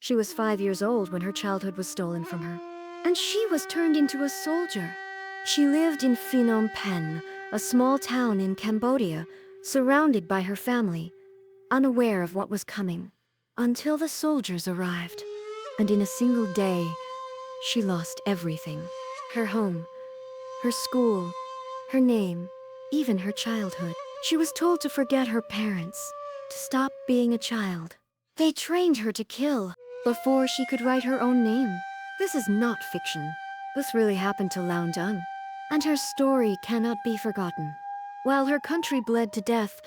She was 5 years old when her childhood was stolen from her, and she was turned into a soldier. She lived in Phnom Penh, a small town in Cambodia, surrounded by her family, unaware of what was coming, until the soldiers arrived. And in a single day, she lost everything. Her home, her school, her name, even her childhood. She was told to forget her parents, to stop being a child. They trained her to kill before she could write her own name. This is not fiction. This really happened to Loung Ung, and her story cannot be forgotten. While her country bled to death,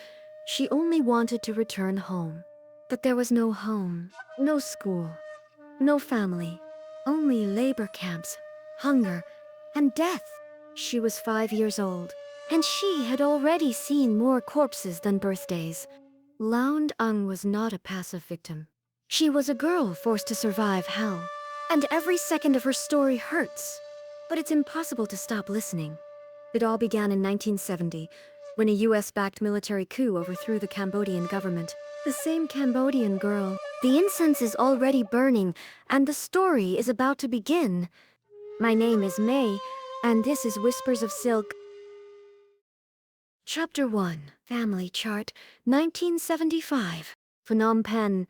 she only wanted to return home. But there was no home, no school, no family, only labor camps, hunger, and death. She was 5 years old, and she had already seen more corpses than birthdays. Loung Ung was not a passive victim. She was a girl forced to survive hell, and every second of her story hurts. But it's impossible to stop listening. It all began in 1970, when a US-backed military coup overthrew the Cambodian government. The same Cambodian girl. The incense is already burning, and the story is about to begin. My name is May, and this is Whispers of Silk. Chapter 1. Family Chart, 1975. Phnom Penh,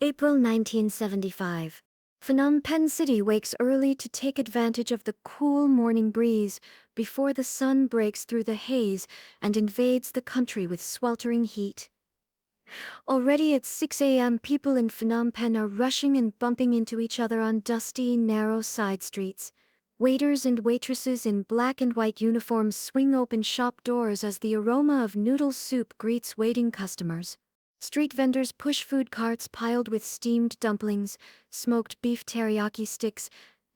April 1975. Phnom Penh City wakes early to take advantage of the cool morning breeze before the sun breaks through the haze and invades the country with sweltering heat. Already at 6 a.m., people in Phnom Penh are rushing and bumping into each other on dusty, narrow side streets. Waiters and waitresses in black and white uniforms swing open shop doors as the aroma of noodle soup greets waiting customers. Street vendors push food carts piled with steamed dumplings, smoked beef teriyaki sticks,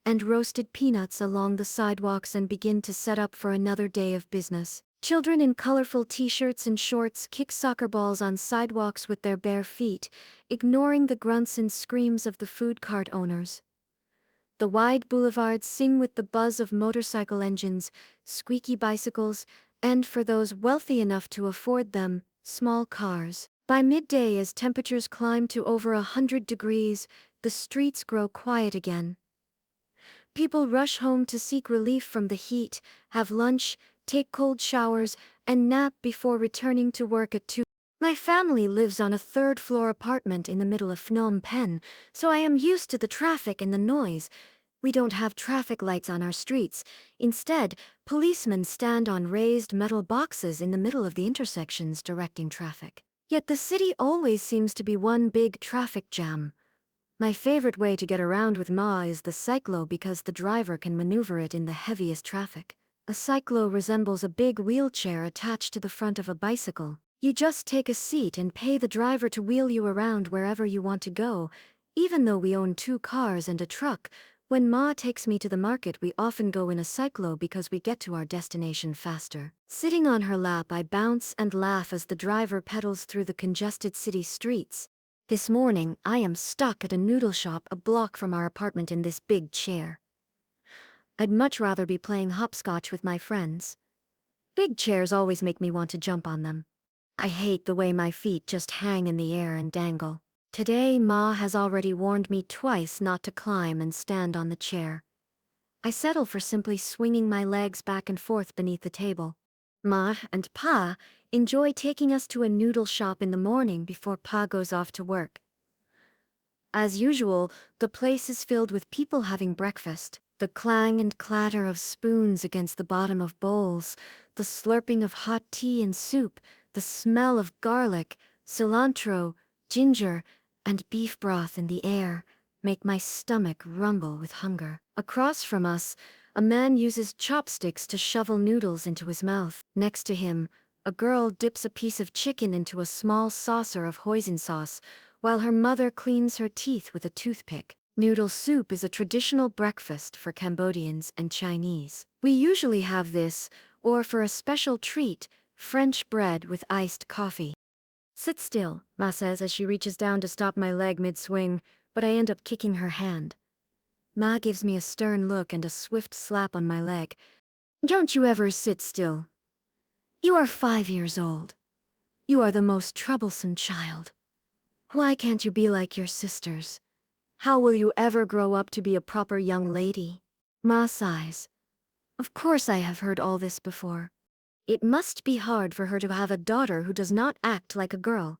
and roasted peanuts along the sidewalks and begin to set up for another day of business. Children in colorful t-shirts and shorts kick soccer balls on sidewalks with their bare feet, ignoring the grunts and screams of the food cart owners. The wide boulevards sing with the buzz of motorcycle engines, squeaky bicycles, and for those wealthy enough to afford them, small cars. By midday, as temperatures climb to over 100 degrees, the streets grow quiet again. People rush home to seek relief from the heat, have lunch, take cold showers, and nap before returning to work at 2. My family lives on a third-floor apartment in the middle of Phnom Penh, so I am used to the traffic and the noise. We don't have traffic lights on our streets. Instead, policemen stand on raised metal boxes in the middle of the intersections directing traffic. Yet the city always seems to be one big traffic jam. My favorite way to get around with Ma is the cyclo because the driver can maneuver it in the heaviest traffic. A cyclo resembles a big wheelchair attached to the front of a bicycle. You just take a seat and pay the driver to wheel you around wherever you want to go. Even though we own 2 cars and a truck, when Ma takes me to the market, we often go in a cyclo because we get to our destination faster. Sitting on her lap, I bounce and laugh as the driver pedals through the congested city streets. This morning, I am stuck at a noodle shop a block from our apartment in this big chair. I'd much rather be playing hopscotch with my friends. Big chairs always make me want to jump on them. I hate the way my feet just hang in the air and dangle. Today, Ma has already warned me twice not to climb and stand on the chair. I settle for simply swinging my legs back and forth beneath the table. Ma and Pa enjoy taking us to a noodle shop in the morning before Pa goes off to work. As usual, the place is filled with people having breakfast. The clang and clatter of spoons against the bottom of bowls, the slurping of hot tea and soup, the smell of garlic, cilantro, ginger, and beef broth in the air make my stomach rumble with hunger. Across from us, a man uses chopsticks to shovel noodles into his mouth. Next to him, a girl dips a piece of chicken into a small saucer of hoisin sauce, while her mother cleans her teeth with a toothpick. Noodle soup is a traditional breakfast for Cambodians and Chinese. We usually have this, or for a special treat, French bread with iced coffee. Sit still, Ma says as she reaches down to stop my leg mid-swing, but I end up kicking her hand. Ma gives me a stern look and a swift slap on my leg. Don't you ever sit still. You are 5 years old. You are the most troublesome child. Why can't you be like your sisters? How will you ever grow up to be a proper young lady? Ma sighs. Of course I have heard all this before. It must be hard for her to have a daughter who does not act like a girl,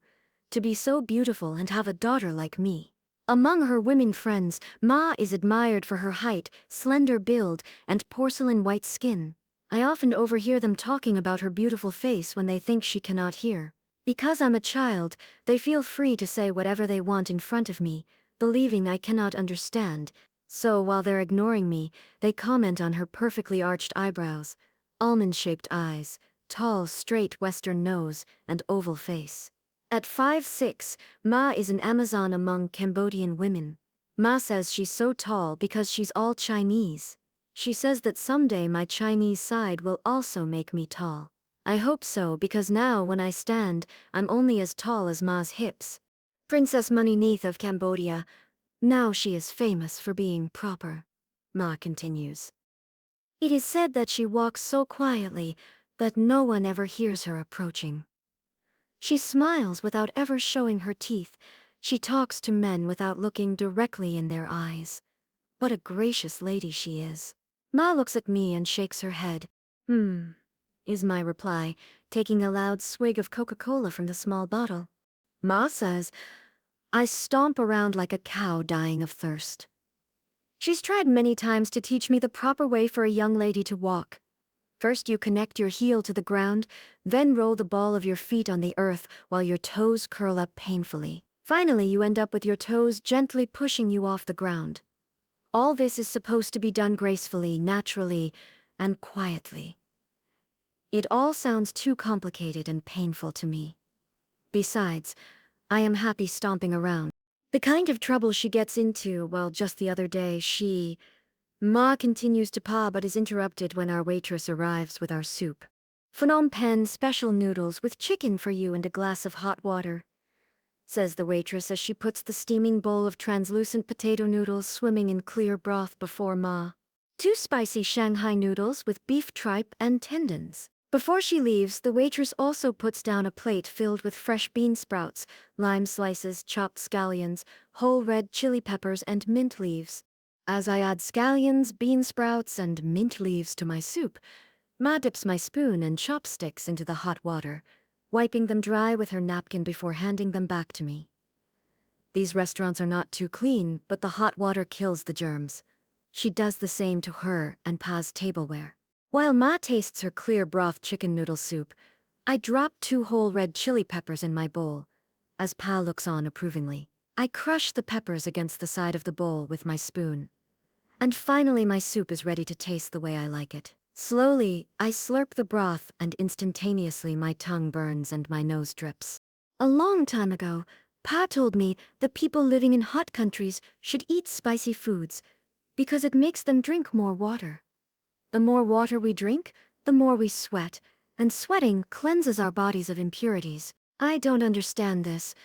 to be so beautiful and have a daughter like me. Among her women friends, Ma is admired for her height, slender build, and porcelain white skin. I often overhear them talking about her beautiful face when they think she cannot hear. Because I'm a child, they feel free to say whatever they want in front of me, believing I cannot understand. So while they're ignoring me, they comment on her perfectly arched eyebrows, almond-shaped eyes, tall, straight western nose, and oval face. At 5'6", Ma is an Amazon among Cambodian women. Ma says she's so tall because she's all Chinese. She says that someday my Chinese side will also make me tall. I hope so, because now when I stand, I'm only as tall as Ma's hips. Princess Moneyneath of Cambodia. Now she is famous for being proper. Ma continues. It is said that she walks so quietly that no one ever hears her approaching. She smiles without ever showing her teeth. She talks to men without looking directly in their eyes. What a gracious lady she is. Ma looks at me and shakes her head. Is my reply, taking a loud swig of Coca-Cola from the small bottle. Ma says, I stomp around like a cow dying of thirst. She's tried many times to teach me the proper way for a young lady to walk. First you connect your heel to the ground, then roll the ball of your feet on the earth while your toes curl up painfully. Finally you end up with your toes gently pushing you off the ground. All this is supposed to be done gracefully, naturally, and quietly. It all sounds too complicated and painful to me. Besides, I am happy stomping around. The kind of trouble she gets into, well, just the other day, Ma continues to paw but is interrupted when our waitress arrives with our soup. Phnom Penh special noodles with chicken for you and a glass of hot water, says the waitress as she puts the steaming bowl of translucent potato noodles swimming in clear broth before Ma. 2 spicy Shanghai noodles with beef tripe and tendons. Before she leaves, the waitress also puts down a plate filled with fresh bean sprouts, lime slices, chopped scallions, whole red chili peppers, and mint leaves. As I add scallions, bean sprouts, and mint leaves to my soup, Ma dips my spoon and chopsticks into the hot water, wiping them dry with her napkin before handing them back to me. These restaurants are not too clean, but the hot water kills the germs. She does the same to her and Pa's tableware. While Ma tastes her clear broth chicken noodle soup, I drop 2 whole red chili peppers in my bowl, as Pa looks on approvingly. I crush the peppers against the side of the bowl with my spoon. And finally my soup is ready to taste the way I like it. Slowly, I slurp the broth and instantaneously my tongue burns and my nose drips. A long time ago, Pa told me that people living in hot countries should eat spicy foods because it makes them drink more water. The more water we drink, the more we sweat, and sweating cleanses our bodies of impurities. I don't understand this,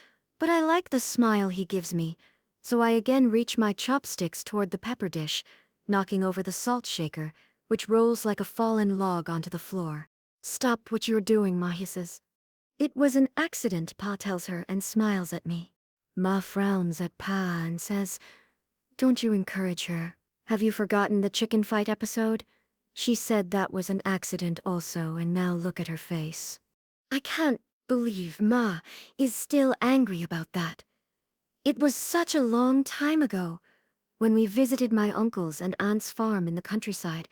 but I like the smile he gives me, so I again reach my chopsticks toward the pepper dish, knocking over the salt shaker, which rolls like a fallen log onto the floor. Stop what you're doing, Ma hisses. It was an accident, Pa tells her and smiles at me. Ma frowns at Pa and says, Don't you encourage her. Have you forgotten the chicken fight episode? She said that was an accident also, and now look at her face. I can't believe Ma is still angry about that. It was such a long time ago, when we visited my uncle's and aunt's farm in the countryside,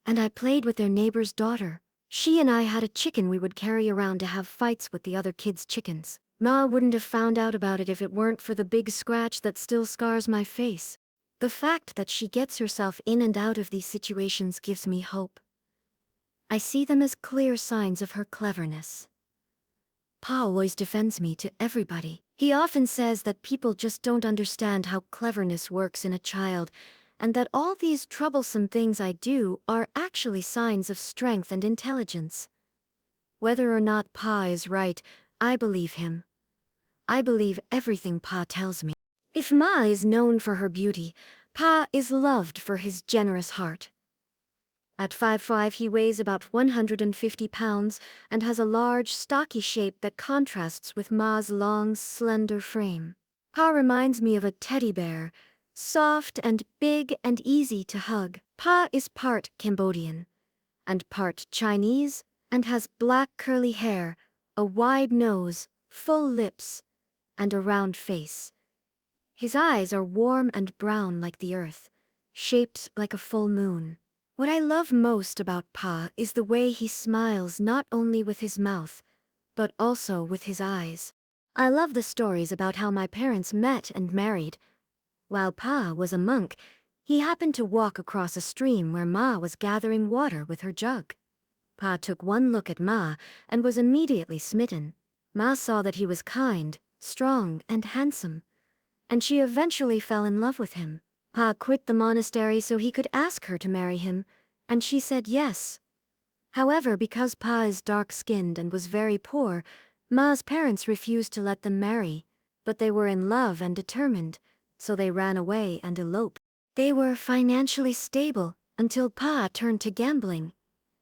and I played with their neighbor's daughter. She and I had a chicken we would carry around to have fights with the other kids' chickens. Ma wouldn't have found out about it if it weren't for the big scratch that still scars my face. The fact that she gets herself in and out of these situations gives me hope. I see them as clear signs of her cleverness. Pa always defends me to everybody. He often says that people just don't understand how cleverness works in a child, and that all these troublesome things I do are actually signs of strength and intelligence. Whether or not Pa is right, I believe him. I believe everything Pa tells me. If Ma is known for her beauty, Pa is loved for his generous heart. At 5'5" he weighs about 150 pounds and has a large, stocky shape that contrasts with Ma's long, slender frame. Pa reminds me of a teddy bear, soft and big and easy to hug. Pa is part Cambodian and part Chinese and has black curly hair, a wide nose, full lips, and a round face. His eyes are warm and brown like the earth, shaped like a full moon. What I love most about Pa is the way he smiles not only with his mouth, but also with his eyes. I love the stories about how my parents met and married. While Pa was a monk, he happened to walk across a stream where Ma was gathering water with her jug. Pa took one look at Ma and was immediately smitten. Ma saw that he was kind, strong, and handsome, and she eventually fell in love with him. Pa quit the monastery so he could ask her to marry him, and she said yes. However, because Pa is dark-skinned and was very poor, Ma's parents refused to let them marry, but they were in love and determined, so they ran away and eloped. They were financially stable until Pa turned to gambling.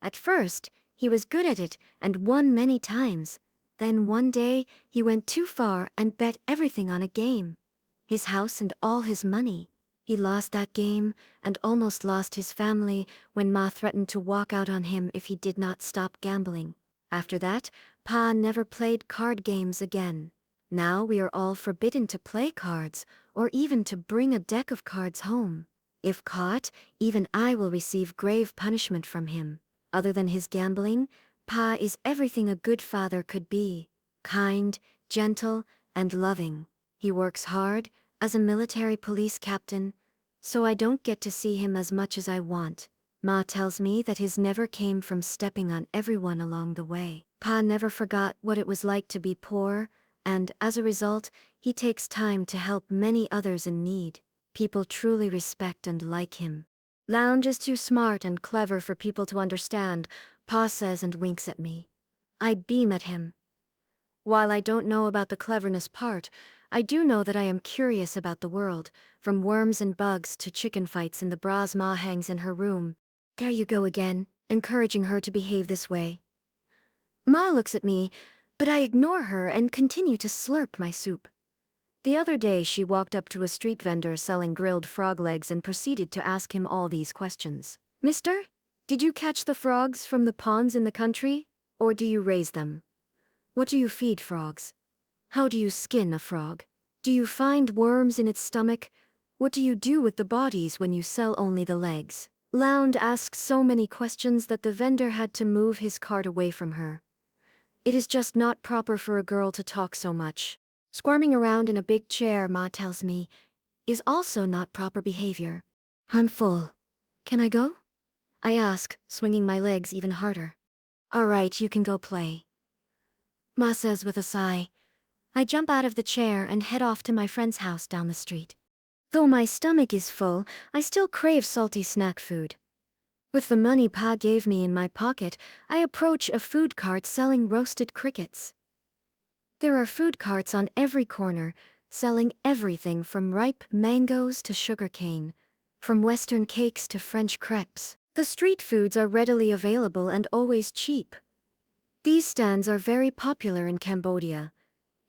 At first, he was good at it and won many times. Then one day, he went too far and bet everything on a game. His house and all his money. He lost that game and almost lost his family when Ma threatened to walk out on him if he did not stop gambling. After that, Pa never played card games again. Now we are all forbidden to play cards or even to bring a deck of cards home. If caught, even I will receive grave punishment from him. Other than his gambling, Pa is everything a good father could be. Kind, gentle, and loving. He works hard as a military police captain, so I don't get to see him as much as I want. Ma tells me that his never came from stepping on everyone along the way. Pa never forgot what it was like to be poor, and as a result, he takes time to help many others in need. People truly respect and like him. Lounge is too smart and clever for people to understand, Pa says and winks at me. I beam at him. While I don't know about the cleverness part, I do know that I am curious about the world, from worms and bugs to chicken fights in the bras Ma hangs in her room. There you go again, encouraging her to behave this way. Ma looks at me, but I ignore her and continue to slurp my soup. The other day she walked up to a street vendor selling grilled frog legs and proceeded to ask him all these questions. Mister, did you catch the frogs from the ponds in the country, or do you raise them? What do you feed frogs? How do you skin a frog? Do you find worms in its stomach? What do you do with the bodies when you sell only the legs? Loung asked so many questions that the vendor had to move his cart away from her. It is just not proper for a girl to talk so much. Squirming around in a big chair, Ma tells me, is also not proper behavior. I'm full. Can I go? I ask, swinging my legs even harder. All right, you can go play. Ma says with a sigh. I jump out of the chair and head off to my friend's house down the street. Though my stomach is full, I still crave salty snack food. With the money Pa gave me in my pocket, I approach a food cart selling roasted crickets. There are food carts on every corner, selling everything from ripe mangoes to sugarcane, from Western cakes to French crepes. The street foods are readily available and always cheap. These stands are very popular in Cambodia.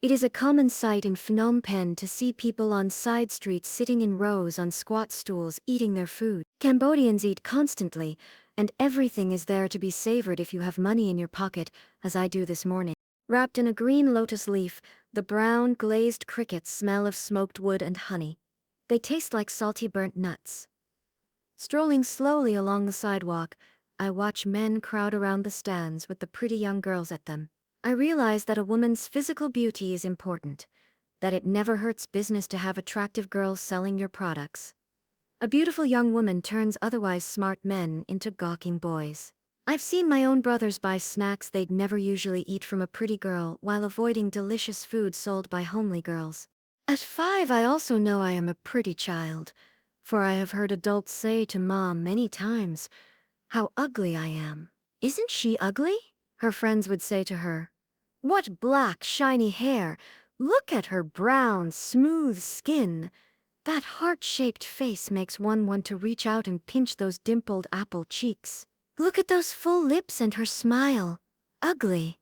It is a common sight in Phnom Penh to see people on side streets sitting in rows on squat stools eating their food. Cambodians eat constantly, and everything is there to be savored if you have money in your pocket, as I do this morning. Wrapped in a green lotus leaf, the brown, glazed crickets smell of smoked wood and honey. They taste like salty burnt nuts. Strolling slowly along the sidewalk, I watch men crowd around the stands with the pretty young girls at them. I realize that a woman's physical beauty is important, that it never hurts business to have attractive girls selling your products. A beautiful young woman turns otherwise smart men into gawking boys. I've seen my own brothers buy snacks they'd never usually eat from a pretty girl while avoiding delicious food sold by homely girls. At 5, I also know I am a pretty child, for I have heard adults say to Mom many times, how ugly I am. Isn't she ugly? Her friends would say to her. What black, shiny hair! Look at her brown, smooth skin! That heart-shaped face makes one want to reach out and pinch those dimpled apple cheeks. Look at those full lips and her smile. Ugly.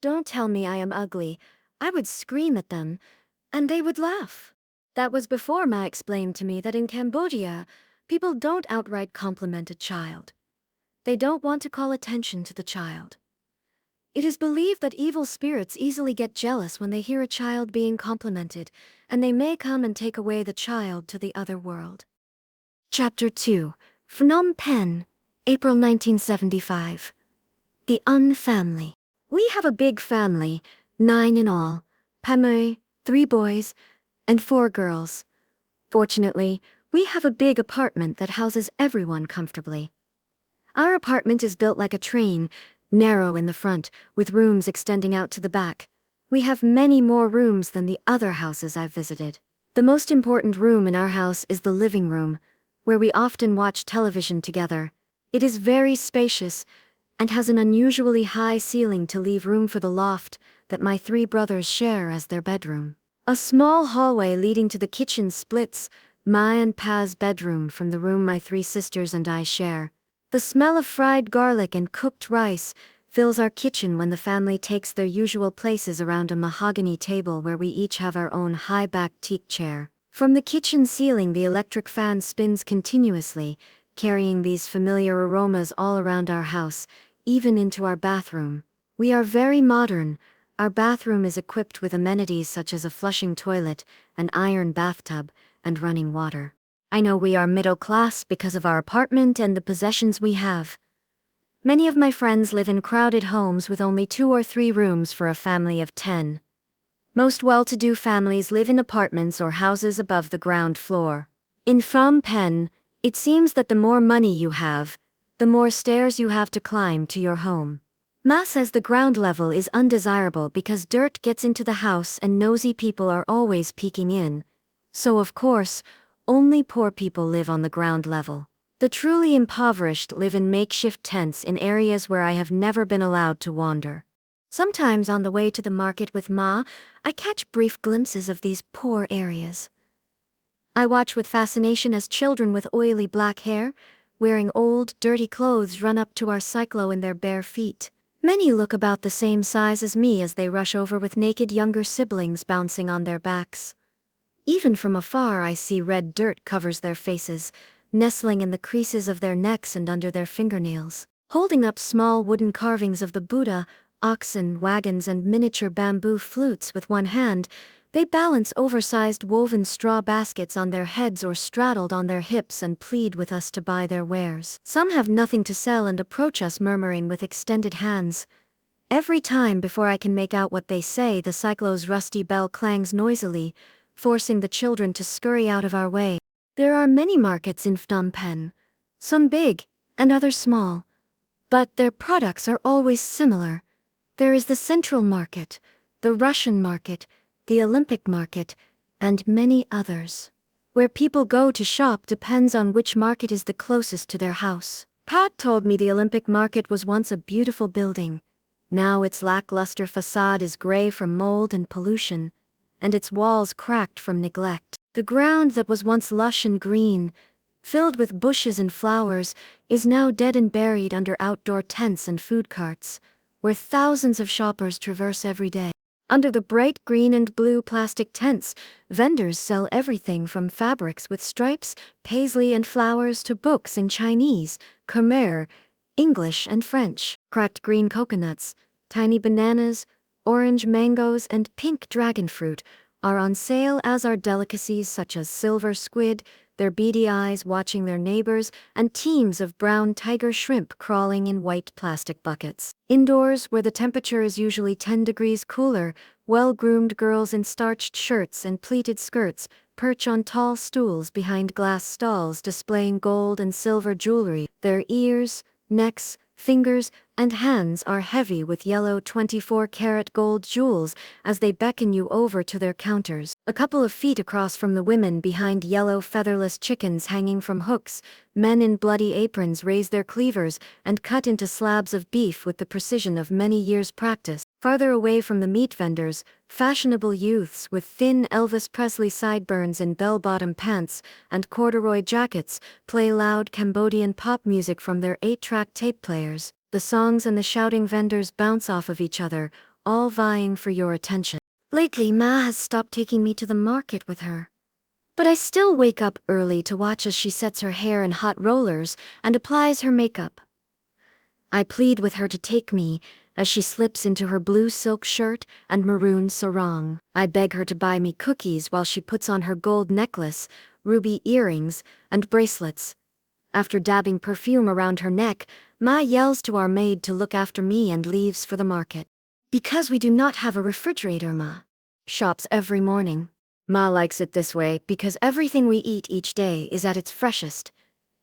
Don't tell me I am ugly. I would scream at them, and they would laugh. That was before Ma explained to me that in Cambodia, people don't outright compliment a child. They don't want to call attention to the child. It is believed that evil spirits easily get jealous when they hear a child being complimented, and they may come and take away the child to the other world. Chapter 2, Phnom Penh, April 1975. The Un family. We have a big family, 9 in all. Pamay, 3 boys, and 4 girls. Fortunately, we have a big apartment that houses everyone comfortably. Our apartment is built like a train, narrow in the front, with rooms extending out to the back. We have many more rooms than the other houses I've visited. The most important room in our house is the living room, where we often watch television together. It is very spacious and has an unusually high ceiling to leave room for the loft that my 3 brothers share as their bedroom. A small hallway leading to the kitchen splits my and Pa's bedroom from the room my 3 sisters and I share. The smell of fried garlic and cooked rice fills our kitchen when the family takes their usual places around a mahogany table where we each have our own high-backed teak chair. From the kitchen ceiling, the electric fan spins continuously, carrying these familiar aromas all around our house, even into our bathroom. We are very modern. Our bathroom is equipped with amenities such as a flushing toilet, an iron bathtub, and running water. I know we are middle class because of our apartment and the possessions we have. Many of my friends live in crowded homes with only 2 or 3 rooms for a family of 10. Most well-to-do families live in apartments or houses above the ground floor. In Phnom Penh, it seems that the more money you have, the more stairs you have to climb to your home. Ma says the ground level is undesirable because dirt gets into the house and nosy people are always peeking in. So of course, only poor people live on the ground level. The truly impoverished live in makeshift tents in areas where I have never been allowed to wander. Sometimes on the way to the market with Ma, I catch brief glimpses of these poor areas. I watch with fascination as children with oily black hair, wearing old, dirty clothes run up to our cyclo in their bare feet. Many look about the same size as me as they rush over with naked younger siblings bouncing on their backs. Even from afar I see red dirt covers their faces, nestling in the creases of their necks and under their fingernails. Holding up small wooden carvings of the Buddha, oxen, wagons and miniature bamboo flutes with one hand, they balance oversized woven straw baskets on their heads or straddled on their hips and plead with us to buy their wares. Some have nothing to sell and approach us murmuring with extended hands. Every time before I can make out what they say, the cyclo's rusty bell clangs noisily, forcing the children to scurry out of our way. There are many markets in Phnom Penh, some big and others small, but their products are always similar. There is the Central Market, the Russian Market, the Olympic Market, and many others. Where people go to shop depends on which market is the closest to their house. Pa told me the Olympic Market was once a beautiful building. Now its lackluster facade is gray from mold and pollution, and its walls cracked from neglect. The ground that was once lush and green, filled with bushes and flowers, is now dead and buried under outdoor tents and food carts, where thousands of shoppers traverse every day. Under the bright green and blue plastic tents, vendors sell everything from fabrics with stripes, paisley and flowers to books in Chinese, Khmer, English and French. Cracked green coconuts, tiny bananas, orange mangoes and pink dragon fruit are on sale, as are delicacies such as silver squid, their beady eyes watching their neighbors, and teams of brown tiger shrimp crawling in white plastic buckets. Indoors, where the temperature is usually 10 degrees cooler, well-groomed girls in starched shirts and pleated skirts perch on tall stools behind glass stalls displaying gold and silver jewelry. Their ears, necks, fingers, and hands are heavy with yellow 24-karat gold jewels as they beckon you over to their counters. A couple of feet across from the women, behind yellow featherless chickens hanging from hooks, men in bloody aprons raise their cleavers and cut into slabs of beef with the precision of many years' practice. Farther away from the meat vendors, fashionable youths with thin Elvis Presley sideburns in bell-bottom pants and corduroy jackets play loud Cambodian pop music from their 8-track tape players. The songs and the shouting vendors bounce off of each other, all vying for your attention. Lately, Ma has stopped taking me to the market with her. But I still wake up early to watch as she sets her hair in hot rollers and applies her makeup. I plead with her to take me as she slips into her blue silk shirt and maroon sarong. I beg her to buy me cookies while she puts on her gold necklace, ruby earrings, and bracelets. After dabbing perfume around her neck, Ma yells to our maid to look after me and leaves for the market. Because we do not have a refrigerator, Ma shops every morning. Ma likes it this way because everything we eat each day is at its freshest.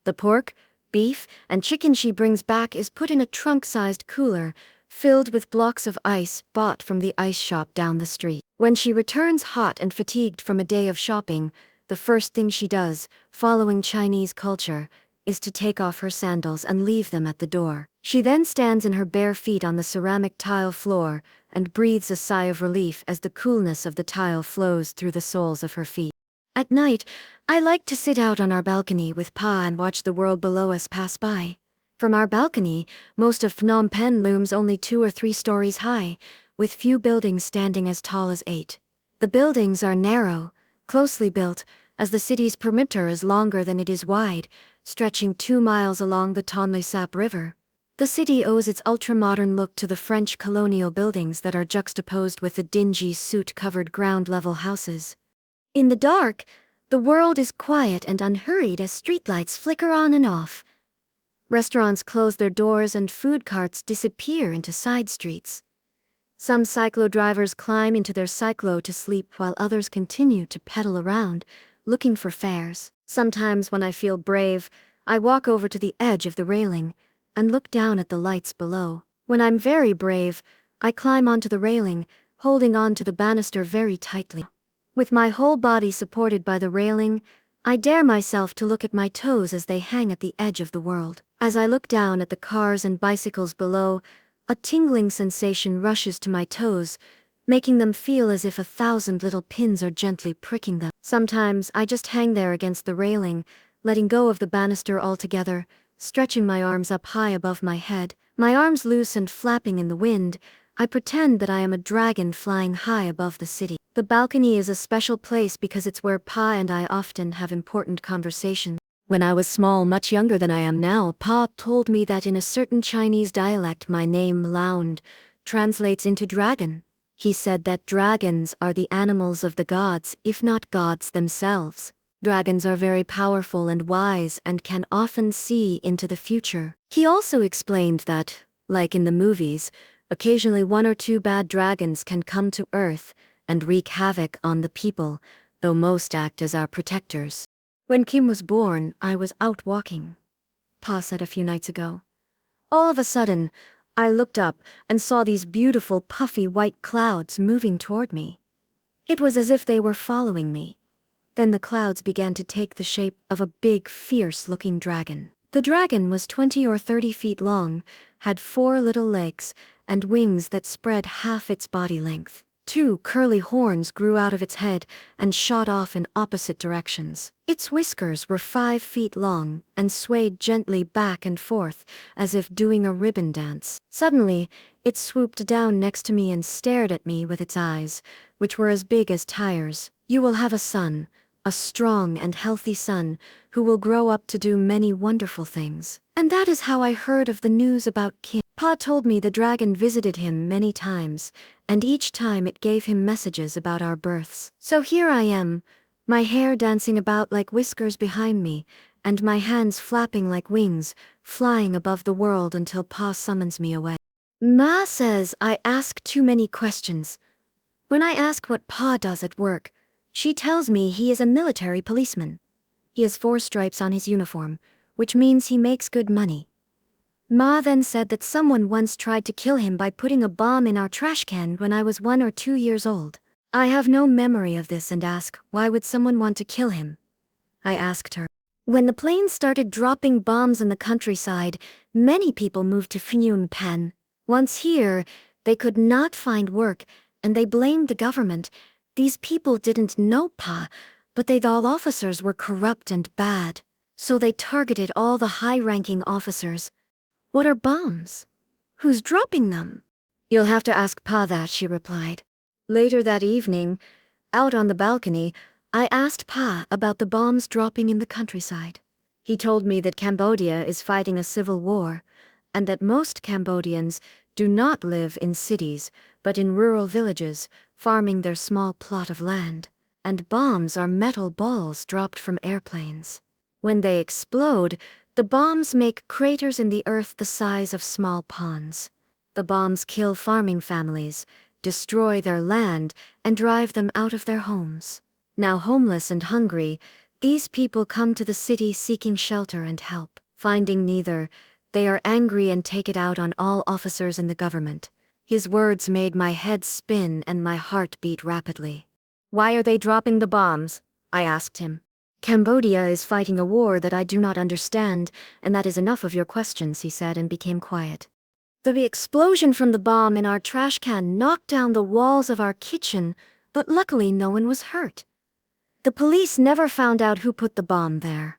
The pork, beef, and chicken she brings back is put in a trunk-sized cooler, filled with blocks of ice bought from the ice shop down the street. When she returns hot and fatigued from a day of shopping, the first thing she does, following Chinese culture, is to take off her sandals and leave them at the door. She then stands in her bare feet on the ceramic tile floor and breathes a sigh of relief as the coolness of the tile flows through the soles of her feet. At night, I like to sit out on our balcony with Pa and watch the world below us pass by. From our balcony, most of Phnom Penh looms only 2 or 3 stories high, with few buildings standing as tall as 8. The buildings are narrow, closely built, as the city's perimeter is longer than it is wide, stretching 2 miles along the Tonle Sap River. The city owes its ultra-modern look to the French colonial buildings that are juxtaposed with the dingy soot-covered ground-level houses. In the dark, the world is quiet and unhurried as streetlights flicker on and off. Restaurants close their doors and food carts disappear into side streets. Some cyclo drivers climb into their cyclo to sleep while others continue to pedal around, looking for fares. Sometimes when I feel brave, I walk over to the edge of the railing and look down at the lights below. When I'm very brave, I climb onto the railing, holding on to the banister very tightly. With my whole body supported by the railing, I dare myself to look at my toes as they hang at the edge of the world. As I look down at the cars and bicycles below, a tingling sensation rushes to my toes, making them feel as if 1,000 little pins are gently pricking them. Sometimes I just hang there against the railing, letting go of the banister altogether, stretching my arms up high above my head. My arms loose and flapping in the wind, I pretend that I am a dragon flying high above the city. The balcony is a special place because it's where Pa and I often have important conversations. When I was small, much younger than I am now, Pa told me that in a certain Chinese dialect my name Loung translates into dragon. He said that dragons are the animals of the gods, if not gods themselves. Dragons are very powerful and wise and can often see into the future. He also explained that, like in the movies, occasionally 1 or 2 bad dragons can come to Earth and wreak havoc on the people, though most act as our protectors. When Kim was born, I was out walking, Pa said a few nights ago. All of a sudden, I looked up and saw these beautiful puffy white clouds moving toward me. It was as if they were following me. Then the clouds began to take the shape of a big, fierce-looking dragon. The dragon was 20 or 30 feet long, had 4 little legs, and wings that spread half its body length. 2 curly horns grew out of its head and shot off in opposite directions. Its whiskers were 5 feet long and swayed gently back and forth as if doing a ribbon dance. Suddenly, it swooped down next to me and stared at me with its eyes, which were as big as tires. You will have a son, a strong and healthy son, who will grow up to do many wonderful things. And that is how I heard of the news about Kim. Pa told me the dragon visited him many times, and each time it gave him messages about our births. So here I am, my hair dancing about like whiskers behind me, and my hands flapping like wings, flying above the world until Pa summons me away. Ma says I ask too many questions. When I ask what Pa does at work, she tells me he is a military policeman. He has 4 stripes on his uniform, which means he makes good money. Ma then said that someone once tried to kill him by putting a bomb in our trash can when I was 1 or 2 years old. I have no memory of this and ask, why would someone want to kill him? I asked her. When the planes started dropping bombs in the countryside, many people moved to Phnom Penh. Once here, they could not find work, and they blamed the government. These people didn't know Pa, but they thought officers were corrupt and bad. So they targeted all the high-ranking officers. What are bombs? Who's dropping them? You'll have to ask Pa that, she replied. Later that evening, out on the balcony, I asked Pa about the bombs dropping in the countryside. He told me that Cambodia is fighting a civil war, and that most Cambodians do not live in cities, but in rural villages, farming their small plot of land. And bombs are metal balls dropped from airplanes. When they explode, the bombs make craters in the earth the size of small ponds. The bombs kill farming families, destroy their land, and drive them out of their homes. Now homeless and hungry, these people come to the city seeking shelter and help. Finding neither, they are angry and take it out on all officers in the government. His words made my head spin and my heart beat rapidly. Why are they dropping the bombs? I asked him. Cambodia is fighting a war that I do not understand, and that is enough of your questions, he said, and became quiet. The explosion from the bomb in our trash can knocked down the walls of our kitchen, but luckily no one was hurt. The police never found out who put the bomb there.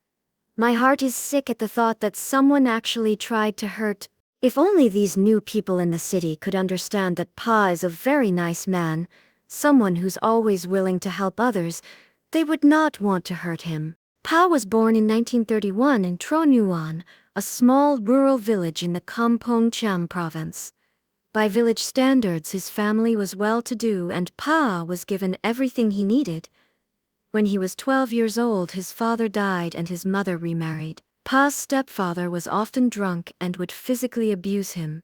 My heart is sick at the thought that someone actually tried to hurt. If only these new people in the city could understand that Pa is a very nice man, someone who's always willing to help others, they would not want to hurt him. Pa was born in 1931 in Tro Nuon, a small rural village in the Kampong Cham province. By village standards, his family was well-to-do and Pa was given everything he needed. When he was 12 years old, his father died and his mother remarried. Pa's stepfather was often drunk and would physically abuse him.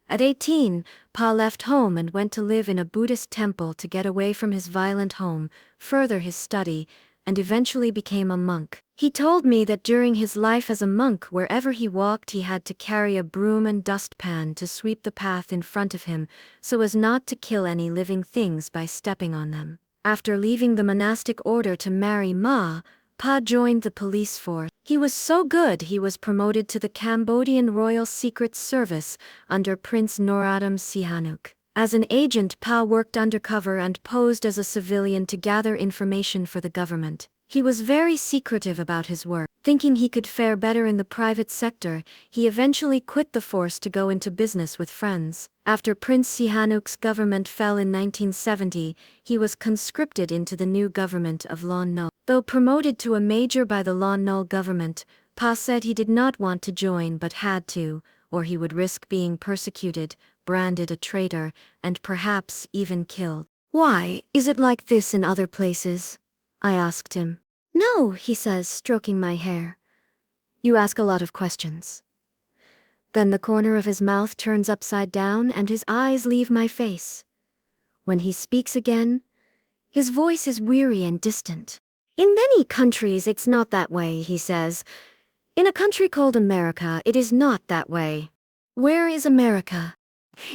At 18, Pa left home and went to live in a Buddhist temple to get away from his violent home, further his study, and eventually became a monk. He told me that during his life as a monk, wherever he walked, he had to carry a broom and dustpan to sweep the path in front of him so as not to kill any living things by stepping on them. After leaving the monastic order to marry Ma, Pa joined the police force. He was so good he was promoted to the Cambodian Royal Secret Service under Prince Norodom Sihanouk. As an agent, Pa worked undercover and posed as a civilian to gather information for the government. He was very secretive about his work. Thinking he could fare better in the private sector, he eventually quit the force to go into business with friends. After Prince Sihanouk's government fell in 1970, he was conscripted into the new government of Loung Ung. Though promoted to a major by the Loung Ung government, Pa said he did not want to join but had to, or he would risk being persecuted, branded a traitor, and perhaps even killed. Why is it like this in other places? I asked him. No, he says, stroking my hair. You ask a lot of questions. Then the corner of his mouth turns upside down and his eyes leave my face. When he speaks again, his voice is weary and distant. In many countries it's not that way, he says. In a country called America, it is not that way. Where is America?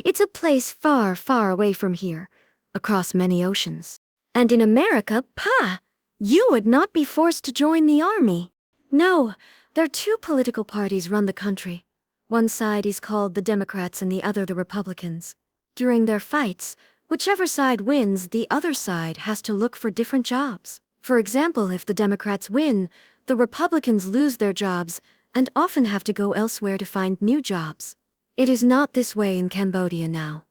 It's a place far, far away from here, across many oceans. And in America, Pa, you would not be forced to join the army. No, there are two political parties run the country. One side is called the Democrats and the other the Republicans. During their fights, whichever side wins, the other side has to look for different jobs. For example, if the Democrats win, the Republicans lose their jobs and often have to go elsewhere to find new jobs. It is not this way in Cambodia now.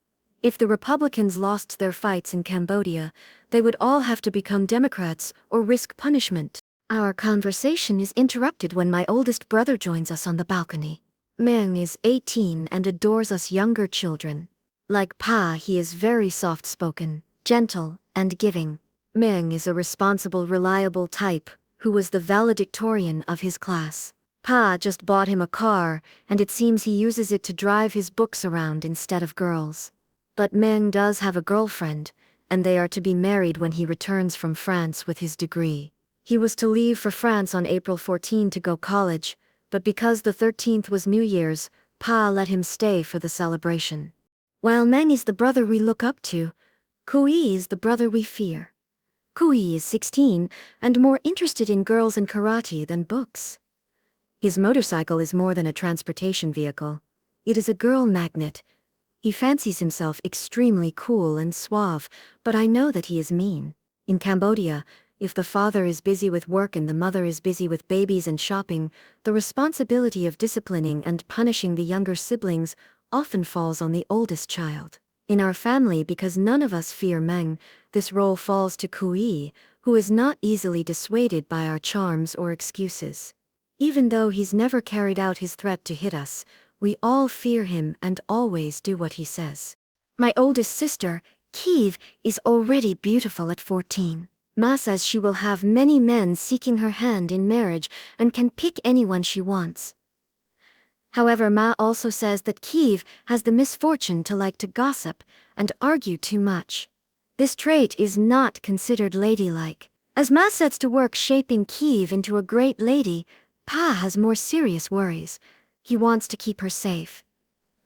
If the Republicans lost their fights in Cambodia, they would all have to become Democrats or risk punishment. Our conversation is interrupted when my oldest brother joins us on the balcony. Meng is 18 and adores us younger children. Like Pa, he is very soft-spoken, gentle, and giving. Meng is a responsible, reliable type who was the valedictorian of his class. Pa just bought him a car, and it seems he uses it to drive his books around instead of girls. But Meng does have a girlfriend, and they are to be married when he returns from France with his degree. He was to leave for France on April 14 to go college, but because the 13th was New Year's, Pa let him stay for the celebration. While Meng is the brother we look up to, Kui is the brother we fear. Kui is 16 and more interested in girls and karate than books. His motorcycle is more than a transportation vehicle. It is a girl magnet. He fancies himself extremely cool and suave, but I know that he is mean. In Cambodia, if the father is busy with work and the mother is busy with babies and shopping, the responsibility of disciplining and punishing the younger siblings often falls on the oldest child. In our family, because none of us fear Meng, this role falls to Kui, who is not easily dissuaded by our charms or excuses. Even though he's never carried out his threat to hit us, we all fear him and always do what he says. My oldest sister, Kiev, is already beautiful at 14. Ma says she will have many men seeking her hand in marriage and can pick anyone she wants. However, Ma also says that Kiev has the misfortune to like to gossip and argue too much. This trait is not considered ladylike. As Ma sets to work shaping Kiev into a great lady, Pa has more serious worries. He wants to keep her safe.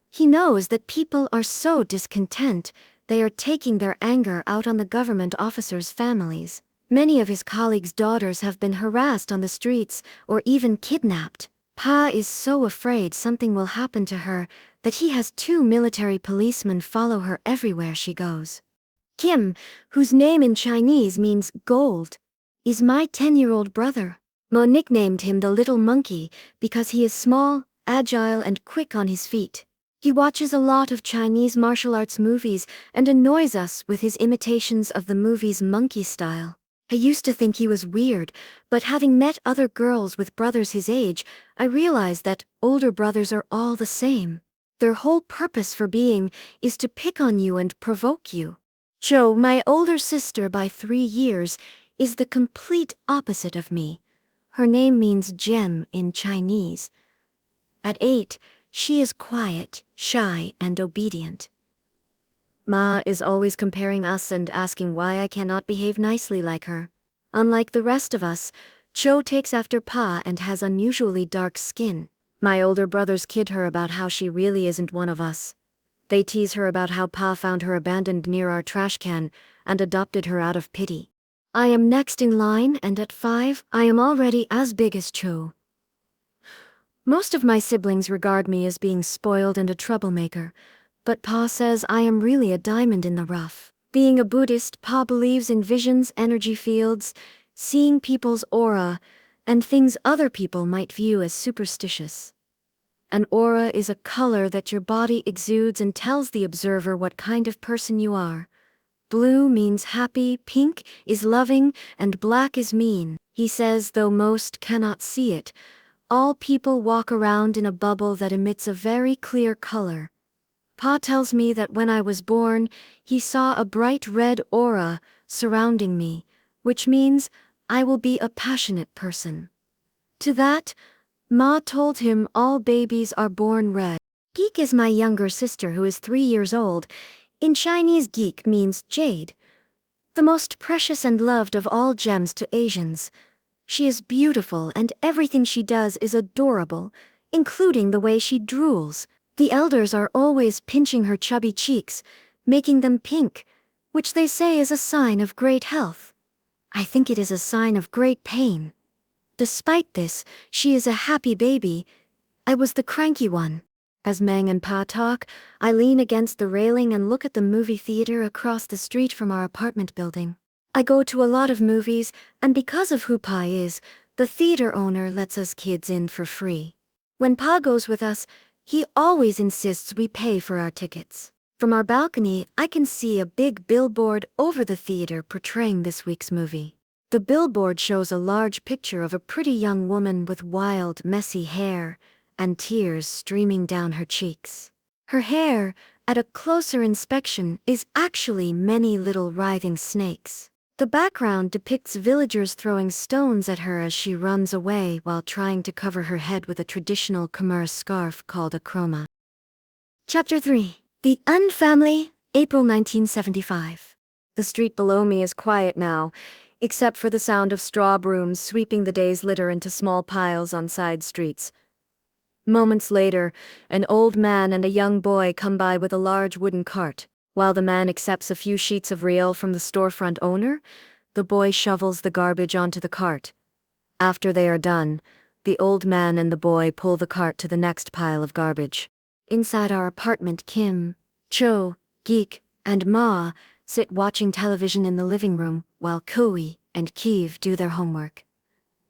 He knows that people are so discontent, they are taking their anger out on the government officers' families. Many of his colleagues' daughters have been harassed on the streets or even kidnapped. Pa is so afraid something will happen to her that he has 2 military policemen follow her everywhere she goes. Kim, whose name in Chinese means gold, is my 10-year-old brother. Ma nicknamed him the little monkey because he is small, agile and quick on his feet. He watches a lot of Chinese martial arts movies and annoys us with his imitations of the movie's monkey style. I used to think he was weird, but having met other girls with brothers his age, I realized that older brothers are all the same. Their whole purpose for being is to pick on you and provoke you. Cho, my older sister by 3 years, is the complete opposite of me. Her name means gem in Chinese. At 8, she is quiet, shy, and obedient. Ma is always comparing us and asking why I cannot behave nicely like her. Unlike the rest of us, Cho takes after Pa and has unusually dark skin. My older brothers kid her about how she really isn't one of us. They tease her about how Pa found her abandoned near our trash can and adopted her out of pity. I am next in line, and at 5, I am already as big as Cho. Most of my siblings regard me as being spoiled and a troublemaker, but Pa says I am really a diamond in the rough. Being a Buddhist, Pa believes in visions, energy fields, seeing people's aura, and things other people might view as superstitious. An aura is a color that your body exudes and tells the observer what kind of person you are. Blue means happy, pink is loving, and black is mean. He says though most cannot see it, all people walk around in a bubble that emits a very clear color. Pa tells me that when I was born, he saw a bright red aura surrounding me, which means I will be a passionate person. To that, Ma told him all babies are born red. Geek is my younger sister who is 3 years old. In Chinese, geek means jade, the most precious and loved of all gems to Asians. She is beautiful and everything she does is adorable, including the way she drools. The elders are always pinching her chubby cheeks, making them pink, which they say is a sign of great health. I think it is a sign of great pain. Despite this, she is a happy baby. I was the cranky one. As Mang and Pa talk, I lean against the railing and look at the movie theater across the street from our apartment building. I go to a lot of movies, and because of who Pa is, the theater owner lets us kids in for free. When Pa goes with us, he always insists we pay for our tickets. From our balcony, I can see a big billboard over the theater portraying this week's movie. The billboard shows a large picture of a pretty young woman with wild, messy hair and tears streaming down her cheeks. Her hair, at a closer inspection, is actually many little writhing snakes. The background depicts villagers throwing stones at her as she runs away while trying to cover her head with a traditional Khmer scarf called a kroma. Chapter 3. The Un Family, April 1975. The street below me is quiet now, except for the sound of straw brooms sweeping the day's litter into small piles on side streets. Moments later, an old man and a young boy come by with a large wooden cart. While the man accepts a few sheets of real from the storefront owner, the boy shovels the garbage onto the cart. After they are done, the old man and the boy pull the cart to the next pile of garbage. Inside our apartment, Kim, Cho, Geek, and Ma sit watching television in the living room while Kui and Kiev do their homework.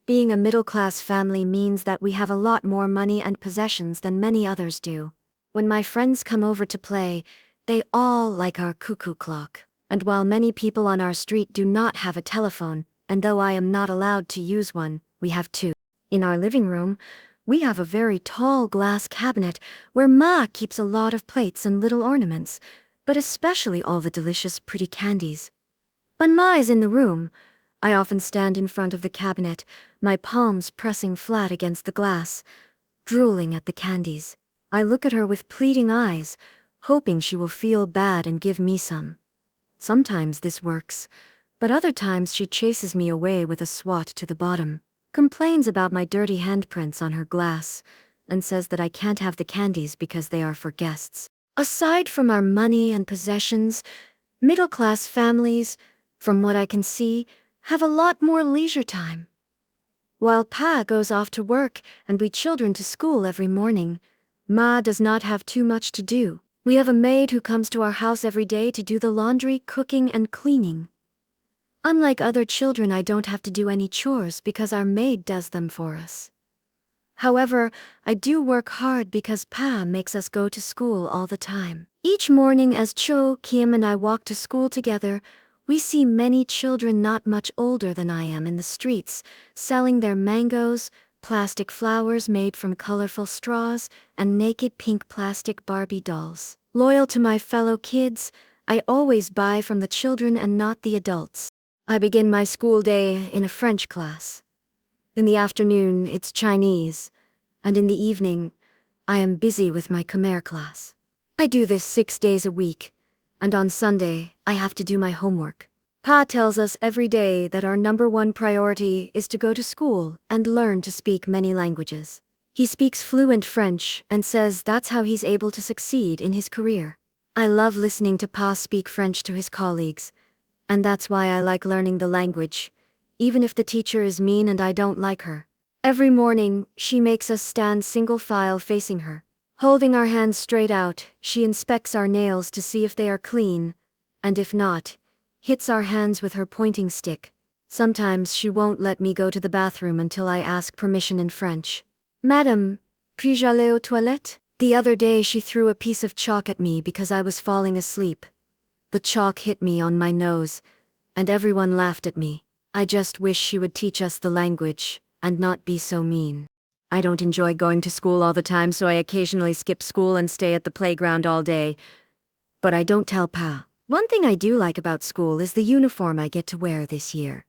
Being a middle-class family means that we have a lot more money and possessions than many others do. When my friends come over to play, they all like our cuckoo clock. And while many people on our street do not have a telephone, and though I am not allowed to use one, we have two. In our living room, we have a very tall glass cabinet where Ma keeps a lot of plates and little ornaments, but especially all the delicious pretty candies. When Ma is in the room, I often stand in front of the cabinet, my palms pressing flat against the glass, drooling at the candies. I look at her with pleading eyes, hoping she will feel bad and give me some. Sometimes this works, but other times she chases me away with a swat to the bottom, complains about my dirty handprints on her glass, and says that I can't have the candies because they are for guests. Aside from our money and possessions, middle-class families, from what I can see, have a lot more leisure time. While Pa goes off to work and we children to school every morning, Ma does not have too much to do. We have a maid who comes to our house every day to do the laundry, cooking, and cleaning. Unlike other children, I don't have to do any chores because our maid does them for us. However, I do work hard because Pa makes us go to school all the time. Each morning as Cho, Kim, and I walk to school together, we see many children not much older than I am in the streets, selling their mangoes, plastic flowers made from colorful straws, and naked pink plastic Barbie dolls. Loyal to my fellow kids, I always buy from the children and not the adults. I begin my school day in a French class. In the afternoon, it's Chinese, and in the evening, I am busy with my Khmer class. I do this 6 days a week, and on Sunday, I have to do my homework. Pa tells us every day that our #1 priority is to go to school and learn to speak many languages. He speaks fluent French and says that's how he's able to succeed in his career. I love listening to Pa speak French to his colleagues, and that's why I like learning the language, even if the teacher is mean and I don't like her. Every morning, she makes us stand single file facing her. Holding our hands straight out, she inspects our nails to see if they are clean, and if not, hits our hands with her pointing stick. Sometimes she won't let me go to the bathroom until I ask permission in French. Madame, puis-je aller aux toilettes? The other day she threw a piece of chalk at me because I was falling asleep. The chalk hit me on my nose, and everyone laughed at me. I just wish she would teach us the language, and not be so mean. I don't enjoy going to school all the time, so I occasionally skip school and stay at the playground all day. But I don't tell Pa. One thing I do like about school is the uniform I get to wear this year.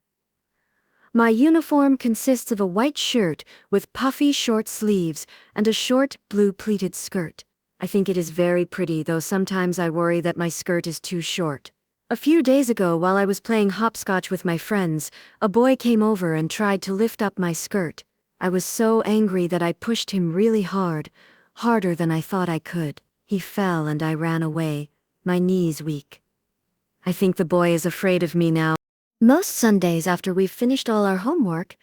My uniform consists of a white shirt with puffy short sleeves and a short blue pleated skirt. I think it is very pretty, though sometimes I worry that my skirt is too short. A few days ago, while I was playing hopscotch with my friends, a boy came over and tried to lift up my skirt. I was so angry that I pushed him really hard, harder than I thought I could. He fell and I ran away, my knees weak. I think the boy is afraid of me now. Most Sundays after we've finished all our homework,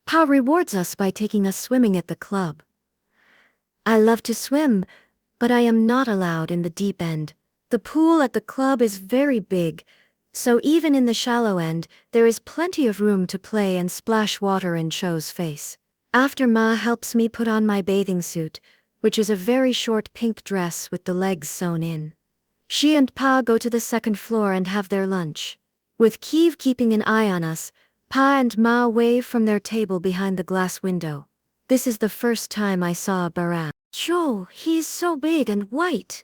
Pa rewards us by taking us swimming at the club. I love to swim, but I am not allowed in the deep end. The pool at the club is very big, so even in the shallow end, there is plenty of room to play and splash water in Cho's face. After Ma helps me put on my bathing suit, which is a very short pink dress with the legs sewn in. She and Pa go to the second floor and have their lunch. With Kiev keeping an eye on us, Pa and Ma wave from their table behind the glass window. This is the first time I saw a Baran. Cho, he's so big and white.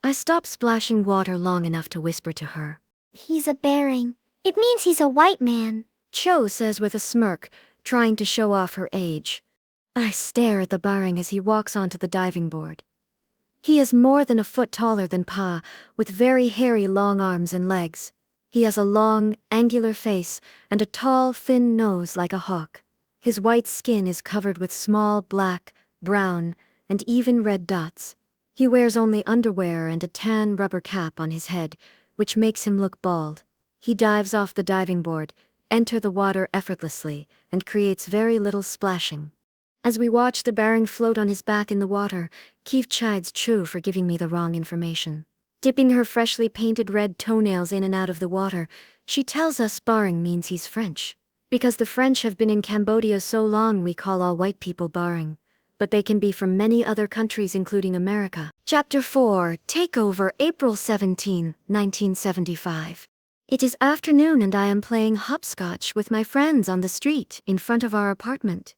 I stop splashing water long enough to whisper to her. He's a Baring. It means he's a white man. Cho says with a smirk, trying to show off her age. I stare at the Baring as he walks onto the diving board. He is more than a foot taller than Pa, with very hairy long arms and legs. He has a long, angular face and a tall, thin nose like a hawk. His white skin is covered with small black, brown, and even red dots. He wears only underwear and a tan rubber cap on his head, which makes him look bald. He dives off the diving board, enters the water effortlessly, and creates very little splashing. As we watch the Baring float on his back in the water, Kiev chides Chu for giving me the wrong information. Dipping her freshly painted red toenails in and out of the water, she tells us Baring means he's French. Because the French have been in Cambodia so long, we call all white people Baring. But they can be from many other countries including America. Chapter 4, Takeover, April 17, 1975. It is afternoon and I am playing hopscotch with my friends on the street in front of our apartment.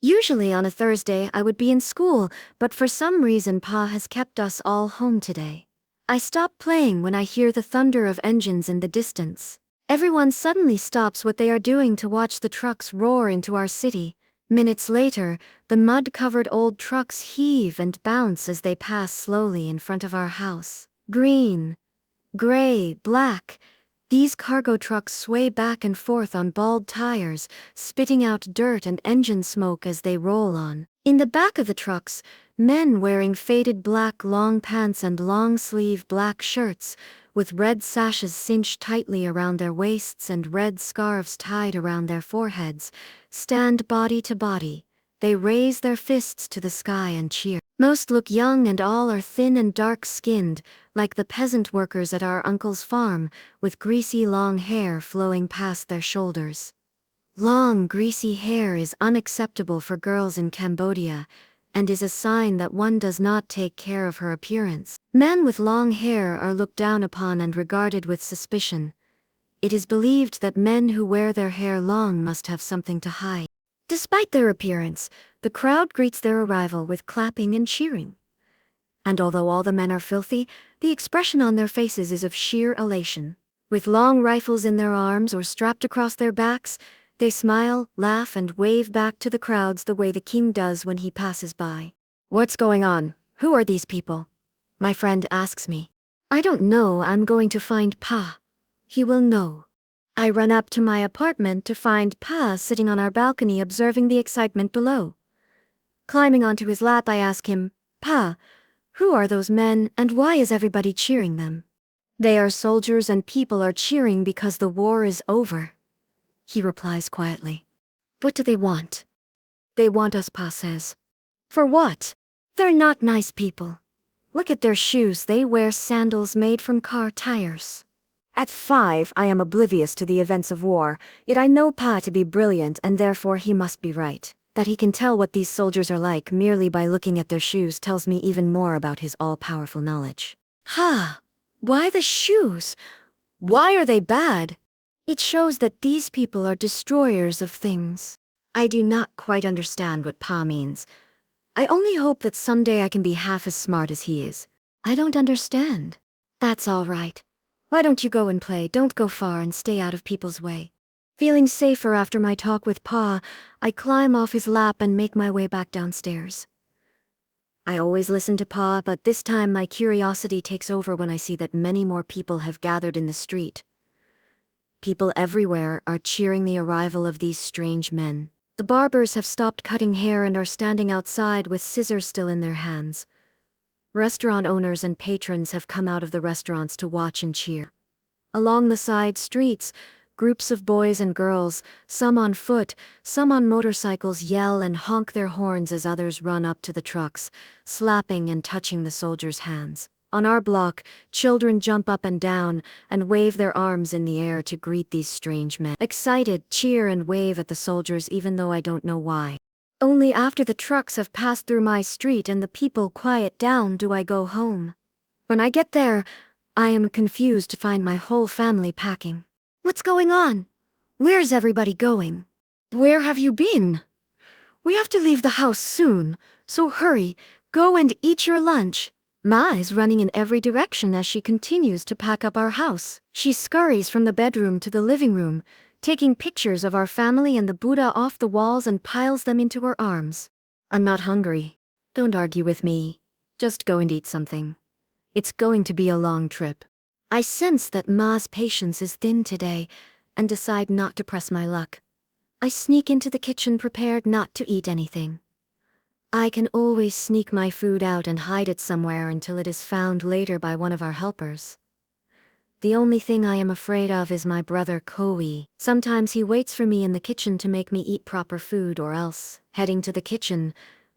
Usually on a Thursday I would be in school, but for some reason Pa has kept us all home today. I stop playing when I hear the thunder of engines in the distance. Everyone suddenly stops what they are doing to watch the trucks roar into our city. Minutes later, the mud-covered old trucks heave and bounce as they pass slowly in front of our house. Green, gray, black. These cargo trucks sway back and forth on bald tires, spitting out dirt and engine smoke as they roll on. In the back of the trucks, men wearing faded black long pants and long-sleeve black shirts, with red sashes cinched tightly around their waists and red scarves tied around their foreheads, stand body to body. They raise their fists to the sky and cheer. Most look young and all are thin and dark-skinned, like the peasant workers at our uncle's farm, with greasy long hair flowing past their shoulders. Long, greasy hair is unacceptable for girls in Cambodia, and is a sign that one does not take care of her appearance. Men with long hair are looked down upon and regarded with suspicion. It is believed that men who wear their hair long must have something to hide. Despite their appearance, the crowd greets their arrival with clapping and cheering. And although all the men are filthy, the expression on their faces is of sheer elation. With long rifles in their arms or strapped across their backs, they smile, laugh, and wave back to the crowds the way the king does when he passes by. "What's going on? Who are these people?" my friend asks me. "I don't know. I'm going to find Pa. He will know." I run up to my apartment to find Pa sitting on our balcony observing the excitement below. Climbing onto his lap, I ask him, "Pa, who are those men and why is everybody cheering them?" "They are soldiers and people are cheering because the war is over," he replies quietly. "What do they want?" "They want us," Pa says. "For what?" "They're not nice people. Look at their shoes. They wear sandals made from car tires." At 5, I am oblivious to the events of war, yet I know Pa to be brilliant and therefore he must be right. That he can tell what these soldiers are like merely by looking at their shoes tells me even more about his all-powerful knowledge. Ha! Why the shoes? Why are they bad? It shows that these people are destroyers of things. I do not quite understand what Pa means. I only hope that someday I can be half as smart as he is. I don't understand. That's all right. Why don't you go and play? Don't go far and stay out of people's way. Feeling safer after my talk with Pa, I climb off his lap and make my way back downstairs. I always listen to Pa, but this time my curiosity takes over when I see that many more people have gathered in the street. People everywhere are cheering the arrival of these strange men. The barbers have stopped cutting hair and are standing outside with scissors still in their hands. Restaurant owners and patrons have come out of the restaurants to watch and cheer. Along the side streets, groups of boys and girls, some on foot, some on motorcycles, yell and honk their horns as others run up to the trucks, slapping and touching the soldiers' hands. On our block, children jump up and down and wave their arms in the air to greet these strange men. Excited, cheer and wave at the soldiers even though I don't know why. Only after the trucks have passed through my street and the people quiet down do I go home. When I get there, I am confused to find my whole family packing. "What's going on? Where's everybody going?" "Where have you been? We have to leave the house soon, so hurry, go and eat your lunch." Ma is running in every direction as she continues to pack up our house. She scurries from the bedroom to the living room, taking pictures of our family and the Buddha off the walls and piles them into her arms. "I'm not hungry. Don't argue with me. Just go and eat something. It's going to be a long trip." I sense that Ma's patience is thin today and decide not to press my luck. I sneak into the kitchen prepared not to eat anything. I can always sneak my food out and hide it somewhere until it is found later by one of our helpers. The only thing I am afraid of is my brother Koi. Sometimes he waits for me in the kitchen to make me eat proper food, or else, heading to the kitchen,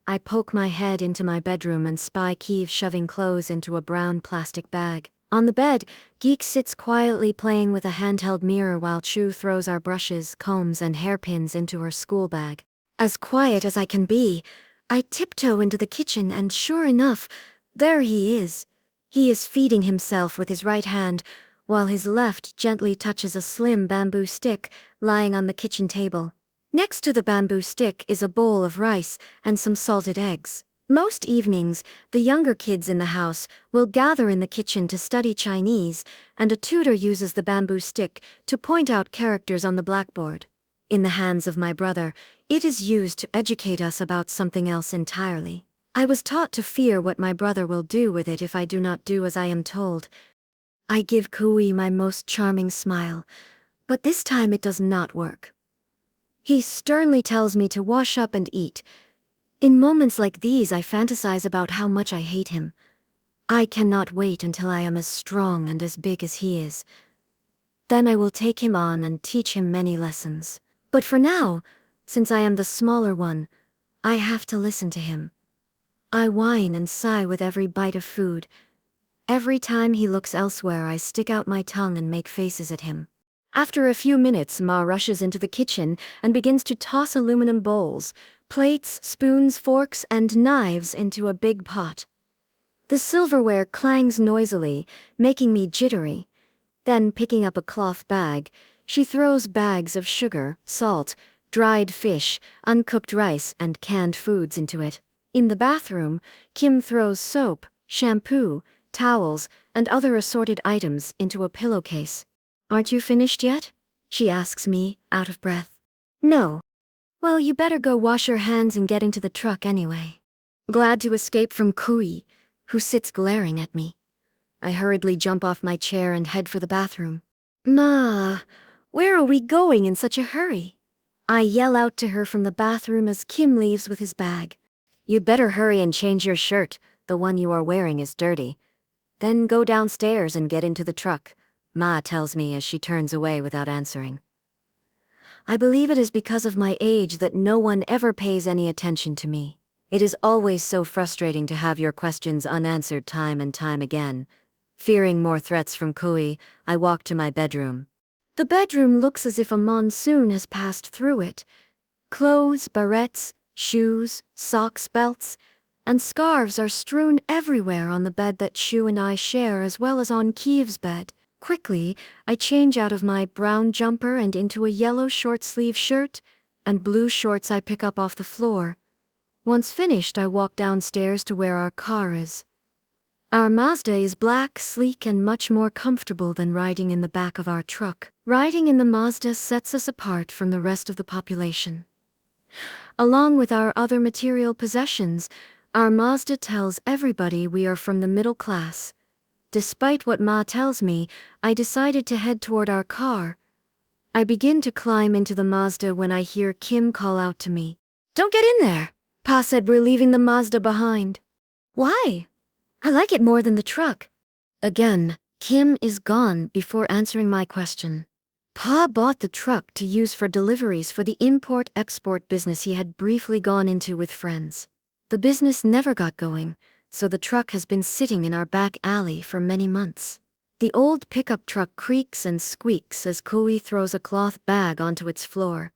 I poke my head into my bedroom and spy Kiev shoving clothes into a brown plastic bag. On the bed, Geek sits quietly playing with a handheld mirror while Chu throws our brushes, combs and hairpins into her school bag. As quiet as I can be, I tiptoe into the kitchen and sure enough, there he is. He is feeding himself with his right hand, while his left gently touches a slim bamboo stick lying on the kitchen table. Next to the bamboo stick is a bowl of rice and some salted eggs. Most evenings, the younger kids in the house will gather in the kitchen to study Chinese, and a tutor uses the bamboo stick to point out characters on the blackboard. In the hands of my brother, it is used to educate us about something else entirely. I was taught to fear what my brother will do with it if I do not do as I am told. I give Kui my most charming smile, but this time it does not work. He sternly tells me to wash up and eat. In moments like these, I fantasize about how much I hate him. I cannot wait until I am as strong and as big as he is. Then I will take him on and teach him many lessons. But for now, since I am the smaller one, I have to listen to him. I whine and sigh with every bite of food. Every time he looks elsewhere, I stick out my tongue and make faces at him. After a few minutes, Ma rushes into the kitchen and begins to toss aluminum bowls, plates, spoons, forks, and knives into a big pot. The silverware clangs noisily, making me jittery. Then, picking up a cloth bag, she throws bags of sugar, salt, dried fish, uncooked rice, and canned foods into it. In the bathroom, Kim throws soap, shampoo, towels, and other assorted items into a pillowcase. "Aren't you finished yet?" she asks me, out of breath. "No." "Well, you better go wash your hands and get into the truck anyway." Glad to escape from Kui, who sits glaring at me, I hurriedly jump off my chair and head for the bathroom. "Ma, where are we going in such a hurry?" I yell out to her from the bathroom as Kim leaves with his bag. "You'd better hurry and change your shirt. The one you are wearing is dirty. Then go downstairs and get into the truck," Ma tells me as she turns away without answering. I believe it is because of my age that no one ever pays any attention to me. It is always so frustrating to have your questions unanswered time and time again. Fearing more threats from Kui, I walk to my bedroom. The bedroom looks as if a monsoon has passed through it. Clothes, barrettes, shoes, socks, belts, and scarves are strewn everywhere on the bed that Shu and I share, as well as on Kiev's bed. Quickly, I change out of my brown jumper and into a yellow short-sleeve shirt and blue shorts I pick up off the floor. Once finished, I walk downstairs to where our car is. Our Mazda is black, sleek, and much more comfortable than riding in the back of our truck. Riding in the Mazda sets us apart from the rest of the population. Along with our other material possessions, our Mazda tells everybody we are from the middle class. Despite what Ma tells me, I decided to head toward our car. I begin to climb into the Mazda when I hear Kim call out to me. "Don't get in there!" Pa said we're leaving the Mazda behind. "Why? I like it more than the truck." Again, Kim is gone before answering my question. Pa bought the truck to use for deliveries for the import-export business he had briefly gone into with friends. The business never got going, so the truck has been sitting in our back alley for many months. The old pickup truck creaks and squeaks as Kui throws a cloth bag onto its floor.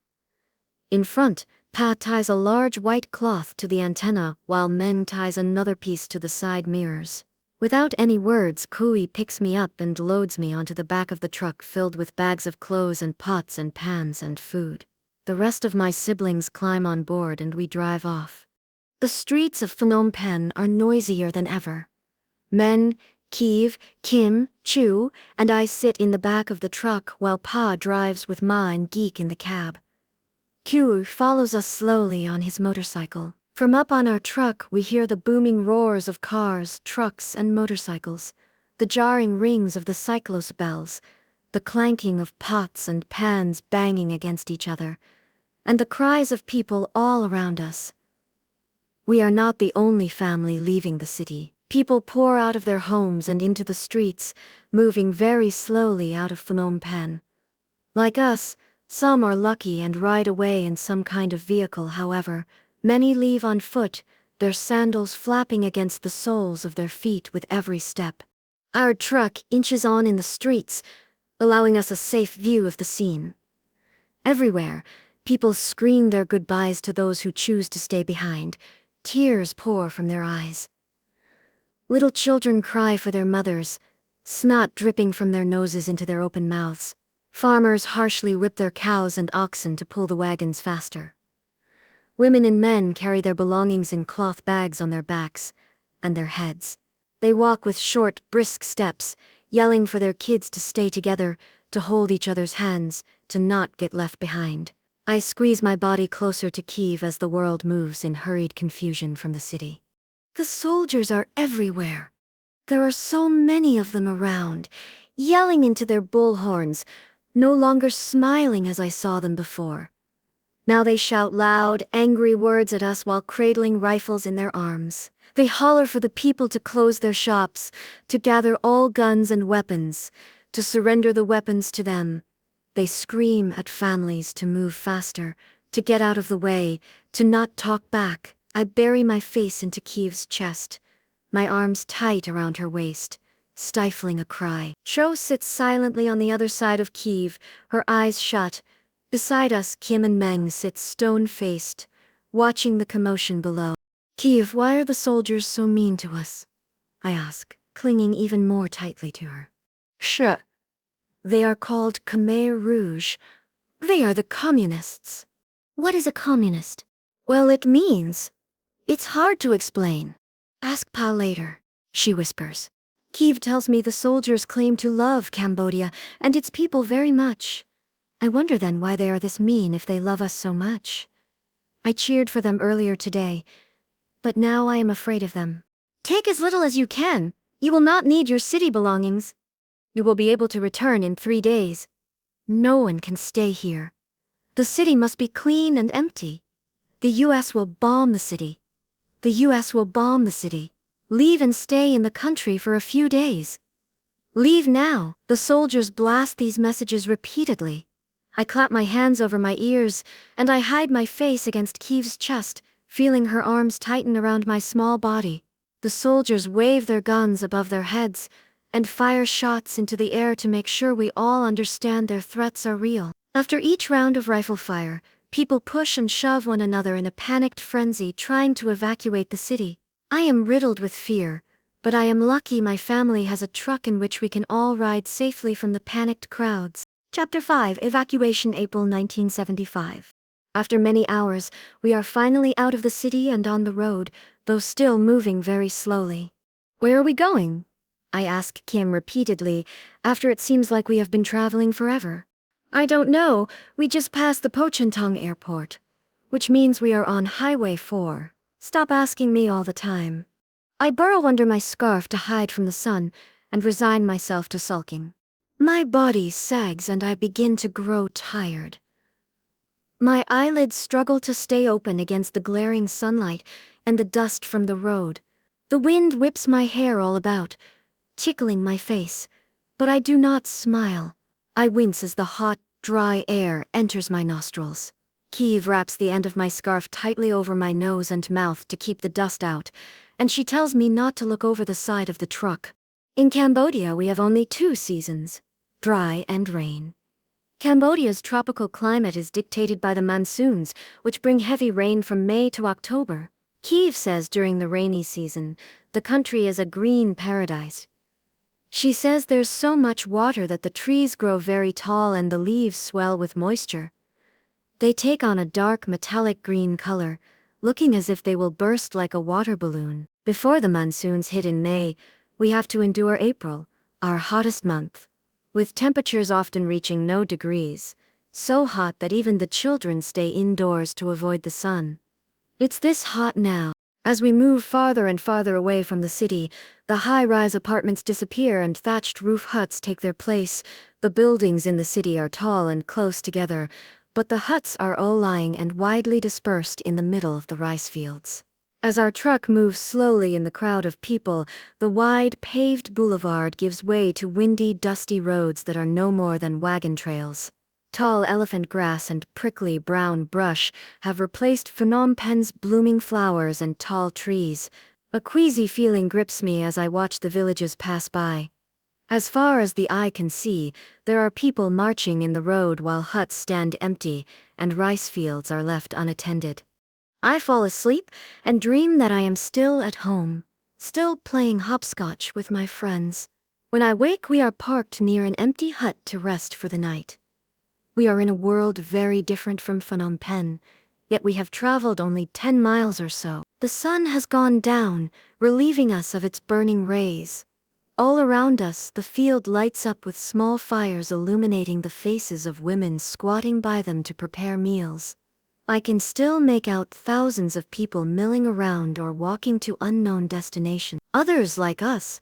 In front, Pa ties a large white cloth to the antenna while Meng ties another piece to the side mirrors. Without any words, Kui picks me up and loads me onto the back of the truck filled with bags of clothes and pots and pans and food. The rest of my siblings climb on board and we drive off. The streets of Phnom Penh are noisier than ever. Men, Kiev, Kim, Chu, and I sit in the back of the truck while Pa drives with Ma and Geek in the cab. Q follows us slowly on his motorcycle. From up on our truck, we hear the booming roars of cars, trucks, and motorcycles, the jarring rings of the cyclos bells, the clanking of pots and pans banging against each other, and the cries of people all around us. We are not the only family leaving the city. People pour out of their homes and into the streets, moving very slowly out of Phnom Penh. Like us, some are lucky and ride away in some kind of vehicle. However, many leave on foot, their sandals flapping against the soles of their feet with every step. Our truck inches on in the streets, allowing us a safe view of the scene. Everywhere, people scream their goodbyes to those who choose to stay behind. Tears pour from their eyes. Little children cry for their mothers, snot dripping from their noses into their open mouths. Farmers harshly whip their cows and oxen to pull the wagons faster. Women and men carry their belongings in cloth bags on their backs and their heads. They walk with short, brisk steps, yelling for their kids to stay together, to hold each other's hands, to not get left behind. I squeeze my body closer to Kyiv as the world moves in hurried confusion from the city. The soldiers are everywhere. There are so many of them around, yelling into their bullhorns, no longer smiling as I saw them before. Now they shout loud, angry words at us while cradling rifles in their arms. They holler for the people to close their shops, to gather all guns and weapons, to surrender the weapons to them. They scream at families to move faster, to get out of the way, to not talk back. I bury my face into Kyiv's chest, my arms tight around her waist, stifling a cry. Cho sits silently on the other side of Kyiv, her eyes shut. Beside us, Kim and Meng sit stone-faced, watching the commotion below. Kyiv, why are the soldiers so mean to us? I ask, clinging even more tightly to her. Sure. They are called Khmer Rouge. They are the communists. What is a communist? Well, it means. It's hard to explain. Ask Pa later, she whispers. Kyiv tells me the soldiers claim to love Cambodia and its people very much. I wonder then why they are this mean if they love us so much. I cheered for them earlier today, but now I am afraid of them. Take as little as you can. You will not need your city belongings. You will be able to return in 3 days. No one can stay here. The city must be clean and empty. The U.S. will bomb the city. The U.S. will bomb the city. Leave and stay in the country for a few days. Leave now. The soldiers blast these messages repeatedly. I clap my hands over my ears, and I hide my face against Kyiv's chest, feeling her arms tighten around my small body. The soldiers wave their guns above their heads and fire shots into the air to make sure we all understand their threats are real. After each round of rifle fire, people push and shove one another in a panicked frenzy trying to evacuate the city. I am riddled with fear, but I am lucky my family has a truck in which we can all ride safely from the panicked crowds. Chapter 5, Evacuation, April 1975. After many hours, we are finally out of the city and on the road, though still moving very slowly. Where are we going? I ask Kim repeatedly, after it seems like we have been traveling forever. I don't know, we just passed the Pochentong airport, which means we are on Highway 4. Stop asking me all the time. I burrow under my scarf to hide from the sun and resign myself to sulking. My body sags and I begin to grow tired. My eyelids struggle to stay open against the glaring sunlight and the dust from the road. The wind whips my hair all about, tickling my face, but I do not smile. I wince as the hot, dry air enters my nostrils. Kyiv wraps the end of my scarf tightly over my nose and mouth to keep the dust out, and she tells me not to look over the side of the truck. In Cambodia, we have only 2 seasons, dry and rain. Cambodia's tropical climate is dictated by the monsoons, which bring heavy rain from May to October. Kyiv says during the rainy season, the country is a green paradise. She says there's so much water that the trees grow very tall and the leaves swell with moisture. They take on a dark metallic green color, looking as if they will burst like a water balloon. Before the monsoons hit in May, we have to endure April, our hottest month, with temperatures often reaching no degrees, so hot that even the children stay indoors to avoid the sun. It's this hot now. As we move farther and farther away from the city, the high-rise apartments disappear and thatched roof huts take their place. The buildings in the city are tall and close together, but the huts are low-lying and widely dispersed in the middle of the rice fields. As our truck moves slowly in the crowd of people, the wide, paved boulevard gives way to windy, dusty roads that are no more than wagon trails. Tall elephant grass and prickly brown brush have replaced Phnom Penh's blooming flowers and tall trees. A queasy feeling grips me as I watch the villages pass by. As far as the eye can see, there are people marching in the road while huts stand empty and rice fields are left unattended. I fall asleep and dream that I am still at home, still playing hopscotch with my friends. When I wake, we are parked near an empty hut to rest for the night. We are in a world very different from Phnom Penh, yet we have traveled only 10 miles or so. The sun has gone down, relieving us of its burning rays. All around us, the field lights up with small fires illuminating the faces of women squatting by them to prepare meals. I can still make out thousands of people milling around or walking to unknown destinations. Others, like us,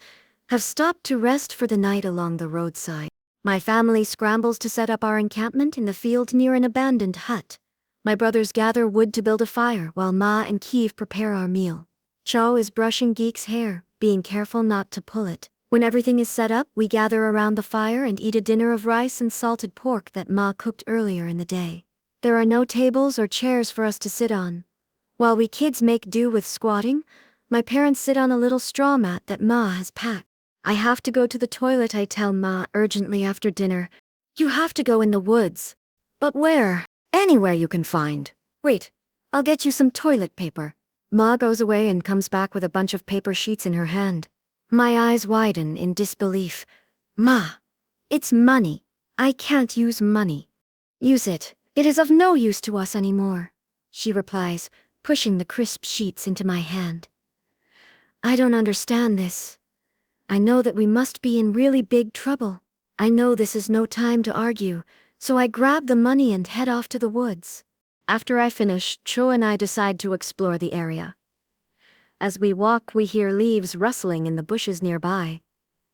have stopped to rest for the night along the roadside. My family scrambles to set up our encampment in the field near an abandoned hut. My brothers gather wood to build a fire while Ma and Kiev prepare our meal. Cho is brushing Geek's hair, being careful not to pull it. When everything is set up, we gather around the fire and eat a dinner of rice and salted pork that Ma cooked earlier in the day. There are no tables or chairs for us to sit on. While we kids make do with squatting, my parents sit on a little straw mat that Ma has packed. I have to go to the toilet, I tell Ma urgently after dinner. You have to go in the woods. But where? Anywhere you can find. Wait, I'll get you some toilet paper. Ma goes away and comes back with a bunch of paper sheets in her hand. My eyes widen in disbelief. Ma, it's money. I can't use money. Use it. It is of no use to us anymore, she replies, pushing the crisp sheets into my hand. I don't understand this. I know that we must be in really big trouble. I know this is no time to argue, so I grab the money and head off to the woods. After I finish, Cho and I decide to explore the area. As we walk, we hear leaves rustling in the bushes nearby.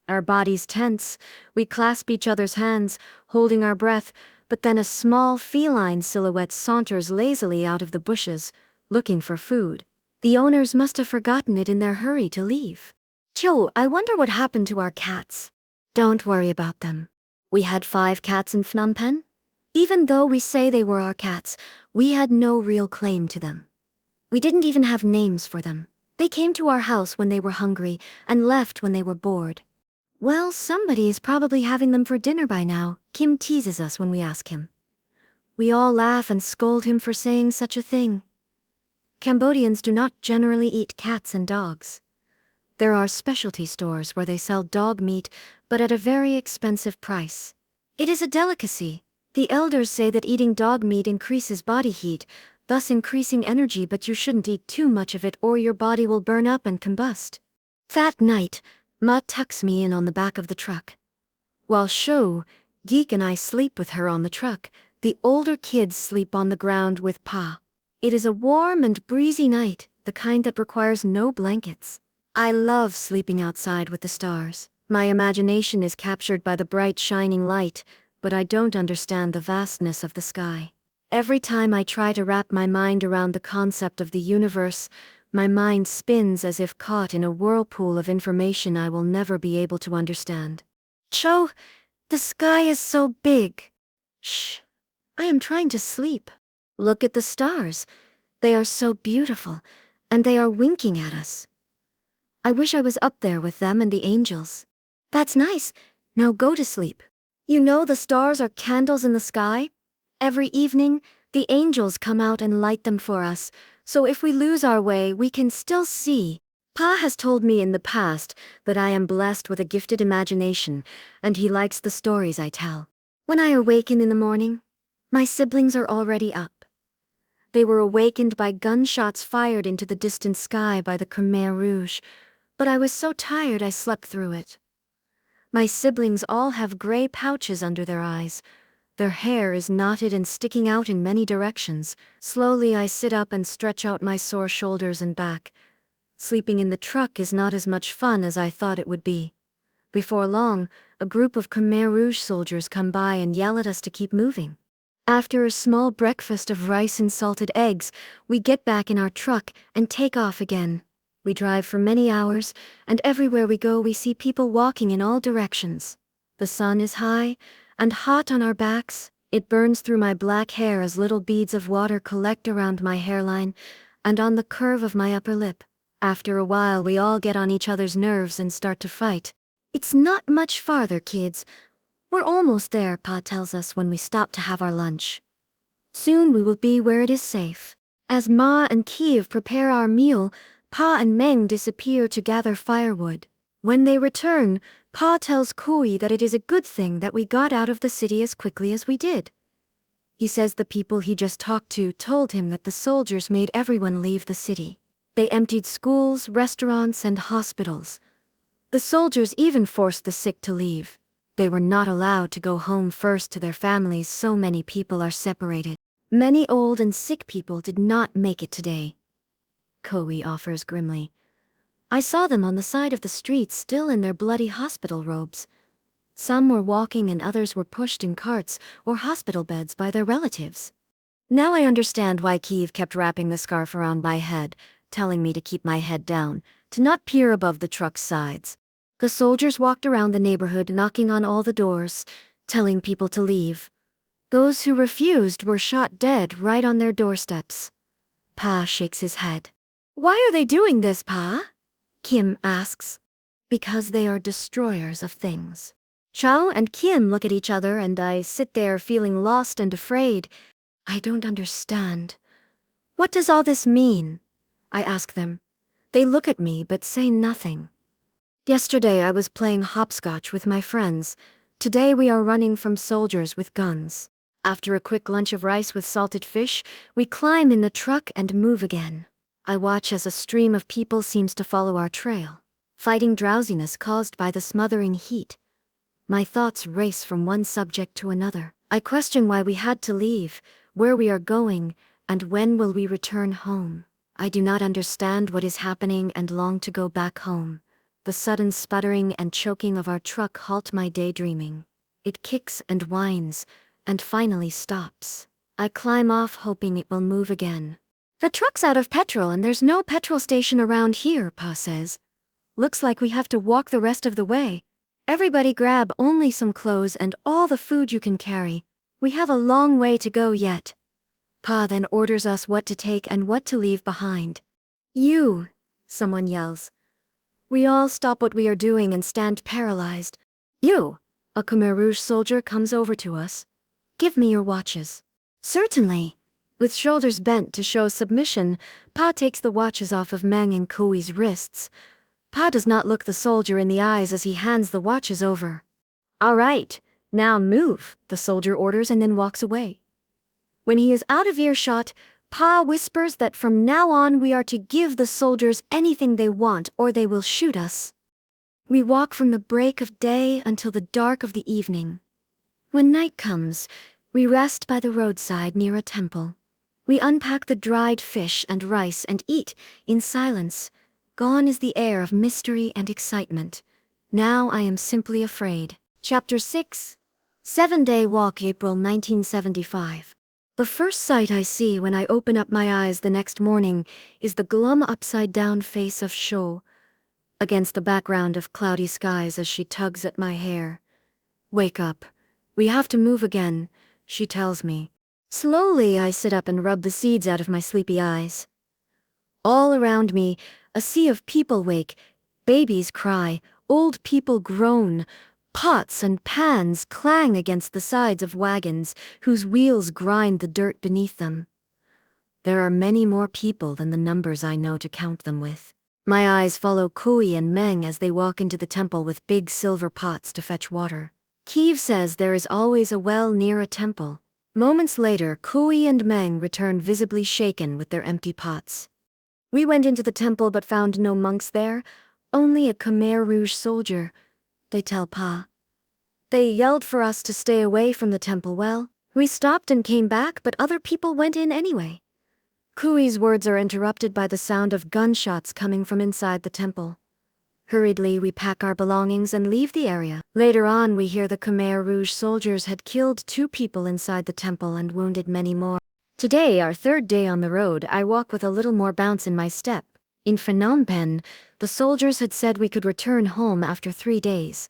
Our bodies tense, we clasp each other's hands, holding our breath, but then a small feline silhouette saunters lazily out of the bushes, looking for food. The owners must have forgotten it in their hurry to leave. Cho, I wonder what happened to our cats. Don't worry about them. We had 5 cats in Phnom Penh. Even though we say they were our cats, we had no real claim to them. We didn't even have names for them. They came to our house when they were hungry and left when they were bored. Well, somebody is probably having them for dinner by now, Kim teases us when we ask him. We all laugh and scold him for saying such a thing. Cambodians do not generally eat cats and dogs. There are specialty stores where they sell dog meat, but at a very expensive price. It is a delicacy. The elders say that eating dog meat increases body heat, thus increasing energy, but you shouldn't eat too much of it or your body will burn up and combust. That night, Ma tucks me in on the back of the truck. While Sho, Geek and I sleep with her on the truck, the older kids sleep on the ground with Pa. It is a warm and breezy night, the kind that requires no blankets. I love sleeping outside with the stars. My imagination is captured by the bright shining light, but I don't understand the vastness of the sky. Every time I try to wrap my mind around the concept of the universe, my mind spins as if caught in a whirlpool of information I will never be able to understand. Cho, the sky is so big. Shh, I am trying to sleep. Look at the stars. They are so beautiful, and they are winking at us. I wish I was up there with them and the angels. That's nice. Now go to sleep. You know the stars are candles in the sky? Every evening, the angels come out and light them for us, so if we lose our way, we can still see. Pa has told me in the past that I am blessed with a gifted imagination, and he likes the stories I tell. When I awaken in the morning, my siblings are already up. They were awakened by gunshots fired into the distant sky by the Khmer Rouge, but I was so tired I slept through it. My siblings all have gray pouches under their eyes. Their hair is knotted and sticking out in many directions. Slowly I sit up and stretch out my sore shoulders and back. Sleeping in the truck is not as much fun as I thought it would be. Before long, a group of Khmer Rouge soldiers come by and yell at us to keep moving. After a small breakfast of rice and salted eggs, we get back in our truck and take off again. We drive for many hours, and everywhere we go we see people walking in all directions. The sun is high and hot on our backs. It burns through my black hair as little beads of water collect around my hairline and on the curve of my upper lip. After a while we all get on each other's nerves and start to fight. It's not much farther, kids. We're almost there, Pa tells us when we stop to have our lunch. Soon we will be where it is safe. As Ma and Kiev prepare our meal, Pa and Meng disappear to gather firewood. When they return, Pa tells Kui that it is a good thing that we got out of the city as quickly as we did. He says the people he just talked to told him that the soldiers made everyone leave the city. They emptied schools, restaurants, and hospitals. The soldiers even forced the sick to leave. They were not allowed to go home first to their families, so many people are separated. Many old and sick people did not make it today. Kui offers grimly. I saw them on the side of the street still in their bloody hospital robes. Some were walking and others were pushed in carts or hospital beds by their relatives. Now I understand why Kiev kept wrapping the scarf around my head, telling me to keep my head down, to not peer above the truck's sides. The soldiers walked around the neighborhood knocking on all the doors, telling people to leave. Those who refused were shot dead right on their doorsteps. Pa shakes his head. Why are they doing this, Pa? Kim asks. Because they are destroyers of things. Chao and Kim look at each other and I sit there feeling lost and afraid. I don't understand. What does all this mean? I ask them. They look at me but say nothing. Yesterday I was playing hopscotch with my friends. Today we are running from soldiers with guns. After a quick lunch of rice with salted fish, we climb in the truck and move again. I watch as a stream of people seems to follow our trail, fighting drowsiness caused by the smothering heat. My thoughts race from one subject to another. I question why we had to leave, where we are going, and when will we return home. I do not understand what is happening and long to go back home. The sudden sputtering and choking of our truck halt my daydreaming. It kicks and whines, and finally stops. I climb off hoping it will move again. The truck's out of petrol and there's no petrol station around here, Pa says. Looks like we have to walk the rest of the way. Everybody grab only some clothes and all the food you can carry. We have a long way to go yet. Pa then orders us what to take and what to leave behind. You, someone yells. We all stop what we are doing and stand paralyzed. You, a Khmer Rouge soldier comes over to us. Give me your watches. Certainly. With shoulders bent to show submission, Pa takes the watches off of Meng and Kui's wrists. Pa does not look the soldier in the eyes as he hands the watches over. All right, now move, the soldier orders and then walks away. When he is out of earshot, Pa whispers that from now on we are to give the soldiers anything they want or they will shoot us. We walk from the break of day until the dark of the evening. When night comes, we rest by the roadside near a temple. We unpack the dried fish and rice and eat in silence. Gone is the air of mystery and excitement. Now I am simply afraid. Chapter 6. 7-Day Walk, April 1975. The first sight I see when I open up my eyes the next morning is the glum upside-down face of Sho, against the background of cloudy skies as she tugs at my hair. Wake up. We have to move again, she tells me. Slowly I sit up and rub the seeds out of my sleepy eyes. All around me, a sea of people wake, babies cry, old people groan, pots and pans clang against the sides of wagons whose wheels grind the dirt beneath them. There are many more people than the numbers I know to count them with. My eyes follow Kui and Meng as they walk into the temple with big silver pots to fetch water. Kiev says there is always a well near a temple. Moments later, Kui and Meng return visibly shaken with their empty pots. We went into the temple but found no monks there, only a Khmer Rouge soldier, they tell Pa. They yelled for us to stay away from the temple. Well, we stopped and came back, but other people went in anyway. Kui's words are interrupted by the sound of gunshots coming from inside the temple. Hurriedly, we pack our belongings and leave the area. Later on, we hear the Khmer Rouge soldiers had killed 2 people inside the temple and wounded many more. Today, our 3rd day on the road, I walk with a little more bounce in my step. In Phnom Penh, the soldiers had said we could return home after 3 days.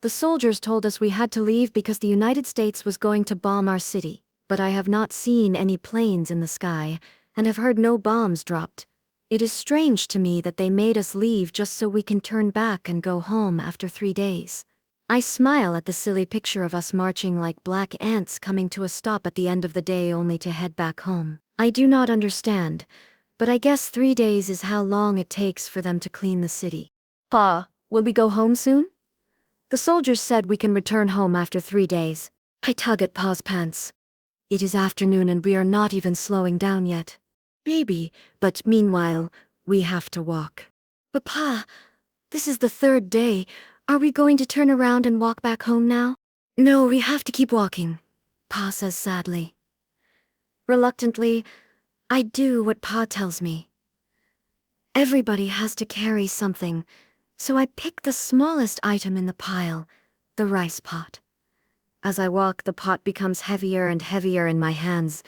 The soldiers told us we had to leave because the United States was going to bomb our city, but I have not seen any planes in the sky, and have heard no bombs dropped. It is strange to me that they made us leave just so we can turn back and go home after 3 days. I smile at the silly picture of us marching like black ants coming to a stop at the end of the day only to head back home. I do not understand, but I guess 3 days is how long it takes for them to clean the city. Pa, will we go home soon? The soldiers said we can return home after 3 days. I tug at Pa's pants. It is afternoon and we are not even slowing down yet. Maybe, but meanwhile, we have to walk. But Pa, this is the 3rd day. Are we going to turn around and walk back home now? No, we have to keep walking, Pa says sadly. Reluctantly, I do what Pa tells me. Everybody has to carry something, so I pick the smallest item in the pile, the rice pot. As I walk, the pot becomes heavier and heavier in my hands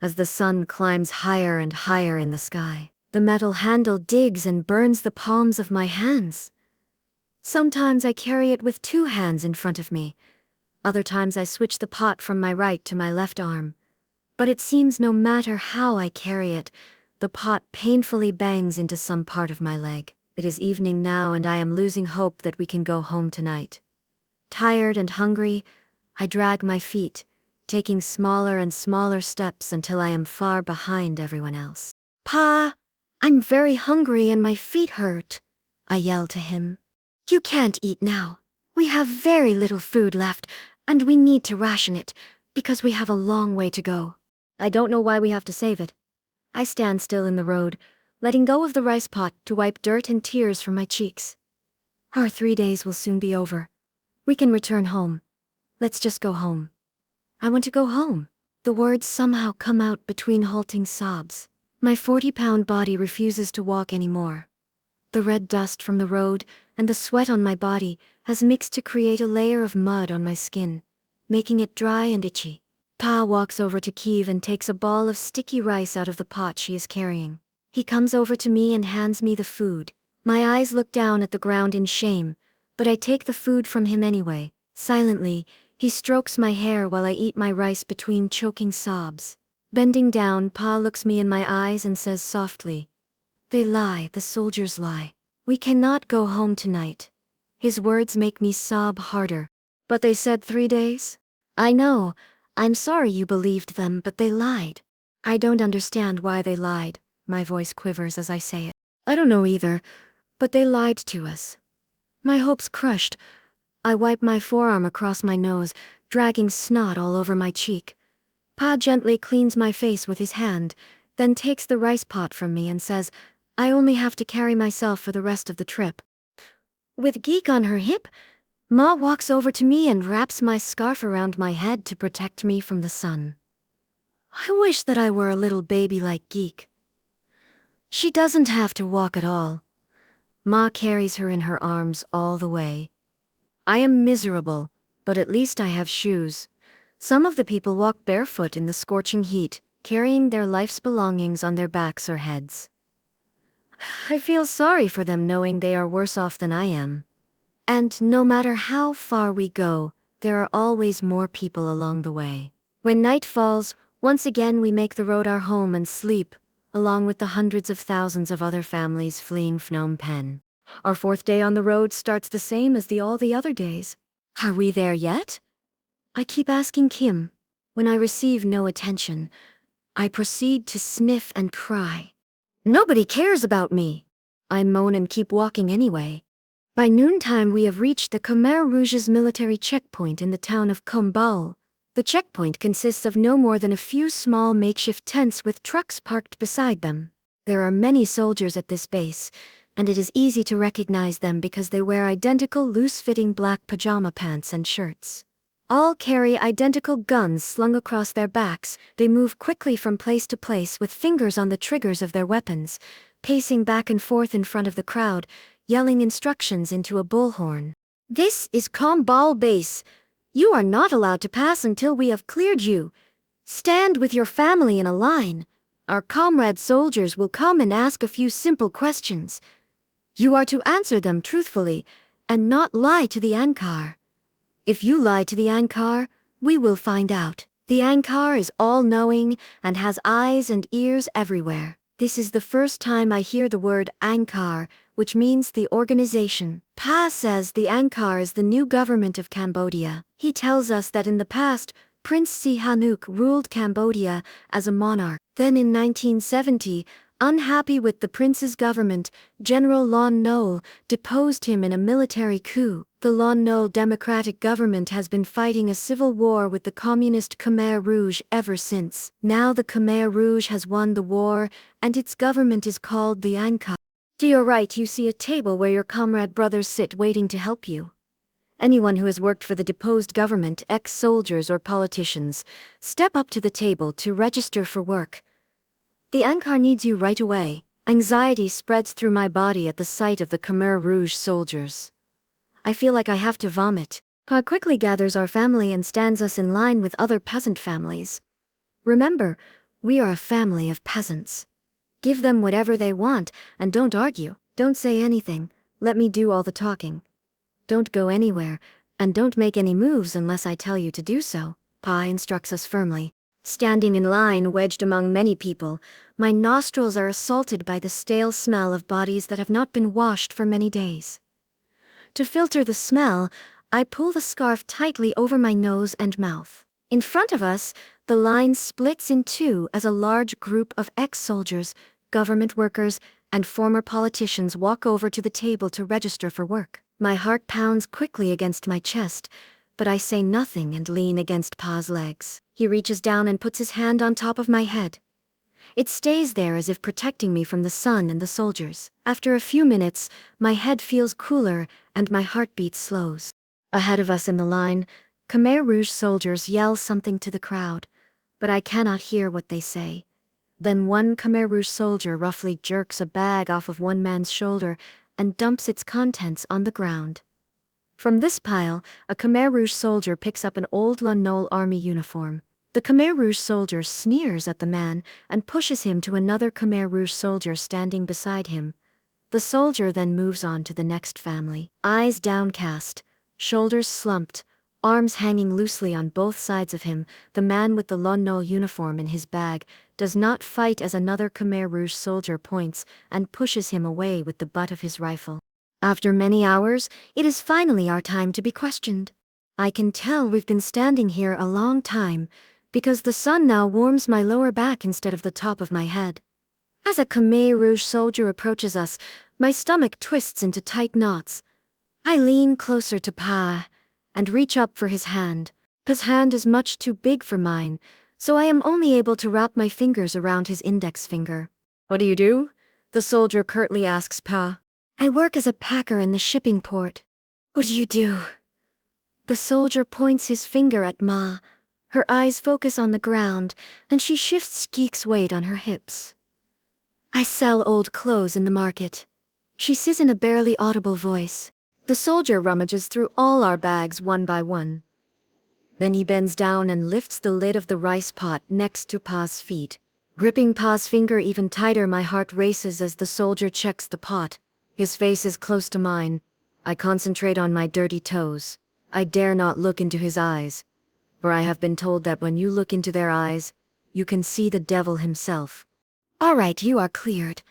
as the sun climbs higher and higher in the sky. The metal handle digs and burns the palms of my hands. Sometimes I carry it with 2 hands in front of me. Other times I switch the pot from my right to my left arm. But it seems no matter how I carry it, the pot painfully bangs into some part of my leg. It is evening now and I am losing hope that we can go home tonight. Tired and hungry, I drag my feet, taking smaller and smaller steps until I am far behind everyone else. Pa, I'm very hungry and my feet hurt, I yell to him. You can't eat now. We have very little food left, and we need to ration it, because we have a long way to go. I don't know why we have to save it. I stand still in the road, letting go of the rice pot to wipe dirt and tears from my cheeks. Our 3 days will soon be over. We can return home. Let's just go home. I want to go home. The words somehow come out between halting sobs. My 40-pound body refuses to walk anymore. The red dust from the road and the sweat on my body has mixed to create a layer of mud on my skin, making it dry and itchy. Pa walks over to Kiev and takes a ball of sticky rice out of the pot she is carrying. He comes over to me and hands me the food. My eyes look down at the ground in shame, but I take the food from him anyway. Silently, he strokes my hair while I eat my rice between choking sobs. Bending down, Pa looks me in my eyes and says softly, "They lie, the soldiers lie. We cannot go home tonight." His words make me sob harder. But they said 3 days? I know. I'm sorry you believed them, but they lied. I don't understand why they lied. My voice quivers as I say it. I don't know either, but they lied to us. My hopes crushed. I wipe my forearm across my nose, dragging snot all over my cheek. Pa gently cleans my face with his hand, then takes the rice pot from me and says, I only have to carry myself for the rest of the trip. With Geek on her hip, Ma walks over to me and wraps my scarf around my head to protect me from the sun. I wish that I were a little baby like Geek. She doesn't have to walk at all. Ma carries her in her arms all the way. I am miserable, but at least I have shoes. Some of the people walk barefoot in the scorching heat, carrying their life's belongings on their backs or heads. I feel sorry for them knowing they are worse off than I am. And no matter how far we go, there are always more people along the way. When night falls, once again we make the road our home and sleep, along with the hundreds of thousands of other families fleeing Phnom Penh. Our 4th day on the road starts the same as all the other days. Are we there yet? I keep asking Kim. When I receive no attention, I proceed to sniff and cry. Nobody cares about me. I moan and keep walking anyway. By noontime we have reached the Khmer Rouge's military checkpoint in the town of Khmer. The checkpoint consists of no more than a few small makeshift tents with trucks parked beside them. There are many soldiers at this base, and it is easy to recognize them because they wear identical loose-fitting black pajama pants and shirts. All carry identical guns slung across their backs. They move quickly from place to place with fingers on the triggers of their weapons, pacing back and forth in front of the crowd, yelling instructions into a bullhorn. This is Khmer base. You are not allowed to pass until we have cleared you. Stand with your family in a line. Our comrade soldiers will come and ask a few simple questions. You are to answer them truthfully and not lie to the Angkar. If you lie to the Angkar, we will find out. The Angkar is all-knowing and has eyes and ears everywhere. This is the first time I hear the word Angkar, which means the organization. Pa says the Angkar is the new government of Cambodia. He tells us that in the past, Prince Sihanouk ruled Cambodia as a monarch. Then in 1970, unhappy with the prince's government, General Lon Nol deposed him in a military coup. The Loung Ung democratic government has been fighting a civil war with the communist Khmer Rouge ever since. Now the Khmer Rouge has won the war, and its government is called the Angkar. To your right you see a table where your comrade brothers sit waiting to help you. Anyone who has worked for the deposed government, ex-soldiers or politicians, step up to the table to register for work. The Angkar needs you right away. Anxiety spreads through my body at the sight of the Khmer Rouge soldiers. I feel like I have to vomit. Pa quickly gathers our family and stands us in line with other peasant families. Remember, we are a family of peasants. Give them whatever they want, and don't argue. Don't say anything. Let me do all the talking. Don't go anywhere, and don't make any moves unless I tell you to do so, Pa instructs us firmly. Standing in line, wedged among many people, my nostrils are assaulted by the stale smell of bodies that have not been washed for many days. To filter the smell, I pull the scarf tightly over my nose and mouth. In front of us, the line splits in two as a large group of ex-soldiers, government workers, and former politicians walk over to the table to register for work. My heart pounds quickly against my chest, but I say nothing and lean against Pa's legs. He reaches down and puts his hand on top of my head. It stays there as if protecting me from the sun and the soldiers. After a few minutes, my head feels cooler and my heartbeat slows. Ahead of us in the line, Khmer Rouge soldiers yell something to the crowd, but I cannot hear what they say. Then one Khmer Rouge soldier roughly jerks a bag off of one man's shoulder and dumps its contents on the ground. From this pile, a Khmer Rouge soldier picks up an old Loung Ung army uniform. The Khmer Rouge soldier sneers at the man and pushes him to another Khmer Rouge soldier standing beside him. The soldier then moves on to the next family. Eyes downcast, shoulders slumped, arms hanging loosely on both sides of him, the man with the Loung Ung uniform in his bag does not fight as another Khmer Rouge soldier points and pushes him away with the butt of his rifle. After many hours, it is finally our time to be questioned. I can tell we've been standing here a long time, because the sun now warms my lower back instead of the top of my head. As a Khmer Rouge soldier approaches us, my stomach twists into tight knots. I lean closer to Pa and reach up for his hand. Pa's hand is much too big for mine, so I am only able to wrap my fingers around his index finger. "What do you do?" the soldier curtly asks Pa. "I work as a packer in the shipping port." "What do you do?" The soldier points his finger at Ma. Her eyes focus on the ground, and she shifts Geek's weight on her hips. "I sell old clothes in the market," she says in a barely audible voice. The soldier rummages through all our bags one by one. Then he bends down and lifts the lid of the rice pot next to Pa's feet. Gripping Pa's finger even tighter, my heart races as the soldier checks the pot. His face is close to mine. I concentrate on my dirty toes. I dare not look into his eyes, for I have been told that when you look into their eyes, you can see the devil himself. "All right, you are cleared.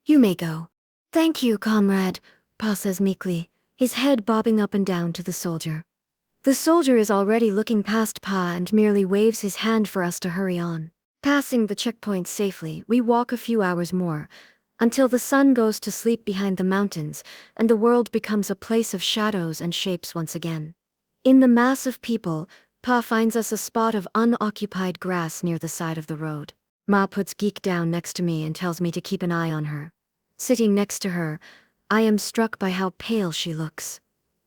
You may go." "Thank you, comrade," Pa says meekly, his head bobbing up and down to the soldier. The soldier is already looking past Pa and merely waves his hand for us to hurry on. Passing the checkpoint safely, we walk a few hours more, until the sun goes to sleep behind the mountains and the world becomes a place of shadows and shapes once again. In the mass of people, Pa finds us a spot of unoccupied grass near the side of the road. Ma puts Geek down next to me and tells me to keep an eye on her. Sitting next to her, I am struck by how pale she looks.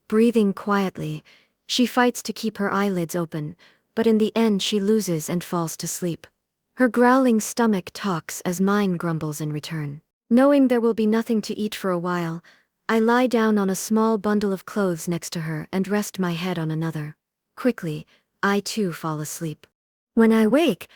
Breathing quietly, she fights to keep her eyelids open, but in the end she loses and falls to sleep. Her growling stomach talks as mine grumbles in return. Knowing there will be nothing to eat for a while, I lie down on a small bundle of clothes next to her and rest my head on another. Quickly, I too fall asleep. When I wake,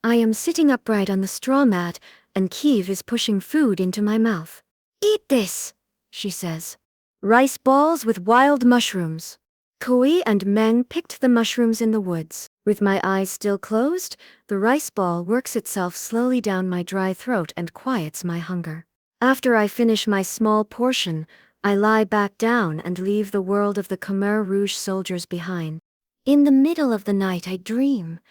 I am sitting upright on the straw mat, and Kiev is pushing food into my mouth. "Eat this," she says. "Rice balls with wild mushrooms." Kui and Meng picked the mushrooms in the woods. With my eyes still closed, the rice ball works itself slowly down my dry throat and quiets my hunger. After I finish my small portion, I lie back down and leave the world of the Khmer Rouge soldiers behind. In the middle of the night I dream.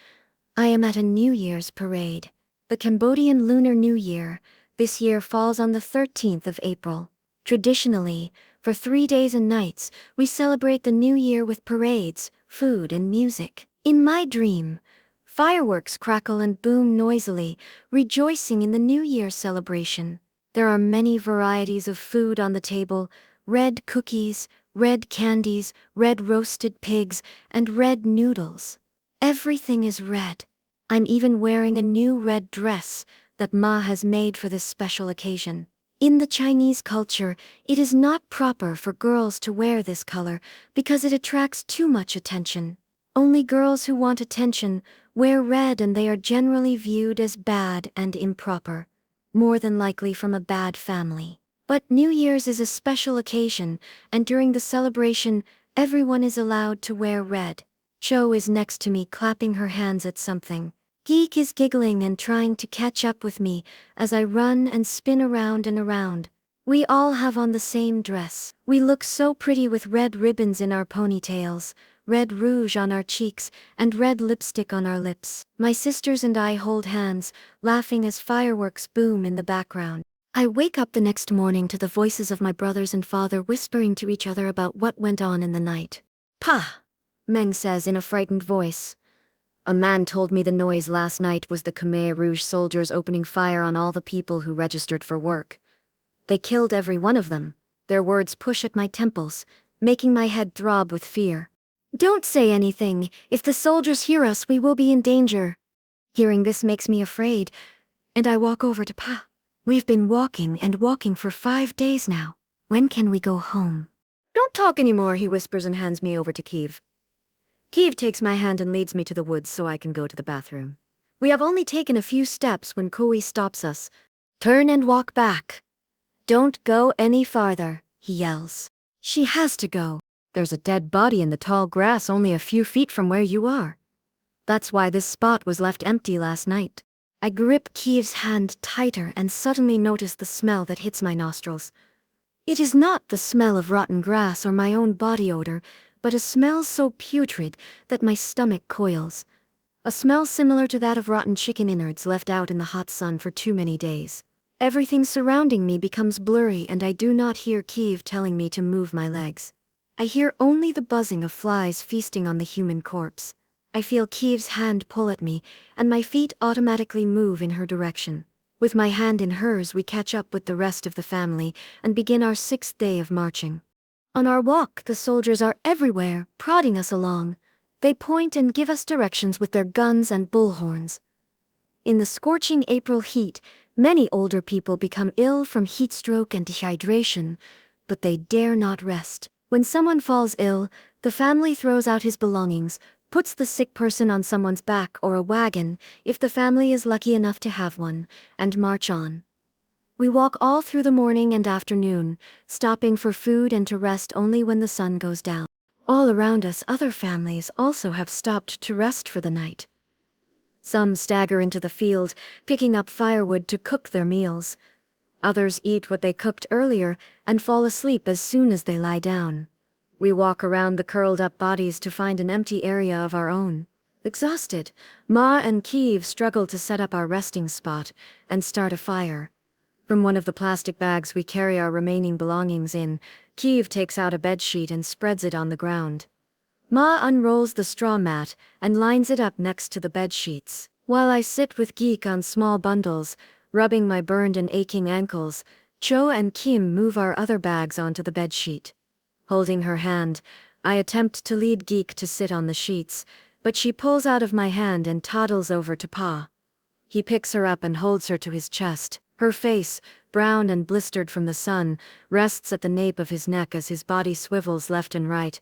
I am at a New Year's parade. The Cambodian Lunar New Year, this year falls on the 13th of April. Traditionally, For 3 days and nights, we celebrate the new year with parades, food, and music. In my dream, fireworks crackle and boom noisily, rejoicing in the New Year celebration. There are many varieties of food on the table: red cookies, red candies, red roasted pigs, and red noodles. Everything is red. I'm even wearing a new red dress that Ma has made for this special occasion. In the Chinese culture, it is not proper for girls to wear this color because it attracts too much attention. Only girls who want attention wear red, and they are generally viewed as bad and improper, more than likely from a bad family. But New Year's is a special occasion, and during the celebration, everyone is allowed to wear red. Cho is next to me clapping her hands at something. Geek is giggling and trying to catch up with me as I run and spin around and around. We all have on the same dress. We look so pretty with red ribbons in our ponytails, red rouge on our cheeks, and red lipstick on our lips. My sisters and I hold hands, laughing as fireworks boom in the background. I wake up the next morning to the voices of my brothers and father whispering to each other about what went on in the night. "Pa!" Meng says in a frightened voice. "A man told me the noise last night was the Khmer Rouge soldiers opening fire on all the people who registered for work. They killed every one of them." Their words push at my temples, making my head throb with fear. "Don't say anything. If the soldiers hear us, we will be in danger." Hearing this makes me afraid, and I walk over to Pa. "We've been walking and walking for 5 days now. When can we go home?" "Don't talk anymore," he whispers and hands me over to Kiev. Kiev takes my hand and leads me to the woods so I can go to the bathroom. We have only taken a few steps when Kui stops us. "Turn and walk back. Don't go any farther," he yells. "She has to go. There's a dead body in the tall grass only a few feet from where you are. That's why this spot was left empty last night." I grip Kiev's hand tighter and suddenly notice the smell that hits my nostrils. It is not the smell of rotten grass or my own body odor, but a smell so putrid that my stomach coils. A smell similar to that of rotten chicken innards left out in the hot sun for too many days. Everything surrounding me becomes blurry, and I do not hear Kiev telling me to move my legs. I hear only the buzzing of flies feasting on the human corpse. I feel Kiev's hand pull at me, and my feet automatically move in her direction. With my hand in hers, we catch up with the rest of the family and begin our 6th day of marching. On our walk, the soldiers are everywhere, prodding us along. They point and give us directions with their guns and bullhorns. In the scorching April heat, many older people become ill from heat stroke and dehydration, but they dare not rest. When someone falls ill, the family throws out his belongings, puts the sick person on someone's back or a wagon, if the family is lucky enough to have one, and march on. We walk all through the morning and afternoon, stopping for food and to rest only when the sun goes down. All around us, other families also have stopped to rest for the night. Some stagger into the field, picking up firewood to cook their meals. Others eat what they cooked earlier and fall asleep as soon as they lie down. We walk around the curled-up bodies to find an empty area of our own. Exhausted, Ma and Kiev struggle to set up our resting spot and start a fire. From one of the plastic bags we carry our remaining belongings in, Kiev takes out a bedsheet and spreads it on the ground. Ma unrolls the straw mat and lines it up next to the bedsheets. While I sit with Geek on small bundles, rubbing my burned and aching ankles, Cho and Kim move our other bags onto the bedsheet. Holding her hand, I attempt to lead Geek to sit on the sheets, but she pulls out of my hand and toddles over to Pa. He picks her up and holds her to his chest. Her face, brown and blistered from the sun, rests at the nape of his neck as his body swivels left and right.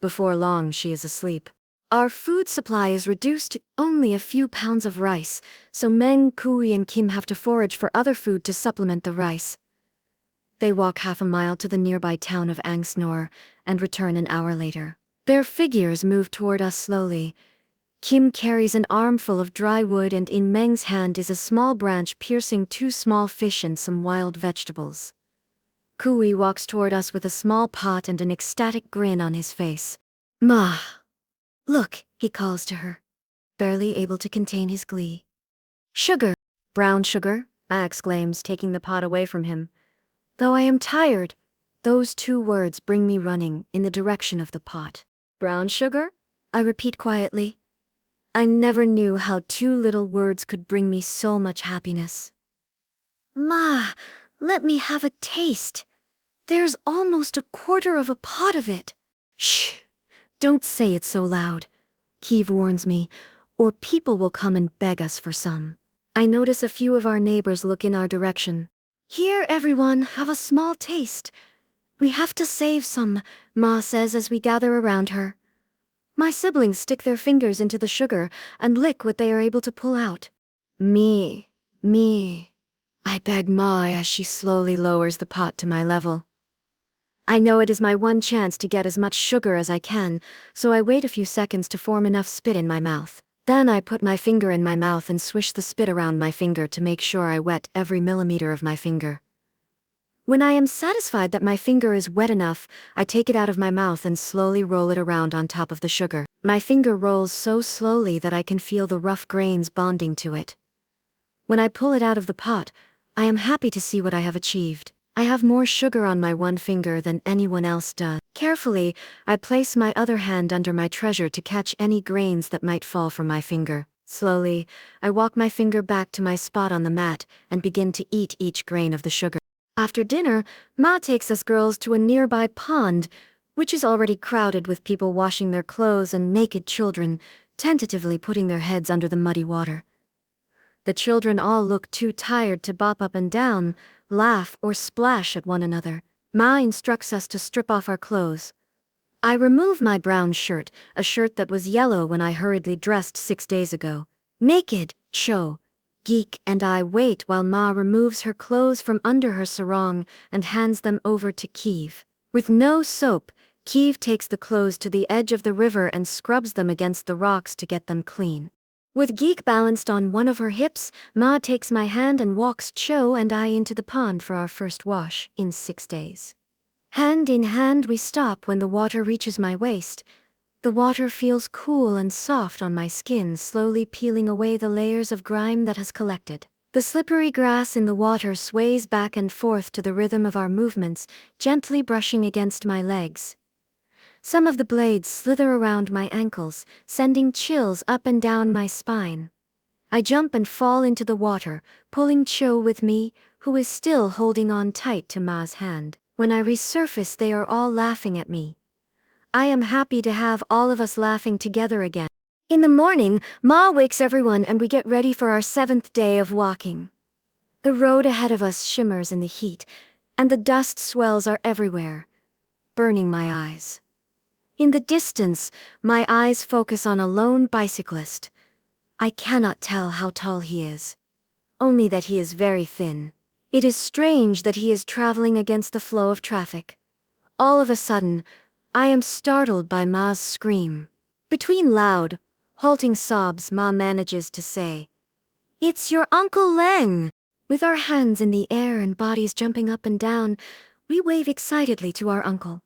Before long, she is asleep. Our food supply is reduced to only a few pounds of rice, so Meng, Kui, and Kim have to forage for other food to supplement the rice. They walk half a mile to the nearby town of Angsnor and return an hour later. Their figures move toward us slowly. Kim carries an armful of dry wood, and in Meng's hand is a small branch piercing 2 small fish and some wild vegetables. Kui walks toward us with a small pot and an ecstatic grin on his face. "Ma! Look," he calls to her, barely able to contain his glee. "Sugar! Brown sugar," I exclaims, taking the pot away from him. "Though I am tired, Those two words bring me running in the direction of the pot. Brown sugar? I repeat quietly. I never knew how two little words could bring me so much happiness. Ma, let me have a taste. There's almost a quarter of a pot of it. Shh! Don't say it so loud, Kiev warns me, or people will come and beg us for some. I notice a few of our neighbors look in our direction. Here, everyone, have a small taste. We have to save some, Ma says as we gather around her. My siblings stick their fingers into the sugar and lick what they are able to pull out. Me, I beg Ma as she slowly lowers the pot to my level. I know it is my one chance to get as much sugar as I can, so I wait a few seconds to form enough spit in my mouth. Then I put my finger in my mouth and swish the spit around my finger to make sure I wet every millimeter of my finger. When I am satisfied that my finger is wet enough, I take it out of my mouth and slowly roll it around on top of the sugar. My finger rolls so slowly that I can feel the rough grains bonding to it. When I pull it out of the pot, I am happy to see what I have achieved. I have more sugar on my one finger than anyone else does. Carefully, I place my other hand under my treasure to catch any grains that might fall from my finger. Slowly, I walk my finger back to my spot on the mat and begin to eat each grain of the sugar. After dinner, Ma takes us girls to a nearby pond, which is already crowded with people washing their clothes and naked children, tentatively putting their heads under the muddy water. The children all look too tired to bop up and down, laugh, or splash at one another. Ma instructs us to strip off our clothes. I remove my brown shirt, a shirt that was yellow when I hurriedly dressed 6 days ago. Naked, Cho, Geek, and I wait while Ma removes her clothes from under her sarong and hands them over to Kiev. With no soap, Kiev takes the clothes to the edge of the river and scrubs them against the rocks to get them clean. With Geek balanced on one of her hips, Ma takes my hand and walks Cho and I into the pond for our first wash in 6 days. Hand in hand we stop when the water reaches my waist. The water feels cool and soft on my skin, slowly peeling away the layers of grime that has collected. The slippery grass in the water sways back and forth to the rhythm of our movements, gently brushing against my legs. Some of the blades slither around my ankles, sending chills up and down my spine. I jump and fall into the water, pulling Cho with me, who is still holding on tight to Ma's hand. When I resurface, they are all laughing at me. I am happy to have all of us laughing together again. In the morning, Ma wakes everyone and we get ready for our 7th day of walking. The road ahead of us shimmers in the heat, and the dust swells are everywhere, burning my eyes. In the distance, my eyes focus on a lone bicyclist. I cannot tell how tall he is, only that he is very thin. It is strange that he is traveling against the flow of traffic. All of a sudden, I am startled by Ma's scream. Between loud, halting sobs, Ma manages to say, "It's your Uncle Loung!" With our hands in the air and bodies jumping up and down, we wave excitedly to our uncle.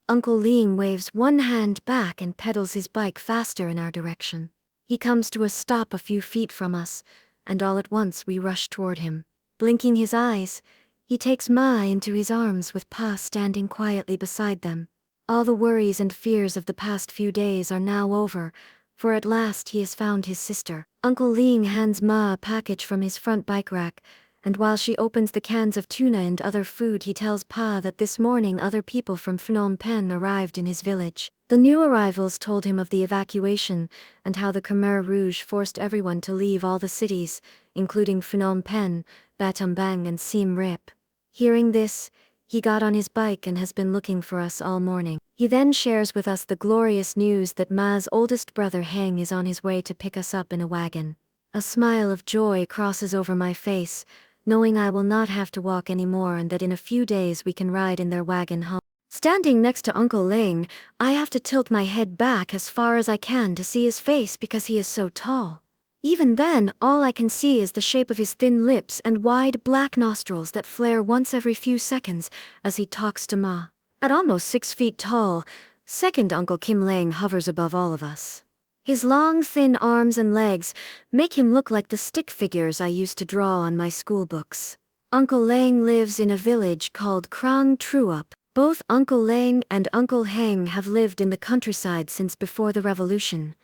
Uncle Loung waves one hand back and pedals his bike faster in our direction. He comes to a stop a few feet from us, and all at once we rush toward him. Blinking his eyes, he takes Ma into his arms with Pa standing quietly beside them. All the worries and fears of the past few days are now over, for at last he has found his sister. Uncle Loung hands Ma a package from his front bike rack, and while she opens the cans of tuna and other food, he tells Pa that this morning other people from Phnom Penh arrived in his village. The new arrivals told him of the evacuation and how the Khmer Rouge forced everyone to leave all the cities, including Phnom Penh, Battambang and Siem Reap. Hearing this, he got on his bike and has been looking for us all morning. He then shares with us the glorious news that Ma's oldest brother Heng is on his way to pick us up in a wagon. A smile of joy crosses over my face, knowing I will not have to walk anymore and that in a few days we can ride in their wagon home. Standing next to Uncle Loung, I have to tilt my head back as far as I can to see his face because he is so tall. Even then, all I can see is the shape of his thin lips and wide black nostrils that flare once every few seconds as he talks to Ma. At almost 6 feet tall, second Uncle Kim Loung hovers above all of us. His long, thin arms and legs make him look like the stick figures I used to draw on my school books. Uncle Loung lives in a village called Krang Truup. Both Uncle Lang and Uncle Hang have lived in the countryside since before the revolution,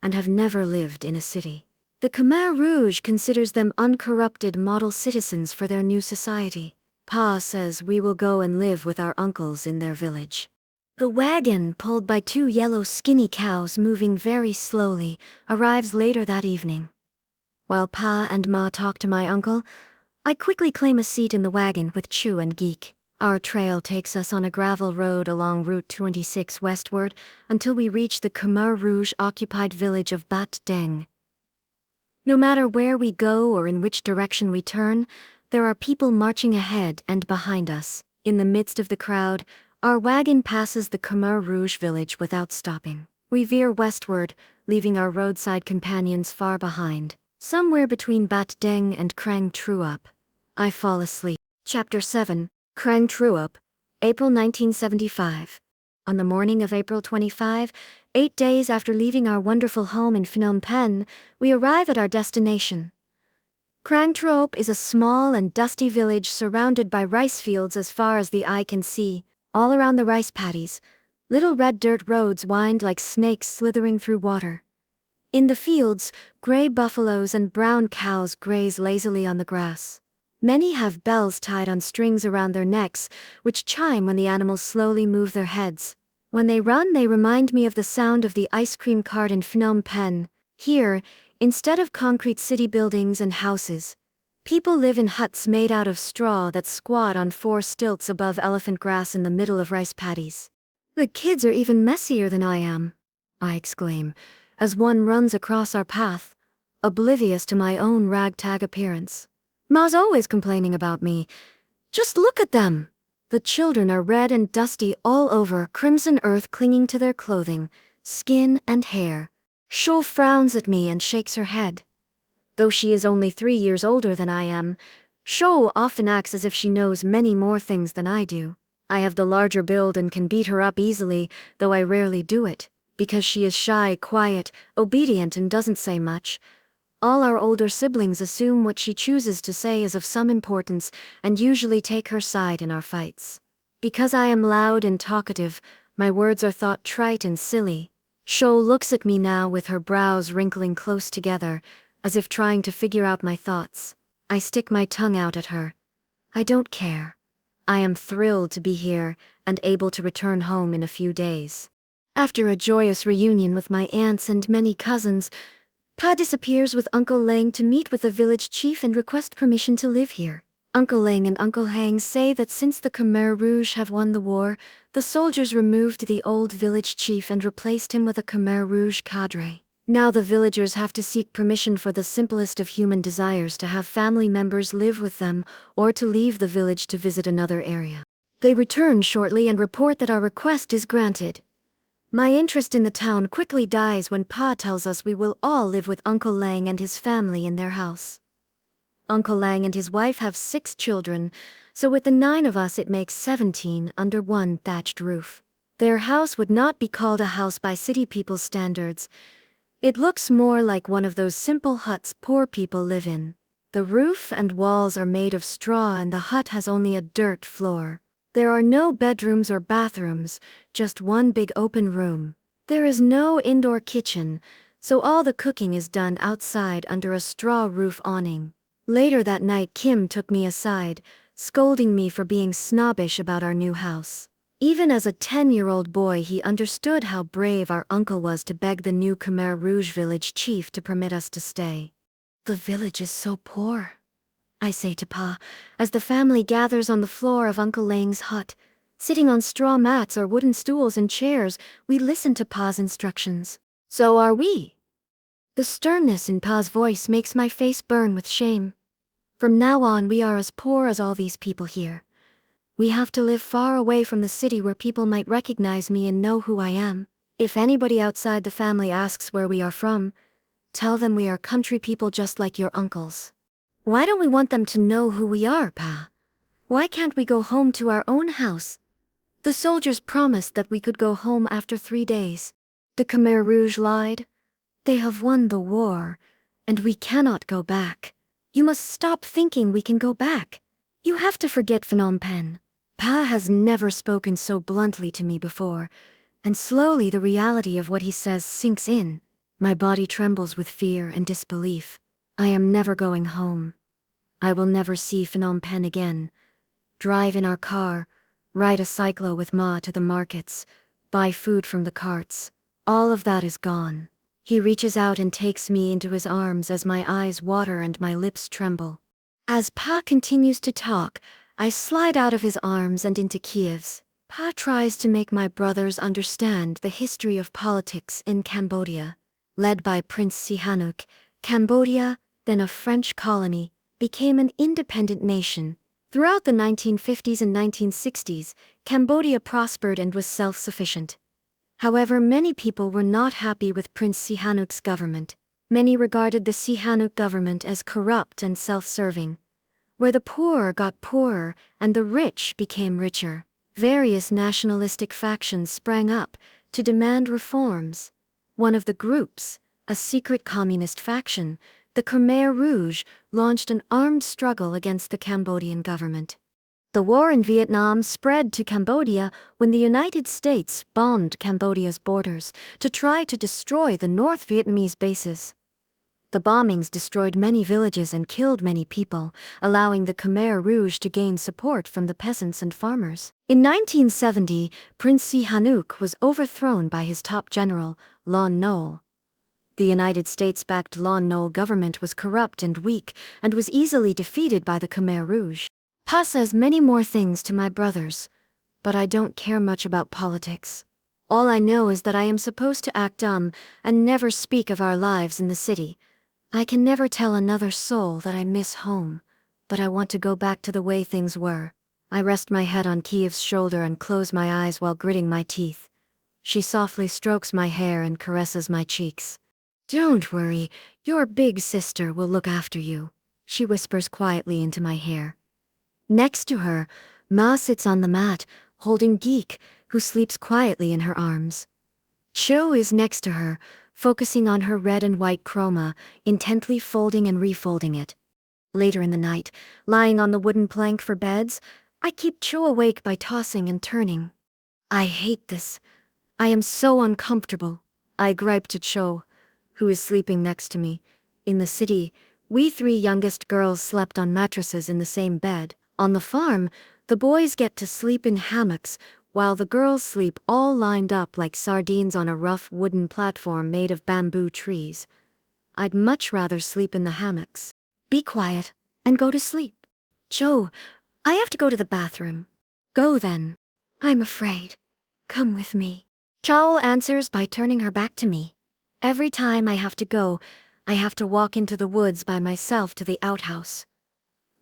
and have never lived in a city. The Khmer Rouge considers them uncorrupted model citizens for their new society. Pa says we will go and live with our uncles in their village. The wagon, pulled by two yellow skinny cows moving very slowly, arrives later that evening. While Pa and Ma talk to my uncle, I quickly claim a seat in the wagon with Chu and Geek. Our trail takes us on a gravel road along Route 26 westward until we reach the Khmer Rouge-occupied village of Bat Deng. No matter where we go or in which direction we turn, there are people marching ahead and behind us. In the midst of the crowd, our wagon passes the Khmer Rouge village without stopping. We veer westward, leaving our roadside companions far behind. Somewhere between Bat Deng and Krang Truup, I fall asleep. Chapter 7, Krang Truup, April 1975. On the morning of April 25, 8 days after leaving our wonderful home in Phnom Penh, we arrive at our destination. Krang Truup is a small and dusty village surrounded by rice fields as far as the eye can see. All around the rice paddies, little red dirt roads wind like snakes slithering through water. In the fields, gray buffaloes and brown cows graze lazily on the grass. Many have bells tied on strings around their necks, which chime when the animals slowly move their heads. When they run, they remind me of the sound of the ice cream cart in Phnom Penh. Here, instead of concrete city buildings and houses, people live in huts made out of straw that squat on 4 stilts above elephant grass in the middle of rice paddies. The kids are even messier than I am, I exclaim, as one runs across our path, oblivious to my own ragtag appearance. Ma's always complaining about me. Just look at them! The children are red and dusty all over, crimson earth clinging to their clothing, skin and hair. Sho frowns at me and shakes her head. Though she is only 3 years older than I am, Sho often acts as if she knows many more things than I do. I have the larger build and can beat her up easily, though I rarely do it, because she is shy, quiet, obedient and doesn't say much. All our older siblings assume what she chooses to say is of some importance and usually take her side in our fights. Because I am loud and talkative, my words are thought trite and silly. Sho looks at me now with her brows wrinkling close together, as if trying to figure out my thoughts. I stick my tongue out at her. I don't care. I am thrilled to be here and able to return home in a few days. After a joyous reunion with my aunts and many cousins, Pa disappears with Uncle Lang to meet with the village chief and request permission to live here. Uncle Lang and Uncle Hang say that since the Khmer Rouge have won the war, the soldiers removed the old village chief and replaced him with a Khmer Rouge cadre. Now the villagers have to seek permission for the simplest of human desires to have family members live with them or to leave the village to visit another area. They return shortly and report that our request is granted. My interest in the town quickly dies when Pa tells us we will all live with Uncle Lang and his family in their house. Uncle Lang and his wife have 6 children, so with the 9 of us it makes 17 under one thatched roof. Their house would not be called a house by city people's standards. It looks more like one of those simple huts poor people live in. The roof and walls are made of straw and the hut has only a dirt floor. There are no bedrooms or bathrooms, just one big open room. There is no indoor kitchen, so all the cooking is done outside under a straw roof awning. Later that night Kim took me aside, scolding me for being snobbish about our new house. Even as a 10-year-old boy he understood how brave our uncle was to beg the new Khmer Rouge village chief to permit us to stay. The village is so poor, I say to Pa, as the family gathers on the floor of Uncle Lang's hut. Sitting on straw mats or wooden stools and chairs, we listen to Pa's instructions. So are we. The sternness in Pa's voice makes my face burn with shame. From now on we are as poor as all these people here. We have to live far away from the city where people might recognize me and know who I am. If anybody outside the family asks where we are from, tell them we are country people just like your uncles. Why don't we want them to know who we are, Pa? Why can't we go home to our own house? The soldiers promised that we could go home after 3 days. The Khmer Rouge lied. They have won the war, and we cannot go back. You must stop thinking we can go back. You have to forget Phnom Penh. Pa has never spoken so bluntly to me before, and slowly the reality of what he says sinks in. My body trembles with fear and disbelief. I am never going home. I will never see Phnom Penh again. Drive in our car, ride a cyclo with Ma to the markets, buy food from the carts. All of that is gone. He reaches out and takes me into his arms as my eyes water and my lips tremble. As Pa continues to talk, I slide out of his arms and into Kiev's. Pa tries to make my brothers understand the history of politics in Cambodia. Led by Prince Sihanouk, Cambodia, then a French colony, became an independent nation. Throughout the 1950s and 1960s, Cambodia prospered and was self-sufficient. However, many people were not happy with Prince Sihanouk's government. Many regarded the Sihanouk government as corrupt and self-serving, where the poor got poorer and the rich became richer. Various nationalistic factions sprang up to demand reforms. One of the groups, a secret communist faction, the Khmer Rouge, launched an armed struggle against the Cambodian government. The war in Vietnam spread to Cambodia when the United States bombed Cambodia's borders to try to destroy the North Vietnamese bases. The bombings destroyed many villages and killed many people, allowing the Khmer Rouge to gain support from the peasants and farmers. In 1970, Prince Sihanouk was overthrown by his top general, Lon Nol. The United States-backed Lon Nol government was corrupt and weak and was easily defeated by the Khmer Rouge. Pa says many more things to my brothers, but I don't care much about politics. All I know is that I am supposed to act dumb and never speak of our lives in the city. I can never tell another soul that I miss home, but I want to go back to the way things were. I rest my head on Kiev's shoulder and close my eyes while gritting my teeth. She softly strokes my hair and caresses my cheeks. "Don't worry, your big sister will look after you," she whispers quietly into my hair. Next to her, Ma sits on the mat, holding Geek, who sleeps quietly in her arms. Cho is next to her, focusing on her red and white chroma, intently folding and refolding it. Later in the night, lying on the wooden plank for beds, I keep Cho awake by tossing and turning. "I hate this. I am so uncomfortable," I gripe to Cho, who is sleeping next to me. In the city, we three youngest girls slept on mattresses in the same bed. On the farm, the boys get to sleep in hammocks, while the girls sleep all lined up like sardines on a rough wooden platform made of bamboo trees. I'd much rather sleep in the hammocks. "Be quiet and go to sleep." "Joe, I have to go to the bathroom." "Go then." "I'm afraid. Come with me." Chow answers by turning her back to me. Every time I have to go, I have to walk into the woods by myself to the outhouse.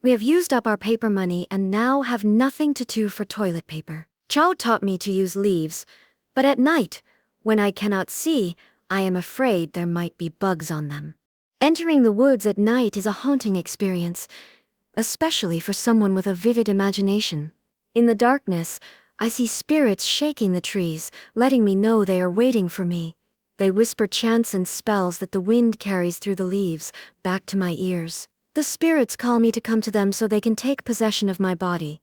We have used up our paper money and now have nothing to do for toilet paper. Chow taught me to use leaves, but at night, when I cannot see, I am afraid there might be bugs on them. Entering the woods at night is a haunting experience, especially for someone with a vivid imagination. In the darkness, I see spirits shaking the trees, letting me know they are waiting for me. They whisper chants and spells that the wind carries through the leaves, back to my ears. The spirits call me to come to them so they can take possession of my body.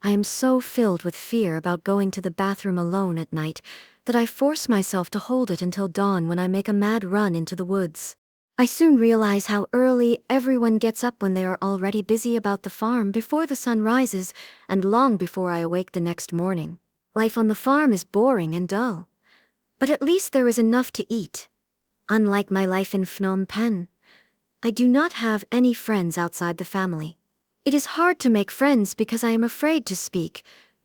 I am so filled with fear about going to the bathroom alone at night that I force myself to hold it until dawn when I make a mad run into the woods. I soon realize how early everyone gets up when they are already busy about the farm before the sun rises and long before I awake the next morning. Life on the farm is boring and dull, but at least there is enough to eat. Unlike my life in Phnom Penh, I do not have any friends outside the family. It is hard to make friends because I am afraid to speak,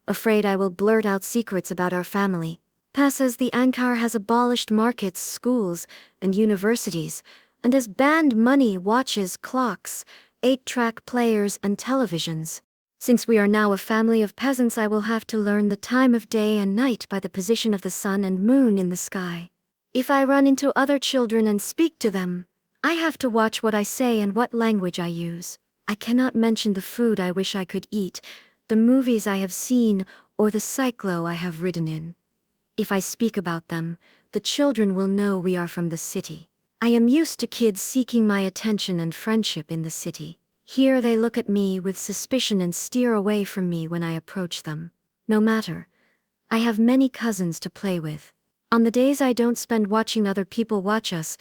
afraid I will blurt out secrets about our family. Pa says the Angkar has abolished markets, schools, and universities, and has banned money, watches, clocks, 8-track players, and televisions. Since we are now a family of peasants, I will have to learn the time of day and night by the position of the sun and moon in the sky. If I run into other children and speak to them, I have to watch what I say and what language I use. I cannot mention the food I wish I could eat, the movies I have seen, or the cyclo I have ridden in. If I speak about them, the children will know we are from the city. I am used to kids seeking my attention and friendship in the city. Here they look at me with suspicion and steer away from me when I approach them. No matter. I have many cousins to play with. On the days I don't spend watching other people watch us,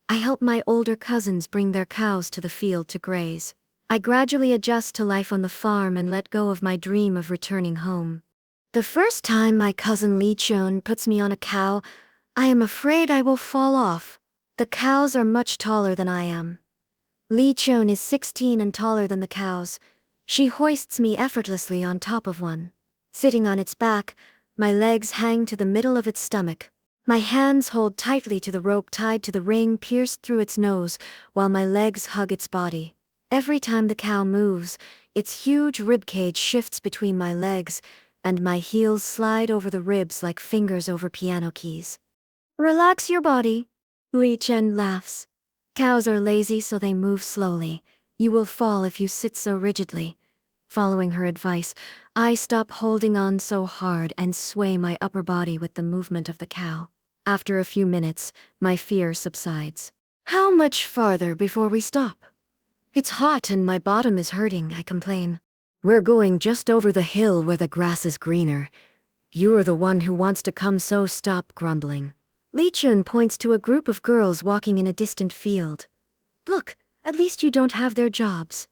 I help my older cousins bring their cows to the field to graze. I gradually adjust to life on the farm and let go of my dream of returning home. The first time my cousin Lee Chun puts me on a cow, I am afraid I will fall off. The cows are much taller than I am. Lee Chun is 16 and taller than the cows. She hoists me effortlessly on top of one. Sitting on its back, my legs hang to the middle of its stomach. My hands hold tightly to the rope tied to the ring pierced through its nose, while my legs hug its body. Every time the cow moves, its huge ribcage shifts between my legs, and my heels slide over the ribs like fingers over piano keys. Relax your body, Lee Chen laughs. Cows are lazy, so they move slowly. You will fall if you sit so rigidly. Following her advice, I stop holding on so hard and sway my upper body with the movement of the cow. After a few minutes, my fear subsides. How much farther before we stop? It's hot and my bottom is hurting, I complain. We're going just over the hill where the grass is greener. You're the one who wants to come, so stop grumbling. Lee Chun points to a group of girls walking in a distant field. Look, at least you don't have their jobs.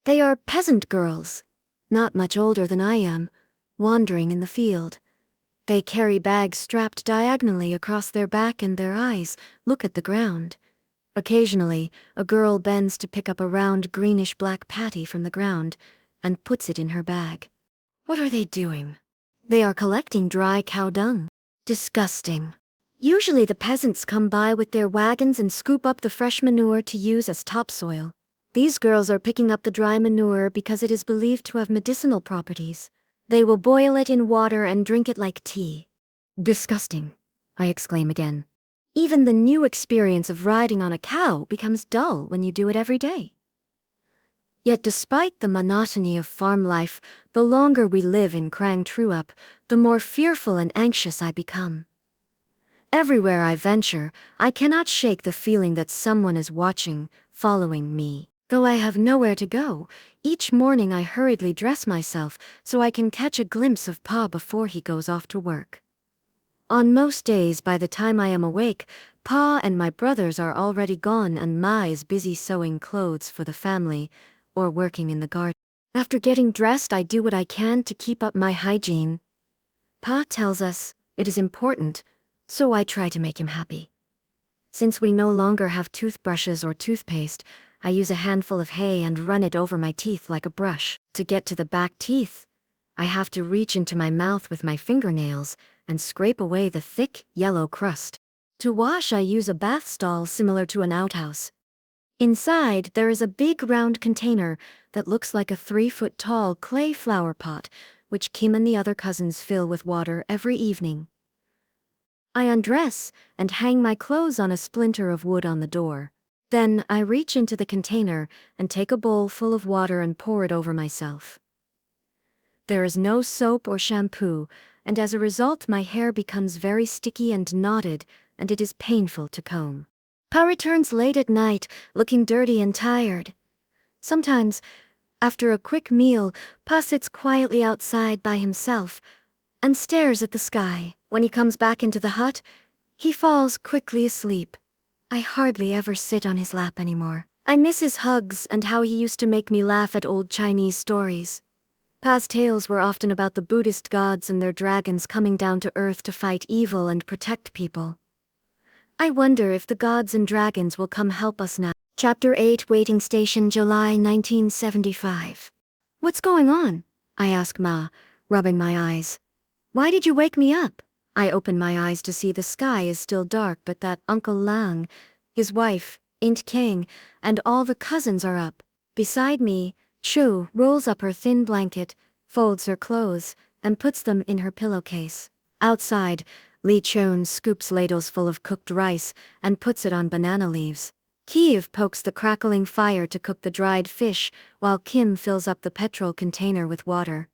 They are peasant girls, not much older than I am, wandering in the field. They carry bags strapped diagonally across their back and their eyes look at the ground. Occasionally, a girl bends to pick up a round greenish-black patty from the ground and puts it in her bag. What are they doing? They are collecting dry cow dung. Disgusting. Usually the peasants come by with their wagons and scoop up the fresh manure to use as topsoil. These girls are picking up the dry manure because it is believed to have medicinal properties. They will boil it in water and drink it like tea. Disgusting, I exclaim again. Even the new experience of riding on a cow becomes dull when you do it every day. Yet despite the monotony of farm life, the longer we live in Krang Truup, the more fearful and anxious I become. Everywhere I venture, I cannot shake the feeling that someone is watching, following me. Though I have nowhere to go, each morning I hurriedly dress myself so I can catch a glimpse of Pa before he goes off to work. On most days, by the time I am awake, Pa and my brothers are already gone and Ma is busy sewing clothes for the family or working in the garden. After getting dressed, I do what I can to keep up my hygiene. Pa tells us it is important, so I try to make him happy. Since we no longer have toothbrushes or toothpaste, I use a handful of hay and run it over my teeth like a brush. To get to the back teeth, I have to reach into my mouth with my fingernails and scrape away the thick, yellow crust. To wash, I use a bath stall similar to an outhouse. Inside, there is a big round container that looks like a 3-foot-tall clay flower pot, which Kim and the other cousins fill with water every evening. I undress and hang my clothes on a splinter of wood on the door. Then I reach into the container and take a bowl full of water and pour it over myself. There is no soap or shampoo, and as a result my hair becomes very sticky and knotted, and it is painful to comb. Pa returns late at night, looking dirty and tired. Sometimes, after a quick meal, Pa sits quietly outside by himself and stares at the sky. When he comes back into the hut, he falls quickly asleep. I hardly ever sit on his lap anymore. I miss his hugs and how he used to make me laugh at old Chinese stories. Pa's tales were often about the Buddhist gods and their dragons coming down to earth to fight evil and protect people. I wonder if the gods and dragons will come help us now. Chapter 8, Waiting Station, July 1975. What's going on? I ask Ma, rubbing my eyes. Why did you wake me up? I open my eyes to see the sky is still dark, but that Uncle Loung, his wife, Aunt Kang, and all the cousins are up. Beside me, Chu rolls up her thin blanket, folds her clothes, and puts them in her pillowcase. Outside, Lee Chun scoops ladles full of cooked rice and puts it on banana leaves. Kiev pokes the crackling fire to cook the dried fish, while Kim fills up the petrol container with water.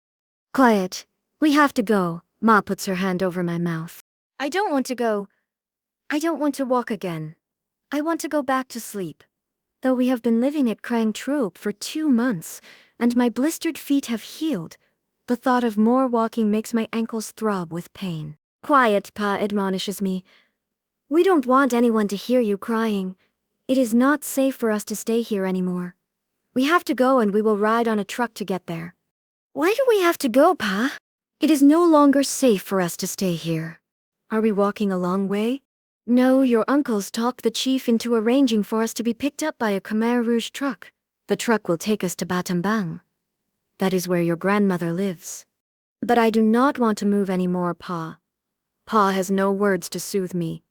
Quiet. We have to go. Ma puts her hand over my mouth. I don't want to go. I don't want to walk again. I want to go back to sleep. Though we have been living at Krang Troop for 2 months, and my blistered feet have healed, the thought of more walking makes my ankles throb with pain. Quiet, Pa admonishes me. We don't want anyone to hear you crying. It is not safe for us to stay here anymore. We have to go and we will ride on a truck to get there. Why do we have to go, Pa? It is no longer safe for us to stay here. Are we walking a long way? No, your uncles talked the chief into arranging for us to be picked up by a Khmer Rouge truck. The truck will take us to Battambang. That is where your grandmother lives. But I do not want to move anymore, Pa. Pa has no words to soothe me.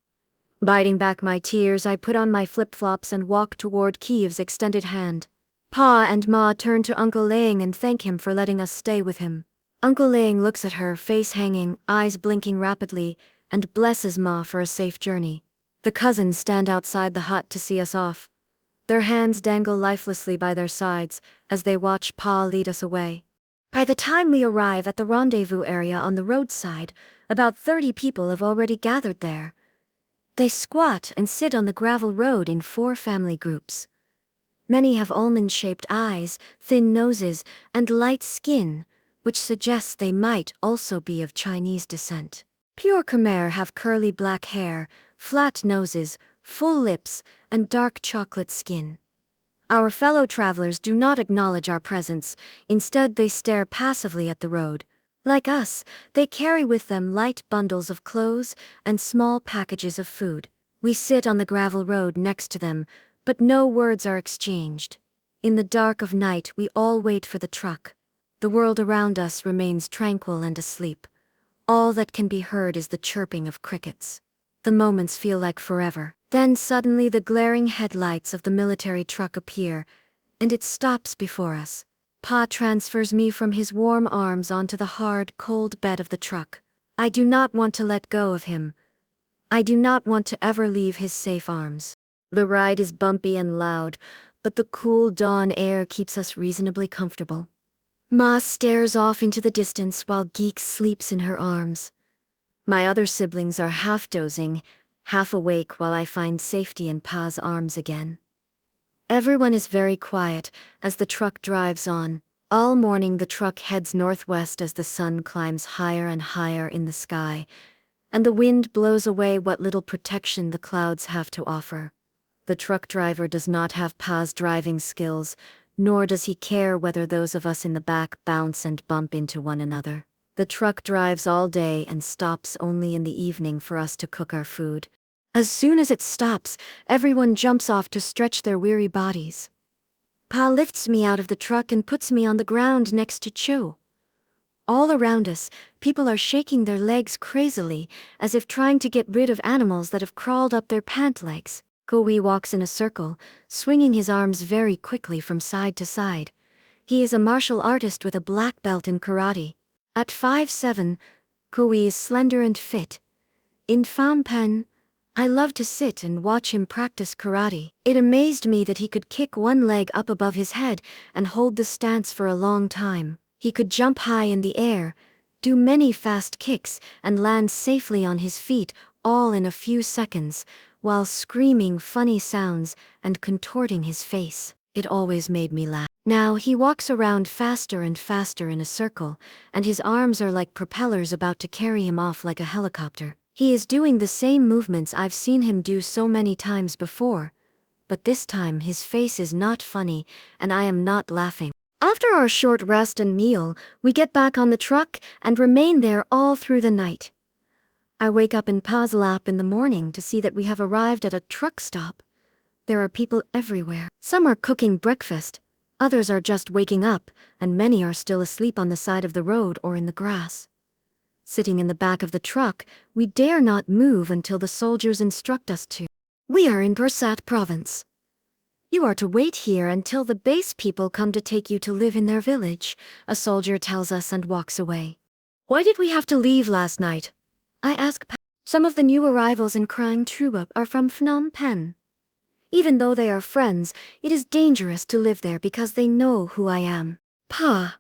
Biting back my tears, I put on my flip-flops and walk toward Kiev's extended hand. Pa and Ma turn to Uncle Loung and thank him for letting us stay with him. Uncle Loung looks at her, face hanging, eyes blinking rapidly, and blesses Ma for a safe journey. The cousins stand outside the hut to see us off. Their hands dangle lifelessly by their sides as they watch Pa lead us away. By the time we arrive at the rendezvous area on the roadside, about 30 people have already gathered there. They squat and sit on the gravel road in 4 family groups. Many have almond-shaped eyes, thin noses, and light skin, which suggests they might also be of Chinese descent. Pure Khmer have curly black hair, flat noses, full lips, and dark chocolate skin. Our fellow travelers do not acknowledge our presence. Instead, they stare passively at the road. Like us, they carry with them light bundles of clothes and small packages of food. We sit on the gravel road next to them, but no words are exchanged. In the dark of night, we all wait for the truck. The world around us remains tranquil and asleep. All that can be heard is the chirping of crickets. The moments feel like forever. Then suddenly the glaring headlights of the military truck appear, and it stops before us. Pa transfers me from his warm arms onto the hard, cold bed of the truck. I do not want to let go of him. I do not want to ever leave his safe arms. The ride is bumpy and loud, but the cool dawn air keeps us reasonably comfortable. Ma stares off into the distance while Geek sleeps in her arms. My other siblings are half dozing, half awake while I find safety in Pa's arms again. Everyone is very quiet as the truck drives on. All morning the truck heads northwest as the sun climbs higher and higher in the sky, and the wind blows away what little protection the clouds have to offer. The truck driver does not have Pa's driving skills, nor does he care whether those of us in the back bounce and bump into one another. The truck drives all day and stops only in the evening for us to cook our food. As soon as it stops, everyone jumps off to stretch their weary bodies. Pa lifts me out of the truck and puts me on the ground next to Cho. All around us, people are shaking their legs crazily, as if trying to get rid of animals that have crawled up their pant legs. Kui walks in a circle, swinging his arms very quickly from side to side. He is a martial artist with a black belt in karate. At 5'7", Kui is slender and fit. In Phnom Penh, I loved to sit and watch him practice karate. It amazed me that he could kick one leg up above his head and hold the stance for a long time. He could jump high in the air, do many fast kicks, and land safely on his feet, all in a few seconds, while screaming funny sounds and contorting his face. It always made me laugh. Now he walks around faster and faster in a circle, and his arms are like propellers about to carry him off like a helicopter. He is doing the same movements I've seen him do so many times before, but this time his face is not funny, and I am not laughing. After our short rest and meal, we get back on the truck and remain there all through the night. I wake up in Pa's lap in the morning to see that we have arrived at a truck stop. There are people everywhere. Some are cooking breakfast, others are just waking up, and many are still asleep on the side of the road or in the grass. Sitting in the back of the truck, we dare not move until the soldiers instruct us to. We are in Pursat province. You are to wait here until the base people come to take you to live in their village, a soldier tells us and walks away. Why did we have to leave last night? I ask Pa. Some of the new arrivals in Krang Troop are from Phnom Penh. Even though they are friends, it is dangerous to live there because they know who I am. Pa,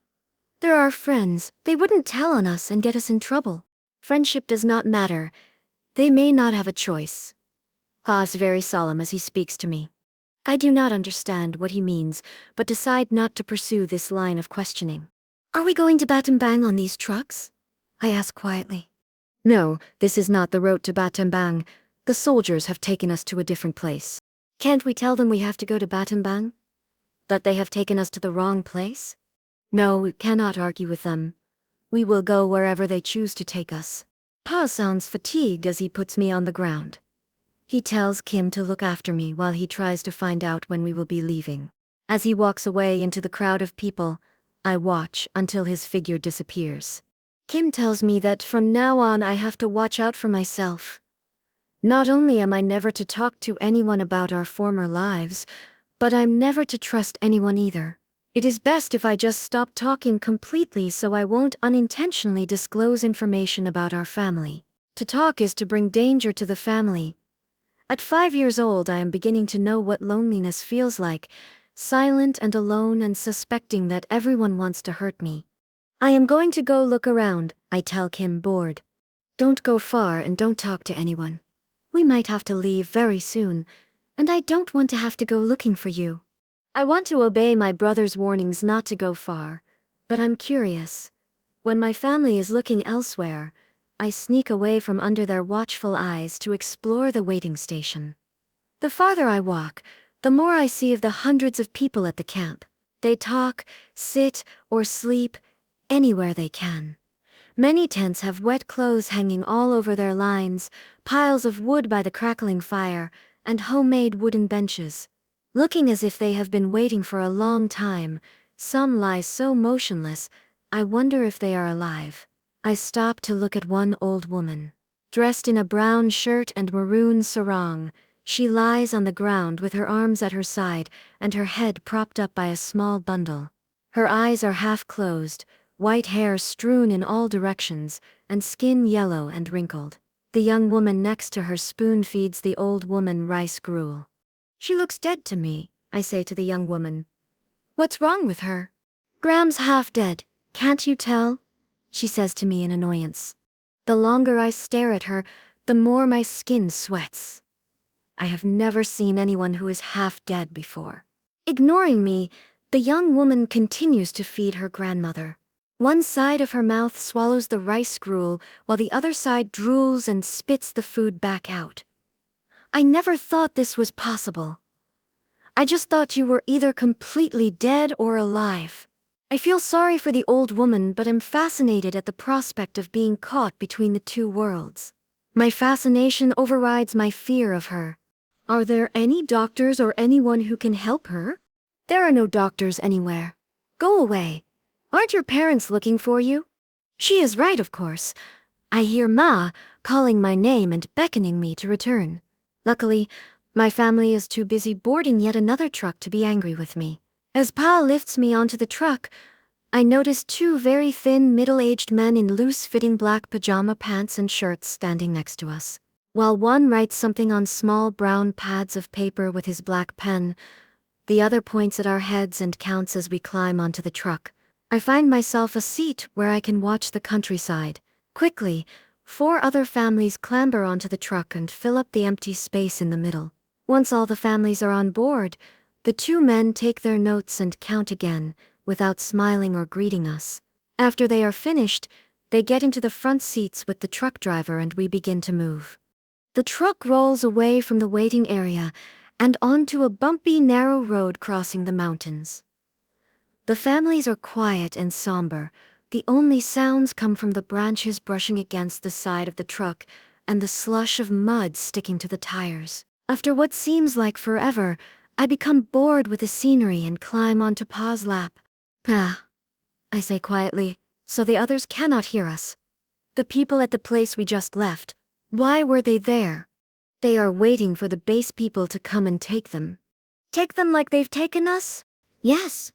they're our friends. They wouldn't tell on us and get us in trouble. Friendship does not matter. They may not have a choice. Pa is very solemn as he speaks to me. I do not understand what he means, but decide not to pursue this line of questioning. Are we going to Battambang on these trucks? I ask quietly. No, this is not the road to Battambang. The soldiers have taken us to a different place. Can't we tell them we have to go to Battambang? That they have taken us to the wrong place? No, we cannot argue with them. We will go wherever they choose to take us. Pa sounds fatigued as he puts me on the ground. He tells Kim to look after me while he tries to find out when we will be leaving. As he walks away into the crowd of people, I watch until his figure disappears. Kim tells me that from now on I have to watch out for myself. Not only am I never to talk to anyone about our former lives, but I'm never to trust anyone either. It is best if I just stop talking completely so I won't unintentionally disclose information about our family. To talk is to bring danger to the family. At 5 years old, I am beginning to know what loneliness feels like, silent and alone and suspecting that everyone wants to hurt me. I am going to go look around, I tell Kim, bored. Don't go far and don't talk to anyone. We might have to leave very soon, and I don't want to have to go looking for you. I want to obey my brother's warnings not to go far, but I'm curious. When my family is looking elsewhere, I sneak away from under their watchful eyes to explore the waiting station. The farther I walk, the more I see of the hundreds of people at the camp. They talk, sit, or sleep anywhere they can. Many tents have wet clothes hanging all over their lines, piles of wood by the crackling fire, and homemade wooden benches. Looking as if they have been waiting for a long time, some lie so motionless, I wonder if they are alive. I stop to look at one old woman. Dressed in a brown shirt and maroon sarong, she lies on the ground with her arms at her side and her head propped up by a small bundle. Her eyes are half closed, white hair strewn in all directions, and skin yellow and wrinkled. The young woman next to her spoon feeds the old woman rice gruel. She looks dead to me, I say to the young woman. What's wrong with her? Graham's half dead, can't you tell? She says to me in annoyance. The longer I stare at her, the more my skin sweats. I have never seen anyone who is half dead before. Ignoring me, the young woman continues to feed her grandmother. One side of her mouth swallows the rice gruel, while the other side drools and spits the food back out. I never thought this was possible. I just thought you were either completely dead or alive. I feel sorry for the old woman, but am fascinated at the prospect of being caught between the two worlds. My fascination overrides my fear of her. Are there any doctors or anyone who can help her? There are no doctors anywhere. Go away. Aren't your parents looking for you? She is right, of course. I hear Ma calling my name and beckoning me to return. Luckily, my family is too busy boarding yet another truck to be angry with me. As Pa lifts me onto the truck, I notice two very thin, middle-aged men in loose-fitting black pajama pants and shirts standing next to us. While one writes something on small brown pads of paper with his black pen, the other points at our heads and counts as we climb onto the truck. I find myself a seat where I can watch the countryside. Quickly, 4 other families clamber onto the truck and fill up the empty space in the middle. Once all the families are on board, the 2 men take their notes and count again, without smiling or greeting us. After they are finished, they get into the front seats with the truck driver and we begin to move. The truck rolls away from the waiting area and onto a bumpy, narrow road crossing the mountains. The families are quiet and somber. The only sounds come from the branches brushing against the side of the truck and the slush of mud sticking to the tires. After what seems like forever, I become bored with the scenery and climb onto Pa's lap. Pa, I say quietly, so the others cannot hear us. The people at the place we just left, why were they there? They are waiting for the base people to come and take them. Take them like they've taken us? Yes.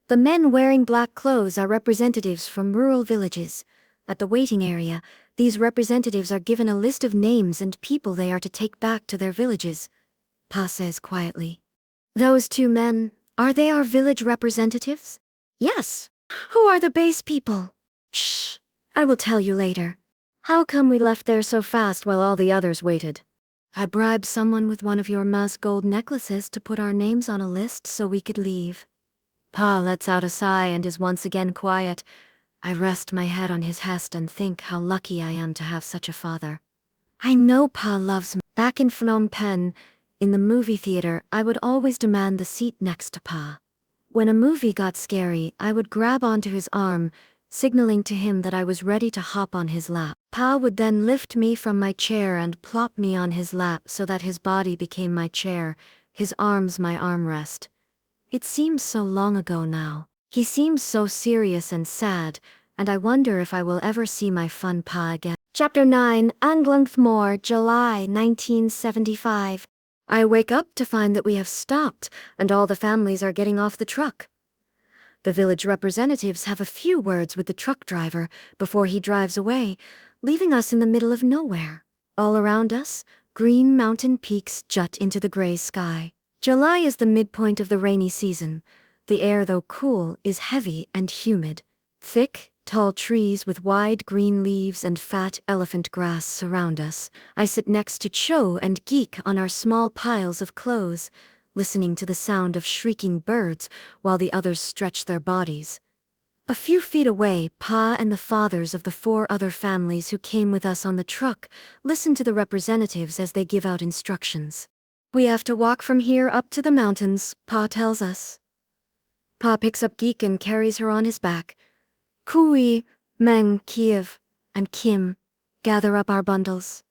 The men wearing black clothes are representatives from rural villages. At the waiting area, these representatives are given a list of names and people they are to take back to their villages. Pa says quietly. Those 2 men, are they our village representatives? Yes. Who are the base people? Shh, I will tell you later. How come we left there so fast while all the others waited? I bribed someone with one of your ma's gold necklaces to put our names on a list so we could leave. Pa lets out a sigh and is once again quiet. I rest my head on his chest and think how lucky I am to have such a father. I know Pa loves me. Back in Phnom Penh, in the movie theater, I would always demand the seat next to Pa. When a movie got scary, I would grab onto his arm, signaling to him that I was ready to hop on his lap. Pa would then lift me from my chair and plop me on his lap so that his body became my chair, his arms my armrest. It seems so long ago now. He seems so serious and sad, and I wonder if I will ever see my fun Pa again. Chapter 9, Anglanthmore, July 1975. I wake up to find that we have stopped, and all the families are getting off the truck. The village representatives have a few words with the truck driver before he drives away, leaving us in the middle of nowhere. All around us, green mountain peaks jut into the gray sky. July is the midpoint of the rainy season. The air, though cool, is heavy and humid. Thick, tall trees with wide green leaves and fat elephant grass surround us. I sit next to Cho and geek on our small piles of clothes, listening to the sound of shrieking birds while the others stretch their bodies. A few feet away, Pa and the fathers of the 4 other families who came with us on the truck listen to the representatives as they give out instructions. We have to walk from here up to the mountains, Pa tells us. Pa picks up Geek and carries her on his back. Kui, Meng, Kiev, and Kim gather up our bundles,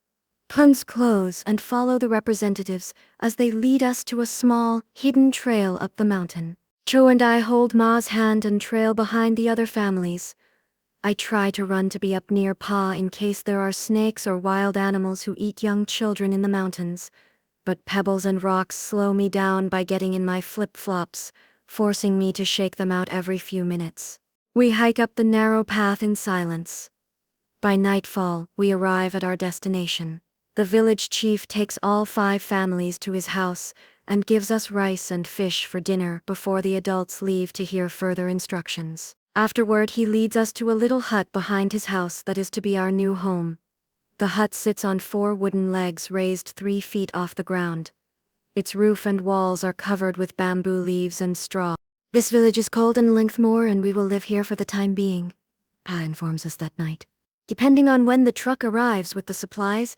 plunge clothes, and follow the representatives as they lead us to a small, hidden trail up the mountain. Cho and I hold Ma's hand and trail behind the other families. I try to run to be up near Pa in case there are snakes or wild animals who eat young children in the mountains, but pebbles and rocks slow me down by getting in my flip-flops, forcing me to shake them out every few minutes. We hike up the narrow path in silence. By nightfall, we arrive at our destination. The village chief takes all 5 families to his house and gives us rice and fish for dinner before the adults leave to hear further instructions. Afterward, he leads us to a little hut behind his house that is to be our new home. The hut sits on 4 wooden legs raised 3 feet off the ground. Its roof and walls are covered with bamboo leaves and straw. This village is called Anglanthmore, and we will live here for the time being, Pa informs us that night. Depending on when the truck arrives with the supplies,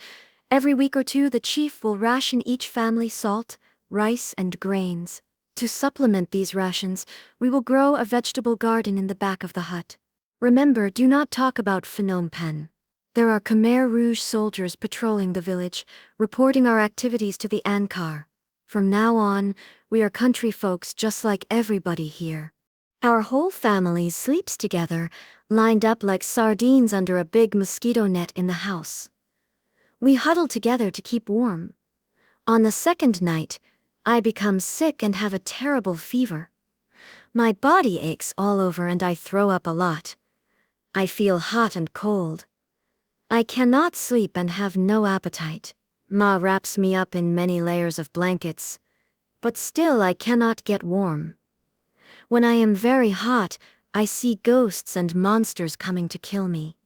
every week or 2 the chief will ration each family salt, rice, and grains. To supplement these rations, we will grow a vegetable garden in the back of the hut. Remember, do not talk about Phnom Penh. There are Khmer Rouge soldiers patrolling the village, reporting our activities to the Ankar. From now on, we are country folks just like everybody here. Our whole family sleeps together, lined up like sardines under a big mosquito net in the house. We huddle together to keep warm. On the 2nd night, I become sick and have a terrible fever. My body aches all over and I throw up a lot. I feel hot and cold. I cannot sleep and have no appetite. Ma wraps me up in many layers of blankets, but still I cannot get warm. When I am very hot, I see ghosts and monsters coming to kill me.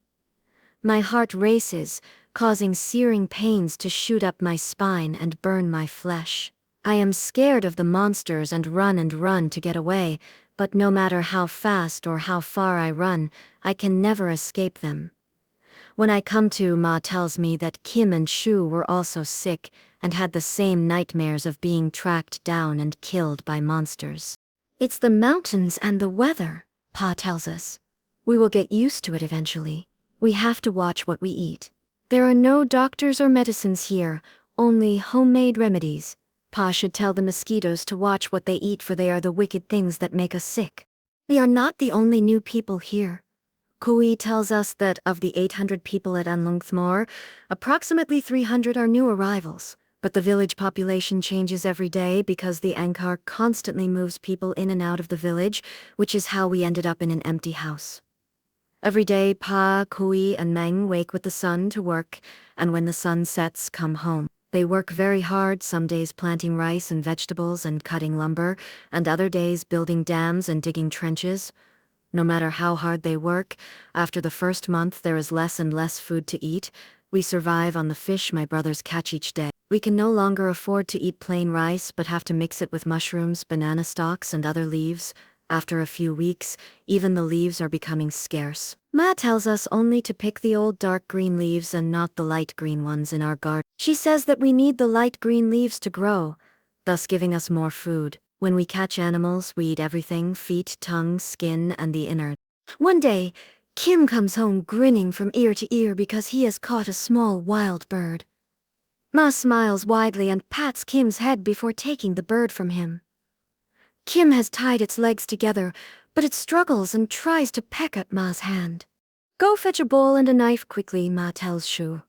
My heart races, causing searing pains to shoot up my spine and burn my flesh. I am scared of the monsters and run to get away, but no matter how fast or how far I run, I can never escape them. When I come to, Ma tells me that Kim and Shu were also sick and had the same nightmares of being tracked down and killed by monsters. It's the mountains and the weather, Pa tells us. We will get used to it eventually. We have to watch what we eat. There are no doctors or medicines here, only homemade remedies. Pa should tell the mosquitoes to watch what they eat, for they are the wicked things that make us sick. We are not the only new people here. Kui tells us that of the 800 people at Anglanthmore, approximately 300 are new arrivals, but the village population changes every day because the Ankar constantly moves people in and out of the village, which is how we ended up in an empty house. Every day, Pa, Kui, and Meng wake with the sun to work, and when the sun sets, come home. They work very hard, some days planting rice and vegetables and cutting lumber, and other days building dams and digging trenches. No matter how hard they work, after the first month there is less and less food to eat, We survive on the fish my brothers catch each day. We can no longer afford to eat plain rice but have to mix it with mushrooms, banana stalks, and other leaves. After a few weeks, even the leaves are becoming scarce. Ma tells us only to pick the old dark green leaves and not the light green ones in our garden. She says that we need the light green leaves to grow, thus giving us more food. When we catch animals, we eat everything: feet, tongue, skin, and the innards. One day, Kim comes home grinning from ear to ear because he has caught a small wild bird. Ma smiles widely and pats Kim's head before taking the bird from him. Kim has tied its legs together, but it struggles and tries to peck at Ma's hand. Go fetch a bowl and a knife quickly, Ma tells Shu.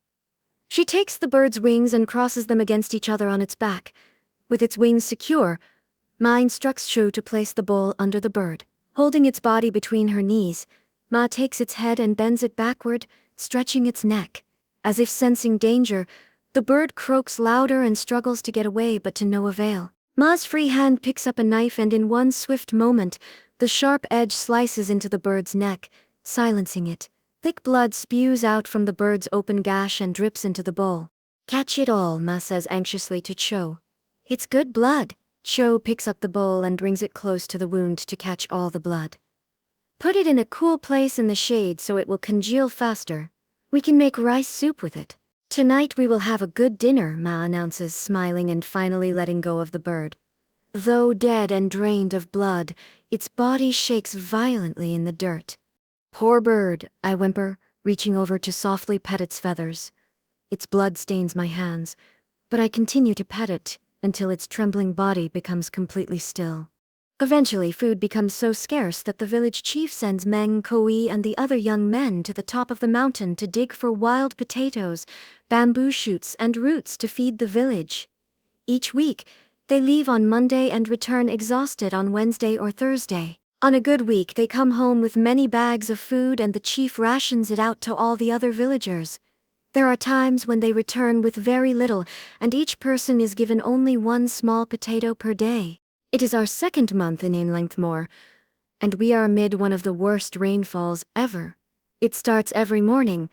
She takes the bird's wings and crosses them against each other on its back. With its wings secure, Ma instructs Shu to place the bowl under the bird. Holding its body between her knees, Ma takes its head and bends it backward, stretching its neck. As if sensing danger, the bird croaks louder and struggles to get away, but to no avail. Ma's free hand picks up a knife and in one swift moment, the sharp edge slices into the bird's neck, silencing it. Thick blood spews out from the bird's open gash and drips into the bowl. Catch it all, Ma says anxiously to Cho. It's good blood. Cho picks up the bowl and brings it close to the wound to catch all the blood. Put it in a cool place in the shade so it will congeal faster. We can make rice soup with it. Tonight we will have a good dinner, Ma announces, smiling and finally letting go of the bird. Though dead and drained of blood, its body shakes violently in the dirt. Poor bird, I whimper, reaching over to softly pet its feathers. Its blood stains my hands, but I continue to pet it until its trembling body becomes completely still. Eventually, food becomes so scarce that the village chief sends Meng Koi and the other young men to the top of the mountain to dig for wild potatoes, bamboo shoots, and roots to feed the village. Each week, they leave on Monday and return exhausted on Wednesday or Thursday. On a good week, they come home with many bags of food and the chief rations it out to all the other villagers. There are times when they return with very little, and each person is given only one small potato per day. It is our second month in Lengthmore, and we are amid one of the worst rainfalls ever. It starts every morning,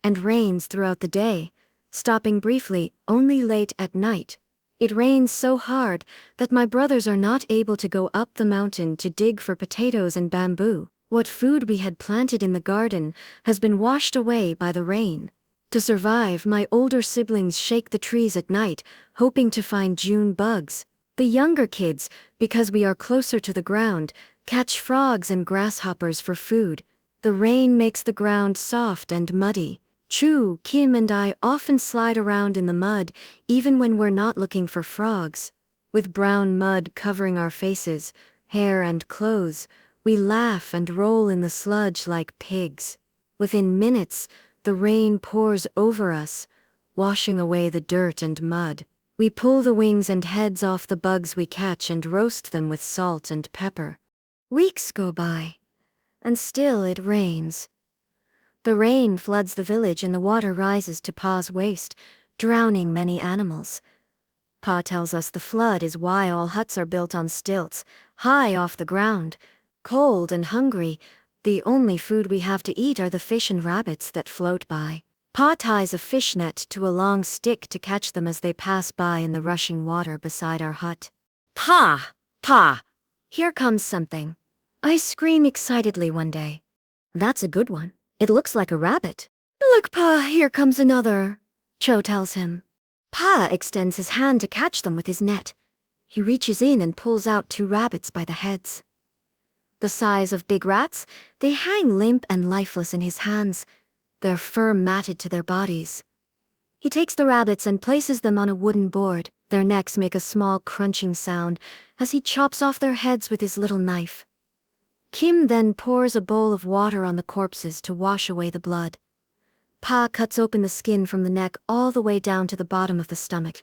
and rains throughout the day, stopping briefly only late at night. It rains so hard that my brothers are not able to go up the mountain to dig for potatoes and bamboo. What food we had planted in the garden has been washed away by the rain. To survive, my older siblings shake the trees at night, hoping to find June bugs. The younger kids, because we are closer to the ground, catch frogs and grasshoppers for food. The rain makes the ground soft and muddy. Chu, Kim, and I often slide around in the mud, even when we're not looking for frogs. With brown mud covering our faces, hair, and clothes, we laugh and roll in the sludge like pigs. Within minutes, the rain pours over us, washing away the dirt and mud. We pull the wings and heads off the bugs we catch and roast them with salt and pepper. Weeks go by, and still it rains. The rain floods the village and the water rises to Pa's waist, drowning many animals. Pa tells us the flood is why all huts are built on stilts, high off the ground. Cold and hungry, the only food we have to eat are the fish and rabbits that float by. Pa ties a fish net to a long stick to catch them as they pass by in the rushing water beside our hut. Pa! Pa! Here comes something. I scream excitedly one day. That's a good one. It looks like a rabbit. Look, Pa, here comes another, Cho tells him. Pa extends his hand to catch them with his net. He reaches in and pulls out 2 rabbits by the heads. The size of big rats, they hang limp and lifeless in his hands, their fur matted to their bodies. He takes the rabbits and places them on a wooden board. Their necks make a small crunching sound as he chops off their heads with his little knife. Kim then pours a bowl of water on the corpses to wash away the blood. Pa cuts open the skin from the neck all the way down to the bottom of the stomach.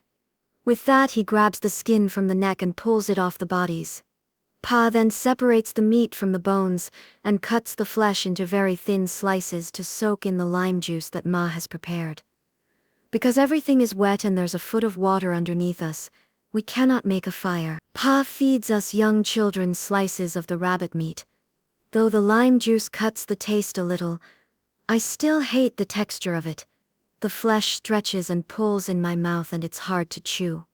With that, he grabs the skin from the neck and pulls it off the bodies. Pa then separates the meat from the bones and cuts the flesh into very thin slices to soak in the lime juice that Ma has prepared. Because everything is wet and there's a foot of water underneath us, we cannot make a fire. Pa feeds us young children slices of the rabbit meat. Though the lime juice cuts the taste a little, I still hate the texture of it. The flesh stretches and pulls in my mouth and it's hard to chew.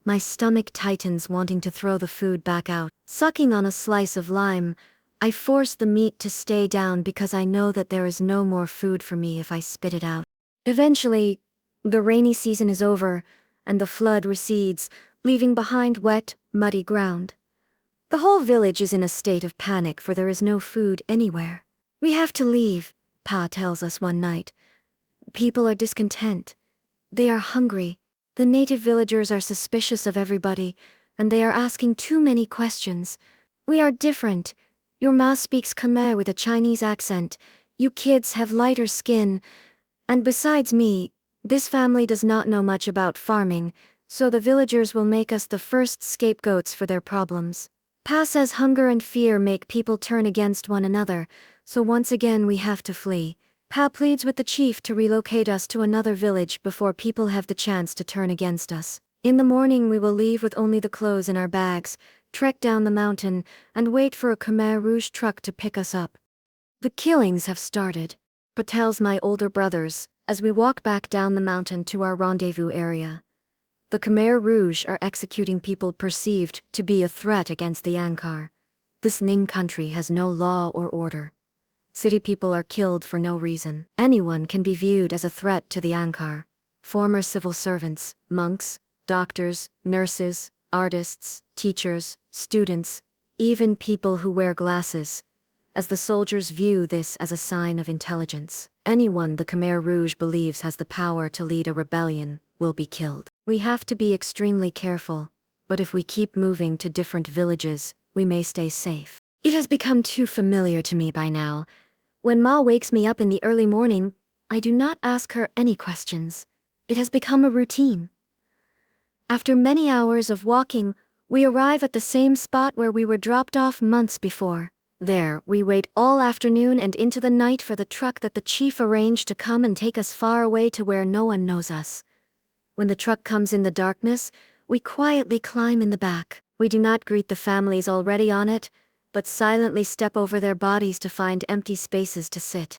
My stomach tightens, wanting to throw the food back out. Sucking on a slice of lime, I force the meat to stay down because I know that there is no more food for me if I spit it out. Eventually, the rainy season is over, and the flood recedes, leaving behind wet, muddy ground. The whole village is in a state of panic, for there is no food anywhere. "We have to leave," Pa tells us one night. "People are discontent. They are hungry. The native villagers are suspicious of everybody, and they are asking too many questions. We are different. Your ma speaks Khmer with a Chinese accent. You kids have lighter skin. And besides me, this family does not know much about farming, so the villagers will make us the first scapegoats for their problems." Pa says hunger and fear make people turn against one another, so once again we have to flee. Pa pleads with the chief to relocate us to another village before people have the chance to turn against us. In the morning we will leave with only the clothes in our bags, trek down the mountain, and wait for a Khmer Rouge truck to pick us up. The killings have started, Pa tells my older brothers, as we walk back down the mountain to our rendezvous area. The Khmer Rouge are executing people perceived to be a threat against the Angkar. This Ning country has no law or order. City people are killed for no reason. Anyone can be viewed as a threat to the Angkar. Former civil servants, monks, doctors, nurses, artists, teachers, students, even people who wear glasses, as the soldiers view this as a sign of intelligence. Anyone the Khmer Rouge believes has the power to lead a rebellion will be killed. We have to be extremely careful, but if we keep moving to different villages, we may stay safe. It has become too familiar to me by now. When Ma wakes me up in the early morning, I do not ask her any questions. It has become a routine. After many hours of walking, we arrive at the same spot where we were dropped off months before. There, we wait all afternoon and into the night for the truck that the chief arranged to come and take us far away to where no one knows us. When the truck comes in the darkness, we quietly climb in the back. We do not greet the families already on it, but silently step over their bodies to find empty spaces to sit.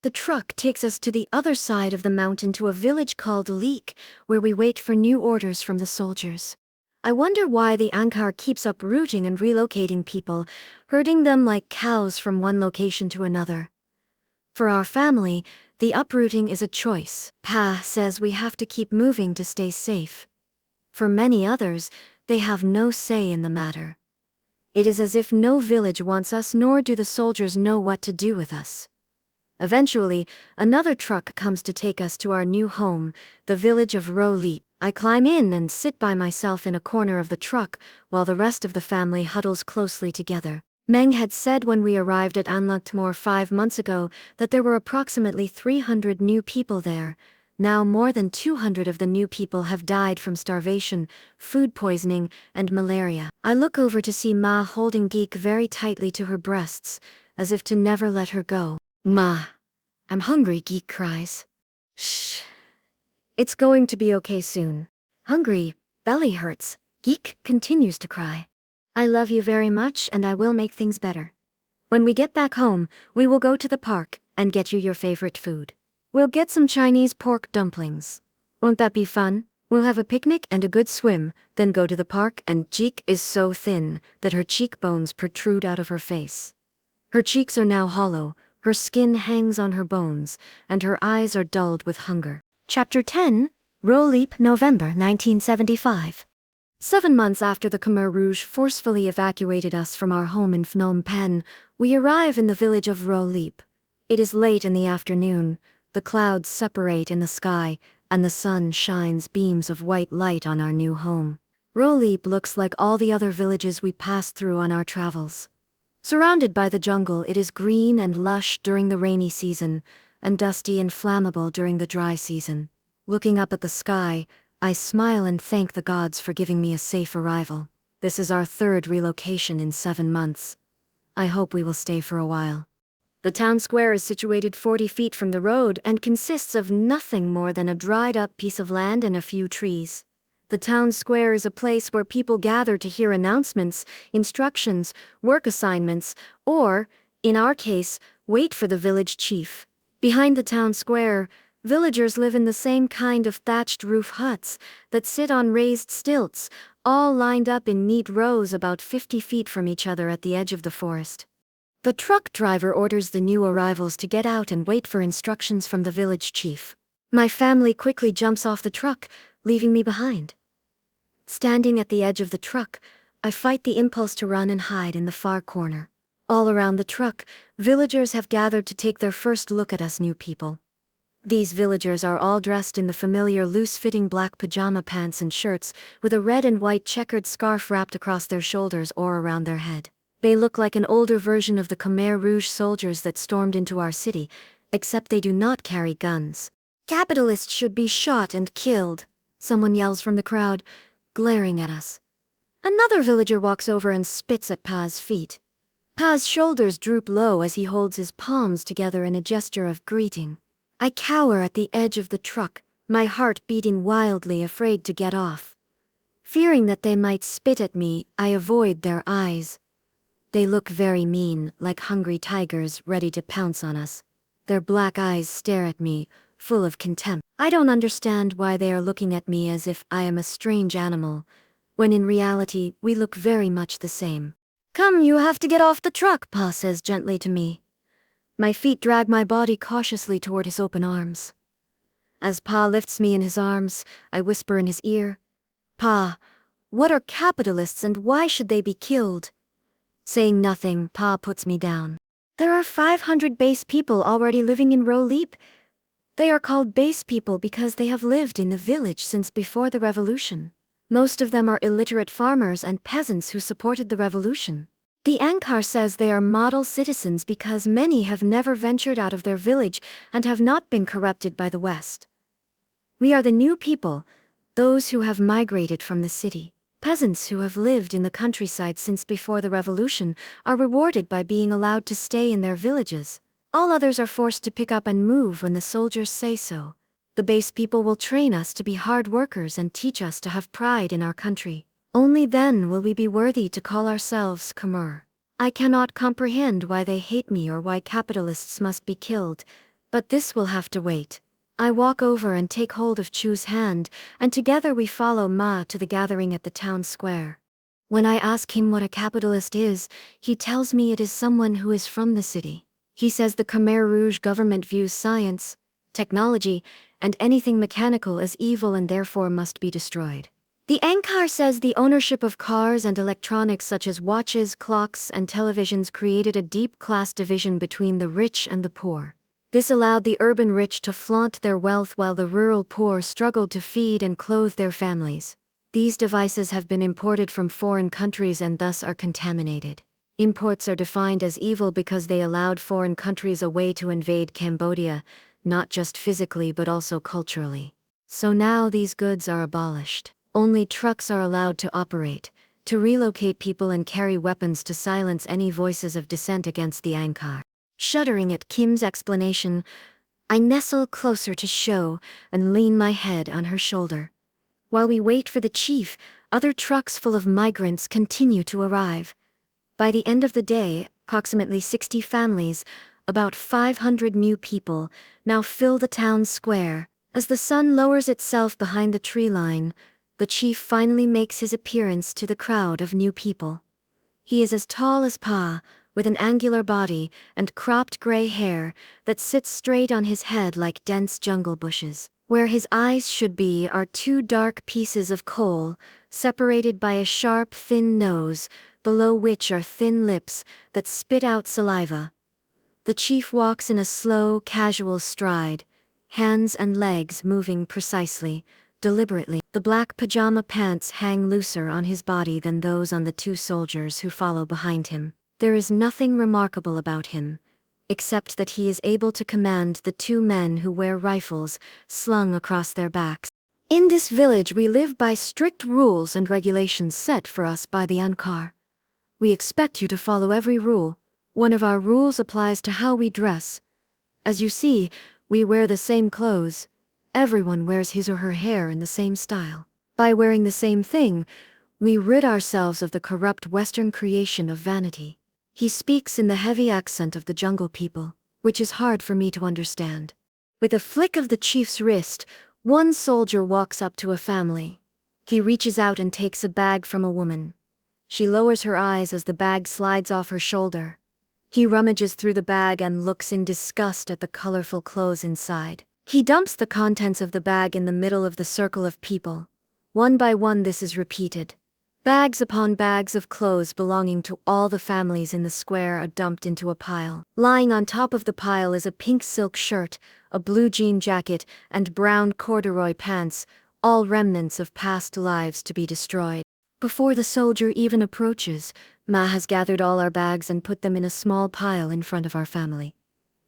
The truck takes us to the other side of the mountain to a village called Leek, where we wait for new orders from the soldiers. I wonder why the Angkar keeps uprooting and relocating people, herding them like cows from one location to another. For our family, the uprooting is a choice. Pa says we have to keep moving to stay safe. For many others, they have no say in the matter. It is as if no village wants us, nor do the soldiers know what to do with us. Eventually, another truck comes to take us to our new home, the village of Ro Leap. I climb in and sit by myself in a corner of the truck, while the rest of the family huddles closely together. Meng had said when we arrived at Anlugtmore 5 months ago that there were approximately 300 new people there. Now more than 200 of the new people have died from starvation, food poisoning, and malaria. I look over to see Ma holding Geek very tightly to her breasts, as if to never let her go. "Ma, I'm hungry," Geek cries. "Shh. It's going to be okay soon." "Hungry, belly hurts," Geek continues to cry. "I love you very much and I will make things better. When we get back home, we will go to the park and get you your favorite food. We'll get some Chinese pork dumplings. Won't that be fun? We'll have a picnic and a good swim, then go to the park." And Geek is so thin that her cheekbones protrude out of her face. Her cheeks are now hollow, her skin hangs on her bones, and her eyes are dulled with hunger. Chapter 10, Ro Leap, November 1975. 7 months after the Khmer Rouge forcefully evacuated us from our home in Phnom Penh, we arrive in the village of Ro Leap. It is late in the afternoon, the clouds separate in the sky, and the sun shines beams of white light on our new home. Ro Leap looks like all the other villages we passed through on our travels. Surrounded by the jungle, it is green and lush during the rainy season, and dusty and flammable during the dry season. Looking up at the sky, I smile and thank the gods for giving me a safe arrival. This is our 3rd relocation in 7 months. I hope we will stay for a while. The town square is situated 40 feet from the road and consists of nothing more than a dried-up piece of land and a few trees. The town square is a place where people gather to hear announcements, instructions, work assignments, or, in our case, wait for the village chief. Behind the town square, Villagers live in the same kind of thatched roof huts that sit on raised stilts, all lined up in neat rows about 50 feet from each other at the edge of the forest. The truck driver orders the new arrivals to get out and wait for instructions from the village chief. My family quickly jumps off the truck, leaving me behind. Standing at the edge of the truck, I fight the impulse to run and hide in the far corner. All around the truck, villagers have gathered to take their first look at us new people. These villagers are all dressed in the familiar loose-fitting black pajama pants and shirts, with a red and white checkered scarf wrapped across their shoulders or around their head. They look like an older version of the Khmer Rouge soldiers that stormed into our city, except they do not carry guns. "Capitalists should be shot and killed," someone yells from the crowd, glaring at us. Another villager walks over and spits at Pa's feet. Pa's shoulders droop low as he holds his palms together in a gesture of greeting. I cower at the edge of the truck, my heart beating wildly, afraid to get off. Fearing that they might spit at me, I avoid their eyes. They look very mean, like hungry tigers ready to pounce on us. Their black eyes stare at me, full of contempt. I don't understand why they are looking at me as if I am a strange animal, when in reality we look very much the same. "Come, you have to get off the truck," Pa says gently to me. My feet drag my body cautiously toward his open arms. As Pa lifts me in his arms, I whisper in his ear, "Pa, what are capitalists and why should they be killed?" Saying nothing, Pa puts me down. "There are 500 base people already living in Rolip. They are called base people because they have lived in the village since before the revolution. Most of them are illiterate farmers and peasants who supported the revolution. The Angkar says they are model citizens because many have never ventured out of their village and have not been corrupted by the West. We are the new people, those who have migrated from the city. Peasants who have lived in the countryside since before the revolution are rewarded by being allowed to stay in their villages. All others are forced to pick up and move when the soldiers say so. The base people will train us to be hard workers and teach us to have pride in our country. Only then will we be worthy to call ourselves Khmer. I cannot comprehend why they hate me or why capitalists must be killed, but this will have to wait." I walk over and take hold of Chu's hand, and together we follow Ma to the gathering at the town square. When I ask him what a capitalist is, he tells me it is someone who is from the city. He says the Khmer Rouge government views science, technology, and anything mechanical as evil and therefore must be destroyed. The Angkar says the ownership of cars and electronics such as watches, clocks, and televisions created a deep class division between the rich and the poor. This allowed the urban rich to flaunt their wealth while the rural poor struggled to feed and clothe their families. These devices have been imported from foreign countries and thus are contaminated. Imports are defined as evil because they allowed foreign countries a way to invade Cambodia, not just physically but also culturally. So now these goods are abolished. Only trucks are allowed to operate, to relocate people and carry weapons to silence any voices of dissent against the Angkar. Shuddering at Kim's explanation, I nestle closer to Sho and lean my head on her shoulder. While we wait for the chief, other trucks full of migrants continue to arrive. By the end of the day, approximately 60 families, about 500 new people, now fill the town square. As the sun lowers itself behind the tree line, the chief finally makes his appearance to the crowd of new people. He is as tall as Pa, with an angular body and cropped gray hair that sits straight on his head like dense jungle bushes. Where his eyes should be are two dark pieces of coal, separated by a sharp, thin nose, below which are thin lips that spit out saliva. The chief walks in a slow, casual stride, hands and legs moving precisely, deliberately. The black pajama pants hang looser on his body than those on the two soldiers who follow behind him. There is nothing remarkable about him, except that he is able to command the two men who wear rifles slung across their backs. In this village we live by strict rules and regulations set for us by the Angkar. We expect you to follow every rule. One of our rules applies to how we dress. As you see, we wear the same clothes. Everyone wears his or her hair in the same style. By wearing the same thing, we rid ourselves of the corrupt Western creation of vanity. He speaks in the heavy accent of the jungle people, which is hard for me to understand. With a flick of the chief's wrist, one soldier walks up to a family. He reaches out and takes a bag from a woman. She lowers her eyes as the bag slides off her shoulder. He rummages through the bag and looks in disgust at the colorful clothes inside. He dumps the contents of the bag in the middle of the circle of people. One by one this is repeated. Bags upon bags of clothes belonging to all the families in the square are dumped into a pile. Lying on top of the pile is a pink silk shirt, a blue jean jacket, and brown corduroy pants, all remnants of past lives to be destroyed. Before the soldier even approaches, Ma has gathered all our bags and put them in a small pile in front of our family.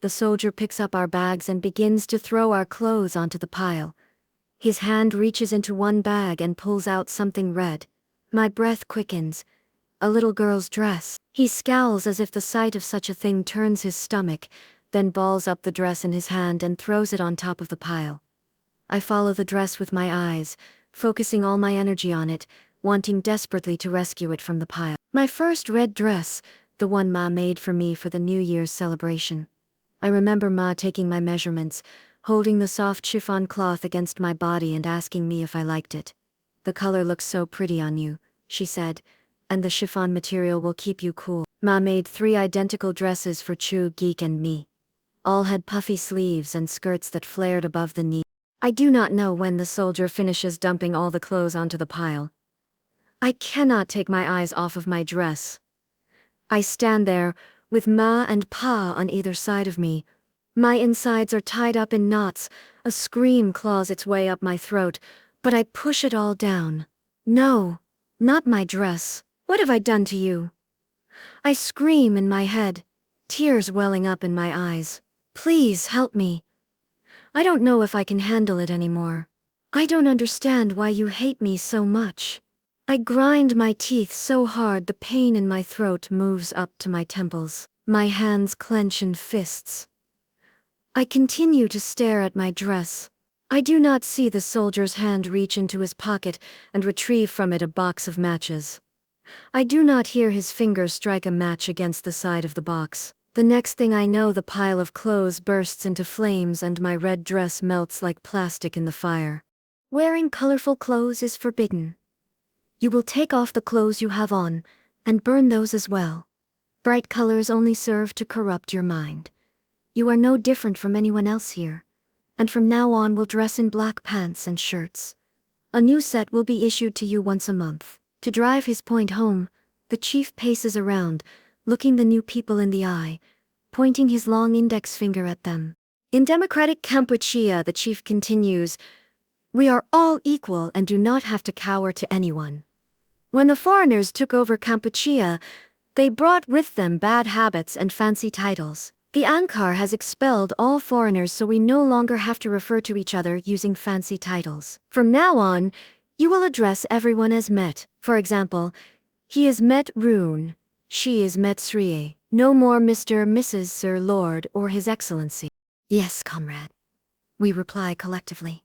The soldier picks up our bags and begins to throw our clothes onto the pile. His hand reaches into one bag and pulls out something red. My breath quickens. A little girl's dress. He scowls as if the sight of such a thing turns his stomach, then balls up the dress in his hand and throws it on top of the pile. I follow the dress with my eyes, focusing all my energy on it, wanting desperately to rescue it from the pile. My first red dress, the one Ma made for me for the New Year's celebration. I remember Ma taking my measurements, holding the soft chiffon cloth against my body and asking me if I liked it. "The color looks so pretty on you," she said, "and the chiffon material will keep you cool." Ma made 3 identical dresses for Chu, Geek and me. All had puffy sleeves and skirts that flared above the knee. I do not know when the soldier finishes dumping all the clothes onto the pile. I cannot take my eyes off of my dress. I stand there, with Ma and Pa on either side of me. My insides are tied up in knots, a scream claws its way up my throat, but I push it all down. "No, not my dress. What have I done to you?" I scream in my head, tears welling up in my eyes. "Please help me. I don't know if I can handle it anymore. I don't understand why you hate me so much." I grind my teeth so hard the pain in my throat moves up to my temples. My hands clench in fists. I continue to stare at my dress. I do not see the soldier's hand reach into his pocket and retrieve from it a box of matches. I do not hear his finger strike a match against the side of the box. The next thing I know, the pile of clothes bursts into flames and my red dress melts like plastic in the fire. Wearing colorful clothes is forbidden. You will take off the clothes you have on, and burn those as well. Bright colors only serve to corrupt your mind. You are no different from anyone else here, and from now on will dress in black pants and shirts. A new set will be issued to you once a month. To drive his point home, the chief paces around, looking the new people in the eye, pointing his long index finger at them. In democratic Kampuchea, the chief continues, "We are all equal and do not have to cower to anyone." When the foreigners took over Kampuchea, they brought with them bad habits and fancy titles. The Ankar has expelled all foreigners, so we no longer have to refer to each other using fancy titles. From now on, you will address everyone as Met. For example, he is Met Rune, she is Met Srie. No more Mr., Mrs., Sir, Lord, or His Excellency. "Yes, comrade," we reply collectively.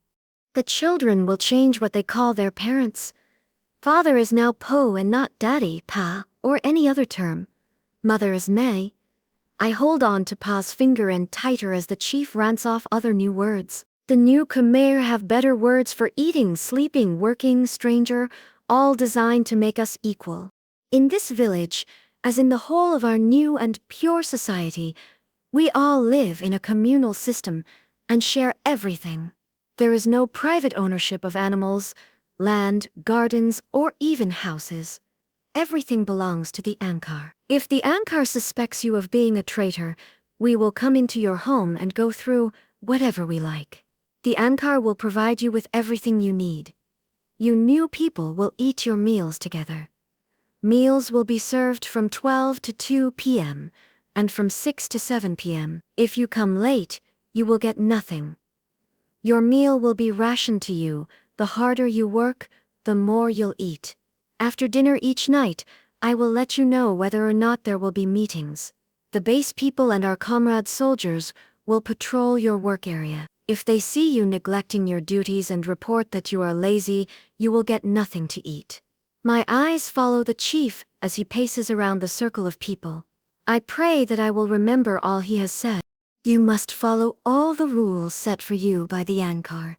The children will change what they call their parents. Father is now Po and not Daddy, Pa, or any other term. Mother is May. I hold on to Pa's finger and tighter as the chief rants off other new words. The new Khmer have better words for eating, sleeping, working, stranger, all designed to make us equal. In this village, as in the whole of our new and pure society, we all live in a communal system and share everything. There is no private ownership of animals, land, gardens, or even houses. Everything belongs to the Ankar. If the Ankar suspects you of being a traitor, we will come into your home and go through whatever we like. The Ankar will provide you with everything you need. You new people will eat your meals together. Meals will be served from 12 to 2 p.m. and from 6 to 7 p.m. If you come late, you will get nothing. Your meal will be rationed to you. The harder you work, the more you'll eat. After dinner each night, I will let you know whether or not there will be meetings. The base people and our comrade soldiers will patrol your work area. If they see you neglecting your duties and report that you are lazy, you will get nothing to eat. My eyes follow the chief as he paces around the circle of people. I pray that I will remember all he has said. You must follow all the rules set for you by the Ankar.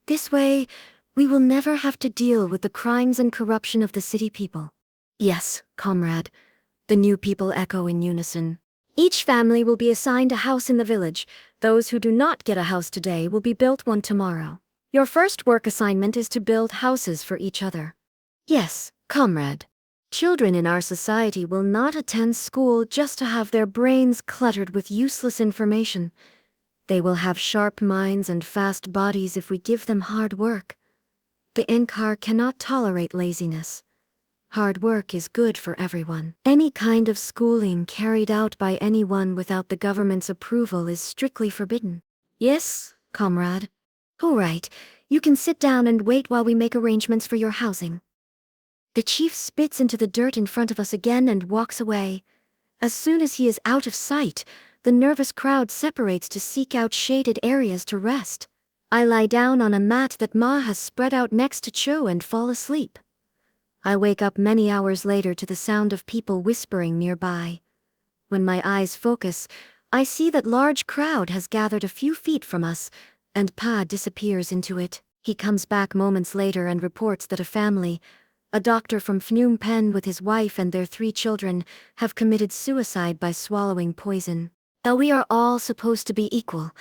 This way, we will never have to deal with the crimes and corruption of the city people. Yes, comrade, the new people echo in unison. Each family will be assigned a house in the village. Those who do not get a house today will be built one tomorrow. Your first work assignment is to build houses for each other. Yes, comrade. Children in our society will not attend school just to have their brains cluttered with useless information. They will have sharp minds and fast bodies if we give them hard work. The Ankar cannot tolerate laziness. Hard work is good for everyone. Any kind of schooling carried out by anyone without the government's approval is strictly forbidden. Yes, comrade. All right, you can sit down and wait while we make arrangements for your housing. The chief spits into the dirt in front of us again and walks away. As soon as he is out of sight, the nervous crowd separates to seek out shaded areas to rest. I lie down on a mat that Ma has spread out next to Cho and fall asleep. I wake up many hours later to the sound of people whispering nearby. When my eyes focus, I see that large crowd has gathered a few feet from us, and Pa disappears into it. He comes back moments later and reports that a doctor from Phnom Penh with his wife and their 3 children, have committed suicide by swallowing poison. Though we are all supposed to be equal,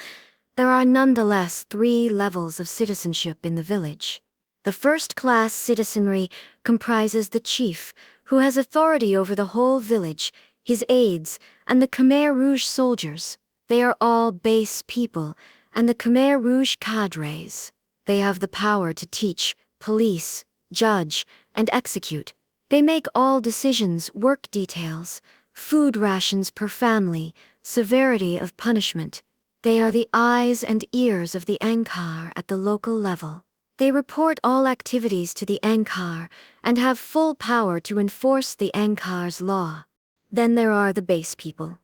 there are nonetheless 3 levels of citizenship in the village. The first-class citizenry comprises the chief, who has authority over the whole village, his aides, and the Khmer Rouge soldiers. They are all base people, and the Khmer Rouge cadres. They have the power to teach, police, judge, and execute. They make all decisions, work details, food rations per family, severity of punishment. They are the eyes and ears of the Ankar at the local level. They report all activities to the Ankar and have full power to enforce the Ankar's law. Then there are the base people.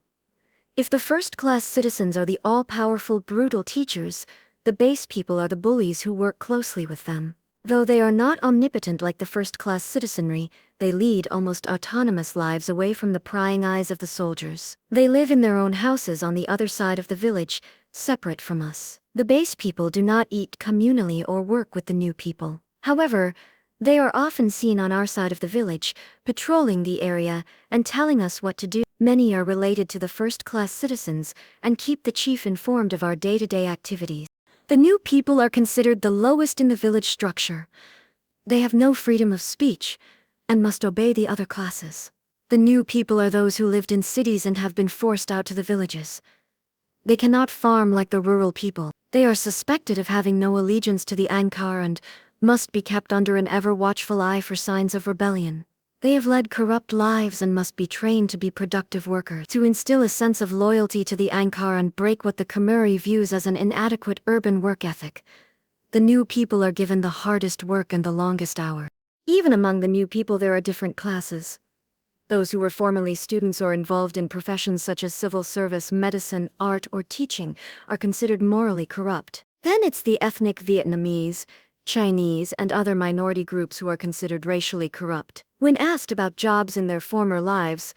If the first-class citizens are the all-powerful brutal teachers, the base people are the bullies who work closely with them. Though they are not omnipotent like the first-class citizenry, they lead almost autonomous lives away from the prying eyes of the soldiers. They live in their own houses on the other side of the village, separate from us. The base people do not eat communally or work with the new people. However, they are often seen on our side of the village, patrolling the area and telling us what to do. Many are related to the first-class citizens and keep the chief informed of our day-to-day activities. The new people are considered the lowest in the village structure. They have no freedom of speech and must obey the other classes. The new people are those who lived in cities and have been forced out to the villages. They cannot farm like the rural people. They are suspected of having no allegiance to the Ankar and must be kept under an ever-watchful eye for signs of rebellion. They have led corrupt lives and must be trained to be productive workers, to instill a sense of loyalty to the Ankar and break what the Khmer views as an inadequate urban work ethic. The new people are given the hardest work and the longest hours. Even among the new people there are different classes. Those who were formerly students or involved in professions such as civil service, medicine, art, or teaching are considered morally corrupt. Then it's the ethnic Vietnamese, Chinese, and other minority groups who are considered racially corrupt. When asked about jobs in their former lives,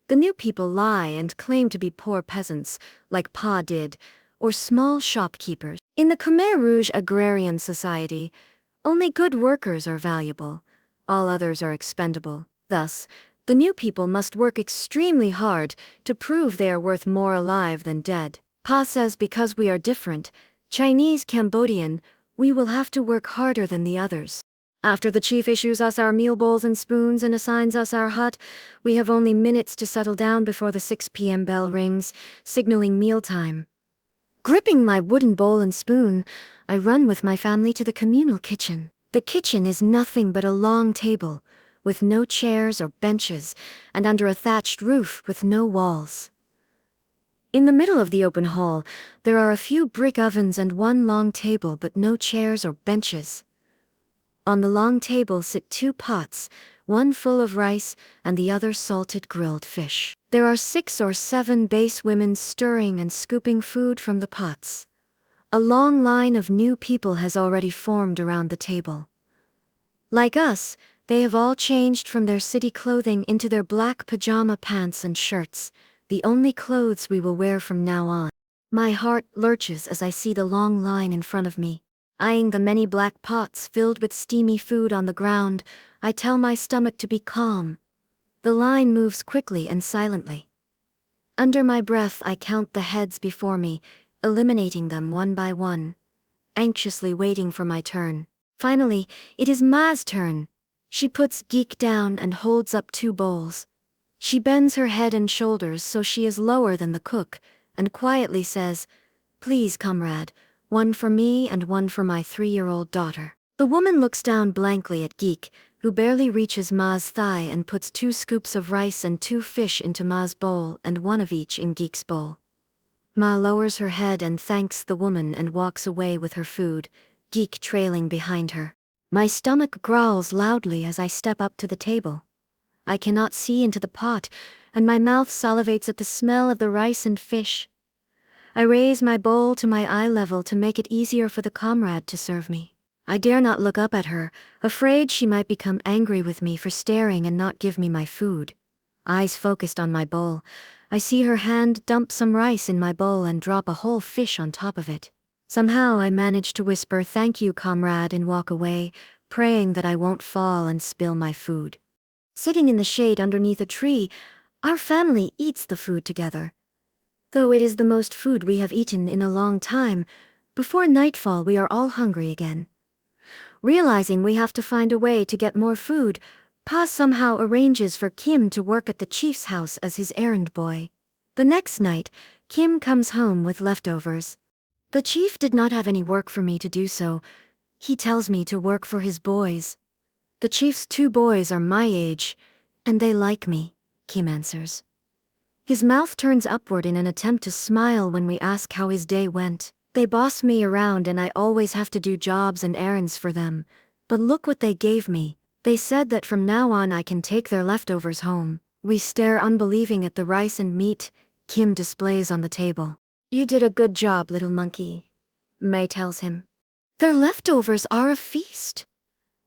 the new people lie and claim to be poor peasants, like Pa did, or small shopkeepers. In the Khmer Rouge agrarian society, only good workers are valuable. All others are expendable. Thus, the new people must work extremely hard to prove they are worth more alive than dead. Pa says because we are different, Chinese, Cambodian, we will have to work harder than the others. After the chief issues us our meal bowls and spoons and assigns us our hut, we have only minutes to settle down before the 6 p.m. bell rings, signaling mealtime. Gripping my wooden bowl and spoon, I run with my family to the communal kitchen. The kitchen is nothing but a long table, with no chairs or benches, and under a thatched roof with no walls. In the middle of the open hall, there are a few brick ovens and one long table but no chairs or benches. On the long table sit 2 pots, one full of rice and the other salted grilled fish. There are 6 or 7 base women stirring and scooping food from the pots. A long line of new people has already formed around the table. Like us, they have all changed from their city clothing into their black pajama pants and shirts, the only clothes we will wear from now on. My heart lurches as I see the long line in front of me. Eyeing the many black pots filled with steamy food on the ground, I tell my stomach to be calm. The line moves quickly and silently. Under my breath, I count the heads before me, eliminating them one by one, anxiously waiting for my turn. Finally, it is Ma's turn. She puts Geek down and holds up 2 bowls. She bends her head and shoulders so she is lower than the cook, and quietly says, "Please, comrade, one for me and one for my 3-year-old daughter." The woman looks down blankly at Geek, who barely reaches Ma's thigh, and puts 2 scoops of rice and 2 fish into Ma's bowl and 1 of each in Geek's bowl. Ma lowers her head and thanks the woman and walks away with her food, Geek trailing behind her. My stomach growls loudly as I step up to the table. I cannot see into the pot, and my mouth salivates at the smell of the rice and fish. I raise my bowl to my eye level to make it easier for the comrade to serve me. I dare not look up at her, afraid she might become angry with me for staring and not give me my food. Eyes focused on my bowl, I see her hand dump some rice in my bowl and drop a whole fish on top of it. Somehow I manage to whisper, "Thank you, comrade," and walk away, praying that I won't fall and spill my food. Sitting in the shade underneath a tree, our family eats the food together. Though it is the most food we have eaten in a long time, before nightfall we are all hungry again. Realizing we have to find a way to get more food, Pa somehow arranges for Kim to work at the chief's house as his errand boy. The next night, Kim comes home with leftovers. The chief did not have any work for me to do, so he tells me to work for his boys. The chief's 2 boys are my age, and they like me, Kim answers. His mouth turns upward in an attempt to smile when we ask how his day went. They boss me around and I always have to do jobs and errands for them. But look what they gave me. They said that from now on I can take their leftovers home. We stare unbelieving at the rice and meat Kim displays on the table. "You did a good job, little monkey," May tells him. "Their leftovers are a feast.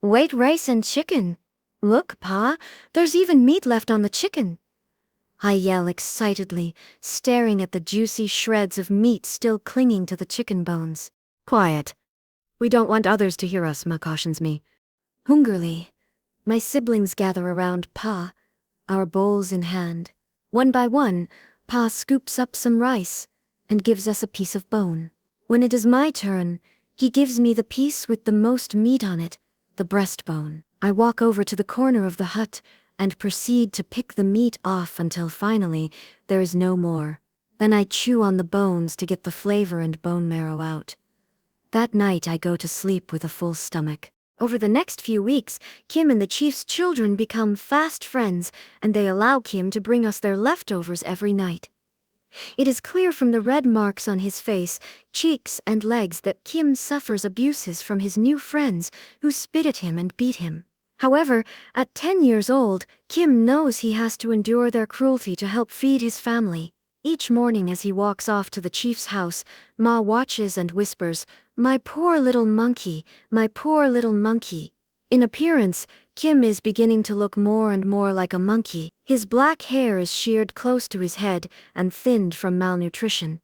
Wait, rice and chicken. Look, Pa, there's even meat left on the chicken." I yell excitedly, staring at the juicy shreds of meat still clinging to the chicken bones. "Quiet. We don't want others to hear us," Ma cautions me. Hungrily, my siblings gather around Pa, our bowls in hand. One by one, Pa scoops up some rice and gives us a piece of bone. When it is my turn, he gives me the piece with the most meat on it, the breastbone. I walk over to the corner of the hut and proceed to pick the meat off until finally there is no more. Then I chew on the bones to get the flavor and bone marrow out. That night I go to sleep with a full stomach. Over the next few weeks, Kim and the chief's children become fast friends, and they allow Kim to bring us their leftovers every night. It is clear from the red marks on his face, cheeks, and legs that Kim suffers abuses from his new friends who spit at him and beat him. However, at 10 years old, Kim knows he has to endure their cruelty to help feed his family. Each morning as he walks off to the chief's house, Ma watches and whispers, "My poor little monkey, my poor little monkey." In appearance, Kim is beginning to look more and more like a monkey. His black hair is sheared close to his head and thinned from malnutrition,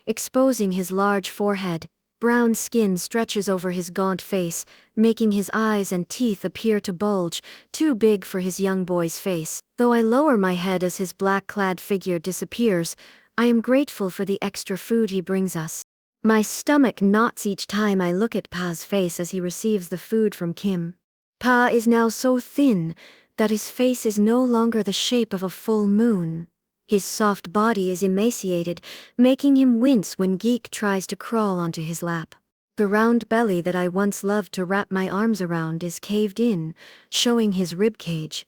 exposing his large forehead. Brown skin stretches over his gaunt face, making his eyes and teeth appear to bulge, too big for his young boy's face. Though I lower my head as his black-clad figure disappears, I am grateful for the extra food he brings us. My stomach knots each time I look at Pa's face as he receives the food from Kim. Pa is now so thin that his face is no longer the shape of a full moon. His soft body is emaciated, making him wince when Geek tries to crawl onto his lap. The round belly that I once loved to wrap my arms around is caved in, showing his rib cage.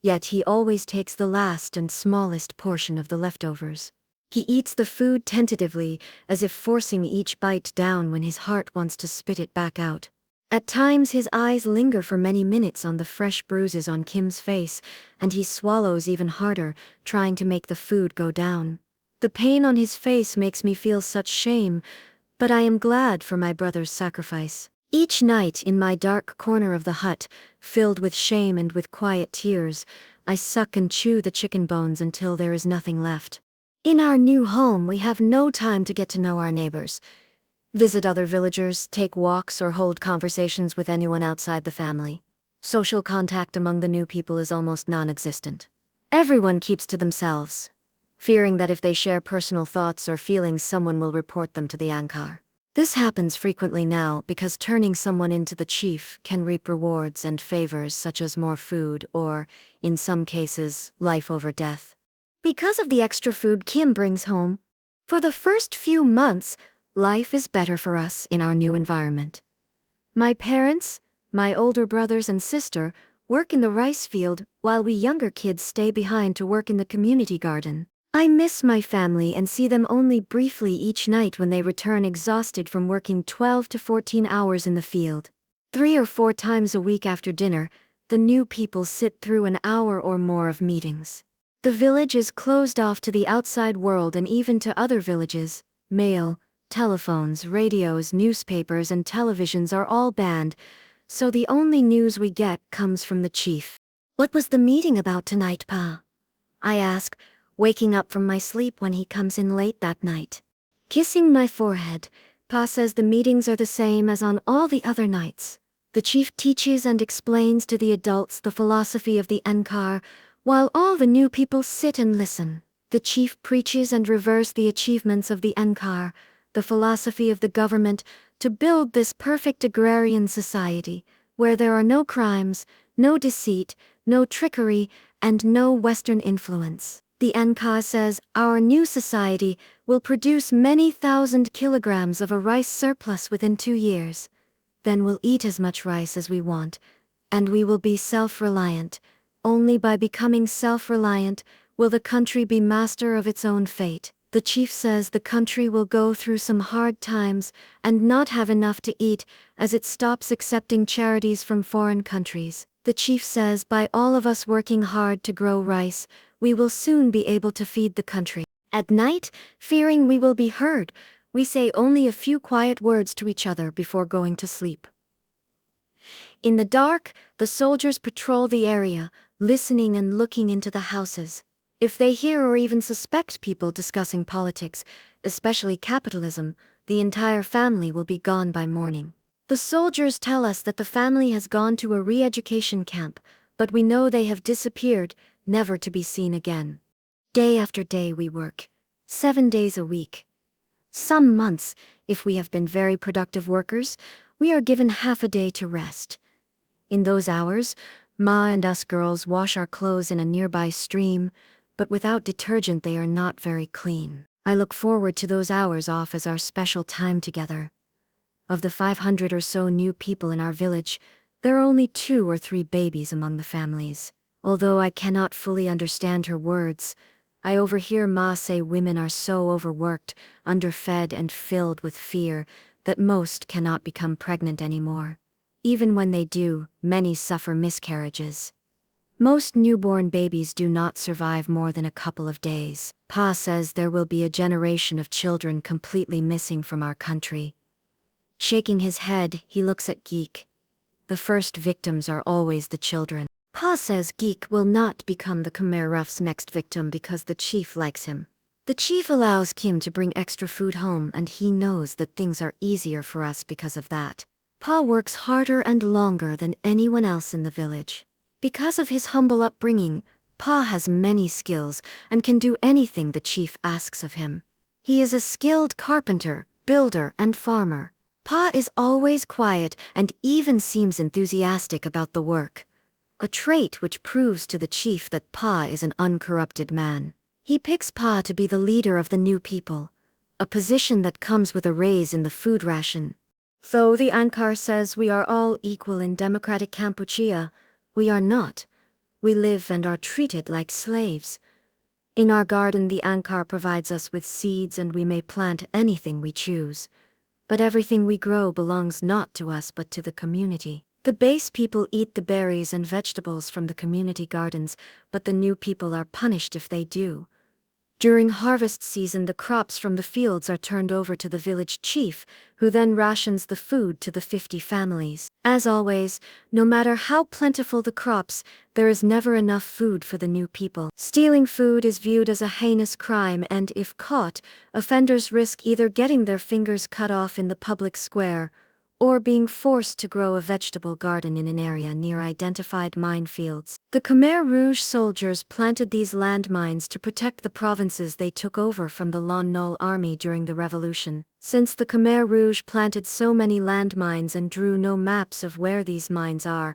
Yet he always takes the last and smallest portion of the leftovers. He eats the food tentatively, as if forcing each bite down when his heart wants to spit it back out. At times his eyes linger for many minutes on the fresh bruises on Kim's face, and he swallows even harder, trying to make the food go down. The pain on his face makes me feel such shame, but I am glad for my brother's sacrifice. Each night in my dark corner of the hut, filled with shame and with quiet tears, I suck and chew the chicken bones until there is nothing left. In our new home, we have no time to get to know our neighbors, visit other villagers, take walks, or hold conversations with anyone outside the family. Social contact among the new people is almost non-existent. Everyone keeps to themselves, fearing that if they share personal thoughts or feelings, someone will report them to the Angkar. This happens frequently now because turning someone into the chief can reap rewards and favors such as more food or, in some cases, life over death. Because of the extra food Kim brings home, for the first few months, life is better for us in our new environment. My parents, my older brothers and sister, work in the rice field while we younger kids stay behind to work in the community garden. I miss my family and see them only briefly each night when they return exhausted from working 12 to 14 hours in the field. 3 or 4 times a week after dinner, the new people sit through an hour or more of meetings. The village is closed off to the outside world and even to other villages. Mail, telephones, radios, newspapers, and televisions are all banned, so the only news we get comes from the chief. "What was the meeting about tonight, Pa?" I ask, waking up from my sleep when he comes in late that night. Kissing my forehead, Pa says the meetings are the same as on all the other nights. The chief teaches and explains to the adults the philosophy of the Angkar, while all the new people sit and listen. The chief preaches and reveres the achievements of the Angkar, the philosophy of the government, to build this perfect agrarian society, where there are no crimes, no deceit, no trickery, and no Western influence. The Angkar says our new society will produce many thousand kilograms of a rice surplus within 2 years. Then we'll eat as much rice as we want, and we will be self-reliant. Only by becoming self-reliant will the country be master of its own fate. The chief says the country will go through some hard times and not have enough to eat as it stops accepting charities from foreign countries. The chief says by all of us working hard to grow rice, we will soon be able to feed the country. At night, fearing we will be heard, we say only a few quiet words to each other before going to sleep. In the dark, the soldiers patrol the area, listening and looking into the houses. If they hear or even suspect people discussing politics, especially capitalism, the entire family will be gone by morning. The soldiers tell us that the family has gone to a re-education camp, but we know they have disappeared, never to be seen again. Day after day we work, 7 days a week. Some months, if we have been very productive workers, we are given half a day to rest. In those hours, Ma and us girls wash our clothes in a nearby stream, but without detergent they are not very clean. I look forward to those hours off as our special time together. Of the 500 or so new people in our village, there are only 2 or 3 babies among the families. Although I cannot fully understand her words, I overhear Ma say women are so overworked, underfed, and filled with fear that most cannot become pregnant anymore. Even when they do, many suffer miscarriages. Most newborn babies do not survive more than a couple of days. Pa says there will be a generation of children completely missing from our country. Shaking his head, he looks at Geek. The first victims are always the children. Pa says Geek will not become the Khmer Rouge's next victim because the chief likes him. The chief allows Kim to bring extra food home, and he knows that things are easier for us because of that. Pa works harder and longer than anyone else in the village. Because of his humble upbringing, Pa has many skills and can do anything the chief asks of him. He is a skilled carpenter, builder, and farmer. Pa is always quiet and even seems enthusiastic about the work, a trait which proves to the chief that Pa is an uncorrupted man. He picks Pa to be the leader of the new people, a position that comes with a raise in the food ration. Though the Angkar says we are all equal in democratic Kampuchea, we are not. We live and are treated like slaves. In our garden, the Angkar provides us with seeds and we may plant anything we choose. But everything we grow belongs not to us but to the community. The base people eat the berries and vegetables from the community gardens, but the new people are punished if they do. During harvest season, the crops from the fields are turned over to the village chief, who then rations the food to the 50 families. As always, no matter how plentiful the crops, there is never enough food for the new people. Stealing food is viewed as a heinous crime, and if caught, offenders risk either getting their fingers cut off in the public square or being forced to grow a vegetable garden in an area near identified minefields. The Khmer Rouge soldiers planted these landmines to protect the provinces they took over from the Lon Nol army during the revolution. Since the Khmer Rouge planted so many landmines and drew no maps of where these mines are,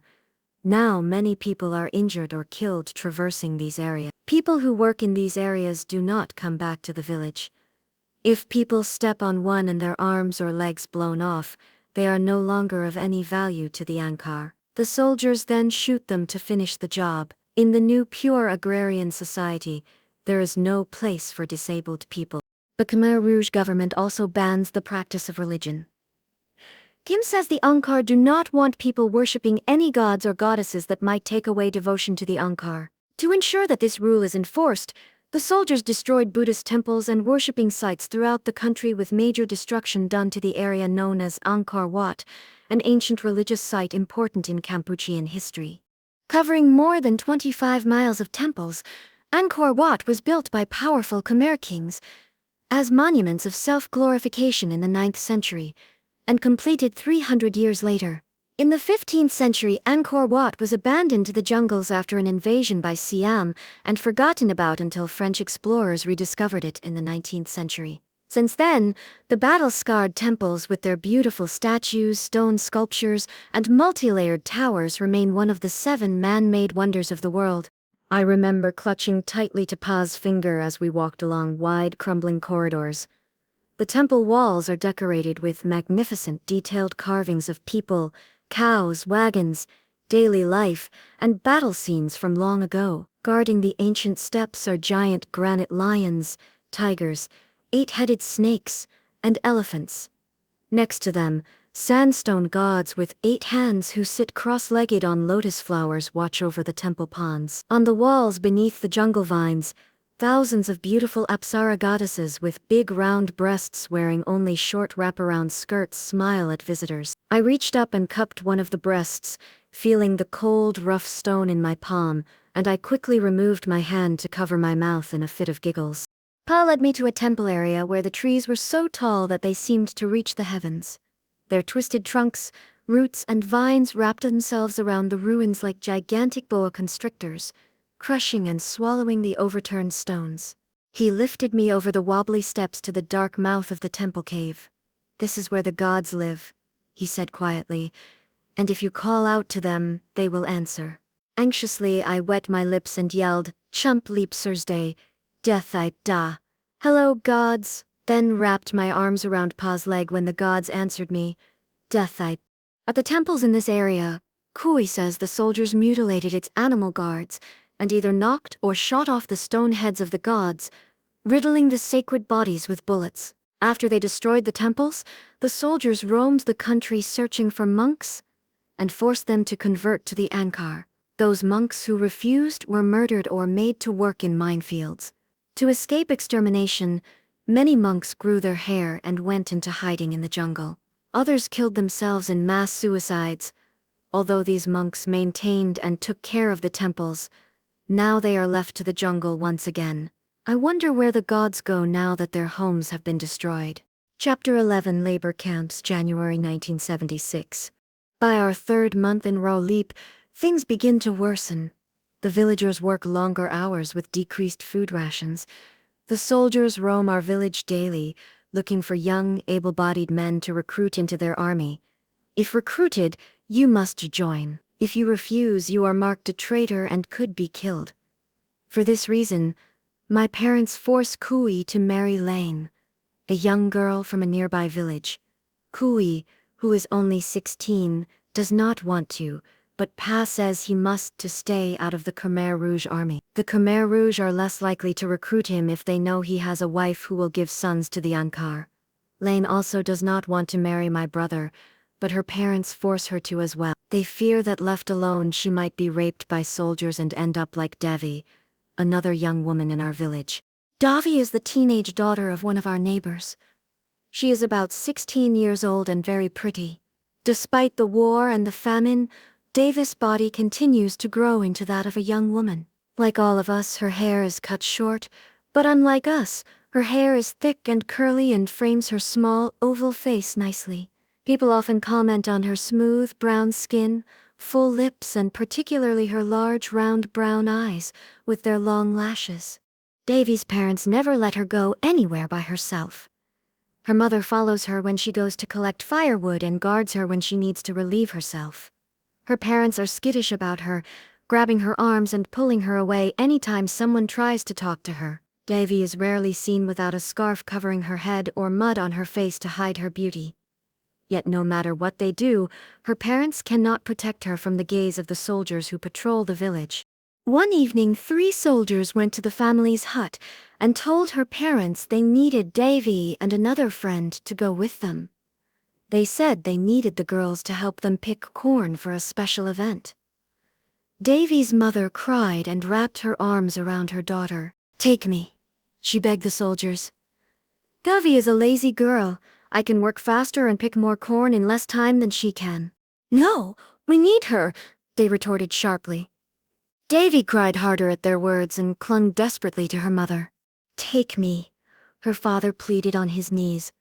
now many people are injured or killed traversing these areas. People who work in these areas do not come back to the village. If people step on one and their arms or legs blown off, they are no longer of any value to the Angkar. The soldiers then shoot them to finish the job. In the new pure agrarian society, there is no place for disabled people. The Khmer Rouge government also bans the practice of religion. Kim says the Angkar do not want people worshipping any gods or goddesses that might take away devotion to the Angkar. To ensure that this rule is enforced, the soldiers destroyed Buddhist temples and worshipping sites throughout the country, with major destruction done to the area known as Angkor Wat, an ancient religious site important in Cambodian history. Covering more than 25 miles of temples, Angkor Wat was built by powerful Khmer kings as monuments of self-glorification in the 9th century, and completed 300 years later. In the 15th century, Angkor Wat was abandoned to the jungles after an invasion by Siam and forgotten about until French explorers rediscovered it in the 19th century. Since then, the battle-scarred temples with their beautiful statues, stone sculptures, and multi-layered towers remain one of the 7 man-made wonders of the world. I remember clutching tightly to Pa's finger as we walked along wide, crumbling corridors. The temple walls are decorated with magnificent detailed carvings of people, cows, wagons, daily life, and battle scenes from long ago. Guarding the ancient steps are giant granite lions, tigers, 8-headed snakes, and elephants. Next to them, sandstone gods with 8 hands who sit cross-legged on lotus flowers watch over the temple ponds. On the walls beneath the jungle vines, thousands of beautiful Apsara goddesses with big round breasts wearing only short wraparound skirts smile at visitors. I reached up and cupped one of the breasts, feeling the cold, rough stone in my palm, and I quickly removed my hand to cover my mouth in a fit of giggles. Pa led me to a temple area where the trees were so tall that they seemed to reach the heavens. Their twisted trunks, roots, and vines wrapped themselves around the ruins like gigantic boa constrictors, crushing and swallowing the overturned stones. He lifted me over the wobbly steps to the dark mouth of the temple cave. "This is where the gods live," he said quietly, "and if you call out to them, they will answer." Anxiously, I wet my lips and yelled, "Chump leap Thursday, death I da. Hello, gods," then wrapped my arms around Pa's leg when the gods answered me, "Death I." At the temples in this area, Kui says the soldiers mutilated its animal guards, and either knocked or shot off the stone heads of the gods, riddling the sacred bodies with bullets. After they destroyed the temples, the soldiers roamed the country searching for monks and forced them to convert to the Angkar. Those monks who refused were murdered or made to work in minefields. To escape extermination, many monks grew their hair and went into hiding in the jungle. Others killed themselves in mass suicides. Although these monks maintained and took care of the temples, now they are left to the jungle once again. I wonder where the gods go now that their homes have been destroyed. Chapter 11, Labor Camps, January 1976. By our 3rd month in Raulip, things begin to worsen. The villagers work longer hours with decreased food rations. The soldiers roam our village daily, looking for young, able-bodied men to recruit into their army. If recruited, you must join. If you refuse, you are marked a traitor and could be killed. For this reason, my parents force Kui to marry Lane, a young girl from a nearby village. Kui, who is only 16, does not want to, but Pa says he must to stay out of the Khmer Rouge army. The Khmer Rouge are less likely to recruit him if they know he has a wife who will give sons to the Angkar. Lane also does not want to marry my brother, but her parents force her to as well. They fear that left alone she might be raped by soldiers and end up like Devi, another young woman in our village. Davi is the teenage daughter of one of our neighbors. She is about 16 years old and very pretty. Despite the war and the famine, Davi's body continues to grow into that of a young woman. Like all of us, her hair is cut short, but unlike us, her hair is thick and curly and frames her small, oval face nicely. People often comment on her smooth, brown skin, full lips, and particularly her large, round brown eyes with their long lashes. Davi's parents never let her go anywhere by herself. Her mother follows her when she goes to collect firewood and guards her when she needs to relieve herself. Her parents are skittish about her, grabbing her arms and pulling her away anytime someone tries to talk to her. Davi is rarely seen without a scarf covering her head or mud on her face to hide her beauty. Yet no matter what they do, her parents cannot protect her from the gaze of the soldiers who patrol the village. One evening, 3 soldiers went to the family's hut and told her parents they needed Davi and another friend to go with them. They said they needed the girls to help them pick corn for a special event. Davi's mother cried and wrapped her arms around her daughter. "Take me," she begged the soldiers. "Davi is a lazy girl. I can work faster and pick more corn in less time than she can." "No, we need her," they retorted sharply. Davi cried harder at their words and clung desperately to her mother. "Take me," her father pleaded on his knees.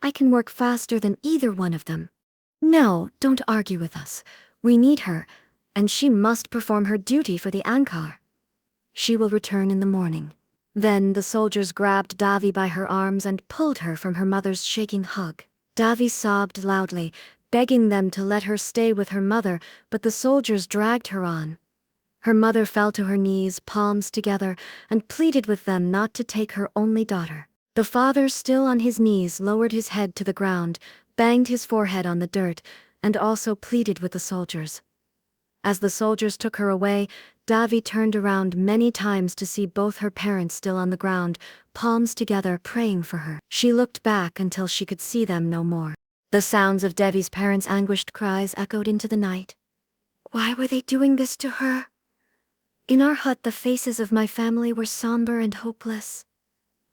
"I can work faster than either one of them." "No, don't argue with us. We need her, and she must perform her duty for the Ankar. She will return in the morning." Then the soldiers grabbed Davi by her arms and pulled her from her mother's shaking hug. Davi sobbed loudly, begging them to let her stay with her mother, but the soldiers dragged her on. Her mother fell to her knees, palms together, and pleaded with them not to take her only daughter. The father, still on his knees, lowered his head to the ground, banged his forehead on the dirt, and also pleaded with the soldiers. As the soldiers took her away, Davi turned around many times to see both her parents still on the ground, palms together, praying for her. She looked back until she could see them no more. The sounds of Davi's parents' anguished cries echoed into the night. Why were they doing this to her? In our hut, the faces of my family were somber and hopeless.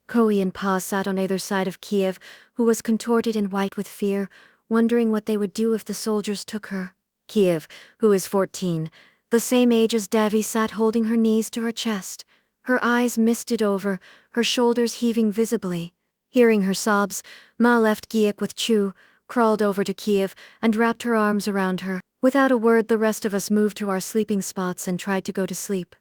Koi and Pa sat on either side of Kiev, who was contorted and white with fear, wondering what they would do if the soldiers took her. Kiev, who is 14, the same age as Davi, sat holding her knees to her chest, her eyes misted over, her shoulders heaving visibly. Hearing her sobs, Ma left Giek with Chu, crawled over to Kiev, and wrapped her arms around her. Without a word, the rest of us moved to our sleeping spots and tried to go to sleep.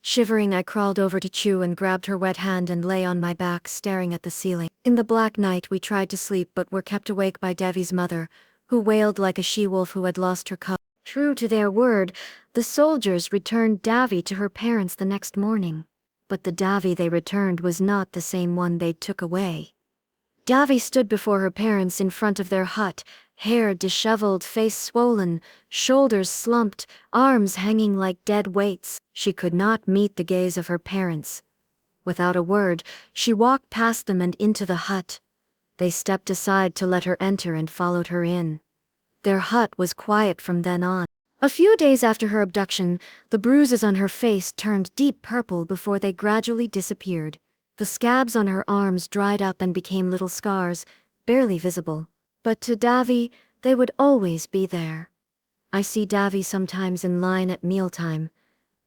Shivering, I crawled over to Chu and grabbed her wet hand and lay on my back, staring at the ceiling. In the black night, we tried to sleep but were kept awake by Davi's mother, who wailed like a she-wolf who had lost her cub. True to their word, the soldiers returned Davi to her parents the next morning. But the Davi they returned was not the same one they took away. Davi stood before her parents in front of their hut, hair disheveled, face swollen, shoulders slumped, arms hanging like dead weights. She could not meet the gaze of her parents. Without a word, she walked past them and into the hut. They stepped aside to let her enter and followed her in. Their hut was quiet from then on. A few days after her abduction, the bruises on her face turned deep purple before they gradually disappeared. The scabs on her arms dried up and became little scars, barely visible. But to Davi, they would always be there. I see Davi sometimes in line at mealtime,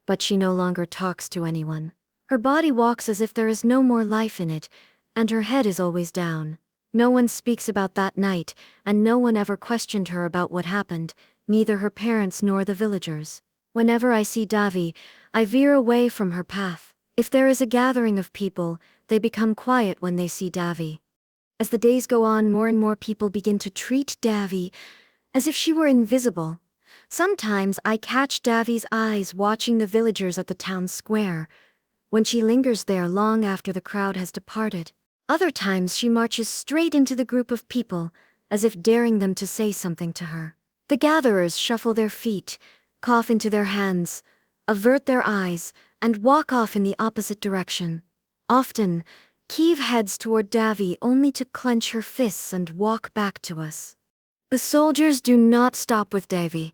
but she no longer talks to anyone. Her body walks as if there is no more life in it, and her head is always down. No one speaks about that night, and no one ever questioned her about what happened, neither her parents nor the villagers. Whenever I see Davi, I veer away from her path. If there is a gathering of people, they become quiet when they see Davi. As the days go on, more and more people begin to treat Davi as if she were invisible. Sometimes I catch Davi's eyes watching the villagers at the town square, when she lingers there long after the crowd has departed. Other times she marches straight into the group of people, as if daring them to say something to her. The gatherers shuffle their feet, cough into their hands, avert their eyes, and walk off in the opposite direction. Often, Kiev heads toward Davi only to clench her fists and walk back to us. The soldiers do not stop with Davi.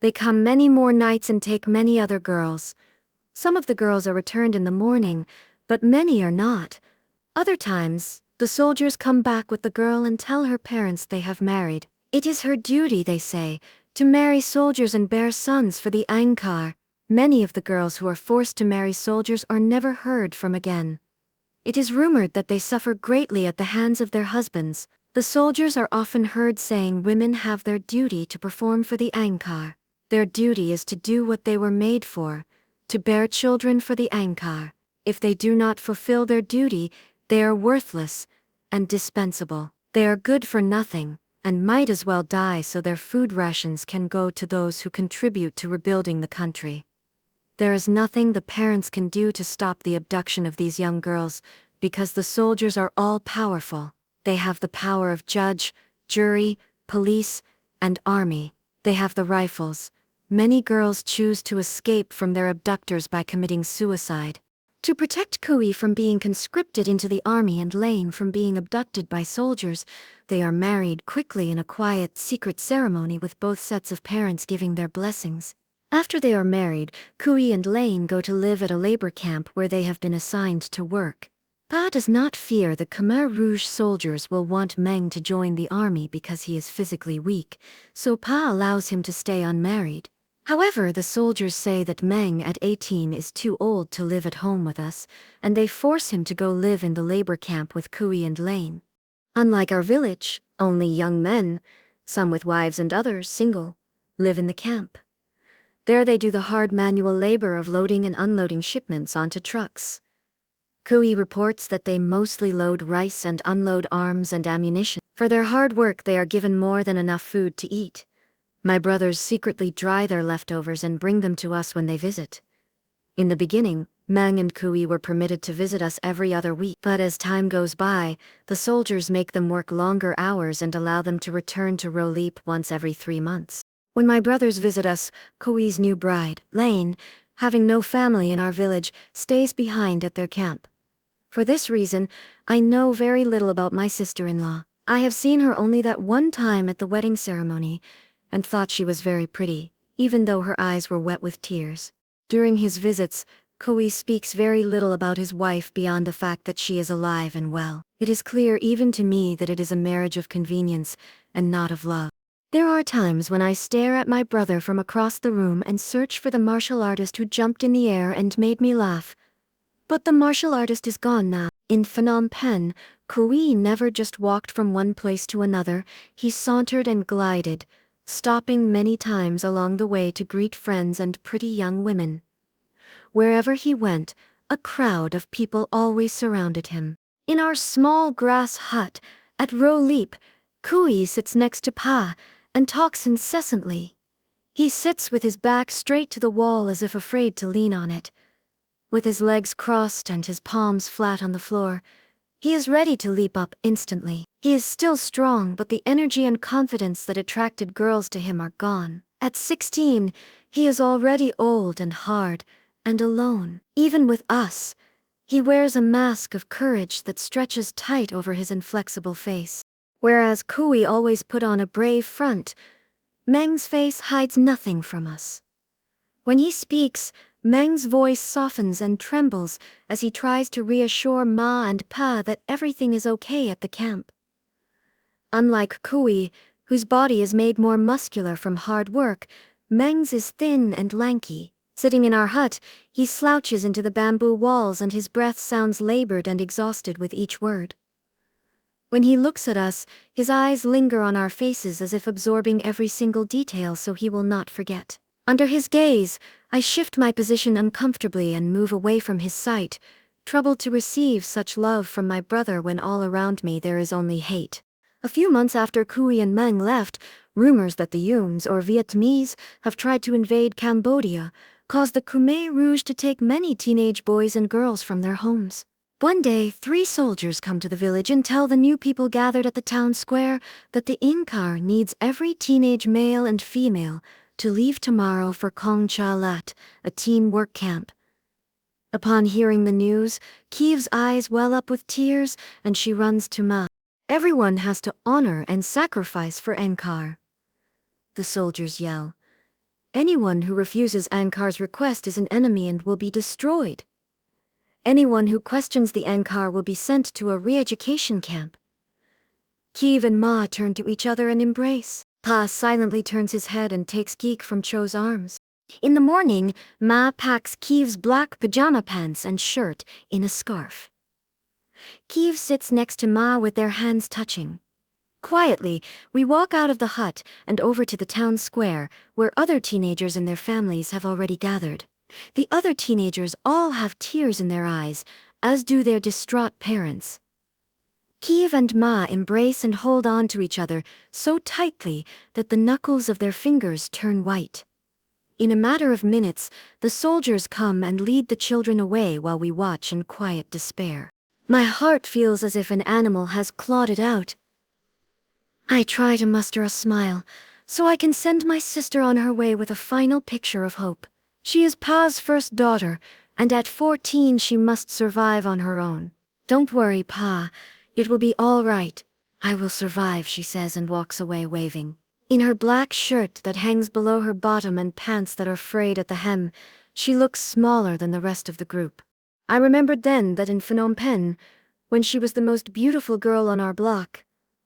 They come many more nights and take many other girls. Some of the girls are returned in the morning, But many are not. Other times, the soldiers come back with the girl and tell her parents they have married. It is her duty, they say, to marry soldiers and bear sons for the Angkar. Many of the girls who are forced to marry soldiers are never heard from again. It is rumored that they suffer greatly at the hands of their husbands. The soldiers are often heard saying women have their duty to perform for the Angkar. Their duty is to do what they were made for, to bear children for the Angkar. If they do not fulfill their duty, they are worthless and dispensable. They are good for nothing, and might as well die so their food rations can go to those who contribute to rebuilding the country. There is nothing the parents can do to stop the abduction of these young girls, because the soldiers are all powerful. They have the power of judge, jury, police, and army. They have the rifles. Many girls choose to escape from their abductors by committing suicide. To protect Kui from being conscripted into the army and Lane from being abducted by soldiers, they are married quickly in a quiet, secret ceremony with both sets of parents giving their blessings. After they are married, Kui and Lane go to live at a labor camp where they have been assigned to work. Pa does not fear the Khmer Rouge soldiers will want Meng to join the army because he is physically weak, so Pa allows him to stay unmarried. However, the soldiers say that Meng at 18 is too old to live at home with us, and they force him to go live in the labor camp with Kui and Lane. Unlike our village, only young men, some with wives and others single, live in the camp. There they do the hard manual labor of loading and unloading shipments onto trucks. Kui reports that they mostly load rice and unload arms and ammunition. For their hard work they are given more than enough food to eat. My brothers secretly dry their leftovers and bring them to us when they visit. In the beginning, Meng and Kui were permitted to visit us every other week, but as time goes by, the soldiers make them work longer hours and allow them to return to Rolip once every 3 months. When my brothers visit us, Kui's new bride, Lane, having no family in our village, stays behind at their camp. For this reason, I know very little about my sister-in-law. I have seen her only that one time at the wedding ceremony, and thought she was very pretty, even though her eyes were wet with tears. During his visits, Kui speaks very little about his wife beyond the fact that she is alive and well. It is clear even to me that it is a marriage of convenience and not of love. There are times when I stare at my brother from across the room and search for the martial artist who jumped in the air and made me laugh. But the martial artist is gone now. In Phnom Penh, Kui never just walked from one place to another, he sauntered and glided, stopping many times along the way to greet friends and pretty young women. Wherever he went, a crowd of people always surrounded him. In our small grass hut at Rolip, Kui sits next to Pa and talks incessantly. He sits with his back straight to the wall as if afraid to lean on it. With his legs crossed and his palms flat on the floor, he is ready to leap up instantly. He is still strong, but the energy and confidence that attracted girls to him are gone. At 16, he is already old and hard, and alone. Even with us, he wears a mask of courage that stretches tight over his inflexible face. Whereas Kui always put on a brave front, Meng's face hides nothing from us. When he speaks, Meng's voice softens and trembles as he tries to reassure Ma and Pa that everything is okay at the camp. Unlike Kui, whose body is made more muscular from hard work, Meng's is thin and lanky. Sitting in our hut, he slouches into the bamboo walls and his breath sounds labored and exhausted with each word. When he looks at us, his eyes linger on our faces as if absorbing every single detail so he will not forget. Under his gaze, I shift my position uncomfortably and move away from his sight, troubled to receive such love from my brother when all around me there is only hate. A few months after Kui and Meng left, rumors that the Yuns or Vietnamese have tried to invade Cambodia caused the Khmer Rouge to take many teenage boys and girls from their homes. One day, 3 soldiers come to the village and tell the new people gathered at the town square that the Angkar needs every teenage male and female to leave tomorrow for Kong Cha Lat, a teen work camp. Upon hearing the news, Kiev's eyes well up with tears and she runs to Ma. Everyone has to honor and sacrifice for Angkar. The soldiers yell. Anyone who refuses Angkar's request is an enemy and will be destroyed. Anyone who questions the Angkar will be sent to a re-education camp. Kiev and Ma turn to each other and embrace. Pa silently turns his head and takes Geek from Cho's arms. In the morning, Ma packs Kiev's black pajama pants and shirt in a scarf. Kiev sits next to Ma with their hands touching. Quietly, we walk out of the hut and over to the town square, where other teenagers and their families have already gathered. The other teenagers all have tears in their eyes, as do their distraught parents. Kiev and Ma embrace and hold on to each other so tightly that the knuckles of their fingers turn white. In a matter of minutes, the soldiers come and lead the children away while we watch in quiet despair. My heart feels as if an animal has clawed it out. I try to muster a smile, so I can send my sister on her way with a final picture of hope. She is Pa's first daughter, and at 14 she must survive on her own. Don't worry, Pa. It will be all right. I will survive, she says and walks away waving. In her black shirt that hangs below her bottom and pants that are frayed at the hem, she looks smaller than the rest of the group. I remembered then that in Phnom Penh, when she was the most beautiful girl on our block,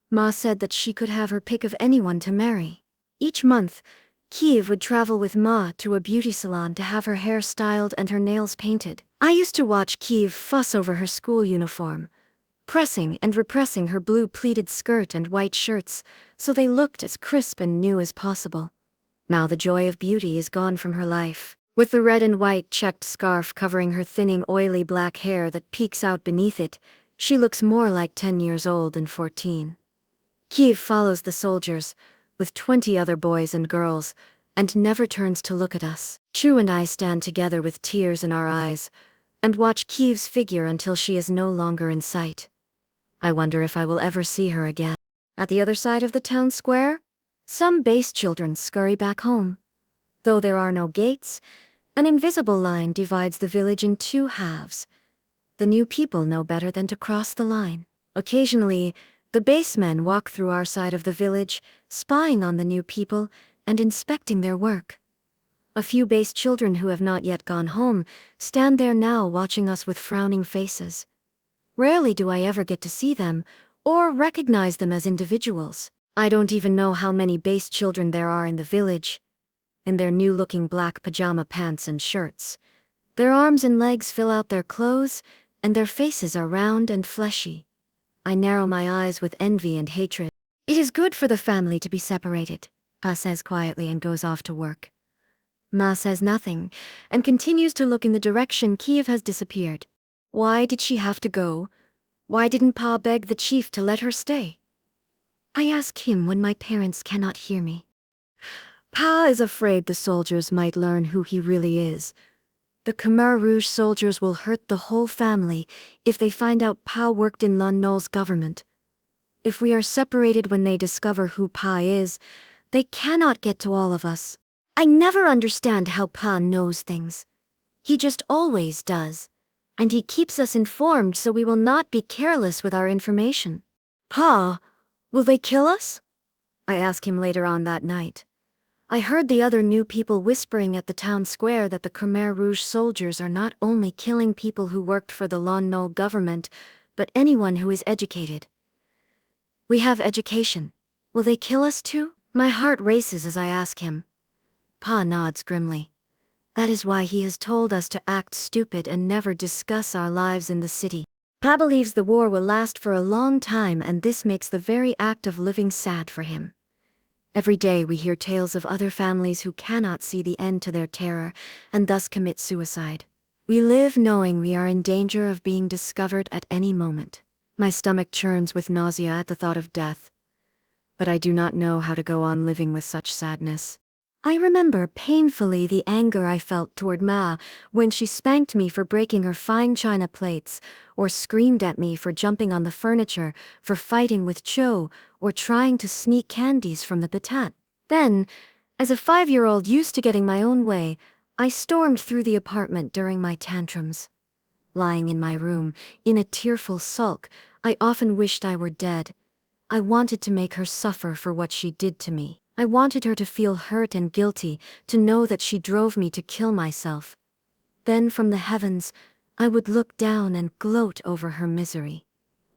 Ma said that she could have her pick of anyone to marry. Each month, Kiev would travel with Ma to a beauty salon to have her hair styled and her nails painted. I used to watch Kiev fuss over her school uniform, pressing and repressing her blue pleated skirt and white shirts so they looked as crisp and new as possible. Now the joy of beauty is gone from her life. With the red and white checked scarf covering her thinning oily black hair that peeks out beneath it, she looks more like 10 years old than 14. Kiev follows the soldiers, with 20 other boys and girls, and never turns to look at us. Chu and I stand together with tears in our eyes, and watch Kiev's figure until she is no longer in sight. I wonder if I will ever see her again. At the other side of the town square, some base children scurry back home. Though there are no gates, an invisible line divides the village in 2 halves. The new people know better than to cross the line. Occasionally, the basemen walk through our side of the village, spying on the new people and inspecting their work. A few base children who have not yet gone home stand there now watching us with frowning faces. Rarely do I ever get to see them or recognize them as individuals. I don't even know how many base children there are in the village. In their new-looking black pajama pants and shirts, their arms and legs fill out their clothes, and their faces are round and fleshy. I narrow my eyes with envy and hatred. It is good for the family to be separated, Pa says quietly and goes off to work. Ma says nothing, and continues to look in the direction Kiev has disappeared. Why did she have to go? Why didn't Pa beg the chief to let her stay? I ask him when my parents cannot hear me. Pa is afraid the soldiers might learn who he really is. The Khmer Rouge soldiers will hurt the whole family if they find out Pa worked in Lon Nol's government. If we are separated when they discover who Pa is, they cannot get to all of us. I never understand how Pa knows things. He just always does. And he keeps us informed so we will not be careless with our information. Pa, will they kill us? I ask him later on that night. I heard the other new people whispering at the town square that the Khmer Rouge soldiers are not only killing people who worked for the Lon Nol government, but anyone who is educated. We have education. Will they kill us too? My heart races as I ask him. Pa nods grimly. That is why he has told us to act stupid and never discuss our lives in the city. Pa believes the war will last for a long time, and this makes the very act of living sad for him. Every day we hear tales of other families who cannot see the end to their terror and thus commit suicide. We live knowing we are in danger of being discovered at any moment. My stomach churns with nausea at the thought of death. But I do not know how to go on living with such sadness. I remember painfully the anger I felt toward Ma when she spanked me for breaking her fine china plates, or screamed at me for jumping on the furniture, for fighting with Cho, or trying to sneak candies from the batat. Then, as a 5-year-old used to getting my own way, I stormed through the apartment during my tantrums. Lying in my room, in a tearful sulk, I often wished I were dead. I wanted to make her suffer for what she did to me. I wanted her to feel hurt and guilty, to know that she drove me to kill myself. Then from the heavens, I would look down and gloat over her misery.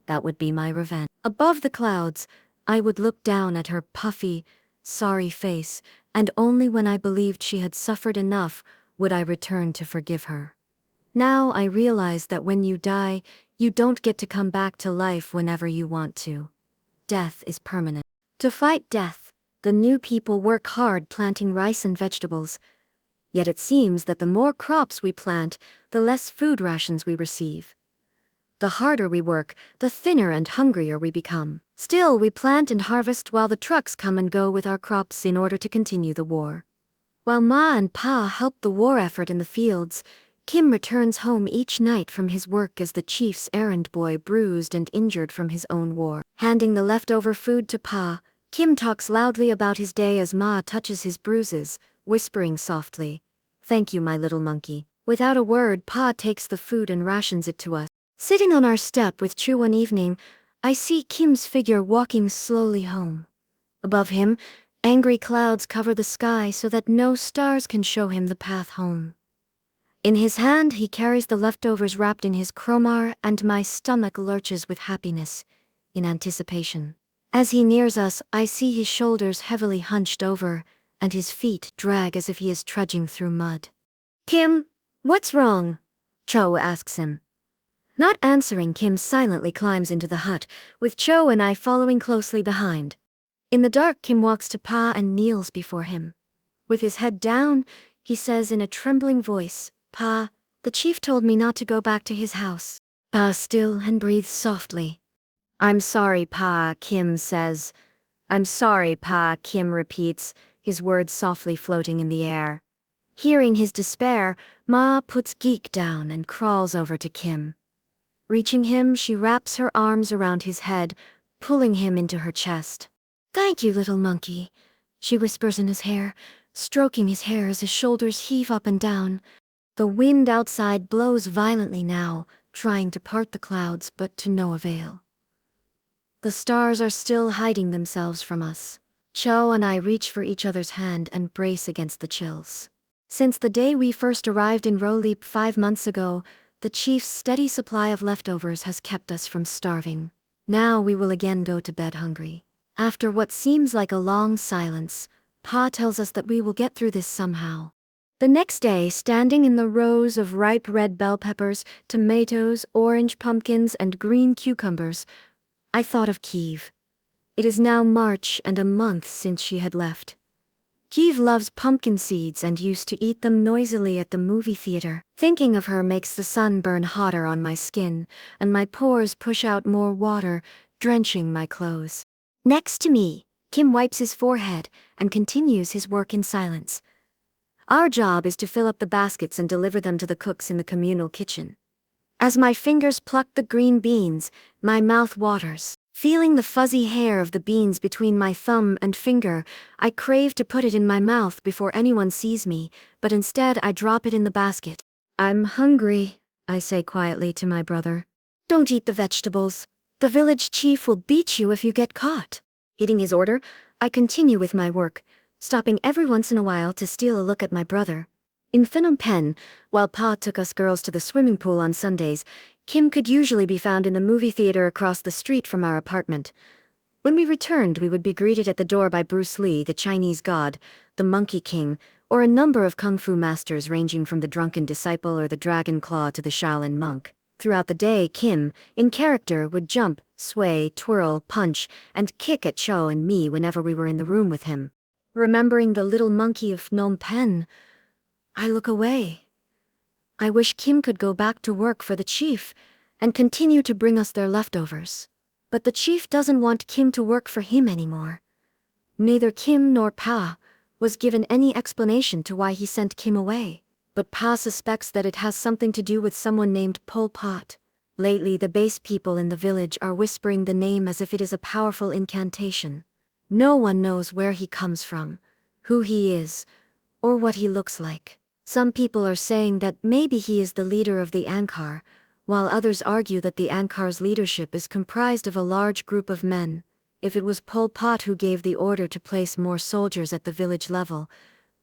That would be my revenge. Above the clouds, I would look down at her puffy, sorry face, and only when I believed she had suffered enough would I return to forgive her. Now I realize that when you die, you don't get to come back to life whenever you want to. Death is permanent. To fight death, the new people work hard planting rice and vegetables. Yet it seems that the more crops we plant, the less food rations we receive. The harder we work, the thinner and hungrier we become. Still, we plant and harvest while the trucks come and go with our crops in order to continue the war. While Ma and Pa help the war effort in the fields, Kim returns home each night from his work as the chief's errand boy, bruised and injured from his own war. Handing the leftover food to Pa, Kim talks loudly about his day as Ma touches his bruises, whispering softly, "Thank you, my little monkey." Without a word, Pa takes the food and rations it to us. Sitting on our step with Chu one evening, I see Kim's figure walking slowly home. Above him, angry clouds cover the sky so that no stars can show him the path home. In his hand, he carries the leftovers wrapped in his kromar, and my stomach lurches with happiness, in anticipation. As he nears us, I see his shoulders heavily hunched over, and his feet drag as if he is trudging through mud. "Kim, what's wrong?" Cho asks him. Not answering, Kim silently climbs into the hut, with Cho and I following closely behind. In the dark, Kim walks to Pa and kneels before him. With his head down, he says in a trembling voice, "Pa, the chief told me not to go back to his house." Pa still and breathes softly. "I'm sorry, Pa," Kim says. "I'm sorry, Pa," Kim repeats, his words softly floating in the air. Hearing his despair, Ma puts Geek down and crawls over to Kim. Reaching him, she wraps her arms around his head, pulling him into her chest. "Thank you, little monkey," she whispers in his hair, stroking his hair as his shoulders heave up and down. The wind outside blows violently now, trying to part the clouds, but to no avail. The stars are still hiding themselves from us. Cho and I reach for each other's hand and brace against the chills. Since the day we first arrived in Roleep 5 months ago, the chief's steady supply of leftovers has kept us from starving. Now we will again go to bed hungry. After what seems like a long silence, Pa tells us that we will get through this somehow. The next day, standing in the rows of ripe red bell peppers, tomatoes, orange pumpkins, and green cucumbers, I thought of Kiev. It is now March and a month since she had left. Kiev loves pumpkin seeds and used to eat them noisily at the movie theater. Thinking of her makes the sun burn hotter on my skin, and my pores push out more water, drenching my clothes. Next to me, Kim wipes his forehead and continues his work in silence. Our job is to fill up the baskets and deliver them to the cooks in the communal kitchen. As my fingers pluck the green beans, my mouth waters. Feeling the fuzzy hair of the beans between my thumb and finger, I crave to put it in my mouth before anyone sees me, but instead I drop it in the basket. "I'm hungry," I say quietly to my brother. "Don't eat the vegetables. The village chief will beat you if you get caught." Heeding his order, I continue with my work, stopping every once in a while to steal a look at my brother. In Phnom Penh, while Pa took us girls to the swimming pool on Sundays, Kim could usually be found in the movie theater across the street from our apartment. When we returned, we would be greeted at the door by Bruce Lee, the Chinese god, the Monkey King, or a number of kung fu masters ranging from the drunken disciple or the dragon claw to the Shaolin monk. Throughout the day, Kim, in character, would jump, sway, twirl, punch, and kick at Cho and me whenever we were in the room with him. Remembering the little monkey of Phnom Penh, I look away. I wish Kim could go back to work for the chief and continue to bring us their leftovers. But the chief doesn't want Kim to work for him anymore. Neither Kim nor Pa was given any explanation to why he sent Kim away. But Pa suspects that it has something to do with someone named Pol Pot. Lately, the base people in the village are whispering the name as if it is a powerful incantation. No one knows where he comes from, who he is, or what he looks like. Some people are saying that maybe he is the leader of the Angkar, while others argue that the Angkar's leadership is comprised of a large group of men. If it was Pol Pot who gave the order to place more soldiers at the village level,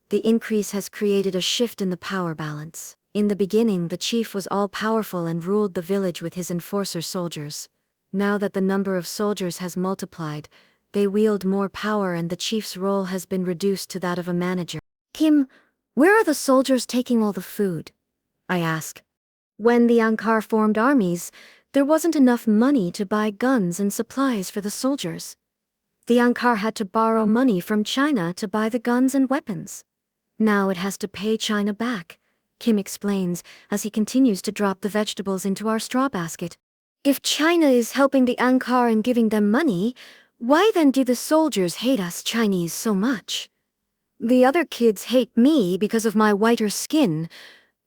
the increase has created a shift in the power balance. In the beginning, the chief was all-powerful and ruled the village with his enforcer soldiers. Now that the number of soldiers has multiplied, they wield more power and the chief's role has been reduced to that of a manager. Kim, where are the soldiers taking all the food? I ask. When the Angkar formed armies, there wasn't enough money to buy guns and supplies for the soldiers. The Angkar had to borrow money from China to buy the guns and weapons. Now it has to pay China back, Kim explains as he continues to drop the vegetables into our straw basket. If China is helping the Angkar and giving them money, why then do the soldiers hate us Chinese so much? The other kids hate me because of my whiter skin.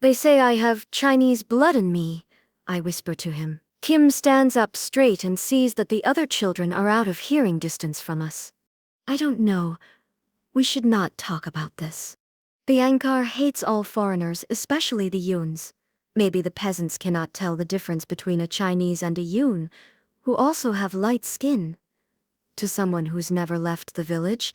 They say I have Chinese blood in me, I whisper to him. Kim stands up straight and sees that the other children are out of hearing distance from us. I don't know. We should not talk about this. The Angkar hates all foreigners, especially the Yuns. Maybe the peasants cannot tell the difference between a Chinese and a Yun, who also have light skin. To someone who's never left the village,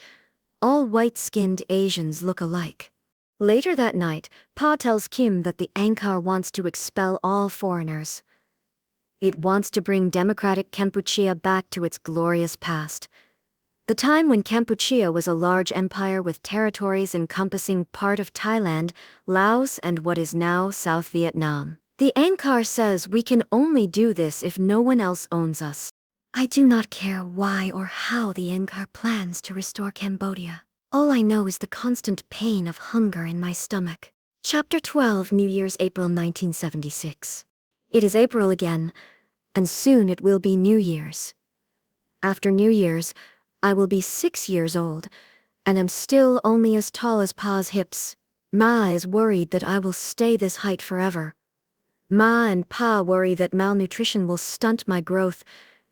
all white-skinned Asians look alike. Later that night, Pa tells Kim that the Angkar wants to expel all foreigners. It wants to bring democratic Kampuchea back to its glorious past. The time when Kampuchea was a large empire with territories encompassing part of Thailand, Laos, and what is now South Vietnam. The Angkar says we can only do this if no one else owns us. I do not care why or how the Angkar plans to restore Cambodia. All I know is the constant pain of hunger in my stomach. Chapter 12, New Year's, April 1976. It is April again, and soon it will be New Year's. After New Year's, I will be 6 years old, and am still only as tall as Pa's hips. Ma is worried that I will stay this height forever. Ma and Pa worry that malnutrition will stunt my growth,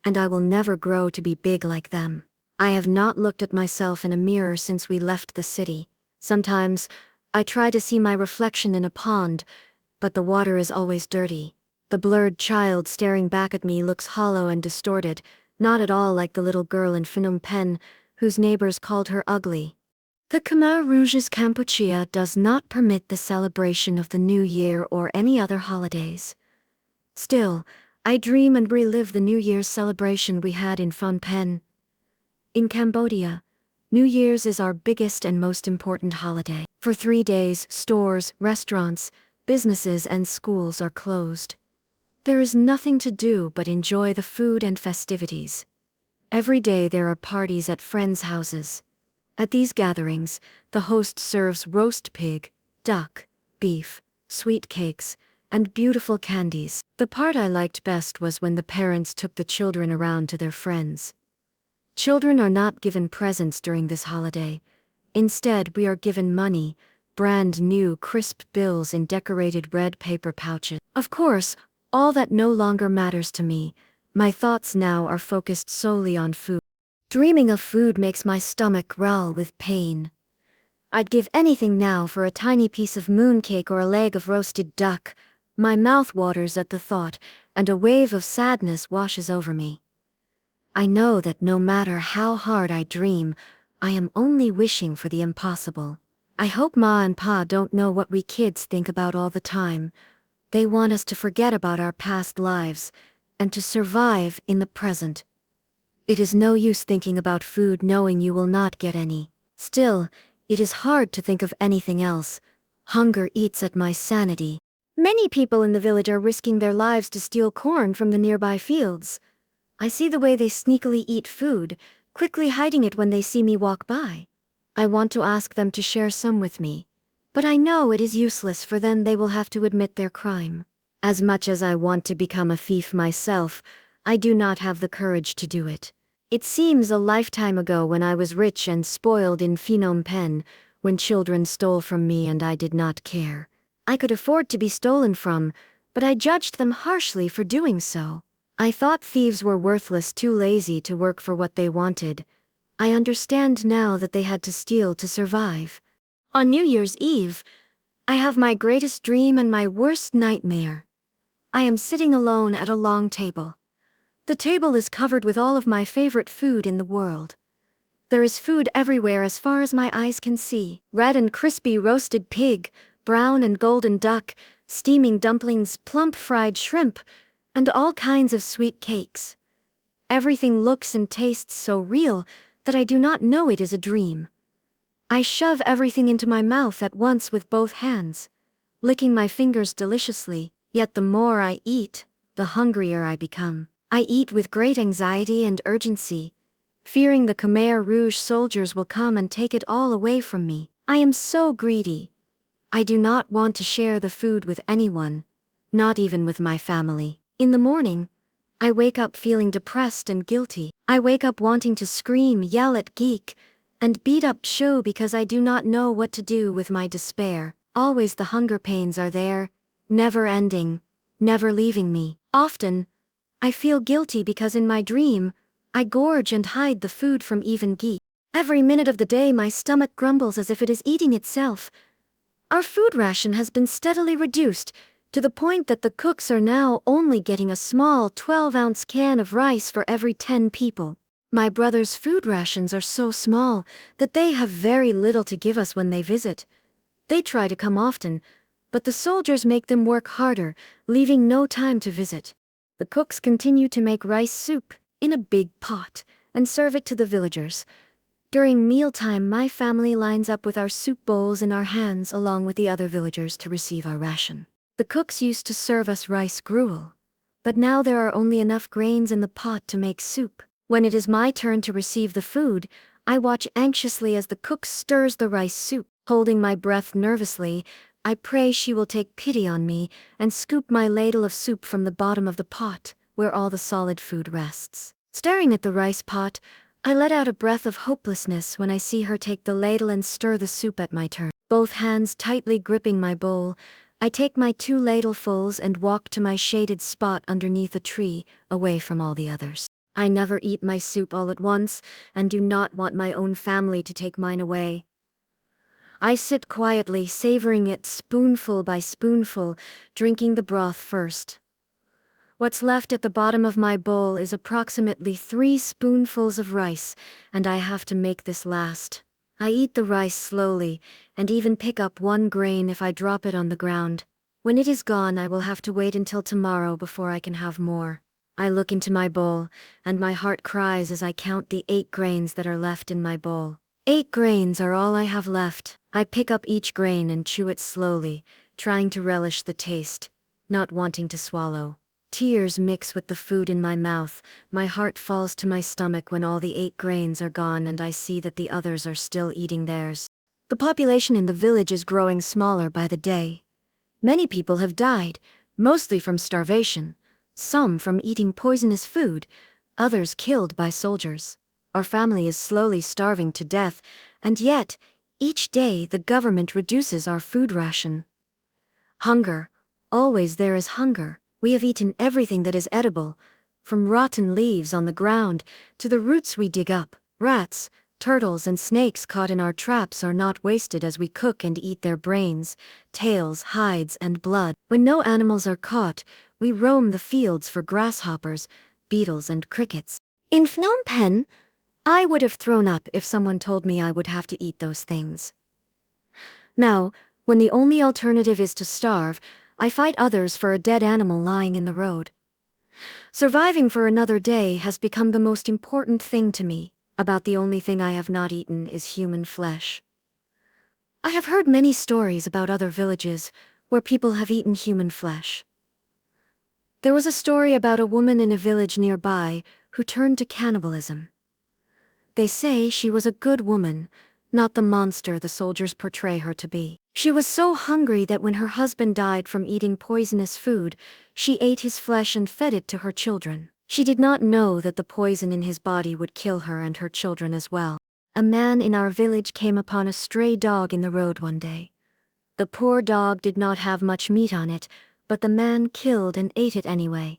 and I will never grow to be big like them. I have not looked at myself in a mirror since we left the city. Sometimes, I try to see my reflection in a pond, but the water is always dirty. The blurred child staring back at me looks hollow and distorted, not at all like the little girl in Phnom Penh, whose neighbors called her ugly. The Khmer Rouge's Kampuchea does not permit the celebration of the New Year or any other holidays. Still, I dream and relive the New Year's celebration we had in Phnom Penh. In Cambodia, New Year's is our biggest and most important holiday. For 3 days, stores, restaurants, businesses, and schools are closed. There is nothing to do but enjoy the food and festivities. Every day there are parties at friends' houses. At these gatherings, the host serves roast pig, duck, beef, sweet cakes, and beautiful candies. The part I liked best was when the parents took the children around to their friends. Children are not given presents during this holiday. Instead, we are given money, brand new crisp bills in decorated red paper pouches. Of course, all that no longer matters to me. My thoughts now are focused solely on food. Dreaming of food makes my stomach growl with pain. I'd give anything now for a tiny piece of mooncake or a leg of roasted duck. My mouth waters at the thought, and a wave of sadness washes over me. I know that no matter how hard I dream, I am only wishing for the impossible. I hope Ma and Pa don't know what we kids think about all the time. They want us to forget about our past lives, and to survive in the present. It is no use thinking about food knowing you will not get any. Still, it is hard to think of anything else. Hunger eats at my sanity. Many people in the village are risking their lives to steal corn from the nearby fields. I see the way they sneakily eat food, quickly hiding it when they see me walk by. I want to ask them to share some with me, but I know it is useless, for then they will have to admit their crime. As much as I want to become a thief myself, I do not have the courage to do it. It seems a lifetime ago when I was rich and spoiled in Phnom Penh, when children stole from me and I did not care. I could afford to be stolen from, but I judged them harshly for doing so. I thought thieves were worthless, too lazy to work for what they wanted. I understand now that they had to steal to survive. On New Year's Eve, I have my greatest dream and my worst nightmare. I am sitting alone at a long table. The table is covered with all of my favorite food in the world. There is food everywhere as far as my eyes can see. Red and crispy roasted pig, brown and golden duck, steaming dumplings, plump fried shrimp, and all kinds of sweet cakes. Everything looks and tastes so real that I do not know it is a dream. I shove everything into my mouth at once with both hands, licking my fingers deliciously, yet the more I eat, the hungrier I become. I eat with great anxiety and urgency, fearing the Khmer Rouge soldiers will come and take it all away from me. I am so greedy. I do not want to share the food with anyone, not even with my family. In the morning, I wake up feeling depressed and guilty. I wake up wanting to scream, yell at Geek, and beat up Cho because I do not know what to do with my despair. Always the hunger pains are there, never ending, never leaving me. Often, I feel guilty because in my dream, I gorge and hide the food from even Geek. Every minute of the day my stomach grumbles as if it is eating itself. Our food ration has been steadily reduced, to the point that the cooks are now only getting a small 12-ounce can of rice for every 10 people. My brother's food rations are so small that they have very little to give us when they visit. They try to come often, but the soldiers make them work harder, leaving no time to visit. The cooks continue to make rice soup in a big pot and serve it to the villagers. During mealtime, my family lines up with our soup bowls in our hands along with the other villagers to receive our ration. The cooks used to serve us rice gruel, but now there are only enough grains in the pot to make soup. When it is my turn to receive the food, I watch anxiously as the cook stirs the rice soup. Holding my breath nervously, I pray she will take pity on me and scoop my ladle of soup from the bottom of the pot, where all the solid food rests. Staring at the rice pot, I let out a breath of hopelessness when I see her take the ladle and stir the soup at my turn. Both hands tightly gripping my bowl, I take my 2 ladlefuls and walk to my shaded spot underneath a tree, away from all the others. I never eat my soup all at once, and do not want my own family to take mine away. I sit quietly, savoring it spoonful by spoonful, drinking the broth first. What's left at the bottom of my bowl is approximately 3 spoonfuls of rice, and I have to make this last. I eat the rice slowly, and even pick up 1 grain if I drop it on the ground. When it is gone, I will have to wait until tomorrow before I can have more. I look into my bowl, and my heart cries as I count the 8 grains that are left in my bowl. 8 grains are all I have left. I pick up each grain and chew it slowly, trying to relish the taste, not wanting to swallow. Tears mix with the food in my mouth. My heart falls to my stomach when all the 8 grains are gone and I see that the others are still eating theirs. The population in the village is growing smaller by the day. Many people have died, mostly from starvation, some from eating poisonous food, others killed by soldiers. Our family is slowly starving to death, and yet, each day the government reduces our food ration. Hunger. Always there is hunger. We have eaten everything that is edible, from rotten leaves on the ground to the roots we dig up. Rats, turtles and snakes caught in our traps are not wasted as we cook and eat their brains, tails, hides, and blood. When no animals are caught, we roam the fields for grasshoppers, beetles, and crickets. In Phnom Penh, I would have thrown up if someone told me I would have to eat those things. Now, when the only alternative is to starve, I fight others for a dead animal lying in the road. Surviving for another day has become the most important thing to me. About the only thing I have not eaten is human flesh. I have heard many stories about other villages where people have eaten human flesh. There was a story about a woman in a village nearby who turned to cannibalism. They say she was a good woman, not the monster the soldiers portray her to be. She was so hungry that when her husband died from eating poisonous food, she ate his flesh and fed it to her children. She did not know that the poison in his body would kill her and her children as well. A man in our village came upon a stray dog in the road one day. The poor dog did not have much meat on it, but the man killed and ate it anyway.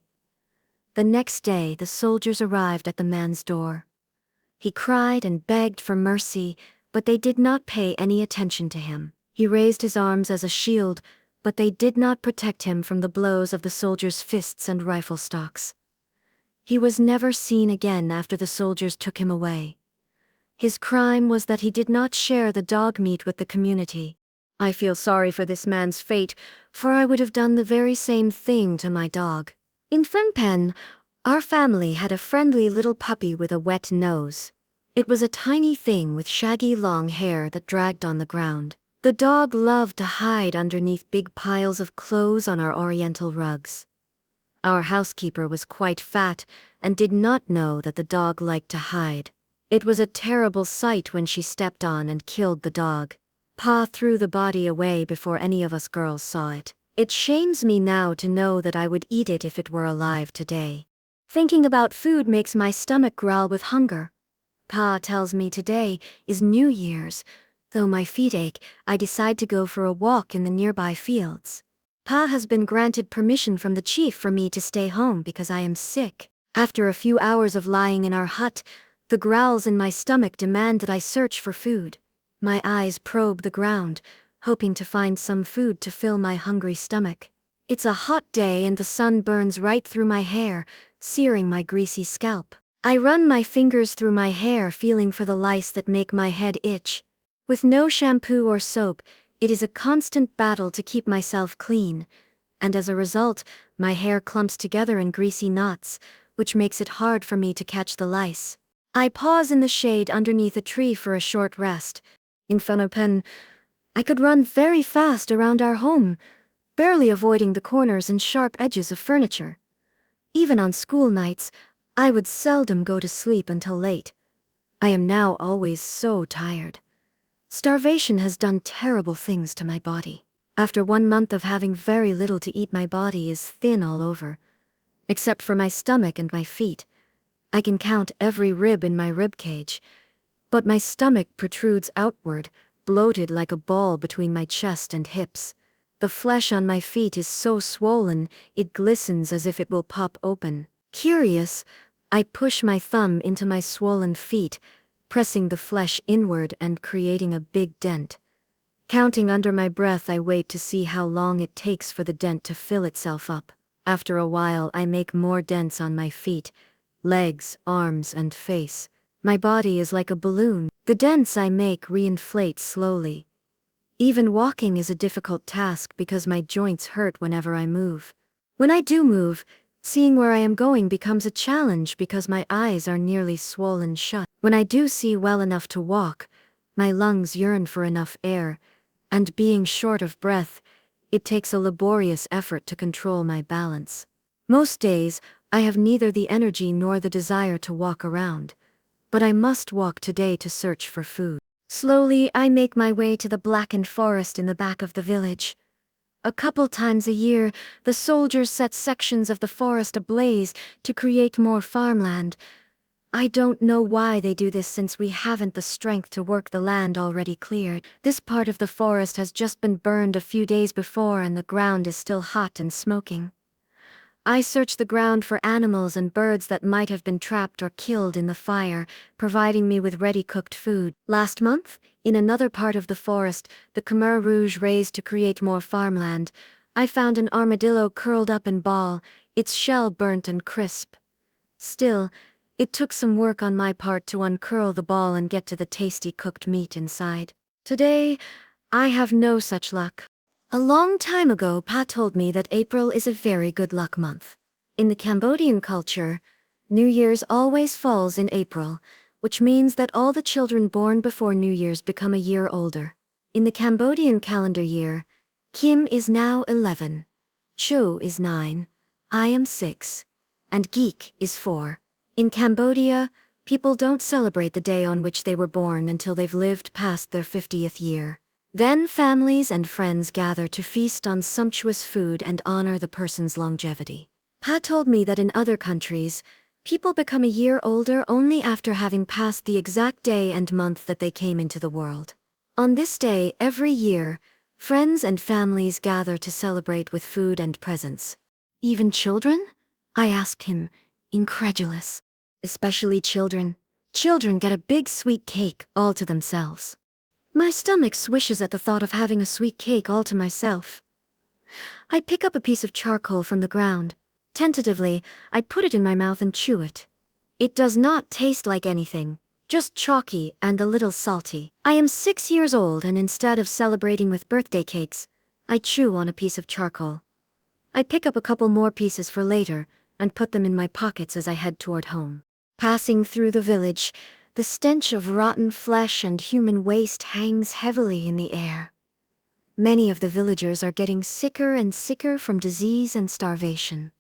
The next day the soldiers arrived at the man's door. He cried and begged for mercy, but they did not pay any attention to him. He raised his arms as a shield, but they did not protect him from the blows of the soldiers' fists and rifle stocks. He was never seen again after the soldiers took him away. His crime was that he did not share the dog meat with the community. I feel sorry for this man's fate, for I would have done the very same thing to my dog. In Phnom Penh, our family had a friendly little puppy with a wet nose. It was a tiny thing with shaggy long hair that dragged on the ground. The dog loved to hide underneath big piles of clothes on our oriental rugs. Our housekeeper was quite fat and did not know that the dog liked to hide. It was a terrible sight when she stepped on and killed the dog. Pa threw the body away before any of us girls saw it. It shames me now to know that I would eat it if it were alive today. Thinking about food makes my stomach growl with hunger. Pa tells me today is New Year's. Though my feet ache, I decide to go for a walk in the nearby fields. Pa has been granted permission from the chief for me to stay home because I am sick. After a few hours of lying in our hut, the growls in my stomach demand that I search for food. My eyes probe the ground, hoping to find some food to fill my hungry stomach. It's a hot day and the sun burns right through my hair, searing my greasy scalp. I run my fingers through my hair, feeling for the lice that make my head itch. With no shampoo or soap, it is a constant battle to keep myself clean, and as a result, my hair clumps together in greasy knots, which makes it hard for me to catch the lice. I pause in the shade underneath a tree for a short rest. In Phnom Penh, I could run very fast around our home, barely avoiding the corners and sharp edges of furniture. Even on school nights, I would seldom go to sleep until late. I am now always so tired. Starvation has done terrible things to my body. After 1 month of having very little to eat, my body is thin all over, except for my stomach and my feet. I can count every rib in my rib cage, but my stomach protrudes outward, bloated like a ball between my chest and hips. The flesh on my feet is so swollen, it glistens as if it will pop open. Curious, I push my thumb into my swollen feet, pressing the flesh inward and creating a big dent. Counting under my breath, I wait to see how long it takes for the dent to fill itself up. After a while, I make more dents on my feet, legs, arms, and face. My body is like a balloon. The dents I make reinflate slowly. Even walking is a difficult task because my joints hurt whenever I move. When I do move, seeing where I am going becomes a challenge because my eyes are nearly swollen shut. When I do see well enough to walk, my lungs yearn for enough air, and being short of breath, it takes a laborious effort to control my balance. Most days, I have neither the energy nor the desire to walk around, but I must walk today to search for food. Slowly, I make my way to the blackened forest in the back of the village. A couple times a year, the soldiers set sections of the forest ablaze to create more farmland. I don't know why they do this since we haven't the strength to work the land already cleared. This part of the forest has just been burned a few days before and the ground is still hot and smoking. I search the ground for animals and birds that might have been trapped or killed in the fire, providing me with ready-cooked food. Last month, in another part of the forest, the Khmer Rouge raised to create more farmland, I found an armadillo curled up in ball, its shell burnt and crisp. Still, it took some work on my part to uncurl the ball and get to the tasty cooked meat inside. Today, I have no such luck. A long time ago, Pa told me that April is a very good luck month. In the Cambodian culture, New Year's always falls in April, which means that all the children born before New Year's become a year older. In the Cambodian calendar year, Kim is now 11, Cho is 9, I am 6, and Geek is 4. In Cambodia, people don't celebrate the day on which they were born until they've lived past their 50th year. Then families and friends gather to feast on sumptuous food and honor the person's longevity. Pa told me that in other countries, people become a year older only after having passed the exact day and month that they came into the world. On this day, every year, friends and families gather to celebrate with food and presents. Even children? I asked him, incredulous. Especially children. Children get a big sweet cake all to themselves. My stomach swishes at the thought of having a sweet cake all to myself. I pick up a piece of charcoal from the ground. Tentatively, I put it in my mouth and chew it. It does not taste like anything, just chalky and a little salty. I am 6 years old, and instead of celebrating with birthday cakes, I chew on a piece of charcoal. I pick up a couple more pieces for later and put them in my pockets as I head toward home. Passing through the village, the stench of rotten flesh and human waste hangs heavily in the air. Many of the villagers are getting sicker and sicker from disease and starvation.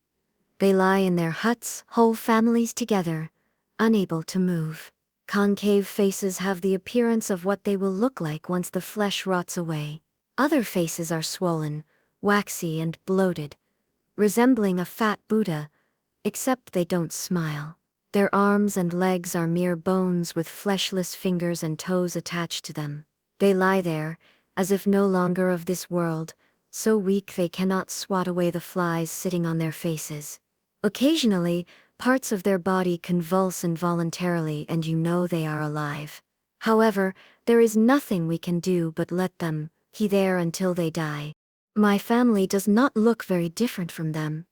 They lie in their huts, whole families together, unable to move. Concave faces have the appearance of what they will look like once the flesh rots away. Other faces are swollen, waxy and bloated, resembling a fat Buddha, except they don't smile. Their arms and legs are mere bones with fleshless fingers and toes attached to them. They lie there, as if no longer of this world, so weak they cannot swat away the flies sitting on their faces. Occasionally, parts of their body convulse involuntarily, and you know they are alive. However, there is nothing we can do but let them be there until they die. My family does not look very different from them.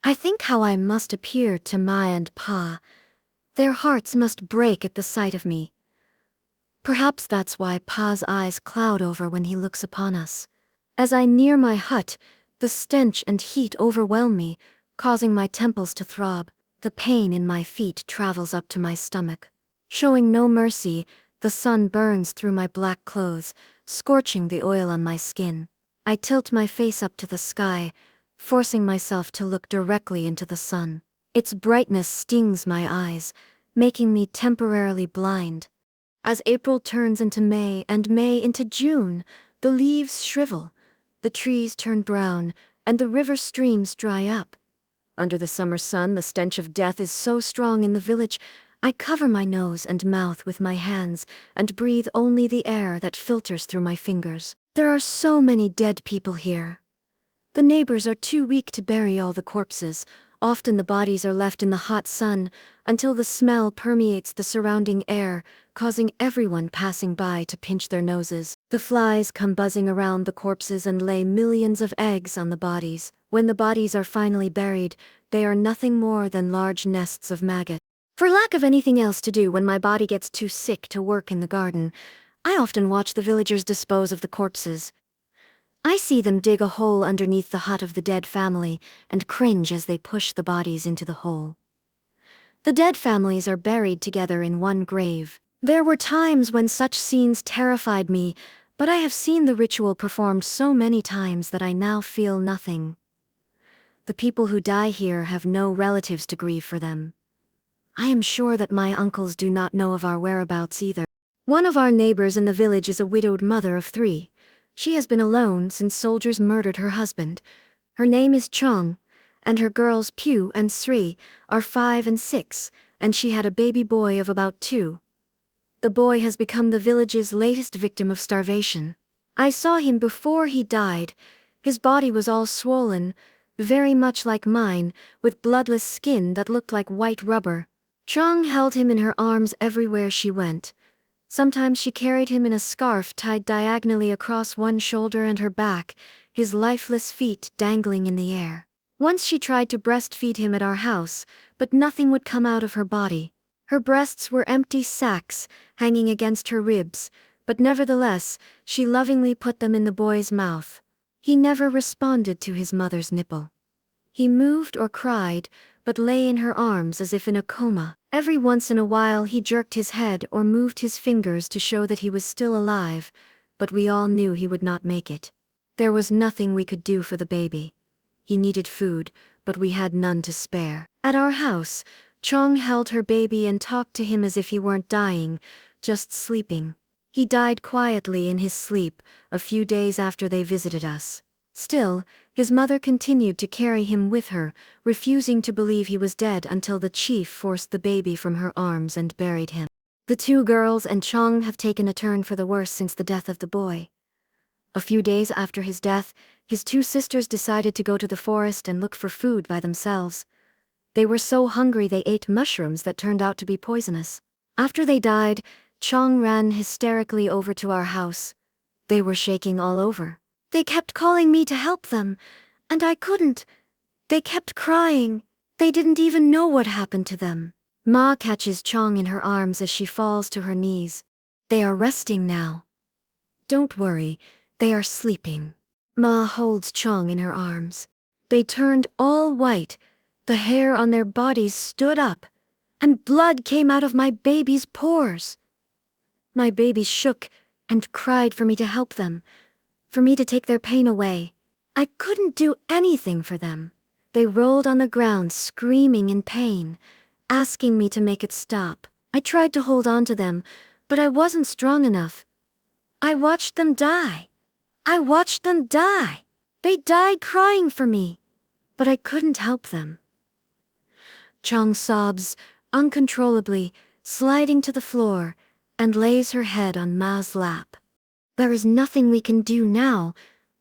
I think how I must appear to Ma and Pa. Their hearts must break at the sight of me. Perhaps that's why Pa's eyes cloud over when he looks upon us. As I near my hut, the stench and heat overwhelm me, causing my temples to throb. The pain in my feet travels up to my stomach. Showing no mercy, the sun burns through my black clothes, scorching the oil on my skin. I tilt my face up to the sky, forcing myself to look directly into the sun. Its brightness stings my eyes, making me temporarily blind. As April turns into May and May into June, the leaves shrivel, the trees turn brown, and the river streams dry up. Under the summer sun, the stench of death is so strong in the village, I cover my nose and mouth with my hands and breathe only the air that filters through my fingers. There are so many dead people here. The neighbors are too weak to bury all the corpses. Often the bodies are left in the hot sun until the smell permeates the surrounding air, causing everyone passing by to pinch their noses. The flies come buzzing around the corpses and lay millions of eggs on the bodies. When the bodies are finally buried, they are nothing more than large nests of maggots. For lack of anything else to do when my body gets too sick to work in the garden, I often watch the villagers dispose of the corpses. I see them dig a hole underneath the hut of the dead family and cringe as they push the bodies into the hole. The dead families are buried together in one grave. There were times when such scenes terrified me, but I have seen the ritual performed so many times that I now feel nothing. The people who die here have no relatives to grieve for them. I am sure that my uncles do not know of our whereabouts either. One of our neighbors in the village is a widowed mother of 3. She has been alone since soldiers murdered her husband. Her name is Chong, and her girls Pew and Sri are 5 and 6, and she had a baby boy of about 2. The boy has become the village's latest victim of starvation. I saw him before he died. His body was all swollen, very much like mine, with bloodless skin that looked like white rubber. Chong held him in her arms everywhere she went. Sometimes she carried him in a scarf tied diagonally across one shoulder and her back, his lifeless feet dangling in the air. Once she tried to breastfeed him at our house, but nothing would come out of her body. Her breasts were empty sacks, hanging against her ribs, but nevertheless, she lovingly put them in the boy's mouth. He never responded to his mother's nipple. He moved or cried, but lay in her arms as if in a coma. Every once in a while he jerked his head or moved his fingers to show that he was still alive, but we all knew he would not make it. There was nothing we could do for the baby. He needed food, but we had none to spare. At our house, Chong held her baby and talked to him as if he weren't dying, just sleeping. He died quietly in his sleep, a few days after they visited us. Still, his mother continued to carry him with her, refusing to believe he was dead until the chief forced the baby from her arms and buried him. The 2 girls and Chong have taken a turn for the worse since the death of the boy. A few days after his death, his 2 sisters decided to go to the forest and look for food by themselves. They were so hungry they ate mushrooms that turned out to be poisonous. After they died, Chong ran hysterically over to our house. They were shaking all over. They kept calling me to help them, and I couldn't. They kept crying. They didn't even know what happened to them. Ma catches Chong in her arms as she falls to her knees. They are resting now. Don't worry, they are sleeping. Ma holds Chong in her arms. They turned all white, the hair on their bodies stood up, and blood came out of my baby's pores. My baby shook and cried for me to help them, for me to take their pain away. I couldn't do anything for them. They rolled on the ground screaming in pain, asking me to make it stop. I tried to hold on to them, but I wasn't strong enough. I watched them die. I watched them die. They died crying for me, but I couldn't help them. Chong sobs uncontrollably, sliding to the floor, and lays her head on Ma's lap. There is nothing we can do now.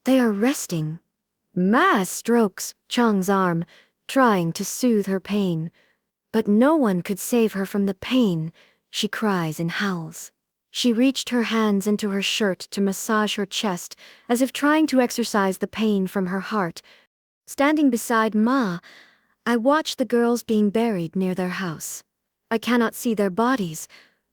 They are resting. Ma strokes Chong's arm, trying to soothe her pain. But no one could save her from the pain. She cries and howls. She reached her hands into her shirt to massage her chest, as if trying to exorcise the pain from her heart. Standing beside Ma, I watch the girls being buried near their house. I cannot see their bodies,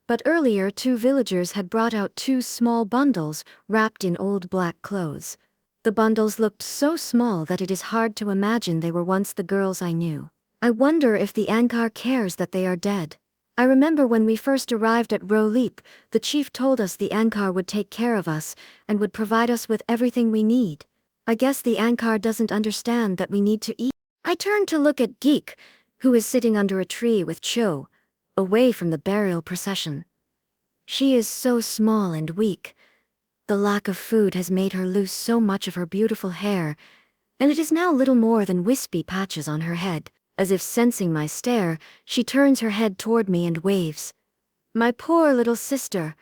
but earlier 2 villagers had brought out 2 small bundles wrapped in old black clothes. The bundles looked so small that it is hard to imagine they were once the girls I knew. I wonder if the Angkar cares that they are dead. I remember when we first arrived at Rolip, the chief told us the Angkar would take care of us and would provide us with everything we need. I guess the Angkar doesn't understand that we need to eat. I turned to look at Geek, who is sitting under a tree with Cho, away from the burial procession. She is so small and weak. The lack of food has made her lose so much of her beautiful hair, and it is now little more than wispy patches on her head. As if sensing my stare, she turns her head toward me and waves. My poor little sister,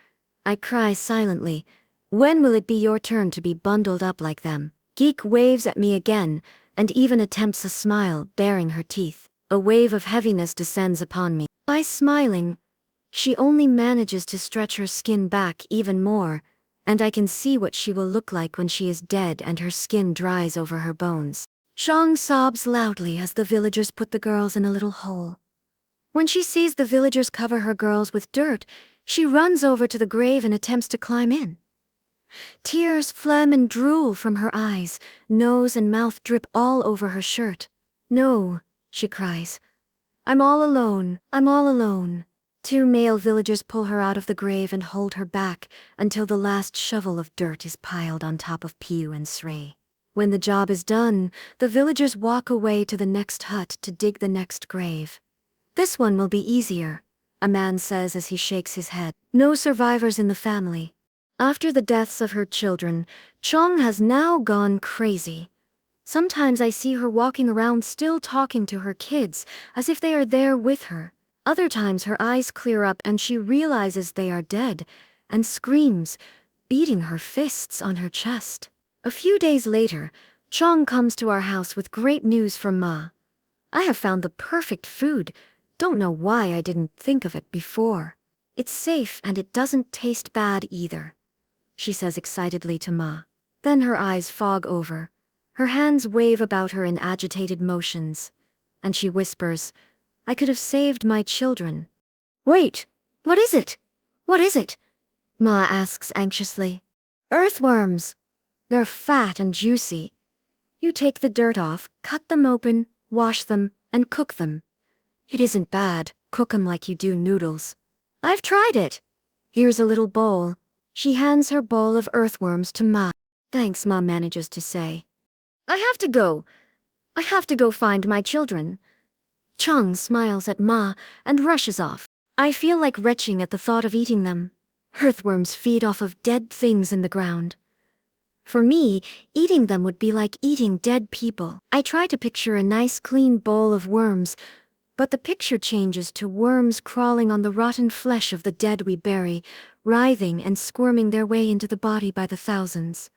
I cry silently. When will it be your turn to be bundled up like them? Geek waves at me again, and even attempts a smile, baring her teeth. A wave of heaviness descends upon me. By smiling, she only manages to stretch her skin back even more, and I can see what she will look like when she is dead and her skin dries over her bones. Chong sobs loudly as the villagers put the girls in a little hole. When she sees the villagers cover her girls with dirt, she runs over to the grave and attempts to climb in. Tears, phlegm, and drool from her eyes, nose and mouth drip all over her shirt. No, she cries. I'm all alone, I'm all alone. 2 male villagers pull her out of the grave and hold her back until the last shovel of dirt is piled on top of Piu and Srey. When the job is done, the villagers walk away to the next hut to dig the next grave. This one will be easier, a man says as he shakes his head. No survivors in the family. After the deaths of her children, Chong has now gone crazy. Sometimes I see her walking around still talking to her kids, as if they are there with her. Other times her eyes clear up and she realizes they are dead, and screams, beating her fists on her chest. A few days later, Chong comes to our house with great news from Ma. I have found the perfect food. Don't know why I didn't think of it before. It's safe and it doesn't taste bad either, she says excitedly to Ma. Then her eyes fog over. Her hands wave about her in agitated motions, and she whispers, I could have saved my children. Wait, what is it? What is it? Ma asks anxiously. Earthworms. They're fat and juicy. You take the dirt off, cut them open, wash them, and cook them. It isn't bad, cook 'em like you do noodles. I've tried it. Here's a little bowl. She hands her bowl of earthworms to Ma. Thanks, Ma manages to say. I have to go. I have to go find my children. Chong smiles at Ma and rushes off. I feel like retching at the thought of eating them. Earthworms feed off of dead things in the ground. For me, eating them would be like eating dead people. I try to picture a nice clean bowl of worms, but the picture changes to worms crawling on the rotten flesh of the dead we bury, writhing and squirming their way into the body by the thousands.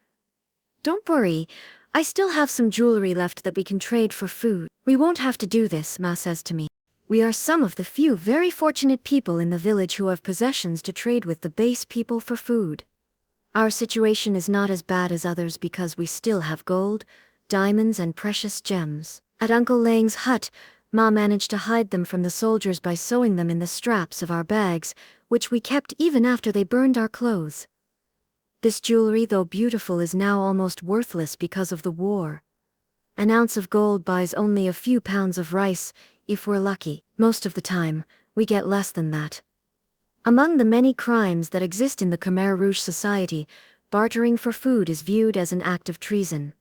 Don't worry, I still have some jewelry left that we can trade for food. We won't have to do this, Ma says to me. We are some of the few very fortunate people in the village who have possessions to trade with the base people for food. Our situation is not as bad as others because we still have gold, diamonds, and precious gems. At Uncle Lang's hut, Ma managed to hide them from the soldiers by sewing them in the straps of our bags, which we kept even after they burned our clothes. This jewelry, though beautiful, is now almost worthless because of the war. An ounce of gold buys only a few pounds of rice, if we're lucky. Most of the time, we get less than that. Among the many crimes that exist in the Khmer Rouge society, bartering for food is viewed as an act of treason.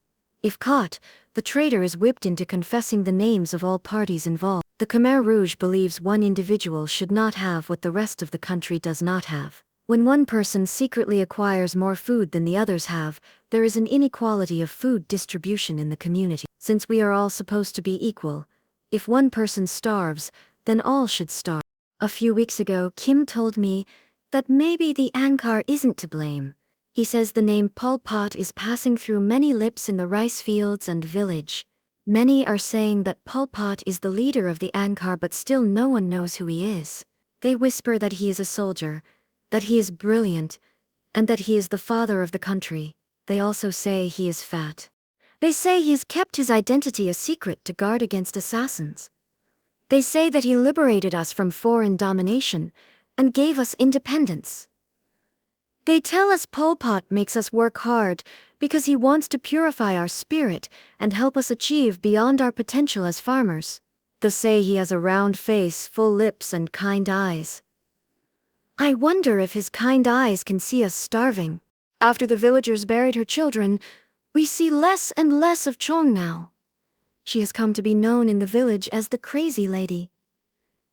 If caught, the traitor is whipped into confessing the names of all parties involved. The Khmer Rouge believes one individual should not have what the rest of the country does not have. When one person secretly acquires more food than the others have, there is an inequality of food distribution in the community. Since we are all supposed to be equal, if one person starves, then all should starve. A few weeks ago, Kim told me that maybe the Angkar isn't to blame. He says the name Pol Pot is passing through many lips in the rice fields and village. Many are saying that Pol Pot is the leader of the Angkar, but still no one knows who he is. They whisper that he is a soldier, that he is brilliant, and that he is the father of the country. They also say he is fat. They say he has kept his identity a secret to guard against assassins. They say that he liberated us from foreign domination and gave us independence. They tell us Pol Pot makes us work hard because he wants to purify our spirit and help us achieve beyond our potential as farmers. They say he has a round face, full lips, and kind eyes. I wonder if his kind eyes can see us starving. After the villagers buried her children, we see less and less of Chong now. She has come to be known in the village as the crazy lady.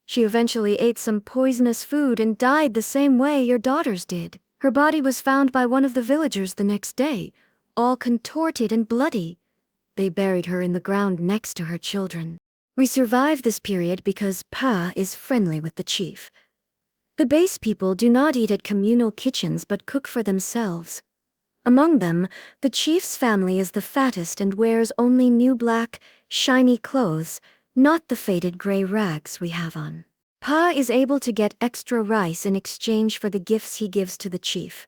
She eventually ate some poisonous food and died the same way your daughters did. Her body was found by one of the villagers the next day, all contorted and bloody. They buried her in the ground next to her children. We survived this period because Pa is friendly with the chief. The base people do not eat at communal kitchens but cook for themselves. Among them, the chief's family is the fattest and wears only new black, shiny clothes, not the faded gray rags we have on. Pa is able to get extra rice in exchange for the gifts he gives to the chief.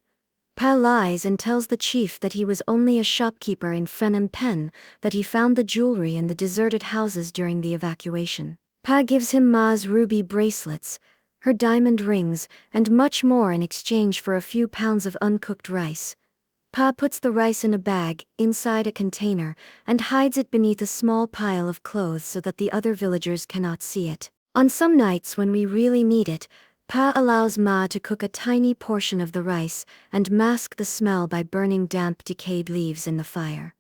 Pa lies and tells the chief that he was only a shopkeeper in Phnom Penh, that he found the jewelry in the deserted houses during the evacuation. Pa gives him Ma's ruby bracelets, her diamond rings, and much more in exchange for a few pounds of uncooked rice. Pa puts the rice in a bag, inside a container, and hides it beneath a small pile of clothes so that the other villagers cannot see it. On some nights when we really need it, Pa allows Ma to cook a tiny portion of the rice and mask the smell by burning damp, decayed leaves in the fire.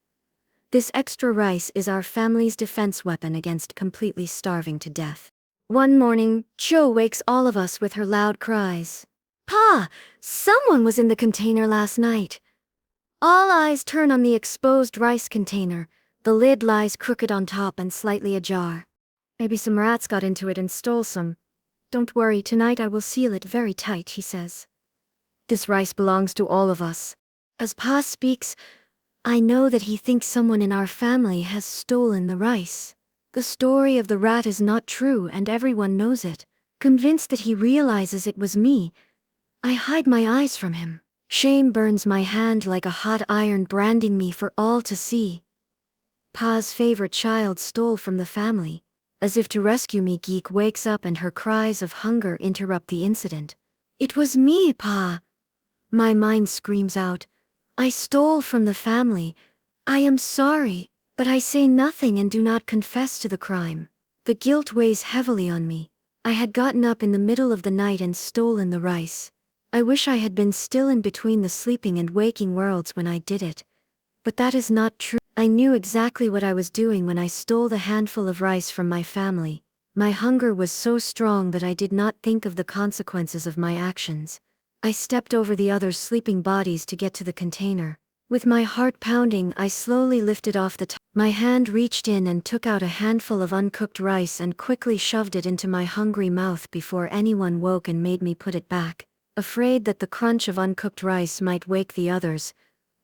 This extra rice is our family's defense weapon against completely starving to death. One morning, Cho wakes all of us with her loud cries. Pa, someone was in the container last night. All eyes turn on the exposed rice container. The lid lies crooked on top and slightly ajar. Maybe some rats got into it and stole some. Don't worry, tonight I will seal it very tight, he says. This rice belongs to all of us. As Pa speaks, I know that he thinks someone in our family has stolen the rice. The story of the rat is not true and everyone knows it. Convinced that he realizes it was me, I hide my eyes from him. Shame burns my hand like a hot iron, branding me for all to see. Pa's favorite child stole from the family. As if to rescue me, Geek wakes up and her cries of hunger interrupt the incident. It was me, Pa. My mind screams out. I stole from the family. I am sorry, but I say nothing and do not confess to the crime. The guilt weighs heavily on me. I had gotten up in the middle of the night and stolen the rice. I wish I had been still in between the sleeping and waking worlds when I did it. But that is not true. I knew exactly what I was doing when I stole the handful of rice from my family. My hunger was so strong that I did not think of the consequences of my actions. I stepped over the others' sleeping bodies to get to the container. With my heart pounding, I slowly lifted off the top. My hand reached in and took out a handful of uncooked rice and quickly shoved it into my hungry mouth before anyone woke and made me put it back. Afraid that the crunch of uncooked rice might wake the others,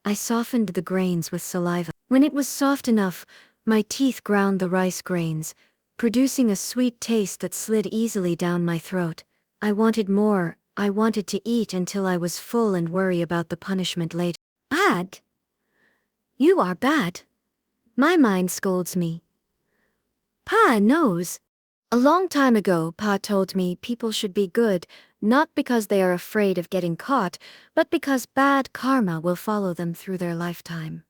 I softened the grains with saliva. When it was soft enough, my teeth ground the rice grains, producing a sweet taste that slid easily down my throat. I wanted more. I wanted to eat until I was full and worry about the punishment later. Bad? You are bad. My mind scolds me. Pa knows. A long time ago, Pa told me people should be good, not because they are afraid of getting caught, but because bad karma will follow them through their lifetime.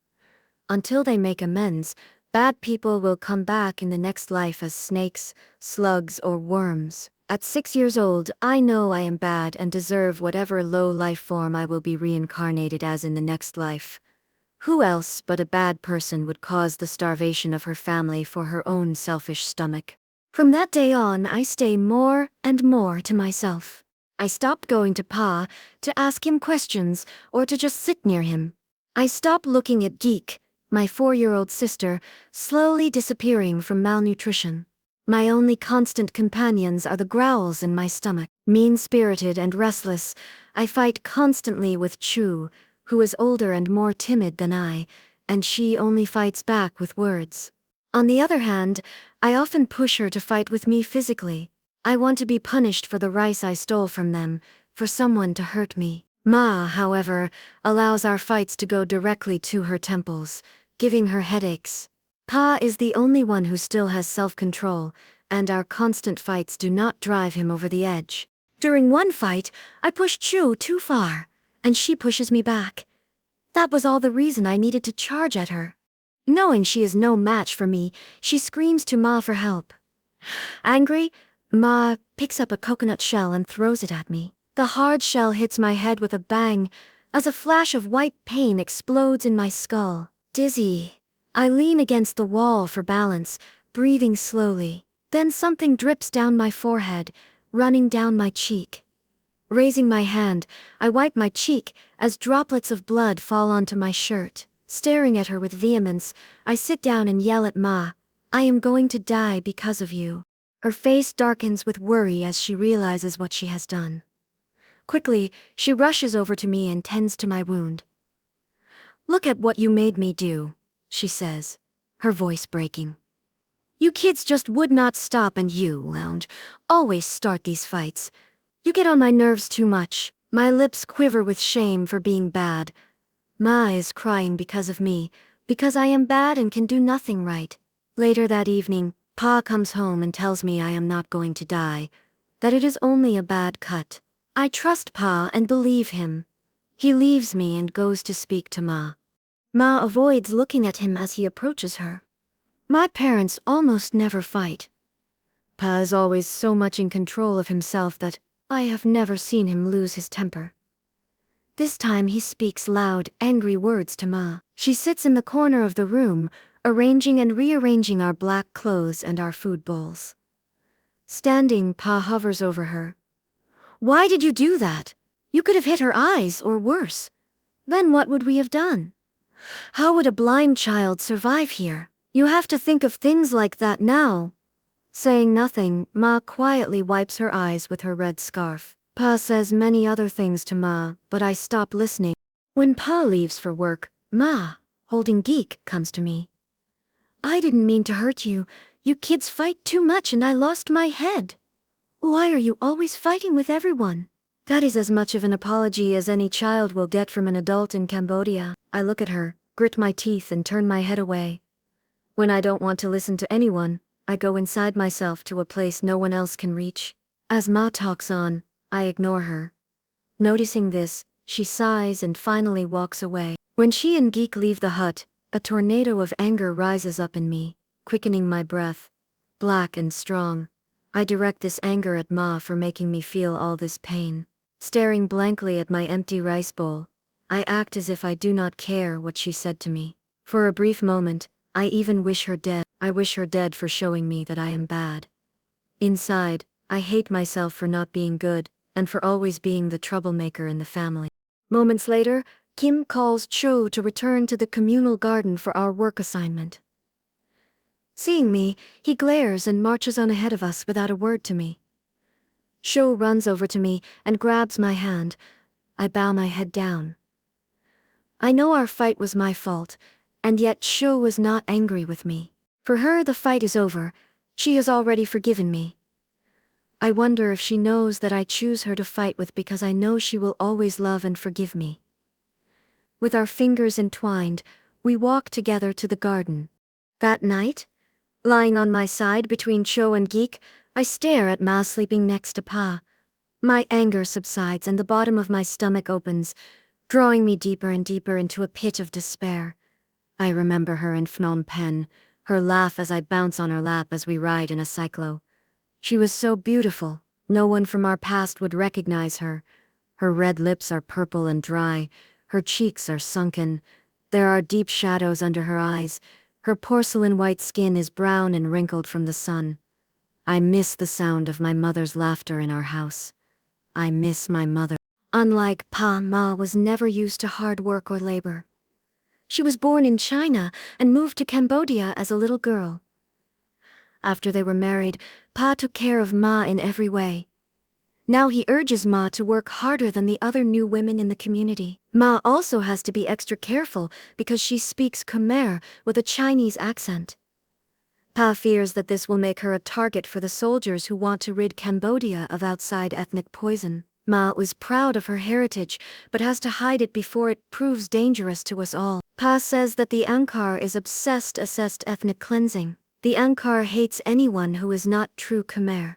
Until they make amends, bad people will come back in the next life as snakes, slugs, or worms. At 6 years old, I know I am bad and deserve whatever low life form I will be reincarnated as in the next life. Who else but a bad person would cause the starvation of her family for her own selfish stomach? From that day on, I stay more and more to myself. I stopped going to Pa to ask him questions or to just sit near him. I stopped looking at Geek, my 4-year-old sister, slowly disappearing from malnutrition. My only constant companions are the growls in my stomach. Mean-spirited and restless, I fight constantly with Chu, who is older and more timid than I, and she only fights back with words. On the other hand, I often push her to fight with me physically. I want to be punished for the rice I stole from them, for someone to hurt me. Ma, however, allows our fights to go directly to her temples, giving her headaches. Pa is the only one who still has self-control, and our constant fights do not drive him over the edge. During one fight, I pushed Chu too far, and she pushes me back. That was all the reason I needed to charge at her. Knowing she is no match for me, she screams to Ma for help. Angry, Ma picks up a coconut shell and throws it at me. The hard shell hits my head with a bang, as a flash of white pain explodes in my skull. Dizzy, I lean against the wall for balance, breathing slowly. Then something drips down my forehead, running down my cheek. Raising my hand, I wipe my cheek as droplets of blood fall onto my shirt. Staring at her with vehemence, I sit down and yell at Ma, "I am going to die because of you." Her face darkens with worry as she realizes what she has done. Quickly, she rushes over to me and tends to my wound. "Look at what you made me do," she says, her voice breaking. "You kids just would not stop, and you, Lounge, always start these fights. You get on my nerves too much." My lips quiver with shame for being bad. Ma is crying because of me, because I am bad and can do nothing right. Later that evening, Pa comes home and tells me I am not going to die, that it is only a bad cut. I trust Pa and believe him. He leaves me and goes to speak to Ma. Ma avoids looking at him as he approaches her. My parents almost never fight. Pa is always so much in control of himself that I have never seen him lose his temper. This time he speaks loud, angry words to Ma. She sits in the corner of the room, arranging and rearranging our black clothes and our food bowls. Standing, Pa hovers over her. "Why did you do that? You could have hit her eyes, or worse. Then what would we have done? How would a blind child survive here? You have to think of things like that now." Saying nothing, Ma quietly wipes her eyes with her red scarf. Pa says many other things to Ma, but I stop listening. When Pa leaves for work, Ma, holding Geek, comes to me. "I didn't mean to hurt you. You kids fight too much and I lost my head. Why are you always fighting with everyone?" That is as much of an apology as any child will get from an adult in Cambodia. I look at her, grit my teeth and turn my head away. When I don't want to listen to anyone, I go inside myself to a place no one else can reach. As Ma talks on, I ignore her. Noticing this, she sighs and finally walks away. When she and Geek leave the hut, a tornado of anger rises up in me, quickening my breath. Black and strong, I direct this anger at Ma for making me feel all this pain. Staring blankly at my empty rice bowl, I act as if I do not care what she said to me. For a brief moment, I even wish her dead. I wish her dead for showing me that I am bad. Inside, I hate myself for not being good, and for always being the troublemaker in the family. Moments later, Kim calls Cho to return to the communal garden for our work assignment. Seeing me, he glares and marches on ahead of us without a word to me. Cho runs over to me and grabs my hand. I bow my head down. I know our fight was my fault, and yet Cho was not angry with me. For her, the fight is over. She has already forgiven me. I wonder if she knows that I choose her to fight with because I know she will always love and forgive me. With our fingers entwined, we walk together to the garden. That night, lying on my side between Cho and Geek, I stare at Ma sleeping next to Pa. My anger subsides and the bottom of my stomach opens, drawing me deeper and deeper into a pit of despair. I remember her in Phnom Penh, her laugh as I bounce on her lap as we ride in a cyclo. She was so beautiful, no one from our past would recognize her. Her red lips are purple and dry, her cheeks are sunken, there are deep shadows under her eyes, her porcelain white skin is brown and wrinkled from the sun. I miss the sound of my mother's laughter in our house. I miss my mother. Unlike Pa, Ma was never used to hard work or labor. She was born in China and moved to Cambodia as a little girl. After they were married, Pa took care of Ma in every way. Now he urges Ma to work harder than the other new women in the community. Ma also has to be extra careful because she speaks Khmer with a Chinese accent. Pa fears that this will make her a target for the soldiers who want to rid Cambodia of outside ethnic poison. Ma was proud of her heritage, but has to hide it before it proves dangerous to us all. Pa says that the Angkar is obsessed ethnic cleansing. The Angkar hates anyone who is not true Khmer.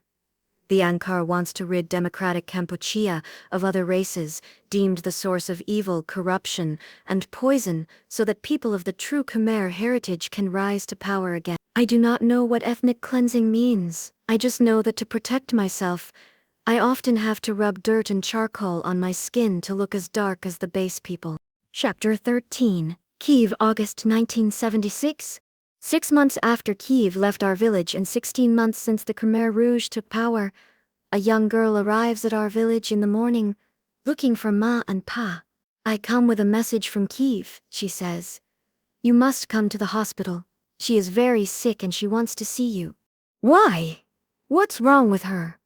The Angkar wants to rid democratic Kampuchea of other races, deemed the source of evil, corruption, and poison, so that people of the true Khmer heritage can rise to power again. I do not know what ethnic cleansing means. I just know that to protect myself, I often have to rub dirt and charcoal on my skin to look as dark as the base people. Chapter 13. Kiev, August 1976. 6 months after Kiev left our village and 16 months since the Khmer Rouge took power, a young girl arrives at our village in the morning, looking for Ma and Pa. I come with a message from Kiev, she says. You must come to the hospital. She is very sick and she wants to see you. Why? What's wrong with her?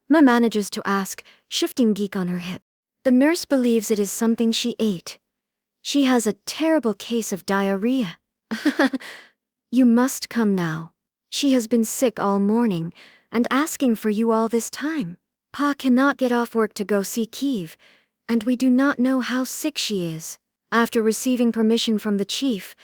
Ma manages to ask, shifting geek on her hip. The nurse believes it is something she ate. She has a terrible case of diarrhea. You must come now. She has been sick all morning, and asking for you all this time. Pa cannot get off work to go see Kiev, and we do not know how sick she is. After receiving permission from the chief,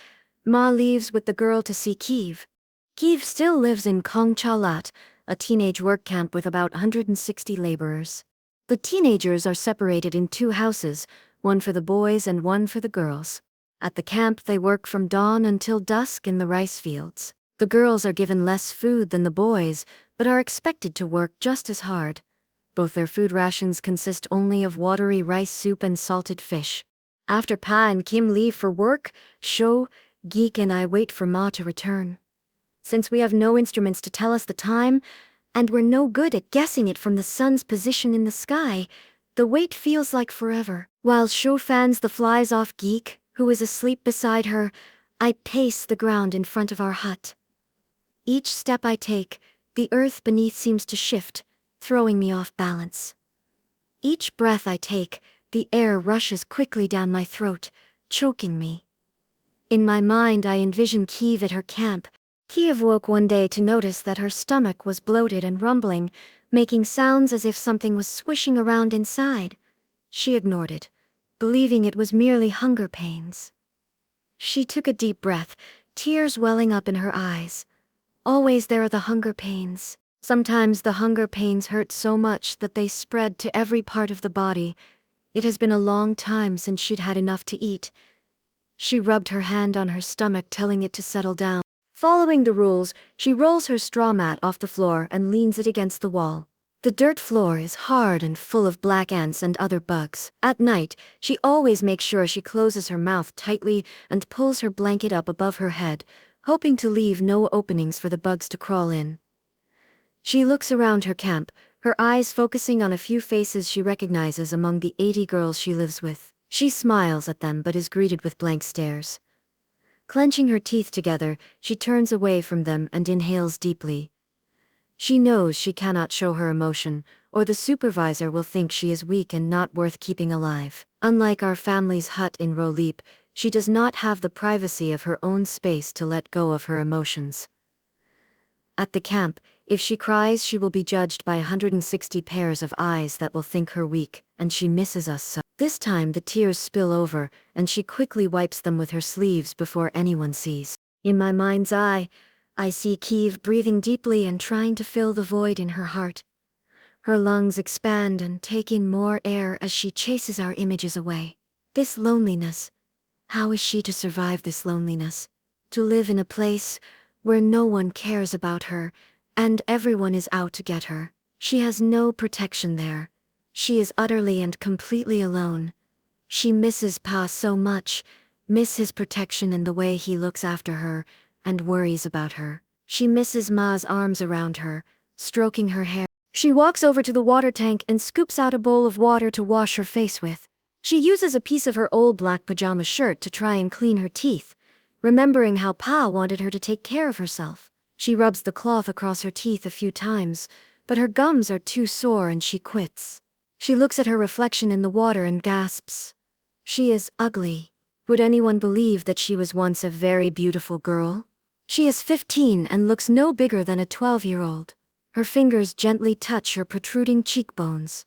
Ma leaves with the girl to see Kiev. Kiev still lives in Kong Chalat, a teenage work camp with about 160 laborers. The teenagers are separated in 2 houses, one for the boys and one for the girls. At the camp they work from dawn until dusk in the rice fields. The girls are given less food than the boys, but are expected to work just as hard. Both their food rations consist only of watery rice soup and salted fish. After Pa and Kim leave for work, Sho, Geek and I wait for Ma to return. Since we have no instruments to tell us the time, and we're no good at guessing it from the sun's position in the sky, the wait feels like forever. While Sho fans the flies off Geek, who is asleep beside her, I pace the ground in front of our hut. Each step I take, the earth beneath seems to shift, throwing me off balance. Each breath I take, the air rushes quickly down my throat, choking me. In my mind I envision Kiev at her camp. Kiev woke one day to notice that her stomach was bloated and rumbling, making sounds as if something was swishing around inside. She ignored it, believing it was merely hunger pains. She took a deep breath, tears welling up in her eyes. Always there are the hunger pains. Sometimes the hunger pains hurt so much that they spread to every part of the body. It has been a long time since she'd had enough to eat. She rubbed her hand on her stomach, telling it to settle down. Following the rules, she rolls her straw mat off the floor and leans it against the wall. The dirt floor is hard and full of black ants and other bugs. At night, she always makes sure she closes her mouth tightly and pulls her blanket up above her head, hoping to leave no openings for the bugs to crawl in. She looks around her camp, her eyes focusing on a few faces she recognizes among the 80 girls she lives with. She smiles at them but is greeted with blank stares. Clenching her teeth together, she turns away from them and inhales deeply. She knows she cannot show her emotion, or the supervisor will think she is weak and not worth keeping alive. Unlike our family's hut in Rolip, she does not have the privacy of her own space to let go of her emotions. At the camp, if she cries, she will be judged by 160 pairs of eyes that will think her weak, and she misses us so. This time the tears spill over, and she quickly wipes them with her sleeves before anyone sees. In my mind's eye, I see Kiev breathing deeply and trying to fill the void in her heart. Her lungs expand and take in more air as she chases our images away. This loneliness. How is she to survive this loneliness? To live in a place where no one cares about her and everyone is out to get her. She has no protection there. She is utterly and completely alone. She misses Pa so much, miss his protection and the way he looks after her and worries about her. She misses Ma's arms around her, stroking her hair. She walks over to the water tank and scoops out a bowl of water to wash her face with. She uses a piece of her old black pajama shirt to try and clean her teeth, remembering how Pa wanted her to take care of herself. She rubs the cloth across her teeth a few times, but her gums are too sore and she quits. She looks at her reflection in the water and gasps. She is ugly. Would anyone believe that she was once a very beautiful girl? She is 15 and looks no bigger than a 12-year-old. Her fingers gently touch her protruding cheekbones.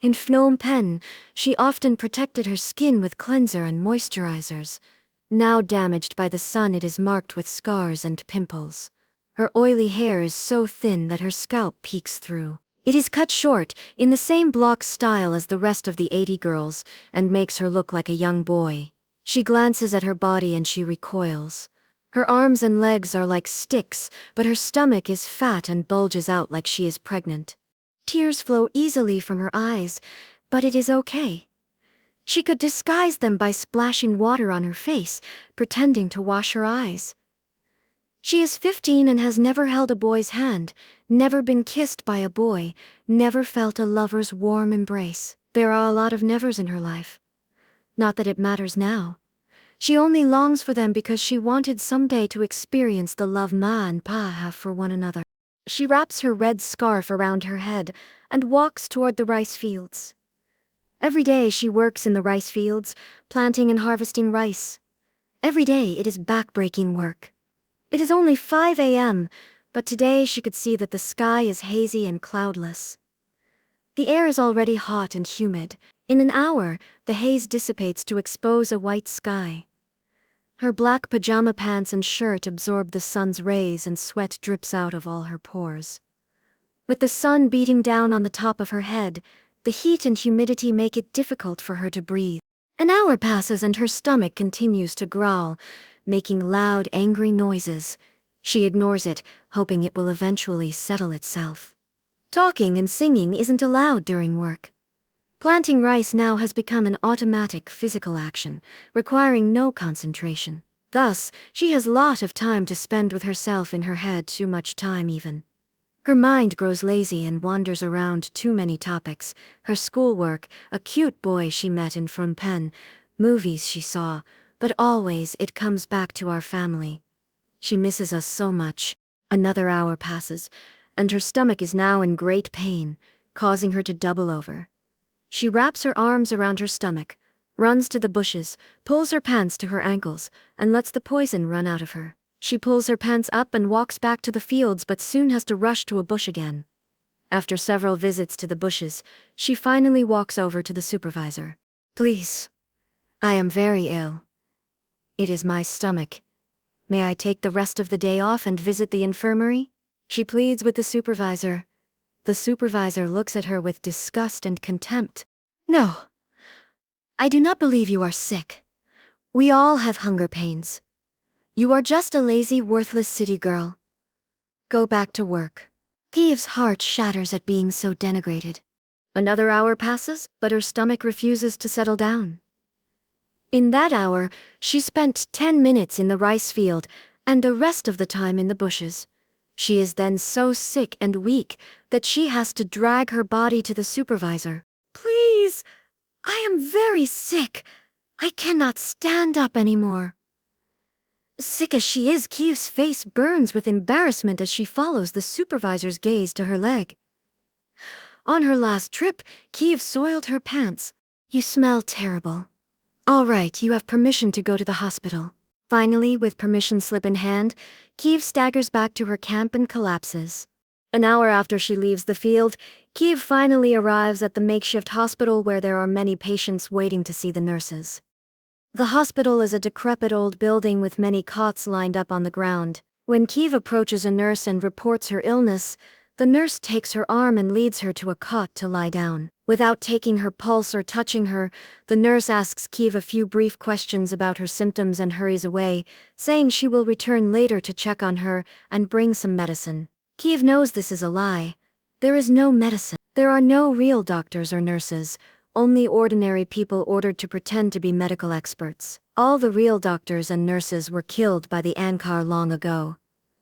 In Phnom Penh, she often protected her skin with cleanser and moisturizers. Now damaged by the sun, it is marked with scars and pimples. Her oily hair is so thin that her scalp peeks through. It is cut short, in the same block style as the rest of the 80 girls, and makes her look like a young boy. She glances at her body and she recoils. Her arms and legs are like sticks, but her stomach is fat and bulges out like she is pregnant. Tears flow easily from her eyes, but it is okay. She could disguise them by splashing water on her face, pretending to wash her eyes. She is 15 and has never held a boy's hand, never been kissed by a boy, never felt a lover's warm embrace. There are a lot of nevers in her life. Not that it matters now. She only longs for them because she wanted someday to experience the love Ma and Pa have for one another. She wraps her red scarf around her head and walks toward the rice fields. Every day she works in the rice fields, planting and harvesting rice. Every day it is back-breaking work. It is only 5 a.m., but today she could see that the sky is hazy and cloudless. The air is already hot and humid. In an hour, the haze dissipates to expose a white sky. Her black pajama pants and shirt absorb the sun's rays and sweat drips out of all her pores. With the sun beating down on the top of her head, the heat and humidity make it difficult for her to breathe. An hour passes and her stomach continues to growl, making loud, angry noises. She ignores it, hoping it will eventually settle itself. Talking and singing isn't allowed during work. Planting rice now has become an automatic physical action, requiring no concentration. Thus, she has a lot of time to spend with herself in her head, too much time even. Her mind grows lazy and wanders around too many topics: her schoolwork, a cute boy she met in Phnom Penh, movies she saw, but always it comes back to our family. She misses us so much. Another hour passes, and her stomach is now in great pain, causing her to double over. She wraps her arms around her stomach, runs to the bushes, pulls her pants to her ankles, and lets the poison run out of her. She pulls her pants up and walks back to the fields, but soon has to rush to a bush again. After several visits to the bushes, she finally walks over to the supervisor. "Please, I am very ill. It is my stomach. May I take the rest of the day off and visit the infirmary?" She pleads with the supervisor. The supervisor looks at her with disgust and contempt. "No, I do not believe you are sick. We all have hunger pains. You are just a lazy, worthless city girl. Go back to work." Kiev's heart shatters at being so denigrated. Another hour passes, but her stomach refuses to settle down. In that hour, she spent 10 minutes in the rice field and the rest of the time in the bushes. She is then so sick and weak that she has to drag her body to the supervisor. "Please, I am very sick. I cannot stand up anymore." Sick as she is, Kiev's face burns with embarrassment as she follows the supervisor's gaze to her leg. On her last trip, Kiev soiled her pants. "You smell terrible. All right, you have permission to go to the hospital." Finally, with permission slip in hand, Kiev staggers back to her camp and collapses. An hour after she leaves the field, Kiev finally arrives at the makeshift hospital where there are many patients waiting to see the nurses. The hospital is a decrepit old building with many cots lined up on the ground. When Kiev approaches a nurse and reports her illness, the nurse takes her arm and leads her to a cot to lie down. Without taking her pulse or touching her, the nurse asks Kiev a few brief questions about her symptoms and hurries away, saying she will return later to check on her and bring some medicine. Kiev knows this is a lie. There is no medicine. There are no real doctors or nurses, only ordinary people ordered to pretend to be medical experts. All the real doctors and nurses were killed by the Ankar long ago.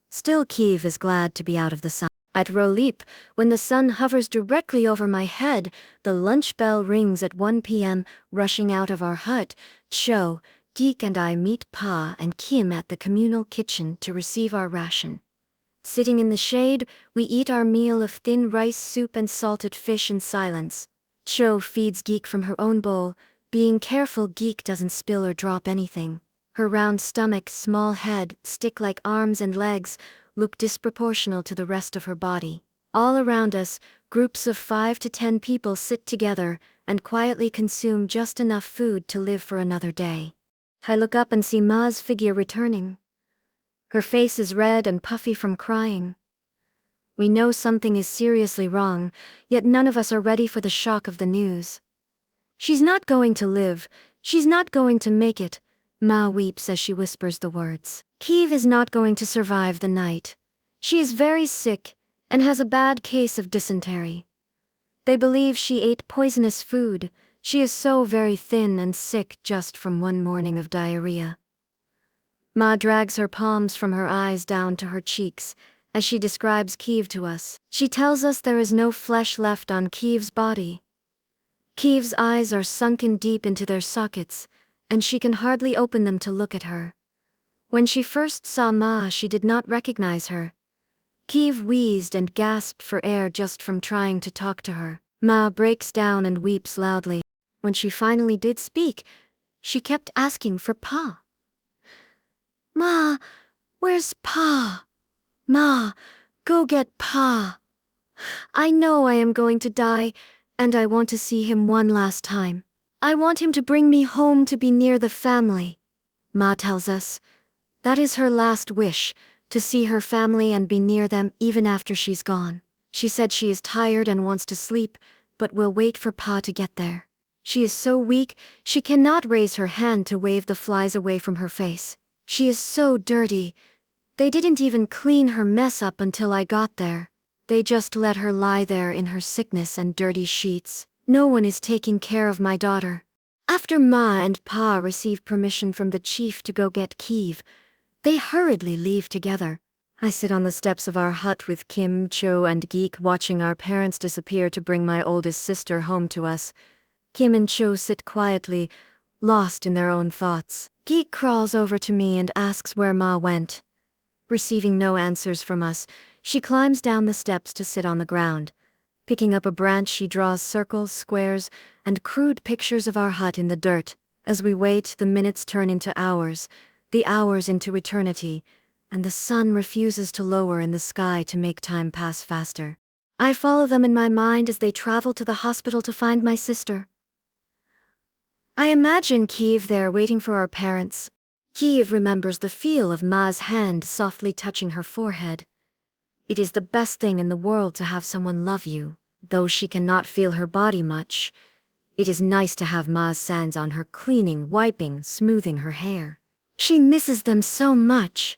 Still, Kiev is glad to be out of the sun. At Rolip, when the sun hovers directly over my head, the lunch bell rings at 1 p.m. Rushing out of our hut, Cho, Geek and I meet Pa and Kim at the communal kitchen to receive our ration. Sitting in the shade, we eat our meal of thin rice soup and salted fish in silence. Cho feeds Geek from her own bowl, being careful Geek doesn't spill or drop anything. Her round stomach, small head, stick-like arms and legs look disproportional to the rest of her body. All around us, groups of 5 to 10 people sit together and quietly consume just enough food to live for another day. I look up and see Ma's figure returning. Her face is red and puffy from crying. We know something is seriously wrong, yet none of us are ready for the shock of the news. She's not going to live. She's not going to make it. Ma weeps as she whispers the words. Kiev is not going to survive the night. She is very sick and has a bad case of dysentery. They believe she ate poisonous food. She is so very thin and sick just from one morning of diarrhea. Ma drags her palms from her eyes down to her cheeks as she describes Kiev to us. She tells us there is no flesh left on Kiev's body. Kiev's eyes are sunken deep into their sockets, and she can hardly open them to look at her. When she first saw Ma, she did not recognize her. Kiev wheezed and gasped for air just from trying to talk to her. Ma breaks down and weeps loudly. When she finally did speak, she kept asking for Pa. Ma, where's Pa? Ma, go get Pa. I know I am going to die, and I want to see him one last time. I want him to bring me home to be near the family. Ma tells us that is her last wish, to see her family and be near them even after she's gone. She said she is tired and wants to sleep, but will wait for Pa to get there. She is so weak, she cannot raise her hand to wave the flies away from her face. She is so dirty. They didn't even clean her mess up until I got there. They just let her lie there in her sickness and dirty sheets. No one is taking care of my daughter. After Ma and Pa receive permission from the chief to go get Kiev, they hurriedly leave together. I sit on the steps of our hut with Kim, Cho, and Geek watching our parents disappear to bring my oldest sister home to us. Kim and Cho sit quietly, lost in their own thoughts. Geek crawls over to me and asks where Ma went. Receiving no answers from us, she climbs down the steps to sit on the ground. Picking up a branch, she draws circles, squares, and crude pictures of our hut in the dirt. As we wait, the minutes turn into hours, the hours into eternity, and the sun refuses to lower in the sky to make time pass faster. I follow them in my mind as they travel to the hospital to find my sister. I imagine Kiev there waiting for our parents. Kiev remembers the feel of Ma's hand softly touching her forehead. It is the best thing in the world to have someone love you, though she cannot feel her body much. It is nice to have Ma's hands on her, cleaning, wiping, smoothing her hair. She misses them so much.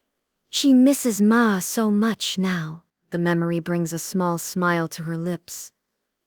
She misses Ma so much now. The memory brings a small smile to her lips.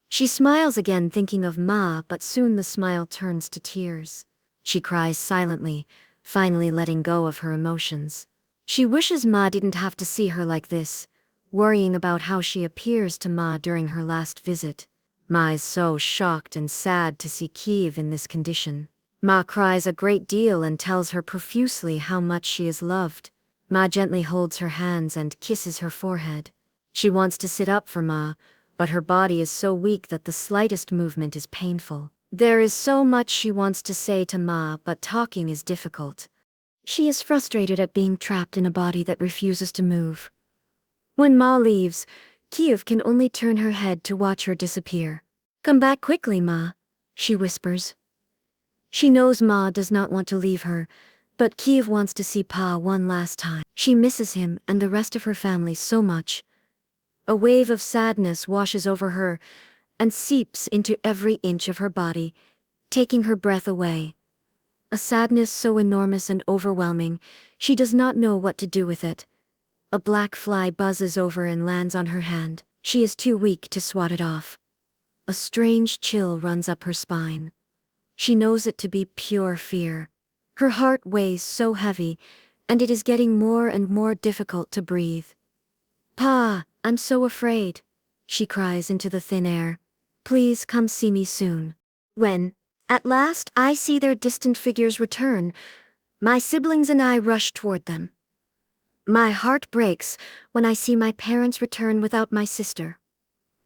She smiles again thinking of Ma, but soon the smile turns to tears. She cries silently, finally letting go of her emotions. She wishes Ma didn't have to see her like this, worrying about how she appears to Ma during her last visit. Ma is so shocked and sad to see Kiev in this condition. Ma cries a great deal and tells her profusely how much she is loved. Ma gently holds her hands and kisses her forehead. She wants to sit up for Ma, but her body is so weak that the slightest movement is painful. There is so much she wants to say to Ma, but talking is difficult. She is frustrated at being trapped in a body that refuses to move. When Ma leaves, Kiev can only turn her head to watch her disappear. "Come back quickly, Ma," she whispers. She knows Ma does not want to leave her, But Kiev wants to see Pa one last time. She misses him and the rest of her family so much. A wave of sadness washes over her and seeps into every inch of her body, taking her breath away. A sadness so enormous and overwhelming, she does not know what to do with it. A black fly buzzes over and lands on her hand. She is too weak to swat it off. A strange chill runs up her spine. She knows it to be pure fear. Her heart weighs so heavy, and it is getting more and more difficult to breathe. Pa, I'm so afraid, she cries into the thin air. Please come see me soon. When, at last, I see their distant figures return, my siblings and I rush toward them. My heart breaks when I see my parents return without my sister.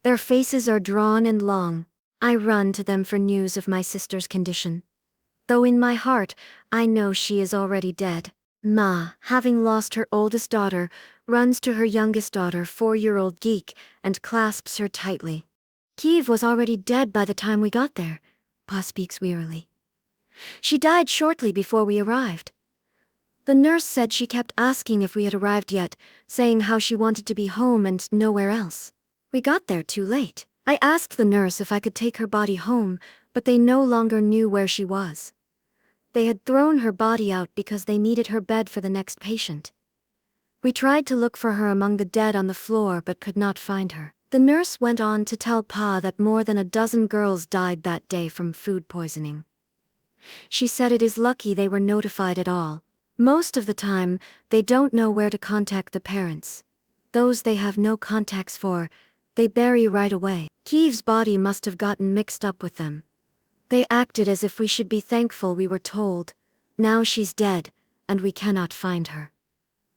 Their faces are drawn and long. I run to them for news of my sister's condition. Though in my heart, I know she is already dead. Ma, having lost her oldest daughter, runs to her youngest daughter, 4-year-old Geek, and clasps her tightly. Kiev was already dead by the time we got there, Pa speaks wearily. She died shortly before we arrived. The nurse said she kept asking if we had arrived yet, saying how she wanted to be home and nowhere else. We got there too late. I asked the nurse if I could take her body home, but they no longer knew where she was. They had thrown her body out because they needed her bed for the next patient. We tried to look for her among the dead on the floor but could not find her. The nurse went on to tell Pa that more than a dozen girls died that day from food poisoning. She said it is lucky they were notified at all. Most of the time, they don't know where to contact the parents. Those they have no contacts for, they bury right away. Kiev's body must have gotten mixed up with them. They acted as if we should be thankful we were told. Now she's dead, and we cannot find her.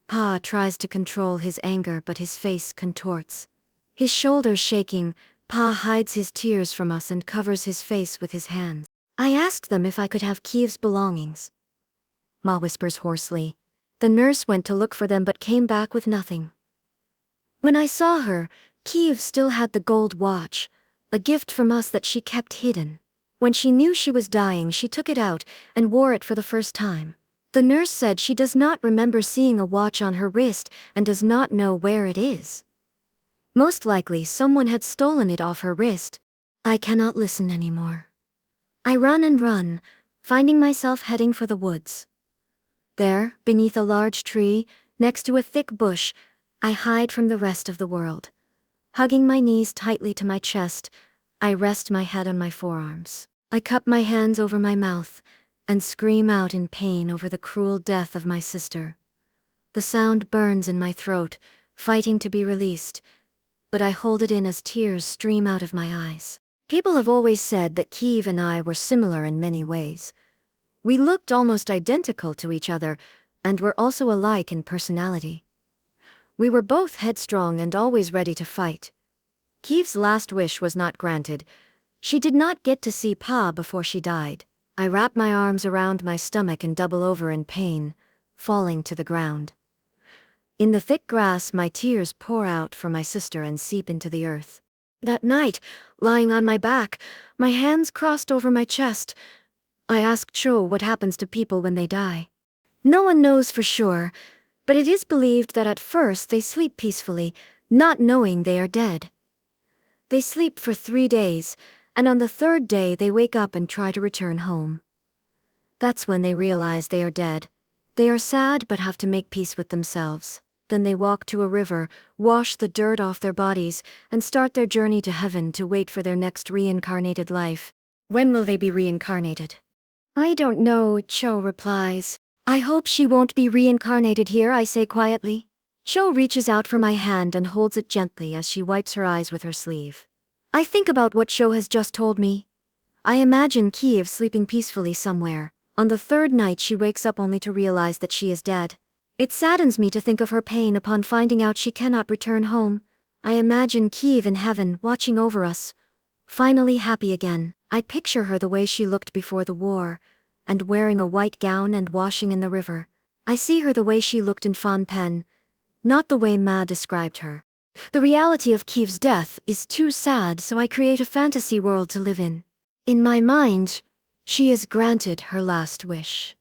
Pa tries to control his anger but his face contorts. His shoulders shaking, Pa hides his tears from us and covers his face with his hands. I asked them if I could have Kiev's belongings. Ma whispers hoarsely. The nurse went to look for them but came back with nothing. When I saw her, Kiev still had the gold watch, a gift from us that she kept hidden. When she knew she was dying, she took it out and wore it for the first time. The nurse said she does not remember seeing a watch on her wrist and does not know where it is. Most likely someone had stolen it off her wrist. I cannot listen anymore. I run and run, finding myself heading for the woods. There, beneath a large tree, next to a thick bush, I hide from the rest of the world. Hugging my knees tightly to my chest, I rest my head on my forearms. I cup my hands over my mouth and scream out in pain over the cruel death of my sister. The sound burns in my throat, fighting to be released, but I hold it in as tears stream out of my eyes. People have always said that Kiev and I were similar in many ways. We looked almost identical to each other, and were also alike in personality. We were both headstrong and always ready to fight. Kiev's last wish was not granted. She did not get to see Pa before she died. I wrap my arms around my stomach and double over in pain, falling to the ground. In the thick grass, my tears pour out for my sister and seep into the earth. That night, lying on my back, my hands crossed over my chest, I asked Cho what happens to people when they die. No one knows for sure, but it is believed that at first they sleep peacefully, not knowing they are dead. They sleep for 3 days, and on the 3rd day they wake up and try to return home. That's when they realize they are dead. They are sad but have to make peace with themselves. Then they walk to a river, wash the dirt off their bodies, and start their journey to heaven to wait for their next reincarnated life. When will they be reincarnated? I don't know, Cho replies. I hope she won't be reincarnated here, I say quietly. Cho reaches out for my hand and holds it gently as she wipes her eyes with her sleeve. I think about what Cho has just told me. I imagine Kiev sleeping peacefully somewhere. On the 3rd night she wakes up only to realize that she is dead. It saddens me to think of her pain upon finding out she cannot return home. I imagine Kiev in heaven watching over us, finally happy again. I picture her the way she looked before the war, and wearing a white gown and washing in the river. I see her the way she looked in Phnom Penh, not the way Ma described her. The reality of Kiev's death is too sad, so I create a fantasy world to live in. In my mind, she is granted her last wish.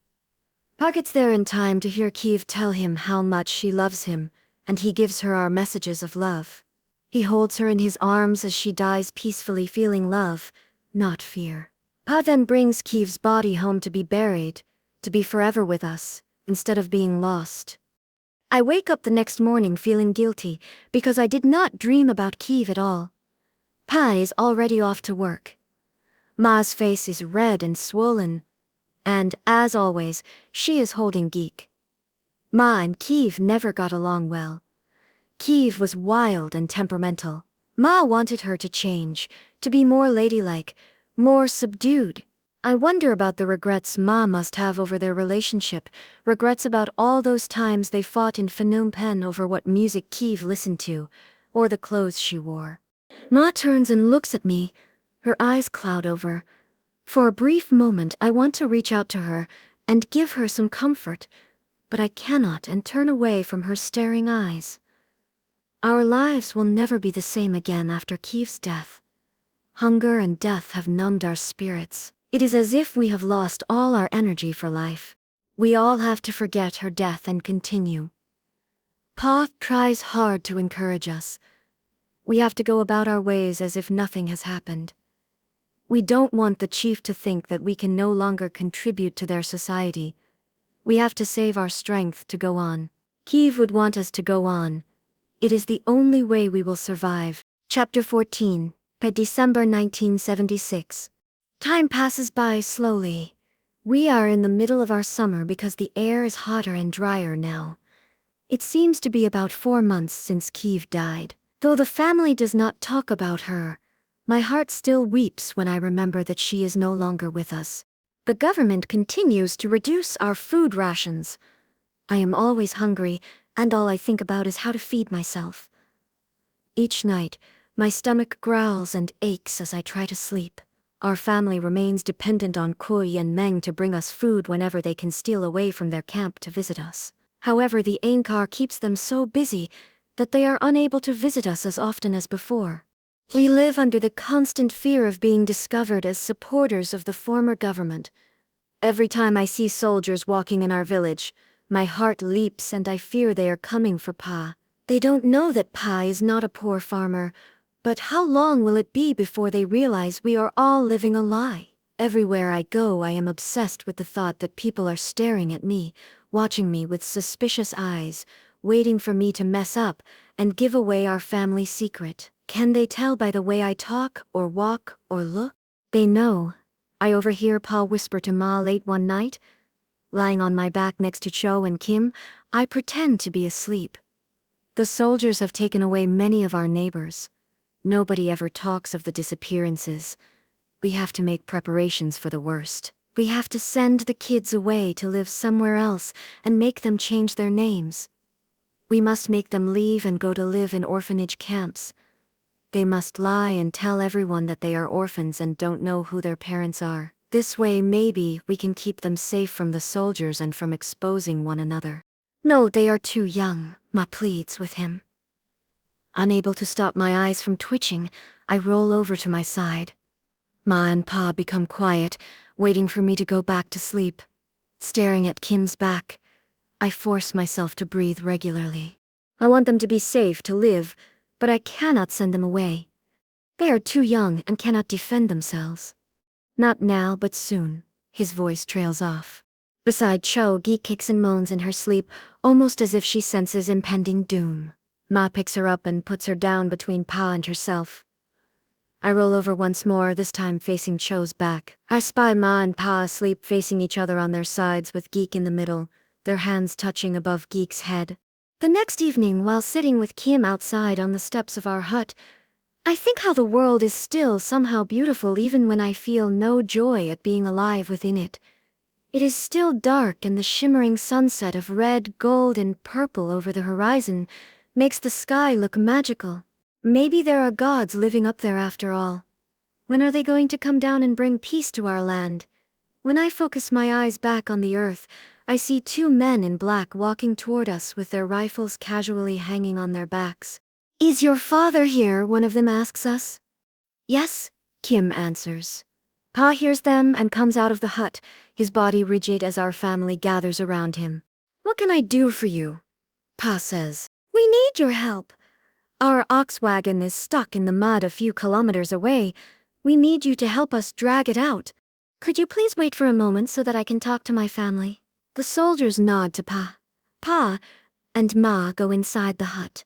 Pa gets there in time to hear Kiev tell him how much she loves him, and he gives her our messages of love. He holds her in his arms as she dies peacefully, feeling love, not fear. Pa then brings Kiev's body home to be buried, to be forever with us, instead of being lost. I wake up the next morning feeling guilty, because I did not dream about Kiev at all. Pa is already off to work. Ma's face is red and swollen, and, as always, she is holding Geek. Ma and Kiev never got along well. Kiev was wild and temperamental. Ma wanted her to change, to be more ladylike, more subdued. I wonder about the regrets Ma must have over their relationship, regrets about all those times they fought in Phnom Penh over what music Kiev listened to, or the clothes she wore. Ma turns and looks at me, her eyes cloud over. For a brief moment I want to reach out to her and give her some comfort, but I cannot and turn away from her staring eyes. Our lives will never be the same again after Kiev's death. Hunger and death have numbed our spirits. It is as if we have lost all our energy for life. We all have to forget her death and continue. Pa tries hard to encourage us. We have to go about our ways as if nothing has happened. We don't want the chief to think that we can no longer contribute to their society. We have to save our strength to go on. Kiev would want us to go on. It is the only way we will survive. Chapter 14, by December 1976. Time passes by slowly. We are in the middle of our summer because the air is hotter and drier now. It seems to be about 4 months since Kiev died. Though the family does not talk about her, my heart still weeps when I remember that she is no longer with us. The government continues to reduce our food rations. I am always hungry, and all I think about is how to feed myself. Each night, my stomach growls and aches as I try to sleep. Our family remains dependent on Kui and Meng to bring us food whenever they can steal away from their camp to visit us. However, the Angkar keeps them so busy that they are unable to visit us as often as before. We live under the constant fear of being discovered as supporters of the former government. Every time I see soldiers walking in our village, my heart leaps and I fear they are coming for Pa. They don't know that Pa is not a poor farmer, but how long will it be before they realize we are all living a lie? Everywhere I go, I am obsessed with the thought that people are staring at me, watching me with suspicious eyes, waiting for me to mess up and give away our family secret. Can they tell by the way I talk or walk or look? They know. I overhear Pa whisper to Ma late one night. Lying on my back next to Cho and Kim, I pretend to be asleep. The soldiers have taken away many of our neighbors. Nobody ever talks of the disappearances. We have to make preparations for the worst. We have to send the kids away to live somewhere else and make them change their names. We must make them leave and go to live in orphanage camps. They must lie and tell everyone that they are orphans and don't know who their parents are. This way maybe we can keep them safe from the soldiers and from exposing one another. No, they are too young, Ma pleads with him. Unable to stop my eyes from twitching, I roll over to my side. Ma and Pa become quiet, waiting for me to go back to sleep. Staring at Kim's back, I force myself to breathe regularly. I want them to be safe to live, but I cannot send them away. They are too young and cannot defend themselves. Not now, but soon. His voice trails off. Beside Cho, Gi kicks and moans in her sleep, almost as if she senses impending doom. Ma picks her up and puts her down between Pa and herself. I roll over once more, this time facing Cho's back. I spy Ma and Pa asleep facing each other on their sides with Geek in the middle, their hands touching above Geek's head. The next evening, while sitting with Kim outside on the steps of our hut, I think how the world is still somehow beautiful even when I feel no joy at being alive within it. It is still dark, and the shimmering sunset of red, gold, and purple over the horizon makes the sky look magical. Maybe there are gods living up there after all. When are they going to come down and bring peace to our land? When I focus my eyes back on the earth, I see 2 men in black walking toward us with their rifles casually hanging on their backs. "Is your father here?" one of them asks us. "Yes," Kim answers. Pa hears them and comes out of the hut, his body rigid as our family gathers around him. "What can I do for you?" Pa says. "We need your help. Our ox wagon is stuck in the mud a few kilometers away. We need you to help us drag it out. Could you please wait for a moment so that I can talk to my family?" The soldiers nod to Pa. Pa and Ma go inside the hut.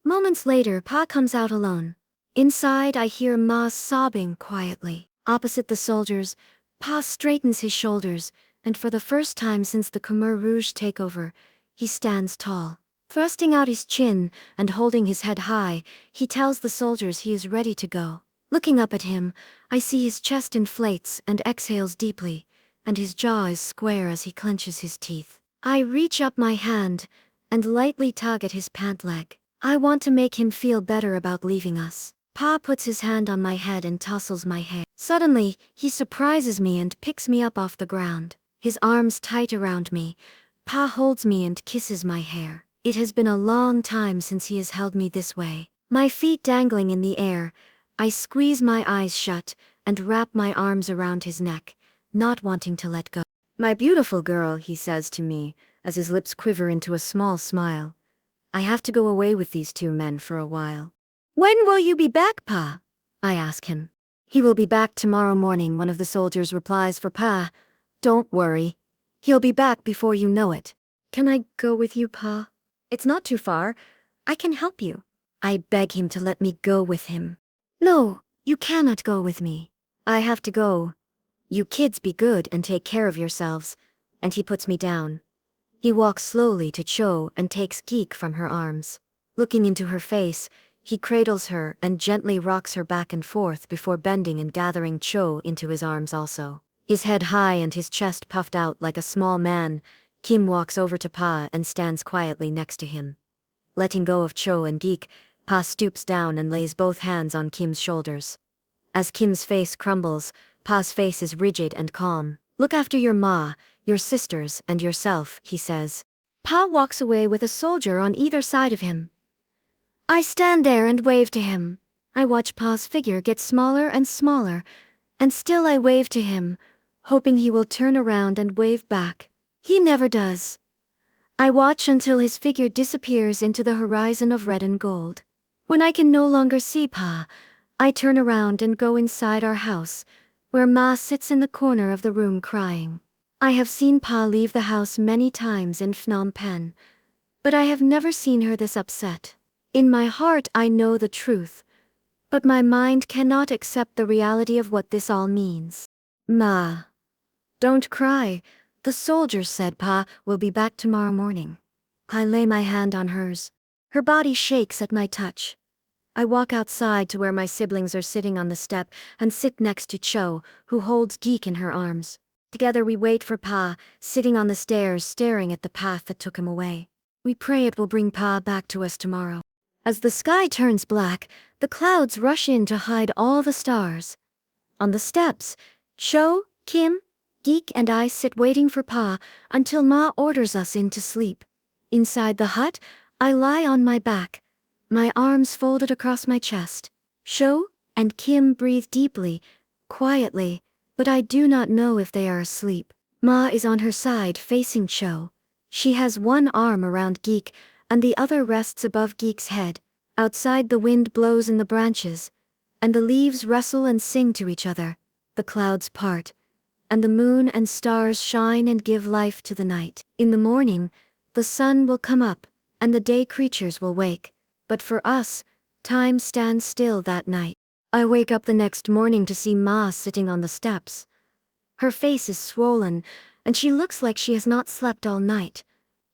Moments later, Pa comes out alone. Inside, I hear Ma sobbing quietly. Opposite the soldiers, Pa straightens his shoulders, and for the first time since the Khmer Rouge takeover, he stands tall. Thrusting out his chin and holding his head high, he tells the soldiers he is ready to go. Looking up at him, I see his chest inflates and exhales deeply, and his jaw is square as he clenches his teeth. I reach up my hand and lightly tug at his pant leg. I want to make him feel better about leaving us. Pa puts his hand on my head and tousles my hair. Suddenly, he surprises me and picks me up off the ground. His arms tight around me, Pa holds me and kisses my hair. It has been a long time since he has held me this way. My feet dangling in the air, I squeeze my eyes shut and wrap my arms around his neck, not wanting to let go. "My beautiful girl," he says to me, as his lips quiver into a small smile. "I have to go away with these two men for a while." "When will you be back, Pa?" I ask him. "He will be back tomorrow morning," one of the soldiers replies for Pa. "Don't worry. He'll be back before you know it." "Can I go with you, Pa? It's not too far. I can help you." I beg him to let me go with him. "No, you cannot go with me. I have to go. You kids be good and take care of yourselves." And he puts me down. He walks slowly to Cho and takes Geek from her arms. Looking into her face, he cradles her and gently rocks her back and forth before bending and gathering Cho into his arms also. His head high and his chest puffed out like a small man, Kim walks over to Pa and stands quietly next to him. Letting go of Cho and Geek, Pa stoops down and lays both hands on Kim's shoulders. As Kim's face crumbles, Pa's face is rigid and calm. "Look after your ma, your sisters, and yourself," he says. Pa walks away with a soldier on either side of him. I stand there and wave to him. I watch Pa's figure get smaller and smaller, and still I wave to him, hoping he will turn around and wave back. He never does. I watch until his figure disappears into the horizon of red and gold. When I can no longer see Pa, I turn around and go inside our house, where Ma sits in the corner of the room crying. I have seen Pa leave the house many times in Phnom Penh, but I have never seen her this upset. In my heart I know the truth, but my mind cannot accept the reality of what this all means. "Ma, don't cry. The soldiers said Pa will be back tomorrow morning." I lay my hand on hers. Her body shakes at my touch. I walk outside to where my siblings are sitting on the step and sit next to Cho, who holds Geek in her arms. Together we wait for Pa, sitting on the stairs staring at the path that took him away. We pray it will bring Pa back to us tomorrow. As the sky turns black, the clouds rush in to hide all the stars. On the steps, Cho, Kim, Geek and I sit waiting for Pa until Ma orders us in to sleep. Inside the hut, I lie on my back, my arms folded across my chest. Cho and Kim breathe deeply, quietly, but I do not know if they are asleep. Ma is on her side facing Cho. She has one arm around Geek, and the other rests above Geek's head. Outside the wind blows in the branches, and the leaves rustle and sing to each other. The clouds part, and the moon and stars shine and give life to the night. In the morning, the sun will come up, and the day creatures will wake. But for us, time stands still that night. I wake up the next morning to see Ma sitting on the steps. Her face is swollen, and she looks like she has not slept all night.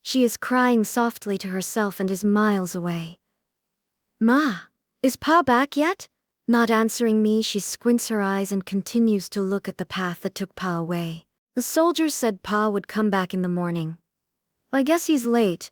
She is crying softly to herself and is miles away. "Ma, is Pa back yet?" Not answering me, she squints her eyes and continues to look at the path that took Pa away. "The soldiers said Pa would come back in the morning. I guess he's late.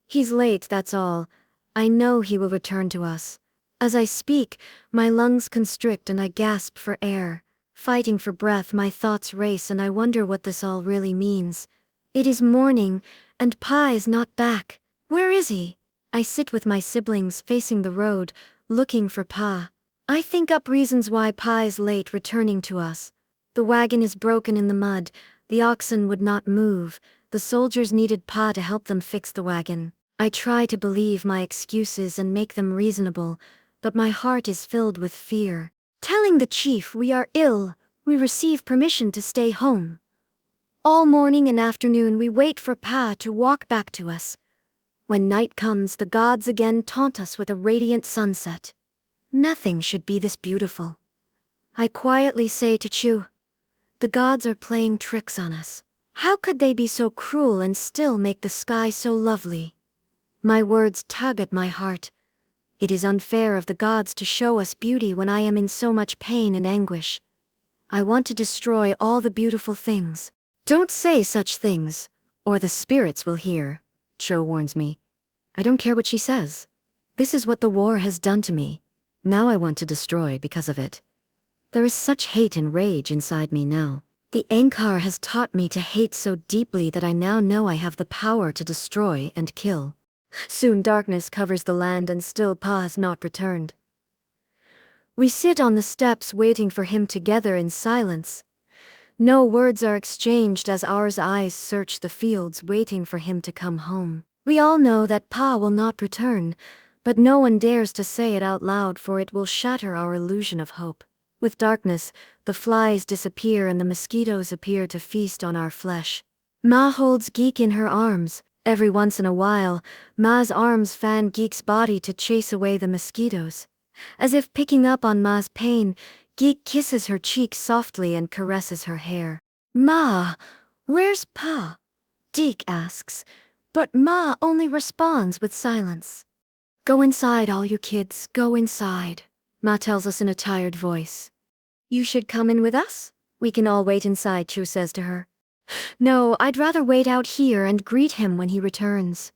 He's late, that's all. I know he will return to us." As I speak, my lungs constrict and I gasp for air. Fighting for breath, my thoughts race and I wonder what this all really means. It is morning, and Pa is not back. Where is he? I sit with my siblings facing the road, looking for Pa. I think up reasons why Pa is late returning to us. The wagon is broken in the mud, The oxen would not move. The soldiers needed Pa to help them fix the wagon. I try to believe my excuses and make them reasonable, but my heart is filled with fear. Telling the chief we are ill, we receive permission to stay home. All morning and afternoon we wait for Pa to walk back to us. When night comes, the gods again taunt us with a radiant sunset. Nothing should be this beautiful. I quietly say to Chu, the gods are playing tricks on us. How could they be so cruel and still make the sky so lovely? My words tug at my heart. It is unfair of the gods to show us beauty when I am in so much pain and anguish. I want to destroy all the beautiful things. Don't say such things, or the spirits will hear, Cho warns me. I don't care what she says. This is what the war has done to me. Now I want to destroy because of it. There is such hate and rage inside me now. The Angkar has taught me to hate so deeply that I now know I have the power to destroy and kill. Soon darkness covers the land and still Pa has not returned. We sit on the steps waiting for him together in silence. No words are exchanged as our eyes search the fields waiting for him to come home. We all know that Pa will not return, but no one dares to say it out loud for it will shatter our illusion of hope. With darkness, the flies disappear and the mosquitoes appear to feast on our flesh. Ma holds Geek in her arms. Every once in a while, Ma's arms fan Geek's body to chase away the mosquitoes. As if picking up on Ma's pain, Geek kisses her cheek softly and caresses her hair. Ma, where's Pa? Geek asks, but Ma only responds with silence. Go inside, all you kids, go inside, Ma tells us in a tired voice. You should come in with us? We can all wait inside, Chu says to her. No, I'd rather wait out here and greet him when he returns.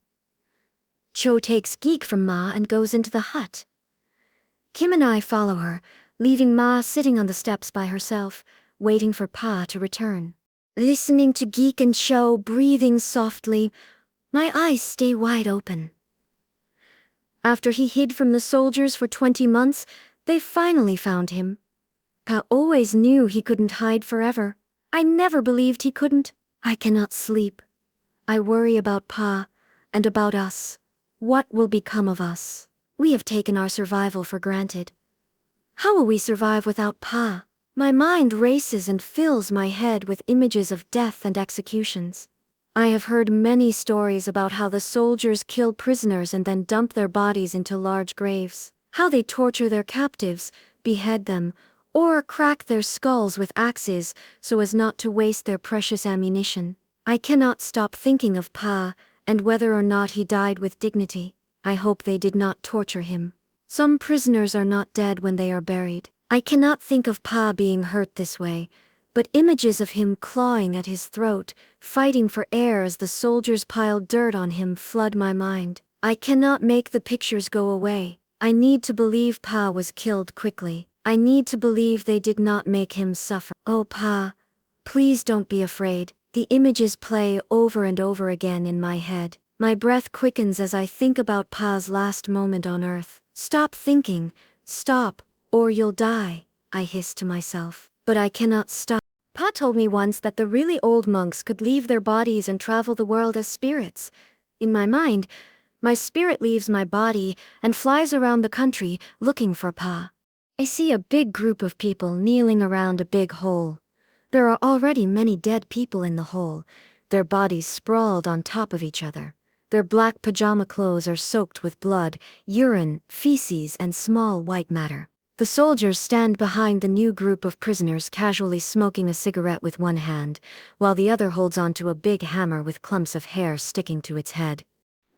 Cho takes Geek from Ma and goes into the hut. Kim and I follow her, leaving Ma sitting on the steps by herself, waiting for Pa to return. Listening to Geek and Cho breathing softly, my eyes stay wide open. After he hid from the soldiers for 20 months, they finally found him. Pa always knew he couldn't hide forever. I never believed he couldn't. I cannot sleep. I worry about Pa and about us. What will become of us? We have taken our survival for granted. How will we survive without Pa? My mind races and fills my head with images of death and executions. I have heard many stories about how the soldiers kill prisoners and then dump their bodies into large graves, how they torture their captives, behead them, or crack their skulls with axes so as not to waste their precious ammunition. I cannot stop thinking of Pa and whether or not he died with dignity. I hope they did not torture him. Some prisoners are not dead when they are buried. I cannot think of Pa being hurt this way, but images of him clawing at his throat, fighting for air as the soldiers piled dirt on him flood my mind. I cannot make the pictures go away. I need to believe Pa was killed quickly. I need to believe they did not make him suffer. Oh Pa, please don't be afraid. The images play over and over again in my head. My breath quickens as I think about Pa's last moment on earth. Stop thinking, stop, or you'll die, I hiss to myself. But I cannot stop. Pa told me once that the really old monks could leave their bodies and travel the world as spirits. In my mind, my spirit leaves my body and flies around the country looking for Pa. I see a big group of people kneeling around a big hole. There are already many dead people in the hole, their bodies sprawled on top of each other. Their black pajama clothes are soaked with blood, urine, feces, and small white matter. The soldiers stand behind the new group of prisoners casually smoking a cigarette with one hand, while the other holds onto a big hammer with clumps of hair sticking to its head.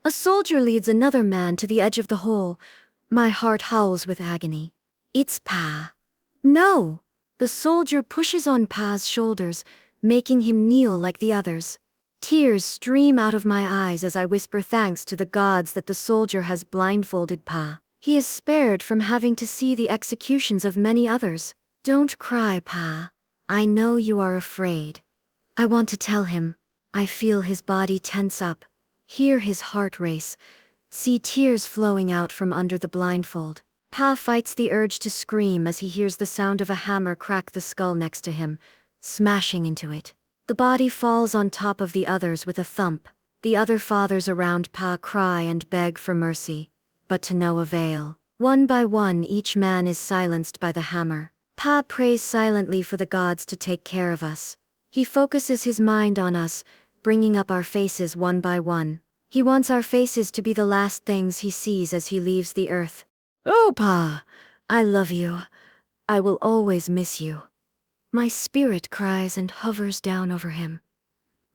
A soldier leads another man to the edge of the hole. My heart howls with agony. It's Pa. No! The soldier pushes on Pa's shoulders, making him kneel like the others. Tears stream out of my eyes as I whisper thanks to the gods that the soldier has blindfolded Pa. He is spared from having to see the executions of many others. Don't cry, Pa. I know you are afraid. I want to tell him. I feel his body tense up, hear his heart race, see tears flowing out from under the blindfold. Pa fights the urge to scream as he hears the sound of a hammer crack the skull next to him, smashing into it. The body falls on top of the others with a thump. The other fathers around Pa cry and beg for mercy, but to no avail. One by one each man is silenced by the hammer. Pa prays silently for the gods to take care of us. He focuses his mind on us, bringing up our faces one by one. He wants our faces to be the last things he sees as he leaves the earth. Oh Pa, I love you. I will always miss you. My spirit cries and hovers down over him.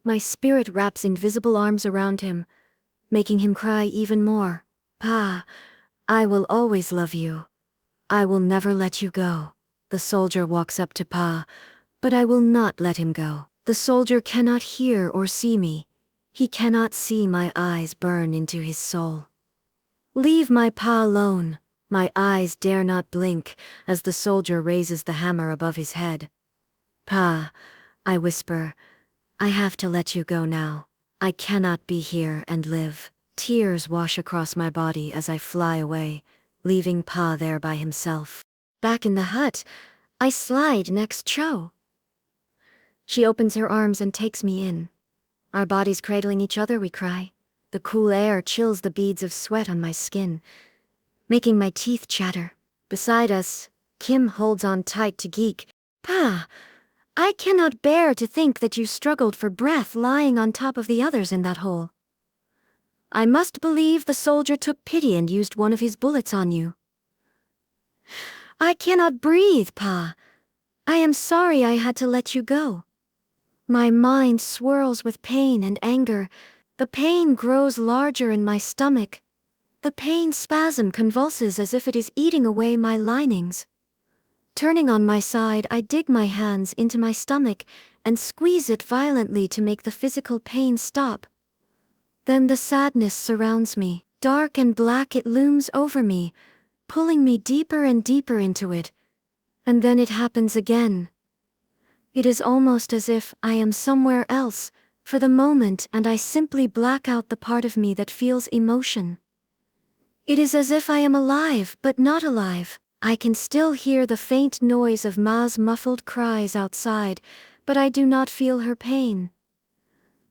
My spirit wraps invisible arms around him, making him cry even more. Pa, I will always love you. I will never let you go. The soldier walks up to Pa, but I will not let him go. The soldier cannot hear or see me. He cannot see my eyes burn into his soul. Leave my Pa alone. My eyes dare not blink as the soldier raises the hammer above his head. Pa, I whisper, I have to let you go now. I cannot be here and live. Tears wash across my body as I fly away, leaving Pa there by himself. Back in the hut, I slide next Cho. She opens her arms and takes me in. Our bodies cradling each other, we cry. The cool air chills the beads of sweat on my skin, making my teeth chatter. Beside us, Kim holds on tight to Geek. Pa, I cannot bear to think that you struggled for breath lying on top of the others in that hole. I must believe the soldier took pity and used one of his bullets on you. I cannot breathe, Pa. I am sorry I had to let you go. My mind swirls with pain and anger. The pain grows larger in my stomach. The pain spasm convulses as if it is eating away my linings. Turning on my side, I dig my hands into my stomach and squeeze it violently to make the physical pain stop. Then the sadness surrounds me. Dark and black it looms over me, pulling me deeper and deeper into it. And then it happens again. It is almost as if I am somewhere else for the moment and I simply black out the part of me that feels emotion. It is as if I am alive but not alive. I can still hear the faint noise of Ma's muffled cries outside, but I do not feel her pain.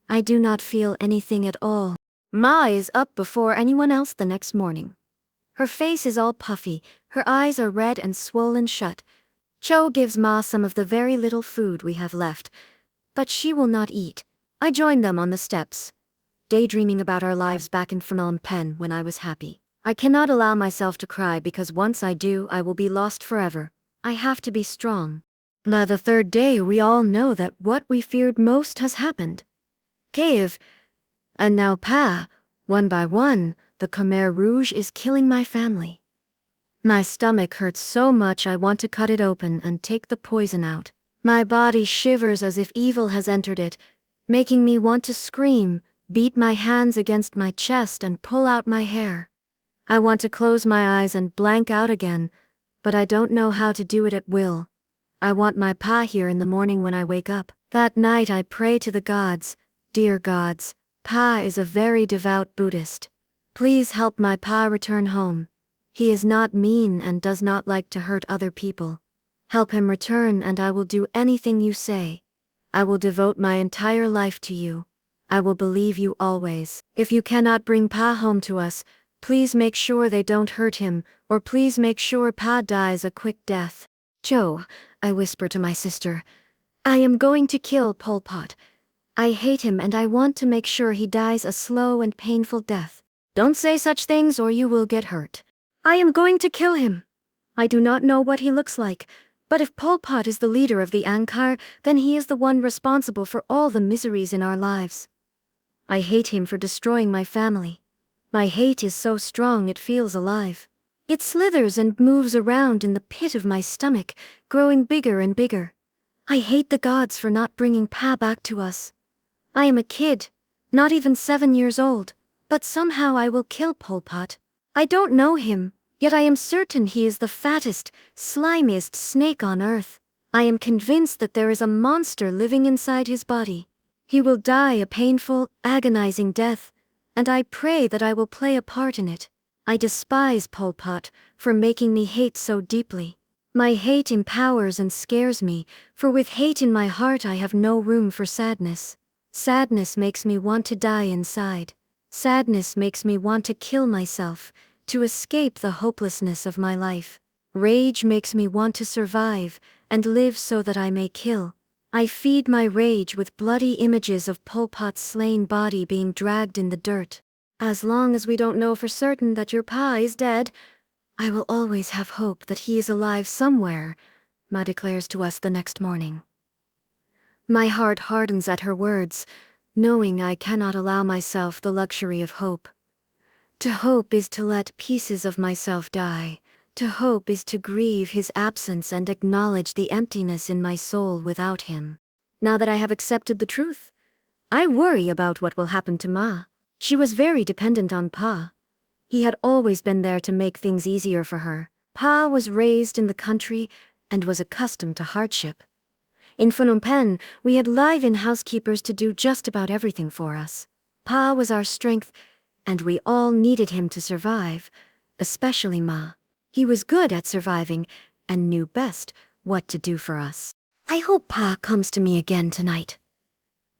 I do not feel anything at all. Ma is up before anyone else the next morning. Her face is all puffy, her eyes are red and swollen shut. Cho gives Ma some of the very little food we have left, but she will not eat. I join them on the steps, daydreaming about our lives back in Phnom Penh when I was happy. I cannot allow myself to cry because once I do, I will be lost forever. I have to be strong. By the third day, we all know that what we feared most has happened. Cave. And now Pa, one by one, the Khmer Rouge is killing my family. My stomach hurts so much I want to cut it open and take the poison out. My body shivers as if evil has entered it, making me want to scream, beat my hands against my chest and pull out my hair. I want to close my eyes and blank out again, but I don't know how to do it at will. I want my Pa here in the morning when I wake up. That night I pray to the gods. Dear gods, Pa is a very devout Buddhist. Please help my Pa return home. He is not mean and does not like to hurt other people. Help him return and I will do anything you say. I will devote my entire life to you. I will believe you always. If you cannot bring Pa home to us, please make sure they don't hurt him, or please make sure Pa dies a quick death. Cho, I whisper to my sister, I am going to kill Pol Pot. I hate him and I want to make sure he dies a slow and painful death. Don't say such things or you will get hurt. I am going to kill him. I do not know what he looks like, but if Pol Pot is the leader of the Angkar, then he is the one responsible for all the miseries in our lives. I hate him for destroying my family. My hate is so strong it feels alive. It slithers and moves around in the pit of my stomach, growing bigger and bigger. I hate the gods for not bringing Pa back to us. I am a kid, not even 7 years old, but somehow I will kill Pol Pot. I don't know him, yet I am certain he is the fattest, slimiest snake on earth. I am convinced that there is a monster living inside his body. He will die a painful, agonizing death, and I pray that I will play a part in it. I despise Pol Pot for making me hate so deeply. My hate empowers and scares me, for with hate in my heart I have no room for sadness. Sadness makes me want to die inside. Sadness makes me want to kill myself, to escape the hopelessness of my life. Rage makes me want to survive, and live so that I may kill. I feed my rage with bloody images of Pol Pot's slain body being dragged in the dirt. As long as we don't know for certain that your pa is dead, I will always have hope that he is alive somewhere, Ma declares to us the next morning. My heart hardens at her words, knowing I cannot allow myself the luxury of hope. To hope is to let pieces of myself die. To hope is to grieve his absence and acknowledge the emptiness in my soul without him. Now that I have accepted the truth, I worry about what will happen to Ma. She was very dependent on Pa. He had always been there to make things easier for her. Pa was raised in the country and was accustomed to hardship. In Phnom Penh, we had live-in housekeepers to do just about everything for us. Pa was our strength, and we all needed him to survive, especially Ma. He was good at surviving and knew best what to do for us. I hope Pa comes to me again tonight.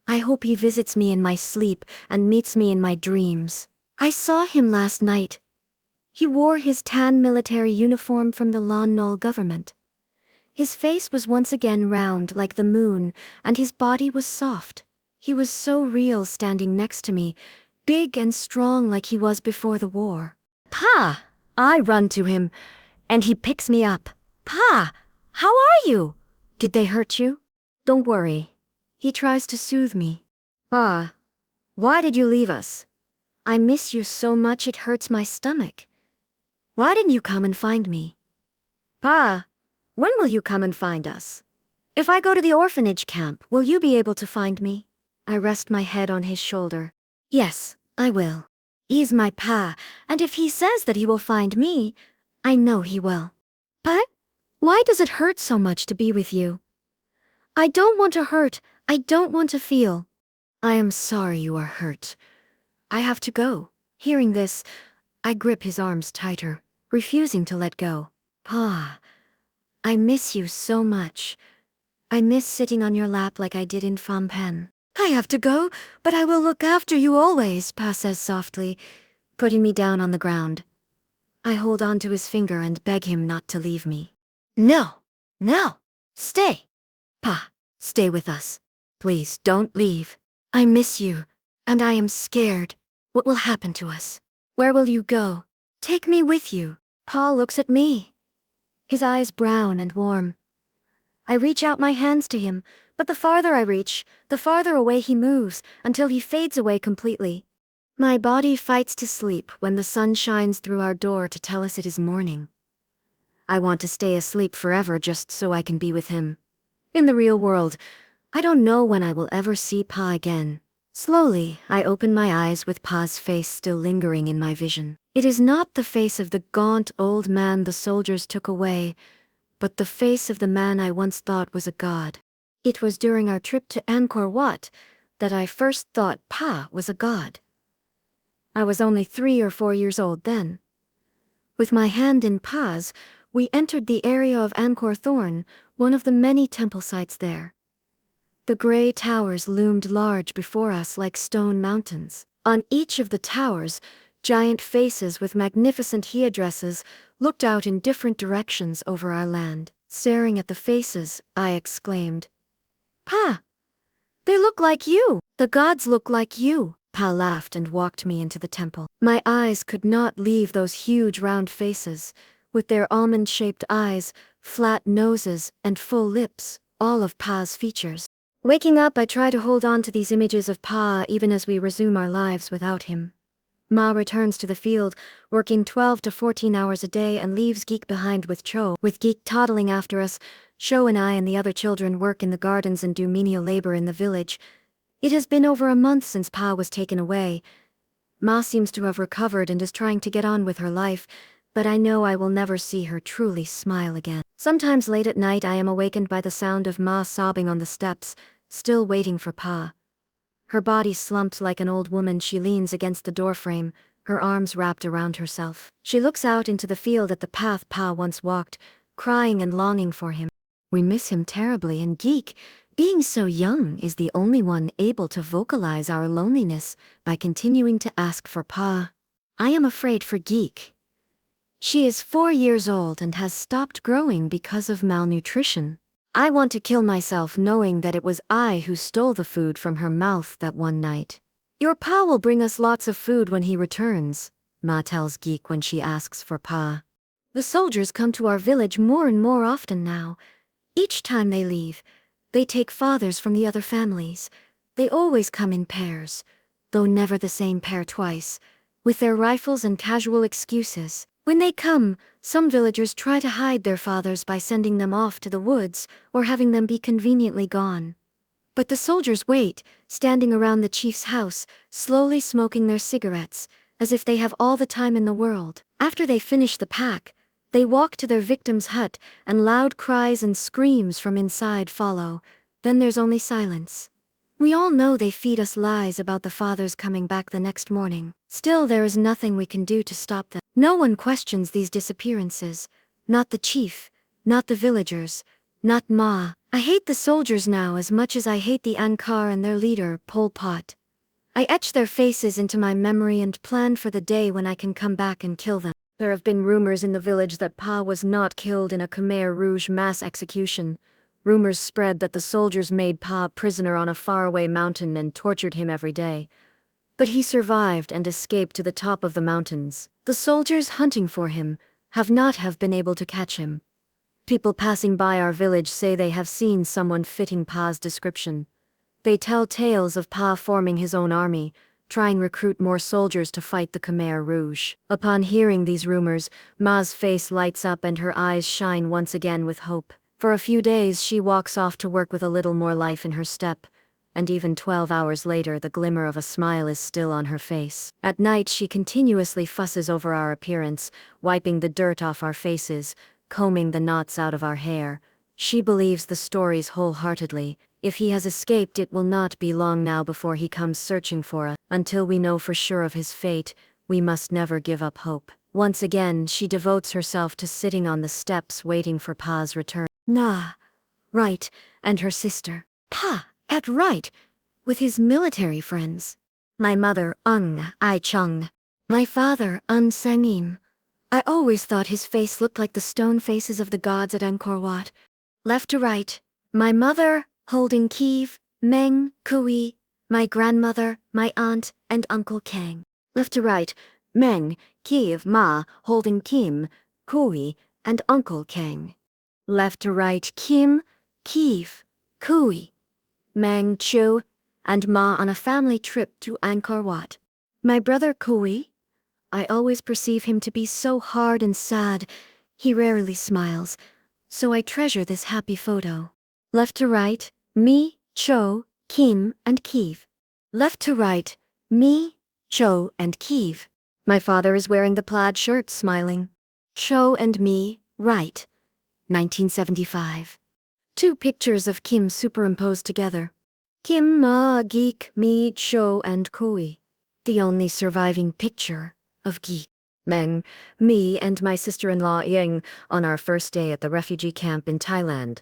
I hope he visits me in my sleep and meets me in my dreams. I saw him last night. He wore his tan military uniform from the Lon Nol government. His face was once again round like the moon, and his body was soft. He was so real standing next to me, big and strong like he was before the war. Pa! I run to him, and he picks me up. Pa! How are you? Did they hurt you? Don't worry. He tries to soothe me. Pa, why did you leave us? I miss you so much it hurts my stomach. Why didn't you come and find me? Pa, when will you come and find us? If I go to the orphanage camp, will you be able to find me? I rest my head on his shoulder. Yes, I will. He's my pa, and if he says that he will find me, I know he will. But why does it hurt so much to be with you? I don't want to hurt. I don't want to feel. I am sorry you are hurt. I have to go. Hearing this, I grip his arms tighter, refusing to let go. Pa, I miss you so much. I miss sitting on your lap like I did in Phnom Penh. I have to go, but I will look after you always, Pa says softly, putting me down on the ground. I hold on to his finger and beg him not to leave me. No, stay. Pa, stay with us. Please don't leave. I miss you, and I am scared. What will happen to us? Where will you go? Take me with you. Pa looks at me. His eyes brown and warm. I reach out my hands to him, but the farther I reach, the farther away he moves, until he fades away completely. My body fights to sleep when the sun shines through our door to tell us it is morning. I want to stay asleep forever just so I can be with him. In the real world, I don't know when I will ever see Pa again. Slowly, I open my eyes with Pa's face still lingering in my vision. It is not the face of the gaunt old man the soldiers took away, but the face of the man I once thought was a god. It was during our trip to Angkor Wat that I first thought Pa was a god. I was only 3 or 4 years old then. With my hand in Pa's, we entered the area of Angkor Thorn, one of the many temple sites there. The gray towers loomed large before us like stone mountains. On each of the towers, giant faces with magnificent headdresses looked out in different directions over our land. Staring at the faces, I exclaimed, Pa, they look like you. The gods look like you. Pa laughed and walked me into the temple. My eyes could not leave those huge round faces, with their almond-shaped eyes, flat noses, and full lips, all of Pa's features. Waking up, I try to hold on to these images of Pa even as we resume our lives without him. Ma returns to the field, working 12 to 14 hours a day and leaves Geek behind with Cho. With Geek toddling after us, Cho and I and the other children work in the gardens and do menial labor in the village. It has been over a month since Pa was taken away. Ma seems to have recovered and is trying to get on with her life, but I know I will never see her truly smile again. Sometimes late at night I am awakened by the sound of Ma sobbing on the steps, still waiting for Pa. Her body slumped like an old woman, she leans against the doorframe, her arms wrapped around herself. She looks out into the field at the path Pa once walked, crying and longing for him. We miss him terribly, and Geek, being so young, is the only one able to vocalize our loneliness by continuing to ask for Pa. I am afraid for Geek. She is 4 years old and has stopped growing because of malnutrition. I want to kill myself knowing that it was I who stole the food from her mouth that one night. Your Pa will bring us lots of food when he returns, Ma tells Geek when she asks for Pa. The soldiers come to our village more and more often now. Each time they leave, they take fathers from the other families. They always come in pairs, though never the same pair twice, with their rifles and casual excuses. When they come, some villagers try to hide their fathers by sending them off to the woods or having them be conveniently gone. But the soldiers wait, standing around the chief's house, slowly smoking their cigarettes, as if they have all the time in the world. After they finish the pack, they walk to their victim's hut, and loud cries and screams from inside follow. Then there's only silence. We all know they feed us lies about the fathers coming back the next morning. Still, there is nothing we can do to stop them. No one questions these disappearances. Not the chief, not the villagers, not Ma. I hate the soldiers now as much as I hate the Angkar and their leader, Pol Pot. I etch their faces into my memory and plan for the day when I can come back and kill them. There have been rumors in the village that Pa was not killed in a Khmer Rouge mass execution. Rumors spread that the soldiers made Pa prisoner on a faraway mountain and tortured him every day. But he survived and escaped to the top of the mountains. The soldiers hunting for him have not been able to catch him. People passing by our village say they have seen someone fitting Pa's description. They tell tales of Pa forming his own army, trying to recruit more soldiers to fight the Khmer Rouge. Upon hearing these rumors, Ma's face lights up and her eyes shine once again with hope. For a few days she walks off to work with a little more life in her step, and even 12 hours later the glimmer of a smile is still on her face. At night she continuously fusses over our appearance, wiping the dirt off our faces, combing the knots out of our hair. She believes the stories wholeheartedly. If he has escaped, it will not be long now before he comes searching for us. Until we know for sure of his fate, we must never give up hope. Once again she devotes herself to sitting on the steps waiting for Pa's return. Nah, right, and her sister, Pa, at right, with his military friends. My mother, Ung I Chung. My father, Un Sangim. I always thought his face looked like the stone faces of the gods at Angkor Wat. Left to right, my mother, holding Kiev, Meng, Kui, my grandmother, my aunt, and Uncle Kang. Left to right, Meng, Kiev, Ma, holding Kim, Kui, and Uncle Kang. Left to right, Kim, Kiev, Kui, Mang Chu, and Ma on a family trip to Angkor Wat. My brother Kui? I always perceive him to be so hard and sad. He rarely smiles, so I treasure this happy photo. Left to right, me, Cho, Kim, and Kiev. Left to right, me, Cho, and Kiev. My father is wearing the plaid shirt, smiling. Cho and me, right. 1975. 2 pictures of Kim superimposed together. Kim, Ma, Geek, me, Cho, and Kui. The only surviving picture of Geek. Meng, me, and my sister-in-law Ying on our first day at the refugee camp in Thailand.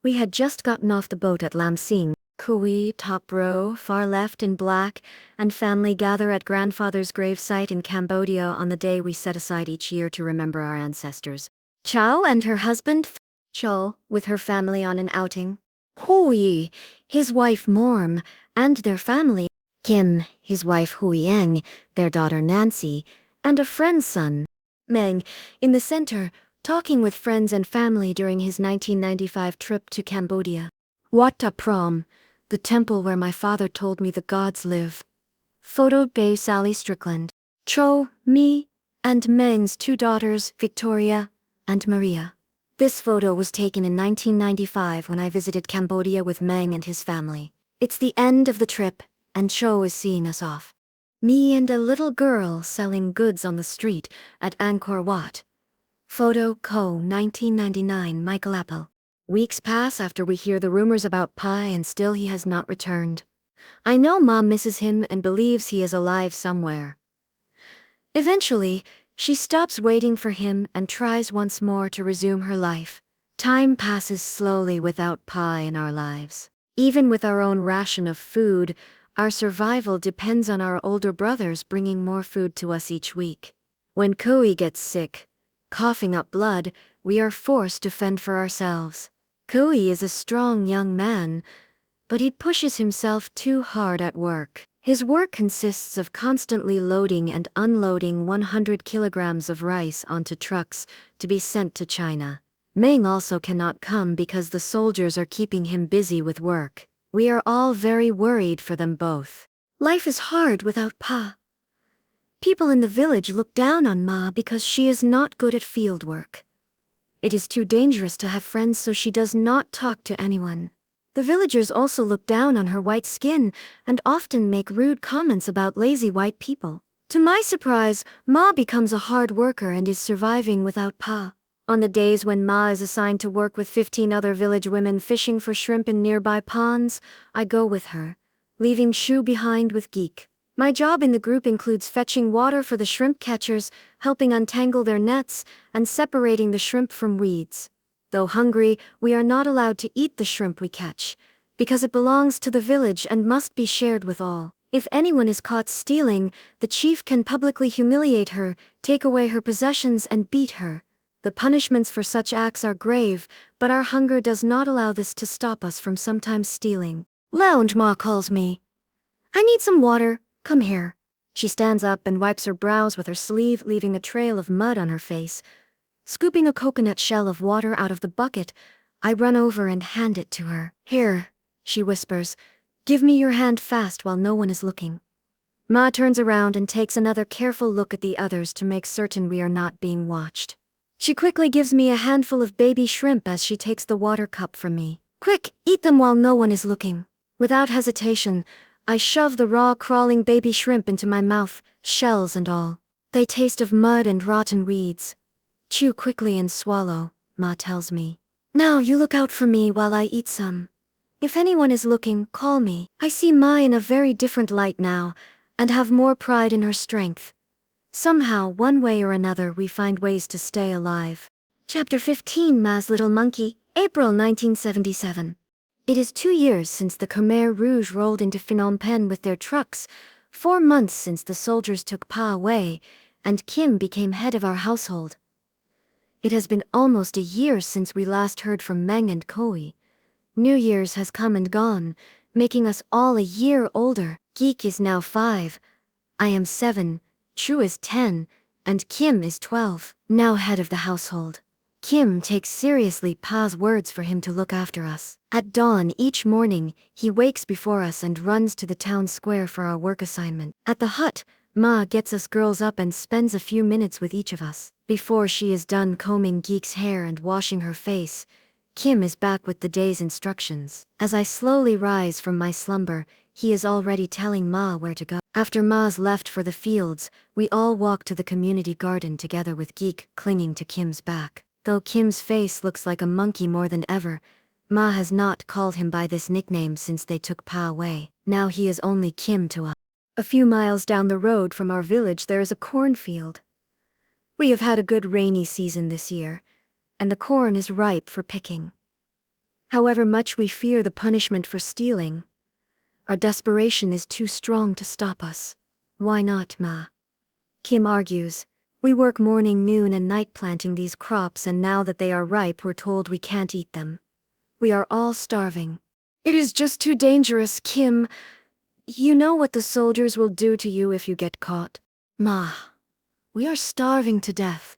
We had just gotten off the boat at Lam Sing. Kui, top row, far left in black, and family gather at grandfather's gravesite in Cambodia on the day we set aside each year to remember our ancestors. Chow and her husband, Cho, with her family on an outing. Hui, his wife Morm, and their family. Kim, his wife Huiyang, their daughter Nancy, and a friend's son. Meng, in the center, talking with friends and family during his 1995 trip to Cambodia. Wat Ta Prom, the temple where my father told me the gods live. Photoed by Sally Strickland. Cho, me, and Meng's 2 daughters, Victoria and Maria. This photo was taken in 1995 when I visited Cambodia with Meng and his family. It's the end of the trip, and Cho is seeing us off. Me and a little girl selling goods on the street at Angkor Wat. Photo Co. 1999 Michael Apple. Weeks pass after we hear the rumors about Pai and still he has not returned. I know Mom misses him and believes he is alive somewhere. Eventually, She stops waiting for him and tries once more to resume her life. Time passes slowly without Pa in our lives. Even with our own ration of food, our survival depends on our older brothers bringing more food to us each week. When Koi gets sick, coughing up blood, we are forced to fend for ourselves. Koi is a strong young man, but he pushes himself too hard at work. His work consists of constantly loading and unloading 100 kilograms of rice onto trucks to be sent to China. Meng also cannot come because the soldiers are keeping him busy with work. We are all very worried for them both. Life is hard without Pa. People in the village look down on Ma because she is not good at field work. It is too dangerous to have friends, so she does not talk to anyone. The villagers also look down on her white skin and often make rude comments about lazy white people. To my surprise, Ma becomes a hard worker and is surviving without Pa. On the days when Ma is assigned to work with 15 other village women fishing for shrimp in nearby ponds, I go with her, leaving Shu behind with Geek. My job in the group includes fetching water for the shrimp catchers, helping untangle their nets, and separating the shrimp from weeds. Though hungry, we are not allowed to eat the shrimp we catch, because it belongs to the village and must be shared with all. If anyone is caught stealing, the chief can publicly humiliate her, take away her possessions, and beat her. The punishments for such acts are grave, but our hunger does not allow this to stop us from sometimes stealing. Lounge, Ma calls me. I need some water. Come here. She stands up and wipes her brows with her sleeve, leaving a trail of mud on her face. Scooping a coconut shell of water out of the bucket, I run over and hand it to her. Here, she whispers. Give me your hand fast while no one is looking. Ma turns around and takes another careful look at the others to make certain we are not being watched. She quickly gives me a handful of baby shrimp as she takes the water cup from me. Quick, eat them while no one is looking. Without hesitation, I shove the raw crawling baby shrimp into my mouth, shells and all. They taste of mud and rotten weeds. Chew quickly and swallow, Ma tells me. Now you look out for me while I eat some. If anyone is looking, call me. I see Ma in a very different light now, and have more pride in her strength. Somehow, one way or another, we find ways to stay alive. Chapter 15, Ma's Little Monkey, April 1977. It is 2 years since the Khmer Rouge rolled into Phnom Penh with their trucks, 4 months since the soldiers took Pa away, and Kim became head of our household. It has been almost a year since we last heard from Meng and Koi. New Year's has come and gone, making us all a year older. Geek is now 5, I am 7, Chu is 10, and Kim is 12, now head of the household. Kim takes seriously Pa's words for him to look after us. At dawn each morning, he wakes before us and runs to the town square for our work assignment. At the hut, Ma gets us girls up and spends a few minutes with each of us. Before she is done combing Geek's hair and washing her face, Kim is back with the day's instructions. As I slowly rise from my slumber, he is already telling Ma where to go. After Ma's left for the fields, we all walk to the community garden together with Geek clinging to Kim's back. Though Kim's face looks like a monkey more than ever, Ma has not called him by this nickname since they took Pa away. Now he is only Kim to us. A few miles down the road from our village there is a cornfield. We have had a good rainy season this year, and the corn is ripe for picking. However much we fear the punishment for stealing, our desperation is too strong to stop us. Why not, Ma? Kim argues. We work morning, noon, and night planting these crops, and now that they are ripe, we're told we can't eat them. We are all starving. It is just too dangerous, Kim. You know what the soldiers will do to you if you get caught. Ma, we are starving to death.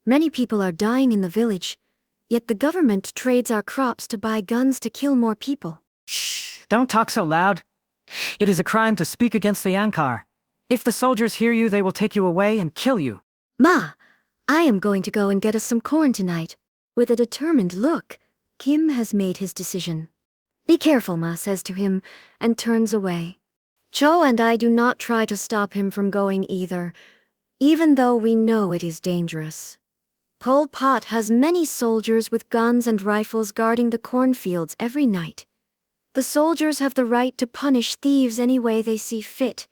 Many people are dying in the village, yet the government trades our crops to buy guns to kill more people. Shh, don't talk so loud. It is a crime to speak against the Ankar. If the soldiers hear you, they will take you away and kill you. Ma, I am going to go and get us some corn tonight. With a determined look, Kim has made his decision. Be careful, Ma says to him, and turns away. Cho and I do not try to stop him from going either, even though we know it is dangerous. Pol Pot has many soldiers with guns and rifles guarding the cornfields every night. The soldiers have the right to punish thieves any way they see fit,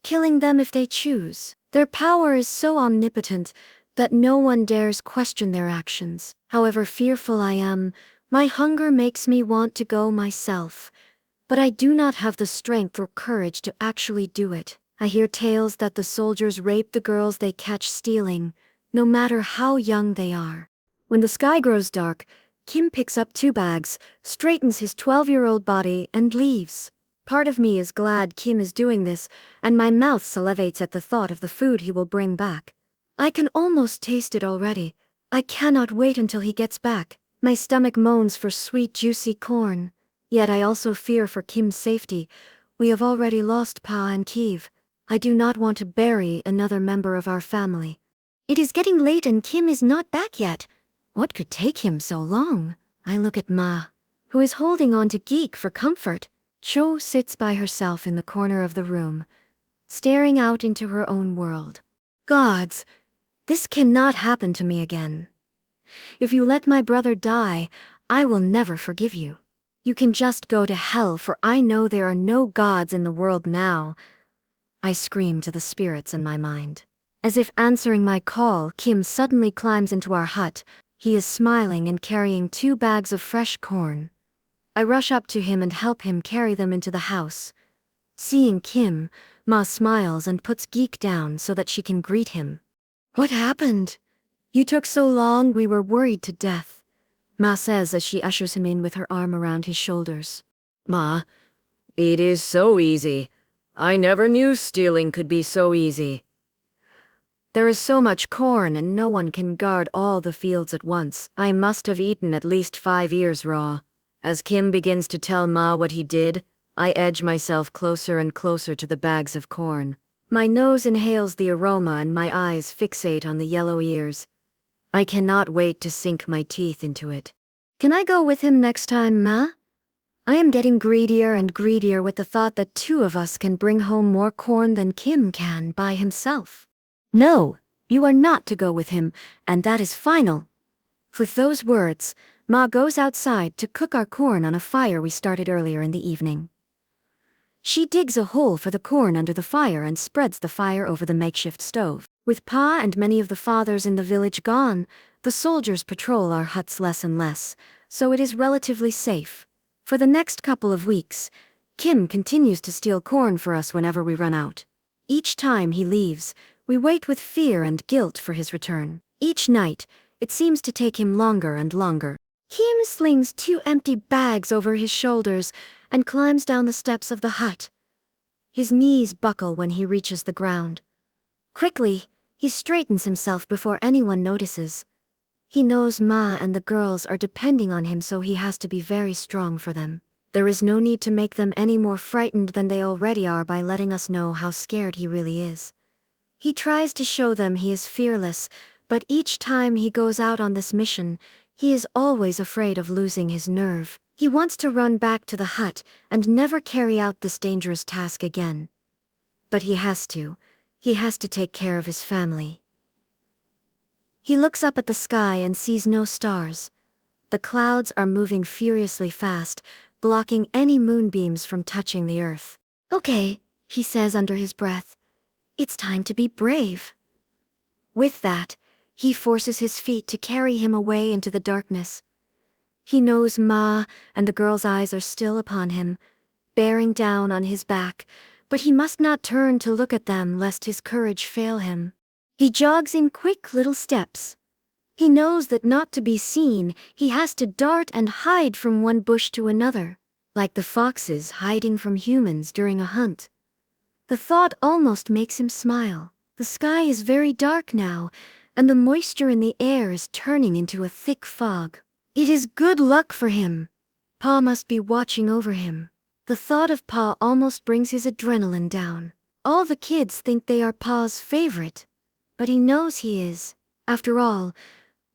killing them if they choose. Their power is so omnipotent that no one dares question their actions. However fearful I am, my hunger makes me want to go myself, but I do not have the strength or courage to actually do it. I hear tales that the soldiers rape the girls they catch stealing, no matter how young they are. When the sky grows dark, Kim picks up 2 bags, straightens his 12-year-old body, and leaves. Part of me is glad Kim is doing this, and my mouth salivates at the thought of the food he will bring back. I can almost taste it already. I cannot wait until he gets back. My stomach moans for sweet, juicy corn. Yet I also fear for Kim's safety. We have already lost Pa and Kiev. I do not want to bury another member of our family. It is getting late and Kim is not back yet. What could take him so long? I look at Ma, who is holding on to Geek for comfort. Cho sits by herself in the corner of the room, staring out into her own world. Gods, this cannot happen to me again. If you let my brother die, I will never forgive you. You can just go to hell, for I know there are no gods in the world now. I scream to the spirits in my mind. As if answering my call, Kim suddenly climbs into our hut. He is smiling and carrying 2 bags of fresh corn. I rush up to him and help him carry them into the house. Seeing Kim, Ma smiles and puts Geek down so that she can greet him. What happened? You took so long, we were worried to death, Ma says as she ushers him in with her arm around his shoulders. Ma, it is so easy. I never knew stealing could be so easy. There is so much corn and no one can guard all the fields at once. I must have eaten at least 5 ears raw. As Kim begins to tell Ma what he did, I edge myself closer and closer to the bags of corn. My nose inhales the aroma and my eyes fixate on the yellow ears. I cannot wait to sink my teeth into it. Can I go with him next time, Ma? I am getting greedier and greedier with the thought that 2 of us can bring home more corn than Kim can by himself. No, you are not to go with him, and that is final. With those words, Ma goes outside to cook our corn on a fire we started earlier in the evening. She digs a hole for the corn under the fire and spreads the fire over the makeshift stove. With Pa and many of the fathers in the village gone, the soldiers patrol our huts less and less, so it is relatively safe. For the next couple of weeks, Kim continues to steal corn for us whenever we run out. Each time he leaves, we wait with fear and guilt for his return. Each night, it seems to take him longer and longer. Kim slings 2 empty bags over his shoulders and climbs down the steps of the hut. His knees buckle when he reaches the ground. Quickly, he straightens himself before anyone notices. He knows Ma and the girls are depending on him, so he has to be very strong for them. There is no need to make them any more frightened than they already are by letting us know how scared he really is. He tries to show them he is fearless, but each time he goes out on this mission, he is always afraid of losing his nerve. He wants to run back to the hut and never carry out this dangerous task again. But he has to. He has to take care of his family. He looks up at the sky and sees no stars. The clouds are moving furiously fast, blocking any moonbeams from touching the earth. Okay, he says under his breath. It's time to be brave. With that, he forces his feet to carry him away into the darkness. He knows Ma and the girl's eyes are still upon him, bearing down on his back, but he must not turn to look at them lest his courage fail him. He jogs in quick little steps. He knows that not to be seen, he has to dart and hide from one bush to another, like the foxes hiding from humans during a hunt. The thought almost makes him smile. The sky is very dark now, and the moisture in the air is turning into a thick fog. It is good luck for him. Pa must be watching over him. The thought of Pa almost brings his adrenaline down. All the kids think they are Pa's favorite, but he knows he is. After all,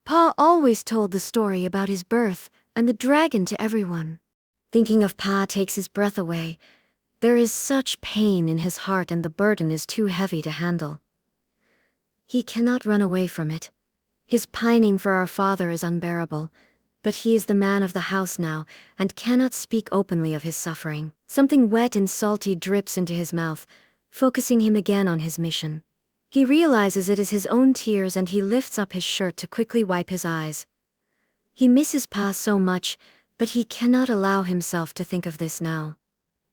Pa always told the story about his birth and the dragon to everyone. Thinking of Pa takes his breath away. There is such pain in his heart and the burden is too heavy to handle. He cannot run away from it. His pining for our father is unbearable, but he is the man of the house now and cannot speak openly of his suffering. Something wet and salty drips into his mouth, focusing him again on his mission. He realizes it is his own tears and he lifts up his shirt to quickly wipe his eyes. He misses Pa so much, but he cannot allow himself to think of this now.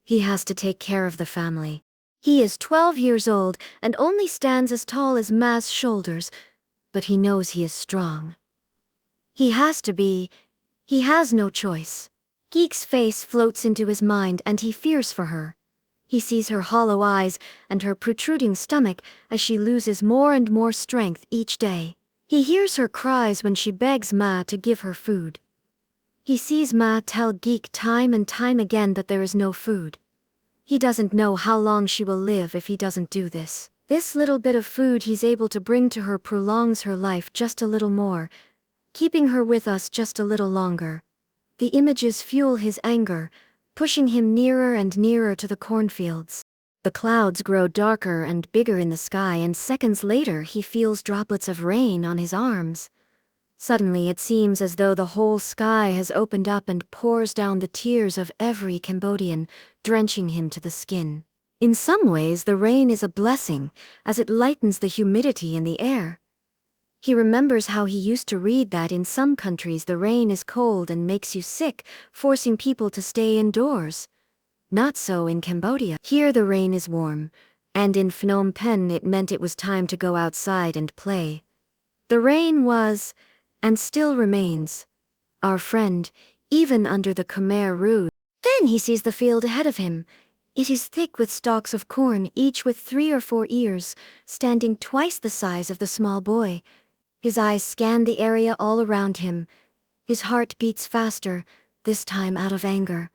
He has to take care of the family. He is 12 years old and only stands as tall as Ma's shoulders, but he knows he is strong. He has to be. He has no choice. Geek's face floats into his mind and he fears for her. He sees her hollow eyes and her protruding stomach as she loses more and more strength each day. He hears her cries when she begs Ma to give her food. He sees Ma tell Geek time and time again that there is no food. He doesn't know how long she will live if he doesn't do this. This little bit of food he's able to bring to her prolongs her life just a little more, keeping her with us just a little longer. The images fuel his anger, pushing him nearer and nearer to the cornfields. The clouds grow darker and bigger in the sky, and seconds later he feels droplets of rain on his arms. Suddenly it seems as though the whole sky has opened up and pours down the tears of every Cambodian, drenching him to the skin. In some ways the rain is a blessing, as it lightens the humidity in the air. He remembers how he used to read that in some countries the rain is cold and makes you sick, forcing people to stay indoors. Not so in Cambodia. Here the rain is warm, and in Phnom Penh it meant it was time to go outside and play. The rain was, and still remains, our friend, even under the Khmer Rouge. Then he sees the field ahead of him. It is thick with stalks of corn, each with 3 or 4 ears, standing twice the size of the small boy. His eyes scan the area all around him. His heart beats faster, this time out of anger.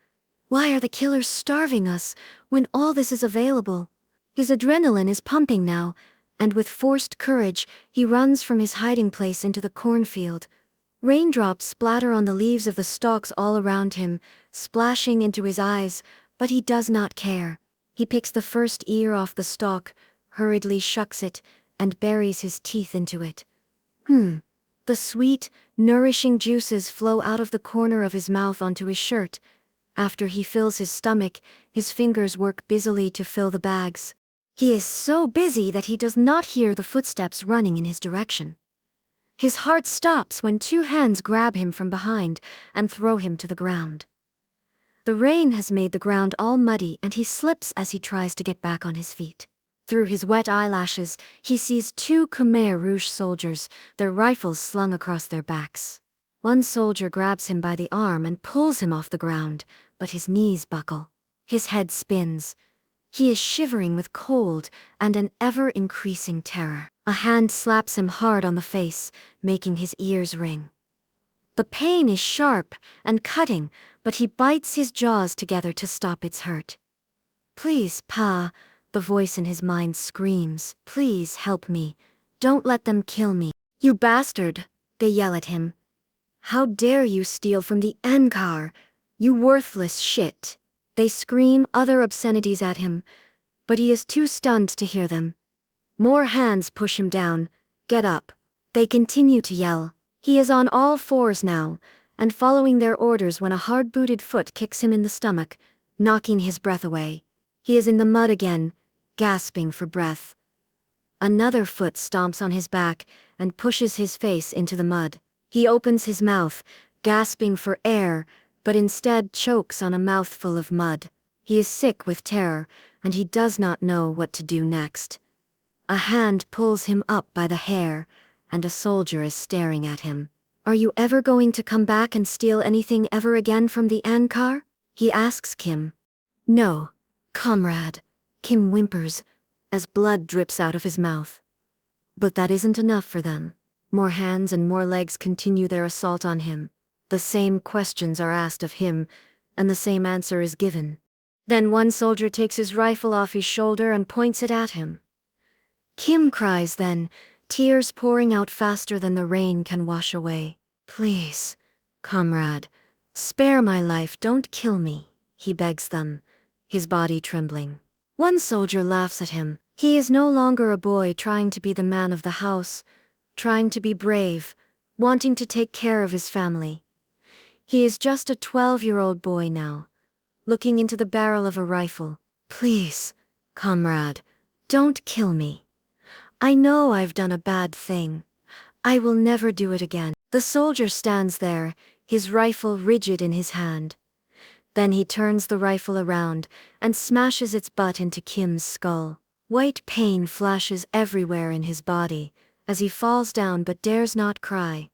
Why are the killers starving us when all this is available? His adrenaline is pumping now, and with forced courage, he runs from his hiding place into the cornfield. Raindrops splatter on the leaves of the stalks all around him, splashing into his eyes, but he does not care. He picks the first ear off the stalk, hurriedly shucks it, and buries his teeth into it. The sweet, nourishing juices flow out of the corner of his mouth onto his shirt. After he fills his stomach, his fingers work busily to fill the bags. He is so busy that he does not hear the footsteps running in his direction. His heart stops when 2 hands grab him from behind and throw him to the ground. The rain has made the ground all muddy and he slips as he tries to get back on his feet. Through his wet eyelashes, he sees 2 Khmer Rouge soldiers, their rifles slung across their backs. One soldier grabs him by the arm and pulls him off the ground, but his knees buckle. His head spins. He is shivering with cold and an ever-increasing terror. A hand slaps him hard on the face, making his ears ring. The pain is sharp and cutting, but he bites his jaws together to stop its hurt. "Please, Pa," the voice in his mind screams. "Please help me. Don't let them kill me." "You bastard," they yell at him. "How dare you steal from the Angkar? You worthless shit." They scream other obscenities at him, but he is too stunned to hear them. More hands push him down. "Get up." They continue to yell. He is on all fours now, and following their orders when a hard-booted foot kicks him in the stomach, knocking his breath away. He is in the mud again, gasping for breath. Another foot stomps on his back and pushes his face into the mud. He opens his mouth, gasping for air, but instead chokes on a mouthful of mud. He is sick with terror, and he does not know what to do next. A hand pulls him up by the hair, and a soldier is staring at him. "Are you ever going to come back and steal anything ever again from the Angkar?" he asks Kim. "No, comrade," Kim whimpers, as blood drips out of his mouth. But that isn't enough for them. More hands and more legs continue their assault on him. The same questions are asked of him, and the same answer is given. Then one soldier takes his rifle off his shoulder and points it at him. Kim cries then, tears pouring out faster than the rain can wash away. "Please, comrade, spare my life, don't kill me," he begs them, his body trembling. One soldier laughs at him. He is no longer a boy trying to be the man of the house, trying to be brave, wanting to take care of his family. He is just a 12-year-old boy now, looking into the barrel of a rifle. "Please, comrade, don't kill me. I know I've done a bad thing. I will never do it again. The soldier stands there, his rifle rigid in his hand. Then he turns the rifle around and smashes its butt into Kim's skull. White pain flashes everywhere in his body as he falls down but dares not cry.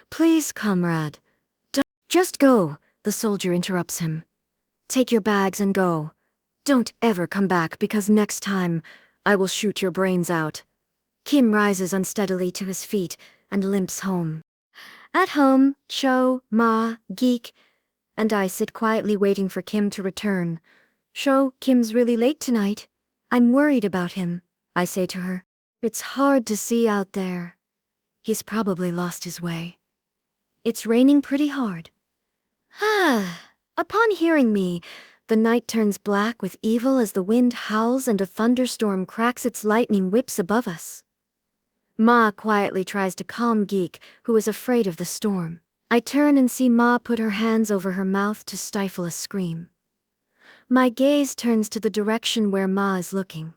Please, comrade. Just go, the soldier interrupts him. Take your bags and go. Don't ever come back because next time I will shoot your brains out. Kim rises unsteadily to his feet and limps home. At home, Cho, Ma, Geek, and I sit quietly waiting for Kim to return. Cho, Kim's really late tonight. I'm worried about him, I say to her. It's hard to see out there. He's probably lost his way. It's raining pretty hard. Upon hearing me, the night turns black with evil as the wind howls and a thunderstorm cracks its lightning whips above us. Ma quietly tries to calm Geek, who is afraid of the storm. I turn and see Ma put her hands over her mouth to stifle a scream. My gaze turns to the direction where Ma is looking.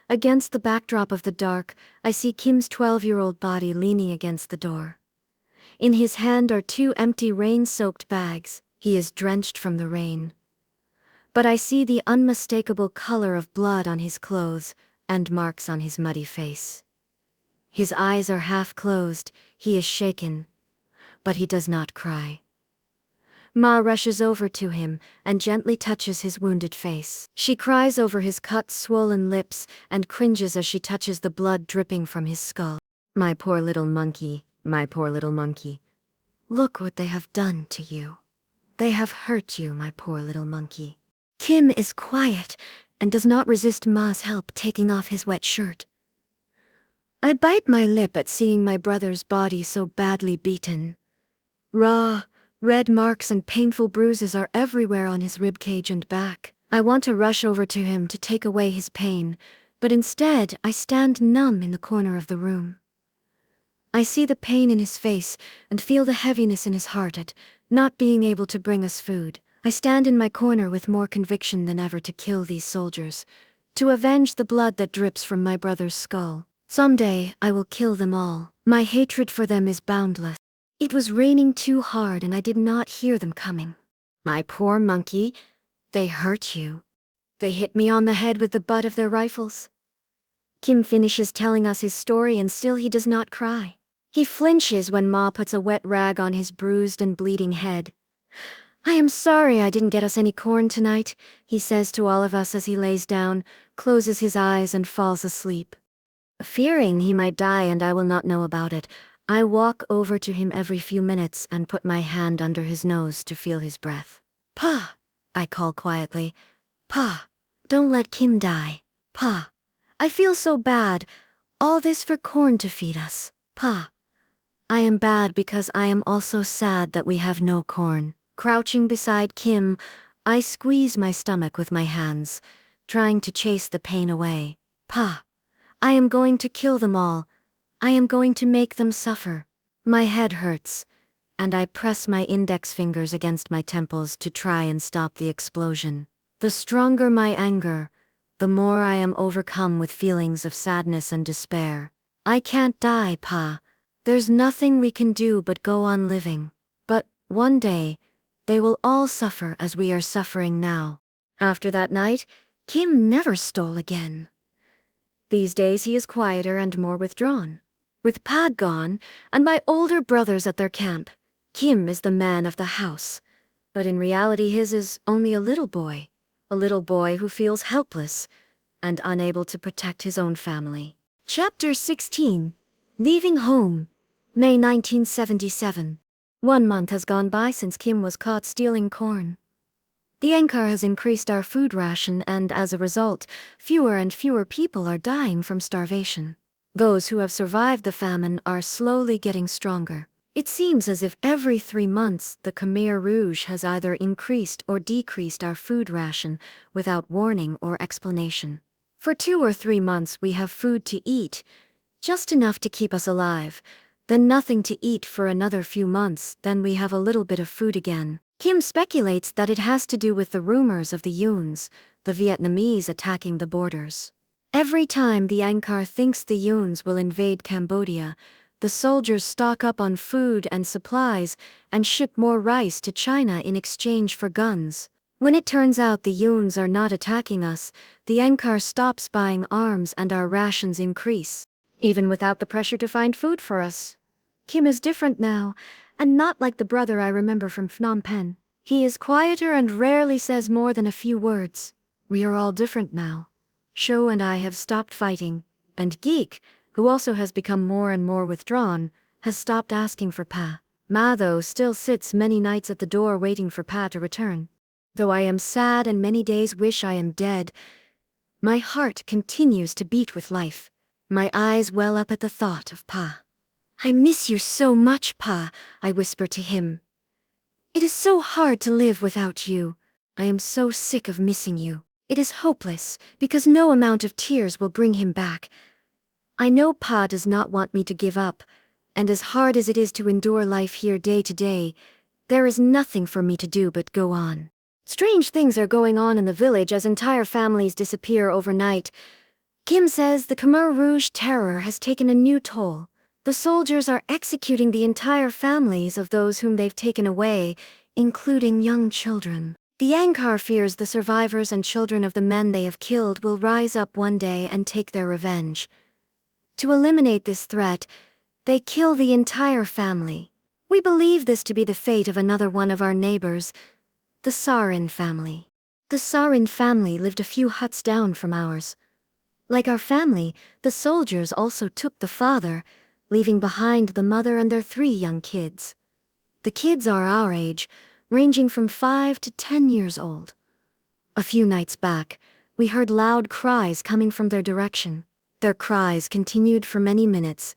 Against the backdrop of the dark, I see Kim's 12-year-old body leaning against the door. In his hand are 2 empty rain-soaked bags. He is drenched from the rain. But I see the unmistakable color of blood on his clothes and marks on his muddy face. His eyes are half closed, he is shaken, but he does not cry. Ma rushes over to him and gently touches his wounded face. She cries over his cut, swollen lips and cringes as she touches the blood dripping from his skull. My poor little monkey, my poor little monkey. Look what they have done to you. They have hurt you, my poor little monkey. Kim is quiet and does not resist Ma's help taking off his wet shirt. I bite my lip at seeing my brother's body so badly beaten. Raw, red marks and painful bruises are everywhere on his ribcage and back. I want to rush over to him to take away his pain, but instead I stand numb in the corner of the room. I see the pain in his face and feel the heaviness in his heart at not being able to bring us food. I stand in my corner with more conviction than ever to kill these soldiers, to avenge the blood that drips from my brother's skull. Someday I will kill them all. My hatred for them is boundless. It was raining too hard and I did not hear them coming. My poor monkey, they hurt you. They hit me on the head with the butt of their rifles. Kim finishes telling us his story and still he does not cry. He flinches when Ma puts a wet rag on his bruised and bleeding head. I am sorry I didn't get us any corn tonight, he says to all of us as he lays down, closes his eyes and falls asleep. Fearing he might die and I will not know about it, I walk over to him every few minutes and put my hand under his nose to feel his breath. Pa, I call quietly. Pa, don't let Kim die. Pa, I feel so bad. All this for corn to feed us. Pa, I am bad because I am also sad that we have no corn. Crouching beside Kim, I squeeze my stomach with my hands, trying to chase the pain away. Pa, I am going to kill them all. I am going to make them suffer. My head hurts, and I press my index fingers against my temples to try and stop the explosion. The stronger my anger, the more I am overcome with feelings of sadness and despair. I can't die, Pa. There's nothing we can do but go on living. But one day, they will all suffer as we are suffering now. After that night, Kim never stole again. These days he is quieter and more withdrawn. With Pa gone, and my older brothers at their camp, Kim is the man of the house. But in reality his is only a little boy who feels helpless and unable to protect his own family. Chapter 16. Leaving Home, May 1977. 1 month has gone by since Kim was caught stealing corn. The Angkar has increased our food ration and as a result, fewer and fewer people are dying from starvation. Those who have survived the famine are slowly getting stronger. It seems as if every 3 months the Khmer Rouge has either increased or decreased our food ration without warning or explanation. For 2 or 3 months we have food to eat, just enough to keep us alive, then nothing to eat for another few months, then we have a little bit of food again. Kim speculates that it has to do with the rumors of the Yuns, the Vietnamese attacking the borders. Every time the Angkar thinks the Yuns will invade Cambodia, the soldiers stock up on food and supplies and ship more rice to China in exchange for guns. When it turns out the Yuns are not attacking us, the Angkar stops buying arms and our rations increase, even without the pressure to find food for us. Kim is different now, and not like the brother I remember from Phnom Penh. He is quieter and rarely says more than a few words. We are all different now. Sho and I have stopped fighting, and Geek, who also has become more and more withdrawn, has stopped asking for Pa. Ma, though, still sits many nights at the door waiting for Pa to return. Though I am sad and many days wish I am dead, my heart continues to beat with life. My eyes well up at the thought of Pa. I miss you so much, Pa, I whisper to him. It is so hard to live without you. I am so sick of missing you. It is hopeless, because no amount of tears will bring him back. I know Pa does not want me to give up, and as hard as it is to endure life here day to day, there is nothing for me to do but go on. Strange things are going on in the village as entire families disappear overnight. Kim says the Khmer Rouge terror has taken a new toll. The soldiers are executing the entire families of those whom they've taken away, including young children. The Angkar fears the survivors and children of the men they have killed will rise up one day and take their revenge. To eliminate this threat, they kill the entire family. We believe this to be the fate of another one of our neighbors, the Sarin family. The Sarin family lived a few huts down from ours. Like our family, the soldiers also took the father, leaving behind the mother and their 3 young kids. The kids are our age, ranging from 5 to 10 years old. A few nights back, we heard loud cries coming from their direction. Their cries continued for many minutes,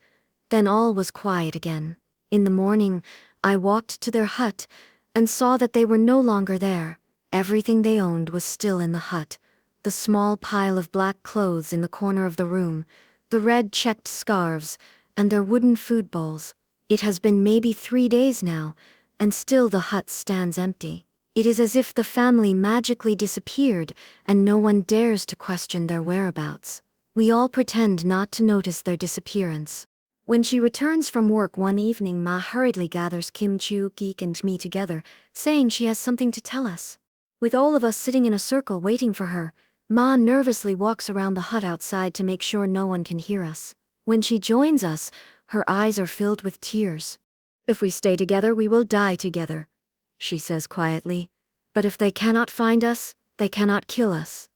then all was quiet again. In the morning, I walked to their hut and saw that they were no longer there. Everything they owned was still in the hut. The small pile of black clothes in the corner of the room, the red checked scarves, and their wooden food bowls. It has been maybe 3 days now, and still the hut stands empty. It is as if the family magically disappeared, and no one dares to question their whereabouts. We all pretend not to notice their disappearance. When she returns from work one evening, Ma hurriedly gathers Kim Chu, Geek, and me together, saying she has something to tell us. With all of us sitting in a circle waiting for her, Ma nervously walks around the hut outside to make sure no one can hear us. When she joins us, her eyes are filled with tears. If we stay together, we will die together, she says quietly. But if they cannot find us, they cannot kill us.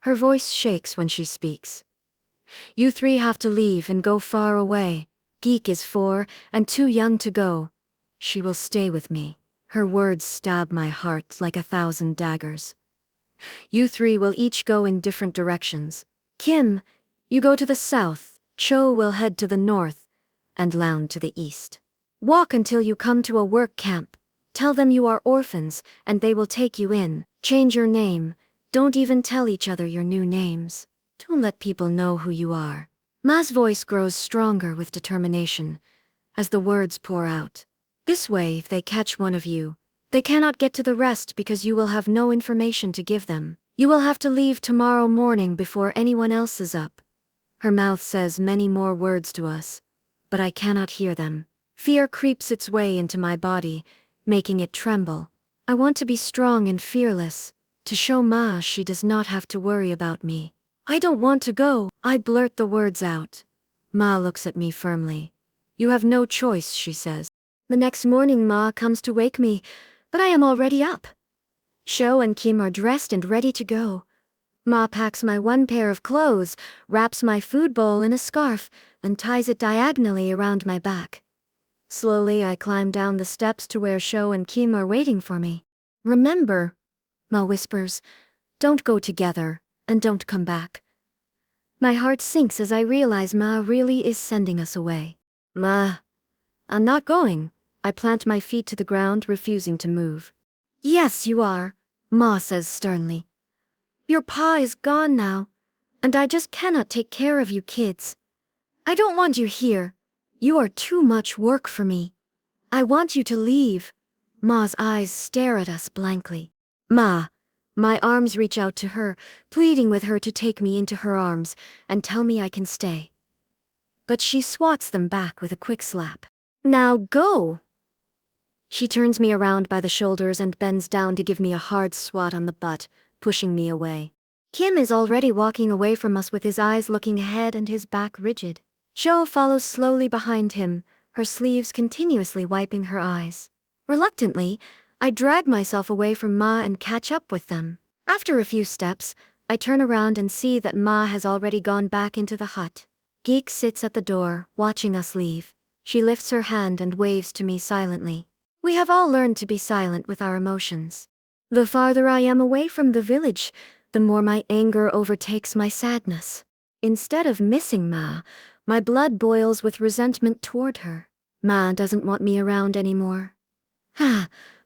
Her voice shakes when she speaks. You 3 have to leave and go far away. Geek is 4 and too young to go. She will stay with me. Her words stab my heart like 1,000 daggers. You 3 will each go in different directions. Kim, you go to the south, Cho will head to the north, and Loung to the east. Walk until you come to a work camp. Tell them you are orphans, and they will take you in. Change your name. Don't even tell each other your new names. Don't let people know who you are. Ma's voice grows stronger with determination as the words pour out. This way, if they catch one of you, they cannot get to the rest because you will have no information to give them. You will have to leave tomorrow morning before anyone else is up. Her mouth says many more words to us, but I cannot hear them. Fear creeps its way into my body, making it tremble. I want to be strong and fearless, to show Ma she does not have to worry about me. I don't want to go. I blurt the words out. Ma looks at me firmly. You have no choice, she says. The next morning Ma comes to wake me, but I am already up. Sho and Kim are dressed and ready to go. Ma packs my 1 pair of clothes, wraps my food bowl in a scarf, and ties it diagonally around my back. Slowly I climb down the steps to where Sho and Kim are waiting for me. Remember, Ma whispers, don't go together, and don't come back. My heart sinks as I realize Ma really is sending us away. Ma, I'm not going. I plant my feet to the ground, refusing to move. Yes, you are, Ma says sternly. Your pa is gone now, and I just cannot take care of you kids. I don't want you here. You are too much work for me. I want you to leave. Ma's eyes stare at us blankly. Ma, My arms reach out to her, pleading with her to take me into her arms and tell me I can stay. But she swats them back with a quick slap. Now go! She turns me around by the shoulders and bends down to give me a hard swat on the butt, pushing me away. Kim is already walking away from us with his eyes looking ahead and his back rigid. Jo follows slowly behind him, her sleeves continuously wiping her eyes. Reluctantly, I drag myself away from Ma and catch up with them. After a few steps, I turn around and see that Ma has already gone back into the hut. Geek sits at the door, watching us leave. She lifts her hand and waves to me silently. We have all learned to be silent with our emotions. The farther I am away from the village, the more my anger overtakes my sadness. Instead of missing Ma, my blood boils with resentment toward her. Ma doesn't want me around anymore.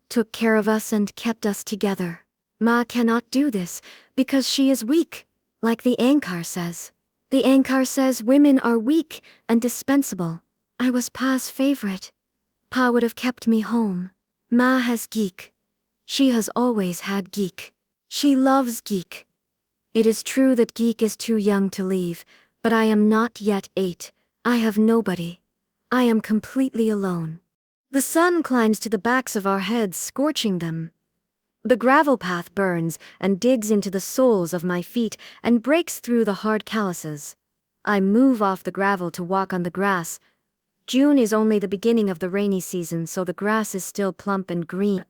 Took care of us and kept us together. Ma cannot do this because she is weak, like the Ankar says. The Ankar says women are weak and dispensable. I was Pa's favorite. Pa would have kept me home. Ma has Geek. She has always had Geek. She loves Geek. It is true that Geek is too young to leave, but I am not yet 8. I have nobody. I am completely alone. The sun climbs to the backs of our heads, scorching them. The gravel path burns and digs into the soles of my feet and breaks through the hard calluses. I move off the gravel to walk on the grass. June is only the beginning of the rainy season, so the grass is still plump and green.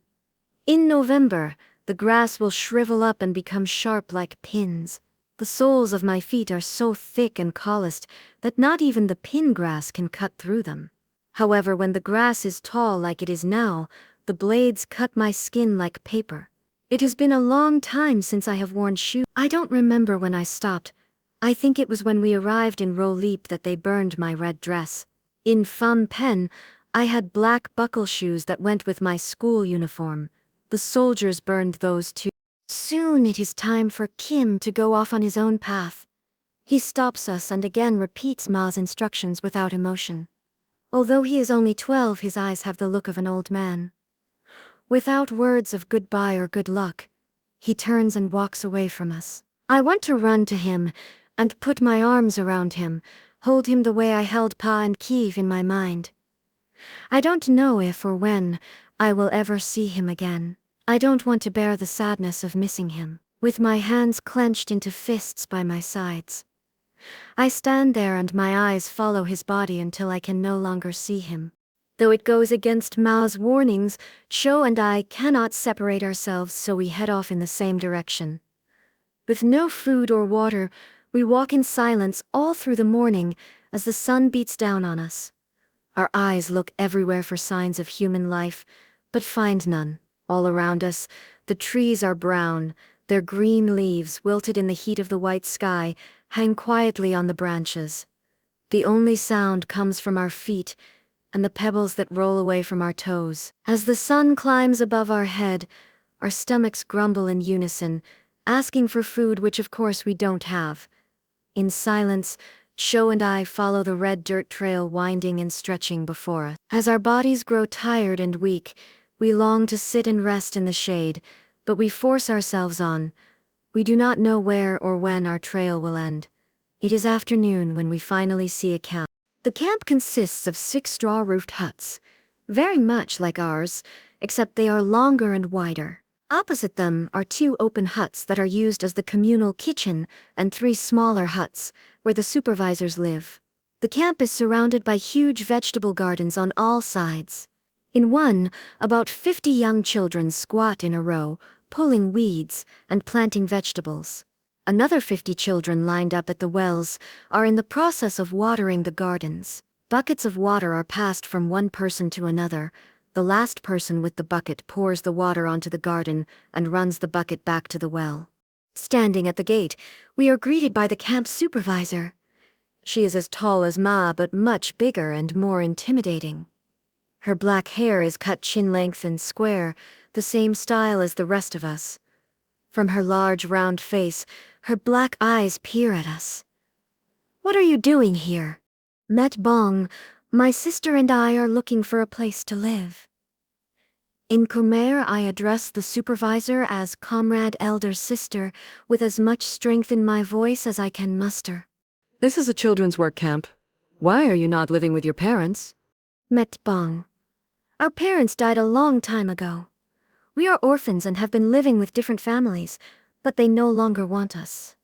In November, the grass will shrivel up and become sharp like pins. The soles of my feet are so thick and calloused that not even the pin grass can cut through them. However, when the grass is tall like it is now, the blades cut my skin like paper. It has been a long time since I have worn shoes. I don't remember when I stopped. I think it was when we arrived in Rolip that they burned my red dress. In Phnom Penh, I had black buckle shoes that went with my school uniform. The soldiers burned those too. Soon it is time for Kim to go off on his own path. He stops us and again repeats Ma's instructions without emotion. Although he is only 12, his eyes have the look of an old man. Without words of goodbye or good luck, he turns and walks away from us. I want to run to him and put my arms around him, hold him the way I held Pa and Kiev in my mind. I don't know if or when I will ever see him again. I don't want to bear the sadness of missing him, with my hands clenched into fists by my sides. I stand there and my eyes follow his body until I can no longer see him. Though it goes against Ma's warnings, Cho and I cannot separate ourselves, so we head off in the same direction. With no food or water, we walk in silence all through the morning as the sun beats down on us. Our eyes look everywhere for signs of human life, but find none. All around us, the trees are brown, their green leaves, wilted in the heat of the white sky, hang quietly on the branches. The only sound comes from our feet and the pebbles that roll away from our toes. As the sun climbs above our head, our stomachs grumble in unison, asking for food which of course we don't have. In silence, Cho and I follow the red dirt trail winding and stretching before us. As our bodies grow tired and weak, we long to sit and rest in the shade, but we force ourselves on. We do not know where or when our trail will end. It is afternoon when we finally see a camp. The camp consists of 6 straw-roofed huts, very much like ours, except they are longer and wider. Opposite them are 2 open huts that are used as the communal kitchen and 3 smaller huts where the supervisors live. The camp is surrounded by huge vegetable gardens on all sides. In one, about 50 young children squat in a row, pulling weeds and planting vegetables. Another 50 children lined up at the wells are in the process of watering the gardens. Buckets of water are passed from one person to another. The last person with the bucket pours the water onto the garden and runs the bucket back to the well. Standing at the gate, we are greeted by the camp supervisor. She is as tall as Ma, but much bigger and more intimidating. Her black hair is cut chin-length and square, the same style as the rest of us. From her large round face, her black eyes peer at us. "What are you doing here?" "Met Bong, my sister and I are looking for a place to live." In Khmer, I address the supervisor as comrade elder sister, with as much strength in my voice as I can muster. This is a children's work camp. Why are you not living with your parents? Met Bong. Our parents died a long time ago. We are orphans and have been living with different families, but they no longer want us.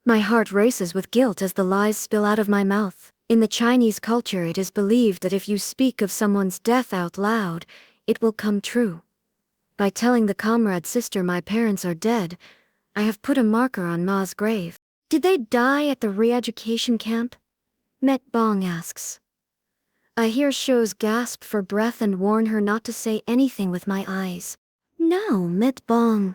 My heart races with guilt as the lies spill out of my mouth. In the Chinese culture, it is believed that if you speak of someone's death out loud, it will come true. By telling the comrade sister my parents are dead, I have put a marker on Ma's grave. Did they die at the re-education camp? Met Bong asks. I hear Shou's gasp for breath and warn her not to say anything with my eyes. No, Met Bong.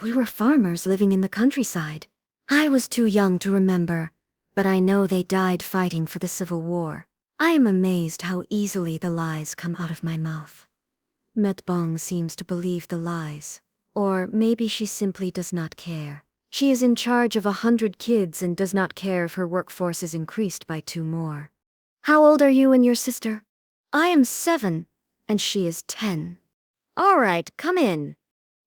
We were farmers living in the countryside. I was too young to remember, but I know they died fighting for the Civil War. I am amazed how easily the lies come out of my mouth. Met Bong seems to believe the lies. Or maybe she simply does not care. She is in charge of 100 kids and does not care if her workforce is increased by 2 more. How old are you and your sister? I am 7, and she is 10. All right, come in.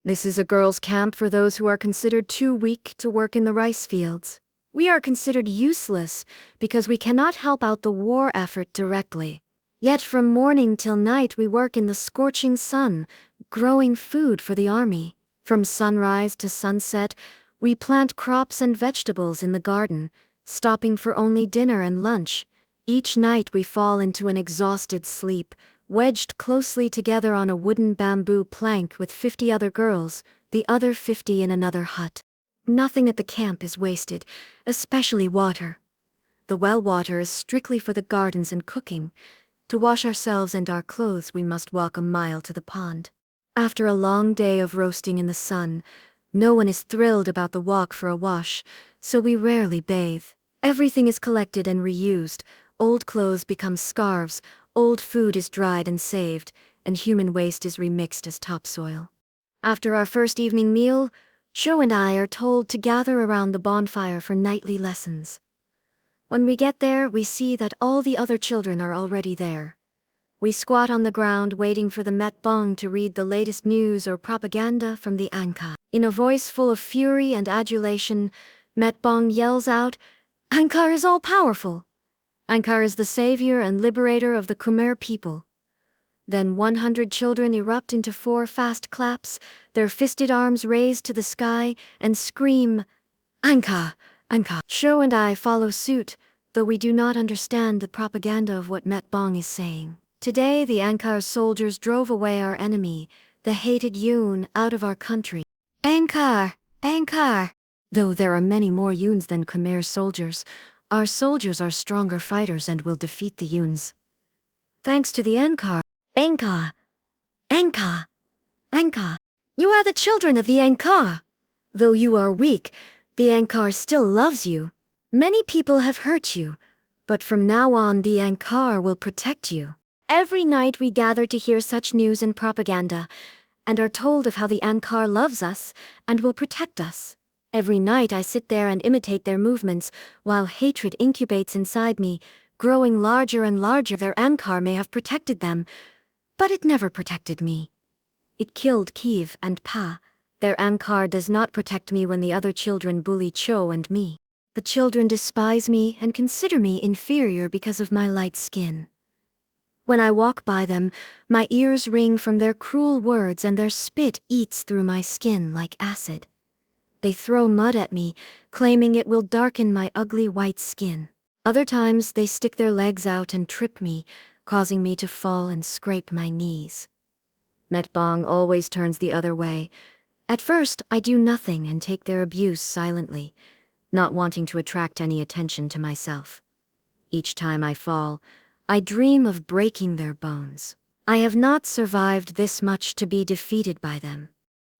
This is a girls' camp for those who are considered too weak to work in the rice fields. We are considered useless because we cannot help out the war effort directly. Yet from morning till night we work in the scorching sun, growing food for the army. From sunrise to sunset, we plant crops and vegetables in the garden, stopping for only dinner and lunch. Each night we fall into an exhausted sleep, wedged closely together on a wooden bamboo plank with 50 other girls, the other 50 in another hut. Nothing at the camp is wasted, especially water. The well water is strictly for the gardens and cooking. To wash ourselves and our clothes we must walk a mile to the pond. After a long day of roasting in the sun, no one is thrilled about the walk for a wash, so we rarely bathe. Everything is collected and reused. Old clothes become scarves, old food is dried and saved, and human waste is remixed as topsoil. After our first evening meal, Shou and I are told to gather around the bonfire for nightly lessons. When we get there, we see that all the other children are already there. We squat on the ground waiting for the Met Bong to read the latest news or propaganda from the Angkar. In a voice full of fury and adulation, Met Bong yells out, "Angkar is all-powerful. Angkar is the savior and liberator of the Khmer people." Then 100 children erupt into 4 fast claps, their fisted arms raised to the sky, and scream, "Angkar! Angkar!" Shou and I follow suit, though we do not understand the propaganda of what Met Bong is saying. Today the Angkar soldiers drove away our enemy, the hated Yun, out of our country. Angkar! Angkar! Though there are many more Yuns than Khmer soldiers, our soldiers are stronger fighters and will defeat the Yuns. Thanks to the Angkar. Angkar! Angkar! Angkar! You are the children of the Angkar! Though you are weak, the Angkar still loves you. Many people have hurt you, but from now on the Angkar will protect you. Every night we gather to hear such news and propaganda, and are told of how the Angkar loves us and will protect us. Every night I sit there and imitate their movements, while hatred incubates inside me, growing larger and larger. Their Angkar may have protected them, but it never protected me. It killed Kiev and Pa. Their Angkar does not protect me when the other children bully Cho and me. The children despise me and consider me inferior because of my light skin. When I walk by them, my ears ring from their cruel words and their spit eats through my skin like acid. They throw mud at me, claiming it will darken my ugly white skin. Other times they stick their legs out and trip me, causing me to fall and scrape my knees. Met Bong always turns the other way. At first, I do nothing and take their abuse silently, not wanting to attract any attention to myself. Each time I fall, I dream of breaking their bones. I have not survived this much to be defeated by them.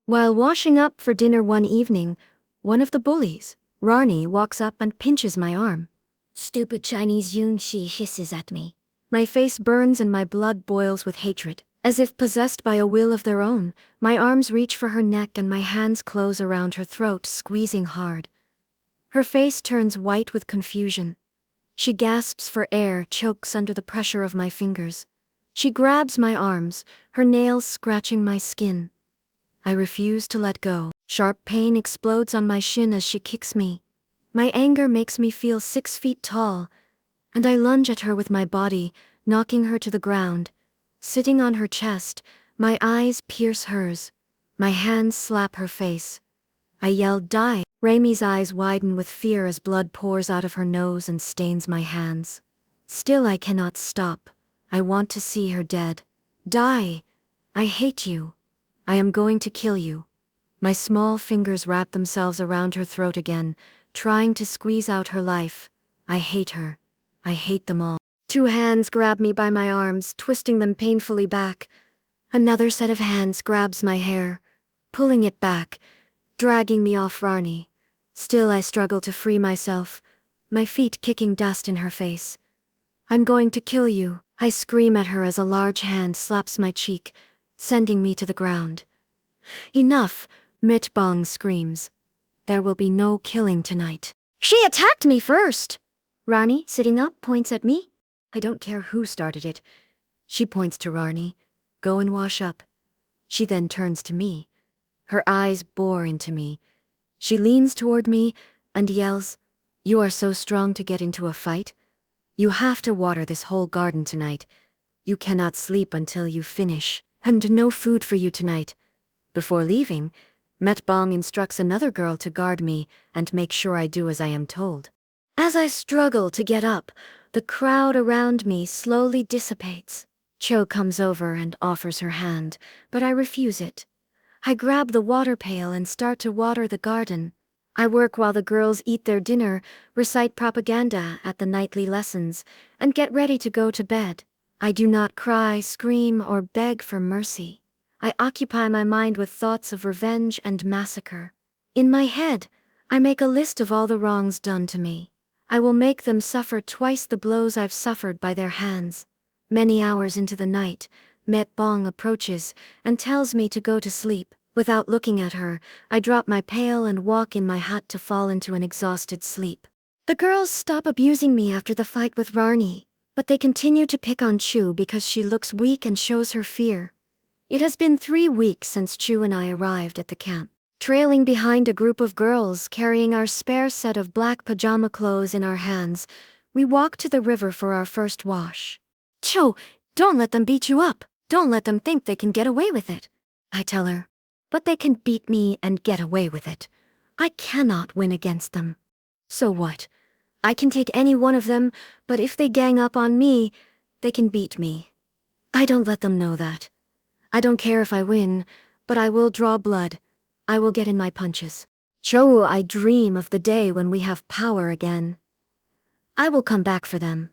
While washing up for dinner one evening, one of the bullies, Rani, walks up and pinches my arm. "Stupid Chinese Yun," she hisses at me. My face burns and my blood boils with hatred. As if possessed by a will of their own, my arms reach for her neck and my hands close around her throat, squeezing hard. Her face turns white with confusion. She gasps for air, chokes under the pressure of my fingers. She grabs my arms, her nails scratching my skin. I refuse to let go. Sharp pain explodes on my shin as she kicks me. My anger makes me feel 6 feet tall, and I lunge at her with my body, knocking her to the ground. Sitting on her chest, my eyes pierce hers. My hands slap her face. I yell, "Die!" Raimi's eyes widen with fear as blood pours out of her nose and stains my hands. Still I cannot stop. I want to see her dead. Die! I hate you. I am going to kill you. My small fingers wrap themselves around her throat again, trying to squeeze out her life. I hate her. I hate them all. 2 hands grab me by my arms, twisting them painfully back. Another set of hands grabs my hair, pulling it back, dragging me off Rani. Still I struggle to free myself, my feet kicking dust in her face. "I'm going to kill you," I scream at her as a large hand slaps my cheek, sending me to the ground. "Enough," Mitbong screams. "There will be no killing tonight." "She attacked me first!" Rani, sitting up, points at me. "I don't care who started it." She points to Rani. "Go and wash up." She then turns to me. Her eyes bore into me. She leans toward me and yells, "You are so strong to get into a fight? You have to water this whole garden tonight. You cannot sleep until you finish, and no food for you tonight." Before leaving, Metbong instructs another girl to guard me and make sure I do as I am told. As I struggle to get up, the crowd around me slowly dissipates. Cho comes over and offers her hand, but I refuse it. I grab the water pail and start to water the garden. I work while the girls eat their dinner, recite propaganda at the nightly lessons, and get ready to go to bed. I do not cry, scream, or beg for mercy. I occupy my mind with thoughts of revenge and massacre. In my head, I make a list of all the wrongs done to me. I will make them suffer twice the blows I've suffered by their hands. Many hours into the night, Metbong approaches and tells me to go to sleep. Without looking at her, I drop my pail and walk in my hut to fall into an exhausted sleep. The girls stop abusing me after the fight with Rani, but they continue to pick on Chu because she looks weak and shows her fear. It has been 3 weeks since Chu and I arrived at the camp. Trailing behind a group of girls carrying our spare set of black pajama clothes in our hands, we walk to the river for our first wash. "Cho, don't let them beat you up. Don't let them think they can get away with it," I tell her. "But they can beat me and get away with it. I cannot win against them. So what? I can take any one of them, but if they gang up on me, they can beat me. I don't let them know that. I don't care if I win, but I will draw blood. I will get in my punches. Cho, I dream of the day when we have power again. I will come back for them.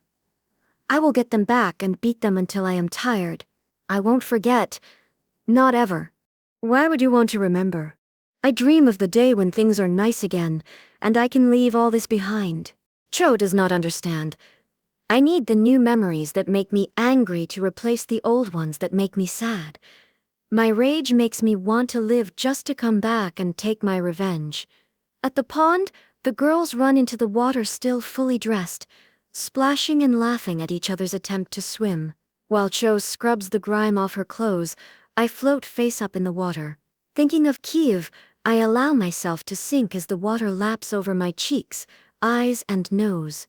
I will get them back and beat them until I am tired. I won't forget. Not ever." "Why would you want to remember?" "I dream of the day when things are nice again, and I can leave all this behind." Cho does not understand. I need the new memories that make me angry to replace the old ones that make me sad. My rage makes me want to live just to come back and take my revenge. At the pond, the girls run into the water still fully dressed, splashing and laughing at each other's attempt to swim. While Cho scrubs the grime off her clothes, I float face up in the water. Thinking of Kiev, I allow myself to sink as the water laps over my cheeks, eyes, and nose.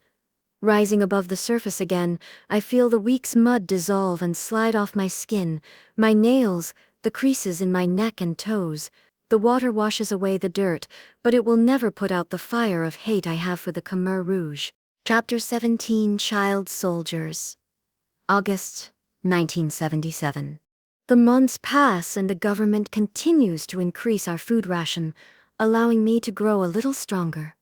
Rising above the surface again, I feel the week's mud dissolve and slide off my skin, my nails, the creases in my neck and toes. The water washes away the dirt, but it will never put out the fire of hate I have for the Khmer Rouge. Chapter 17, Child Soldiers. August 1977. The months pass and the government continues to increase our food ration, allowing me to grow a little stronger.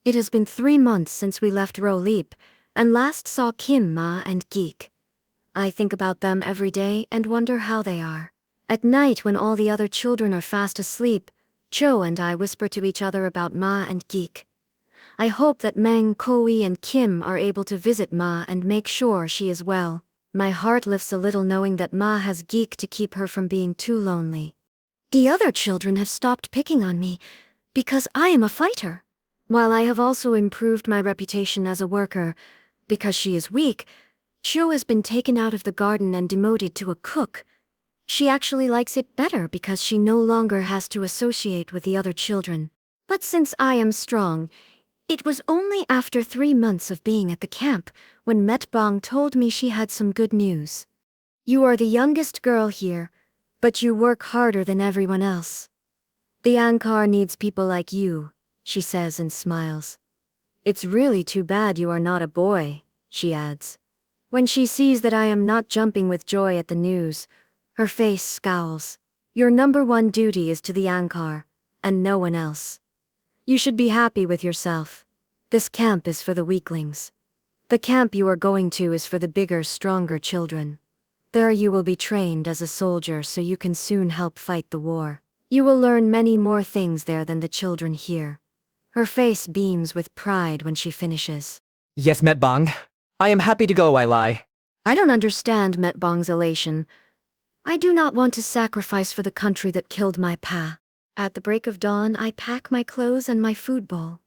It has been 3 months since we left Rolip, and last saw Kim, Ma, and Geek. I think about them every day and wonder how they are. At night when all the other children are fast asleep, Cho and I whisper to each other about Ma and Geek. I hope that Meng, Koi, and Kim are able to visit Ma and make sure she is well. My heart lifts a little knowing that Ma has Geek to keep her from being too lonely. The other children have stopped picking on me because I am a fighter. While I have also improved my reputation as a worker, because she is weak, Cho has been taken out of the garden and demoted to a cook. She actually likes it better because she no longer has to associate with the other children. But since I am strong, it was only after 3 months of being at the camp when Metbong told me she had some good news. You are the youngest girl here, but you work harder than everyone else. The Angkar needs people like you, she says and smiles. It's really too bad you are not a boy, she adds. When she sees that I am not jumping with joy at the news, her face scowls. Your #1 duty is to the Angkar, and no one else. You should be happy with yourself. This camp is for the weaklings. The camp you are going to is for the bigger, stronger children. There you will be trained as a soldier so you can soon help fight the war. You will learn many more things there than the children here. Her face beams with pride when she finishes. Yes, Metbong. I am happy to go, I lie. I don't understand Metbong's elation. I do not want to sacrifice for the country that killed my pa. At the break of dawn, I pack my clothes and my food bowl.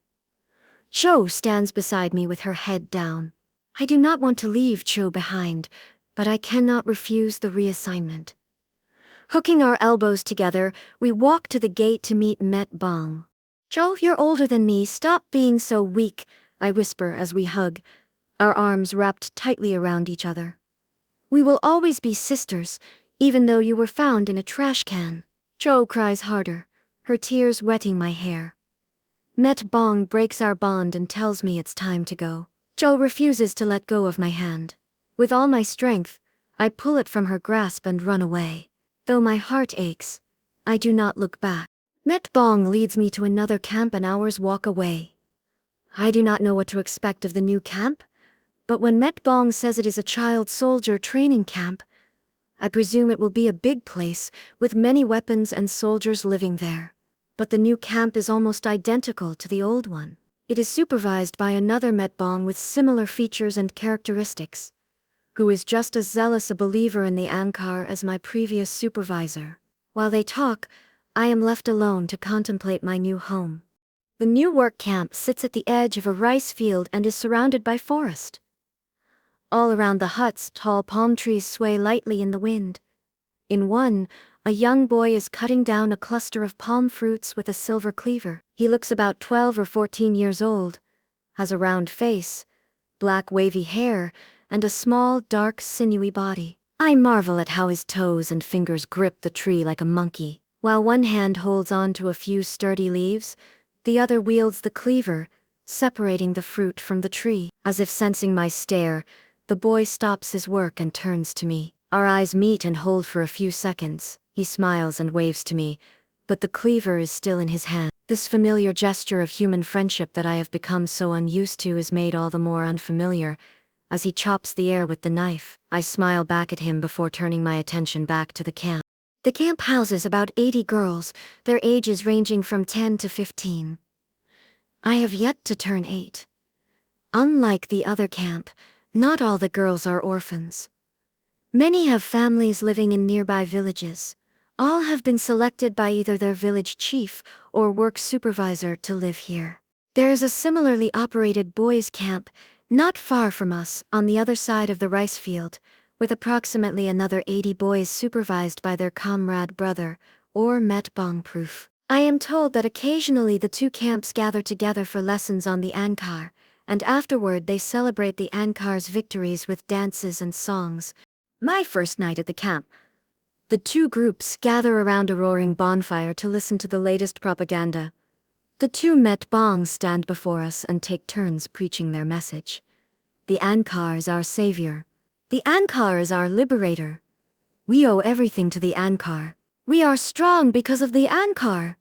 Cho stands beside me with her head down. I do not want to leave Cho behind, but I cannot refuse the reassignment. Hooking our elbows together, we walk to the gate to meet Metbong. Cho, you're older than me, stop being so weak, I whisper as we hug, our arms wrapped tightly around each other. We will always be sisters, even though you were found in a trash can. Cho cries harder, her tears wetting my hair. Metbong breaks our bond and tells me it's time to go. Cho refuses to let go of my hand. With all my strength, I pull it from her grasp and run away. Though my heart aches, I do not look back. Metbong leads me to another camp an hour's walk away. I do not know what to expect of the new camp, but when Metbong says it is a child soldier training camp, I presume it will be a big place with many weapons and soldiers living there. But the new camp is almost identical to the old one. It is supervised by another Metbong with similar features and characteristics, who is just as zealous a believer in the Angkar as my previous supervisor. While they talk, I am left alone to contemplate my new home. The new work camp sits at the edge of a rice field and is surrounded by forest. All around the huts, tall palm trees sway lightly in the wind. In one, a young boy is cutting down a cluster of palm fruits with a silver cleaver. He looks about 12 or 14 years old, has a round face, black wavy hair, and a small, dark, sinewy body. I marvel at how his toes and fingers grip the tree like a monkey. While one hand holds on to a few sturdy leaves, the other wields the cleaver, separating the fruit from the tree. As if sensing my stare, the boy stops his work and turns to me. Our eyes meet and hold for a few seconds. He smiles and waves to me, but the cleaver is still in his hand. This familiar gesture of human friendship that I have become so unused to is made all the more unfamiliar as he chops the air with the knife. I smile back at him before turning my attention back to the camp. The camp houses about 80 girls, their ages ranging from 10 to 15. I have yet to turn 8. Unlike the other camp, not all the girls are orphans. Many have families living in nearby villages. All have been selected by either their village chief or work supervisor to live here. There is a similarly operated boys' camp not far from us on the other side of the rice field, with approximately another 80 boys supervised by their comrade brother, or Metbong proof. I am told that occasionally the two camps gather together for lessons on the Angkar, and afterward they celebrate the Angkar's victories with dances and songs. My first night at the camp, the two groups gather around a roaring bonfire to listen to the latest propaganda. The two Metbongs stand before us and take turns preaching their message. The Angkar is our savior. The Angkar is our liberator. We owe everything to the Angkar. We are strong because of the Angkar.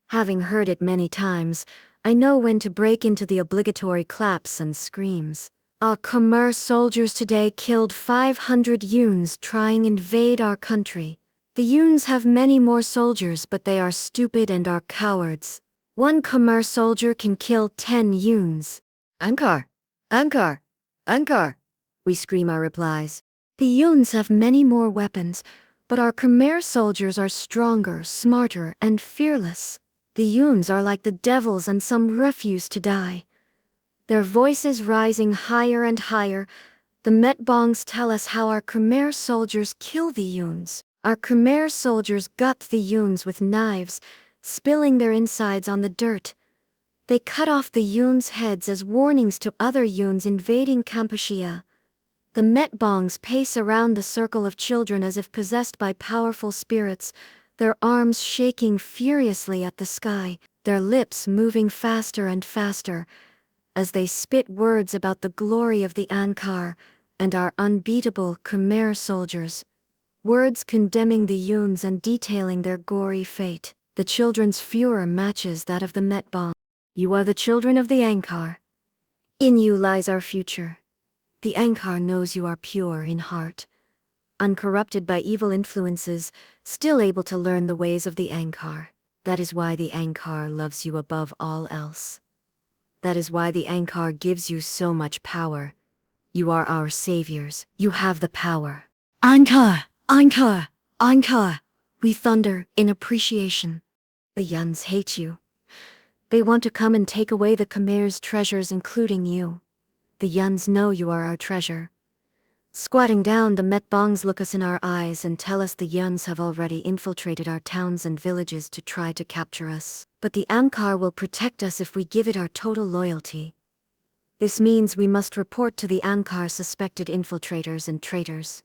Having heard it many times, I know when to break into the obligatory claps and screams. Our Khmer soldiers today killed 500 Yuns trying to invade our country. The Yuns have many more soldiers, but they are stupid and are cowards. One Khmer soldier can kill 10 Yuns. Angkar! Angkar! Angkar! We scream our replies. The Yuns have many more weapons, but our Khmer soldiers are stronger, smarter, and fearless. The Yuns are like the devils and some refuse to die. Their voices rising higher and higher, The Metbongs tell us how our Khmer soldiers kill the Yuns. Our Khmer soldiers gut the Yuns with knives, spilling their insides on the dirt. They cut off the Yuns' heads as warnings to other Yuns invading Kampuchea. The Metbongs pace around the circle of children as if possessed by powerful spirits, their arms shaking furiously at the sky, their lips moving faster and faster, as they spit words about the glory of the Angkar and our unbeatable Khmer soldiers. Words condemning the Yuns and detailing their gory fate. The children's furor matches that of the Metbong. You are the children of the Angkar. In you lies our future. The Angkar knows you are pure in heart, uncorrupted by evil influences, still able to learn the ways of the Angkar. That is why the Angkar loves you above all else. That is why the Angkar gives you so much power. You are our saviors. You have the power. Angkar! Angkar! Angkar! We thunder in appreciation. The Yuns hate you. They want to come and take away the Khmer's treasures, including you. The Yuns know you are our treasure. Squatting down, the Metbongs look us in our eyes and tell us the Yuns have already infiltrated our towns and villages to try to capture us. But the Angkar will protect us if we give it our total loyalty. This means we must report to the Angkar suspected infiltrators and traitors.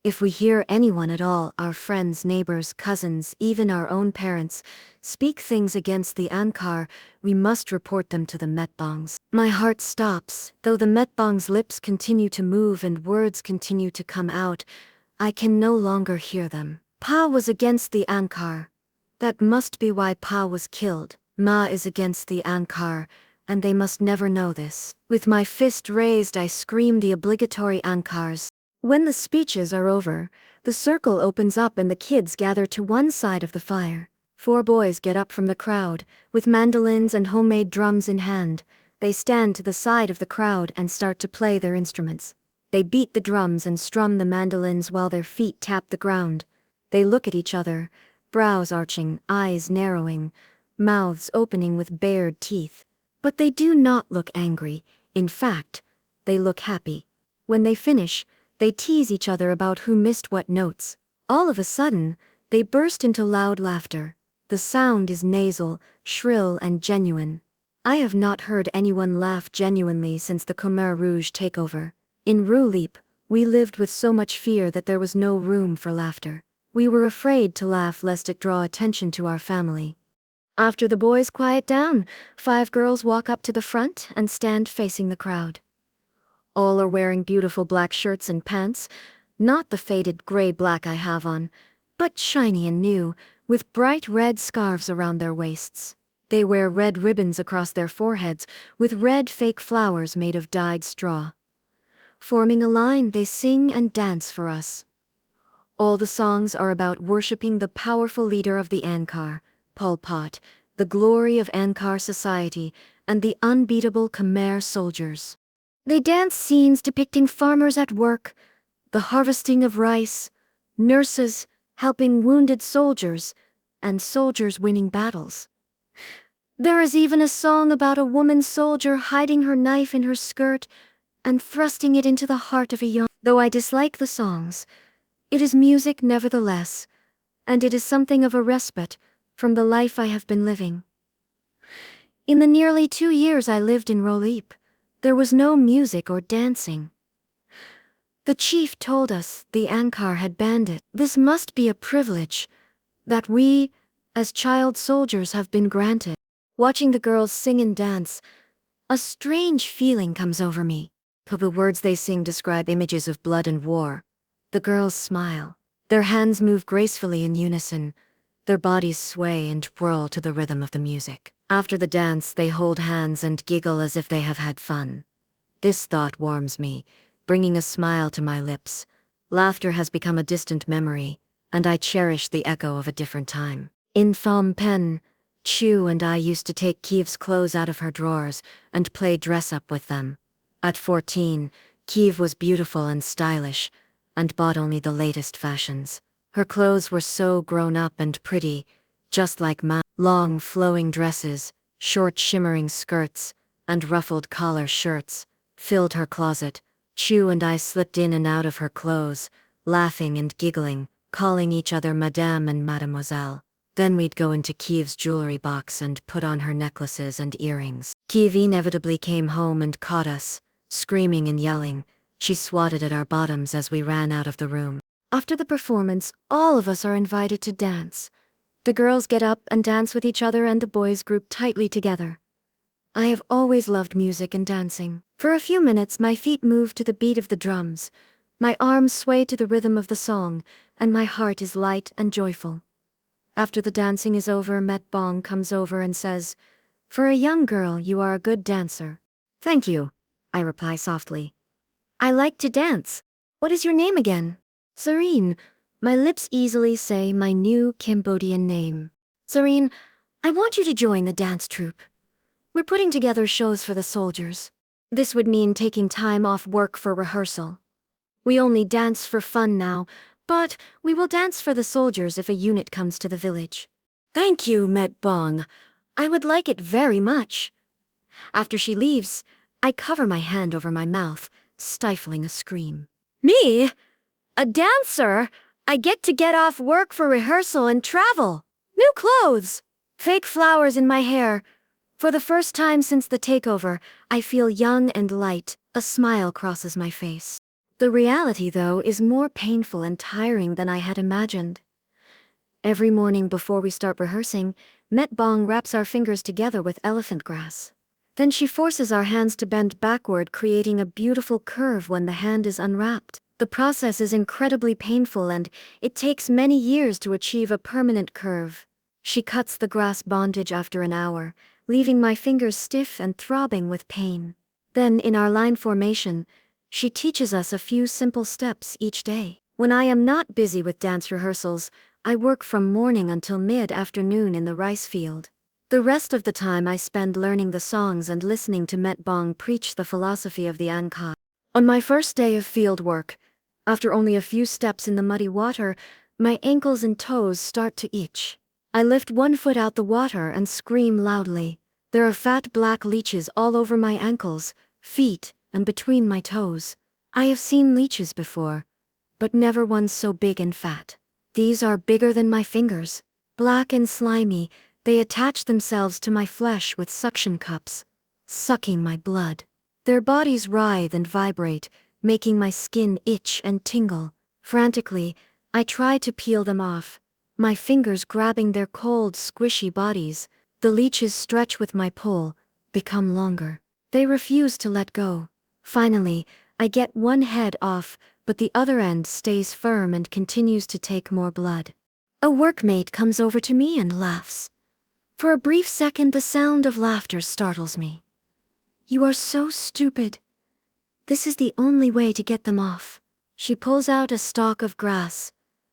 If we hear anyone at all, our friends, neighbors, cousins, even our own parents, speak things against the Angkar, we must report them to the Metbongs. My heart stops. Though the Metbongs' lips continue to move and words continue to come out, I can no longer hear them. Pa was against the Angkar. That must be why Pa was killed. Ma is against the Angkar, and they must never know this. With my fist raised, I scream the obligatory Angkars. When the speeches are over, the circle opens up and the kids gather to one side of the fire. 4 boys get up from the crowd, with mandolins and homemade drums in hand. They stand to the side of the crowd and start to play their instruments. They beat the drums and strum the mandolins while their feet tap the ground. They look at each other, brows arching, eyes narrowing, mouths opening with bared teeth. But they do not look angry. In fact, they look happy. When they finish, they tease each other about who missed what notes. All of a sudden, they burst into loud laughter. The sound is nasal, shrill, and genuine. I have not heard anyone laugh genuinely since the Khmer Rouge takeover. In Roulip, we lived with so much fear that there was no room for laughter. We were afraid to laugh lest it draw attention to our family. After the boys quiet down, 5 girls walk up to the front and stand facing the crowd. All are wearing beautiful black shirts and pants, not the faded gray-black I have on, but shiny and new, with bright red scarves around their waists. They wear red ribbons across their foreheads, with red fake flowers made of dyed straw. Forming a line, they sing and dance for us. All the songs are about worshipping the powerful leader of the Angkar, Pol Pot, the glory of Angkar society, and the unbeatable Khmer soldiers. They dance scenes depicting farmers at work, the harvesting of rice, nurses helping wounded soldiers, and soldiers winning battles. There is even a song about a woman soldier hiding her knife in her skirt and thrusting it into the heart of a young. Though I dislike the songs, it is music nevertheless, and it is something of a respite from the life I have been living. In the nearly 2 years I lived in Roulip, there was no music or dancing. The chief told us the Angkar had banned it. This must be a privilege that we, as child soldiers, have been granted. Watching the girls sing and dance, a strange feeling comes over me. The words they sing describe images of blood and war. The girls smile. Their hands move gracefully in unison. Their bodies sway and whirl to the rhythm of the music. After the dance, they hold hands and giggle as if they have had fun. This thought warms me, bringing a smile to my lips. Laughter has become a distant memory, and I cherish the echo of a different time. In Phnom Penh, Chu and I used to take Kiev's clothes out of her drawers and play dress-up with them. At 14, Kiev was beautiful and stylish, and bought only the latest fashions. Her clothes were so grown up and pretty, just like Ma. Long flowing dresses, short shimmering skirts, and ruffled collar shirts filled her closet, Chu and I slipped in and out of her clothes, laughing and giggling, calling each other Madame and Mademoiselle. Then we'd go into Kiev's jewelry box and put on her necklaces and earrings. Kiev inevitably came home and caught us, screaming and yelling. She swatted at our bottoms as we ran out of the room. After the performance, all of us are invited to dance. The girls get up and dance with each other and the boys group tightly together. I have always loved music and dancing. For a few minutes, my feet move to the beat of the drums. My arms sway to the rhythm of the song, and my heart is light and joyful. After the dancing is over, Met Bong comes over and says, "For a young girl, you are a good dancer." "Thank you," I reply softly. "I like to dance. What is your name again?" "Serene." My lips easily say my new Cambodian name. "Serene, I want you to join the dance troupe. We're putting together shows for the soldiers. This would mean taking time off work for rehearsal. We only dance for fun now, but we will dance for the soldiers if a unit comes to the village." "Thank you, Met Bong. I would like it very much." After she leaves, I cover my hand over my mouth, stifling a scream. "Me? A dancer? I get off work for rehearsal and travel. New clothes. Fake flowers in my hair. For the first time since the takeover, I feel young and light. A smile crosses my face. The reality, though, is more painful and tiring than I had imagined. Every morning before we start rehearsing, Met Bong wraps our fingers together with elephant grass. Then she forces our hands to bend backward, creating a beautiful curve when the hand is unwrapped. The process is incredibly painful and it takes many years to achieve a permanent curve. She cuts the grass bondage after an hour, leaving my fingers stiff and throbbing with pain. Then, in our line formation, she teaches us a few simple steps each day. When I am not busy with dance rehearsals, I work from morning until mid-afternoon in the rice field. The rest of the time I spend learning the songs and listening to Met Bong preach the philosophy of the Angkar. On my first day of field work, after only a few steps in the muddy water, my ankles and toes start to itch. I lift one foot out the water and scream loudly. There are fat black leeches all over my ankles, feet, and between my toes. I have seen leeches before, but never one so big and fat. These are bigger than my fingers. Black and slimy, they attach themselves to my flesh with suction cups, sucking my blood. Their bodies writhe and vibrate, making my skin itch and tingle. Frantically, I try to peel them off, my fingers grabbing their cold, squishy bodies. The leeches stretch with my pull, become longer. They refuse to let go. Finally, I get one head off, but the other end stays firm and continues to take more blood. A workmate comes over to me and laughs. For a brief second, the sound of laughter startles me. "You are so stupid. This is the only way to get them off." She pulls out a stalk of grass.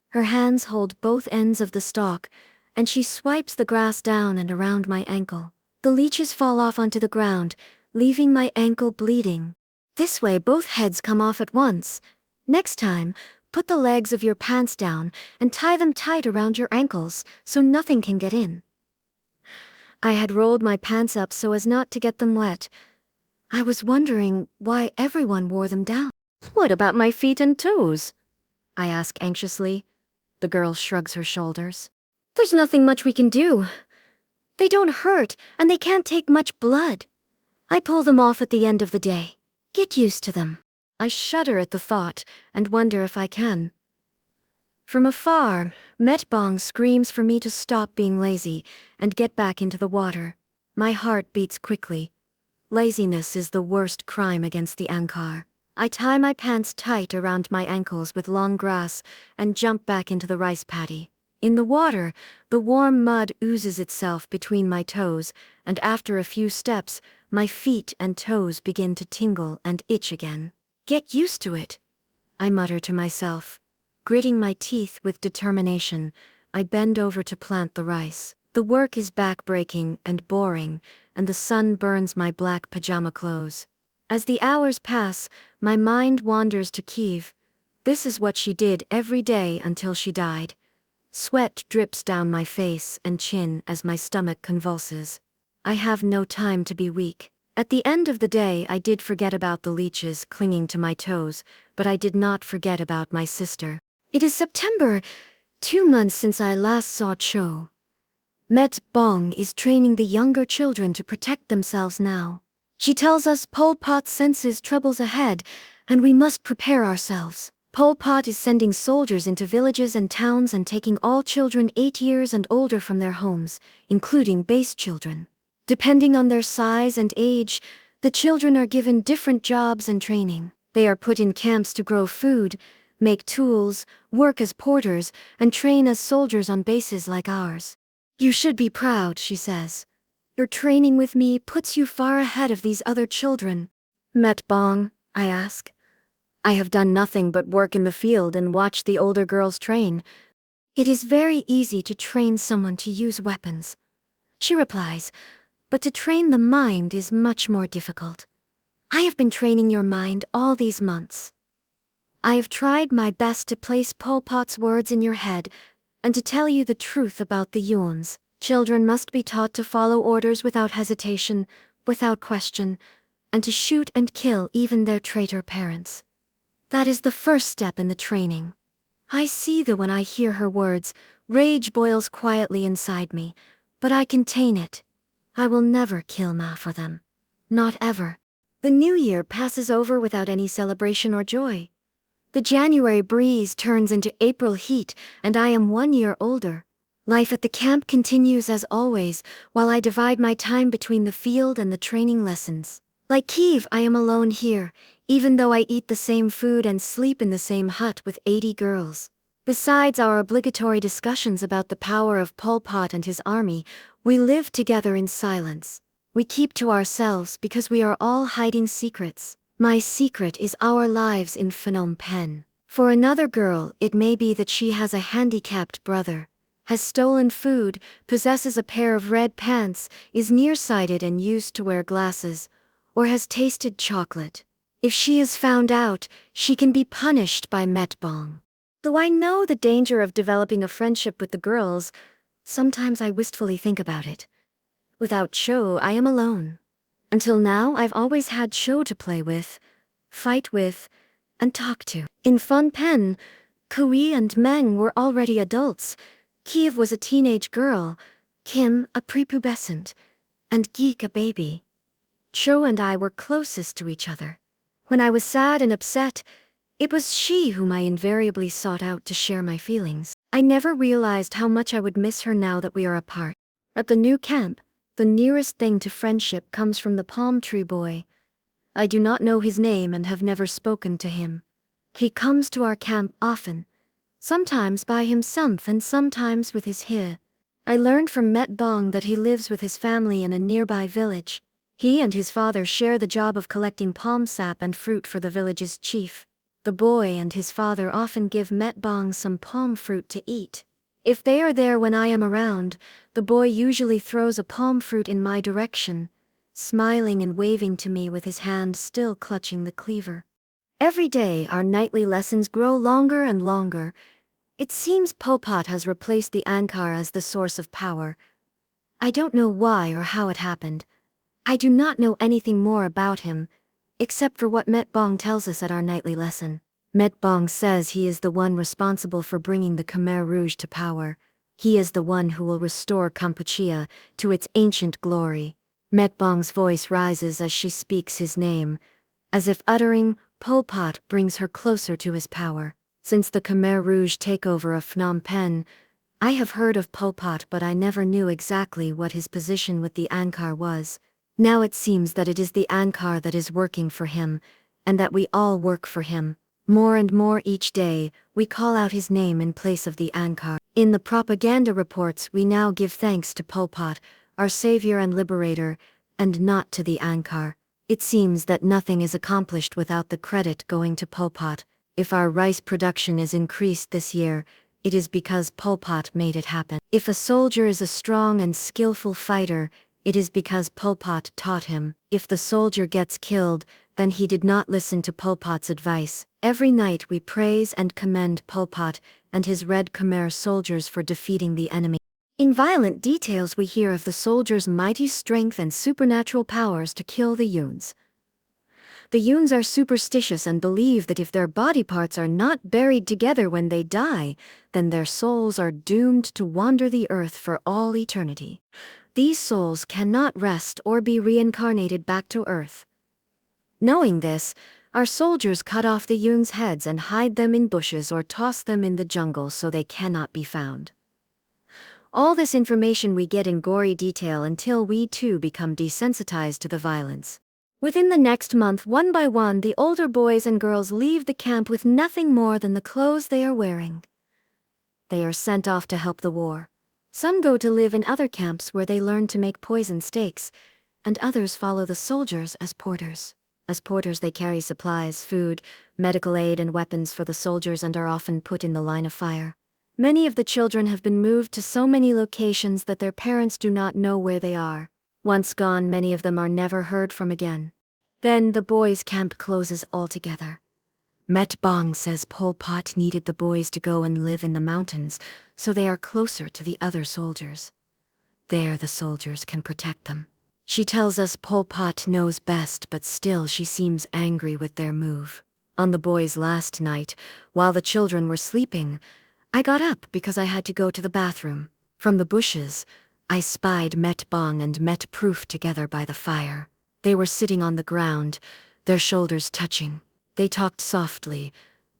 Her hands hold both ends of the stalk, and she swipes the grass down and around my ankle. The leeches fall off onto the ground, leaving my ankle bleeding. "This way both heads come off at once. Next time, put the legs of your pants down and tie them tight around your ankles so nothing can get in." I had rolled my pants up so as not to get them wet. I was wondering why everyone wore them down. "What about my feet and toes?" I ask anxiously. The girl shrugs her shoulders. "There's nothing much we can do. They don't hurt, and they can't take much blood. I pull them off at the end of the day. Get used to them." I shudder at the thought and wonder if I can. From afar, Met Bong screams for me to stop being lazy and get back into the water. My heart beats quickly. Laziness is the worst crime against the Angkar. I tie my pants tight around my ankles with long grass and jump back into the rice paddy. In the water, the warm mud oozes itself between my toes, and after a few steps, my feet and toes begin to tingle and itch again. "Get used to it," I mutter to myself. Gritting my teeth with determination, I bend over to plant the rice. The work is back-breaking and boring, and the sun burns my black pajama clothes. As the hours pass, my mind wanders to Kiev. This is what she did every day until she died. Sweat drips down my face and chin as my stomach convulses. I have no time to be weak. At the end of the day, I did forget about the leeches clinging to my toes, but I did not forget about my sister. It is September, 2 months since I last saw Cho. Met Bong is training the younger children to protect themselves now. She tells us Pol Pot senses troubles ahead, and we must prepare ourselves. Pol Pot is sending soldiers into villages and towns and taking all children 8 years and older from their homes, including base children. Depending on their size and age, the children are given different jobs and training. They are put in camps to grow food, make tools, work as porters, and train as soldiers on bases like ours. You should be proud, she says. Your training with me puts you far ahead of these other children. Met Bong, I ask. I have done nothing but work in the field and watch the older girls train. It is very easy to train someone to use weapons, she replies, but to train the mind is much more difficult. I have been training your mind all these months. I have tried my best to place Pol Pot's words in your head and to tell you the truth about the Yuans. Children must be taught to follow orders without hesitation, without question, and to shoot and kill even their traitor parents. That is the first step in the training. I see that when I hear her words, rage boils quietly inside me, but I contain it. I will never kill Ma for them. Not ever. The new year passes over without any celebration or joy. The January breeze turns into April heat, and I am 1 year older. Life at the camp continues as always, while I divide my time between the field and the training lessons. Like Kiev, I am alone here, even though I eat the same food and sleep in the same hut with 80 girls. Besides our obligatory discussions about the power of Pol Pot and his army, we live together in silence. We keep to ourselves because we are all hiding secrets. My secret is our lives in Phnom Penh. For another girl, it may be that she has a handicapped brother, has stolen food, possesses a pair of red pants, is nearsighted and used to wear glasses, or has tasted chocolate. If she is found out, she can be punished by Met Bong. Though I know the danger of developing a friendship with the girls, sometimes I wistfully think about it. Without Cho, I am alone. Until now, I've always had Cho to play with, fight with, and talk to. In Phnom Penh, Kui and Meng were already adults. Kiev was a teenage girl, Kim a prepubescent, and Geek a baby. Cho and I were closest to each other. When I was sad and upset, it was she whom I invariably sought out to share my feelings. I never realized how much I would miss her now that we are apart. At the new camp, the nearest thing to friendship comes from the palm tree boy. I do not know his name and have never spoken to him. He comes to our camp often, sometimes by himself and sometimes with his he. I learned from Met Bong that he lives with his family in a nearby village. He and his father share the job of collecting palm sap and fruit for the village's chief. The boy and his father often give Met Bong some palm fruit to eat. If they are there when I am around, the boy usually throws a palm fruit in my direction, smiling and waving to me with his hand still clutching the cleaver. Every day our nightly lessons grow longer and longer. It seems Pol Pot has replaced the Angkar as the source of power. I don't know why or how it happened. I do not know anything more about him, except for what Met Bong tells us at our nightly lesson. Met Bong says he is the one responsible for bringing the Khmer Rouge to power. He is the one who will restore Kampuchea to its ancient glory. Met Bong's voice rises as she speaks his name, as if uttering Pol Pot brings her closer to his power. Since the Khmer Rouge takeover of Phnom Penh, I have heard of Pol Pot, but I never knew exactly what his position with the Angkar was. Now it seems that it is the Angkar that is working for him, and that we all work for him. More and more each day, we call out his name in place of the Angkar. In the propaganda reports, we now give thanks to Pol Pot, our savior and liberator, and not to the Angkar. It seems that nothing is accomplished without the credit going to Pol Pot. If our rice production is increased this year, it is because Pol Pot made it happen. If a soldier is a strong and skillful fighter, it is because Pol Pot taught him. If the soldier gets killed, then he did not listen to Pol Pot's advice. Every night we praise and commend Pol Pot and his Red Khmer soldiers for defeating the enemy. In violent details we hear of the soldiers' mighty strength and supernatural powers to kill the Yuns. The Yuns are superstitious and believe that if their body parts are not buried together when they die, then their souls are doomed to wander the earth for all eternity. These souls cannot rest or be reincarnated back to earth. Knowing this, our soldiers cut off the Yuns' heads and hide them in bushes or toss them in the jungle so they cannot be found. All this information we get in gory detail until we too become desensitized to the violence. Within the next month, one by one, the older boys and girls leave the camp with nothing more than the clothes they are wearing. They are sent off to help the war. Some go to live in other camps where they learn to make poison steaks, and others follow the soldiers as porters. As porters, they carry supplies, food, medical aid, and weapons for the soldiers and are often put in the line of fire. Many of the children have been moved to so many locations that their parents do not know where they are. Once gone, many of them are never heard from again. Then the boys' camp closes altogether. Met Bong says Pol Pot needed the boys to go and live in the mountains so they are closer to the other soldiers. There the soldiers can protect them. She tells us Pol Pot knows best, but still she seems angry with their move. On the boys' last night, while the children were sleeping, I got up because I had to go to the bathroom. From the bushes, I spied Met Bong and Met Proof together by the fire. They were sitting on the ground, their shoulders touching. They talked softly,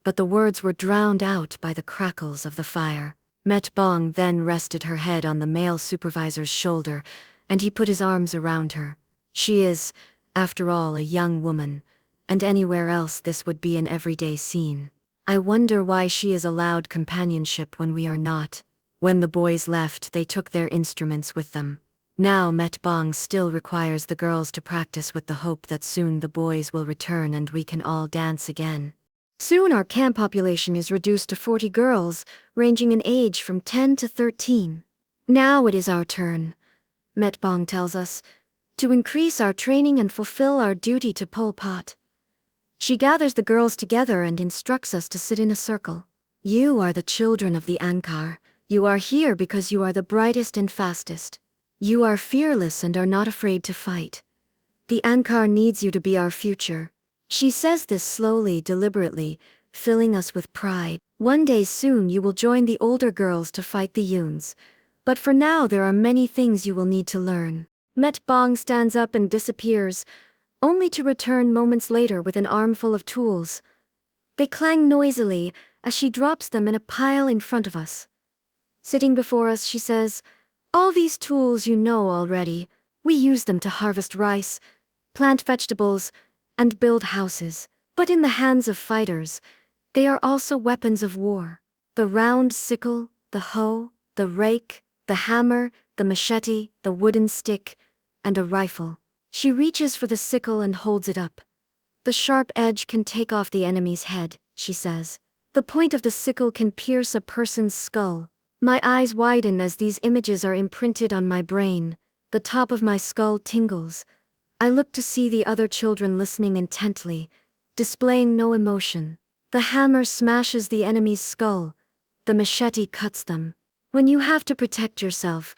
but the words were drowned out by the crackles of the fire. Met Bong then rested her head on the male supervisor's shoulder, and he put his arms around her. She is, after all, a young woman, and anywhere else this would be an everyday scene. I wonder why she is allowed companionship when we are not. When the boys left, they took their instruments with them. Now Met Bong still requires the girls to practice with the hope that soon the boys will return and we can all dance again. Soon our camp population is reduced to 40 girls, ranging in age from 10 to 13. Now it is our turn, Met Bong tells us, to increase our training and fulfill our duty to Pol Pot. She gathers the girls together and instructs us to sit in a circle. You are the children of the Angkar. You are here because you are the brightest and fastest. You are fearless and are not afraid to fight. The Angkar needs you to be our future. She says this slowly, deliberately, filling us with pride. One day soon you will join the older girls to fight the Yuns. But for now there are many things you will need to learn. Met Bong stands up and disappears, only to return moments later with an armful of tools. They clang noisily as she drops them in a pile in front of us. Sitting before us, she says, "All these tools you know already. We use them to harvest rice, plant vegetables, and build houses. But in the hands of fighters, they are also weapons of war. The round sickle, the hoe, the rake, the hammer, the machete, the wooden stick, and a rifle." She reaches for the sickle and holds it up. "The sharp edge can take off the enemy's head," she says. "The point of the sickle can pierce a person's skull." My eyes widen as these images are imprinted on my brain. The top of my skull tingles. I look to see the other children listening intently, displaying no emotion. The hammer smashes the enemy's skull. The machete cuts them. When you have to protect yourself,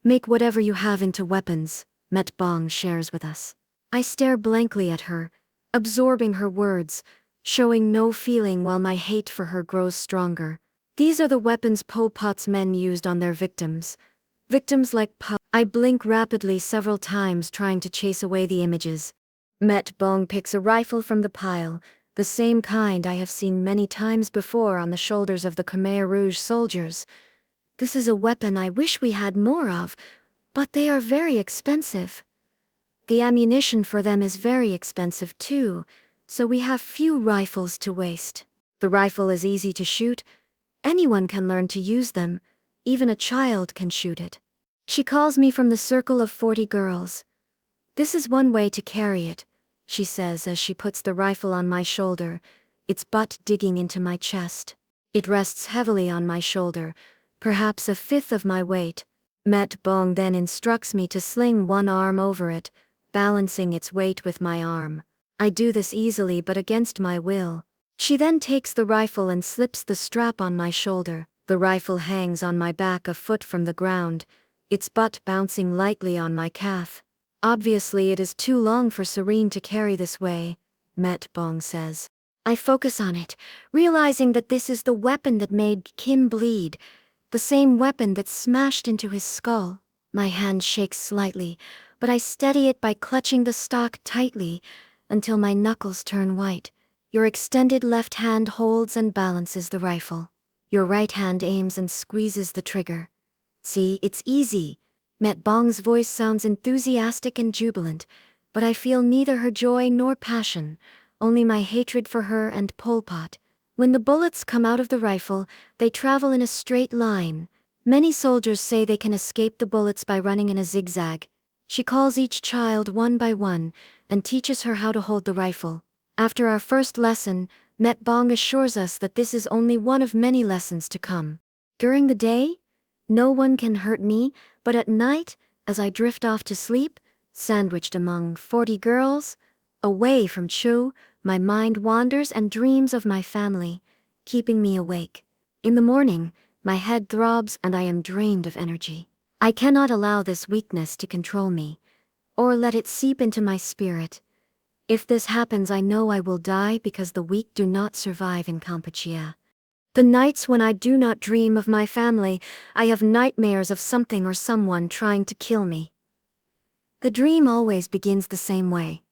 make whatever you have into weapons, Met Bong shares with us. I stare blankly at her, absorbing her words, showing no feeling while my hate for her grows stronger. These are the weapons Pol Pot's men used on their victims. Victims like Pol. I blink rapidly several times trying to chase away the images. Met Bong picks a rifle from the pile, the same kind I have seen many times before on the shoulders of the Khmer Rouge soldiers. This is a weapon I wish we had more of, but they are very expensive. The ammunition for them is very expensive too, so we have few rifles to waste. The rifle is easy to shoot. Anyone can learn to use them. Even a child can shoot it. She calls me from the circle of 40 girls. "This is one way to carry it," she says as she puts the rifle on my shoulder, its butt digging into my chest. It rests heavily on my shoulder, perhaps a fifth of my weight. Met Bong then instructs me to sling one arm over it, balancing its weight with my arm. I do this easily but against my will. She then takes the rifle and slips the strap on my shoulder. The rifle hangs on my back a foot from the ground, its butt bouncing lightly on my calf. Obviously it is too long for Serene to carry this way, Met Bong says. I focus on it, realizing that this is the weapon that made Kim bleed, the same weapon that smashed into his skull. My hand shakes slightly, but I steady it by clutching the stock tightly until my knuckles turn white. Your extended left hand holds and balances the rifle. Your right hand aims and squeezes the trigger. See, it's easy. Met Bong's voice sounds enthusiastic and jubilant, but I feel neither her joy nor passion, only my hatred for her and Pol Pot. When the bullets come out of the rifle, they travel in a straight line. Many soldiers say they can escape the bullets by running in a zigzag. She calls each child one by one and teaches her how to hold the rifle. After our first lesson, Met Bong assures us that this is only one of many lessons to come. During the day, no one can hurt me, but at night, as I drift off to sleep, sandwiched among 40 girls, away from Chu, my mind wanders and dreams of my family, keeping me awake. In the morning, my head throbs and I am drained of energy. I cannot allow this weakness to control me, or let it seep into my spirit. If this happens, I know I will die because the weak do not survive in Kampuchea. The nights when I do not dream of my family, I have nightmares of something or someone trying to kill me. The dream always begins the same way.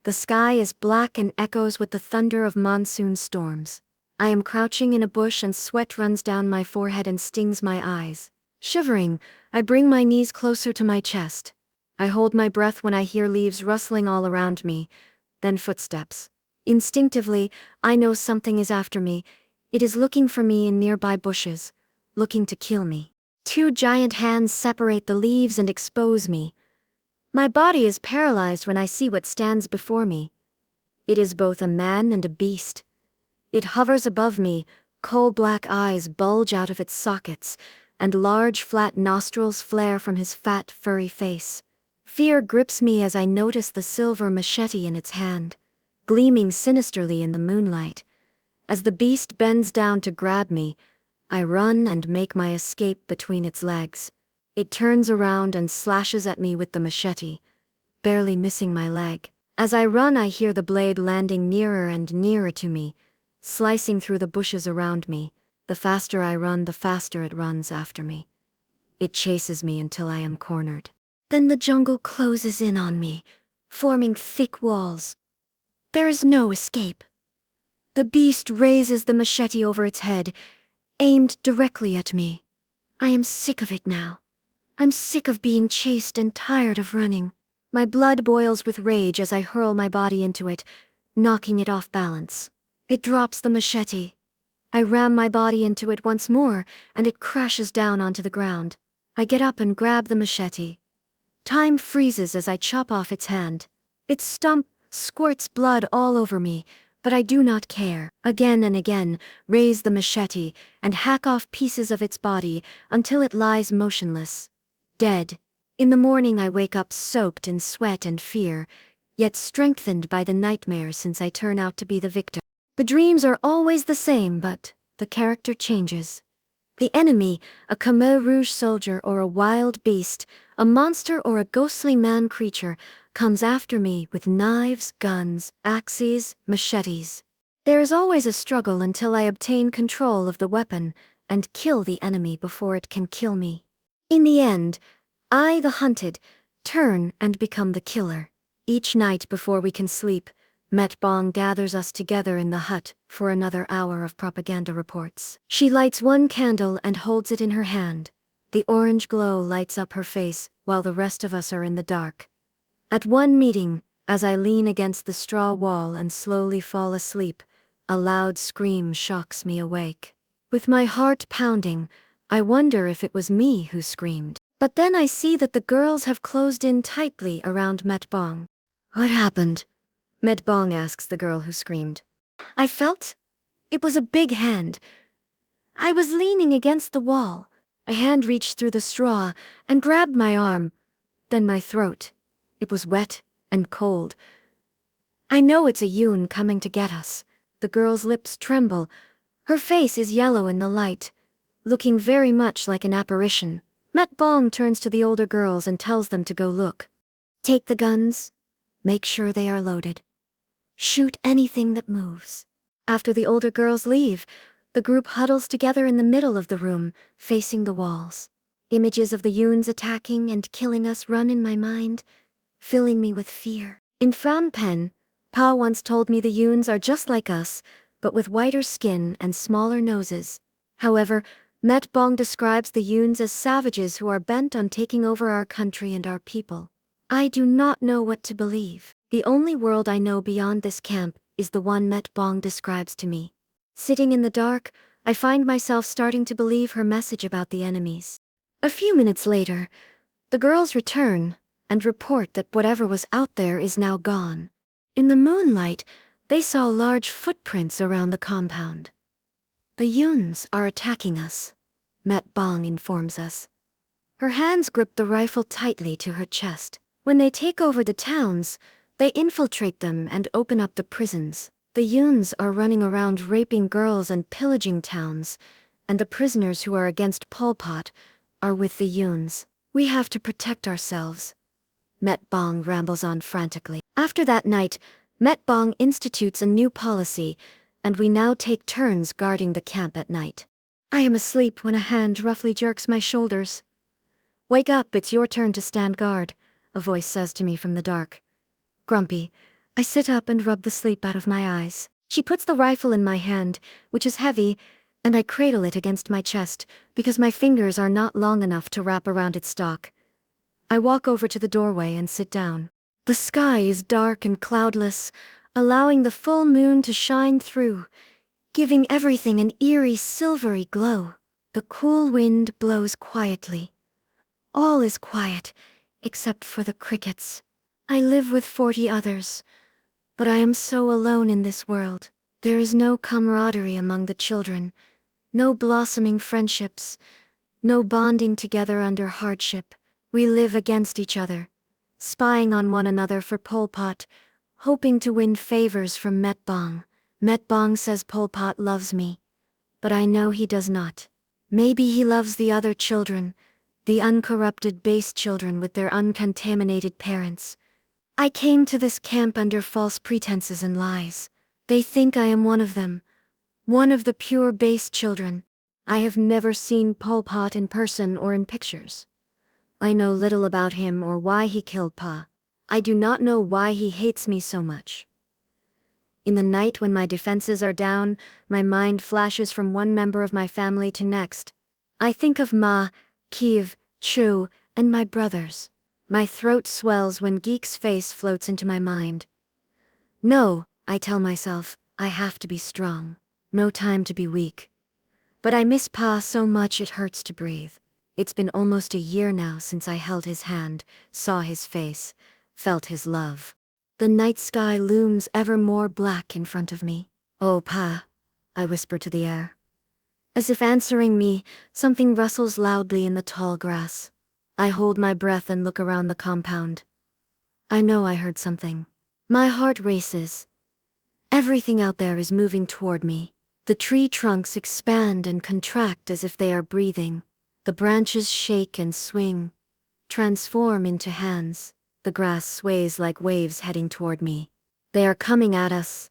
The sky is black and echoes with the thunder of monsoon storms. I am crouching in a bush and sweat runs down my forehead and stings my eyes. Shivering, I bring my knees closer to my chest. I hold my breath when I hear leaves rustling all around me, then footsteps. Instinctively, I know something is after me. It is looking for me in nearby bushes, looking to kill me. Two giant hands separate the leaves and expose me. My body is paralyzed when I see what stands before me. It is both a man and a beast. It hovers above me, coal-black eyes bulge out of its sockets, and large flat nostrils flare from his fat, furry face. Fear grips me as I notice the silver machete in its hand, gleaming sinisterly in the moonlight. As the beast bends down to grab me, I run and make my escape between its legs. It turns around and slashes at me with the machete, barely missing my leg. As I run, I hear the blade landing nearer and nearer to me, slicing through the bushes around me. The faster I run, the faster it runs after me. It chases me until I am cornered. Then the jungle closes in on me, forming thick walls. There is no escape. The beast raises the machete over its head, aimed directly at me. I am sick of it now. I'm sick of being chased and tired of running. My blood boils with rage as I hurl my body into it, knocking it off balance. It drops the machete. I ram my body into it once more, and it crashes down onto the ground. I get up and grab the machete. Time freezes as I chop off its hand. Its stump squirts blood all over me, but I do not care. Again and again, raise the machete and hack off pieces of its body until it lies motionless, dead. In the morning I wake up soaked in sweat and fear, yet strengthened by the nightmare since I turn out to be the victor. The dreams are always the same, but the character changes. The enemy, a Khmer Rouge soldier or a wild beast, a monster or a ghostly man creature, comes after me with knives, guns, axes, machetes. There is always a struggle until I obtain control of the weapon and kill the enemy before it can kill me. In the end, I, the hunted, turn and become the killer. Each night before we can sleep, Met Bong gathers us together in the hut for another hour of propaganda reports. She lights one candle and holds it in her hand. The orange glow lights up her face while the rest of us are in the dark. At one meeting, as I lean against the straw wall and slowly fall asleep, a loud scream shocks me awake. With my heart pounding, I wonder if it was me who screamed. But then I see that the girls have closed in tightly around Met Bong. What happened? Met Bong asks the girl who screamed. I felt it was a big hand. I was leaning against the wall. A hand reached through the straw and grabbed my arm, then my throat. It was wet and cold. I know it's a Yoon coming to get us. The girl's lips tremble. Her face is yellow in the light. looking very much like an apparition. Met Bong turns to the older girls and tells them to go look. Take the guns. Make sure they are loaded. Shoot anything that moves. After the older girls leave, the group huddles together in the middle of the room, facing the walls. Images of the Yuns attacking and killing us run in my mind, filling me with fear. In Phnom Penh, Pa once told me the Yuns are just like us, but with whiter skin and smaller noses. However, Met Bong describes the Yuns as savages who are bent on taking over our country and our people. I do not know what to believe. The only world I know beyond this camp is the one Met Bong describes to me. Sitting in the dark, I find myself starting to believe her message about the enemies. A few minutes later, the girls return and report that whatever was out there is now gone. In the moonlight, they saw large footprints around the compound. The Yuns are attacking us, Met Bong informs us. Her hands grip the rifle tightly to her chest. When they take over the towns, they infiltrate them and open up the prisons. The Yuns are running around raping girls and pillaging towns, and the prisoners who are against Pol Pot are with the Yuns. We have to protect ourselves. Met Bong rambles on frantically. After that night, Met Bong institutes a new policy, and we now take turns guarding the camp at night. I am asleep when a hand roughly jerks my shoulders. Wake up, it's your turn to stand guard, a voice says to me from the dark. Grumpy, I sit up and rub the sleep out of my eyes. She puts the rifle in my hand, which is heavy, and I cradle it against my chest, because my fingers are not long enough to wrap around its stock. I walk over to the doorway and sit down. The sky is dark and cloudless, allowing the full moon to shine through, giving everything an eerie silvery glow. The cool wind blows quietly. All is quiet, except for the crickets. I live with 40 others, but I am so alone in this world. There is no camaraderie among the children, no blossoming friendships, no bonding together under hardship. We live against each other, spying on one another for Pol Pot, hoping to win favors from Met Bong. Met Bong says Pol Pot loves me, but I know he does not. Maybe he loves the other children, the uncorrupted base children with their uncontaminated parents. I came to this camp under false pretenses and lies. They think I am one of them, one of the pure base children. I have never seen Pol Pot in person or in pictures. I know little about him or why he killed Pa. I do not know why he hates me so much. In the night when my defenses are down, my mind flashes from one member of my family to next. I think of Ma, Kiev, Chu, and my brothers. My throat swells when Geek's face floats into my mind. No, I tell myself, I have to be strong. No time to be weak. But I miss Pa so much it hurts to breathe. It's been almost a year now since I held his hand, saw his face, felt his love. The night sky looms ever more black in front of me. Oh, Pa, I whisper to the air. As if answering me, something rustles loudly in the tall grass. I hold my breath and look around the compound. I know I heard something. My heart races. Everything out there is moving toward me. The tree trunks expand and contract as if they are breathing. The branches shake and swing, transform into hands. The grass sways like waves heading toward me. They are coming at us.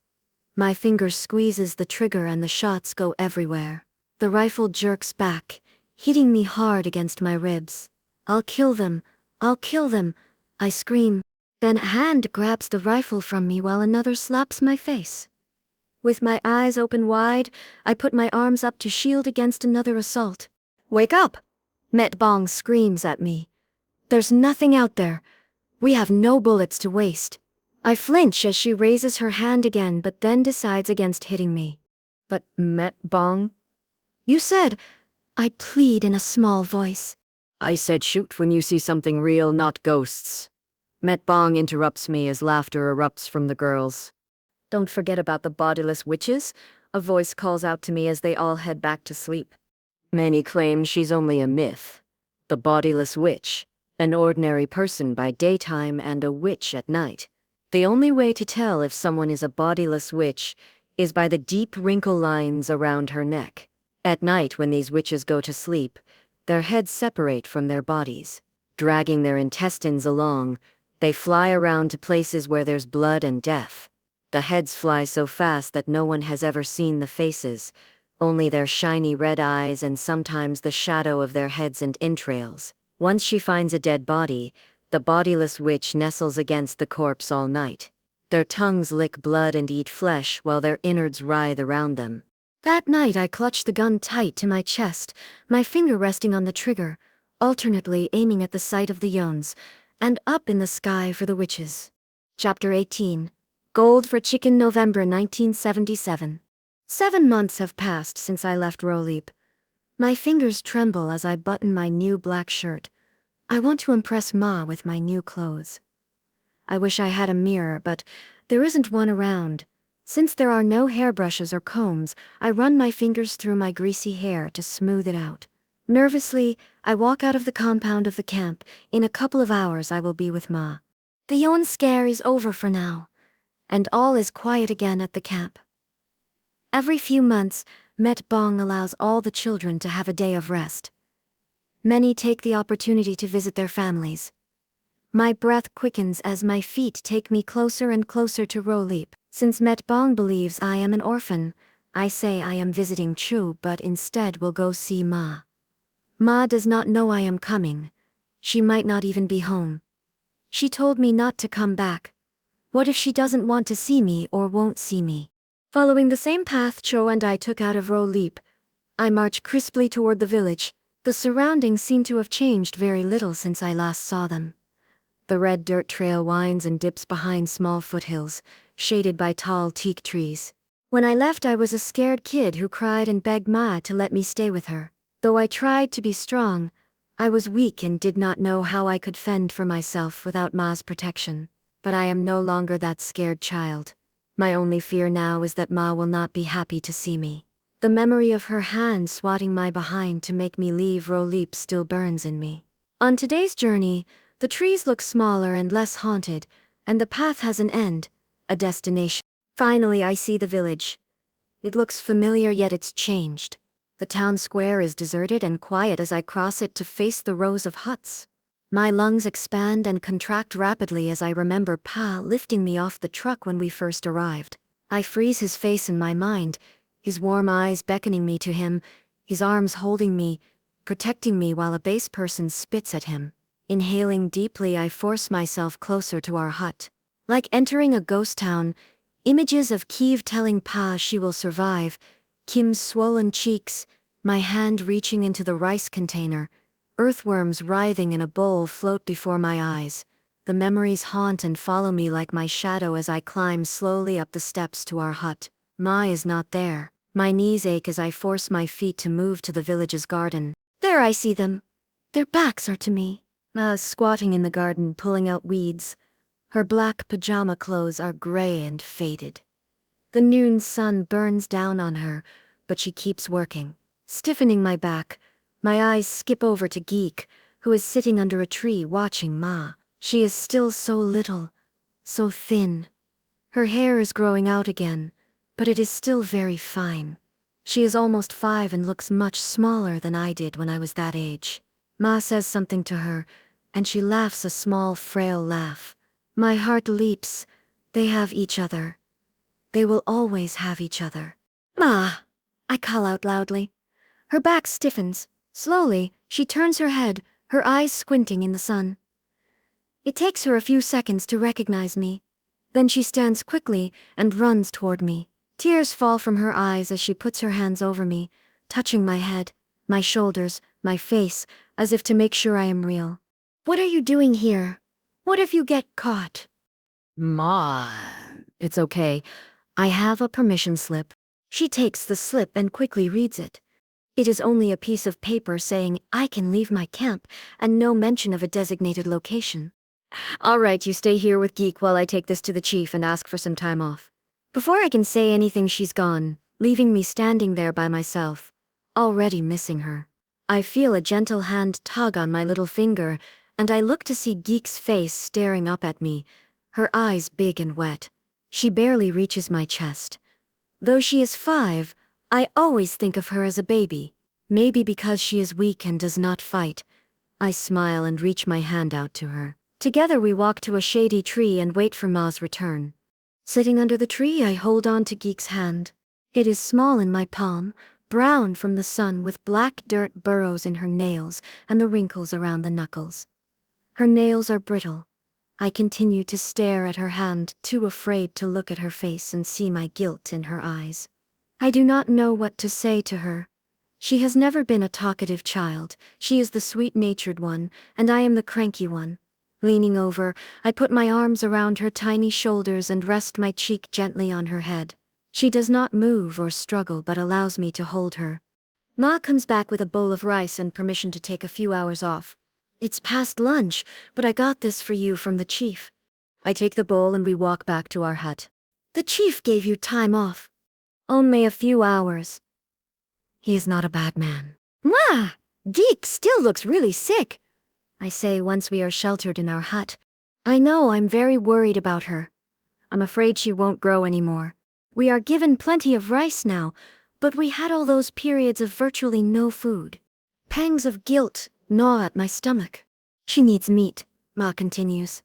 My finger squeezes the trigger and the shots go everywhere. The rifle jerks back, hitting me hard against my ribs. I'll kill them, I scream. Then a hand grabs the rifle from me while another slaps my face. With my eyes open wide, I put my arms up to shield against another assault. Wake up! Met Bong screams at me. There's nothing out there. We have no bullets to waste. I flinch as she raises her hand again but then decides against hitting me. But Met Bong? You said, I plead in a small voice. I said shoot when you see something real, not ghosts. Met Bong interrupts me as laughter erupts from the girls. Don't forget about the bodiless witches, a voice calls out to me as they all head back to sleep. Many claim she's only a myth. The bodiless witch, an ordinary person by daytime and a witch at night. The only way to tell if someone is a bodiless witch is by the deep wrinkle lines around her neck. At night, when these witches go to sleep, their heads separate from their bodies. Dragging their intestines along, they fly around to places where there's blood and death. The heads fly so fast that no one has ever seen the faces, only their shiny red eyes and sometimes the shadow of their heads and entrails. Once she finds a dead body, the bodiless witch nestles against the corpse all night. Their tongues lick blood and eat flesh while their innards writhe around them. That night I clutched the gun tight to my chest, my finger resting on the trigger, alternately aiming at the site of the yones, and up in the sky for the witches. Chapter 18. Gold for Chicken, November 1977. 7 months have passed since I left Roleep. My fingers tremble as I button my new black shirt. I want to impress Ma with my new clothes. I wish I had a mirror, but there isn't one around. Since there are no hairbrushes or combs, I run my fingers through my greasy hair to smooth it out. Nervously, I walk out of the compound of the camp. In a couple of hours I will be with Ma. The Yon scare is over for now, and all is quiet again at the camp. Every few months, Met Bong allows all the children to have a day of rest. Many take the opportunity to visit their families. My breath quickens as my feet take me closer and closer to Roleep. Since Met Bong believes I am an orphan, I say I am visiting Chu but instead will go see Ma. Ma does not know I am coming. She might not even be home. She told me not to come back. What if she doesn't want to see me or won't see me? Following the same path Cho and I took out of Roleep, I march crisply toward the village. The surroundings seem to have changed very little since I last saw them. The red dirt trail winds and dips behind small foothills, shaded by tall teak trees. When I left, I was a scared kid who cried and begged Ma to let me stay with her. Though I tried to be strong, I was weak and did not know how I could fend for myself without Ma's protection. But I am no longer that scared child. My only fear now is that Ma will not be happy to see me. The memory of her hand swatting my behind to make me leave Roleep still burns in me. On today's journey, the trees look smaller and less haunted, and the path has an end, a destination. Finally, I see the village. It looks familiar, yet it's changed. The town square is deserted and quiet as I cross it to face the rows of huts. My lungs expand and contract rapidly as I remember Pa lifting me off the truck when we first arrived. I freeze his face in my mind, his warm eyes beckoning me to him, his arms holding me, protecting me while a base person spits at him. Inhaling deeply, I force myself closer to our hut. Like entering a ghost town, images of Kiev telling Pa she will survive, Kim's swollen cheeks, my hand reaching into the rice container, earthworms writhing in a bowl float before my eyes. The memories haunt and follow me like my shadow as I climb slowly up the steps to our hut. Ma is not there. My knees ache as I force my feet to move to the village's garden. There I see them. Their backs are to me. Ma is squatting in the garden pulling out weeds. Her black pajama clothes are gray and faded. The noon sun burns down on her, but she keeps working. Stiffening my back, my eyes skip over to Geek, who is sitting under a tree watching Ma. She is still so little, so thin. Her hair is growing out again, but it is still very fine. She is almost 5 and looks much smaller than I did when I was that age. Ma says something to her, and she laughs a small, frail laugh. My heart leaps. They have each other. They will always have each other. Ma! I call out loudly. Her back stiffens. Slowly, she turns her head, her eyes squinting in the sun. It takes her a few seconds to recognize me. Then she stands quickly and runs toward me. Tears fall from her eyes as she puts her hands over me, touching my head, my shoulders, my face, as if to make sure I am real. What are you doing here? What if you get caught? Ma. It's okay. I have a permission slip. She takes the slip and quickly reads it. It is only a piece of paper saying I can leave my camp and no mention of a designated location. All right, you stay here with Geek while I take this to the chief and ask for some time off. Before I can say anything, she's gone, leaving me standing there by myself, already missing her. I feel a gentle hand tug on my little finger, and I look to see Geek's face staring up at me, her eyes big and wet. She barely reaches my chest. Though she is 5, I always think of her as a baby. Maybe because she is weak and does not fight. I smile and reach my hand out to her. Together we walk to a shady tree and wait for Ma's return. Sitting under the tree, I hold on to Geek's hand. It is small in my palm, brown from the sun with black dirt burrows in her nails and the wrinkles around the knuckles. Her nails are brittle. I continue to stare at her hand, too afraid to look at her face and see my guilt in her eyes. I do not know what to say to her. She has never been a talkative child. She is the sweet-natured one, and I am the cranky one. Leaning over, I put my arms around her tiny shoulders and rest my cheek gently on her head. She does not move or struggle but allows me to hold her. Ma comes back with a bowl of rice and permission to take a few hours off. It's past lunch, but I got this for you from the chief. I take the bowl and we walk back to our hut. The chief gave you time off. Only a few hours. He is not a bad man. Ma! Geek still looks really sick, I say once we are sheltered in our hut. I know I'm very worried about her. I'm afraid she won't grow anymore. We are given plenty of rice now, but we had all those periods of virtually no food. Pangs of guilt gnaw at my stomach. She needs meat, Ma continues.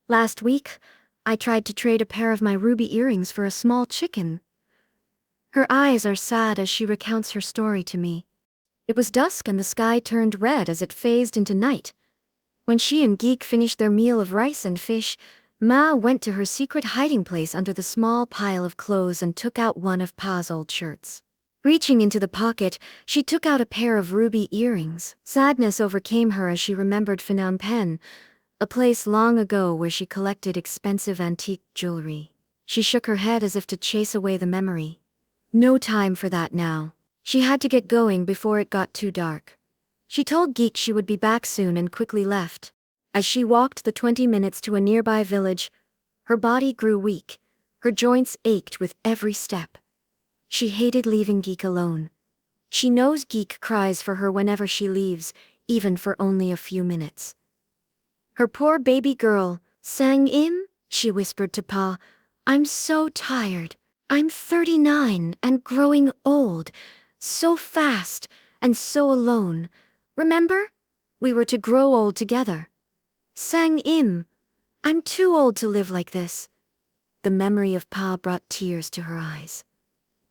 Last week, I tried to trade a pair of my ruby earrings for a small chicken. Her eyes are sad as she recounts her story to me. It was dusk and the sky turned red as it phased into night. When she and Geek finished their meal of rice and fish, Ma went to her secret hiding place under the small pile of clothes and took out one of Pa's old shirts. Reaching into the pocket, she took out a pair of ruby earrings. Sadness overcame her as she remembered Phnom Penh, a place long ago where she collected expensive antique jewelry. She shook her head as if to chase away the memory. No time for that now. She had to get going before it got too dark. She told Geek she would be back soon and quickly left. As she walked the 20 minutes to a nearby village, her body grew weak. Her joints ached with every step. She hated leaving Geek alone. She knows Geek cries for her whenever she leaves, even for only a few minutes. Her poor baby girl, Sang Im, she whispered to Pa, I'm so tired. I'm 39 and growing old, so fast and so alone. Remember? We were to grow old together. Sang Im, I'm too old to live like this. The memory of Pa brought tears to her eyes.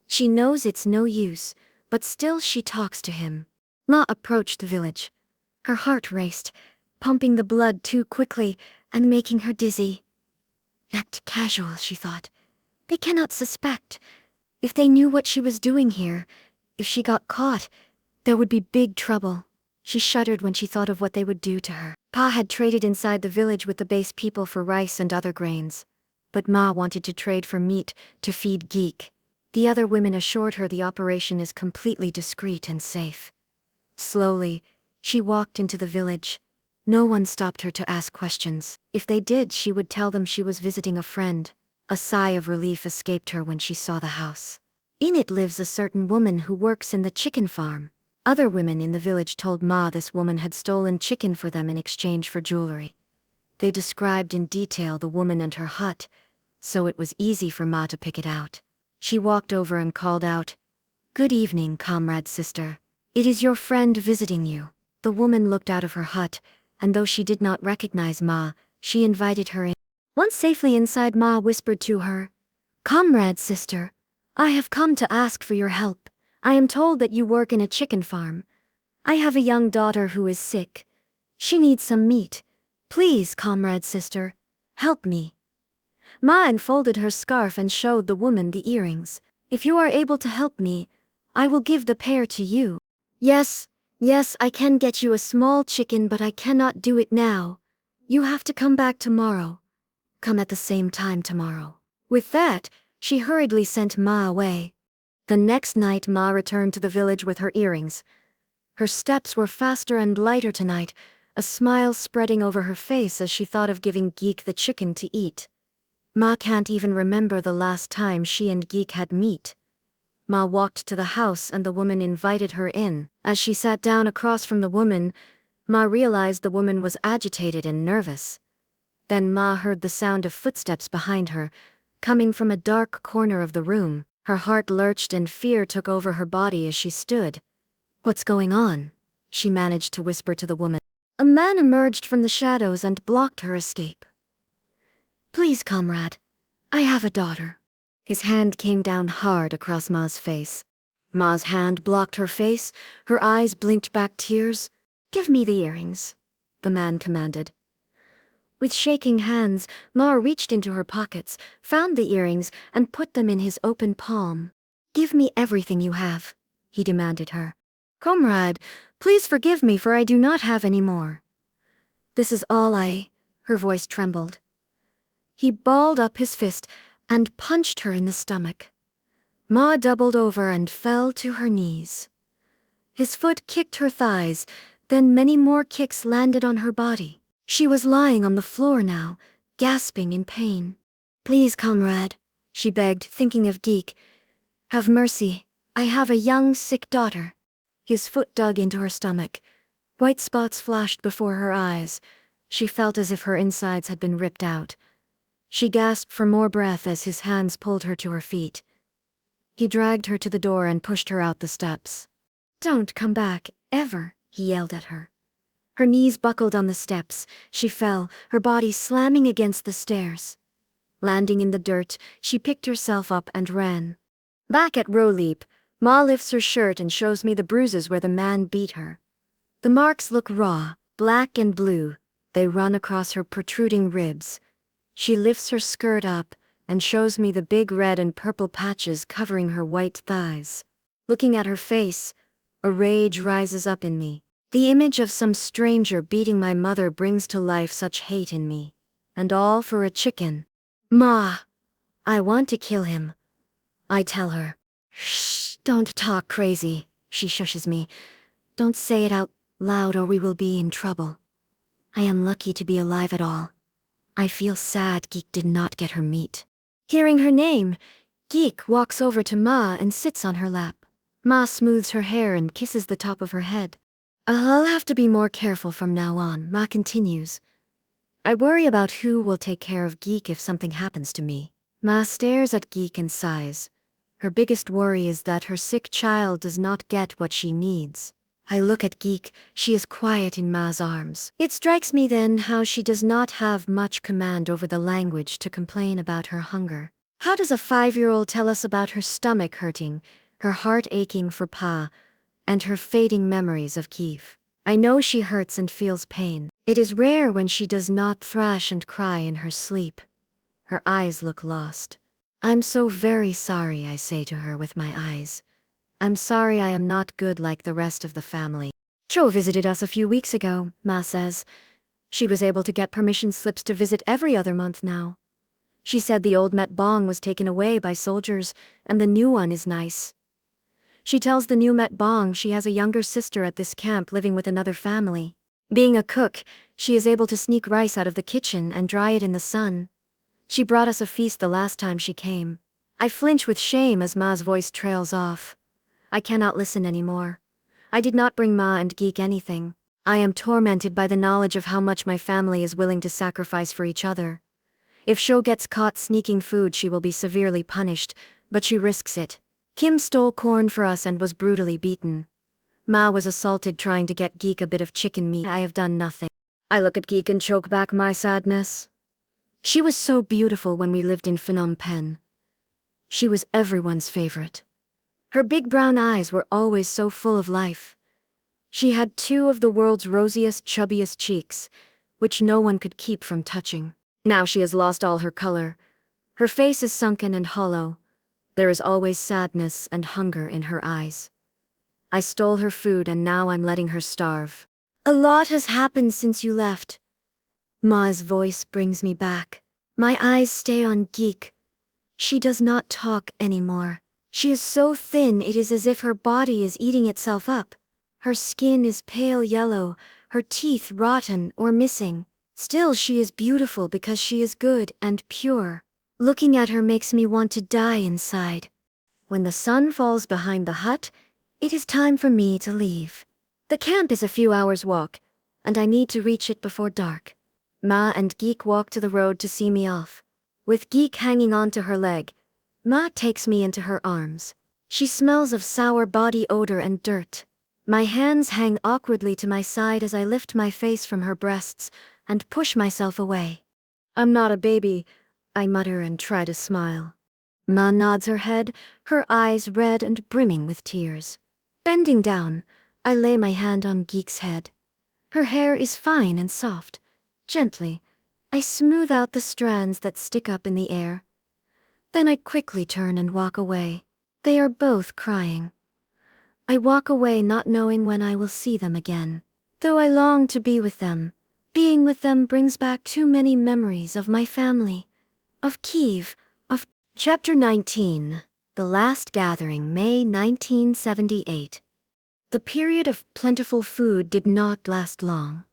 She knows it's no use, but still she talks to him. Ma approached the village. Her heart raced, pumping the blood too quickly and making her dizzy. Act casual, she thought. They cannot suspect. If they knew what she was doing here, if she got caught, there would be big trouble. She shuddered when she thought of what they would do to her. Pa had traded inside the village with the base people for rice and other grains. But Ma wanted to trade for meat to feed Geek. The other women assured her the operation is completely discreet and safe. Slowly, she walked into the village. No one stopped her to ask questions. If they did, she would tell them she was visiting a friend. A sigh of relief escaped her when she saw the house. In it lives a certain woman who works in the chicken farm. Other women in the village told Ma this woman had stolen chicken for them in exchange for jewelry. They described in detail the woman and her hut, so it was easy for Ma to pick it out. She walked over and called out, Good evening, comrade sister. It is your friend visiting you. The woman looked out of her hut, and though she did not recognize Ma, she invited her in. Once safely inside, Ma whispered to her, Comrade sister, I have come to ask for your help. I am told that you work in a chicken farm. I have a young daughter who is sick. She needs some meat. Please, comrade sister, help me. Ma unfolded her scarf and showed the woman the earrings. If you are able to help me, I will give the pair to you. Yes, I can get you a small chicken, but I cannot do it now. You have to come back tomorrow. Come at the same time tomorrow. With that, she hurriedly sent Ma away. The next night, Ma returned to the village with her earrings. Her steps were faster and lighter tonight, a smile spreading over her face as she thought of giving Geek the chicken to eat. Ma can't even remember the last time she and Geek had meat. Ma walked to the house and the woman invited her in. As she sat down across from the woman, Ma realized the woman was agitated and nervous. Then Ma heard the sound of footsteps behind her, coming from a dark corner of the room. Her heart lurched and fear took over her body as she stood. "What's going on?" she managed to whisper to the woman. A man emerged from the shadows and blocked her escape. "Please, comrade, I have a daughter." His hand came down hard across Ma's face. Ma's hand blocked her face, her eyes blinked back tears. "Give me the earrings," the man commanded. With shaking hands, Ma reached into her pockets, found the earrings, and put them in his open palm. "Give me everything you have," he demanded her. "Comrade, please forgive me, for I do not have any more." "This is all her voice trembled. He balled up his fist and punched her in the stomach. Ma doubled over and fell to her knees. His foot kicked her thighs, then many more kicks landed on her body. She was lying on the floor now, gasping in pain. "Please, comrade," she begged, thinking of Geek. "Have mercy, I have a young, sick daughter." His foot dug into her stomach. White spots flashed before her eyes. She felt as if her insides had been ripped out. She gasped for more breath as his hands pulled her to her feet. He dragged her to the door and pushed her out the steps. "Don't come back, ever," he yelled at her. Her knees buckled on the steps. She fell, her body slamming against the stairs. Landing in the dirt, she picked herself up and ran. Back at row leap, Ma lifts her shirt and shows me the bruises where the man beat her. The marks look raw, black and blue. They run across her protruding ribs. She lifts her skirt up and shows me the big red and purple patches covering her white thighs. Looking at her face, a rage rises up in me. The image of some stranger beating my mother brings to life such hate in me. And all for a chicken. "Ma, I want to kill him," I tell her. "Shh, don't talk crazy," she shushes me. "Don't say it out loud or we will be in trouble. I am lucky to be alive at all. I feel sad Geek did not get her meat." Hearing her name, Geek walks over to Ma and sits on her lap. Ma smooths her hair and kisses the top of her head. "I'll have to be more careful from now on," Ma continues. "I worry about who will take care of Geek if something happens to me." Ma stares at Geek and sighs. Her biggest worry is that her sick child does not get what she needs. I look at Geek. She is quiet in Ma's arms. It strikes me then how she does not have much command over the language to complain about her hunger. How does a 5-year-old tell us about her stomach hurting, her heart aching for Pa, and her fading memories of Keith? I know she hurts and feels pain. It is rare when she does not thrash and cry in her sleep. Her eyes look lost. "I'm so very sorry," I say to her with my eyes. "I'm sorry I am not good like the rest of the family." "Cho visited us a few weeks ago," Ma says. She was able to get permission slips to visit every other month now. She said the old Met Bong was taken away by soldiers, and the new one is nice. She tells the new Met Bong she has a younger sister at this camp living with another family. Being a cook, she is able to sneak rice out of the kitchen and dry it in the sun. She brought us a feast the last time she came. I flinch with shame as Ma's voice trails off. I cannot listen anymore. I did not bring Ma and Geek anything. I am tormented by the knowledge of how much my family is willing to sacrifice for each other. If Sho gets caught sneaking food, she will be severely punished, but she risks it. Kim stole corn for us and was brutally beaten. Ma was assaulted trying to get Geek a bit of chicken meat. I have done nothing. I look at Geek and choke back my sadness. She was so beautiful when we lived in Phnom Penh. She was everyone's favorite. Her big brown eyes were always so full of life. She had 2 of the world's rosiest, chubbiest cheeks, which no one could keep from touching. Now she has lost all her color. Her face is sunken and hollow. There is always sadness and hunger in her eyes. I stole her food and now I'm letting her starve. A lot has happened since you left. Ma's voice brings me back. My eyes stay on Geek. She does not talk anymore. She is so thin it is as if her body is eating itself up. Her skin is pale yellow, her teeth rotten or missing. Still she is beautiful because she is good and pure. Looking at her makes me want to die inside. When the sun falls behind the hut, it is time for me to leave. The camp is a few hours' walk, and I need to reach it before dark. Ma and Geek walk to the road to see me off. With Geek hanging onto her leg, Ma takes me into her arms. She smells of sour body odor and dirt. My hands hang awkwardly to my side as I lift my face from her breasts and push myself away. I'm not a baby, I mutter and try to smile. Ma nods her head, her eyes red and brimming with tears. Bending down, I lay my hand on Geek's head. Her hair is fine and soft. Gently, I smooth out the strands that stick up in the air. Then I quickly turn and walk away. They are both crying. I walk away not knowing when I will see them again. Though I long to be with them, being with them brings back too many memories of my family, of Kiev, of Chapter 19, The Last Gathering, May 1978. The period of plentiful food did not last long.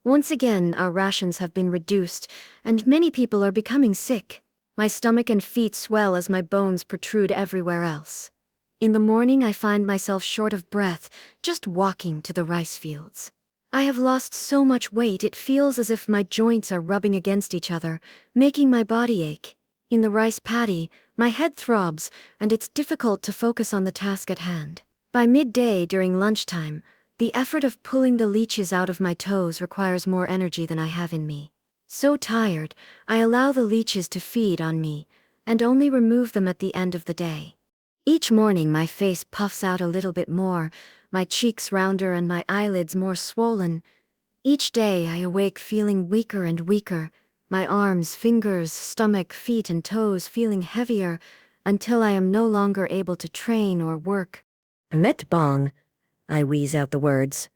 Once again, our rations have been reduced, and many people are becoming sick. My stomach and feet swell as my bones protrude everywhere else. In the morning, I find myself short of breath, just walking to the rice fields. I have lost so much weight it feels as if my joints are rubbing against each other, making my body ache. In the rice paddy, my head throbs, and it's difficult to focus on the task at hand. By midday during lunchtime, the effort of pulling the leeches out of my toes requires more energy than I have in me. So tired, I allow the leeches to feed on me, and only remove them at the end of the day. Each morning my face puffs out a little bit more, my cheeks rounder and my eyelids more swollen. Each day I awake feeling weaker and weaker, my arms, fingers, stomach, feet and toes feeling heavier, until I am no longer able to train or work. Met Bong, I wheeze out the words.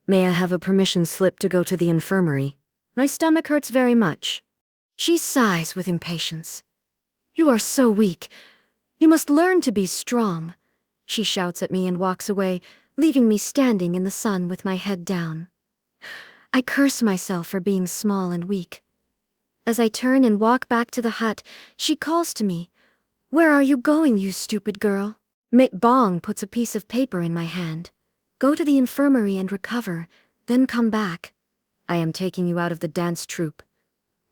May I have a permission slip to go to the infirmary? My stomach hurts very much. She sighs with impatience. You are so weak. You must learn to be strong. She shouts at me and walks away, leaving me standing in the sun with my head down. I curse myself for being small and weak. As I turn and walk back to the hut, she calls to me. Where are you going, you stupid girl? Met Bong puts a piece of paper in my hand. Go to the infirmary and recover, then come back. I am taking you out of the dance troupe.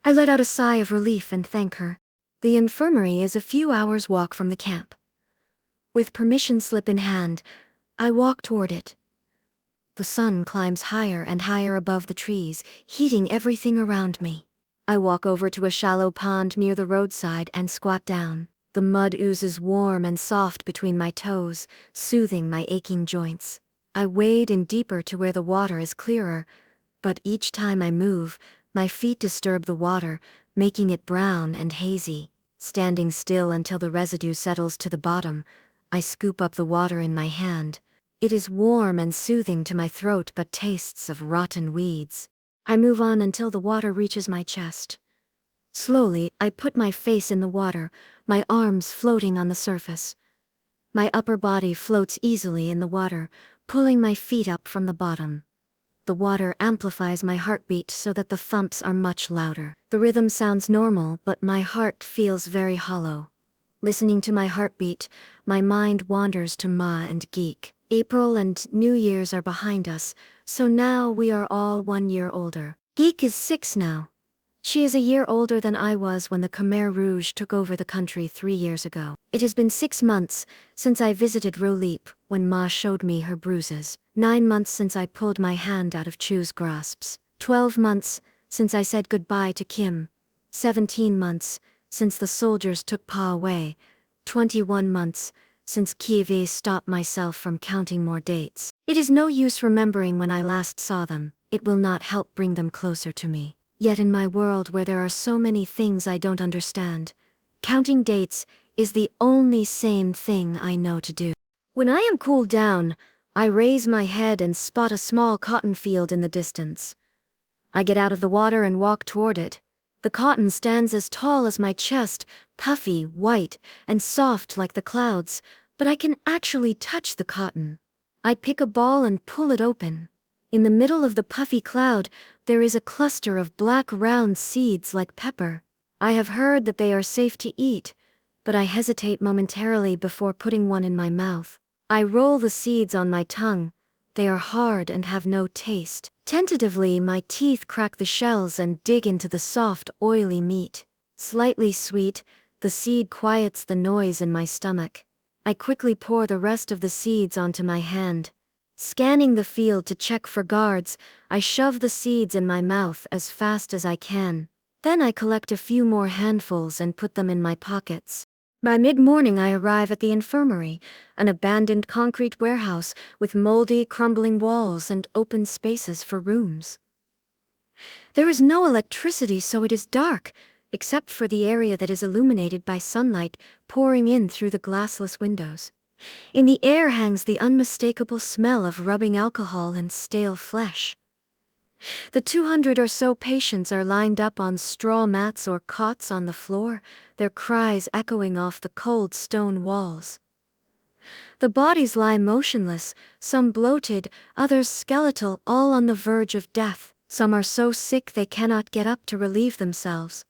I let out a sigh of relief and thank her. The infirmary is a few hours' walk from the camp. With permission slip in hand, I walk toward it. The sun climbs higher and higher above the trees, heating everything around me. I walk over to a shallow pond near the roadside and squat down. The mud oozes warm and soft between my toes, soothing my aching joints. I wade in deeper to where the water is clearer, but each time I move, my feet disturb the water, making it brown and hazy. Standing still until the residue settles to the bottom, I scoop up the water in my hand. It is warm and soothing to my throat but tastes of rotten weeds. I move on until the water reaches my chest. Slowly, I put my face in the water, my arms floating on the surface. My upper body floats easily in the water, pulling my feet up from the bottom. The water amplifies my heartbeat so that the thumps are much louder. The rhythm sounds normal, but my heart feels very hollow. Listening to my heartbeat, my mind wanders to Ma and Geek. April and New Year's are behind us, so now we are all 1 year older. Geek is 6 now. She is a year older than I was when the Khmer Rouge took over the country 3 years ago. It has been 6 months since I visited Rolip when Ma showed me her bruises. 9 months since I pulled my hand out of Chu's grasps. 12 months since I said goodbye to Kim. 17 months since the soldiers took Pa away. 21 months since Kiev stopped myself from counting more dates. It is no use remembering when I last saw them. It will not help bring them closer to me. Yet in my world where there are so many things I don't understand, counting dates is the only sane thing I know to do. When I am cooled down, I raise my head and spot a small cotton field in the distance. I get out of the water and walk toward it. The cotton stands as tall as my chest, puffy, white, and soft like the clouds, but I can actually touch the cotton. I pick a ball and pull it open. In the middle of the puffy cloud, there is a cluster of black round seeds like pepper. I have heard that they are safe to eat, but I hesitate momentarily before putting one in my mouth. I roll the seeds on my tongue. They are hard and have no taste. Tentatively, my teeth crack the shells and dig into the soft, oily meat. Slightly sweet, The seed quiets the noise in my stomach. I quickly pour the rest of the seeds onto my hand. Scanning the field to check for guards, I shove the seeds in my mouth as fast as I can. Then I collect a few more handfuls and put them in my pockets. By mid-morning I arrive at the infirmary, an abandoned concrete warehouse with moldy, crumbling walls and open spaces for rooms. There is no electricity, so it is dark, except for the area that is illuminated by sunlight pouring in through the glassless windows. In the air hangs the unmistakable smell of rubbing alcohol and stale flesh. The 200 or so patients are lined up on straw mats or cots on the floor, their cries echoing off the cold stone walls. The bodies lie motionless, some bloated, others skeletal, all on the verge of death. Some are so sick they cannot get up to relieve themselves.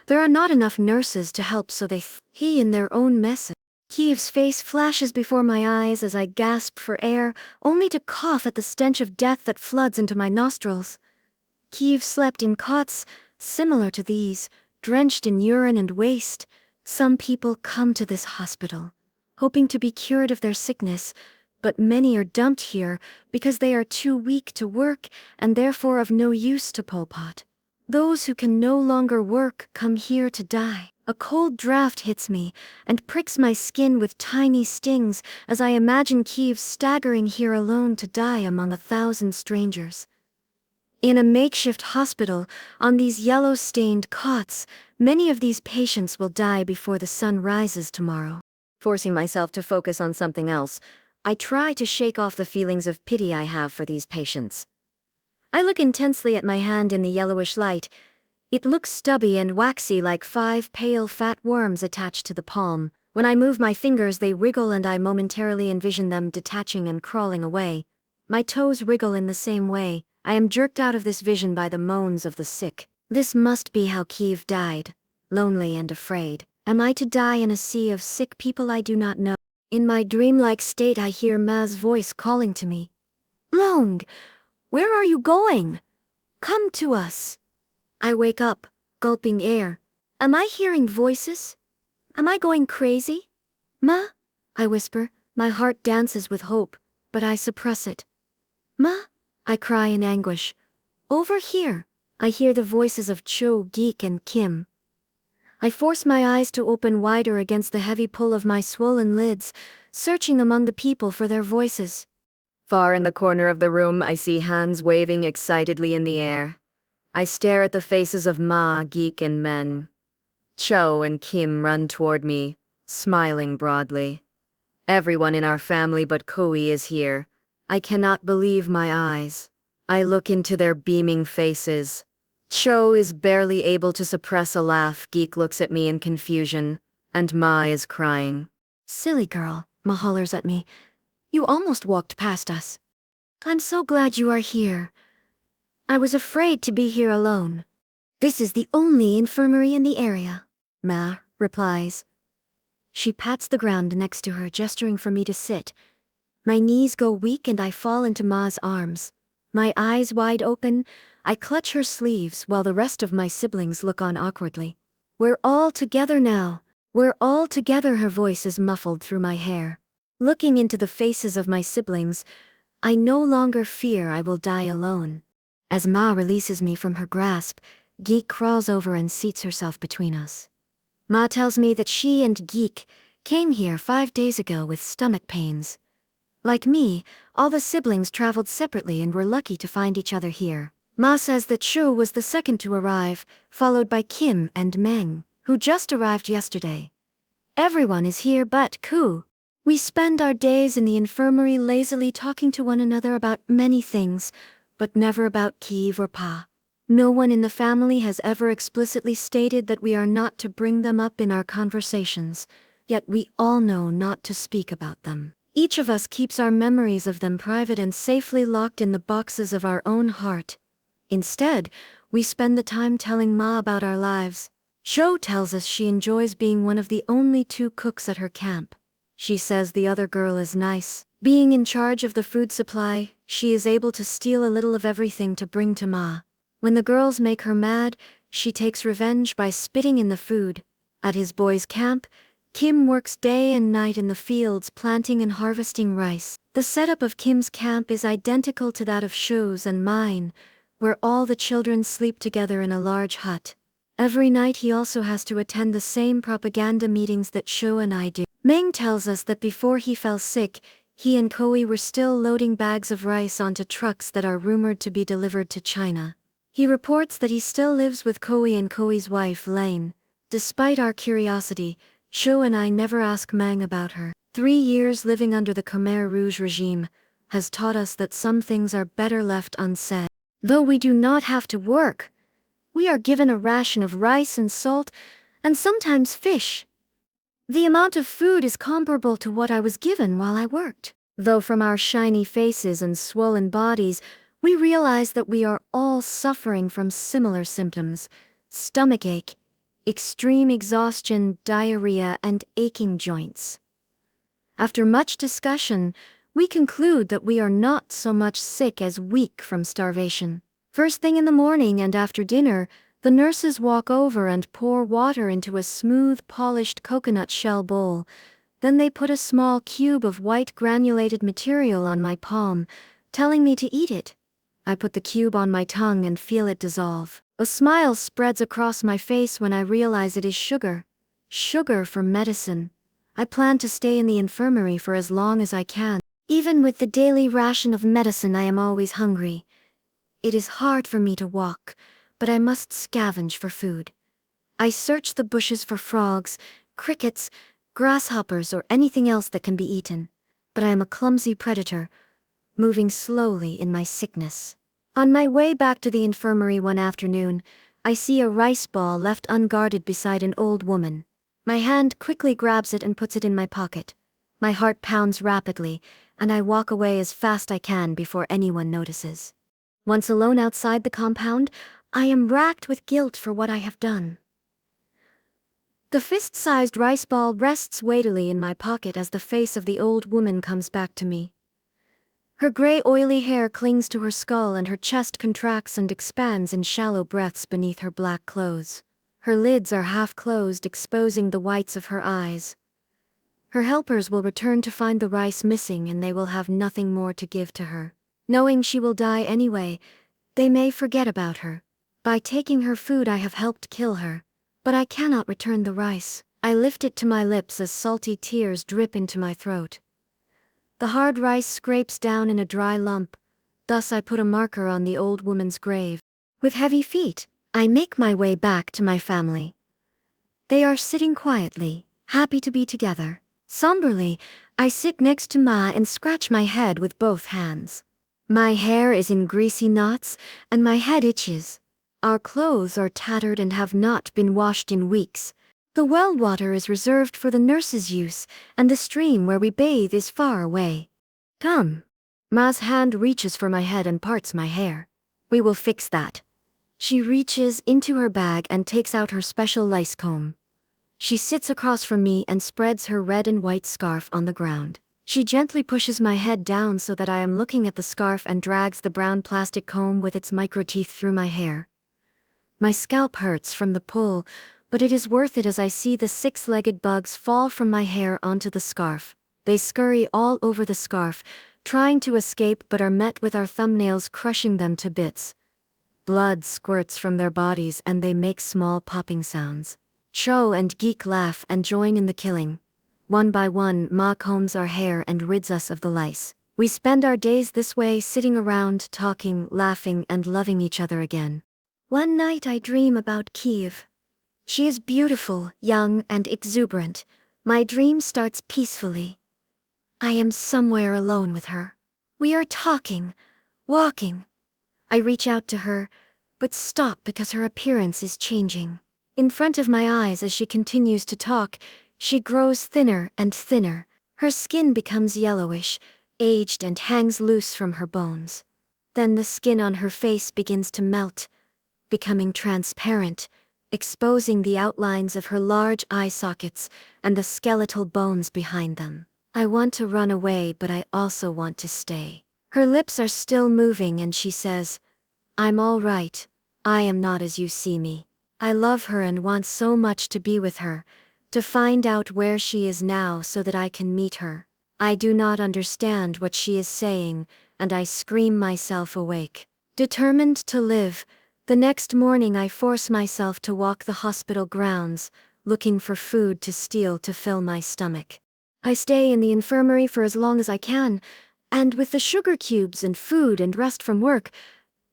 There are not enough nurses to help, so they pee in their own messes. Kiev's face flashes before my eyes as I gasp for air, only to cough at the stench of death that floods into my nostrils. Kiev slept in cots similar to these, drenched in urine and waste. Some people come to this hospital, hoping to be cured of their sickness, but many are dumped here because they are too weak to work and therefore of no use to Pol Pot. Those who can no longer work come here to die. A cold draft hits me and pricks my skin with tiny stings as I imagine Kiev staggering here alone to die among 1,000 strangers. In a makeshift hospital, on these yellow-stained cots, many of these patients will die before the sun rises tomorrow. Forcing myself to focus on something else, I try to shake off the feelings of pity I have for these patients. I look intensely at my hand in the yellowish light. It looks stubby and waxy, like 5 pale fat worms attached to the palm. When I move my fingers, they wriggle and I momentarily envision them detaching and crawling away. My toes wriggle in the same way. I am jerked out of this vision by the moans of the sick. This must be how Kiev died, lonely and afraid. Am I to die in a sea of sick people I do not know? In my dreamlike state I hear Ma's voice calling to me. "Loung, where are you going? Come to us." I wake up, gulping air. Am I hearing voices? Am I going crazy? "Ma?" I whisper. My heart dances with hope, but I suppress it. "Ma?" I cry in anguish. "Over here." I hear the voices of Cho, Geek, and Kim. I force my eyes to open wider against the heavy pull of my swollen lids, searching among the people for their voices. Far in the corner of the room, I see hands waving excitedly in the air. I stare at the faces of Ma, Geek, and Men. Cho and Kim run toward me, smiling broadly. Everyone in our family but Kui is here. I cannot believe my eyes. I look into their beaming faces. Cho is barely able to suppress a laugh. Geek looks at me in confusion, and Ma is crying. "Silly girl," Ma hollers at me. "You almost walked past us." "I'm so glad you are here. I was afraid to be here alone." "This is the only infirmary in the area," Ma replies. She pats the ground next to her, gesturing for me to sit. My knees go weak and I fall into Ma's arms. My eyes wide open, I clutch her sleeves while the rest of my siblings look on awkwardly. "We're all together now. We're all together," her voice is muffled through my hair. Looking into the faces of my siblings, I no longer fear I will die alone. As Ma releases me from her grasp, Geek crawls over and seats herself between us. Ma tells me that she and Geek came here 5 days ago with stomach pains. Like me, all the siblings traveled separately and were lucky to find each other here. Ma says that Chu was the second to arrive, followed by Kim and Meng, who just arrived yesterday. Everyone is here but Ku. We spend our days in the infirmary lazily talking to one another about many things, but never about Kiev or Pa. No one in the family has ever explicitly stated that we are not to bring them up in our conversations, yet we all know not to speak about them. Each of us keeps our memories of them private and safely locked in the boxes of our own heart. Instead, we spend the time telling Ma about our lives. Cho tells us she enjoys being one of the only 2 cooks at her camp. She says the other girl is nice. Being in charge of the food supply, she is able to steal a little of everything to bring to Ma. When the girls make her mad, she takes revenge by spitting in the food. At his boys' camp, Kim works day and night in the fields planting and harvesting rice. The setup of Kim's camp is identical to that of Shu's and mine, where all the children sleep together in a large hut. Every night he also has to attend the same propaganda meetings that Shu and I do. Meng tells us that before he fell sick, he and Koi were still loading bags of rice onto trucks that are rumored to be delivered to China. He reports that he still lives with Koi and Koi's wife, Lane. Despite our curiosity, Shu and I never ask Meng about her. 3 years living under the Khmer Rouge regime has taught us that some things are better left unsaid. Though we do not have to work, we are given a ration of rice and salt, and sometimes fish. The amount of food is comparable to what I was given while I worked. Though from our shiny faces and swollen bodies, we realize that we are all suffering from similar symptoms: stomachache, extreme exhaustion, diarrhea, and aching joints. After much discussion, we conclude that we are not so much sick as weak from starvation. First thing in the morning and after dinner, the nurses walk over and pour water into a smooth, polished coconut shell bowl. Then they put a small cube of white granulated material on my palm, telling me to eat it. I put the cube on my tongue and feel it dissolve. A smile spreads across my face when I realize it is sugar. Sugar for medicine. I plan to stay in the infirmary for as long as I can. Even with the daily ration of medicine, I am always hungry. It is hard for me to walk, but I must scavenge for food. I search the bushes for frogs, crickets, grasshoppers, or anything else that can be eaten. But I am a clumsy predator, moving slowly in my sickness. On my way back to the infirmary one afternoon, I see a rice ball left unguarded beside an old woman. My hand quickly grabs it and puts it in my pocket. My heart pounds rapidly, and I walk away as fast I can before anyone notices. Once alone outside the compound, I am racked with guilt for what I have done. The fist-sized rice ball rests weightily in my pocket as the face of the old woman comes back to me. Her gray oily hair clings to her skull and her chest contracts and expands in shallow breaths beneath her black clothes. Her lids are half closed, exposing the whites of her eyes. Her helpers will return to find the rice missing, and they will have nothing more to give to her. Knowing she will die anyway, they may forget about her. By taking her food I have helped kill her. But I cannot return the rice. I lift it to my lips as salty tears drip into my throat. The hard rice scrapes down in a dry lump. Thus I put a marker on the old woman's grave. With heavy feet, I make my way back to my family. They are sitting quietly, happy to be together. Somberly, I sit next to Ma and scratch my head with both hands. My hair is in greasy knots, and my head itches. Our clothes are tattered and have not been washed in weeks. The well water is reserved for the nurse's use, and the stream where we bathe is far away. Come. Ma's hand reaches for my head and parts my hair. We will fix that. She reaches into her bag and takes out her special lice comb. She sits across from me and spreads her red and white scarf on the ground. She gently pushes my head down so that I am looking at the scarf and drags the brown plastic comb with its microteeth through my hair. My scalp hurts from the pull, but it is worth it as I see the 6-legged bugs fall from my hair onto the scarf. They scurry all over the scarf, trying to escape, but are met with our thumbnails crushing them to bits. Blood squirts from their bodies and they make small popping sounds. Cho and Geek laugh and join in the killing. One by one, Ma combs our hair and rids us of the lice. We spend our days this way, sitting around, talking, laughing, and loving each other again. One night I dream about Kiev. She is beautiful, young, and exuberant. My dream starts peacefully. I am somewhere alone with her. We are talking, walking. I reach out to her, but stop because her appearance is changing. In front of my eyes as she continues to talk, she grows thinner and thinner. Her skin becomes yellowish, aged, and hangs loose from her bones. Then the skin on her face begins to melt, becoming transparent, exposing the outlines of her large eye sockets and the skeletal bones behind them. I want to run away, but I also want to stay. Her lips are still moving and she says, "I'm all right. I am not as you see me." I love her and want so much to be with her, to find out where she is now so that I can meet her. I do not understand what she is saying, and I scream myself awake. Determined to live, the next morning I force myself to walk the hospital grounds, looking for food to steal to fill my stomach. I stay in the infirmary for as long as I can, and with the sugar cubes and food and rest from work,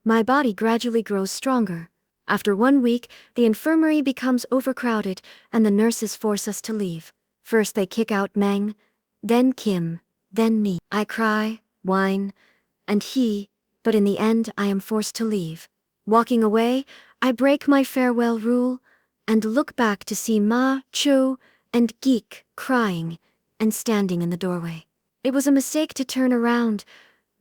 my body gradually grows stronger. After 1 week, the infirmary becomes overcrowded, and the nurses force us to leave. First they kick out Meng, then Kim, then me. I cry, whine, and but in the end I am forced to leave. Walking away, I break my farewell rule, and look back to see Ma, Cho, and Geek crying and standing in the doorway. It was a mistake to turn around.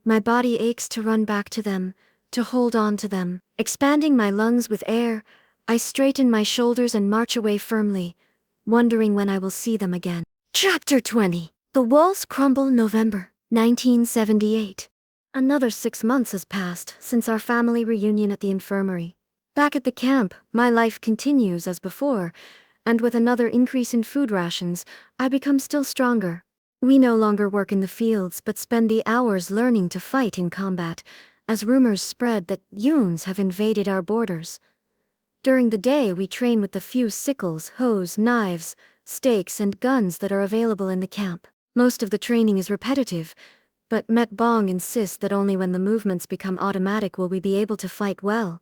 My body aches to run back to them, to hold on to them. Expanding my lungs with air, I straighten my shoulders and march away firmly, wondering when I will see them again. Chapter 20. The Walls Crumble, November 1978. Another 6 months has passed since our family reunion at the infirmary. Back at the camp, my life continues as before, and with another increase in food rations, I become still stronger. We no longer work in the fields but spend the hours learning to fight in combat, as rumors spread that Yuns have invaded our borders. During the day we train with the few sickles, hoes, knives, stakes and guns that are available in the camp. Most of the training is repetitive, but Met Bong insists that only when the movements become automatic will we be able to fight well.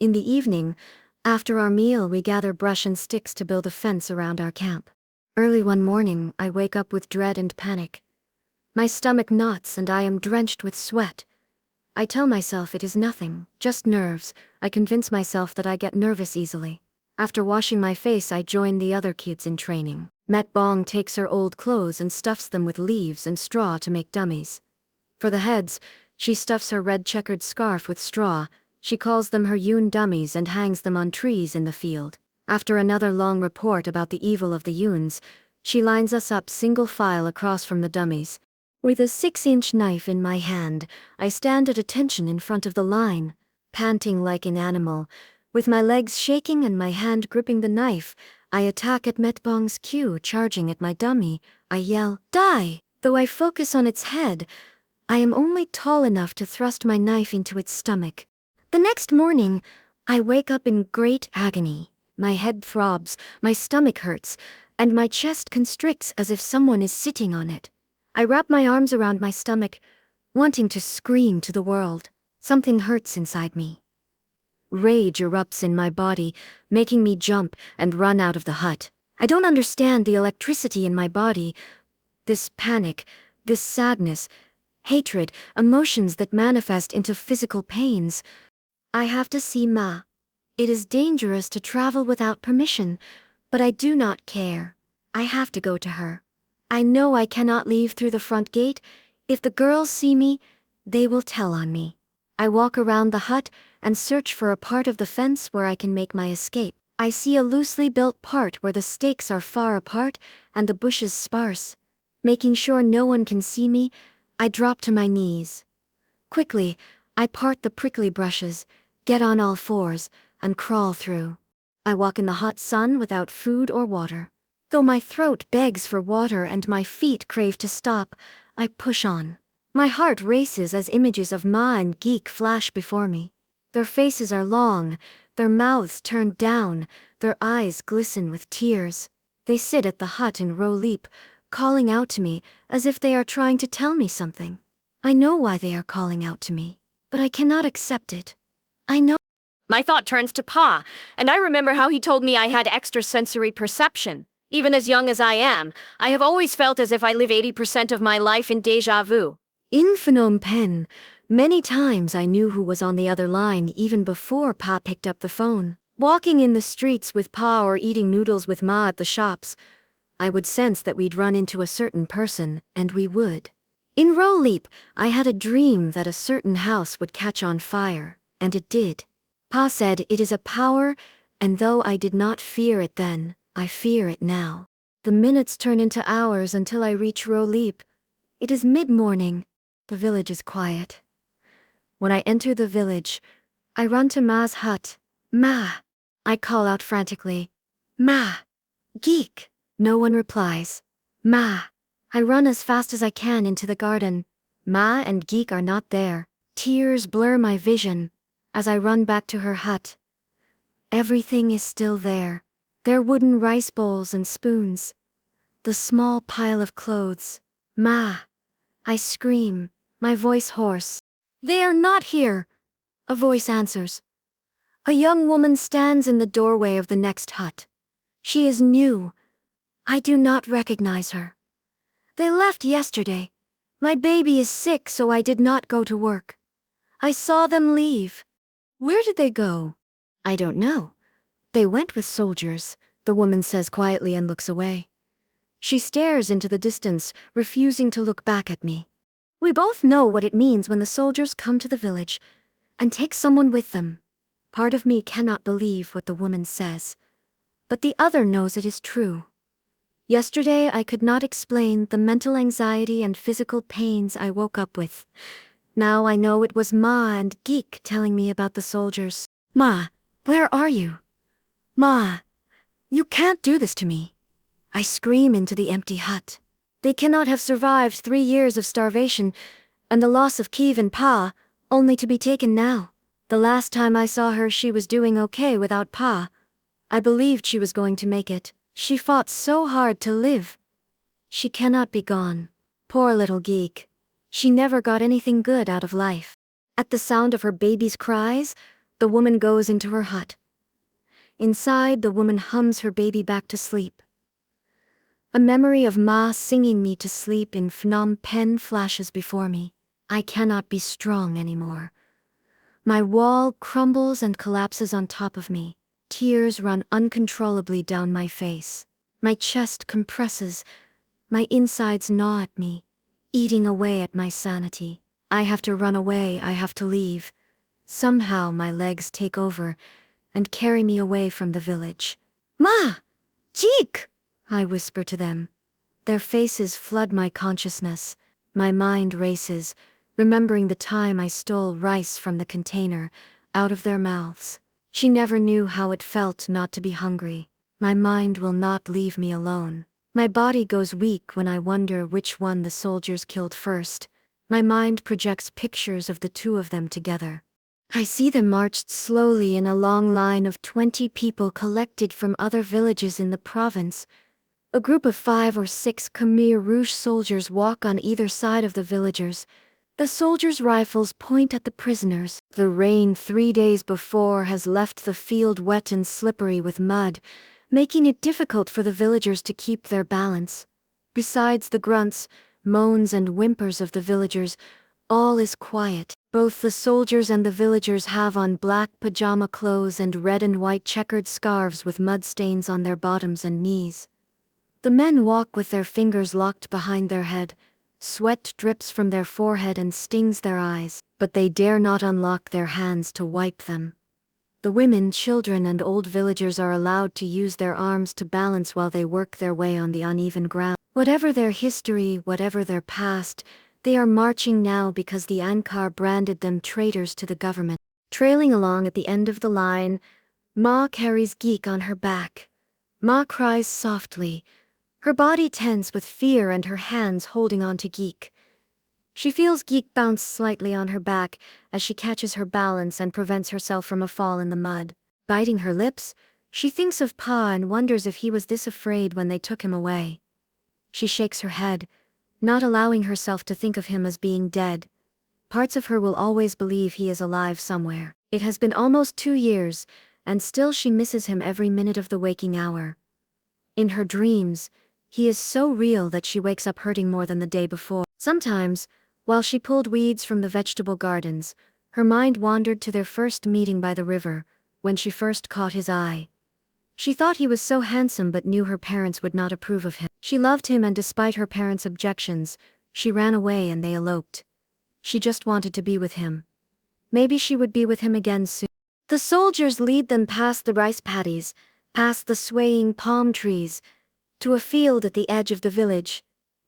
In the evening, after our meal we gather brush and sticks to build a fence around our camp. Early one morning, I wake up with dread and panic. My stomach knots and I am drenched with sweat. I tell myself it is nothing, just nerves. I convince myself that I get nervous easily. After washing my face, I join the other kids in training. Met Bong takes her old clothes and stuffs them with leaves and straw to make dummies. For the heads, she stuffs her red checkered scarf with straw. She calls them her Yun dummies and hangs them on trees in the field. After another long report about the evil of the Yuns, she lines us up single file across from the dummies. With a 6-inch knife in my hand, I stand at attention in front of the line, panting like an animal. With my legs shaking and my hand gripping the knife, I attack at Met Bong's cue, charging at my dummy. I yell, "Die!" Though I focus on its head, I am only tall enough to thrust my knife into its stomach. The next morning, I wake up in great agony. My head throbs, my stomach hurts, and my chest constricts as if someone is sitting on it. I wrap my arms around my stomach, wanting to scream to the world. Something hurts inside me. Rage erupts in my body, making me jump and run out of the hut. I don't understand the electricity in my body, this panic, this sadness, hatred, emotions that manifest into physical pains. I have to see Ma. It is dangerous to travel without permission, but I do not care. I have to go to her. I know I cannot leave through the front gate. If the girls see me, they will tell on me. I walk around the hut and search for a part of the fence where I can make my escape. I see a loosely built part where the stakes are far apart and the bushes sparse. Making sure no one can see me, I drop to my knees. Quickly, I part the prickly brushes, get on all fours, and crawl through. I walk in the hot sun without food or water. Though my throat begs for water and my feet crave to stop, I push on. My heart races as images of Ma and Geek flash before me. Their faces are long, their mouths turned down, their eyes glisten with tears. They sit at the hut in row leap, calling out to me as if they are trying to tell me something. I know why they are calling out to me, but I cannot accept it. I know. My thought turns to Pa, and I remember how he told me I had extrasensory perception. Even as young as I am, I have always felt as if I live 80% of my life in déjà vu. In Phnom Penh, many times I knew who was on the other line even before Pa picked up the phone. Walking in the streets with Pa or eating noodles with Ma at the shops, I would sense that we'd run into a certain person, and we would. In Row Leap, I had a dream that a certain house would catch on fire, and it did. Pa said it is a power, and though I did not fear it then, I fear it now. The minutes turn into hours until I reach Row Leap. It is mid-morning. The village is quiet. When I enter the village, I run to Ma's hut. Ma! I call out frantically, Ma! Geek! No one replies. Ma! I run as fast as I can into the garden. Ma and Geek are not there. Tears blur my vision as I run back to her hut. Everything is still there. Their wooden rice bowls and spoons. The small pile of clothes. Ma! I scream, my voice hoarse. They are not here! A voice answers. A young woman stands in the doorway of the next hut. She is new. I do not recognize her. They left yesterday. My baby is sick, so I did not go to work. I saw them leave. Where did they go? I don't know. They went with soldiers, the woman says quietly and looks away. She stares into the distance, refusing to look back at me. We both know what it means when the soldiers come to the village and take someone with them. Part of me cannot believe what the woman says, but the other knows it is true. Yesterday I could not explain the mental anxiety and physical pains I woke up with. Now I know it was Ma and Geek telling me about the soldiers. Ma, where are you? Ma, you can't do this to me. I scream into the empty hut. They cannot have survived 3 years of starvation and the loss of Kiev and Pa, only to be taken now. The last time I saw her, she was doing okay without Pa. I believed she was going to make it. She fought so hard to live. She cannot be gone. Poor little Geek. She never got anything good out of life. At the sound of her baby's cries, the woman goes into her hut. Inside, the woman hums her baby back to sleep. A memory of Ma singing me to sleep in Phnom Penh flashes before me. I cannot be strong anymore. My wall crumbles and collapses on top of me. Tears run uncontrollably down my face. My chest compresses. My insides gnaw at me, eating away at my sanity. I have to run away, I have to leave. Somehow my legs take over and carry me away from the village. Ma! Jeek! I whisper to them. Their faces flood my consciousness. My mind races, remembering the time I stole rice from the container, out of their mouths. She never knew how it felt not to be hungry. My mind will not leave me alone. My body goes weak when I wonder which one the soldiers killed first. My mind projects pictures of the two of them together. I see them marched slowly in a long line of 20 people collected from other villages in the province. A group of 5 or 6 Khmer Rouge soldiers walk on either side of the villagers. The soldiers' rifles point at the prisoners. The rain 3 days before has left the field wet and slippery with mud, making it difficult for the villagers to keep their balance. Besides the grunts, moans and whimpers of the villagers, all is quiet. Both the soldiers and the villagers have on black pajama clothes and red and white checkered scarves with mud stains on their bottoms and knees. The men walk with their fingers locked behind their head. Sweat drips from their forehead and stings their eyes, but they dare not unlock their hands to wipe them. The women, children, and old villagers are allowed to use their arms to balance while they work their way on the uneven ground. Whatever their history, whatever their past, they are marching now because the Ankar branded them traitors to the government. Trailing along at the end of the line, Ma carries Geek on her back. Ma cries softly, her body tense with fear and her hands holding on to Geek. She feels Geek bounce slightly on her back as she catches her balance and prevents herself from a fall in the mud. Biting her lips, she thinks of Pa and wonders if he was this afraid when they took him away. She shakes her head, not allowing herself to think of him as being dead. Parts of her will always believe he is alive somewhere. It has been almost 2 years, and still she misses him every minute of the waking hour. In her dreams, he is so real that she wakes up hurting more than the day before. Sometimes, while she pulled weeds from the vegetable gardens, her mind wandered to their first meeting by the river, when she first caught his eye. She thought he was so handsome but knew her parents would not approve of him. She loved him, and despite her parents' objections, she ran away and they eloped. She just wanted to be with him. Maybe she would be with him again soon. The soldiers lead them past the rice paddies, past the swaying palm trees, to a field at the edge of the village.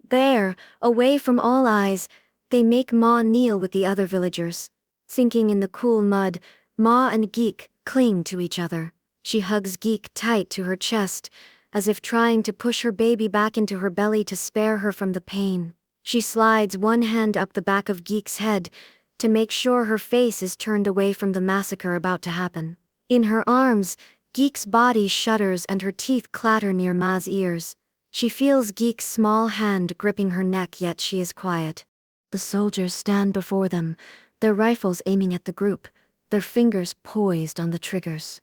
There, away from all eyes, they make Ma kneel with the other villagers. Sinking in the cool mud, Ma and Geek cling to each other. She hugs Geek tight to her chest, as if trying to push her baby back into her belly to spare her from the pain. She slides one hand up the back of Geek's head to make sure her face is turned away from the massacre about to happen. In her arms, Geek's body shudders and her teeth clatter near Ma's ears. She feels Geek's small hand gripping her neck, yet she is quiet. The soldiers stand before them, their rifles aiming at the group, their fingers poised on the triggers.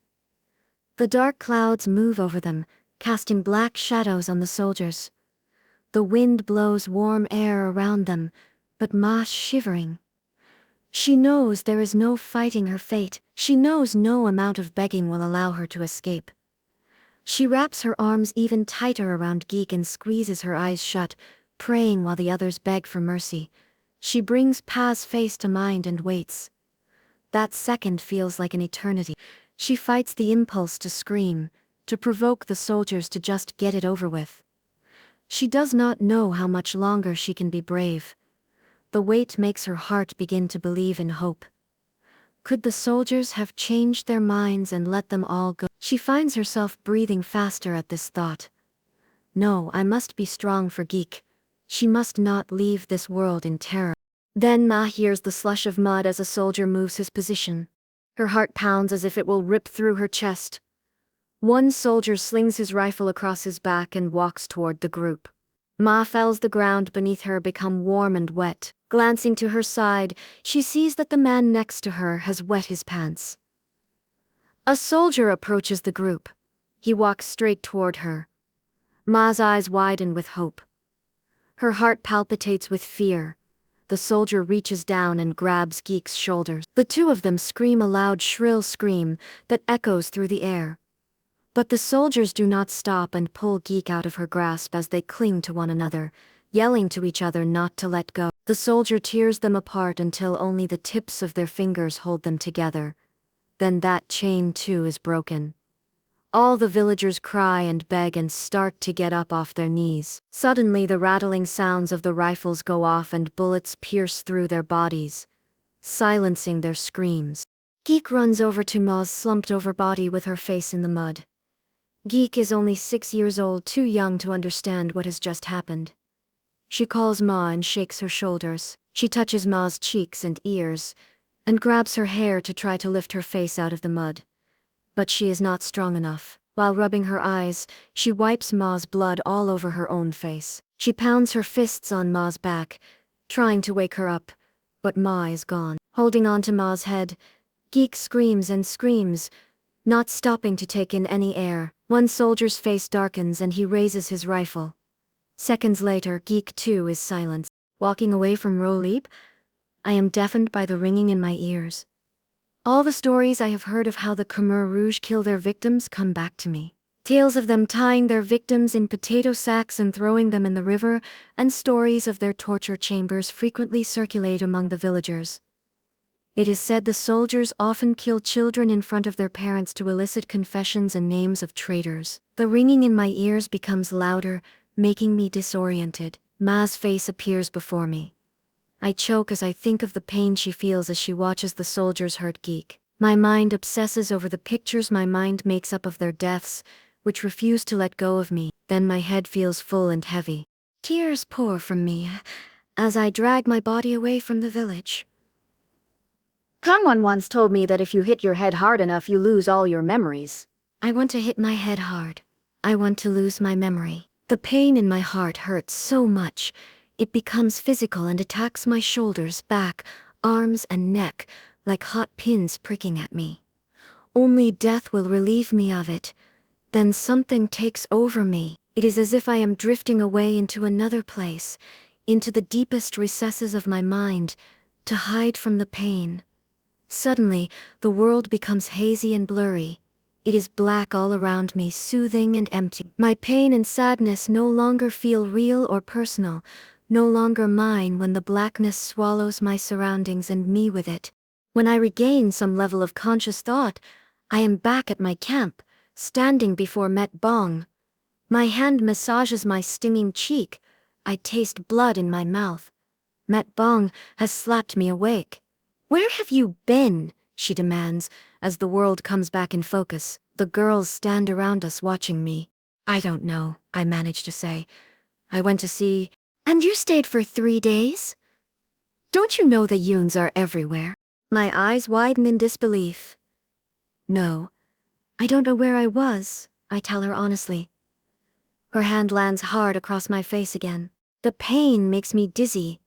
The dark clouds move over them, casting black shadows on the soldiers. The wind blows warm air around them, but Ma's shivering. She knows there is no fighting her fate. She knows no amount of begging will allow her to escape. She wraps her arms even tighter around Geek and squeezes her eyes shut, praying while the others beg for mercy. She brings Pa's face to mind and waits. That second feels like an eternity. She fights the impulse to scream, to provoke the soldiers to just get it over with. She does not know how much longer she can be brave. The weight makes her heart begin to believe in hope. Could the soldiers have changed their minds and let them all go? She finds herself breathing faster at this thought. No, I must be strong for Geek. She must not leave this world in terror. Then Ma hears the slush of mud as a soldier moves his position. Her heart pounds as if it will rip through her chest. One soldier slings his rifle across his back and walks toward the group. Ma feels the ground beneath her become warm and wet. Glancing to her side, she sees that the man next to her has wet his pants. A soldier approaches the group. He walks straight toward her. Ma's eyes widen with hope. Her heart palpitates with fear. The soldier reaches down and grabs Geek's shoulders. The two of them scream a loud, shrill scream that echoes through the air. But the soldiers do not stop and pull Geek out of her grasp as they cling to one another, yelling to each other not to let go. The soldier tears them apart until only the tips of their fingers hold them together. Then that chain too is broken. All the villagers cry and beg and start to get up off their knees. Suddenly the rattling sounds of the rifles go off and bullets pierce through their bodies, silencing their screams. Geek runs over to Ma's slumped over body with her face in the mud. Geek is only 6 years old, too young to understand what has just happened. She calls Ma and shakes her shoulders. She touches Ma's cheeks and ears, and grabs her hair to try to lift her face out of the mud. But she is not strong enough. While rubbing her eyes, she wipes Ma's blood all over her own face. She pounds her fists on Ma's back, trying to wake her up, but Ma is gone. Holding on to Ma's head, Geek screams and screams, not stopping to take in any air. One soldier's face darkens and he raises his rifle. Seconds later, Geek too is silenced. Walking away from Rolib, I am deafened by the ringing in my ears. All the stories I have heard of how the Khmer Rouge kill their victims come back to me. Tales of them tying their victims in potato sacks and throwing them in the river, and stories of their torture chambers frequently circulate among the villagers. It is said the soldiers often kill children in front of their parents to elicit confessions and names of traitors. The ringing in my ears becomes louder, making me disoriented. Ma's face appears before me. I choke as I think of the pain she feels as she watches the soldiers hurt Geek. My mind obsesses over the pictures my mind makes up of their deaths, which refuse to let go of me. Then my head feels full and heavy. Tears pour from me as I drag my body away from the village. Someone once told me that if you hit your head hard enough, you lose all your memories. I want to hit my head hard. I want to lose my memory. The pain in my heart hurts so much. It becomes physical and attacks my shoulders, back, arms, and neck, like hot pins pricking at me. Only death will relieve me of it. Then something takes over me. It is as if I am drifting away into another place, into the deepest recesses of my mind, to hide from the pain. Suddenly, the world becomes hazy and blurry. It is black all around me, soothing and empty. My pain and sadness no longer feel real or personal, no longer mine when the blackness swallows my surroundings and me with it. When I regain some level of conscious thought, I am back at my camp, standing before Met Bong. My hand massages my stinging cheek. I taste blood in my mouth. Met Bong has slapped me awake. "Where have you been?" she demands, as the world comes back in focus. The girls stand around us watching me. I don't know, I managed to say. I went to see. And you stayed for 3 days? Don't you know the Yuns are everywhere? My eyes widen in disbelief. No, I don't know where I was, I tell her honestly. Her hand lands hard across my face again. The pain makes me dizzy.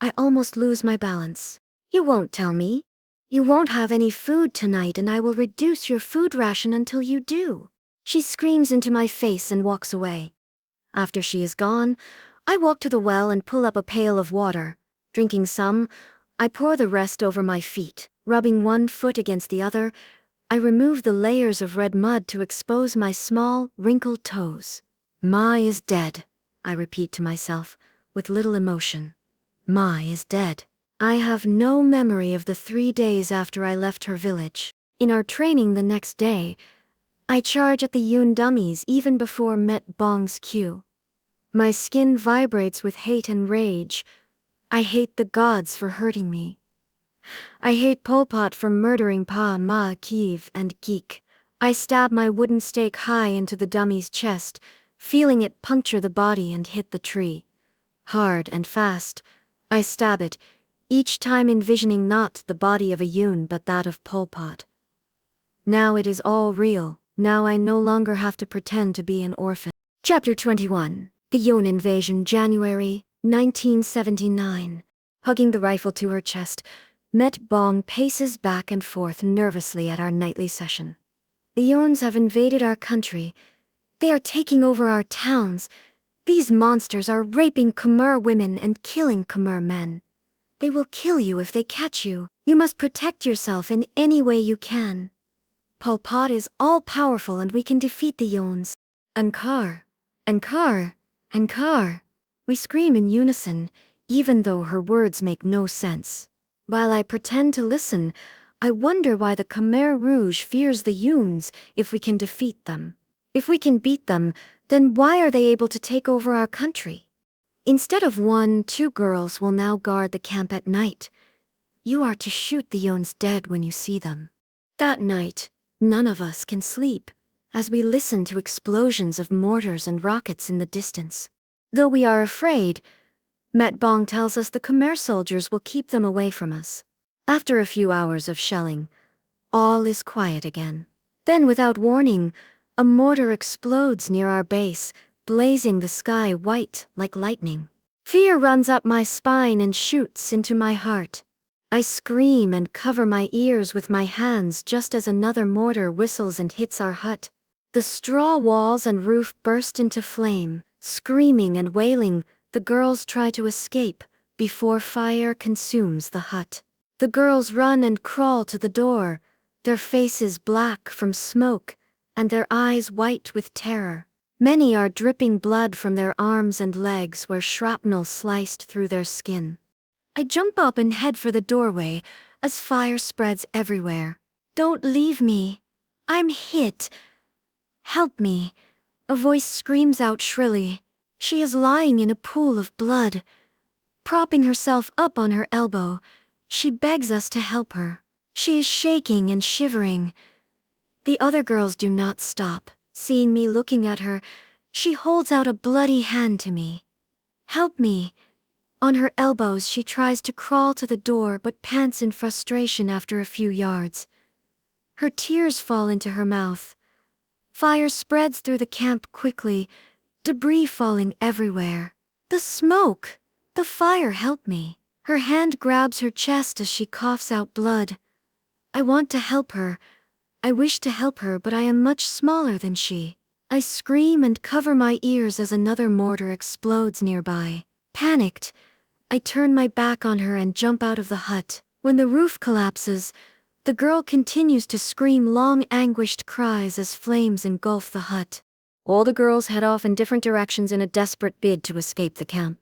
I almost lose my balance. You won't tell me. You won't have any food tonight, and I will reduce your food ration until you do. She screams into my face and walks away. After she is gone, I walk to the well and pull up a pail of water. Drinking some, I pour the rest over my feet. Rubbing one foot against the other, I remove the layers of red mud to expose my small, wrinkled toes. Ma is dead, I repeat to myself, with little emotion. Ma is dead. I have no memory of the 3 days after I left her village. In our training the next day, I charge at the Yun dummies even before Met Bong's cue. My skin vibrates with hate and rage. I hate the gods for hurting me. I hate Pol Pot for murdering Pa, Ma, Kiev, and Geek. I stab my wooden stake high into the dummy's chest, feeling it puncture the body and hit the tree. Hard and fast, I stab it, each time envisioning not the body of a Yun but that of Pol Pot. Now it is all real. Now I no longer have to pretend to be an orphan. Chapter 21. The Yun Invasion, January 1979. Hugging the rifle to her chest, Met Bong paces back and forth nervously at our nightly session. The Yuns have invaded our country. They are taking over our towns. These monsters are raping Khmer women and killing Khmer men. They will kill you if they catch you. You must protect yourself in any way you can. Pol Pot is all-powerful and we can defeat the Yuns. Ankar, Ankar, Ankar. We scream in unison, even though her words make no sense. While I pretend to listen, I wonder why the Khmer Rouge fears the Yuns if we can defeat them. If we can beat them, then why are they able to take over our country? Instead of 1, 2 girls will now guard the camp at night. You are to shoot the Yuns dead when you see them. That night, none of us can sleep, as we listen to explosions of mortars and rockets in the distance. Though we are afraid, Met Bong tells us the Khmer soldiers will keep them away from us. After a few hours of shelling, all is quiet again. Then, without warning, a mortar explodes near our base, blazing the sky white like lightning. Fear runs up my spine and shoots into my heart. I scream and cover my ears with my hands just as another mortar whistles and hits our hut. The straw walls and roof burst into flame. Screaming and wailing, the girls try to escape before fire consumes the hut. The girls run and crawl to the door, their faces black from smoke and their eyes white with terror. Many are dripping blood from their arms and legs where shrapnel sliced through their skin. I jump up and head for the doorway as fire spreads everywhere. Don't leave me. I'm hit. Help me. A voice screams out shrilly. She is lying in a pool of blood. Propping herself up on her elbow, she begs us to help her. She is shaking and shivering. The other girls do not stop. Seeing me looking at her, she holds out a bloody hand to me. Help me. On her elbows, she tries to crawl to the door but pants in frustration after a few yards. Her tears fall into her mouth. Fire spreads through the camp quickly, debris falling everywhere. The smoke! The fire help me. Her hand grabs her chest as she coughs out blood. I want to help her. I wish to help her, but I am much smaller than she. I scream and cover my ears as another mortar explodes nearby. Panicked, I turn my back on her and jump out of the hut. When the roof collapses, the girl continues to scream long, anguished cries as flames engulf the hut. All the girls head off in different directions in a desperate bid to escape the camp.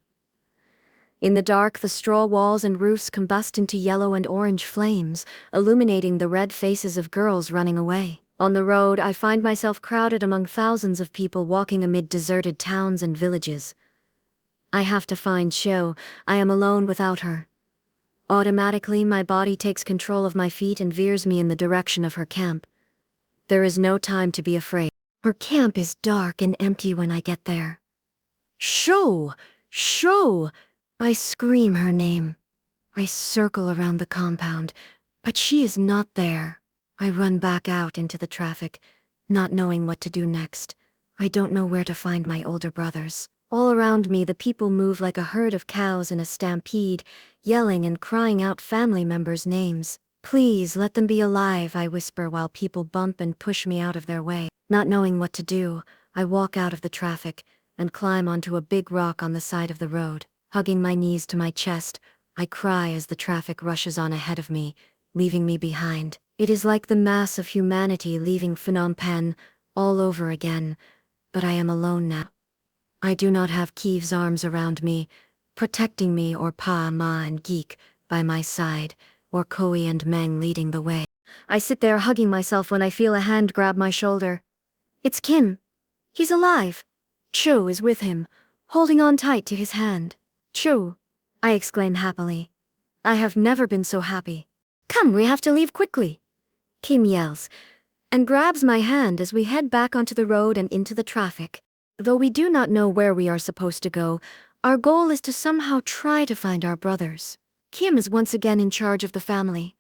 In the dark, the straw walls and roofs combust into yellow and orange flames, illuminating the red faces of girls running away. On the road, I find myself crowded among thousands of people walking amid deserted towns and villages. I have to find Shio. I am alone without her. Automatically, my body takes control of my feet and veers me in the direction of her camp. There is no time to be afraid. Her camp is dark and empty when I get there. Shoo! Shoo! I scream her name. I circle around the compound, but she is not there. I run back out into the traffic, not knowing what to do next. I don't know where to find my older brothers. All around me, the people move like a herd of cows in a stampede, yelling and crying out family members' names. Please let them be alive, I whisper while people bump and push me out of their way. Not knowing what to do, I walk out of the traffic and climb onto a big rock on the side of the road. Hugging my knees to my chest, I cry as the traffic rushes on ahead of me, leaving me behind. It is like the mass of humanity leaving Phnom Penh all over again, but I am alone now. I do not have Kiev's arms around me, protecting me, or Pa, Ma, and Geek by my side, or Koi and Meng leading the way. I sit there hugging myself when I feel a hand grab my shoulder. It's Kim. He's alive. Chu is with him, holding on tight to his hand. Chu, I exclaim happily. I have never been so happy. Come, we have to leave quickly, Kim yells, and grabs my hand as we head back onto the road and into the traffic. Though we do not know where we are supposed to go, our goal is to somehow try to find our brothers. Kim is once again in charge of the family.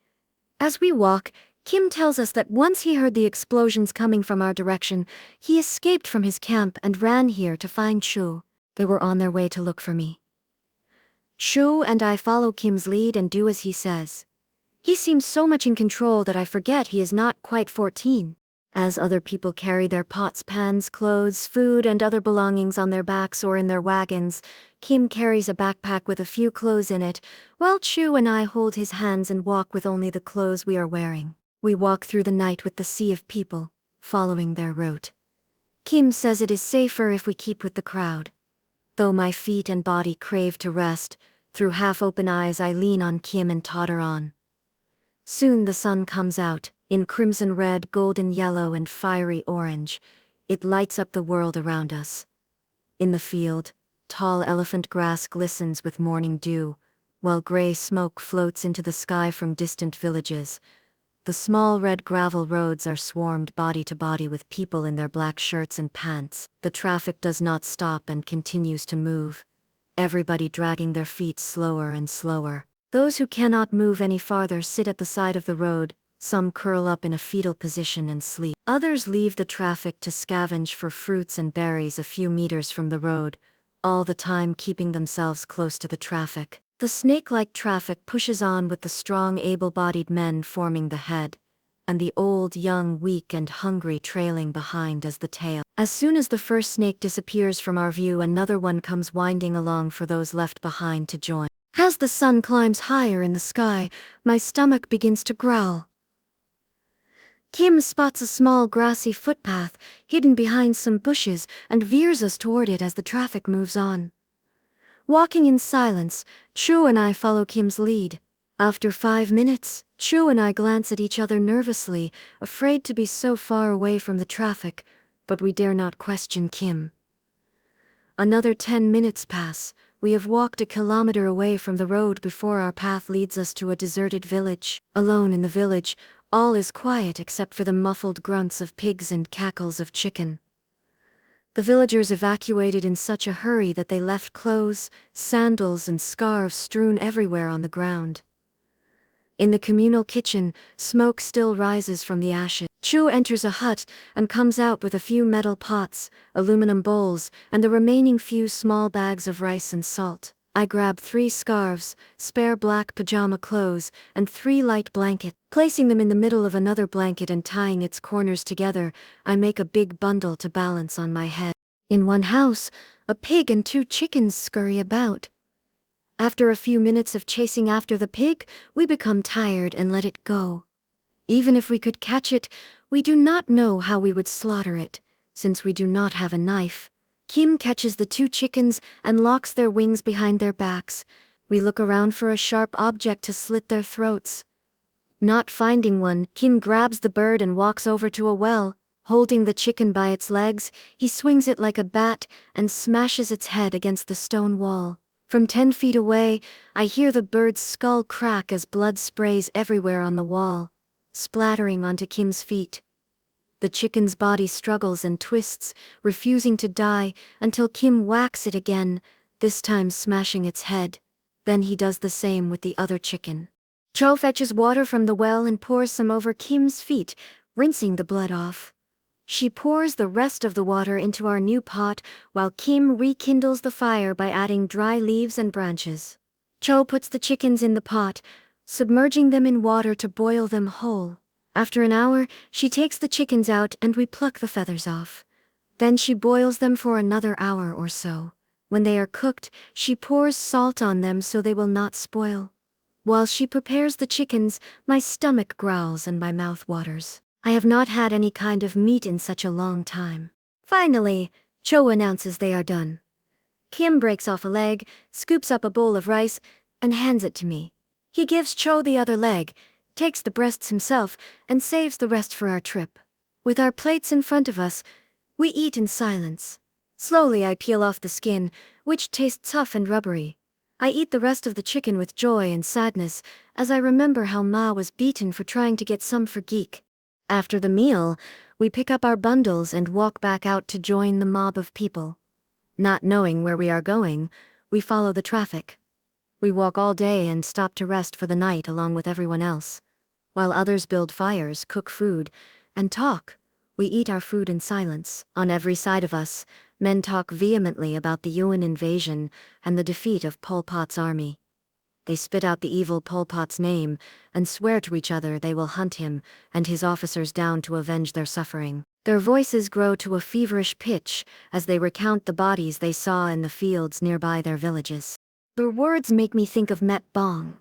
As we walk, Kim tells us that once he heard the explosions coming from our direction, he escaped from his camp and ran here to find Chu. They were on their way to look for me. Chu and I follow Kim's lead and do as he says. He seems so much in control that I forget he is not quite 14. As other people carry their pots, pans, clothes, food, and other belongings on their backs or in their wagons, Kim carries a backpack with a few clothes in it, while Chu and I hold his hands and walk with only the clothes we are wearing. We walk through the night with the sea of people, following their route. Kim says it is safer if we keep with the crowd. Though my feet and body crave to rest, through half-open eyes I lean on Kim and totter on. Soon the sun comes out, in crimson red, golden yellow, and fiery orange. It lights up the world around us. In the field, tall elephant grass glistens with morning dew, while gray smoke floats into the sky from distant villages. The small red gravel roads are swarmed body to body with people in their black shirts and pants. The traffic does not stop and continues to move, everybody dragging their feet slower and slower. Those who cannot move any farther sit at the side of the road, some curl up in a fetal position and sleep. Others leave the traffic to scavenge for fruits and berries a few meters from the road, all the time keeping themselves close to the traffic. The snake-like traffic pushes on with the strong, able-bodied men forming the head, and the old, young, weak, and hungry trailing behind as the tail. As soon as the first snake disappears from our view, another one comes winding along for those left behind to join. As the sun climbs higher in the sky, my stomach begins to growl. Kim spots a small grassy footpath hidden behind some bushes and veers us toward it as the traffic moves on. Walking in silence, Chu and I follow Kim's lead. After 5 minutes, Chu and I glance at each other nervously, afraid to be so far away from the traffic, but we dare not question Kim. Another 10 minutes pass. We have walked a kilometer away from the road before our path leads us to a deserted village. Alone in the village, all is quiet except for the muffled grunts of pigs and cackles of chicken. The villagers evacuated in such a hurry that they left clothes, sandals, and scarves strewn everywhere on the ground. In the communal kitchen, smoke still rises from the ashes. Chu enters a hut and comes out with a few metal pots, aluminum bowls, and the remaining few small bags of rice and salt. I grab 3 scarves, spare black pajama clothes, and 3 light blankets. Placing them in the middle of another blanket and tying its corners together, I make a big bundle to balance on my head. In one house, a pig and 2 chickens scurry about. After a few minutes of chasing after the pig, we become tired and let it go. Even if we could catch it, we do not know how we would slaughter it, since we do not have a knife. Kim catches the 2 chickens and locks their wings behind their backs. We look around for a sharp object to slit their throats. Not finding one, Kim grabs the bird and walks over to a well. Holding the chicken by its legs, he swings it like a bat and smashes its head against the stone wall. From 10 feet away, I hear the bird's skull crack as blood sprays everywhere on the wall, splattering onto Kim's feet. The chicken's body struggles and twists, refusing to die, until Kim whacks it again, this time smashing its head. Then he does the same with the other chicken. Cho fetches water from the well and pours some over Kim's feet, rinsing the blood off. She pours the rest of the water into our new pot, while Kim rekindles the fire by adding dry leaves and branches. Cho puts the chickens in the pot, submerging them in water to boil them whole. After an hour, she takes the chickens out and we pluck the feathers off. Then she boils them for another hour or so. When they are cooked, she pours salt on them so they will not spoil. While she prepares the chickens, my stomach growls and my mouth waters. I have not had any kind of meat in such a long time. Finally, Cho announces they are done. Kim breaks off a leg, scoops up a bowl of rice, and hands it to me. He gives Cho the other leg, takes the breasts himself, and saves the rest for our trip. With our plates in front of us, we eat in silence. Slowly I peel off the skin, which tastes tough and rubbery. I eat the rest of the chicken with joy and sadness, as I remember how Ma was beaten for trying to get some for Geek. After the meal, we pick up our bundles and walk back out to join the mob of people. Not knowing where we are going, we follow the traffic. We walk all day and stop to rest for the night along with everyone else. While others build fires, cook food, and talk, we eat our food in silence. On every side of us, men talk vehemently about the Yuen invasion and the defeat of Pol Pot's army. They spit out the evil Pol Pot's name and swear to each other they will hunt him and his officers down to avenge their suffering. Their voices grow to a feverish pitch as they recount the bodies they saw in the fields nearby their villages. Their words make me think of Met Bong.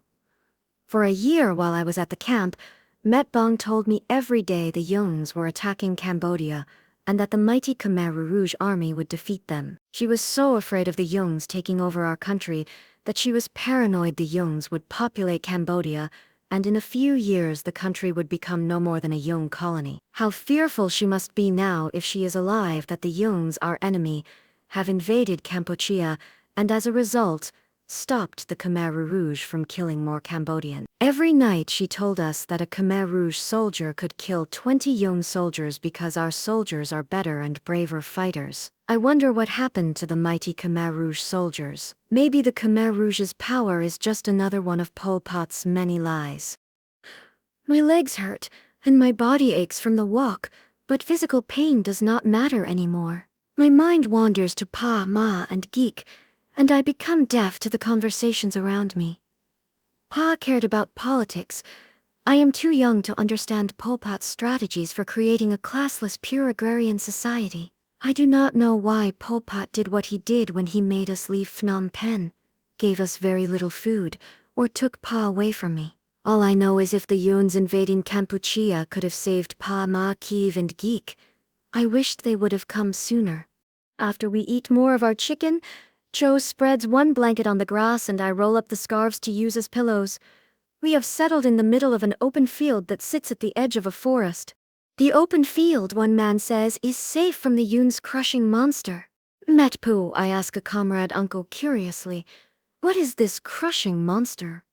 For a year while I was at the camp, Met Bong told me every day the Yuens were attacking Cambodia and that the mighty Khmer Rouge army would defeat them. She was so afraid of the Yuens taking over our country that she was paranoid the Yuens would populate Cambodia, and in a few years the country would become no more than a Yuen colony. How fearful she must be now if she is alive that the Yuens, our enemy, have invaded Kampuchea, and as a result, stopped the Khmer Rouge from killing more Cambodians. Every night she told us that a Khmer Rouge soldier could kill 20 Yuen soldiers because our soldiers are better and braver fighters. I wonder what happened to the mighty Khmer Rouge soldiers. Maybe the Khmer Rouge's power is just another one of Pol Pot's many lies. My legs hurt, and my body aches from the walk, but physical pain does not matter anymore. My mind wanders to Pa, Ma, and Geek, and I become deaf to the conversations around me. Pa cared about politics. I am too young to understand Pol Pot's strategies for creating a classless, pure agrarian society. I do not know why Pol Pot did what he did when he made us leave Phnom Penh, gave us very little food, or took Pa away from me. All I know is if the Yuens invading Kampuchea could have saved Pa, Ma, Kiev, and Geek, I wished they would have come sooner. After we eat more of our chicken, Cho spreads one blanket on the grass and I roll up the scarves to use as pillows. We have settled in the middle of an open field that sits at the edge of a forest. The open field, one man says, is safe from the Yuen's crushing monster. Metpu, I ask a comrade uncle curiously, what is this crushing monster?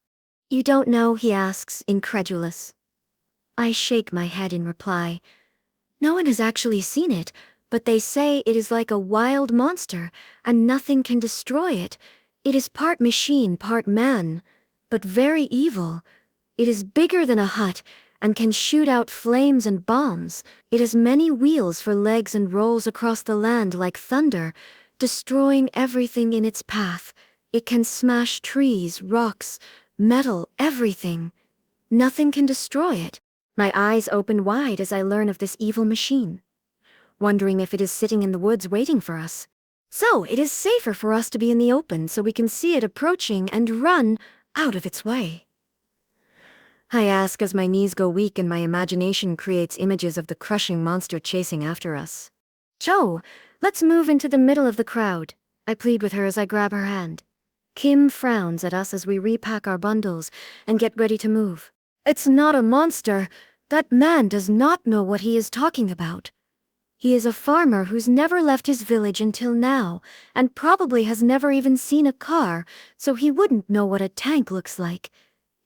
You don't know, he asks, incredulous. I shake my head in reply. No one has actually seen it, but they say it is like a wild monster, and nothing can destroy it. It is part machine, part man, but very evil. It is bigger than a hut, and can shoot out flames and bombs. It has many wheels for legs and rolls across the land like thunder, destroying everything in its path. It can smash trees, rocks, metal, everything. Nothing can destroy it. My eyes open wide as I learn of this evil machine, wondering if it is sitting in the woods waiting for us. So it is safer for us to be in the open so we can see it approaching and run out of its way. I ask as my knees go weak and my imagination creates images of the crushing monster chasing after us. Cho, let's move into the middle of the crowd, I plead with her as I grab her hand. Kim frowns at us as we repack our bundles and get ready to move. It's not a monster. That man does not know what he is talking about. He is a farmer who's never left his village until now, and probably has never even seen a car, so he wouldn't know what a tank looks like.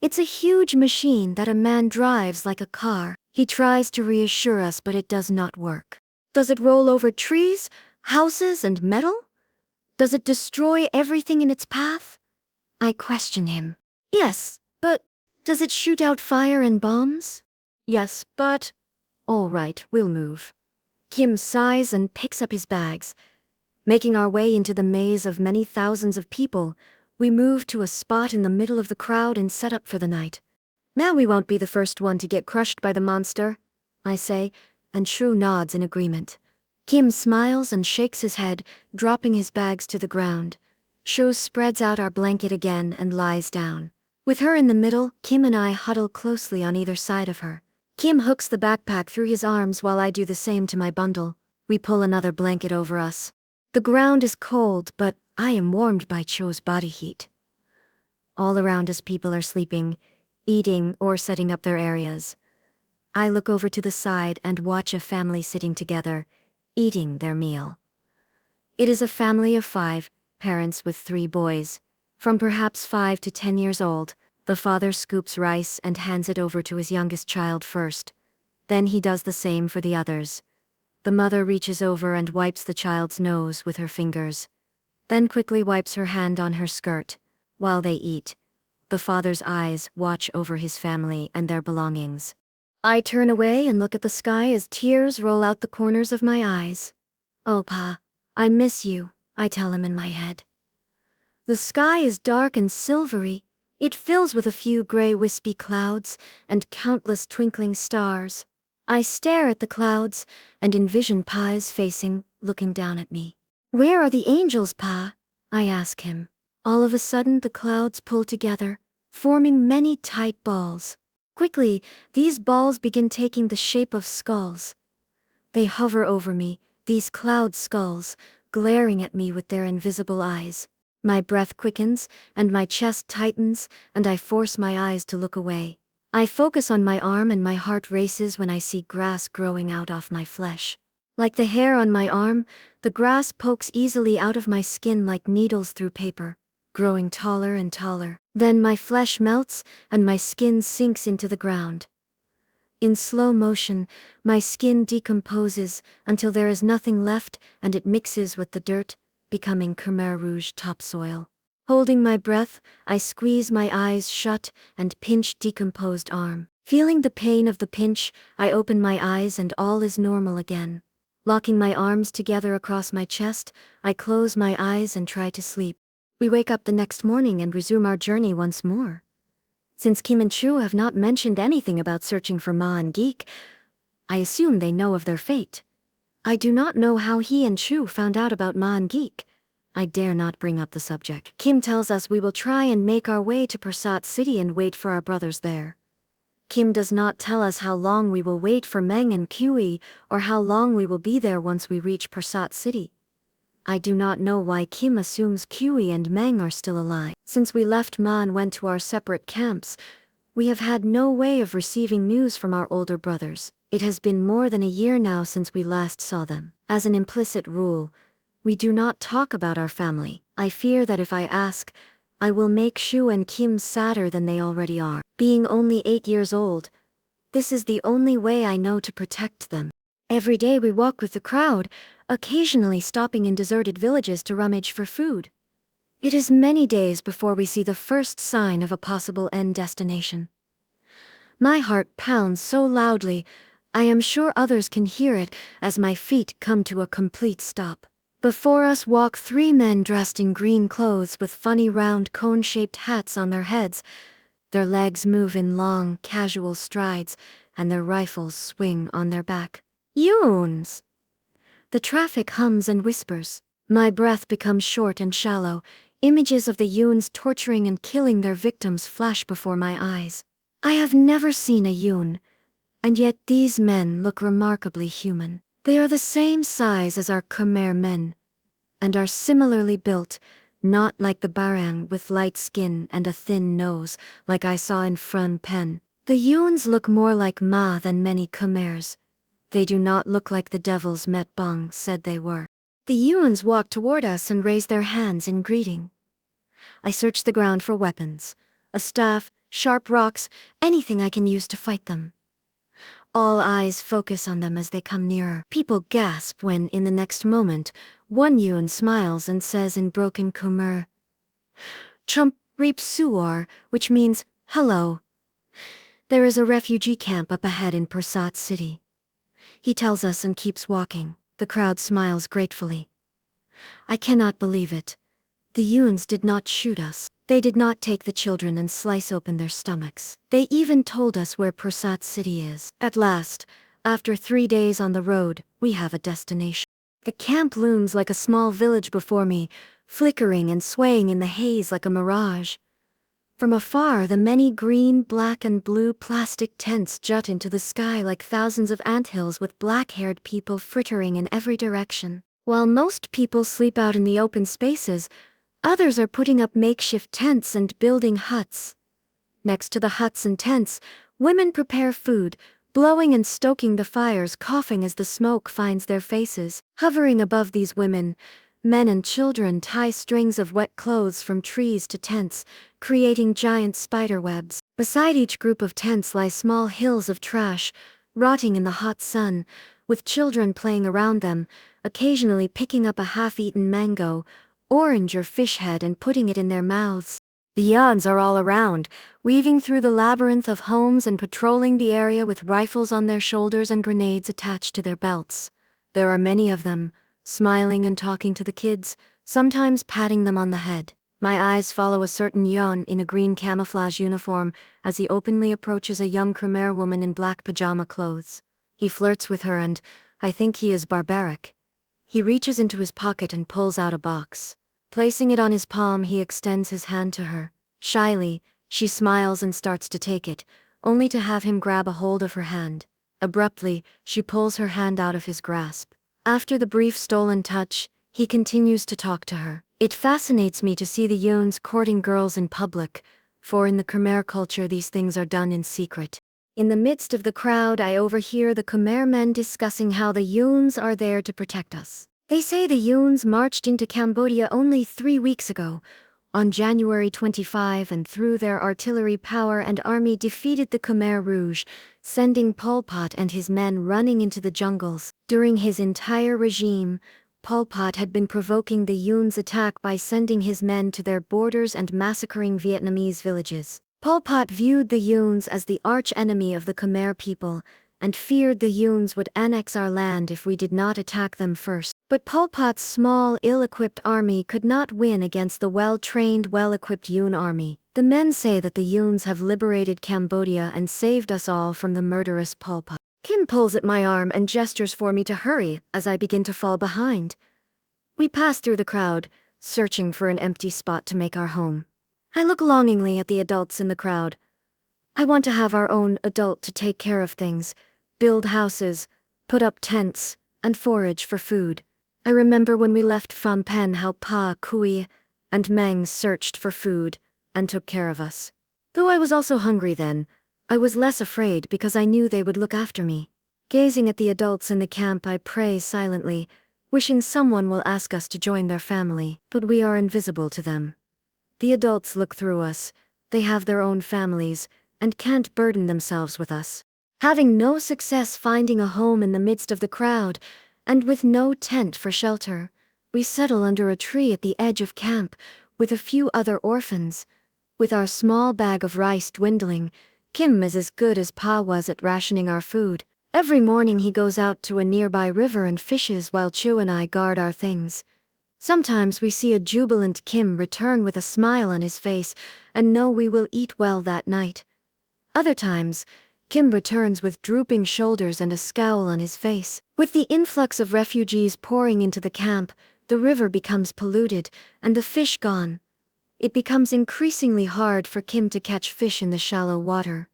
It's a huge machine that a man drives like a car. He tries to reassure us, but it does not work. Does it roll over trees, houses, and metal? Does it destroy everything in its path? I question him. Yes, but does it shoot out fire and bombs? Yes, but... All right, we'll move. Kim sighs and picks up his bags. Making our way into the maze of many thousands of people, we move to a spot in the middle of the crowd and set up for the night. Now we won't be the first one to get crushed by the monster, I say, and Shrew nods in agreement. Kim smiles and shakes his head, dropping his bags to the ground. Shrew spreads out our blanket again and lies down. With her in the middle, Kim and I huddle closely on either side of her. Kim hooks the backpack through his arms while I do the same to my bundle. We pull another blanket over us. The ground is cold, but I am warmed by Cho's body heat. All around us people are sleeping, eating, or setting up their areas. I look over to the side and watch a family sitting together, eating their meal. It is a family of 5, parents with 3 boys. From perhaps 5 to 10 years old, the father scoops rice and hands it over to his youngest child first. Then he does the same for the others. The mother reaches over and wipes the child's nose with her fingers, then quickly wipes her hand on her skirt. While they eat, the father's eyes watch over his family and their belongings. I turn away and look at the sky as tears roll out the corners of my eyes. "Oh, Pa, I miss you," I tell him in my head. The sky is dark and silvery. It fills with a few gray wispy clouds and countless twinkling stars. I stare at the clouds and envision Pa's facing, looking down at me. "Where are the angels, Pa?" I ask him. All of a sudden the clouds pull together, forming many tight balls. Quickly, these balls begin taking the shape of skulls. They hover over me, these cloud skulls, glaring at me with their invisible eyes. My breath quickens, and my chest tightens, and I force my eyes to look away. I focus on my arm and my heart races when I see grass growing out off my flesh. Like the hair on my arm, the grass pokes easily out of my skin like needles through paper, growing taller and taller. Then my flesh melts, and my skin sinks into the ground. In slow motion, my skin decomposes until there is nothing left, and it mixes with the dirt, becoming Khmer Rouge topsoil. Holding my breath, I squeeze my eyes shut and pinch decomposed arm. Feeling the pain of the pinch, I open my eyes and all is normal again. Locking my arms together across my chest, I close my eyes and try to sleep. We wake up the next morning and resume our journey once more. Since Kim and Chu have not mentioned anything about searching for Ma and Geek, I assume they know of their fate. I do not know how he and Chu found out about Ma and Geek. I dare not bring up the subject. Kim tells us we will try and make our way to Persat City and wait for our brothers there. Kim does not tell us how long we will wait for Meng and Kui, or how long we will be there once we reach Persat City. I do not know why Kim assumes Kui and Meng are still alive. Since we left Ma and went to our separate camps, we have had no way of receiving news from our older brothers. It has been more than a year now since we last saw them. As an implicit rule, we do not talk about our family. I fear that if I ask, I will make Shu and Kim sadder than they already are. Being only 8 years old, this is the only way I know to protect them. Every day we walk with the crowd, occasionally stopping in deserted villages to rummage for food. It is many days before we see the first sign of a possible end destination. My heart pounds so loudly, I am sure others can hear it as my feet come to a complete stop. Before us walk 3 men dressed in green clothes with funny round cone-shaped hats on their heads. Their legs move in long, casual strides, and their rifles swing on their back. Yoons! The traffic hums and whispers. My breath becomes short and shallow. Images of the Yoons torturing and killing their victims flash before my eyes. I have never seen a Yoon, and yet these men look remarkably human. They are the same size as our Khmer men, and are similarly built, not like the Barang with light skin and a thin nose, like I saw in Phnom Penh. The Yoons look more like Ma than many Khmers. They do not look like the devils Met Bong said they were. The Yoons walk toward us and raise their hands in greeting. I search the ground for weapons, a staff, sharp rocks, anything I can use to fight them. All eyes focus on them as they come nearer. People gasp when, in the next moment, one Yun smiles and says in broken Khmer, "Trump Reap Suor," which means, "Hello." There is a refugee camp up ahead in Persat City. He tells us and keeps walking. The crowd smiles gratefully. I cannot believe it. The Yuns did not shoot us. They did not take the children and slice open their stomachs. They even told us where Persat City is. At last, after 3 days on the road, we have a destination. The camp looms like a small village before me, flickering and swaying in the haze like a mirage. From afar, the many green, black, and blue plastic tents jut into the sky like thousands of anthills with black-haired people frittering in every direction. While most people sleep out in the open spaces, others are putting up makeshift tents and building huts. Next to the huts and tents, women prepare food, blowing and stoking the fires, coughing as the smoke finds their faces. Hovering above these women, men and children tie strings of wet clothes from trees to tents, creating giant spider webs. Beside each group of tents lie small hills of trash, rotting in the hot sun, with children playing around them, occasionally picking up a half-eaten mango, orange or fish head and putting it in their mouths. The Yuns are all around, weaving through the labyrinth of homes and patrolling the area with rifles on their shoulders and grenades attached to their belts. There are many of them, smiling and talking to the kids, sometimes patting them on the head. My eyes follow a certain Yun in a green camouflage uniform as he openly approaches a young Khmer woman in black pajama clothes. He flirts with her and, I think he is barbaric. He reaches into his pocket and pulls out a box. Placing it on his palm, he extends his hand to her. Shyly, she smiles and starts to take it, only to have him grab a hold of her hand. Abruptly, she pulls her hand out of his grasp. After the brief stolen touch, he continues to talk to her. It fascinates me to see the Yuns courting girls in public, for in the Khmer culture these things are done in secret. In the midst of the crowd, I overhear the Khmer men discussing how the Yuns are there to protect us. They say the Yuns marched into Cambodia only 3 weeks ago, on January 25, and through their artillery power and army defeated the Khmer Rouge, sending Pol Pot and his men running into the jungles. During his entire regime, Pol Pot had been provoking the Yuns' attack by sending his men to their borders and massacring Vietnamese villages. Pol Pot viewed the Yuns as the arch-enemy of the Khmer people, and feared the Yuns would annex our land if we did not attack them first. But Pol Pot's small, ill-equipped army could not win against the well-trained, well-equipped Yun army. The men say that the Yuns have liberated Cambodia and saved us all from the murderous Pol Pot. Kim pulls at my arm and gestures for me to hurry as I begin to fall behind. We pass through the crowd, searching for an empty spot to make our home. I look longingly at the adults in the crowd. I want to have our own adult to take care of things, build houses, put up tents, and forage for food. I remember when we left Phnom Penh how Pa, Kui, and Meng searched for food and took care of us. Though I was also hungry then, I was less afraid because I knew they would look after me. Gazing at the adults in the camp, I pray silently, wishing someone will ask us to join their family, but we are invisible to them. The adults look through us, they have their own families, and can't burden themselves with us. Having no success finding a home in the midst of the crowd, and with no tent for shelter, we settle under a tree at the edge of camp, with a few other orphans. With our small bag of rice dwindling, Kim is as good as Pa was at rationing our food. Every morning he goes out to a nearby river and fishes while Chu and I guard our things. Sometimes we see a jubilant Kim return with a smile on his face, and know we will eat well that night. Other times, Kim returns with drooping shoulders and a scowl on his face. With the influx of refugees pouring into the camp, the river becomes polluted, and the fish gone. It becomes increasingly hard for Kim to catch fish in the shallow water.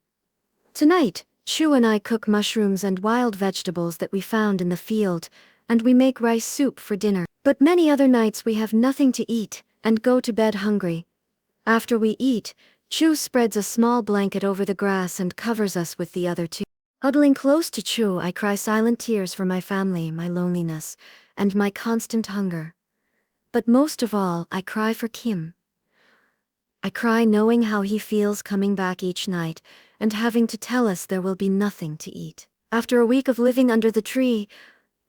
Tonight, Chu and I cook mushrooms and wild vegetables that we found in the field, and we make rice soup for dinner. But many other nights we have nothing to eat, and go to bed hungry. After we eat, Chu spreads a small blanket over the grass and covers us with the other two. Huddling close to Chu, I cry silent tears for my family, my loneliness, and my constant hunger. But most of all, I cry for Kim. I cry knowing how he feels coming back each night, and having to tell us there will be nothing to eat. After a week of living under the tree,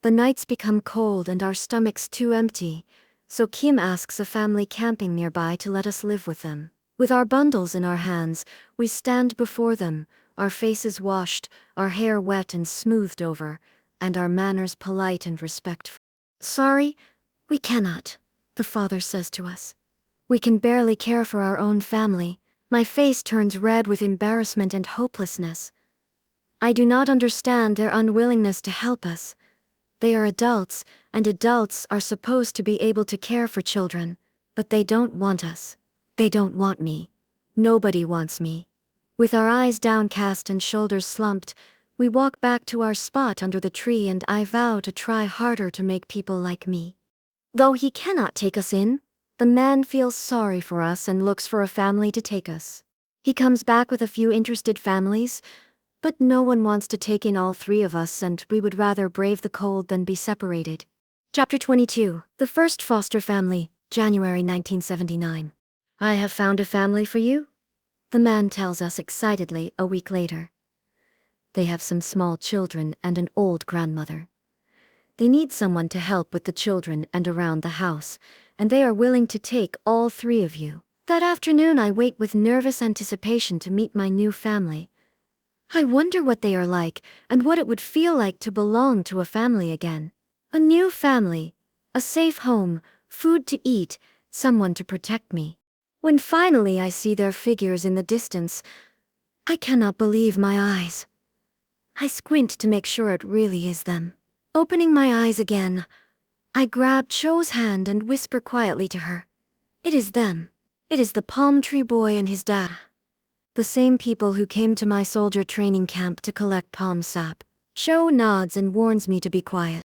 the nights become cold and our stomachs too empty, so Kim asks a family camping nearby to let us live with them. With our bundles in our hands, we stand before them, our faces washed, our hair wet and smoothed over, and our manners polite and respectful. "Sorry, we cannot," the father says to us. "We can barely care for our own family." My face turns red with embarrassment and hopelessness. I do not understand their unwillingness to help us. They are adults, and adults are supposed to be able to care for children, but they don't want us. They don't want me. Nobody wants me. With our eyes downcast and shoulders slumped, we walk back to our spot under the tree, and I vow to try harder to make people like me. Though he cannot take us in, the man feels sorry for us and looks for a family to take us. He comes back with a few interested families, but no one wants to take in all three of us, and we would rather brave the cold than be separated. Chapter 22. The First Foster Family, January 1979. "I have found a family for you," the man tells us excitedly a week later. They have some small children and an old grandmother. They need someone to help with the children and around the house, and they are willing to take all three of you. That afternoon I wait with nervous anticipation to meet my new family. I wonder what they are like, and what it would feel like to belong to a family again. A new family, a safe home, food to eat, someone to protect me. When finally I see their figures in the distance, I cannot believe my eyes. I squint to make sure it really is them. Opening my eyes again, I grab Cho's hand and whisper quietly to her. It is them. It is the palm tree boy and his dad. The same people who came to my soldier training camp to collect palm sap. Cho nods and warns me to be quiet.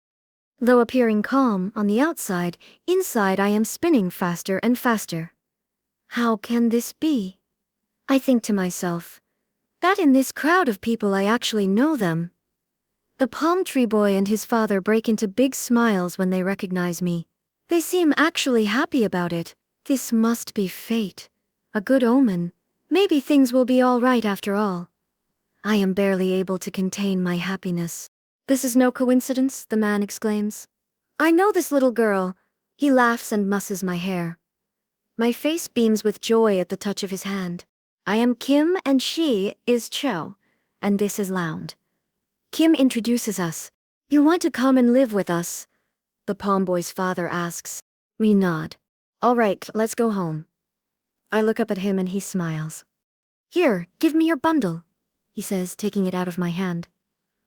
Though appearing calm on the outside, inside I am spinning faster and faster. How can this be? I think to myself, that in this crowd of people I actually know them. The palm tree boy and his father break into big smiles when they recognize me. They seem actually happy about it. This must be fate. A good omen. Maybe things will be all right after all. I am barely able to contain my happiness. "This is no coincidence," the man exclaims. "I know this little girl." He laughs and musses my hair. My face beams with joy at the touch of his hand. "I am Kim and she is Cho, and this is Loung." Kim introduces us. "You want to come and live with us?" the palm boy's father asks. We nod. "All right, let's go home." I look up at him and he smiles. "Here, give me your bundle," he says, taking it out of my hand.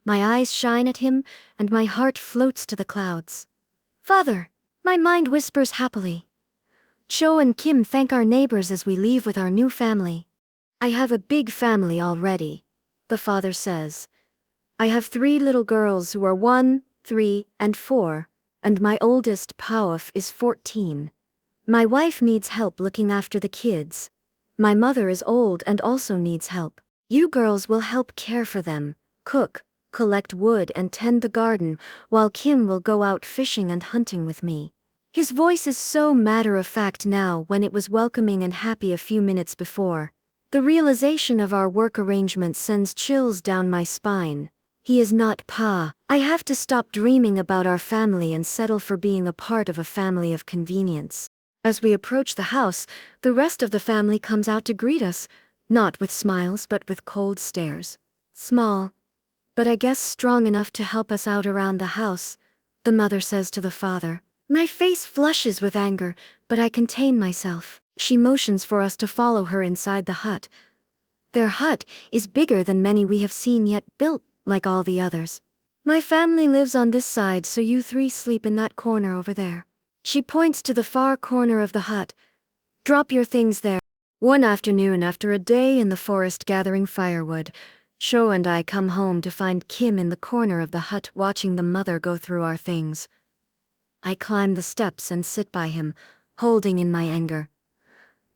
My eyes shine at him, and my heart floats to the clouds. "Father," my mind whispers happily. Cho and Kim thank our neighbors as we leave with our new family. "I have a big family already," the father says. "I have 3 little girls who are 1, 3, and 4, and my oldest, Paof, is 14. My wife needs help looking after the kids. My mother is old and also needs help. You girls will help care for them, cook, collect wood and tend the garden, while Kim will go out fishing and hunting with me." His voice is so matter-of-fact now when it was welcoming and happy a few minutes before. The realization of our work arrangement sends chills down my spine. He is not Pa. I have to stop dreaming about our family and settle for being a part of a family of convenience. As we approach the house, the rest of the family comes out to greet us, not with smiles but with cold stares. Small, but I guess strong enough to help us out around the house, the mother says to the father. My face flushes with anger, but I contain myself. She motions for us to follow her inside the hut. Their hut is bigger than many we have seen yet built like all the others. "My family lives on this side, so you 3 sleep in that corner over there." She points to the far corner of the hut. "Drop your things there." One afternoon, after a day in the forest gathering firewood, Cho and I come home to find Kim in the corner of the hut watching the mother go through our things. I climb the steps and sit by him, holding in my anger.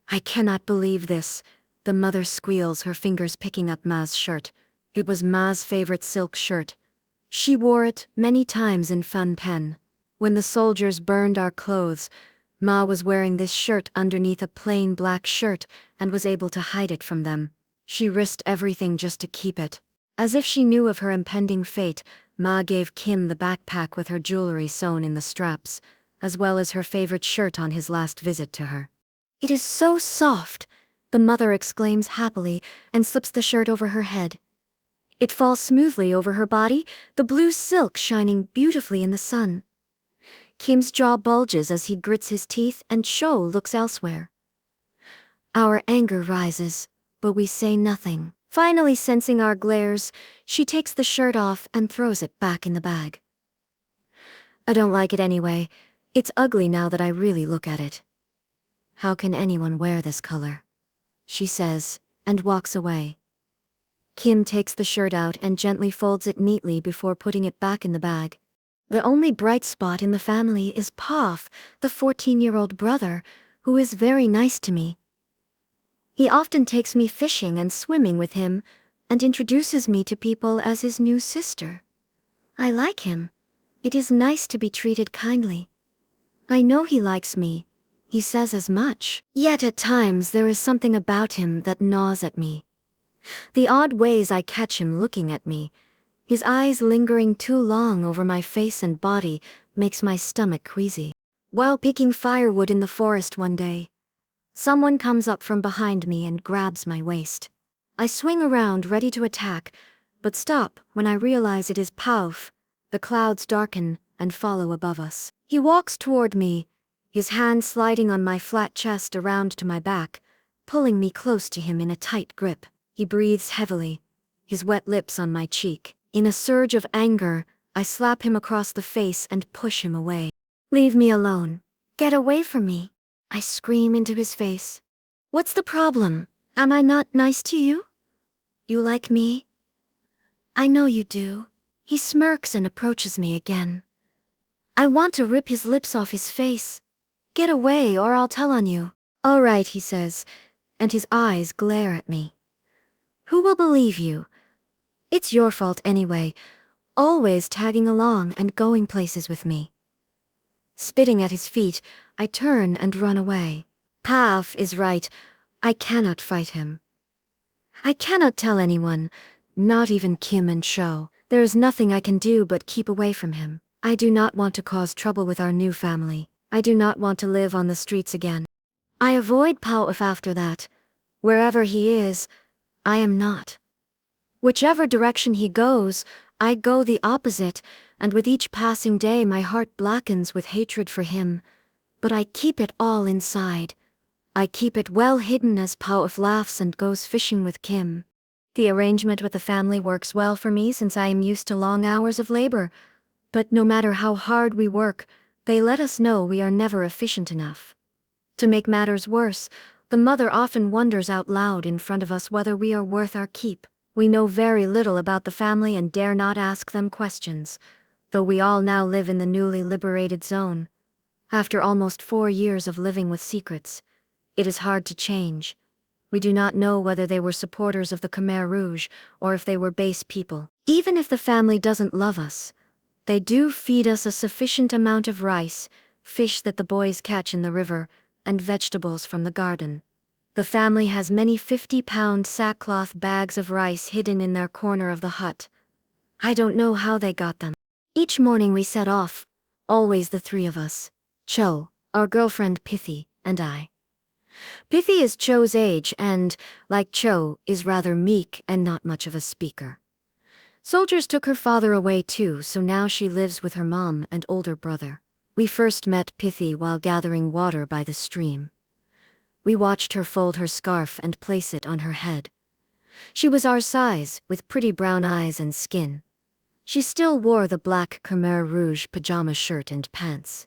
"I cannot believe this," the mother squeals, her fingers picking up Ma's shirt. It was Ma's favorite silk shirt. She wore it many times in Phnom Penh. When the soldiers burned our clothes, Ma was wearing this shirt underneath a plain black shirt and was able to hide it from them. She risked everything just to keep it. As if she knew of her impending fate, Ma gave Kim the backpack with her jewelry sewn in the straps, as well as her favorite shirt on his last visit to her. It is so soft, the mother exclaims happily and slips the shirt over her head. It falls smoothly over her body, the blue silk shining beautifully in the sun. Kim's jaw bulges as he grits his teeth and Cho looks elsewhere. Our anger rises, but we say nothing. Finally sensing our glares, she takes the shirt off and throws it back in the bag. I don't like it anyway. It's ugly now that I really look at it. How can anyone wear this color? She says, and walks away. Kim takes the shirt out and gently folds it neatly before putting it back in the bag. The only bright spot in the family is Paf, the 14-year-old brother, who is very nice to me. He often takes me fishing and swimming with him, and introduces me to people as his new sister. I like him. It is nice to be treated kindly. I know he likes me. He says as much. Yet at times there is something about him that gnaws at me. The odd ways I catch him looking at me, his eyes lingering too long over my face and body, makes my stomach queasy. While picking firewood in the forest one day, someone comes up from behind me and grabs my waist. I swing around ready to attack, but stop when I realize it is Pauf. The clouds darken and follow above us. He walks toward me, his hand sliding on my flat chest around to my back, pulling me close to him in a tight grip. He breathes heavily, his wet lips on my cheek. In a surge of anger, I slap him across the face and push him away. Leave me alone. Get away from me. I scream into his face. What's the problem? Am I not nice to you? You like me? I know you do. He smirks and approaches me again. I want to rip his lips off his face. Get away or I'll tell on you. All right, he says, and his eyes glare at me. Who will believe you? It's your fault anyway, always tagging along and going places with me. Spitting at his feet, I turn and run away. Pav is right. I cannot fight him. I cannot tell anyone, not even Kim and Cho. There is nothing I can do but keep away from him. I do not want to cause trouble with our new family. I do not want to live on the streets again. I avoid Pauf after that. Wherever he is, I am not. Whichever direction he goes, I go the opposite, and with each passing day my heart blackens with hatred for him. But I keep it all inside. I keep it well hidden as Pauf laughs and goes fishing with Kim. The arrangement with the family works well for me since I am used to long hours of labor. But no matter how hard we work, they let us know we are never efficient enough. To make matters worse, the mother often wonders out loud in front of us whether we are worth our keep. We know very little about the family and dare not ask them questions, though we all now live in the newly liberated zone. After almost 4 years of living with secrets, it is hard to change. We do not know whether they were supporters of the Khmer Rouge or if they were base people. Even if the family doesn't love us, they do feed us a sufficient amount of rice, fish that the boys catch in the river, and vegetables from the garden. The family has many 50-pound sackcloth bags of rice hidden in their corner of the hut. I don't know how they got them. Each morning we set off, always the 3 of us, Cho, our girlfriend Pithy, and I. Pithy is Cho's age and, like Cho, is rather meek and not much of a speaker. Soldiers took her father away too, so now she lives with her mom and older brother. We first met Pithy while gathering water by the stream. We watched her fold her scarf and place it on her head. She was our size, with pretty brown eyes and skin. She still wore the black Khmer Rouge pajama shirt and pants,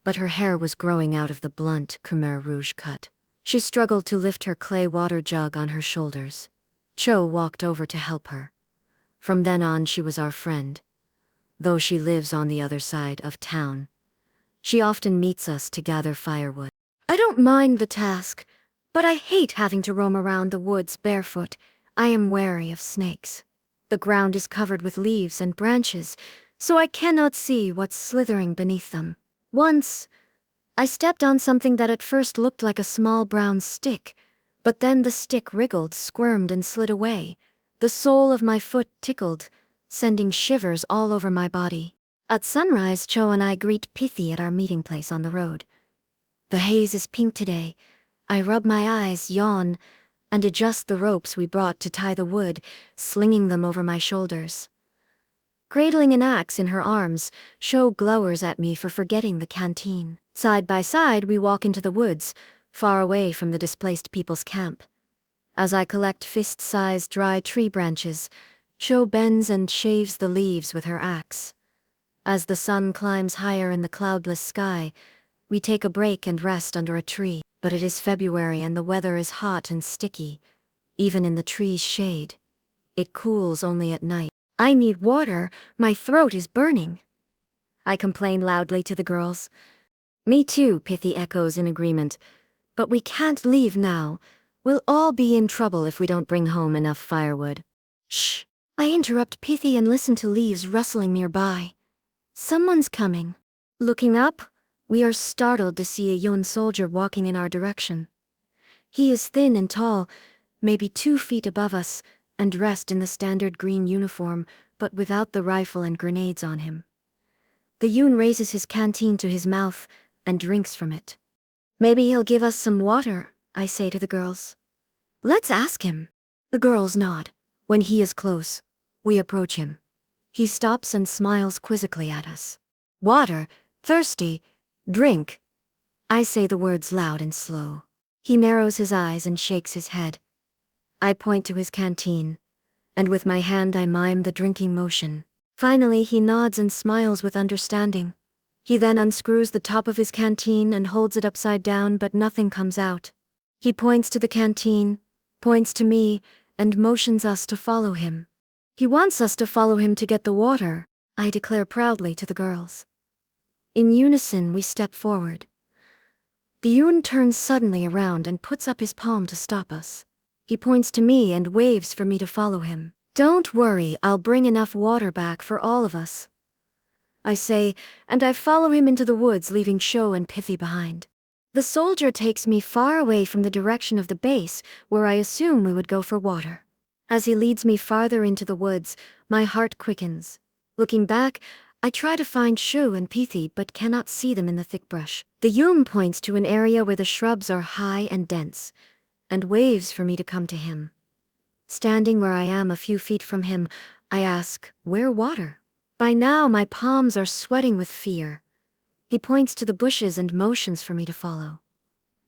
but her hair was growing out of the blunt Khmer Rouge cut. She struggled to lift her clay water jug on her shoulders. Cho walked over to help her. From then on she was our friend. Though she lives on the other side of town, she often meets us to gather firewood. I don't mind the task, but I hate having to roam around the woods barefoot. I am wary of snakes. The ground is covered with leaves and branches, so I cannot see what's slithering beneath them. Once, I stepped on something that at first looked like a small brown stick, but then the stick wriggled, squirmed, and slid away, The sole of my foot tickled, sending shivers all over my body. At sunrise, Cho and I greet Pithy at our meeting place on the road. The haze is pink today. I rub my eyes, yawn, and adjust the ropes we brought to tie the wood, slinging them over my shoulders. Cradling an axe in her arms, Cho glowers at me for forgetting the canteen. Side by side, we walk into the woods, far away from the displaced people's camp. As I collect fist-sized dry tree branches, Cho bends and shaves the leaves with her axe. As the sun climbs higher in the cloudless sky, we take a break and rest under a tree. But it is February and the weather is hot and sticky, even in the tree's shade. It cools only at night. I need water, my throat is burning. I complain loudly to the girls. Me too, Pithy echoes in agreement. But we can't leave now. We'll all be in trouble if we don't bring home enough firewood. Shh! I interrupt Pithy and listen to leaves rustling nearby. Someone's coming. Looking up, we are startled to see a young soldier walking in our direction. He is thin and tall, maybe 2 feet above us, and dressed in the standard green uniform, but without the rifle and grenades on him. The Yun raises his canteen to his mouth and drinks from it. Maybe he'll give us some water, I say to the girls. Let's ask him. The girls nod. When he is close, we approach him. He stops and smiles quizzically at us. Water? Thirsty? Drink. I say the words loud and slow. He narrows his eyes and shakes his head. I point to his canteen, and with my hand I mime the drinking motion. Finally, he nods and smiles with understanding. He then unscrews the top of his canteen and holds it upside down, but nothing comes out. He points to the canteen, points to me, and motions us to follow him. He wants us to follow him to get the water, I declare proudly to the girls. In unison, we step forward. The Yun turns suddenly around and puts up his palm to stop us. He points to me and waves for me to follow him. Don't worry, I'll bring enough water back for all of us, I say, and I follow him into the woods, leaving Cho and Pithy behind. The soldier takes me far away from the direction of the base, where I assume we would go for water. As he leads me farther into the woods, my heart quickens. Looking back, I try to find Cho and Pithy but cannot see them in the thick brush. The Yum points to an area where the shrubs are high and dense, and waves for me to come to him. Standing where I am a few feet from him, I ask, "Where water?" By now my palms are sweating with fear. He points to the bushes and motions for me to follow.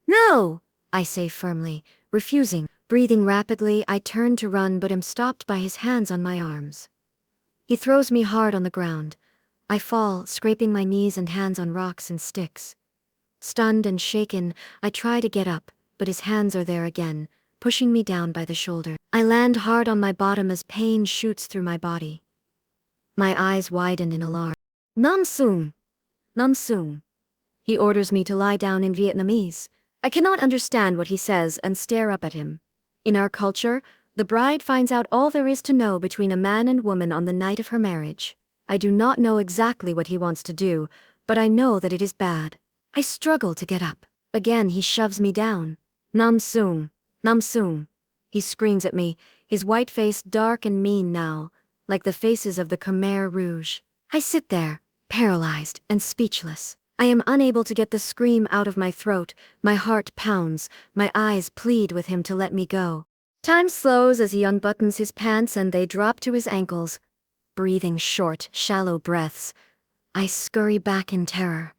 "No!" I say firmly, refusing. Breathing rapidly, I turn to run but am stopped by his hands on my arms. He throws me hard on the ground. I fall, scraping my knees and hands on rocks and sticks. Stunned and shaken, I try to get up, but his hands are there again, pushing me down by the shoulder. I land hard on my bottom as pain shoots through my body. My eyes widen in alarm. "Nam Sung! Nam Sung!" He orders me to lie down in Vietnamese. I cannot understand what he says and stare up at him. In our culture, the bride finds out all there is to know between a man and woman on the night of her marriage. I do not know exactly what he wants to do, but I know that it is bad. I struggle to get up. Again he shoves me down. "Nam Sung! Nam Sung!" He screams at me, his white face dark and mean now, like the faces of the Khmer Rouge. I sit there, paralyzed and speechless. I am unable to get the scream out of my throat, my heart pounds, my eyes plead with him to let me go. Time slows as he unbuttons his pants and they drop to his ankles. Breathing short, shallow breaths, I scurry back in terror.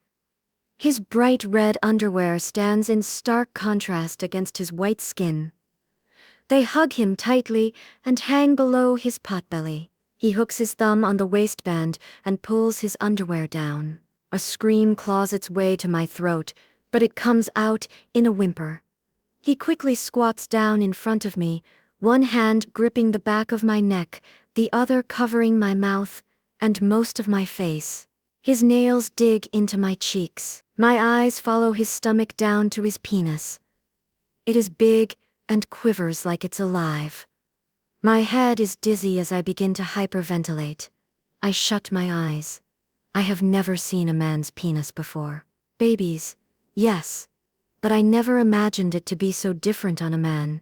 His bright red underwear stands in stark contrast against his white skin. They hug him tightly and hang below his potbelly. He hooks his thumb on the waistband and pulls his underwear down. A scream claws its way to my throat, but it comes out in a whimper. He quickly squats down in front of me, one hand gripping the back of my neck, the other covering my mouth and most of my face. His nails dig into my cheeks. My eyes follow his stomach down to his penis. It is big and quivers like it's alive. My head is dizzy as I begin to hyperventilate. I shut my eyes. I have never seen a man's penis before. Babies, yes, but I never imagined it to be so different on a man.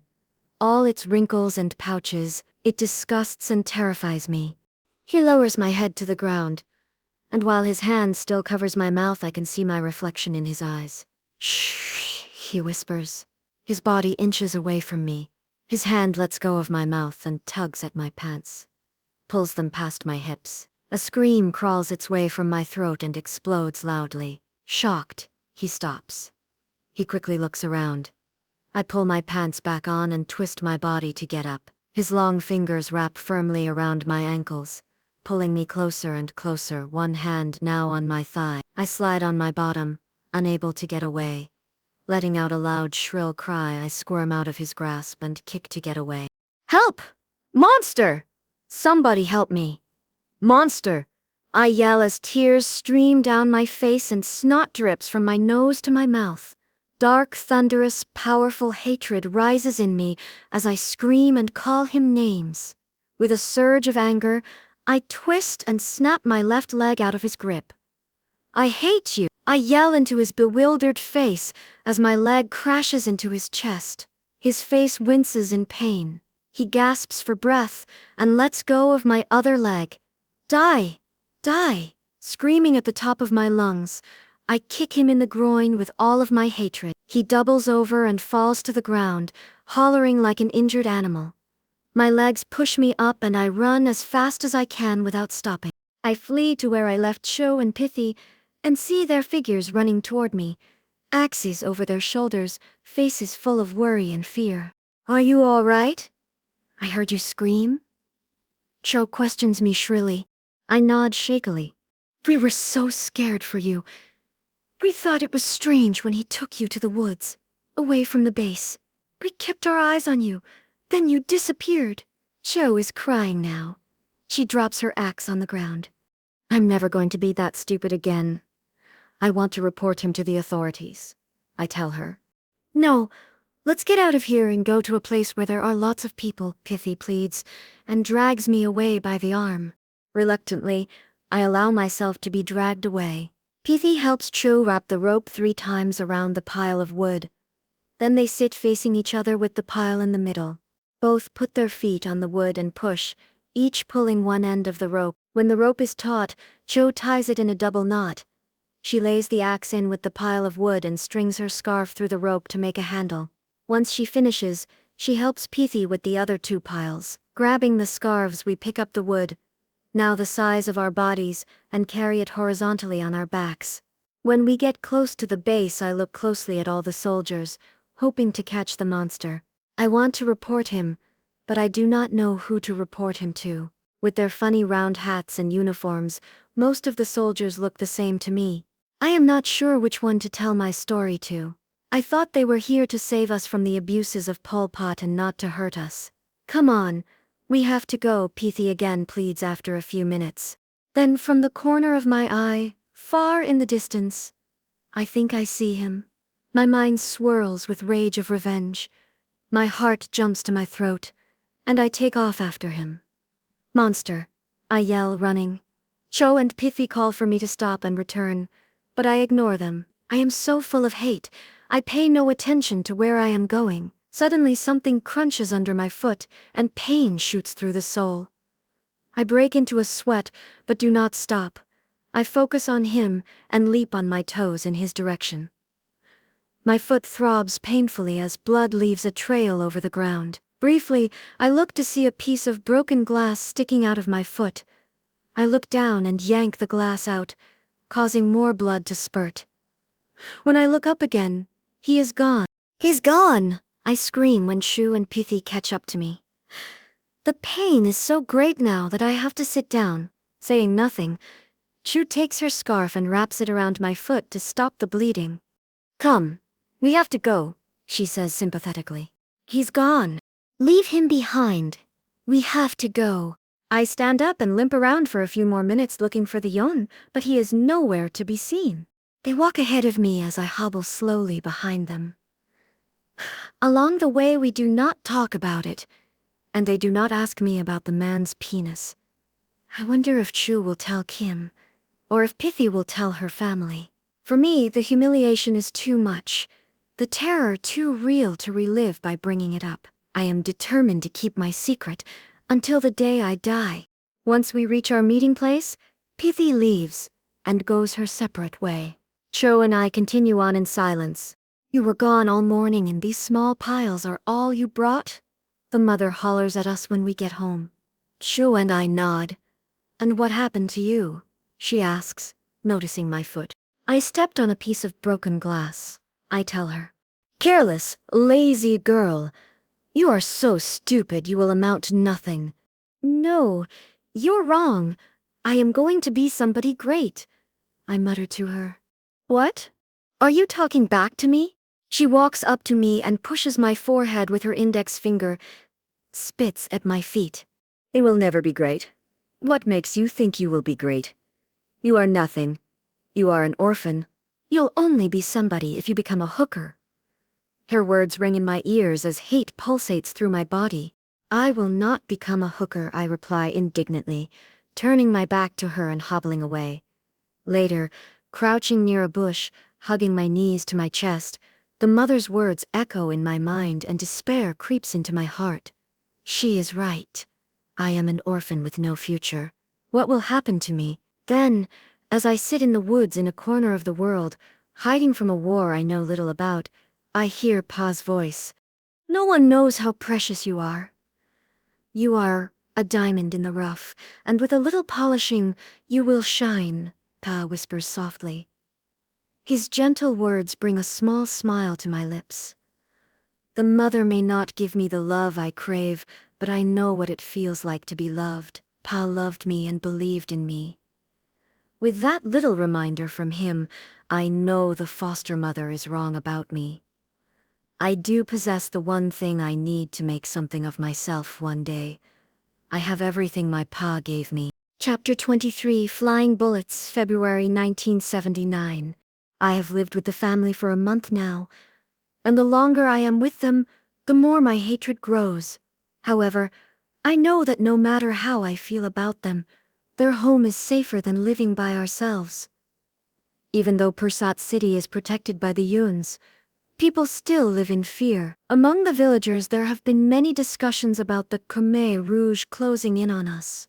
All its wrinkles and pouches, It disgusts and terrifies me. He lowers my head to the ground, and while his hand still covers my mouth, I can see my reflection in his eyes. Shh, he whispers. His body inches away from me. His hand lets go of my mouth and tugs at my pants, pulls them past my hips. A scream crawls its way from my throat and explodes loudly. Shocked, he stops. He quickly looks around. I pull my pants back on and twist my body to get up. His long fingers wrap firmly around my ankles, pulling me closer and closer, one hand now on my thigh. I slide on my bottom, unable to get away. Letting out a loud, shrill cry, I squirm out of his grasp and kick to get away. Help! Monster! Somebody help me! Monster! I yell as tears stream down my face and snot drips from my nose to my mouth. Dark, thunderous, powerful hatred rises in me as I scream and call him names. With a surge of anger, I twist and snap my left leg out of his grip. I hate you! I yell into his bewildered face as my leg crashes into his chest. His face winces in pain. He gasps for breath and lets go of my other leg. Die! Die! Screaming at the top of my lungs, I kick him in the groin with all of my hatred. He doubles over and falls to the ground, hollering like an injured animal. My legs push me up and I run as fast as I can without stopping. I flee to where I left Cho and Pithy and see their figures running toward me, axes over their shoulders, faces full of worry and fear. Are you all right? I heard you scream. Cho questions me shrilly. I nod shakily. We were so scared for you. We thought it was strange when he took you to the woods, away from the base. We kept our eyes on you, then you disappeared. Cho is crying now. She drops her axe on the ground. I'm never going to be that stupid again. I want to report him to the authorities, I tell her. No, let's get out of here and go to a place where there are lots of people, Pithy pleads, and drags me away by the arm. Reluctantly, I allow myself to be dragged away. Pithy helps Cho wrap the rope 3 times around the pile of wood. Then they sit facing each other with the pile in the middle. Both put their feet on the wood and push, each pulling one end of the rope. When the rope is taut, Cho ties it in a double knot. She lays the axe in with the pile of wood and strings her scarf through the rope to make a handle. Once she finishes, she helps Pithy with the other 2 piles. Grabbing the scarves, we pick up the wood, now the size of our bodies, and carry it horizontally on our backs. When we get close to the base, I look closely at all the soldiers, hoping to catch the monster. I want to report him, but I do not know who to report him to. With their funny round hats and uniforms, most of the soldiers look the same to me. I am not sure which one to tell my story to. I thought they were here to save us from the abuses of Pol Pot and not to hurt us. Come on, we have to go, Pithy again pleads after a few minutes. Then from the corner of my eye, far in the distance, I think I see him. My mind swirls with rage of revenge. My heart jumps to my throat, and I take off after him. Monster, I yell, running. Cho and Pithy call for me to stop and return, but I ignore them. I am so full of hate, I pay no attention to where I am going. Suddenly something crunches under my foot, and pain shoots through the soul. I break into a sweat, but do not stop. I focus on him and leap on my toes in his direction. My foot throbs painfully as blood leaves a trail over the ground. Briefly, I look to see a piece of broken glass sticking out of my foot. I look down and yank the glass out, causing more blood to spurt. When I look up again, he is gone. He's gone! I scream when Shu and Pithy catch up to me. The pain is so great now that I have to sit down. Saying nothing, Shu takes her scarf and wraps it around my foot to stop the bleeding. Come, we have to go, she says sympathetically. He's gone. Leave him behind. We have to go. I stand up and limp around for a few more minutes looking for the Yon, but he is nowhere to be seen. They walk ahead of me as I hobble slowly behind them. Along the way we do not talk about it, and they do not ask me about the man's penis. I wonder if Chu will tell Kim, or if Pithy will tell her family. For me, the humiliation is too much, the terror too real to relive by bringing it up. I am determined to keep my secret until the day I die. Once we reach our meeting place, Pithy leaves and goes her separate way. Cho and I continue on in silence. You were gone all morning and these small piles are all you brought? The mother hollers at us when we get home. Cho and I nod. And what happened to you? She asks, noticing my foot. I stepped on a piece of broken glass. I tell her. Careless, lazy girl. You are so stupid you will amount to nothing. No, you're wrong. I am going to be somebody great, I mutter to her. What? Are you talking back to me? She walks up to me and pushes my forehead with her index finger, spits at my feet. They will never be great. What makes you think you will be great? You are nothing. You are an orphan. You'll only be somebody if you become a hooker. Her words ring in my ears as hate pulsates through my body. I will not become a hooker, I reply indignantly, turning my back to her and hobbling away. Later, crouching near a bush, hugging my knees to my chest, the mother's words echo in my mind and despair creeps into my heart. She is right. I am an orphan with no future. What will happen to me? Then, as I sit in the woods in a corner of the world, hiding from a war I know little about, I hear Pa's voice. No one knows how precious you are. You are a diamond in the rough, and with a little polishing, you will shine, Pa whispers softly. His gentle words bring a small smile to my lips. The mother may not give me the love I crave, but I know what it feels like to be loved. Pa loved me and believed in me. With that little reminder from him, I know the foster mother is wrong about me. I do possess the one thing I need to make something of myself one day. I have everything my pa gave me. Chapter 23, Flying Bullets, February 1979. I have lived with the family for a month now, and the longer I am with them, the more my hatred grows. However, I know that no matter how I feel about them, their home is safer than living by ourselves. Even though Pursat City is protected by the Yuns, people still live in fear. Among the villagers there have been many discussions about the Khmer Rouge closing in on us.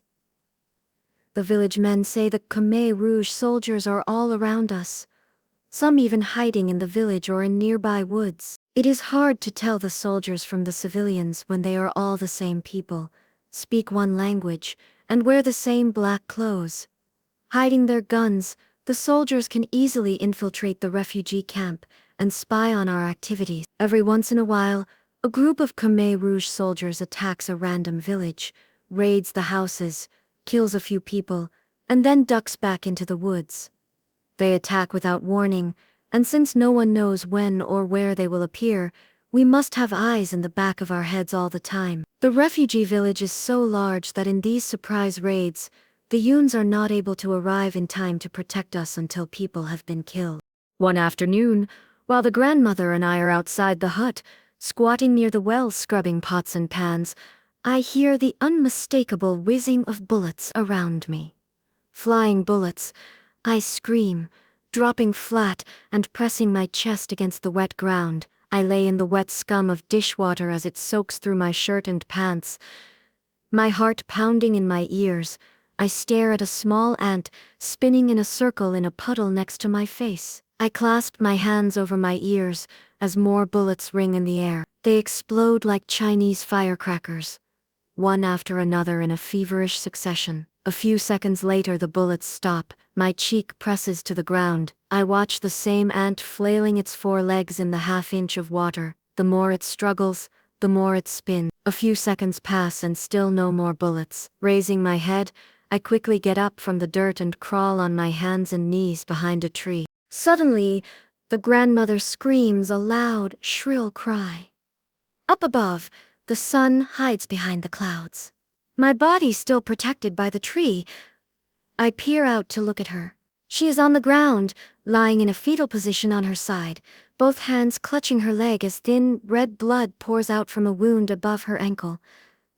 The village men say the Khmer Rouge soldiers are all around us, some even hiding in the village or in nearby woods. It is hard to tell the soldiers from the civilians when they are all the same people, speak one language, and wear the same black clothes. Hiding their guns, the soldiers can easily infiltrate the refugee camp and spy on our activities. Every once in a while, a group of Khmer Rouge soldiers attacks a random village, raids the houses, kills a few people, and then ducks back into the woods. They attack without warning, and since no one knows when or where they will appear, we must have eyes in the back of our heads all the time. The refugee village is so large that in these surprise raids, the Yuns are not able to arrive in time to protect us until people have been killed. One afternoon, while the grandmother and I are outside the hut, squatting near the well scrubbing pots and pans, I hear the unmistakable whizzing of bullets around me. Flying bullets. I scream, dropping flat and pressing my chest against the wet ground. I lay in the wet scum of dishwater as it soaks through my shirt and pants. My heart pounding in my ears, I stare at a small ant spinning in a circle in a puddle next to my face. I clasp my hands over my ears as more bullets ring in the air. They explode like Chinese firecrackers, one after another in a feverish succession. A few seconds later the bullets stop, my cheek presses to the ground. I watch the same ant flailing its 4 legs in the half-inch of water. The more it struggles, the more it spins. A few seconds pass and still no more bullets. Raising my head, I quickly get up from the dirt and crawl on my hands and knees behind a tree. Suddenly, the grandmother screams a loud, shrill cry. Up above, the sun hides behind the clouds. My body still protected by the tree. I peer out to look at her. She is on the ground, lying in a fetal position on her side, both hands clutching her leg as thin, red blood pours out from a wound above her ankle,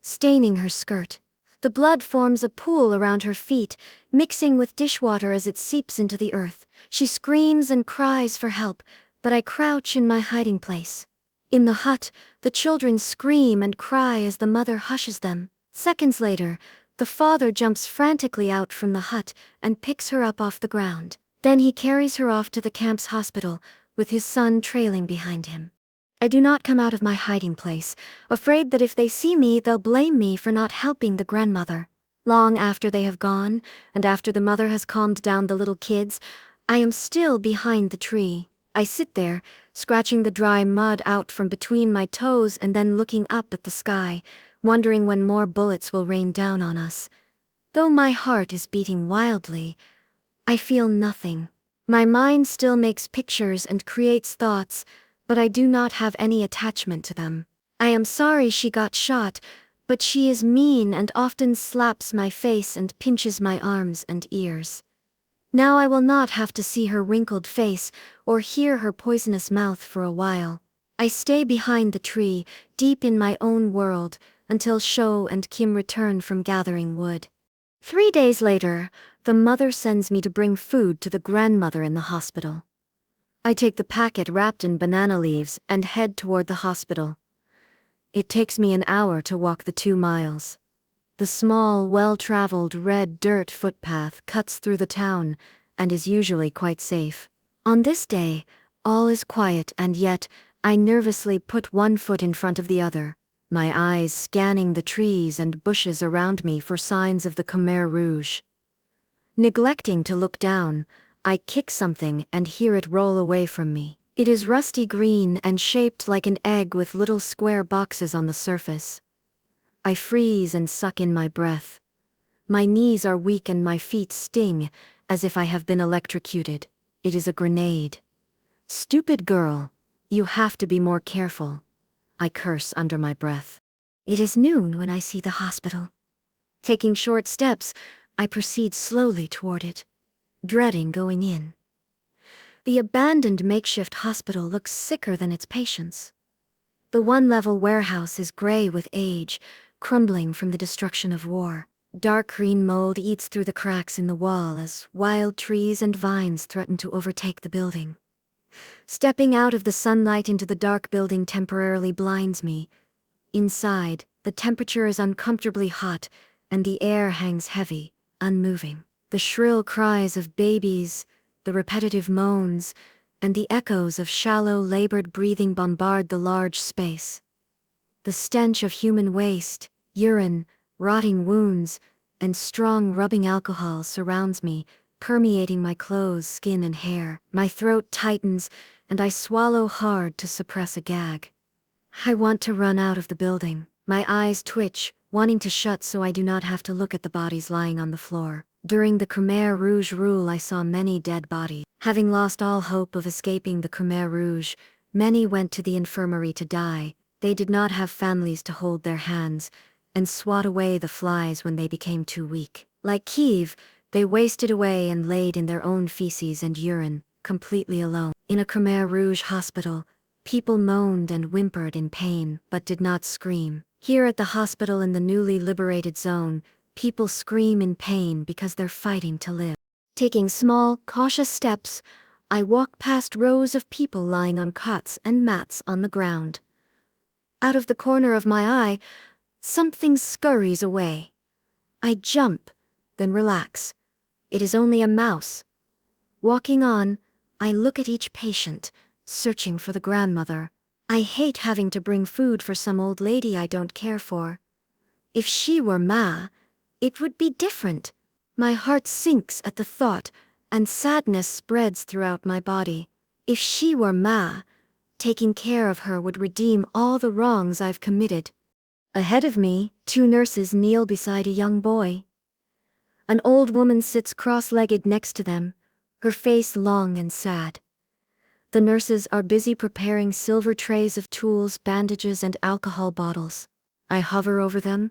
staining her skirt. The blood forms a pool around her feet, mixing with dishwater as it seeps into the earth. She screams and cries for help, but I crouch in my hiding place. In the hut, the children scream and cry as the mother hushes them. Seconds later, the father jumps frantically out from the hut and picks her up off the ground. Then he carries her off to the camp's hospital, with his son trailing behind him. I do not come out of my hiding place, afraid that if they see me, they'll blame me for not helping the grandmother. Long after they have gone, and after the mother has calmed down the little kids, I am still behind the tree. I sit there, scratching the dry mud out from between my toes and then looking up at the sky, wondering when more bullets will rain down on us. Though my heart is beating wildly, I feel nothing. My mind still makes pictures and creates thoughts, but I do not have any attachment to them. I am sorry she got shot, but she is mean and often slaps my face and pinches my arms and ears. Now I will not have to see her wrinkled face or hear her poisonous mouth for a while. I stay behind the tree, deep in my own world, until Sho and Kim return from gathering wood. 3 days later, the mother sends me to bring food to the grandmother in the hospital. I take the packet wrapped in banana leaves and head toward the hospital. It takes me an hour to walk the 2 miles. The small, well-traveled red dirt footpath cuts through the town and is usually quite safe. On this day, all is quiet, and yet I nervously put one foot in front of the other, my eyes scanning the trees and bushes around me for signs of the Khmer Rouge. Neglecting to look down, I kick something and hear it roll away from me. It is rusty green and shaped like an egg with little square boxes on the surface. I freeze and suck in my breath. My knees are weak and my feet sting, as if I have been electrocuted. It is a grenade. Stupid girl, you have to be more careful. I curse under my breath. It is noon when I see the hospital. Taking short steps, I proceed slowly toward it, dreading going in. The abandoned makeshift hospital looks sicker than its patients. The one-level warehouse is gray with age, crumbling from the destruction of war. Dark green mold eats through the cracks in the wall as wild trees and vines threaten to overtake the building. Stepping out of the sunlight into the dark building temporarily blinds me. Inside, the temperature is uncomfortably hot, and the air hangs heavy, unmoving. The shrill cries of babies, the repetitive moans, and the echoes of shallow, labored breathing bombard the large space. The stench of human waste, urine, rotting wounds, and strong rubbing alcohol surrounds me, permeating my clothes, skin, and hair. My throat tightens, and I swallow hard to suppress a gag. I want to run out of the building. My eyes twitch, wanting to shut so I do not have to look at the bodies lying on the floor. During the Khmer Rouge rule, I saw many dead bodies. Having lost all hope of escaping the Khmer Rouge, many went to the infirmary to die. They did not have families to hold their hands and swat away the flies when they became too weak. Like Kiev, they wasted away and laid in their own feces and urine, completely alone. In a Khmer Rouge hospital, people moaned and whimpered in pain but did not scream. Here at the hospital in the newly liberated zone, people scream in pain because they're fighting to live. Taking small, cautious steps, I walk past rows of people lying on cots and mats on the ground. Out of the corner of my eye, something scurries away. I jump, then relax. It is only a mouse. Walking on, I look at each patient, searching for the grandmother. I hate having to bring food for some old lady I don't care for. If she were Ma, it would be different. My heart sinks at the thought, and sadness spreads throughout my body. If she were Ma, taking care of her would redeem all the wrongs I've committed. Ahead of me, 2 nurses kneel beside a young boy. An old woman sits cross-legged next to them, her face long and sad. The nurses are busy preparing silver trays of tools, bandages, and alcohol bottles. I hover over them,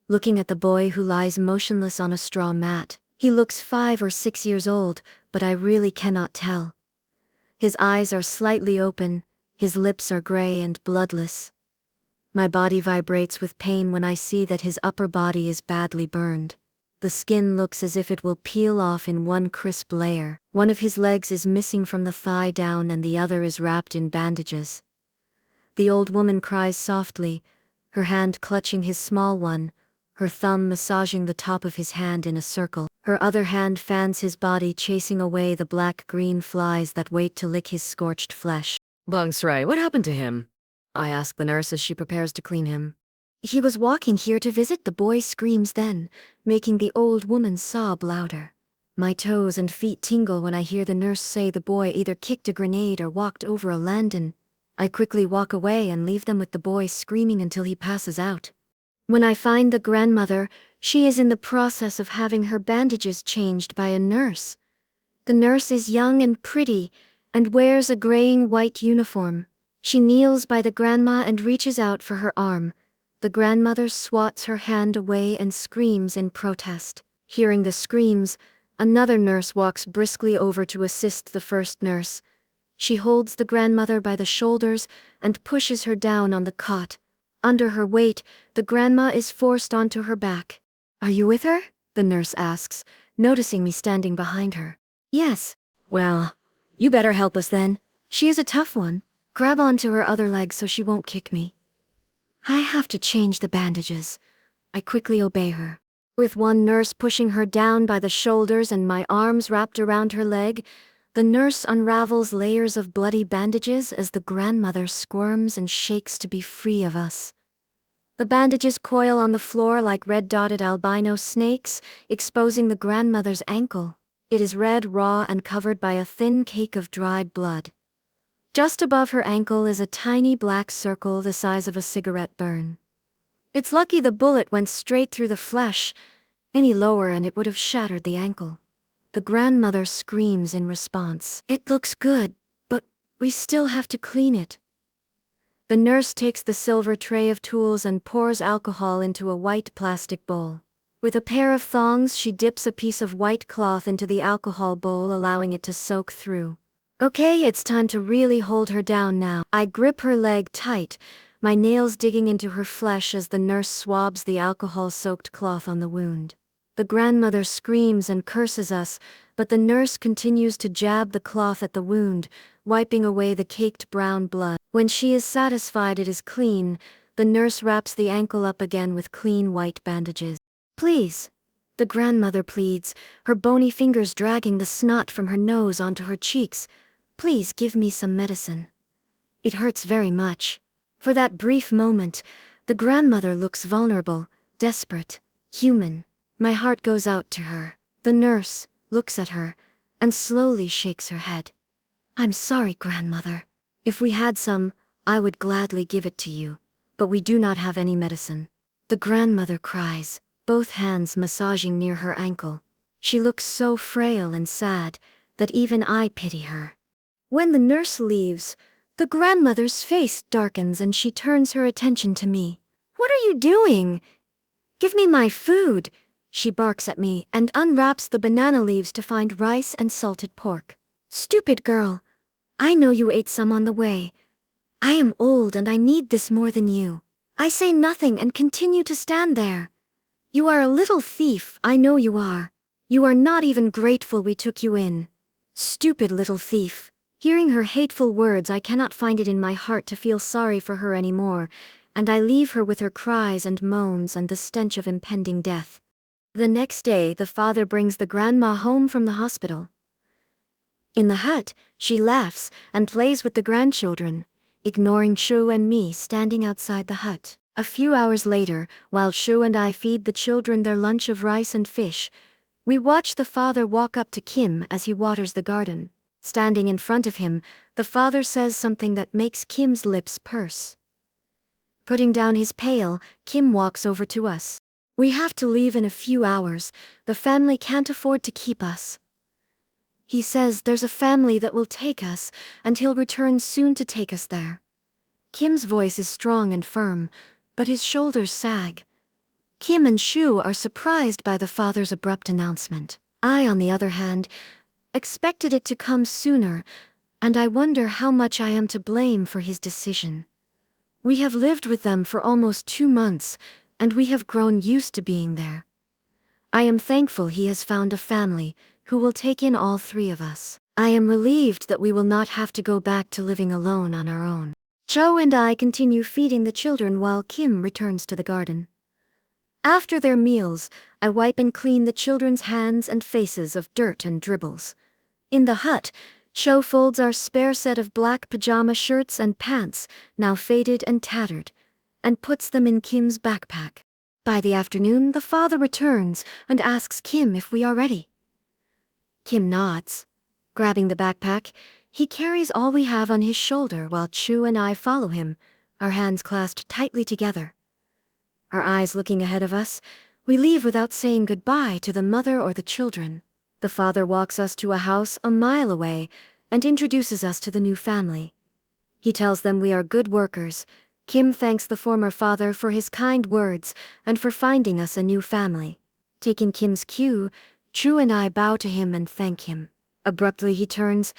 looking at the boy who lies motionless on a straw mat. He looks 5 or 6 years old, but I really cannot tell. His eyes are slightly open, his lips are gray and bloodless. My body vibrates with pain when I see that his upper body is badly burned. The skin looks as if it will peel off in one crisp layer. One of his legs is missing from the thigh down and the other is wrapped in bandages. The old woman cries softly, her hand clutching his small one, her thumb massaging the top of his hand in a circle. Her other hand fans his body, chasing away the black-green flies that wait to lick his scorched flesh. Bang Sray, what happened to him? I ask the nurse as she prepares to clean him. He was walking here to visit, the boy screams then, making the old woman sob louder. My toes and feet tingle when I hear the nurse say the boy either kicked a grenade or walked over a landing. I quickly walk away and leave them with the boy screaming until he passes out. When I find the grandmother, she is in the process of having her bandages changed by a nurse. The nurse is young and pretty, and wears a graying white uniform. She kneels by the grandma and reaches out for her arm. The grandmother swats her hand away and screams in protest. Hearing the screams, another nurse walks briskly over to assist the first nurse. She holds the grandmother by the shoulders and pushes her down on the cot. Under her weight, the grandma is forced onto her back. "Are you with her?" the nurse asks, noticing me standing behind her. "Yes." "Well, you better help us then. She is a tough one. Grab onto her other leg so she won't kick me." I have to change the bandages. I quickly obey her. With one nurse pushing her down by the shoulders and my arms wrapped around her leg, the nurse unravels layers of bloody bandages as the grandmother squirms and shakes to be free of us. The bandages coil on the floor like red-dotted albino snakes, exposing the grandmother's ankle. It is red, raw, and covered by a thin cake of dried blood. Just above her ankle is a tiny black circle the size of a cigarette burn. It's lucky the bullet went straight through the flesh. Any lower and it would have shattered the ankle. The grandmother screams in response. "It looks good, but we still have to clean it." The nurse takes the silver tray of tools and pours alcohol into a white plastic bowl. With a pair of thongs, she dips a piece of white cloth into the alcohol bowl, allowing it to soak through. Okay, it's time to really hold her down now. I grip her leg tight, my nails digging into her flesh as the nurse swabs the alcohol-soaked cloth on the wound. The grandmother screams and curses us, but the nurse continues to jab the cloth at the wound, wiping away the caked brown blood. When she is satisfied it is clean, the nurse wraps the ankle up again with clean white bandages. "Please," the grandmother pleads, her bony fingers dragging the snot from her nose onto her cheeks. "Please give me some medicine. It hurts very much." For that brief moment, the grandmother looks vulnerable, desperate, human. My heart goes out to her. The nurse looks at her and slowly shakes her head. "I'm sorry, grandmother. If we had some, I would gladly give it to you, but we do not have any medicine." The grandmother cries, both hands massaging near her ankle. She looks so frail and sad that even I pity her. When the nurse leaves, the grandmother's face darkens and she turns her attention to me. "What are you doing? Give me my food," she barks at me and unwraps the banana leaves to find rice and salted pork. "Stupid girl. I know you ate some on the way. I am old and I need this more than you." I say nothing and continue to stand there. "You are a little thief, I know you are. You are not even grateful we took you in. Stupid little thief." Hearing her hateful words, I cannot find it in my heart to feel sorry for her anymore, and I leave her with her cries and moans and the stench of impending death. The next day, the father brings the grandma home from the hospital. In the hut, she laughs and plays with the grandchildren, ignoring Shu and me standing outside the hut. A few hours later, while Shu and I feed the children their lunch of rice and fish, we watch the father walk up to Kim as he waters the garden. Standing in front of him, the father says something that makes Kim's lips purse. Putting down his pail, Kim walks over to us. "We have to leave in a few hours. The family can't afford to keep us." He says there's a family that will take us, and he'll return soon to take us there. Kim's voice is strong and firm, but his shoulders sag. Kim and Shu are surprised by the father's abrupt announcement. I, on the other hand, expected it to come sooner, and I wonder how much I am to blame for his decision. We have lived with them for almost 2 months, and we have grown used to being there. I am thankful he has found a family who will take in all 3 of us. I am relieved that we will not have to go back to living alone on our own. Joe and I continue feeding the children while Kim returns to the garden. After their meals, I wipe and clean the children's hands and faces of dirt and dribbles. In the hut, Cho folds our spare set of black pajama shirts and pants, now faded and tattered, and puts them in Kim's backpack. By the afternoon, the father returns and asks Kim if we are ready. Kim nods. Grabbing the backpack, he carries all we have on his shoulder while Chu and I follow him, our hands clasped tightly together. Our eyes looking ahead of us, we leave without saying goodbye to the mother or the children. The father walks us to a house a mile away and introduces us to the new family. He tells them we are good workers. Kim thanks the former father for his kind words and for finding us a new family. Taking Kim's cue, Chu and I bow to him and thank him. Abruptly he turns,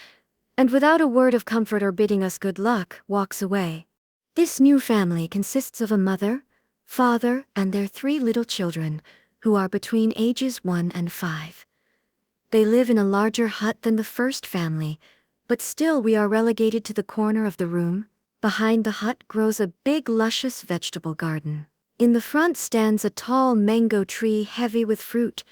and without a word of comfort or bidding us good luck, walks away. This new family consists of a mother, father, and their 3 little children, who are between ages 1 and 5. They live in a larger hut than the first family, but still we are relegated to the corner of the room. Behind the hut grows a big luscious vegetable garden. In the front stands a tall mango tree heavy with fruit.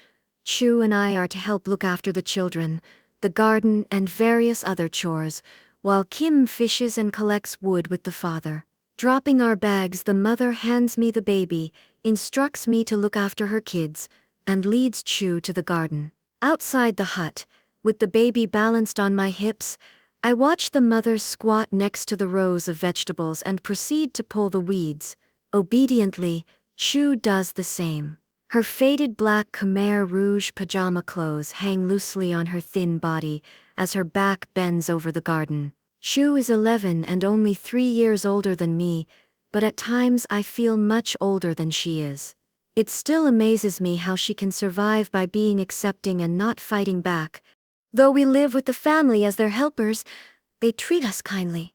Chu and I are to help look after the children, the garden, and various other chores, while Kim fishes and collects wood with the father. Dropping our bags, the mother hands me the baby, instructs me to look after her kids, and leads Chu to the garden. Outside the hut, with the baby balanced on my hips, I watch the mother squat next to the rows of vegetables and proceed to pull the weeds. Obediently, Chu does the same. Her faded black Khmer Rouge pajama clothes hang loosely on her thin body as her back bends over the garden. Chu is 11 and only 3 years older than me, but at times I feel much older than she is. It still amazes me how she can survive by being accepting and not fighting back. Though we live with the family as their helpers, they treat us kindly.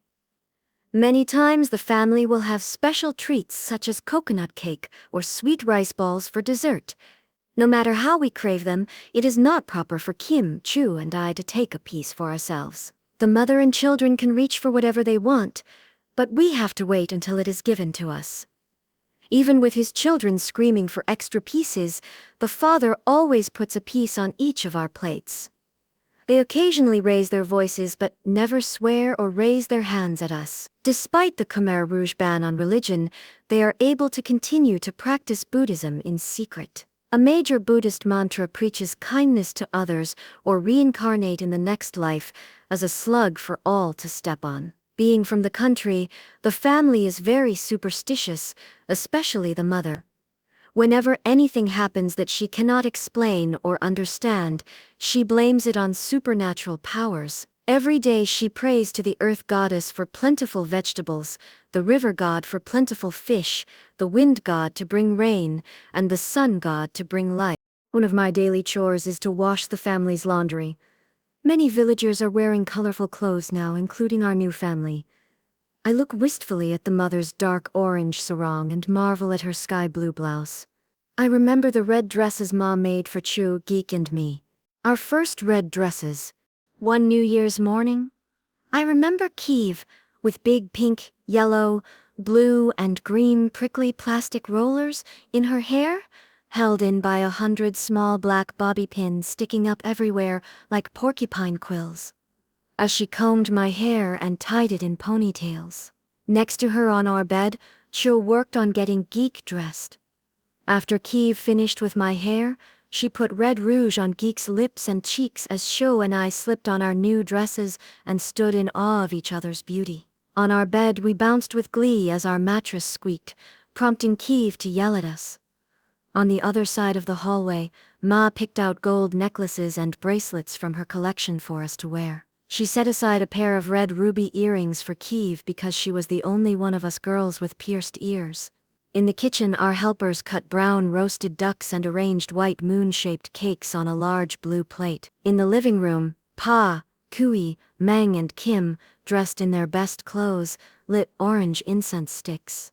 Many times the family will have special treats such as coconut cake or sweet rice balls for dessert. No matter how we crave them, it is not proper for Kim, Chu, and I to take a piece for ourselves. The mother and children can reach for whatever they want, but we have to wait until it is given to us. Even with his children screaming for extra pieces, the father always puts a piece on each of our plates. They occasionally raise their voices but never swear or raise their hands at us. Despite the Khmer Rouge ban on religion, they are able to continue to practice Buddhism in secret. A major Buddhist mantra preaches kindness to others or reincarnate in the next life as a slug for all to step on. Being from the country, the family is very superstitious, especially the mother. Whenever anything happens that she cannot explain or understand, she blames it on supernatural powers. Every day she prays to the earth goddess for plentiful vegetables, the river god for plentiful fish, the wind god to bring rain, and the sun god to bring light. One of my daily chores is to wash the family's laundry. Many villagers are wearing colorful clothes now, including our new family. I look wistfully at the mother's dark orange sarong and marvel at her sky blue blouse. I remember the red dresses Mom made for Chu, Geek, and me. Our first red dresses. One New Year's morning. I remember Kiev, with big pink, yellow, blue, and green prickly plastic rollers in her hair, held in by 100 small black bobby pins sticking up everywhere like porcupine quills. As she combed my hair and tied it in ponytails. Next to her on our bed, Chu worked on getting Geek dressed. After Kiev finished with my hair, she put red rouge on Geek's lips and cheeks as Chu and I slipped on our new dresses and stood in awe of each other's beauty. On our bed we bounced with glee as our mattress squeaked, prompting Kiev to yell at us. On the other side of the hallway, Ma picked out gold necklaces and bracelets from her collection for us to wear. She set aside a pair of red ruby earrings for Kiev because she was the only one of us girls with pierced ears. In the kitchen, our helpers cut brown roasted ducks and arranged white moon-shaped cakes on a large blue plate. In the living room, Pa, Kui, Meng, and Kim, dressed in their best clothes, lit orange incense sticks.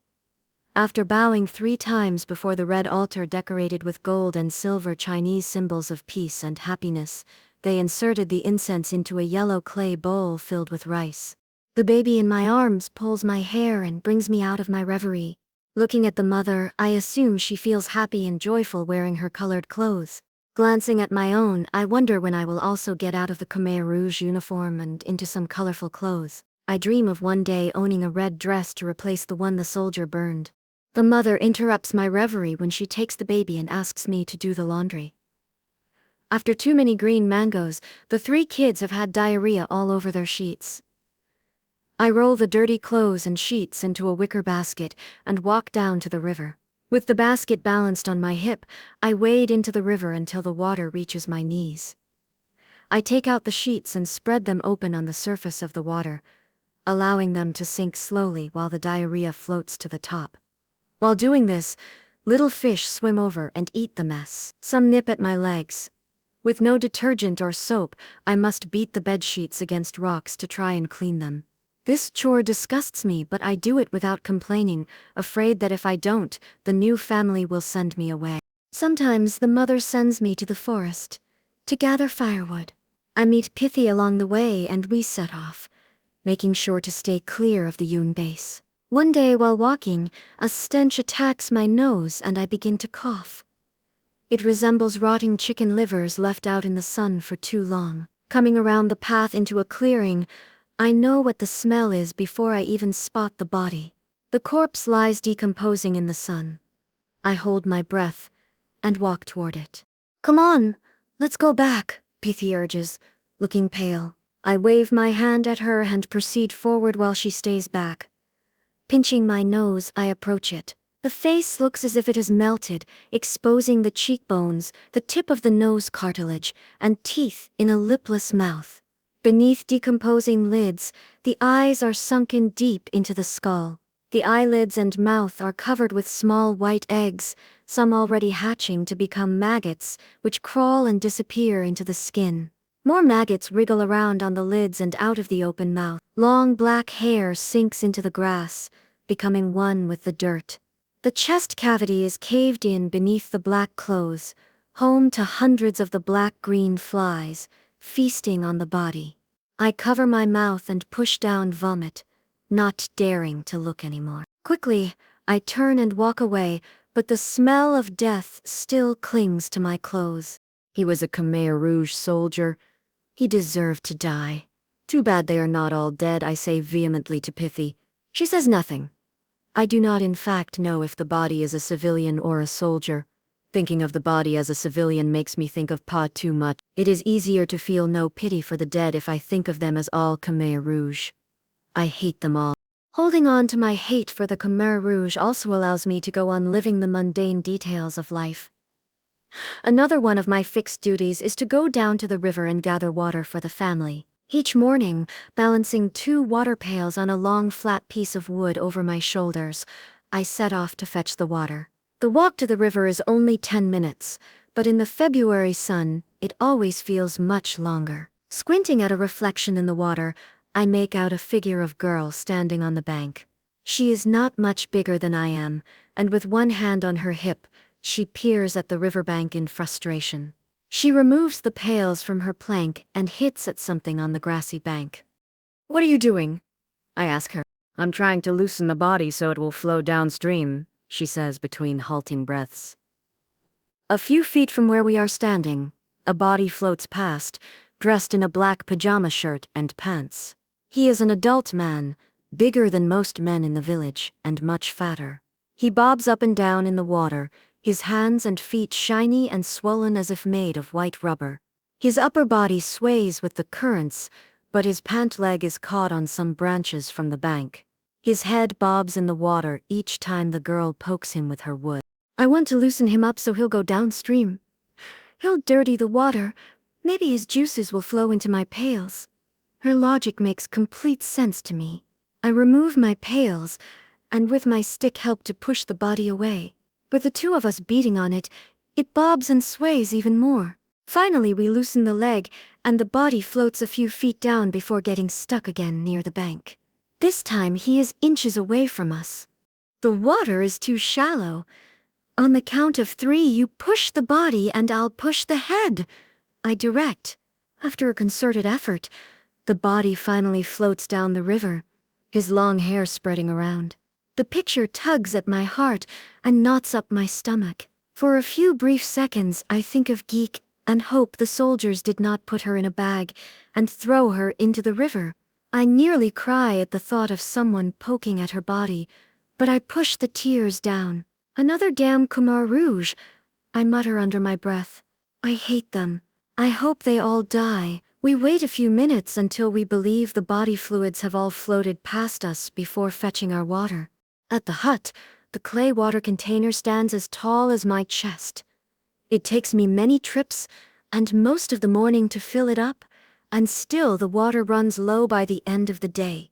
After bowing 3 times before the red altar decorated with gold and silver Chinese symbols of peace and happiness, they inserted the incense into a yellow clay bowl filled with rice. The baby in my arms pulls my hair and brings me out of my reverie. Looking at the mother, I assume she feels happy and joyful wearing her colored clothes. Glancing at my own, I wonder when I will also get out of the Khmer Rouge uniform and into some colorful clothes. I dream of one day owning a red dress to replace the one the soldier burned. The mother interrupts my reverie when she takes the baby and asks me to do the laundry. After too many green mangoes, the 3 kids have had diarrhea all over their sheets. I roll the dirty clothes and sheets into a wicker basket and walk down to the river. With the basket balanced on my hip, I wade into the river until the water reaches my knees. I take out the sheets and spread them open on the surface of the water, allowing them to sink slowly while the diarrhea floats to the top. While doing this, little fish swim over and eat the mess. Some nip at my legs. With no detergent or soap, I must beat the bed sheets against rocks to try and clean them. This chore disgusts me, but I do it without complaining, afraid that if I don't, the new family will send me away. Sometimes the mother sends me to the forest to gather firewood. I meet Pithy along the way and we set off, making sure to stay clear of the Yun base. One day while walking, a stench attacks my nose and I begin to cough. It resembles rotting chicken livers left out in the sun for too long. Coming around the path into a clearing, I know what the smell is before I even spot the body. The corpse lies decomposing in the sun. I hold my breath and walk toward it. "Come on, let's go back," Pithy urges, looking pale. I wave my hand at her and proceed forward while she stays back. Pinching my nose, I approach it. The face looks as if it has melted, exposing the cheekbones, the tip of the nose cartilage, and teeth in a lipless mouth. Beneath decomposing lids, the eyes are sunken deep into the skull. The eyelids and mouth are covered with small white eggs, some already hatching to become maggots, which crawl and disappear into the skin. More maggots wriggle around on the lids and out of the open mouth. Long black hair sinks into the grass, becoming one with the dirt. The chest cavity is caved in beneath the black clothes, home to hundreds of the black-green flies, feasting on the body. I cover my mouth and push down vomit, not daring to look anymore. Quickly, I turn and walk away, but the smell of death still clings to my clothes. He was a Khmer Rouge soldier. He deserved to die. Too bad they are not all dead, I say vehemently to Pithy. She says nothing. I do not in fact know if the body is a civilian or a soldier. Thinking of the body as a civilian makes me think of Pa too much. It is easier to feel no pity for the dead if I think of them as all Khmer Rouge. I hate them all. Holding on to my hate for the Khmer Rouge also allows me to go on living the mundane details of life. Another one of my fixed duties is to go down to the river and gather water for the family. Each morning, balancing 2 water pails on a long flat piece of wood over my shoulders, I set off to fetch the water. The walk to the river is only 10 minutes, but in the February sun, it always feels much longer. Squinting at a reflection in the water, I make out a figure of girl standing on the bank. She is not much bigger than I am, and with one hand on her hip, she peers at the riverbank in frustration. She removes the pails from her plank and hits at something on the grassy bank. "What are you doing?" I ask her. "I'm trying to loosen the body so it will flow downstream," she says between halting breaths. A few feet from where we are standing, a body floats past, dressed in a black pajama shirt and pants. He is an adult man, bigger than most men in the village, and much fatter. He bobs up and down in the water, his hands and feet shiny and swollen as if made of white rubber. His upper body sways with the currents, but his pant leg is caught on some branches from the bank. His head bobs in the water each time the girl pokes him with her wood. I want to loosen him up so he'll go downstream. He'll dirty the water. Maybe his juices will flow into my pails. Her logic makes complete sense to me. I remove my pails, and with my stick help to push the body away. With the 2 of us beating on it, it bobs and sways even more. Finally, we loosen the leg, and the body floats a few feet down before getting stuck again near the bank. This time, he is inches away from us. The water is too shallow. On the count of 3, you push the body and I'll push the head, I direct. After a concerted effort, the body finally floats down the river, his long hair spreading around. The picture tugs at my heart and knots up my stomach. For a few brief seconds I think of Geek and hope the soldiers did not put her in a bag and throw her into the river. I nearly cry at the thought of someone poking at her body, but I push the tears down. Another damn Khmer Rouge, I mutter under my breath. I hate them. I hope they all die. We wait a few minutes until we believe the body fluids have all floated past us before fetching our water. At the hut, the clay water container stands as tall as my chest. It takes me many trips and most of the morning to fill it up, and still the water runs low by the end of the day.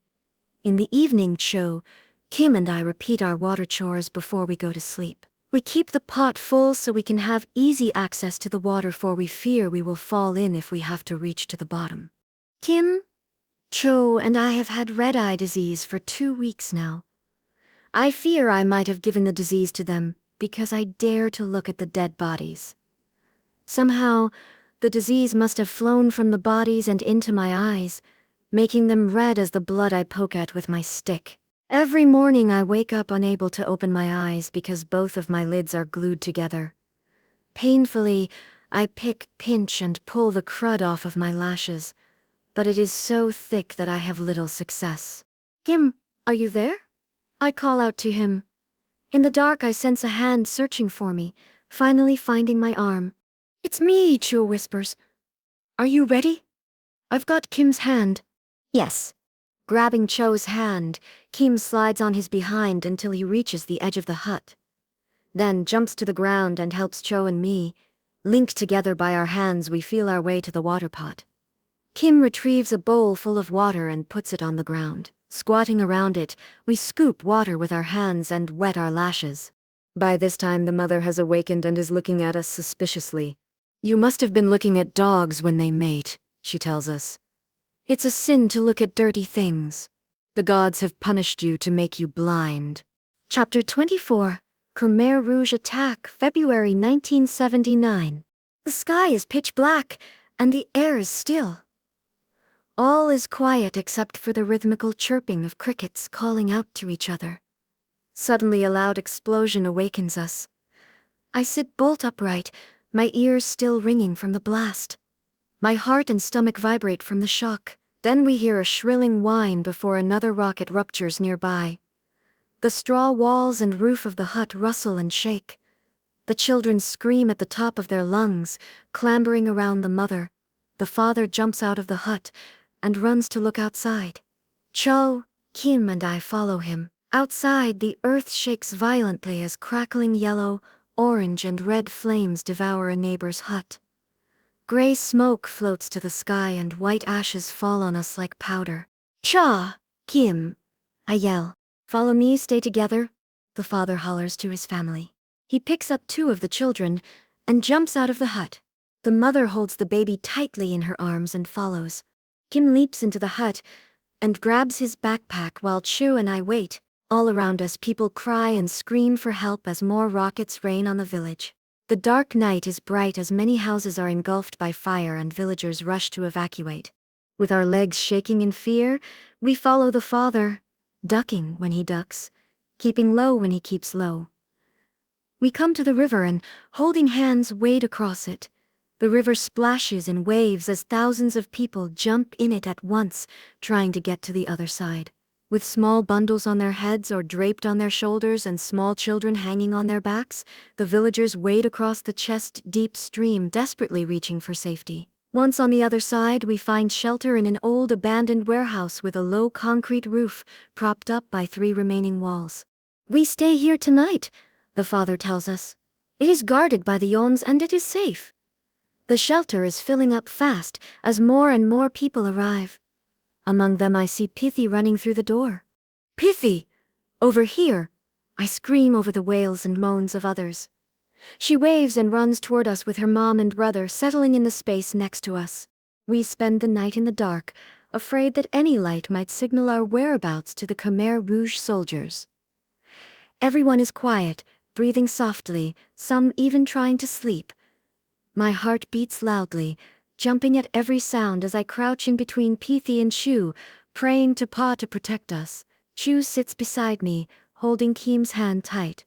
In the evening show, Kim and I repeat our water chores before we go to sleep. We keep the pot full so we can have easy access to the water, for we fear we will fall in if we have to reach to the bottom. Kim, Cho, and I have had red-eye disease for 2 weeks now. I fear I might have given the disease to them because I dare to look at the dead bodies. Somehow, the disease must have flown from the bodies and into my eyes, making them red as the blood I poke at with my stick. Every morning I wake up unable to open my eyes because both of my lids are glued together. Painfully, I pick, pinch, and pull the crud off of my lashes, but it is so thick that I have little success. Kim, are you there? I call out to him. In the dark I sense a hand searching for me, finally finding my arm. It's me, Cho whispers. Are you ready? I've got Kim's hand. Yes. Grabbing Cho's hand, Kim slides on his behind until he reaches the edge of the hut. Then jumps to the ground and helps Cho and me. Linked together by our hands, we feel our way to the water pot. Kim retrieves a bowl full of water and puts it on the ground. Squatting around it, we scoop water with our hands and wet our lashes. By this time the mother has awakened and is looking at us suspiciously. You must have been looking at dogs when they mate, she tells us. It's a sin to look at dirty things. The gods have punished you to make you blind. Chapter 24, Khmer Rouge Attack, February 1979. The sky is pitch black, and the air is still. All is quiet except for the rhythmical chirping of crickets calling out to each other. Suddenly a loud explosion awakens us. I sit bolt upright, my ears still ringing from the blast. My heart and stomach vibrate from the shock. Then we hear a shrilling whine before another rocket ruptures nearby. The straw walls and roof of the hut rustle and shake. The children scream at the top of their lungs, clambering around the mother. The father jumps out of the hut and runs to look outside. Cho, Kim, and I follow him. Outside, the earth shakes violently as crackling yellow, orange, and red flames devour a neighbor's hut. Gray smoke floats to the sky and white ashes fall on us like powder. Cha! Kim! I yell. Follow me, stay together, the father hollers to his family. He picks up 2 of the children and jumps out of the hut. The mother holds the baby tightly in her arms and follows. Kim leaps into the hut and grabs his backpack while Chu and I wait. All around us people cry and scream for help as more rockets rain on the village. The dark night is bright as many houses are engulfed by fire and villagers rush to evacuate. With our legs shaking in fear, we follow the father, ducking when he ducks, keeping low when he keeps low. We come to the river and, holding hands, wade across it. The river splashes in waves as thousands of people jump in it at once, trying to get to the other side. With small bundles on their heads or draped on their shoulders and small children hanging on their backs, the villagers wade across the chest-deep stream, desperately reaching for safety. Once on the other side, we find shelter in an old abandoned warehouse with a low concrete roof, propped up by 3 remaining walls. We stay here tonight, the father tells us. It is guarded by the Yons and it is safe. The shelter is filling up fast as more and more people arrive. Among them I see Pithy running through the door. Pithy! Over here! I scream over the wails and moans of others. She waves and runs toward us with her mom and brother settling in the space next to us. We spend the night in the dark, afraid that any light might signal our whereabouts to the Khmer Rouge soldiers. Everyone is quiet, breathing softly, some even trying to sleep. My heart beats loudly, jumping at every sound as I crouch in between Pithy and Chu, praying to Pa to protect us. Chu sits beside me, holding Kim's hand tight.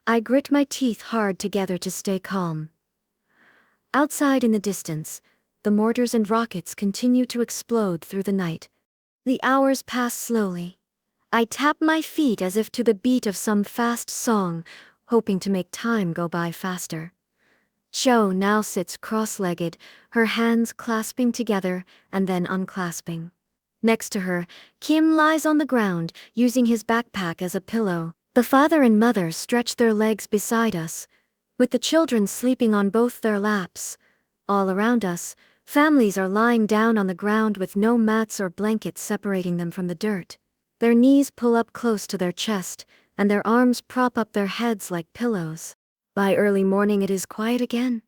I grit my teeth hard together to stay calm. Outside in the distance, the mortars and rockets continue to explode through the night. The hours pass slowly. I tap my feet as if to the beat of some fast song, hoping to make time go by faster. Cho now sits cross-legged, her hands clasping together and then unclasping. Next to her, Kim lies on the ground, using his backpack as a pillow. The father and mother stretch their legs beside us, with the children sleeping on both their laps. All around us, families are lying down on the ground with no mats or blankets separating them from the dirt. Their knees pull up close to their chest, and their arms prop up their heads like pillows. By early morning it is quiet again.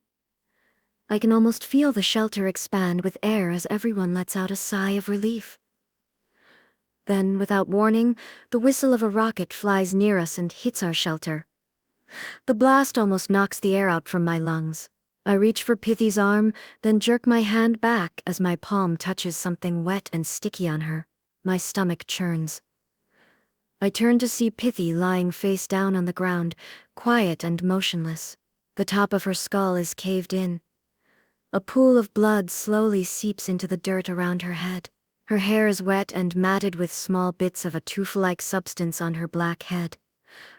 I can almost feel the shelter expand with air as everyone lets out a sigh of relief. Then, without warning, the whistle of a rocket flies near us and hits our shelter. The blast almost knocks the air out from my lungs. I reach for Pithy's arm, then jerk my hand back as my palm touches something wet and sticky on her. My stomach churns. I turn to see Pithy lying face down on the ground, quiet and motionless. The top of her skull is caved in. A pool of blood slowly seeps into the dirt around her head. Her hair is wet and matted with small bits of a tooth-like substance on her black head.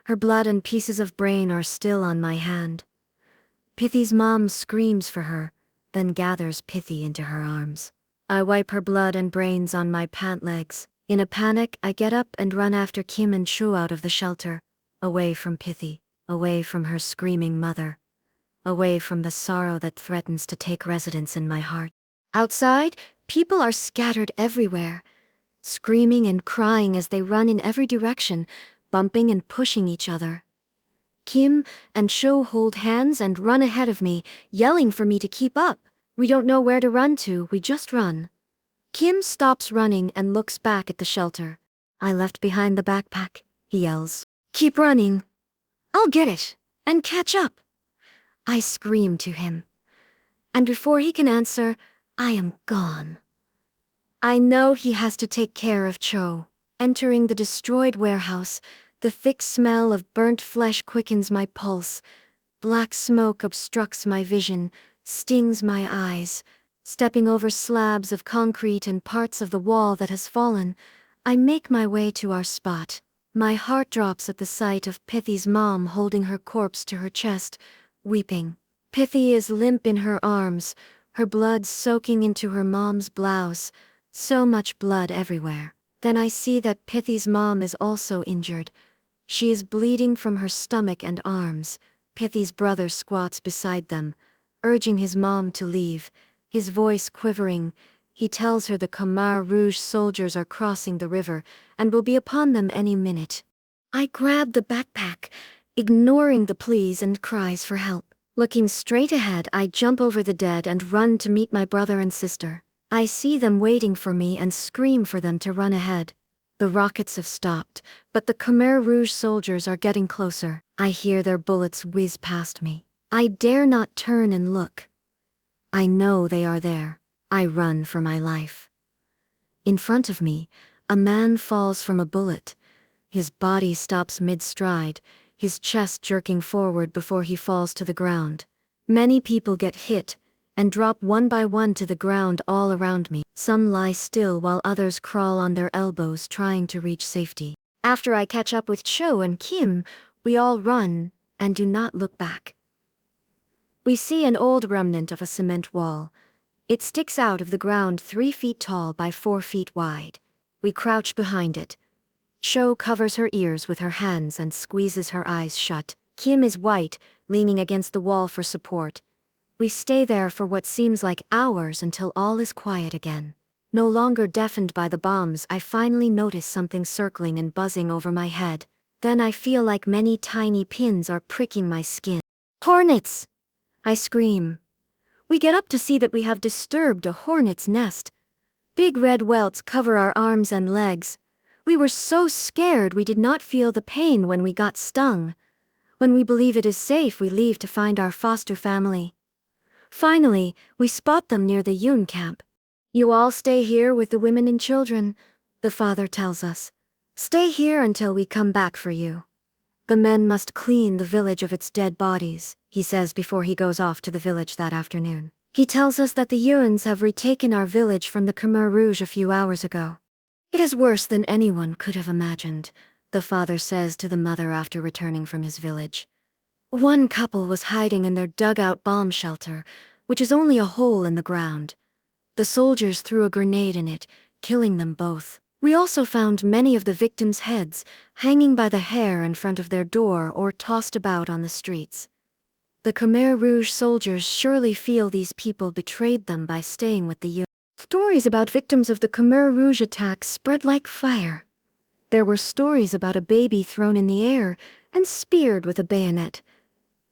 Her blood and pieces of brain are still on my hand. Pithy's mom screams for her, then gathers Pithy into her arms. I wipe her blood and brains on my pant legs. In a panic, I get up and run after Kim and Chu out of the shelter, away from Pithy, away from her screaming mother, away from the sorrow that threatens to take residence in my heart. Outside, people are scattered everywhere, screaming and crying as they run in every direction, bumping and pushing each other. Kim and Cho hold hands and run ahead of me, yelling for me to keep up. We don't know where to run to, we just run. Kim stops running and looks back at the shelter. I left behind the backpack, he yells. Keep running. I'll get it, and catch up. I scream to him. And before he can answer, I am gone. I know he has to take care of Cho. Entering the destroyed warehouse, the thick smell of burnt flesh quickens my pulse. Black smoke obstructs my vision, stings my eyes. Stepping over slabs of concrete and parts of the wall that has fallen, I make my way to our spot. My heart drops at the sight of Pithy's mom holding her corpse to her chest, weeping. Pithy is limp in her arms, her blood soaking into her mom's blouse, so much blood everywhere. Then I see that Pithy's mom is also injured. She is bleeding from her stomach and arms. Pithy's brother squats beside them, urging his mom to leave. His voice quivering, he tells her the Khmer Rouge soldiers are crossing the river and will be upon them any minute. I grab the backpack, ignoring the pleas and cries for help. Looking straight ahead, I jump over the dead and run to meet my brother and sister. I see them waiting for me and scream for them to run ahead. The rockets have stopped, but the Khmer Rouge soldiers are getting closer. I hear their bullets whiz past me. I dare not turn and look. I know they are there. I run for my life. In front of me, a man falls from a bullet. His body stops mid-stride, his chest jerking forward before he falls to the ground. Many people get hit and drop one by one to the ground all around me. Some lie still while others crawl on their elbows trying to reach safety. After I catch up with Cho and Kim, we all run and do not look back. We see an old remnant of a cement wall. It sticks out of the ground 3 feet tall by 4 feet wide. We crouch behind it. Cho covers her ears with her hands and squeezes her eyes shut. Kim is white, leaning against the wall for support. We stay there for what seems like hours until all is quiet again. No longer deafened by the bombs, I finally notice something circling and buzzing over my head. Then I feel like many tiny pins are pricking my skin. Hornets! I scream. We get up to see that we have disturbed a hornet's nest. Big red welts cover our arms and legs. We were so scared we did not feel the pain when we got stung. When we believe it is safe, we leave to find our foster family. Finally, we spot them near the Yun camp. You all stay here with the women and children, the father tells us. Stay here until we come back for you. The men must clean the village of its dead bodies, he says before he goes off to the village that afternoon. He tells us that the Yuans have retaken our village from the Khmer Rouge a few hours ago. It is worse than anyone could have imagined, the father says to the mother after returning from his village. One couple was hiding in their dugout bomb shelter, which is only a hole in the ground. The soldiers threw a grenade in it, killing them both. We also found many of the victims' heads hanging by the hair in front of their door or tossed about on the streets. The Khmer Rouge soldiers surely feel these people betrayed them by staying with the Yuan. Stories about victims of the Khmer Rouge attack spread like fire. There were stories about a baby thrown in the air and speared with a bayonet,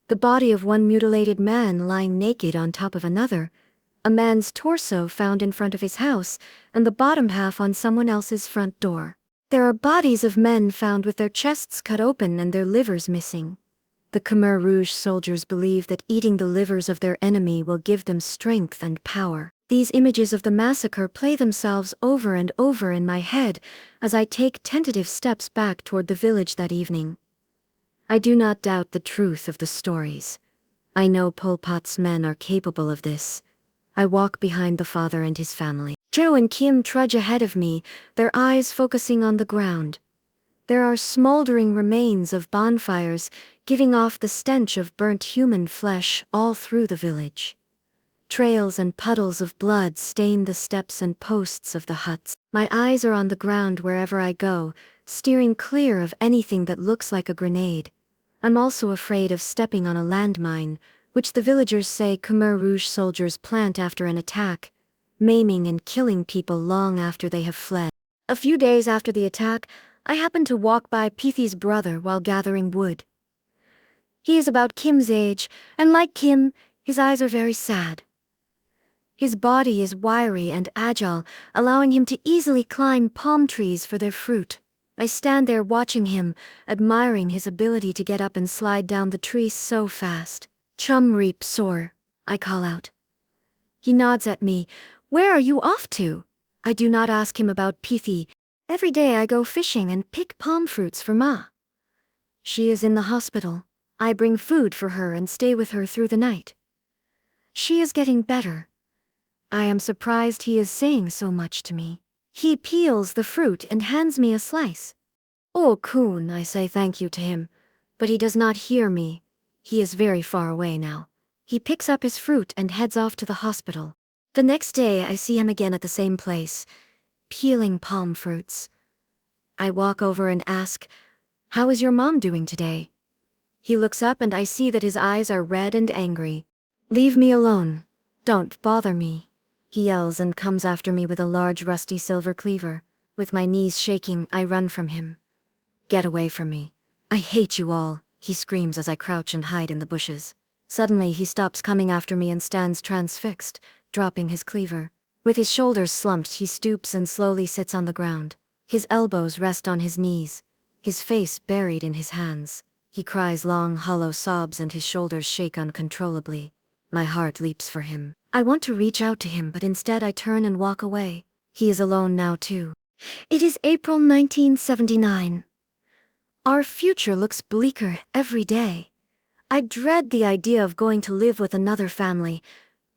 the body of one mutilated man lying naked on top of another, a man's torso found in front of his house, and the bottom half on someone else's front door. There are bodies of men found with their chests cut open and their livers missing. The Khmer Rouge soldiers believe that eating the livers of their enemy will give them strength and power. These images of the massacre play themselves over and over in my head as I take tentative steps back toward the village that evening. I do not doubt the truth of the stories. I know Pol Pot's men are capable of this. I walk behind the father and his family. Joe and Kim trudge ahead of me, their eyes focusing on the ground. There are smoldering remains of bonfires, giving off the stench of burnt human flesh all through the village. Trails and puddles of blood stain the steps and posts of the huts. My eyes are on the ground wherever I go, steering clear of anything that looks like a grenade. I'm also afraid of stepping on a landmine, which the villagers say Khmer Rouge soldiers plant after an attack, maiming and killing people long after they have fled. A few days after the attack, I happened to walk by Pithi's brother while gathering wood. He is about Kim's age, and like Kim, his eyes are very sad. His body is wiry and agile, allowing him to easily climb palm trees for their fruit. I stand there watching him, admiring his ability to get up and slide down the tree so fast. Chum Reap Sor, I call out. He nods at me. Where are you off to? I do not ask him about Pithi. Every day I go fishing and pick palm fruits for Ma. She is in the hospital. I bring food for her and stay with her through the night. She is getting better. I am surprised he is saying so much to me. He peels the fruit and hands me a slice. Oh, Kun, I say thank you to him, but he does not hear me. He is very far away now. He picks up his fruit and heads off to the hospital. The next day I see him again at the same place, peeling palm fruits. I walk over and ask, "How is your mom doing today?" He looks up and I see that his eyes are red and angry. "Leave me alone. Don't bother me," he yells and comes after me with a large rusty silver cleaver. With my knees shaking, I run from him. "Get away from me. I hate you all," he screams as I crouch and hide in the bushes. Suddenly he stops coming after me and stands transfixed, dropping his cleaver. With his shoulders slumped, he stoops and slowly sits on the ground. His elbows rest on his knees, his face buried in his hands. He cries long, hollow sobs and his shoulders shake uncontrollably. My heart leaps for him. I want to reach out to him, but instead I turn and walk away. He is alone now too. It is April 1979. Our future looks bleaker every day. I dread the idea of going to live with another family,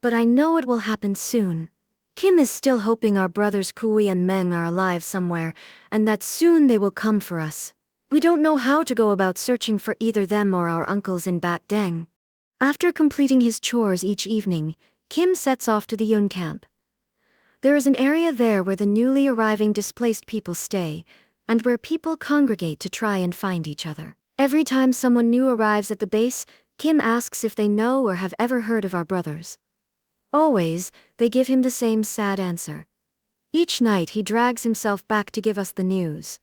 but I know it will happen soon. Kim is still hoping our brothers Kui and Meng are alive somewhere, and that soon they will come for us. We don't know how to go about searching for either them or our uncles in Bat Deng. After completing his chores each evening, Kim sets off to the Yun camp. There is an area there where the newly arriving displaced people stay, and where people congregate to try and find each other. Every time someone new arrives at the base, Kim asks if they know or have ever heard of our brothers. Always, they give him the same sad answer. Each night he drags himself back to give us the news.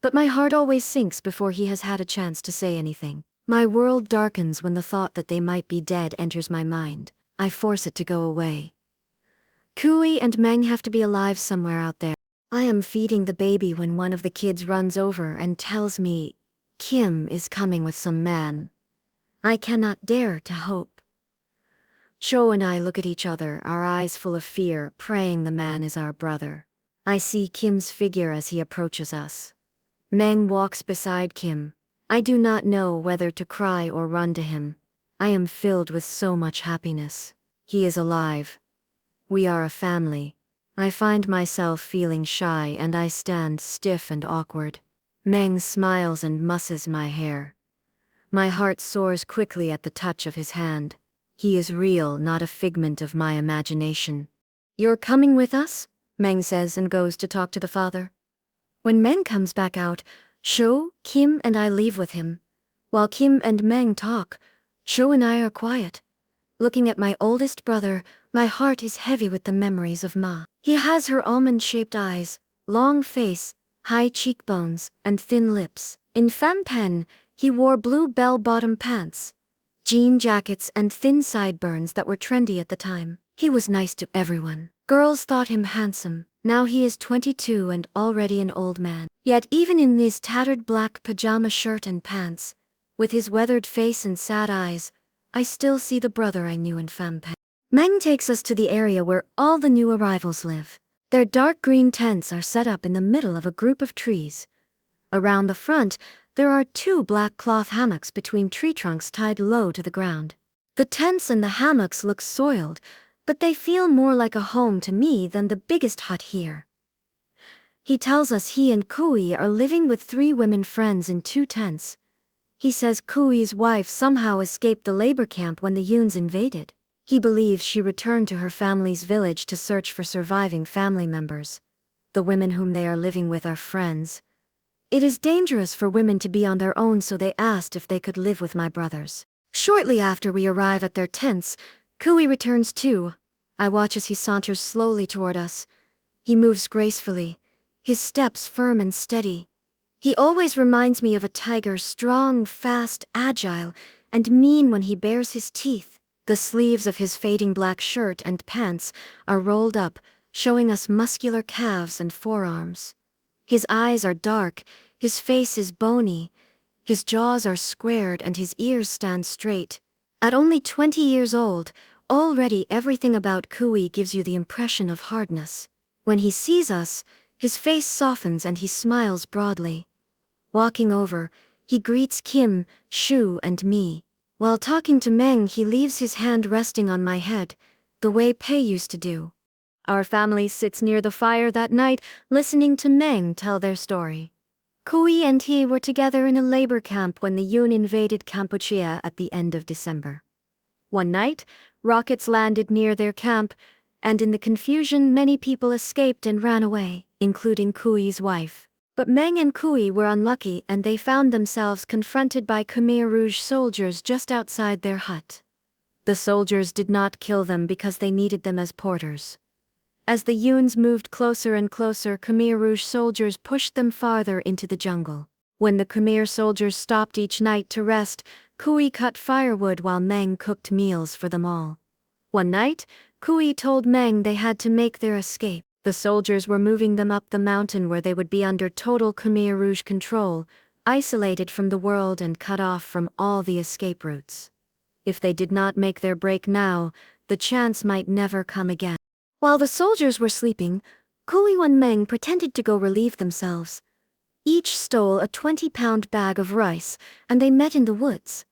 But my heart always sinks before he has had a chance to say anything. My world darkens when the thought that they might be dead enters my mind. I force it to go away. Kui and Meng have to be alive somewhere out there. I am feeding the baby when one of the kids runs over and tells me Kim is coming with some man. I cannot dare to hope. Cho and I look at each other, our eyes full of fear, praying the man is our brother. I see Kim's figure as he approaches us. Meng walks beside Kim. I do not know whether to cry or run to him. I am filled with so much happiness. He is alive. We are a family. I find myself feeling shy and I stand stiff and awkward. Meng smiles and musses my hair. My heart soars quickly at the touch of his hand. He is real, not a figment of my imagination. You're coming with us? Meng says and goes to talk to the father. When Meng comes back out, Shou, Kim and I leave with him. While Kim and Meng talk, Shou and I are quiet. Looking at my oldest brother, my heart is heavy with the memories of Ma. He has her almond-shaped eyes, long face, high cheekbones, and thin lips. In Phnom Penh, he wore blue bell-bottom pants, jean jackets and thin sideburns that were trendy at the time. He was nice to everyone. Girls thought him handsome. Now he is 22 and already an old man. Yet even in his tattered black pajama shirt and pants, with his weathered face and sad eyes, I still see the brother I knew in Phnom Penh. Meng takes us to the area where all the new arrivals live. Their dark green tents are set up in the middle of a group of trees. Around the front, there are 2 black cloth hammocks between tree trunks tied low to the ground. The tents and the hammocks look soiled, but they feel more like a home to me than the biggest hut here. He tells us he and Kui are living with 3 women friends in 2 tents. He says Kui's wife somehow escaped the labor camp when the Yuns invaded. He believes she returned to her family's village to search for surviving family members. The women whom they are living with are friends. It is dangerous for women to be on their own, so they asked if they could live with my brothers. Shortly after we arrive at their tents, Kui returns too. I watch as he saunters slowly toward us. He moves gracefully, his steps firm and steady. He always reminds me of a tiger, strong, fast, agile, and mean when he bares his teeth. The sleeves of his fading black shirt and pants are rolled up, showing us muscular calves and forearms. His eyes are dark, his face is bony, his jaws are squared and his ears stand straight. At only 20 years old, already everything about Kui gives you the impression of hardness. When he sees us, his face softens and he smiles broadly. Walking over, he greets Kim, Shou and me. While talking to Meng, he leaves his hand resting on my head, the way Pei used to do. Our family sits near the fire that night, listening to Meng tell their story. Kui and he were together in a labor camp when the Yun invaded Kampuchea at the end of December. One night, rockets landed near their camp, and in the confusion many people escaped and ran away, including Kui's wife. But Meng and Kui were unlucky and they found themselves confronted by Khmer Rouge soldiers just outside their hut. The soldiers did not kill them because they needed them as porters. As the Yuns moved closer and closer, Khmer Rouge soldiers pushed them farther into the jungle. When the Khmer soldiers stopped each night to rest, Kui cut firewood while Meng cooked meals for them all. One night, Kui told Meng they had to make their escape. The soldiers were moving them up the mountain where they would be under total Khmer Rouge control, isolated from the world and cut off from all the escape routes. If they did not make their break now, the chance might never come again. While the soldiers were sleeping, Kui and Meng pretended to go relieve themselves. Each stole a 20-pound bag of rice, and they met in the woods.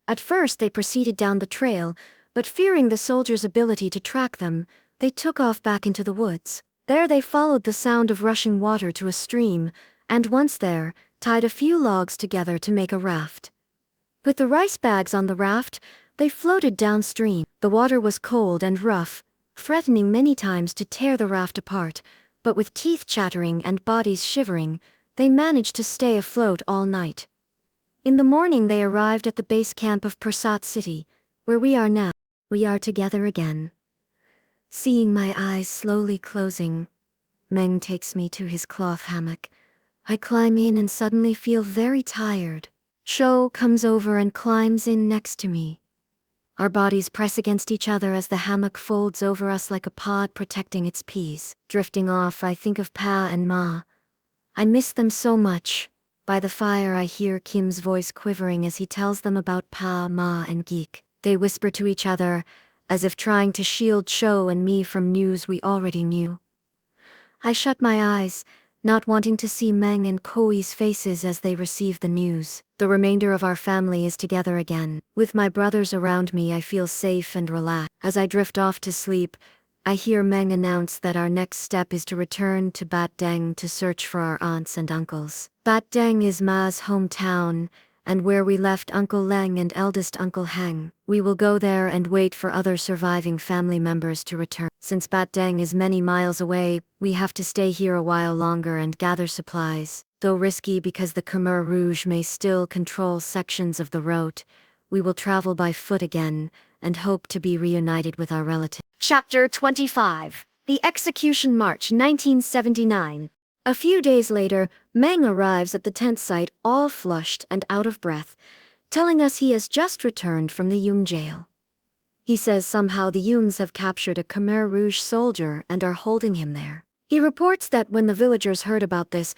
At first they proceeded down the trail, but fearing the soldiers' ability to track them, they took off back into the woods. There they followed the sound of rushing water to a stream, and once there, tied a few logs together to make a raft. With the rice bags on the raft, they floated downstream. The water was cold and rough, threatening many times to tear the raft apart, but with teeth chattering and bodies shivering, they managed to stay afloat all night. In the morning they arrived at the base camp of Persat City, where we are now. We are together again. Seeing my eyes slowly closing, Meng takes me to his cloth hammock. I climb in and suddenly feel very tired. Shou comes over and climbs in next to me. Our bodies press against each other as the hammock folds over us like a pod protecting its peas. Drifting off, I think of Pa and Ma. I miss them so much. By the fire I hear Kim's voice quivering as he tells them about Pa, Ma, and Geek. They whisper to each other, as if trying to shield Shou and me from news we already knew. I shut my eyes, not wanting to see Meng and Koi's faces as they receive the news. The remainder of our family is together again. With my brothers around me, I feel safe and relaxed. As I drift off to sleep, I hear Meng announce that our next step is to return to Bat Deng to search for our aunts and uncles. Bat Deng is Ma's hometown, and where we left Uncle Leng and eldest Uncle Heng. We will go there and wait for other surviving family members to return. Since Bat Deng is many miles away, we have to stay here a while longer and gather supplies. Though risky because the Khmer Rouge may still control sections of the route, we will travel by foot again and hope to be reunited with our relatives. Chapter 25. The Execution March 1979. A few days later, Meng arrives at the tent site all flushed and out of breath, telling us he has just returned from the Yung jail. He says somehow the Yungs have captured a Khmer Rouge soldier and are holding him there. He reports that when the villagers heard about this,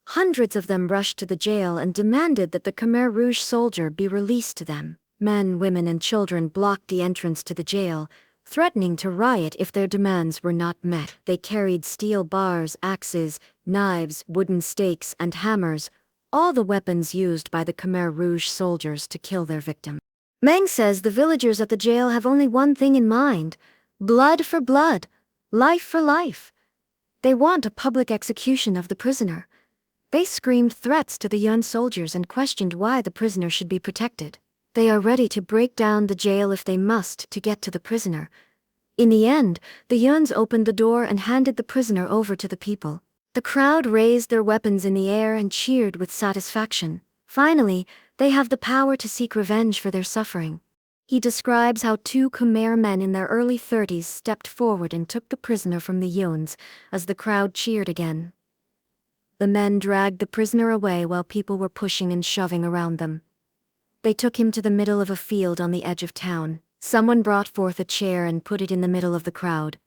hundreds of them rushed to the jail and demanded that the Khmer Rouge soldier be released to them. Men, women, and children blocked the entrance to the jail, threatening to riot if their demands were not met. They carried steel bars, axes, knives, wooden stakes, and hammers, all the weapons used by the Khmer Rouge soldiers to kill their victim. Meng says the villagers at the jail have only one thing in mind: blood for blood, life for life. They want a public execution of the prisoner. They screamed threats to the Yun soldiers and questioned why the prisoner should be protected. They are ready to break down the jail if they must to get to the prisoner. In the end, the Yuns opened the door and handed the prisoner over to the people. The crowd raised their weapons in the air and cheered with satisfaction. Finally, they have the power to seek revenge for their suffering. He describes how two Khmer men in their early 30s stepped forward and took the prisoner from the Yuns as the crowd cheered again. The men dragged the prisoner away while people were pushing and shoving around them. They took him to the middle of a field on the edge of town. Someone brought forth a chair and put it in the middle of the crowd.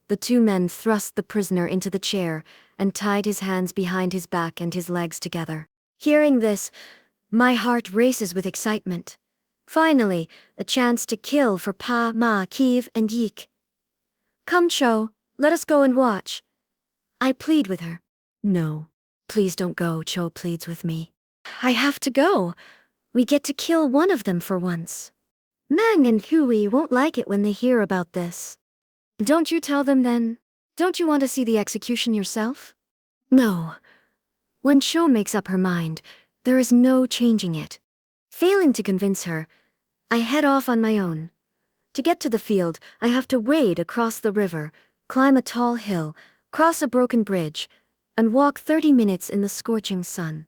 The two men thrust the prisoner into the chair and tied his hands behind his back and his legs together. Hearing this, my heart races with excitement. Finally, a chance to kill for Pa, Ma, Kiev, and Yik. Come, Cho, let us go and watch. I plead with her. No, please don't go, Cho pleads with me. I have to go. We get to kill one of them for once. Meng and Hui won't like it when they hear about this. Don't you tell them then? Don't you want to see the execution yourself? No. When Cho makes up her mind, there is no changing it. Failing to convince her, I head off on my own. To get to the field, I have to wade across the river, climb a tall hill, cross a broken bridge, and walk 30 minutes in the scorching sun.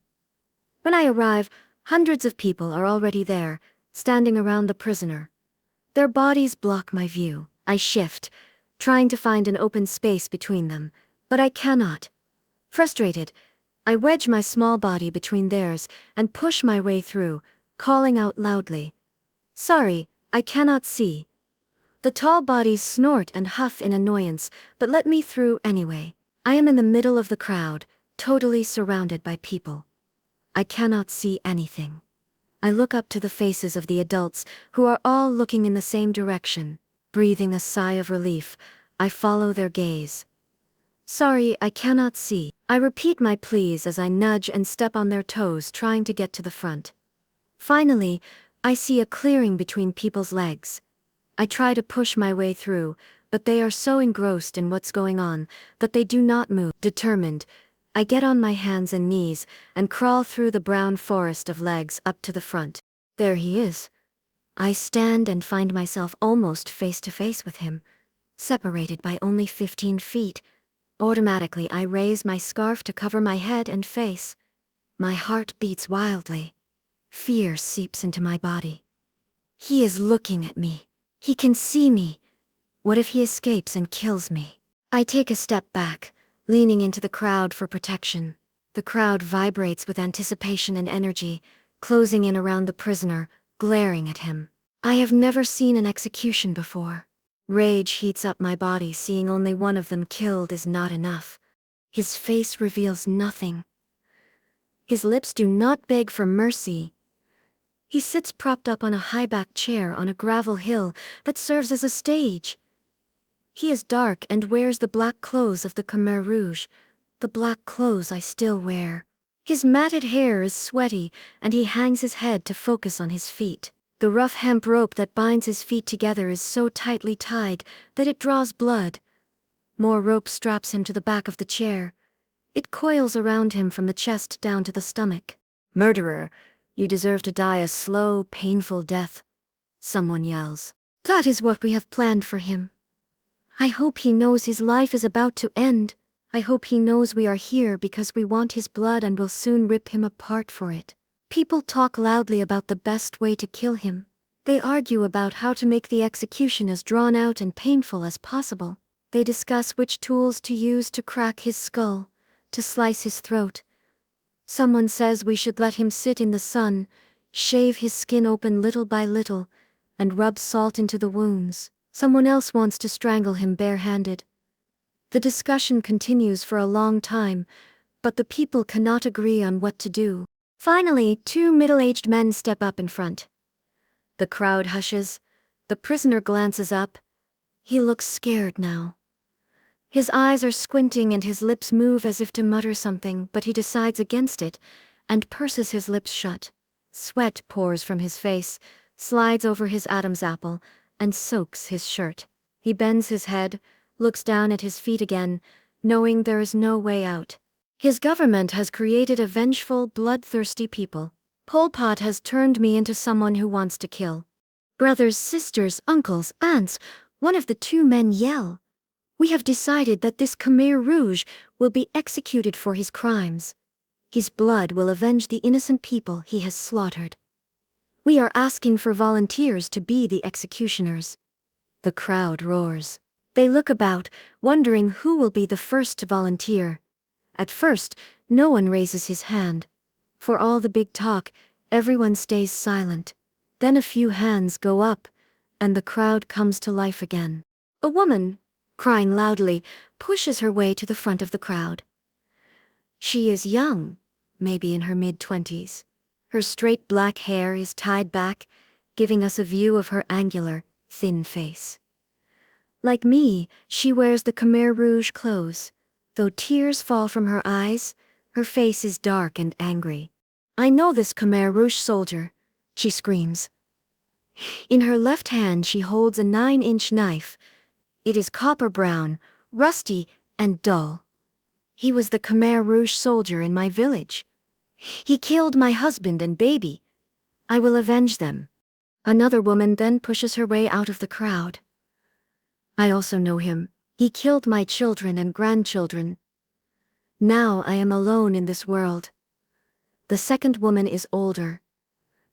When I arrive, hundreds of people are already there, standing around the prisoner. Their bodies block my view. I shift, trying to find an open space between them, but I cannot. Frustrated, I wedge my small body between theirs and push my way through, calling out loudly. Sorry, I cannot see. The tall bodies snort and huff in annoyance, but let me through anyway. I am in the middle of the crowd, totally surrounded by people. I cannot see anything. I look up to the faces of the adults, who are all looking in the same direction. Breathing a sigh of relief, I follow their gaze. Sorry, I cannot see. I repeat my pleas as I nudge and step on their toes, trying to get to the front. Finally, I see a clearing between people's legs. I try to push my way through, but they are so engrossed in what's going on that they do not move. Determined, I get on my hands and knees and crawl through the brown forest of legs up to the front. There he is. I stand and find myself almost face to face with him, separated by only 15 feet. Automatically, I raise my scarf to cover my head and face. My heart beats wildly. Fear seeps into my body. He is looking at me. He can see me. What if he escapes and kills me? I take a step back, leaning into the crowd for protection. The crowd vibrates with anticipation and energy, closing in around the prisoner, glaring at him. I have never seen an execution before. Rage heats up my body. Seeing only one of them killed is not enough. His face reveals nothing. His lips do not beg for mercy. He sits propped up on a high-backed chair on a gravel hill that serves as a stage. He is dark and wears the black clothes of the Khmer Rouge, the black clothes I still wear. His matted hair is sweaty, and he hangs his head to focus on his feet. The rough hemp rope that binds his feet together is so tightly tied that it draws blood. More rope straps him to the back of the chair. It coils around him from the chest down to the stomach. "Murderer, you deserve to die a slow, painful death," someone yells. "That is what we have planned for him. I hope he knows his life is about to end. I hope he knows we are here because we want his blood and will soon rip him apart for it." People talk loudly about the best way to kill him. They argue about how to make the execution as drawn out and painful as possible. They discuss which tools to use to crack his skull, to slice his throat. Someone says we should let him sit in the sun, shave his skin open little by little, and rub salt into the wounds. Someone else wants to strangle him barehanded. The discussion continues for a long time, but the people cannot agree on what to do. Finally, two middle-aged men step up in front. The crowd hushes. The prisoner glances up. He looks scared now. His eyes are squinting and his lips move as if to mutter something, but he decides against it and purses his lips shut. Sweat pours from his face, slides over his Adam's apple, and soaks his shirt. He bends his head, looks down at his feet again, knowing there is no way out. His government has created a vengeful, bloodthirsty people. Pol Pot has turned me into someone who wants to kill. Brothers, sisters, uncles, aunts, one of the two men yell. We have decided that this Khmer Rouge will be executed for his crimes. His blood will avenge the innocent people he has slaughtered. We are asking for volunteers to be the executioners. The crowd roars. They look about, wondering who will be the first to volunteer. At first, no one raises his hand. For all the big talk, everyone stays silent. Then a few hands go up, and the crowd comes to life again. A woman, crying loudly, pushes her way to the front of the crowd. She is young, maybe in her mid-20s. Her straight black hair is tied back, giving us a view of her angular, thin face. Like me, she wears the Khmer Rouge clothes. Though tears fall from her eyes, her face is dark and angry. "I know this Khmer Rouge soldier," she screams. In her left hand she holds a 9-inch knife. It is copper brown, rusty, and dull. "He was the Khmer Rouge soldier in my village. He killed my husband and baby. I will avenge them." Another woman then pushes her way out of the crowd. "I also know him. He killed my children and grandchildren. Now I am alone in this world." The second woman is older,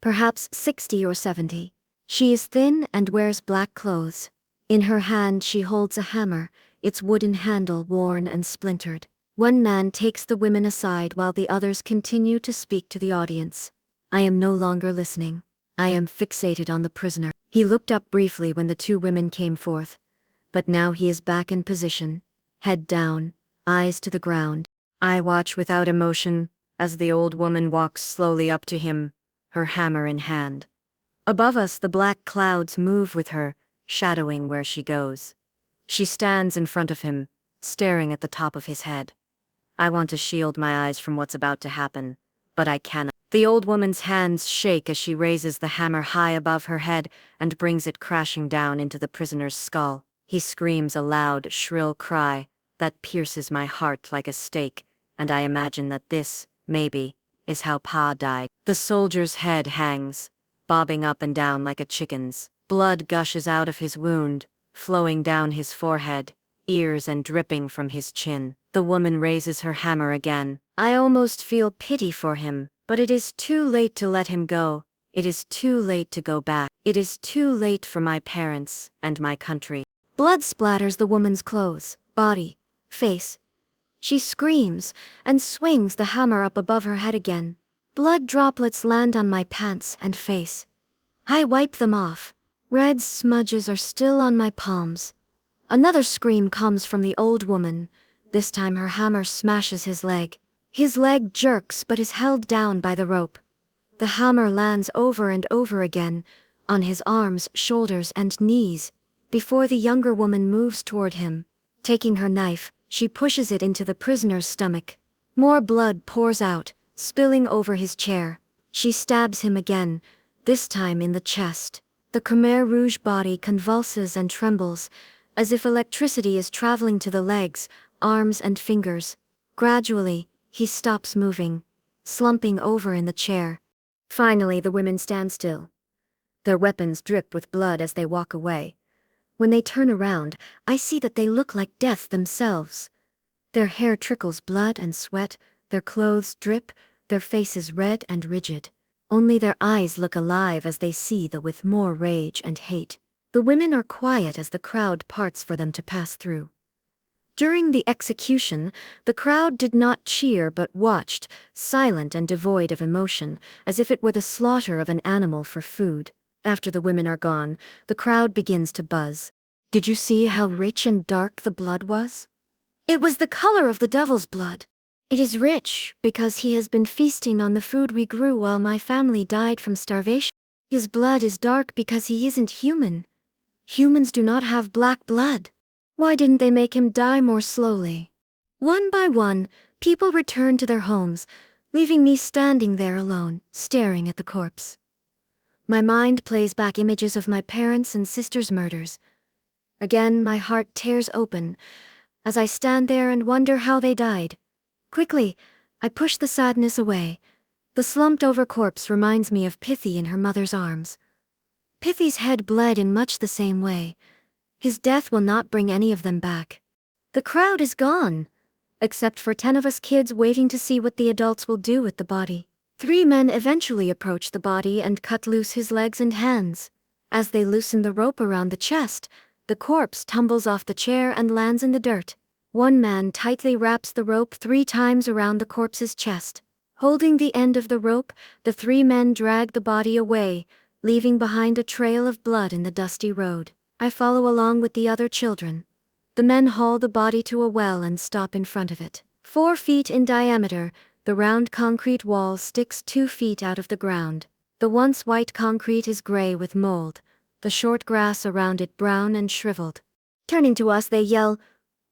perhaps 60 or 70. She is thin and wears black clothes. In her hand she holds a hammer, its wooden handle worn and splintered. One man takes the women aside while the others continue to speak to the audience. I am no longer listening. I am fixated on the prisoner. He looked up briefly when the two women came forth. But now he is back in position, head down, eyes to the ground. I watch without emotion as the old woman walks slowly up to him, her hammer in hand. Above us the black clouds move with her, shadowing where she goes. She stands in front of him, staring at the top of his head. I want to shield my eyes from what's about to happen, but I cannot. The old woman's hands shake as she raises the hammer high above her head and brings it crashing down into the prisoner's skull. He screams a loud, shrill cry that pierces my heart like a stake, and I imagine that this, maybe, is how Pa died. The soldier's head hangs, bobbing up and down like a chicken's. Blood gushes out of his wound, flowing down his forehead, ears and dripping from his chin. The woman raises her hammer again. I almost feel pity for him, but it is too late to let him go. It is too late to go back. It is too late for my parents and my country. Blood splatters the woman's clothes, body, face. She screams and swings the hammer up above her head again. Blood droplets land on my pants and face. I wipe them off. Red smudges are still on my palms. Another scream comes from the old woman. This time her hammer smashes his leg. His leg jerks but is held down by the rope. The hammer lands over and over again, on his arms, shoulders, and knees, before the younger woman moves toward him. Taking her knife, She pushes it into the prisoner's stomach. More blood pours out, spilling over his chair. She stabs him again, this time in the chest. The Khmer Rouge body convulses and trembles, as if electricity is traveling to the legs, arms and fingers. Gradually, he stops moving, slumping over in the chair. Finally, the women stand still. Their weapons drip with blood as they walk away. When they turn around, I see that they look like death themselves. Their hair trickles blood and sweat, their clothes drip, their faces red and rigid. Only their eyes look alive as they see with more rage and hate. The women are quiet as the crowd parts for them to pass through. During the execution, the crowd did not cheer but watched, silent and devoid of emotion, as if it were the slaughter of an animal for food. After the women are gone, the crowd begins to buzz. Did you see how rich and dark the blood was? It was the color of the devil's blood. It is rich because he has been feasting on the food we grew while my family died from starvation. His blood is dark because he isn't human. Humans do not have black blood. Why didn't they make him die more slowly? One by one, people returned to their homes, leaving me standing there alone, staring at the corpse. My mind plays back images of my parents' and sisters' murders. Again, my heart tears open as I stand there and wonder how they died. Quickly, I push the sadness away. The slumped-over corpse reminds me of Pithy in her mother's arms. Pithy's head bled in much the same way. His death will not bring any of them back. The crowd is gone, except for 10 of us kids waiting to see what the adults will do with the body. 3 men eventually approach the body and cut loose his legs and hands. As they loosen the rope around the chest, the corpse tumbles off the chair and lands in the dirt. 1 man tightly wraps the rope 3 times around the corpse's chest. Holding the end of the rope, the 3 men drag the body away, leaving behind a trail of blood in the dusty road. I follow along with the other children. The men haul the body to a well and stop in front of it. 4 feet in diameter, the round concrete wall sticks 2 feet out of the ground. The once white concrete is gray with mold, the short grass around it brown and shriveled. Turning to us, they yell,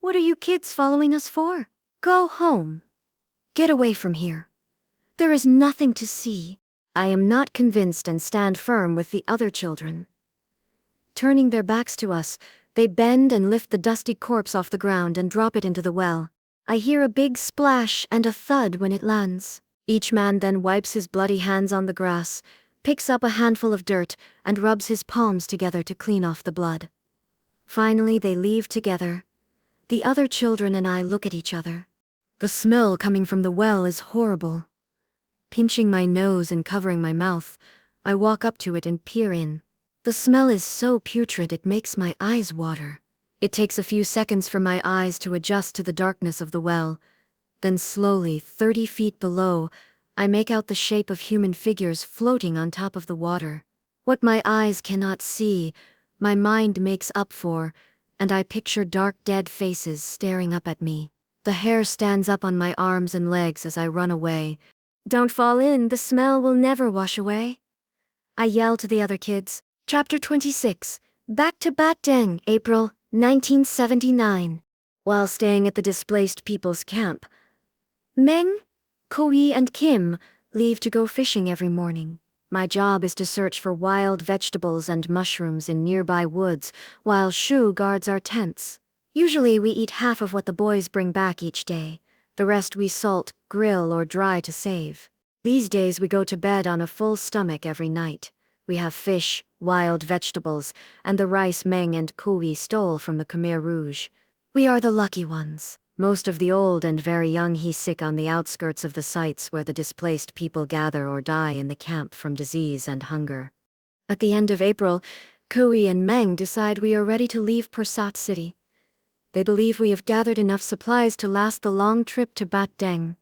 "What are you kids following us for? Go home. Get away from here. There is nothing to see." I am not convinced and stand firm with the other children. Turning their backs to us, they bend and lift the dusty corpse off the ground and drop it into the well. I hear a big splash and a thud when it lands. Each man then wipes his bloody hands on the grass, picks up a handful of dirt, and rubs his palms together to clean off the blood. Finally, they leave together. The other children and I look at each other. The smell coming from the well is horrible. Pinching my nose and covering my mouth, I walk up to it and peer in. The smell is so putrid it makes my eyes water. It takes a few seconds for my eyes to adjust to the darkness of the well. Then slowly, 30 feet below, I make out the shape of human figures floating on top of the water. What my eyes cannot see, my mind makes up for, and I picture dark dead faces staring up at me. The hair stands up on my arms and legs as I run away. "Don't fall in, the smell will never wash away," I yell to the other kids. Chapter 26. Back to Bat Deng, April 1979. While staying at the displaced people's camp, Meng, Koi and Kim leave to go fishing every morning. My job is to search for wild vegetables and mushrooms in nearby woods, while Shu guards our tents. Usually we eat half of what the boys bring back each day. The rest we salt, grill or dry to save. These days we go to bed on a full stomach every night. We have fish, wild vegetables, and the rice Meng and Koi stole from the Khmer Rouge. We are the lucky ones. Most of the old and very young he sick on the outskirts of the sites where the displaced people gather or die in the camp from disease and hunger. At the end of April, Koi and Meng decide we are ready to leave Pursat City. They believe we have gathered enough supplies to last the long trip to Bat Deng.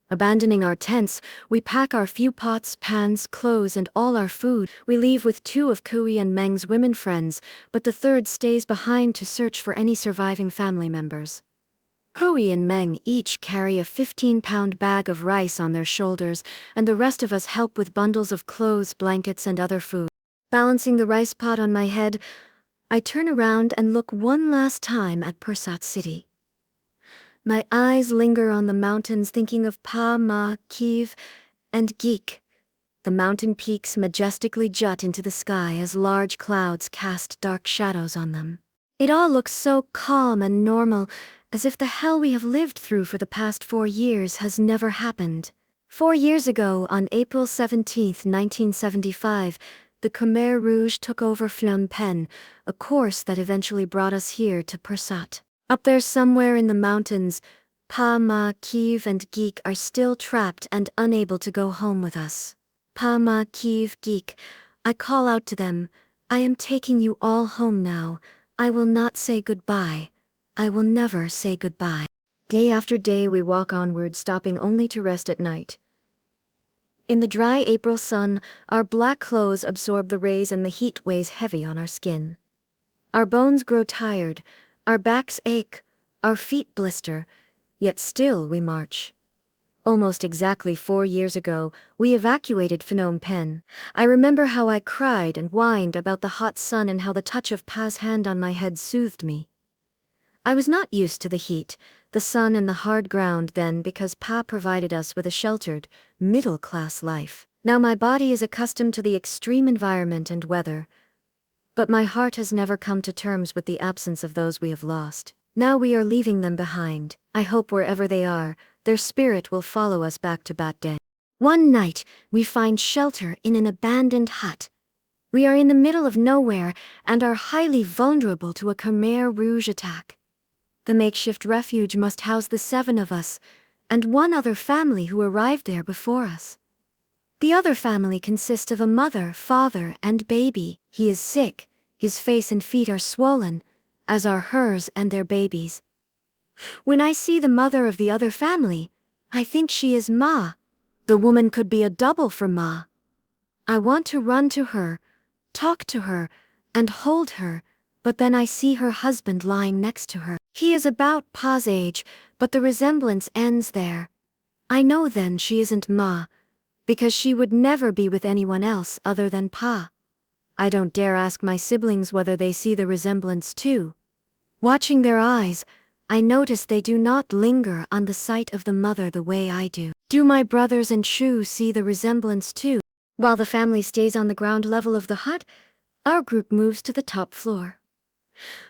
Abandoning our tents, we pack our few pots, pans, clothes, and all our food. We leave with 2 of Koi and Meng's women friends, but the 3rd stays behind to search for any surviving family members. Koi and Meng each carry a 15-pound bag of rice on their shoulders, and the rest of us help with bundles of clothes, blankets, and other food. Balancing the rice pot on my head, I turn around and look one last time at Pursat City. My eyes linger on the mountains thinking of Pa, Ma, Kiev, and Geek. The mountain peaks majestically jut into the sky as large clouds cast dark shadows on them. It all looks so calm and normal, as if the hell we have lived through for the past 4 years has never happened. 4 years ago, on April 17, 1975, the Khmer Rouge took over Phnom Penh, a course that eventually brought us here to Pursat. Up there somewhere in the mountains, Pa, Ma, Kiev, and Geek are still trapped and unable to go home with us. Pa, Ma, Kiev, Geek, I call out to them, I am taking you all home now. I will not say goodbye. I will never say goodbye. Day after day we walk onward, stopping only to rest at night. In the dry April sun, our black clothes absorb the rays and the heat weighs heavy on our skin. Our bones grow tired, our backs ache, our feet blister, yet still we march. Almost exactly 4 years ago, we evacuated Phnom Penh. I remember how I cried and whined about the hot sun and how the touch of Pa's hand on my head soothed me. I was not used to the heat, the sun and the hard ground then because Pa provided us with a sheltered, middle-class life. Now my body is accustomed to the extreme environment and weather, but my heart has never come to terms with the absence of those we have lost. Now we are leaving them behind. I hope wherever they are, their spirit will follow us back to Bat Deng. One night, we find shelter in an abandoned hut. We are in the middle of nowhere and are highly vulnerable to a Khmer Rouge attack. The makeshift refuge must house the 7 of us, and one other family who arrived there before us. The other family consists of a mother, father, and baby. He is sick, his face and feet are swollen, as are hers and their babies. When I see the mother of the other family, I think she is Ma. The woman could be a double for Ma. I want to run to her, talk to her, and hold her, but then I see her husband lying next to her. He is about Pa's age, but the resemblance ends there. I know then she isn't Ma, because she would never be with anyone else other than Pa. I don't dare ask my siblings whether they see the resemblance too. Watching their eyes, I notice they do not linger on the sight of the mother the way I do. Do my brothers and Shu see the resemblance too? While the family stays on the ground level of the hut, our group moves to the top floor.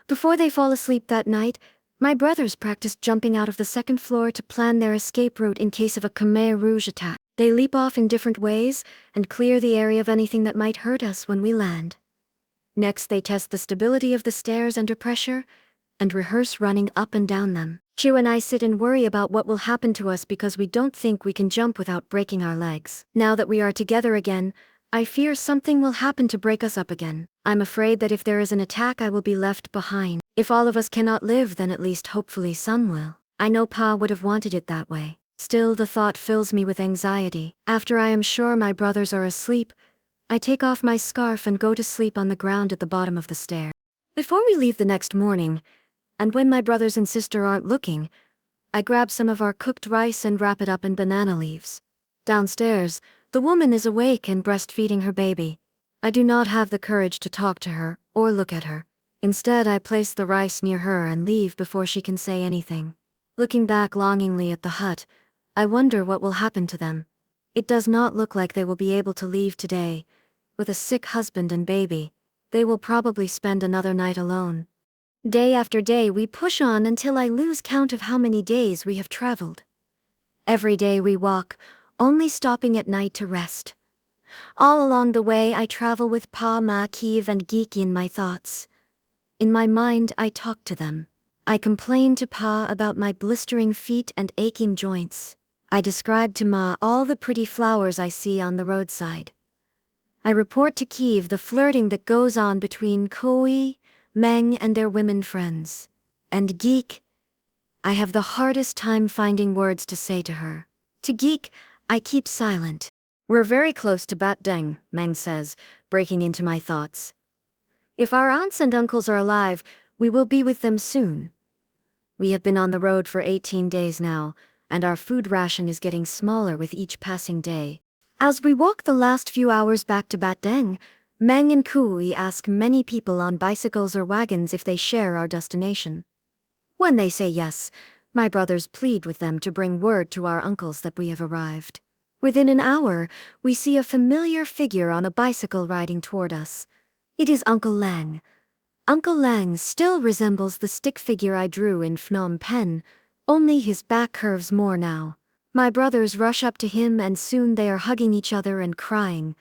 Before they fall asleep that night, my brothers practice jumping out of the 2nd floor to plan their escape route in case of a Khmer Rouge attack. They leap off in different ways and clear the area of anything that might hurt us when we land. Next, they test the stability of the stairs under pressure and rehearse running up and down them. Chu and I sit and worry about what will happen to us because we don't think we can jump without breaking our legs. Now that we are together again, I fear something will happen to break us up again. I'm afraid that if there is an attack, I will be left behind. If all of us cannot live, then at least hopefully some will. I know Pa would have wanted it that way. Still, the thought fills me with anxiety. After I am sure my brothers are asleep, I take off my scarf and go to sleep on the ground at the bottom of the stair. Before we leave the next morning, and when my brothers and sister aren't looking, I grab some of our cooked rice and wrap it up in banana leaves. Downstairs, the woman is awake and breastfeeding her baby. I do not have the courage to talk to her or look at her. Instead, I place the rice near her and leave before she can say anything. Looking back longingly at the hut, I wonder what will happen to them. It does not look like they will be able to leave today. With a sick husband and baby, they will probably spend another night alone. Day after day we push on until I lose count of how many days we have traveled. Every day we walk, only stopping at night to rest. All along the way I travel with Pa, Ma, Kiev, and Geek in my thoughts. In my mind I talk to them. I complain to Pa about my blistering feet and aching joints. I describe to Ma all the pretty flowers I see on the roadside. I report to Kiev the flirting that goes on between Koi, Meng, and their women friends. And Geek, I have the hardest time finding words to say to her. To Geek, I keep silent. We're very close to Bat Deng, Meng says, breaking into my thoughts. If our aunts and uncles are alive, we will be with them soon. We have been on the road for 18 days now, and our food ration is getting smaller with each passing day. As we walk the last few hours back to Bat Deng, Meng and Kui ask many people on bicycles or wagons if they share our destination. When they say yes, My brothers plead with them to bring word to our uncles that we have arrived. Within an hour, we see a familiar figure on a bicycle riding toward us. It is Uncle Loung. Uncle Loung still resembles the stick figure I drew in Phnom Penh, only his back curves more now. My brothers rush up to him and soon they are hugging each other and crying.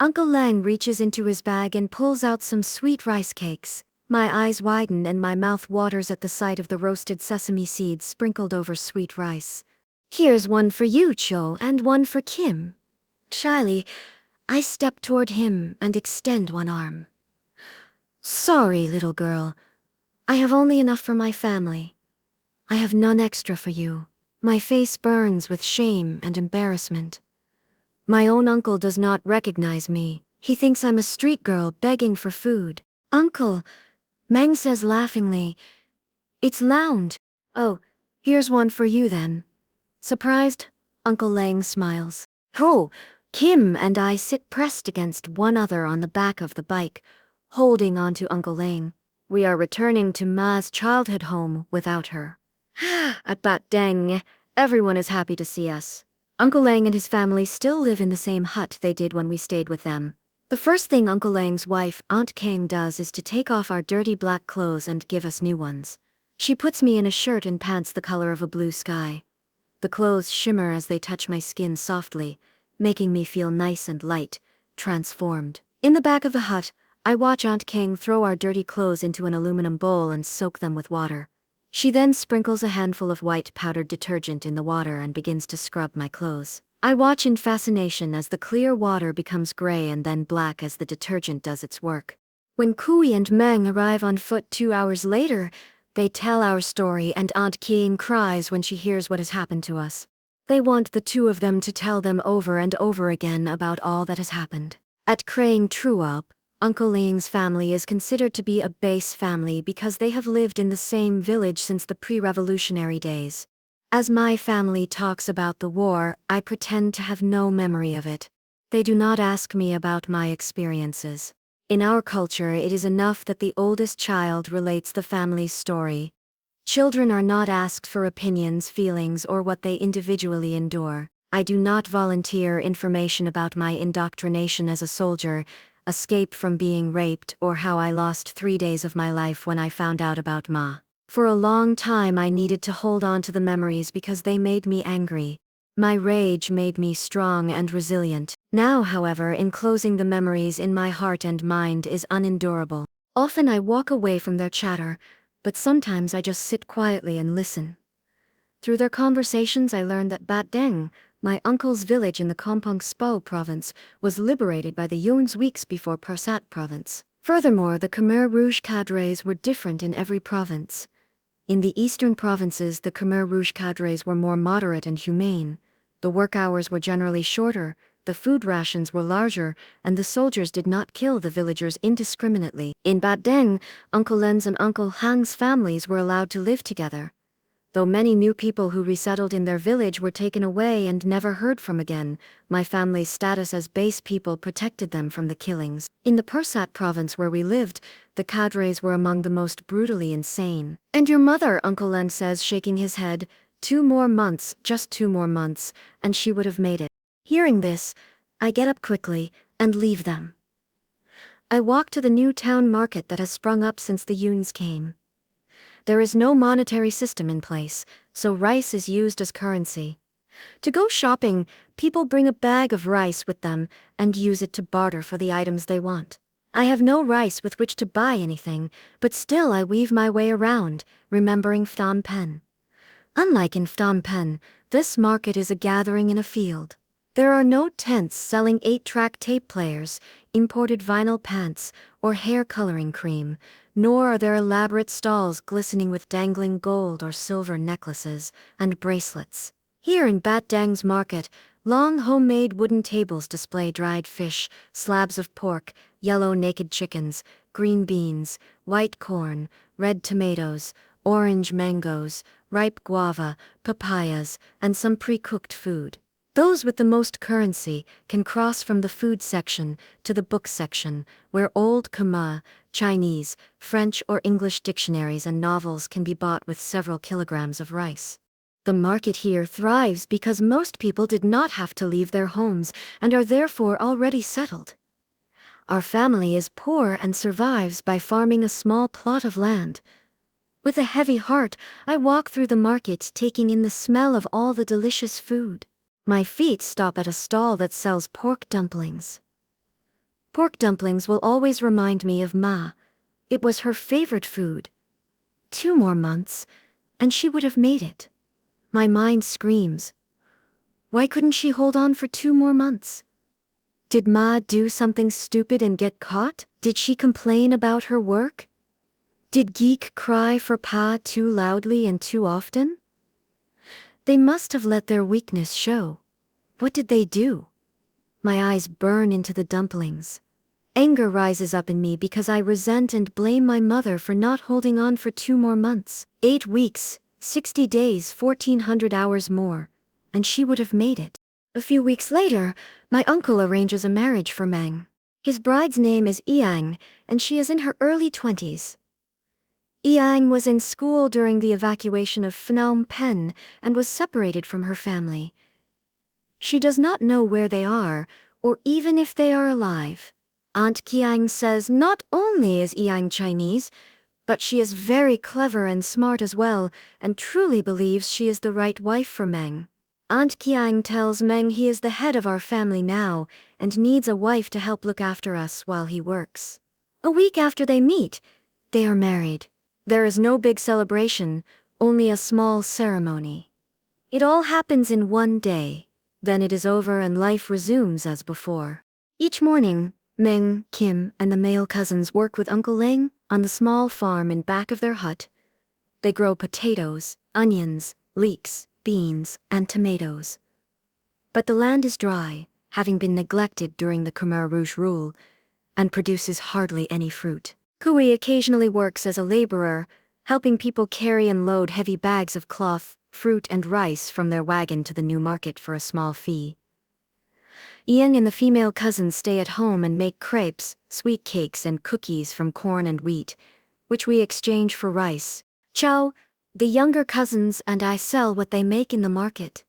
Uncle Loung reaches into his bag and pulls out some sweet rice cakes. My eyes widen and my mouth waters at the sight of the roasted sesame seeds sprinkled over sweet rice. Here's one for you, Cho, and one for Kim. Shyly, I step toward him and extend one arm. Sorry, little girl. I have only enough for my family. I have none extra for you. My face burns with shame and embarrassment. My own uncle does not recognize me. He thinks I'm a street girl begging for food. Uncle, Meng says laughingly, it's Loung. Oh, here's one for you then. Surprised, Uncle Loung smiles. Oh, Kim and I sit pressed against one another on the back of the bike, holding on to Uncle Loung. We are returning to Ma's childhood home without her. At Bat Deng, everyone is happy to see us. Uncle Loung and his family still live in the same hut they did when we stayed with them. The first thing Uncle Loung's wife, Aunt Kang, does is to take off our dirty black clothes and give us new ones. She puts me in a shirt and pants the color of a blue sky. The clothes shimmer as they touch my skin softly, making me feel nice and light, transformed. In the back of the hut, I watch Aunt Kang throw our dirty clothes into an aluminum bowl and soak them with water. She then sprinkles a handful of white powdered detergent in the water and begins to scrub my clothes. I watch in fascination as the clear water becomes gray and then black as the detergent does its work. When Kui and Meng arrive on foot 2 hours later, they tell our story and Aunt Kang cries when she hears what has happened to us. They want the two of them to tell them over and over again about all that has happened. At Krang Truop, Uncle Loung's family is considered to be a base family because they have lived in the same village since the pre-revolutionary days. As my family talks about the war, I pretend to have no memory of it. They do not ask me about my experiences. In our culture, it is enough that the oldest child relates the family's story. Children are not asked for opinions, feelings, or what they individually endure. I do not volunteer information about my indoctrination as a soldier, escape from being raped, or how I lost 3 days of my life when I found out about Ma. For a long time I needed to hold on to the memories because they made me angry. My rage made me strong and resilient. Now, however, enclosing the memories in my heart and mind is unendurable. Often I walk away from their chatter, but sometimes I just sit quietly and listen. Through their conversations I learned that Bat Deng, my uncle's village in the Kampong Spo province, was liberated by the Yuns weeks before Persat province. Furthermore, the Khmer Rouge cadres were different in every province. In the eastern provinces, the Khmer Rouge cadres were more moderate and humane. The work hours were generally shorter, the food rations were larger, and the soldiers did not kill the villagers indiscriminately. In Bat Deng, Uncle Len's and Uncle Hang's families were allowed to live together. Though many new people who resettled in their village were taken away and never heard from again, my family's status as base people protected them from the killings. In the Persat province where we lived, the cadres were among the most brutally insane. And your mother, Uncle Len says, shaking his head, 2 more months, just 2 more months, and she would have made it. Hearing this, I get up quickly and leave them. I walk to the new town market that has sprung up since the Yuns came. There is no monetary system in place, so rice is used as currency. To go shopping, people bring a bag of rice with them and use it to barter for the items they want. I have no rice with which to buy anything, but still I weave my way around, remembering Phnom Penh. Unlike in Phnom Penh, this market is a gathering in a field. There are no tents selling 8-track tape players, imported vinyl pants, or hair coloring cream, nor are there elaborate stalls glistening with dangling gold or silver necklaces and bracelets. Here in Bat Deng's market, long homemade wooden tables display dried fish, slabs of pork, yellow naked chickens, green beans, white corn, red tomatoes, orange mangoes, ripe guava, papayas, and some pre-cooked food. Those with the most currency can cross from the food section to the book section, where old Khmer, Chinese, French or English dictionaries and novels can be bought with several kilograms of rice. The market here thrives because most people did not have to leave their homes and are therefore already settled. Our family is poor and survives by farming a small plot of land. With a heavy heart, I walk through the market taking in the smell of all the delicious food. My feet stop at a stall that sells pork dumplings. Pork dumplings will always remind me of Ma. It was her favorite food. 2 more months, and she would have made it. My mind screams. Why couldn't she hold on for 2 more months? Did Ma do something stupid and get caught? Did she complain about her work? Did Geek cry for Pa too loudly and too often? They must have let their weakness show. What did they do? My eyes burn into the dumplings. Anger rises up in me because I resent and blame my mother for not holding on for 2 more months, 8 weeks, 60 days, 1400 hours more, and she would have made it. A few weeks later, my uncle arranges a marriage for Meng. His bride's name is Yang, and she is in her early 20s. Yang was in school during the evacuation of Phnom Penh and was separated from her family. She does not know where they are, or even if they are alive. Aunt Kiang says not only is Yang Chinese, but she is very clever and smart as well, and truly believes she is the right wife for Meng. Aunt Kiang tells Meng he is the head of our family now, and needs a wife to help look after us while he works. A week after they meet, they are married. There is no big celebration, only a small ceremony. It all happens in one day, then it is over and life resumes as before. Each morning, Meng, Kim, and the male cousins work with Uncle Ling on the small farm in back of their hut. They grow potatoes, onions, leeks, beans, and tomatoes. But the land is dry, having been neglected during the Khmer Rouge rule, and produces hardly any fruit. Kui occasionally works as a laborer, helping people carry and load heavy bags of cloth, fruit and rice from their wagon to the new market for a small fee. Ian and the female cousins stay at home and make crepes, sweet cakes and cookies from corn and wheat, which we exchange for rice. Chow, the younger cousins, and I sell what they make in the market.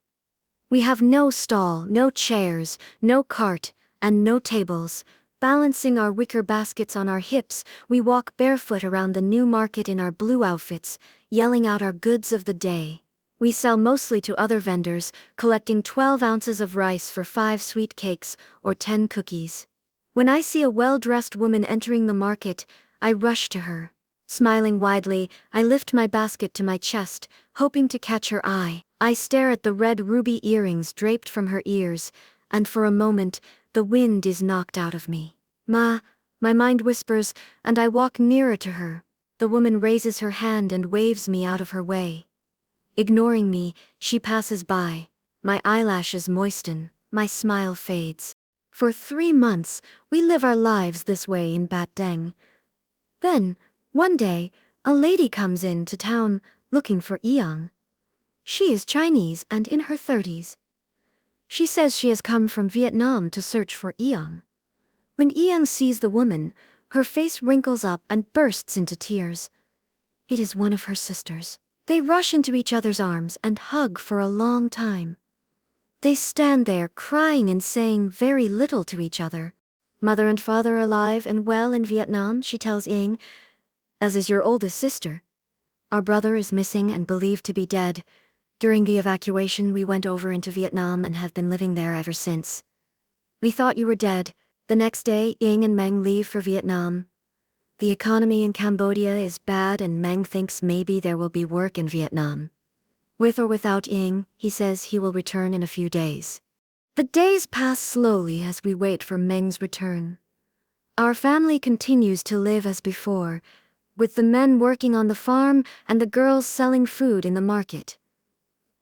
We have no stall, no chairs, no cart, and no tables. Balancing our wicker baskets on our hips, we walk barefoot around the new market in our blue outfits, yelling out our goods of the day. We sell mostly to other vendors, collecting 12 ounces of rice for 5 sweet cakes or 10 cookies. When I see a well-dressed woman entering the market, I rush to her. Smiling widely, I lift my basket to my chest, hoping to catch her eye. I stare at the red ruby earrings draped from her ears, and for a moment, the wind is knocked out of me. Ma, my mind whispers, and I walk nearer to her. The woman raises her hand and waves me out of her way. Ignoring me, she passes by. My eyelashes moisten, my smile fades. For 3 months, we live our lives this way in Bat Deng. Then, one day, a lady comes into town looking for Yang. She is Chinese and in her 30s. She says she has come from Vietnam to search for Yang. When Yang sees the woman, her face wrinkles up and bursts into tears. It is one of her sisters. They rush into each other's arms and hug for a long time. They stand there crying and saying very little to each other. Mother and father are alive and well in Vietnam, she tells Yang, as is your oldest sister. Our brother is missing and believed to be dead. During the evacuation, we went over into Vietnam and have been living there ever since. We thought you were dead. The next day, Ying and Meng leave for Vietnam. The economy in Cambodia is bad and Meng thinks maybe there will be work in Vietnam. With or without Ying, he says he will return in a few days. The days pass slowly as we wait for Meng's return. Our family continues to live as before, with the men working on the farm and the girls selling food in the market.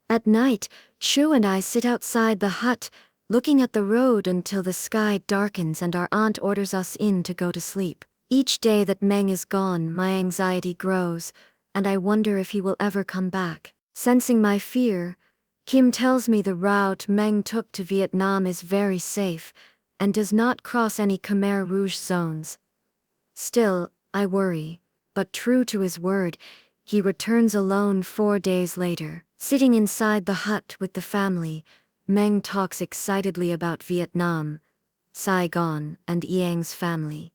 At night, Shu and I sit outside the hut, looking at the road until the sky darkens and our aunt orders us in to go to sleep. Each day that Meng is gone, my anxiety grows, and I wonder if he will ever come back. Sensing my fear, Kim tells me the route Meng took to Vietnam is very safe and does not cross any Khmer Rouge zones. Still, I worry, but true to his word, he returns alone 4 days later. Sitting inside the hut with the family, Meng talks excitedly about Vietnam, Saigon, and Iang's family.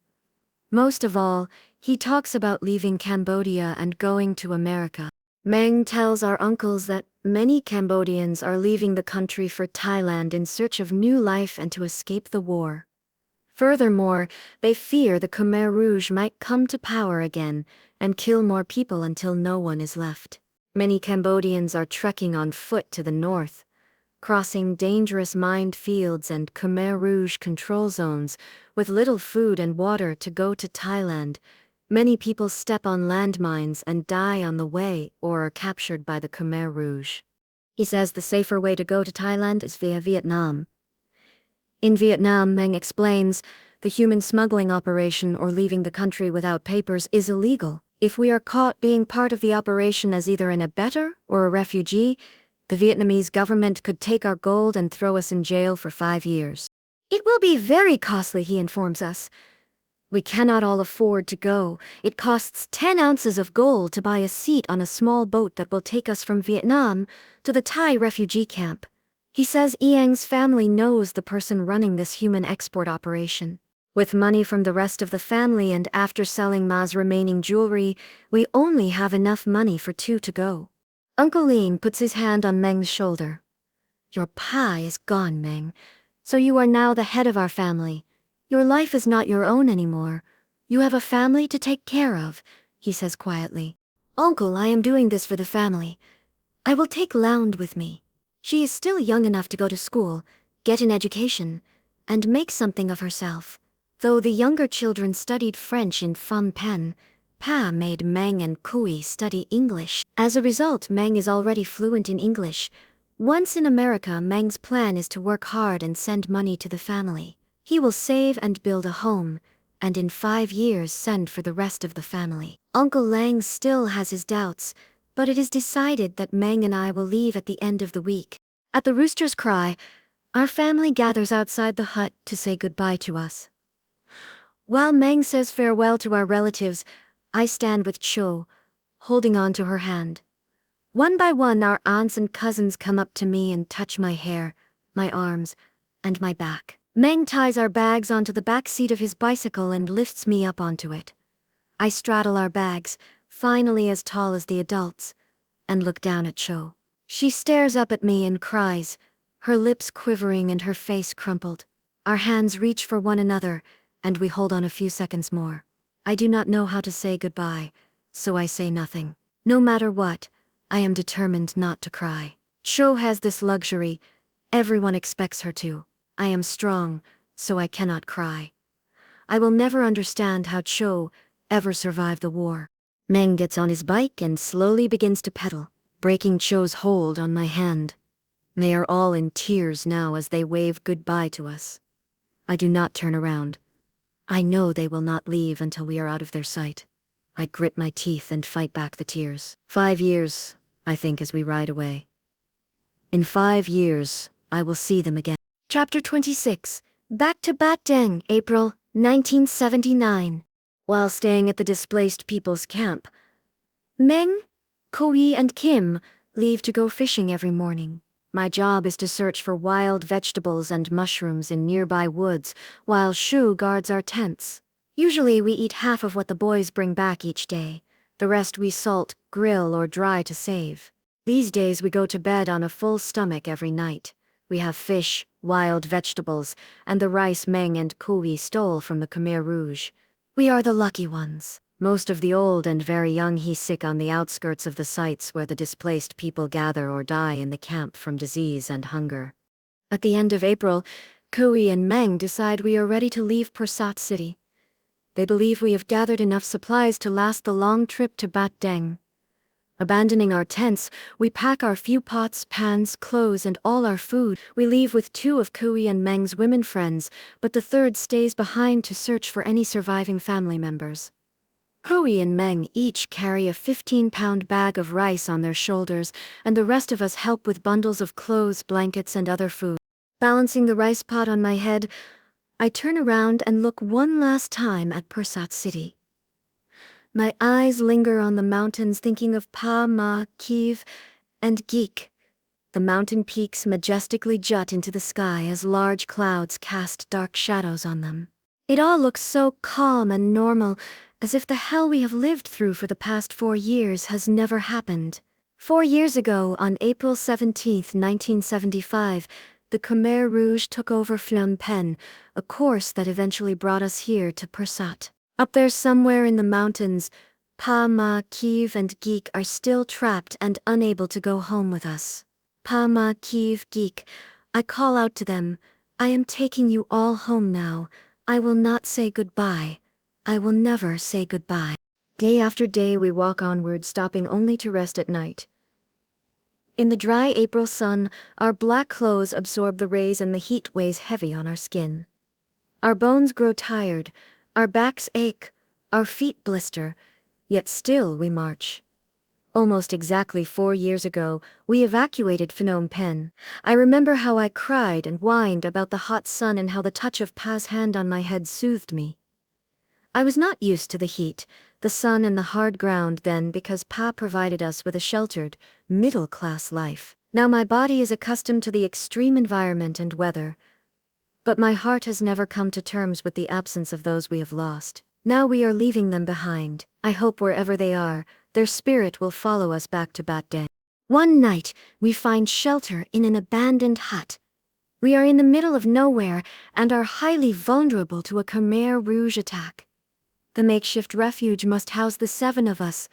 Most of all, he talks about leaving Cambodia and going to America. Meng tells our uncles that many Cambodians are leaving the country for Thailand in search of new life and to escape the war. Furthermore, they fear the Khmer Rouge might come to power again and kill more people until no one is left. Many Cambodians are trekking on foot to the north, crossing dangerous mined fields and Khmer Rouge control zones with little food and water to go to Thailand. Many people step on landmines and die on the way or are captured by the Khmer Rouge. He says the safer way to go to Thailand is via Vietnam. In Vietnam, Meng explains, the human smuggling operation or leaving the country without papers is illegal. If we are caught being part of the operation as either an abettor or a refugee, the Vietnamese government could take our gold and throw us in jail for 5 years. It will be very costly, he informs us. We cannot all afford to go. It costs 10 ounces of gold to buy a seat on a small boat that will take us from Vietnam to the Thai refugee camp. He says Iang's family knows the person running this human export operation. With money from the rest of the family and after selling Ma's remaining jewelry, we only have enough money for 2 to go. Uncle Lean puts his hand on Meng's shoulder. Your pa is gone, Meng, so you are now the head of our family. Your life is not your own anymore. You have a family to take care of, he says quietly. Uncle, I am doing this for the family. I will take Loung with me. She is still young enough to go to school, get an education, and make something of herself. Though the younger children studied French in Phnom Penh, Pa made Meng and Kui study English. As a result, Meng is already fluent in English. Once in America, Meng's plan is to work hard and send money to the family. He will save and build a home, and in 5 years send for the rest of the family. Uncle Lang still has his doubts, but it is decided that Meng and I will leave at the end of the week. At the rooster's cry, our family gathers outside the hut to say goodbye to us. While Meng says farewell to our relatives, I stand with Cho, holding on to her hand. One by one, our aunts and cousins come up to me and touch my hair, my arms, and my back. Meng ties our bags onto the back seat of his bicycle and lifts me up onto it. I straddle our bags, finally as tall as the adults, and look down at Cho. She stares up at me and cries, her lips quivering and her face crumpled. Our hands reach for one another, and we hold on a few seconds more. I do not know how to say goodbye, so I say nothing. No matter what, I am determined not to cry. Cho has this luxury. Everyone expects her to. I am strong, so I cannot cry. I will never understand how Cho ever survived the war. Meng gets on his bike and slowly begins to pedal, breaking Cho's hold on my hand. They are all in tears now as they wave goodbye to us. I do not turn around. I know they will not leave until we are out of their sight. I grit my teeth and fight back the tears. 5 years, I think, as we ride away. In 5 years, I will see them again. Chapter 26. Back to Bat Deng, April 1979. While staying at the displaced people's camp, Meng, Kui, and Kim leave to go fishing every morning. My job is to search for wild vegetables and mushrooms in nearby woods, while Shu guards our tents. Usually we eat half of what the boys bring back each day. The rest we salt, grill, or dry to save. These days we go to bed on a full stomach every night. We have fish, wild vegetables, and the rice Meng and Kui stole from the Khmer Rouge. We are the lucky ones. Most of the old and very young he sick on the outskirts of the sites where the displaced people gather or die in the camp from disease and hunger. At the end of April, Kui and Meng decide we are ready to leave Pursat City. They believe we have gathered enough supplies to last the long trip to Bat Deng. Abandoning our tents, we pack our few pots, pans, clothes, and all our food. We leave with 2 of Kui and Meng's women friends, but the third stays behind to search for any surviving family members. Hui and Meng each carry a 15-pound bag of rice on their shoulders, and the rest of us help with bundles of clothes, blankets, and other food. Balancing the rice pot on my head, I turn around and look one last time at Pursat City. My eyes linger on the mountains, thinking of Pa Ma, Kiev, and Geek. The mountain peaks majestically jut into the sky as large clouds cast dark shadows on them. It all looks so calm and normal, as if the hell we have lived through for the past 4 years has never happened. 4 years ago, on April 17, 1975, the Khmer Rouge took over Phnom Penh, a course that eventually brought us here to Pursat. Up there somewhere in the mountains, Pa Ma, Kiev, and Geek are still trapped and unable to go home with us. Pa Ma, Kiev, Geek, I call out to them, I am taking you all home now. I will not say goodbye. I will never say goodbye. Day after day we walk onward, stopping only to rest at night. In the dry April sun, our black clothes absorb the rays and the heat weighs heavy on our skin. Our bones grow tired, our backs ache, our feet blister, yet still we march. Almost exactly 4 years ago, we evacuated Phnom Penh. I remember how I cried and whined about the hot sun and how the touch of Pa's hand on my head soothed me. I was not used to the heat, the sun and the hard ground then because Pa provided us with a sheltered, middle-class life. Now my body is accustomed to the extreme environment and weather, but my heart has never come to terms with the absence of those we have lost. Now we are leaving them behind. I hope wherever they are, their spirit will follow us back to Bat Deng. One night, we find shelter in an abandoned hut. We are in the middle of nowhere and are highly vulnerable to a Khmer Rouge attack. The makeshift refuge must house the 7 of us,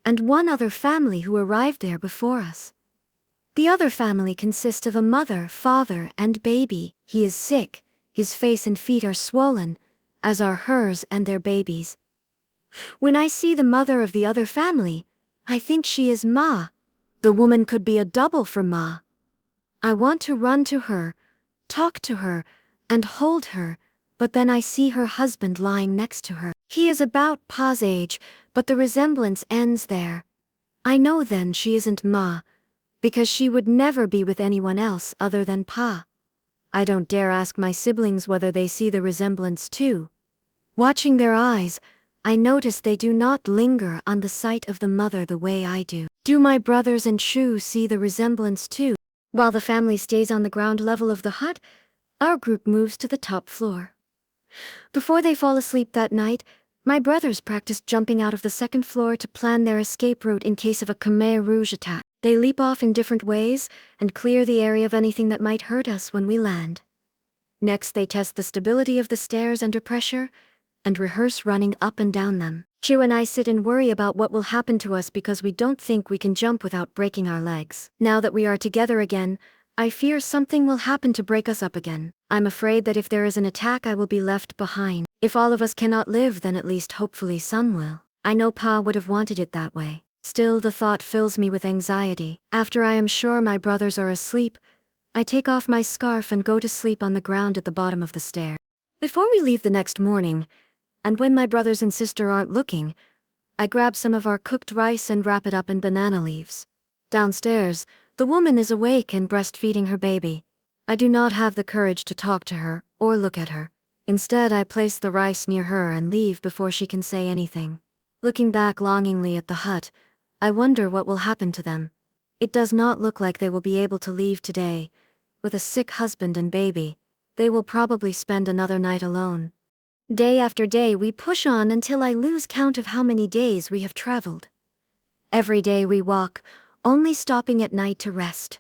and one other family who arrived there before us. The other family consists of a mother, father, and baby. He is sick, his face and feet are swollen, as are hers and their babies. When I see the mother of the other family, I think she is Ma. The woman could be a double for Ma. I want to run to her, talk to her, and hold her, but then I see her husband lying next to her. He is about Pa's age, but the resemblance ends there. I know then she isn't Ma, because she would never be with anyone else other than Pa. I don't dare ask my siblings whether they see the resemblance too. Watching their eyes, I notice they do not linger on the sight of the mother the way I do. Do my brothers and Shu see the resemblance too? While the family stays on the ground level of the hut, our group moves to the top floor. Before they fall asleep that night, my brothers practice jumping out of the 2nd floor to plan their escape route in case of a Khmer Rouge attack. They leap off in different ways and clear the area of anything that might hurt us when we land. Next, they test the stability of the stairs under pressure and rehearse running up and down them. Chu and I sit and worry about what will happen to us because we don't think we can jump without breaking our legs. Now that we are together again, I fear something will happen to break us up again. I'm afraid that if there is an attack, I will be left behind. If all of us cannot live, then at least hopefully some will. I know Pa would have wanted it that way. Still, the thought fills me with anxiety. After I am sure my brothers are asleep, I take off my scarf and go to sleep on the ground at the bottom of the stair. Before we leave the next morning, and when my brothers and sister aren't looking, I grab some of our cooked rice and wrap it up in banana leaves. Downstairs, the woman is awake and breastfeeding her baby. I do not have the courage to talk to her or look at her. Instead, I place the rice near her and leave before she can say anything. Looking back longingly at the hut, I wonder what will happen to them. It does not look like they will be able to leave today. With a sick husband and baby, they will probably spend another night alone. Day after day we push on until I lose count of how many days we have traveled. Every day we walk, only stopping at night to rest.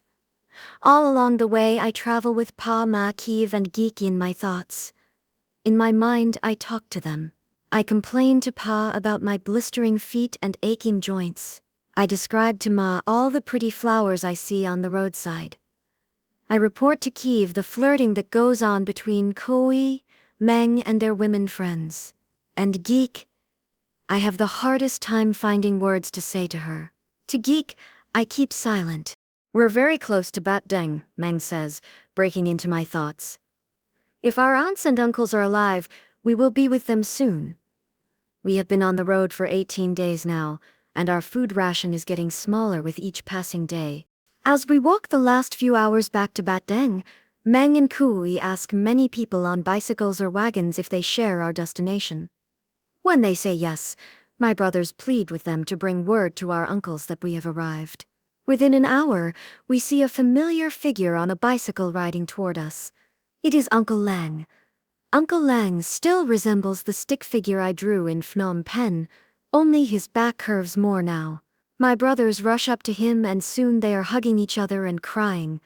All along the way I travel with Pa, Ma, Kiev, and Geek in my thoughts. In my mind I talk to them. I complain to Pa about my blistering feet and aching joints. I describe to Ma all the pretty flowers I see on the roadside. I report to Kiev the flirting that goes on between Koi, Meng, and their women friends. And Geek, I have the hardest time finding words to say to her. To Geek, I keep silent. We're very close to Bat Deng, Meng says, breaking into my thoughts. If our aunts and uncles are alive, we will be with them soon. We have been on the road for 18 days now, and our food ration is getting smaller with each passing day. As we walk the last few hours back to Bat Deng, Meng and Kui ask many people on bicycles or wagons if they share our destination. When they say yes, my brothers plead with them to bring word to our uncles that we have arrived. Within an hour, we see a familiar figure on a bicycle riding toward us. It is Uncle Lang. Uncle Lang still resembles the stick figure I drew in Phnom Penh, only his back curves more now. My brothers rush up to him and soon they are hugging each other and crying.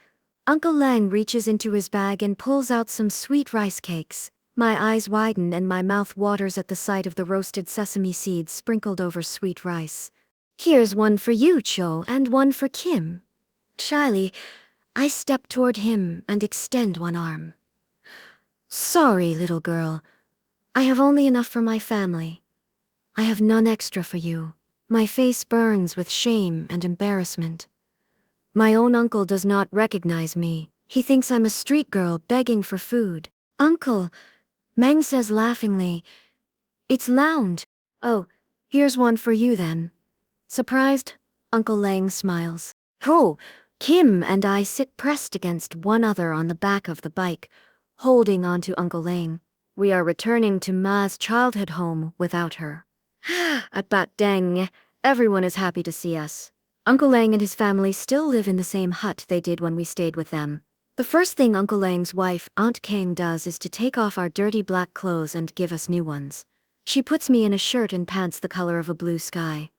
Uncle Lang reaches into his bag and pulls out some sweet rice cakes. My eyes widen and my mouth waters at the sight of the roasted sesame seeds sprinkled over sweet rice. Here's one for you, Cho, and one for Kim. Shyly, I step toward him and extend one arm. Sorry, little girl. I have only enough for my family. I have none extra for you. My face burns with shame and embarrassment. My own uncle does not recognize me. He thinks I'm a street girl begging for food. Uncle, Meng says laughingly, it's Loung. Oh, here's one for you then. Surprised, Uncle Lang smiles. Oh, Kim and I sit pressed against one another on the back of the bike, holding on to Uncle Lang. We are returning to Ma's childhood home without her. At Bat Deng, everyone is happy to see us. Uncle Lang and his family still live in the same hut they did when we stayed with them. The first thing Uncle Lang's wife, Aunt Kang, does is to take off our dirty black clothes and give us new ones. She puts me in a shirt and pants the color of a blue sky.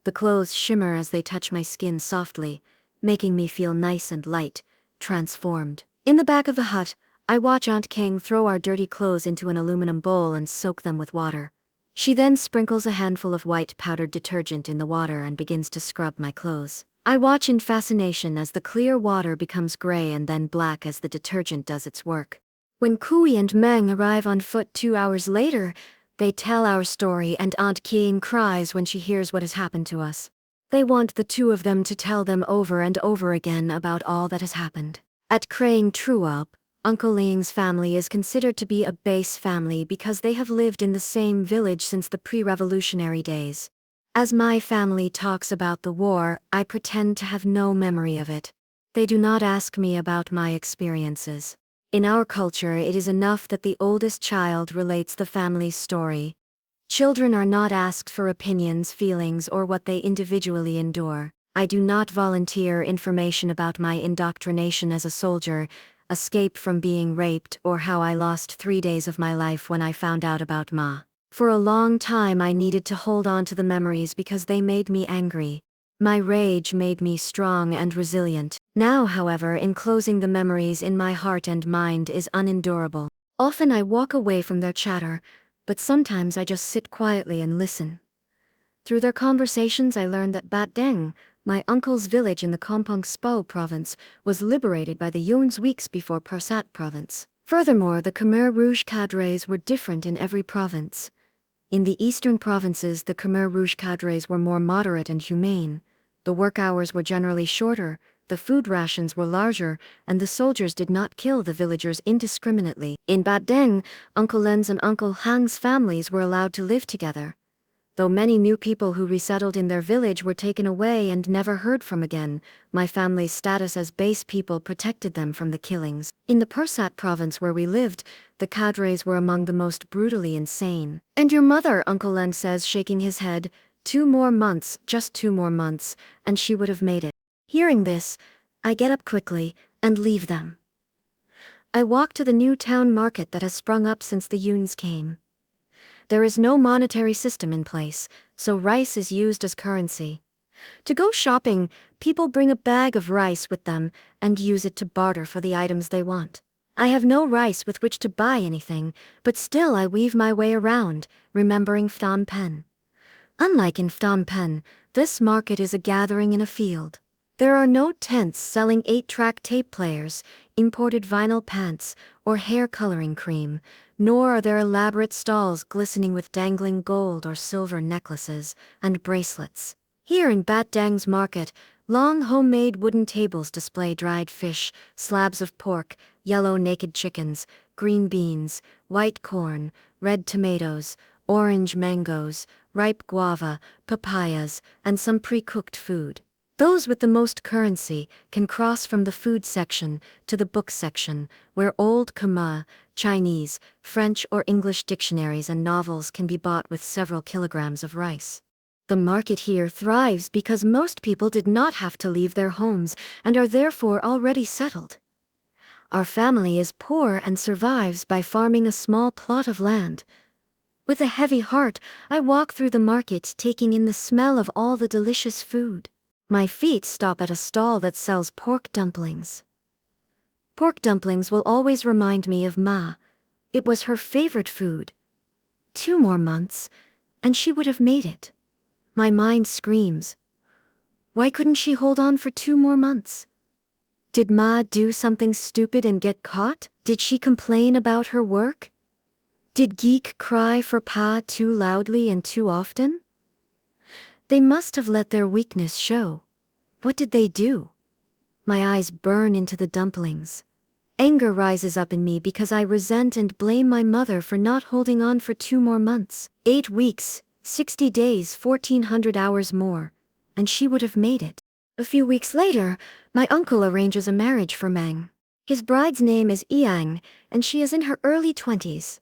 The clothes shimmer as they touch my skin softly, making me feel nice and light, transformed. In the back of the hut, I watch Aunt Kang throw our dirty clothes into an aluminum bowl and soak them with water. She then sprinkles a handful of white powdered detergent in the water and begins to scrub my clothes. I watch in fascination as the clear water becomes gray and then black as the detergent does its work. When Kui and Meng arrive on foot 2 hours later, they tell our story and Aunt Kang cries when she hears what has happened to us. They want the two of them to tell them over and over again about all that has happened. At Krang Truop, Uncle Lang's family is considered to be a base family because they have lived in the same village since the pre-revolutionary days. As my family talks about the war, I pretend to have no memory of it. They do not ask me about my experiences. In our culture, it is enough that the oldest child relates the family's story. Children are not asked for opinions, feelings, or what they individually endure. I do not volunteer information about my indoctrination as a soldier, escape from being raped, or how I lost 3 days of my life when I found out about Ma. For a long time I needed to hold on to the memories because they made me angry. My rage made me strong and resilient. Now, however, enclosing the memories in my heart and mind is unendurable. Often I walk away from their chatter, but sometimes I just sit quietly and listen. Through their conversations I learned that Bat Deng, my uncle's village in the Kampong Spo province, was liberated by the Yuns weeks before Persat province. Furthermore, the Khmer Rouge cadres were different in every province. In the eastern provinces, the Khmer Rouge cadres were more moderate and humane. The work hours were generally shorter, the food rations were larger, and the soldiers did not kill the villagers indiscriminately. In Bat Deng, Uncle Len's and Uncle Hang's families were allowed to live together. Though many new people who resettled in their village were taken away and never heard from again, my family's status as base people protected them from the killings. In the Persat province where we lived, the cadres were among the most brutally insane. And your mother, Uncle Len says, shaking his head, 2 more months, just 2 more months, and she would have made it. Hearing this, I get up quickly and leave them. I walk to the new town market that has sprung up since the Yuns came. There is no monetary system in place, so rice is used as currency. To go shopping, people bring a bag of rice with them and use it to barter for the items they want. I have no rice with which to buy anything, but still I weave my way around, remembering Phnom Penh. Unlike in Phnom Penh, this market is a gathering in a field. There are no tents selling 8-track tape players, imported vinyl pants, or hair coloring cream, nor are there elaborate stalls glistening with dangling gold or silver necklaces and bracelets. Here in Bat Deng's market, long homemade wooden tables display dried fish, slabs of pork, yellow naked chickens, green beans, white corn, red tomatoes, orange mangoes, ripe guava, papayas, and some pre-cooked food. Those with the most currency can cross from the food section to the book section, where old Khmer, Chinese, French or English dictionaries and novels can be bought with several kilograms of rice. The market here thrives because most people did not have to leave their homes and are therefore already settled. Our family is poor and survives by farming a small plot of land. With a heavy heart, I walk through the market taking in the smell of all the delicious food. My feet stop at a stall that sells pork dumplings. Pork dumplings will always remind me of Ma. It was her favorite food. 2 more months, and she would have made it. My mind screams. Why couldn't she hold on for 2 more months? Did Ma do something stupid and get caught? Did she complain about her work? Did Geek cry for Pa too loudly and too often? They must have let their weakness show. What did they do? My eyes burn into the dumplings. Anger rises up in me because I resent and blame my mother for not holding on for 2 more months. 8 weeks, 60 days, 1400 hours more, and she would have made it. A few weeks later, my uncle arranges a marriage for Meng. His bride's name is Yang, and she is in her early 20s.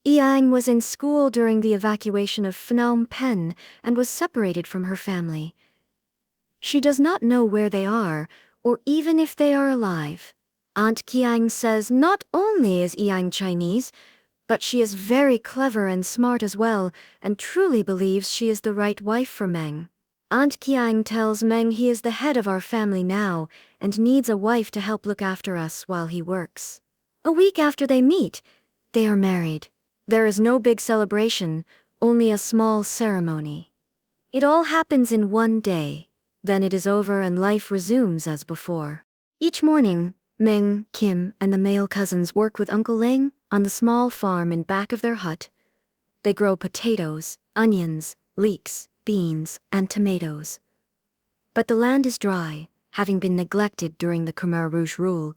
Yang was in school during the evacuation of Phnom Penh and was separated from her family. She does not know where they are, or even if they are alive. Aunt Kiang says not only is Yang Chinese, but she is very clever and smart as well, and truly believes she is the right wife for Meng. Aunt Kiang tells Meng he is the head of our family now, and needs a wife to help look after us while he works. A week after they meet, they are married. There is no big celebration, only a small ceremony. It all happens in one day, then it is over and life resumes as before. Each morning, Meng, Kim, and the male cousins work with Uncle Ling on the small farm in back of their hut. They grow potatoes, onions, leeks, beans, and tomatoes. But the land is dry, having been neglected during the Khmer Rouge rule,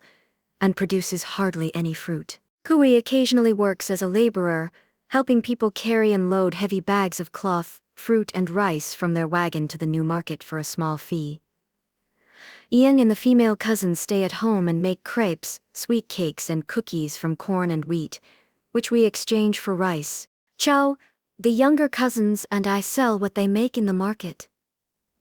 and produces hardly any fruit. Kui occasionally works as a laborer, helping people carry and load heavy bags of cloth, fruit, and rice from their wagon to the new market for a small fee. Ian and the female cousins stay at home and make crepes, sweet cakes, and cookies from corn and wheat, which we exchange for rice. Chow, the younger cousins, and I sell what they make in the market.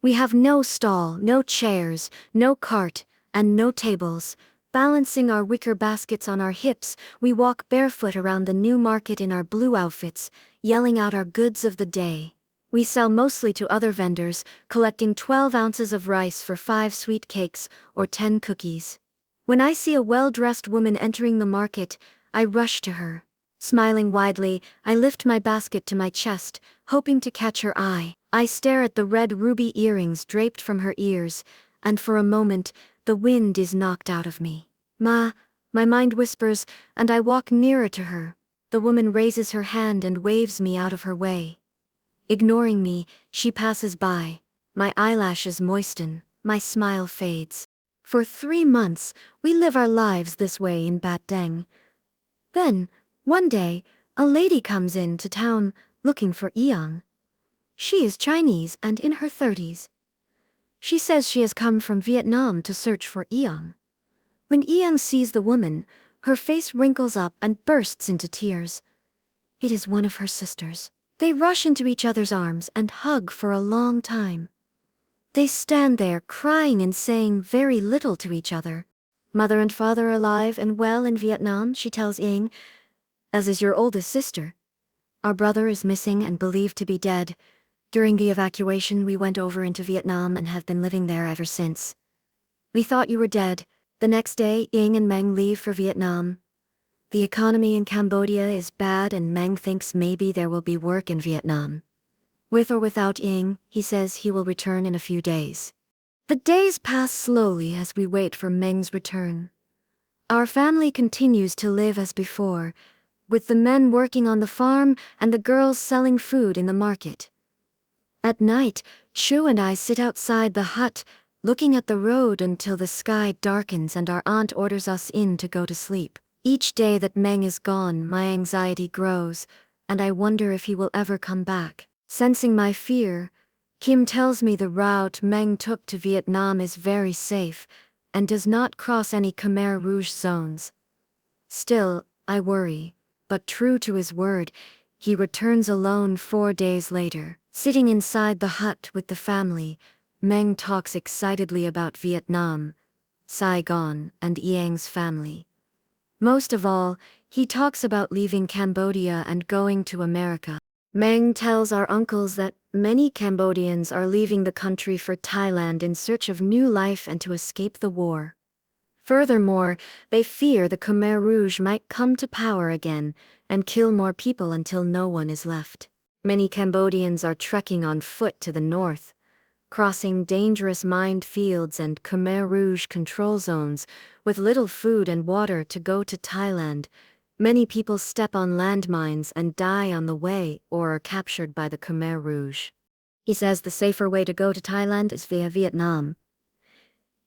We have no stall, no chairs, no cart, and no tables. Balancing our wicker baskets on our hips, we walk barefoot around the new market in our blue outfits, yelling out our goods of the day. We sell mostly to other vendors, collecting 12 ounces of rice for 5 sweet cakes or 10 cookies. When I see a well-dressed woman entering the market, I rush to her. Smiling widely, I lift my basket to my chest, hoping to catch her eye. I stare at the red ruby earrings draped from her ears, and for a moment, the wind is knocked out of me. Ma, my mind whispers, and I walk nearer to her. The woman raises her hand and waves me out of her way. Ignoring me, she passes by. My eyelashes moisten, my smile fades. For 3 months, we live our lives this way in Bat Deng. Then, one day, a lady comes in to town looking for Yang. She is Chinese and in her 30s. She says she has come from Vietnam to search for Yang. When Yang sees the woman, her face wrinkles up and bursts into tears. It is one of her sisters. They rush into each other's arms and hug for a long time. They stand there crying and saying very little to each other. Mother and father are alive and well in Vietnam, she tells Ying, as is your oldest sister. Our brother is missing and believed to be dead. During the evacuation, we went over into Vietnam and have been living there ever since. We thought you were dead. The next day, Ying and Meng leave for Vietnam. The economy in Cambodia is bad and Meng thinks maybe there will be work in Vietnam. With or without Ying, he says he will return in a few days. The days pass slowly as we wait for Meng's return. Our family continues to live as before, with the men working on the farm and the girls selling food in the market. At night, Shu and I sit outside the hut, looking at the road until the sky darkens and our aunt orders us in to go to sleep. Each day that Meng is gone, my anxiety grows. and I wonder if he will ever come back. Sensing my fear, Kim tells me the route Meng took to Vietnam is very safe and does not cross any Khmer Rouge zones. Still, I worry, but true to his word, he returns alone 4 days later. Sitting inside the hut with the family, Meng talks excitedly about Vietnam, Saigon, and Iang's family. Most of all, he talks about leaving Cambodia and going to America. Meng tells our uncles that many Cambodians are leaving the country for Thailand in search of new life and to escape the war. Furthermore, they fear the Khmer Rouge might come to power again and kill more people until no one is left. Many Cambodians are trekking on foot to the north, crossing dangerous mined fields and Khmer Rouge control zones with little food and water to go to Thailand. Many people step on landmines and die on the way or are captured by the Khmer Rouge. He says the safer way to go to Thailand is via Vietnam.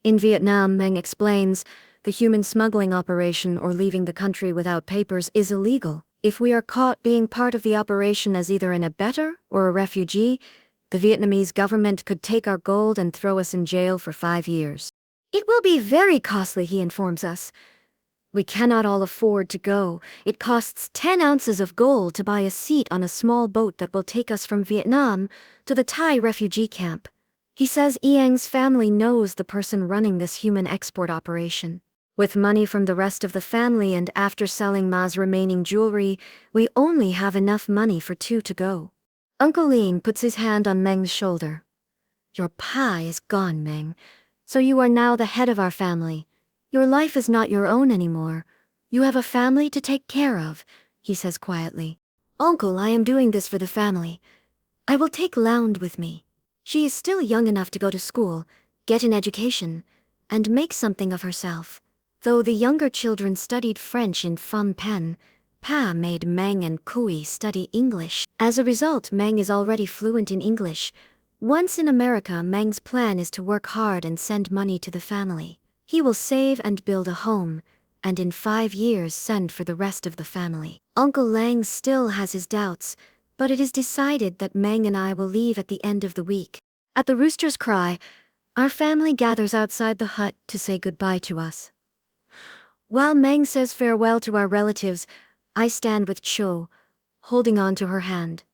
In Vietnam, Meng explains, the human smuggling operation or leaving the country without papers is illegal. If we are caught being part of the operation as either an abettor or a refugee, the Vietnamese government could take our gold and throw us in jail for 5 years. It will be very costly, he informs us. We cannot all afford to go. It costs 10 ounces of gold to buy a seat on a small boat that will take us from Vietnam to the Thai refugee camp. He says Iang's family knows the person running this human export operation. With money from the rest of the family and after selling Ma's remaining jewelry, we only have enough money for 2 to go. Uncle Lean puts his hand on Meng's shoulder. Your pa is gone, Meng, so you are now the head of our family. Your life is not your own anymore. You have a family to take care of, he says quietly. Uncle, I am doing this for the family. I will take Loung with me. She is still young enough to go to school, get an education, and make something of herself. Though the younger children studied French in Phnom Penh, Pa made Meng and Kui study English. As a result, Meng is already fluent in English. Once in America, Meng's plan is to work hard and send money to the family. He will save and build a home, and in 5 years send for the rest of the family. Uncle Lang still has his doubts, but it is decided that Meng and I will leave at the end of the week. At the rooster's cry, our family gathers outside the hut to say goodbye to us. While Meng says farewell to our relatives, I stand with Cho, holding on to her hand.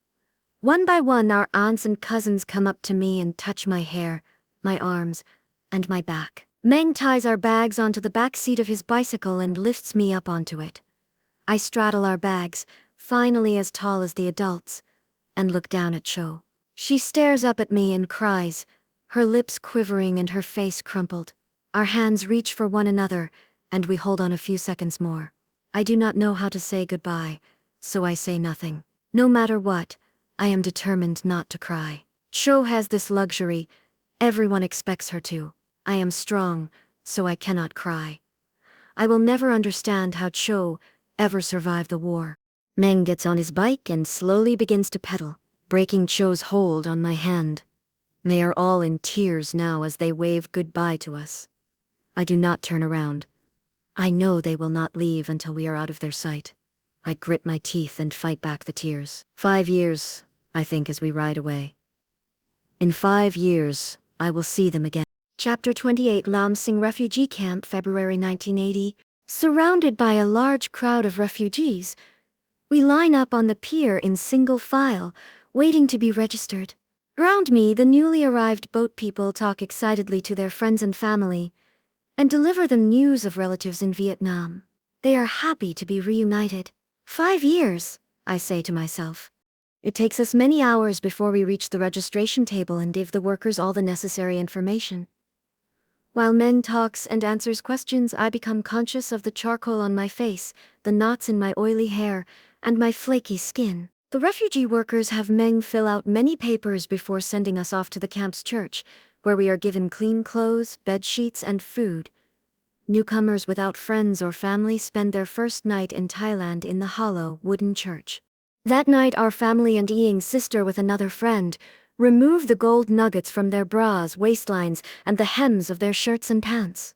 One by one, our aunts and cousins come up to me and touch my hair, my arms, and my back. Meng ties our bags onto the back seat of his bicycle and lifts me up onto it. I straddle our bags, finally as tall as the adults, and look down at Cho. She stares up at me and cries, her lips quivering and her face crumpled. Our hands reach for one another, and we hold on a few seconds more. I do not know how to say goodbye, so I say nothing. No matter what, I am determined not to cry. Cho has this luxury. Everyone expects her to. I am strong, so I cannot cry. I will never understand how Cho ever survived the war. Meng gets on his bike and slowly begins to pedal, breaking Cho's hold on my hand. They are all in tears now as they wave goodbye to us. I do not turn around. I know they will not leave until we are out of their sight. I grit my teeth and fight back the tears. 5 years, I think, as we ride away. In 5 years, I will see them again. Chapter 28, Lam Sing Refugee Camp, February 1980. Surrounded by a large crowd of refugees, we line up on the pier in single file, waiting to be registered. Around me, the newly arrived boat people talk excitedly to their friends and family, and deliver them news of relatives in Vietnam. They are happy to be reunited. 5 years, I say to myself. It takes us many hours before we reach the registration table and give the workers all the necessary information. While Meng talks and answers questions, I become conscious of the charcoal on my face, the knots in my oily hair, and my flaky skin. The refugee workers have Meng fill out many papers before sending us off to the camp's church, where we are given clean clothes, bed sheets, and food. Newcomers without friends or family spend their first night in Thailand in the hollow wooden church. That night, our family and Iang's sister with another friend remove the gold nuggets from their bras, waistlines, and the hems of their shirts and pants.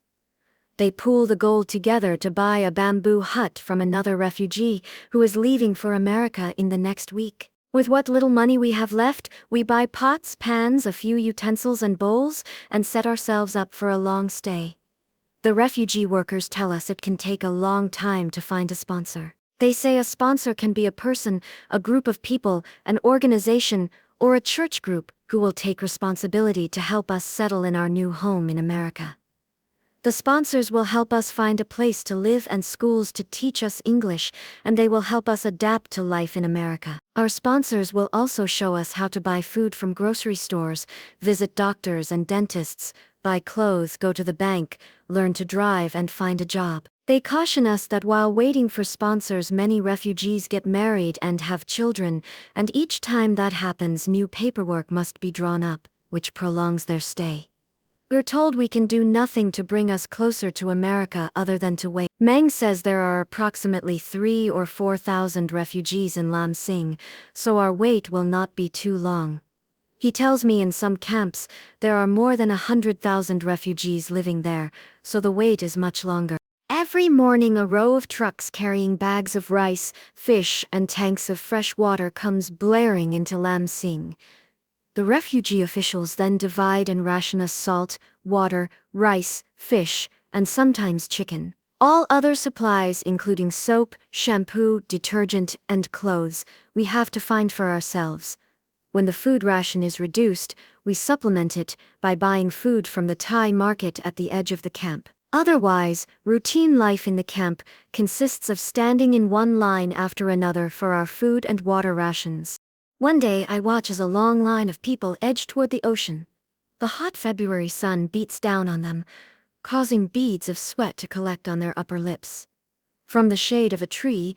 They pool the gold together to buy a bamboo hut from another refugee who is leaving for America in the next week. With what little money we have left, we buy pots, pans, a few utensils and bowls, and set ourselves up for a long stay. The refugee workers tell us it can take a long time to find a sponsor. They say a sponsor can be a person, a group of people, an organization, or a church group who will take responsibility to help us settle in our new home in America. The sponsors will help us find a place to live and schools to teach us English, and they will help us adapt to life in America. Our sponsors will also show us how to buy food from grocery stores, visit doctors and dentists, buy clothes, go to the bank, learn to drive, and find a job. They caution us that while waiting for sponsors, many refugees get married and have children, and each time that happens, new paperwork must be drawn up, which prolongs their stay. We're told we can do nothing to bring us closer to America other than to wait. Meng says there are approximately 3,000 or 4,000 refugees in Lam Sing, so our wait will not be too long. He tells me in some camps there are more than 100,000 refugees living there, so the wait is much longer. Every morning a row of trucks carrying bags of rice, fish, and tanks of fresh water comes blaring into Lam Sing. The refugee officials then divide and ration us salt, water, rice, fish, and sometimes chicken. All other supplies, including soap, shampoo, detergent, and clothes, we have to find for ourselves. When the food ration is reduced, we supplement it by buying food from the Thai market at the edge of the camp. Otherwise, routine life in the camp consists of standing in one line after another for our food and water rations. One day I watch as a long line of people edge toward the ocean. The hot February sun beats down on them, causing beads of sweat to collect on their upper lips. From the shade of a tree,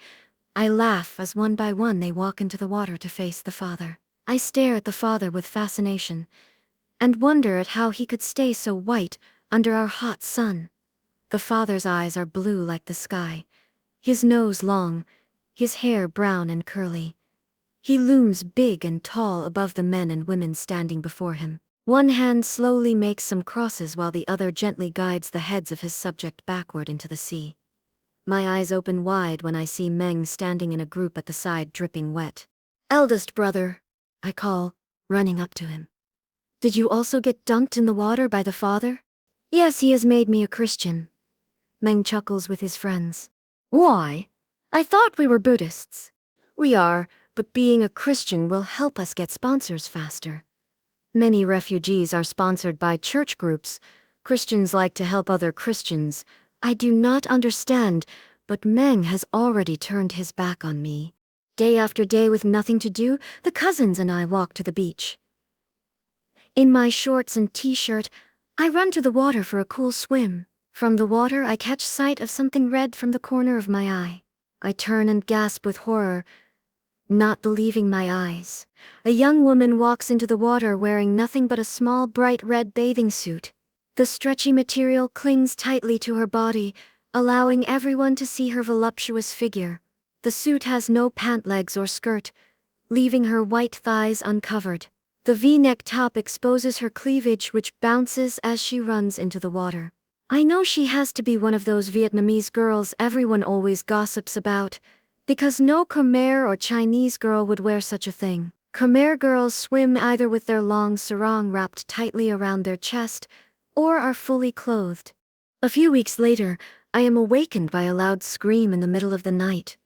I laugh as one by one they walk into the water to face the father. I stare at the father with fascination, and wonder at how he could stay so white under our hot sun. The father's eyes are blue like the sky, his nose long, his hair brown and curly. He looms big and tall above the men and women standing before him. One hand slowly makes some crosses while the other gently guides the heads of his subject backward into the sea. My eyes open wide when I see Meng standing in a group at the side dripping wet. "Eldest brother," I call, running up to him. "Did you also get dunked in the water by the father?" "Yes, he has made me a Christian." Meng chuckles with his friends. "Why? I thought we were Buddhists." "We are, but being a Christian will help us get sponsors faster. Many refugees are sponsored by church groups. Christians like to help other Christians. I do not understand, but Meng has already turned his back on me. Day after day with nothing to do, the cousins and I walk to the beach. In my shorts and t-shirt, I run to the water for a cool swim. From the water I catch sight of something red from the corner of my eye. I turn and gasp with horror, not believing my eyes. A young woman walks into the water wearing nothing but a small bright red bathing suit. The stretchy material clings tightly to her body, allowing everyone to see her voluptuous figure. The suit has no pant legs or skirt, leaving her white thighs uncovered. The V-neck top exposes her cleavage, which bounces as she runs into the water. I know she has to be one of those Vietnamese girls everyone always gossips about, because no Khmer or Chinese girl would wear such a thing. Khmer girls swim either with their long sarong wrapped tightly around their chest, or are fully clothed. A few weeks later, I am awakened by a loud scream in the middle of the night.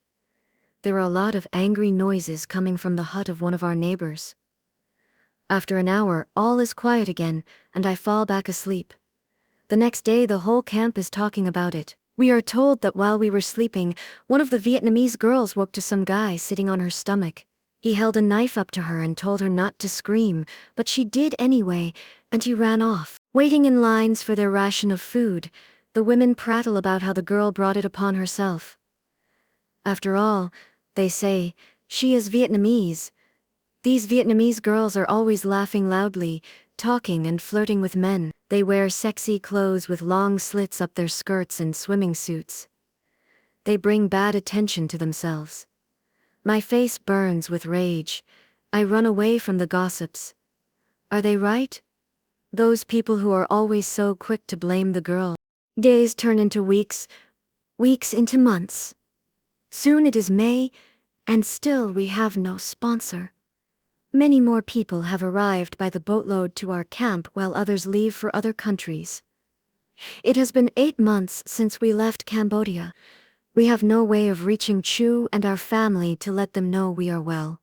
There are a lot of angry noises coming from the hut of one of our neighbors. After an hour, all is quiet again, and I fall back asleep. The next day, the whole camp is talking about it. We are told that while we were sleeping, one of the Vietnamese girls woke to some guy sitting on her stomach. He held a knife up to her and told her not to scream, but she did anyway, and he ran off. Waiting in lines for their ration of food, the women prattle about how the girl brought it upon herself. After all, they say, she is Vietnamese. These Vietnamese girls are always laughing loudly, talking and flirting with men. They wear sexy clothes with long slits up their skirts and swimming suits. They bring bad attention to themselves. My face burns with rage. I run away from the gossips. Are they right? Those people who are always so quick to blame the girl. Days turn into weeks, weeks into months. Soon it is May, and still we have no sponsor. Many more people have arrived by the boatload to our camp while others leave for other countries. It has been 8 months since we left Cambodia. We have no way of reaching Chu and our family to let them know we are well.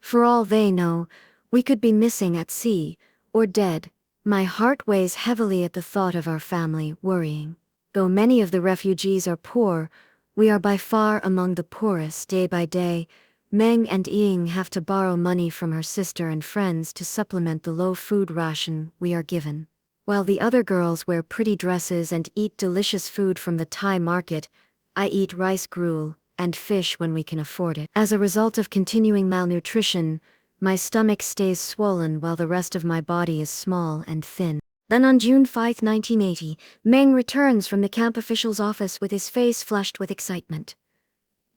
For all they know, we could be missing at sea, or dead. My heart weighs heavily at the thought of our family worrying. Though many of the refugees are poor, we are by far among the poorest. Day by day, Meng and Ying have to borrow money from her sister and friends to supplement the low food ration we are given. While the other girls wear pretty dresses and eat delicious food from the Thai market, I eat rice gruel and fish when we can afford it. As a result of continuing malnutrition, my stomach stays swollen while the rest of my body is small and thin. Then on June 5, 1980, Meng returns from the camp official's office with his face flushed with excitement.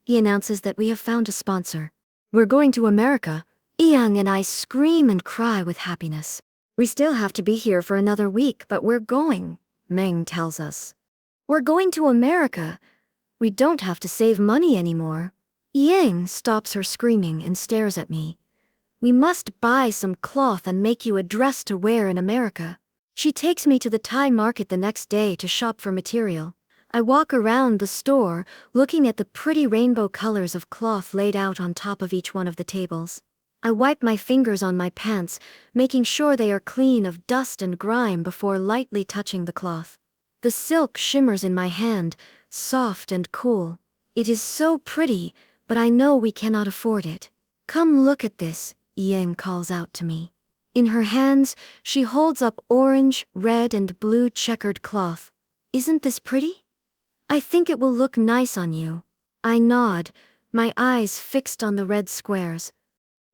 He announces that we have found a sponsor. We're going to America. Yang and I scream and cry with happiness. We still have to be here for another week, but we're going, Meng tells us. We're going to America. We don't have to save money anymore. Yang stops her screaming and stares at me. We must buy some cloth and make you a dress to wear in America. She takes me to the Thai market the next day to shop for material. I walk around the store, looking at the pretty rainbow colors of cloth laid out on top of each one of the tables. I wipe my fingers on my pants, making sure they are clean of dust and grime before lightly touching the cloth. The silk shimmers in my hand, soft and cool. It is so pretty, but I know we cannot afford it. Come look at this, Yang calls out to me. In her hands, she holds up orange, red, and blue checkered cloth. Isn't this pretty? I think it will look nice on you. I nod, my eyes fixed on the red squares.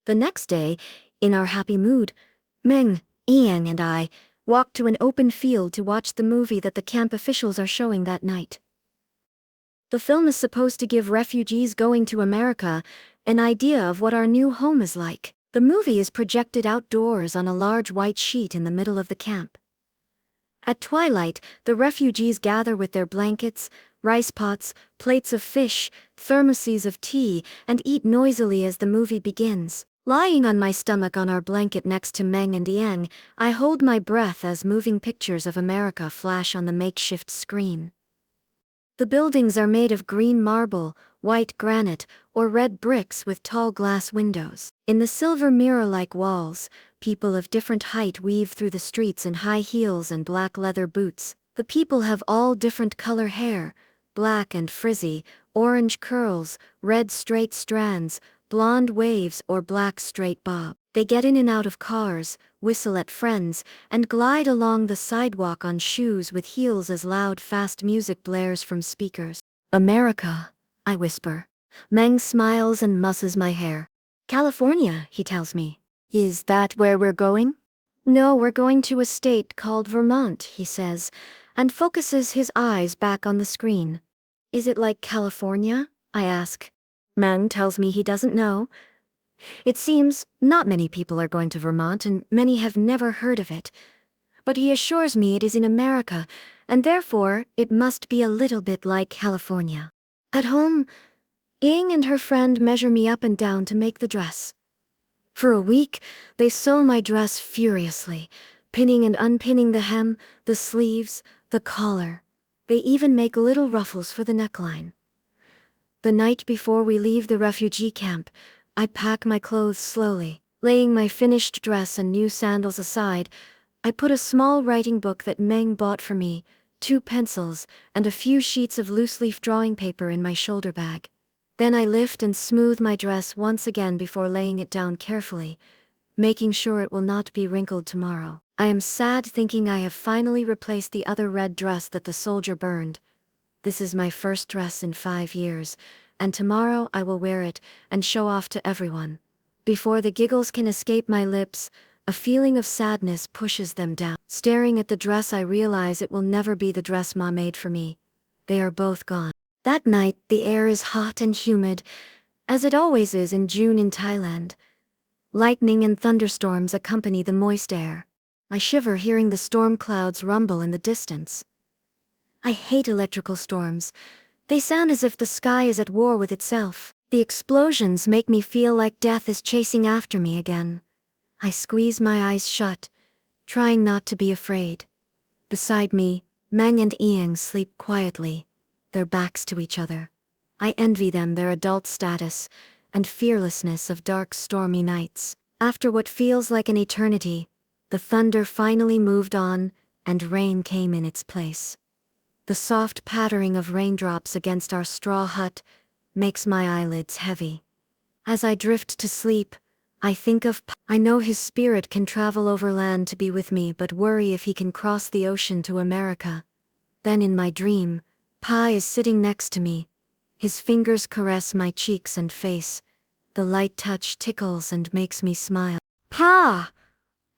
The next day, in our happy mood, Meng, Yang, and I walk to an open field to watch the movie that the camp officials are showing that night. The film is supposed to give refugees going to America an idea of what our new home is like. The movie is projected outdoors on a large white sheet in the middle of the camp. At twilight, the refugees gather with their blankets, rice pots, plates of fish, thermoses of tea, and eat noisily as the movie begins. Lying on my stomach on our blanket next to Meng and Yang, I hold my breath as moving pictures of America flash on the makeshift screen. The buildings are made of green marble, white granite, or red bricks with tall glass windows. In the silver mirror-like walls, people of different height weave through the streets in high heels and black leather boots. The people have all different color hair, black and frizzy, orange curls, red straight strands, blonde waves, or black straight bob. They get in and out of cars, whistle at friends, and glide along the sidewalk on shoes with heels as loud fast music blares from speakers. America, I whisper. Meng smiles and musses my hair. California, he tells me. Is that where we're going? No, we're going to a state called Vermont, he says, and focuses his eyes back on the screen. Is it like California? I ask. Meng tells me he doesn't know. It seems not many people are going to Vermont and many have never heard of it. But he assures me it is in America, and therefore it must be a little bit like California. At home, Ying and her friend measure me up and down to make the dress. For a week, they sew my dress furiously, pinning and unpinning the hem, the sleeves, the collar. They even make little ruffles for the neckline. The night before we leave the refugee camp, I pack my clothes slowly. Laying my finished dress and new sandals aside, I put a small writing book that Meng bought for me, 2 pencils, and a few sheets of loose-leaf drawing paper in my shoulder bag. Then I lift and smooth my dress once again before laying it down carefully, making sure it will not be wrinkled tomorrow. I am sad thinking I have finally replaced the other red dress that the soldier burned. This is my first dress in 5 years, and tomorrow I will wear it and show off to everyone. Before the giggles can escape my lips, a feeling of sadness pushes them down. Staring at the dress, I realize it will never be the dress Ma made for me. They are both gone. That night, the air is hot and humid, as it always is in June in Thailand. Lightning and thunderstorms accompany the moist air. I shiver hearing the storm clouds rumble in the distance. I hate electrical storms. They sound as if the sky is at war with itself. The explosions make me feel like death is chasing after me again. I squeeze my eyes shut, trying not to be afraid. Beside me, Meng and Ieng sleep quietly, their backs to each other. I envy them their adult status and fearlessness of dark, stormy nights. After what feels like an eternity, the thunder finally moved on and rain came in its place. The soft pattering of raindrops against our straw hut makes my eyelids heavy. As I drift to sleep, I think of I know his spirit can travel over land to be with me, but worry if he can cross the ocean to America. Then in my dream, Pa is sitting next to me. His fingers caress my cheeks and face. The light touch tickles and makes me smile. Pa!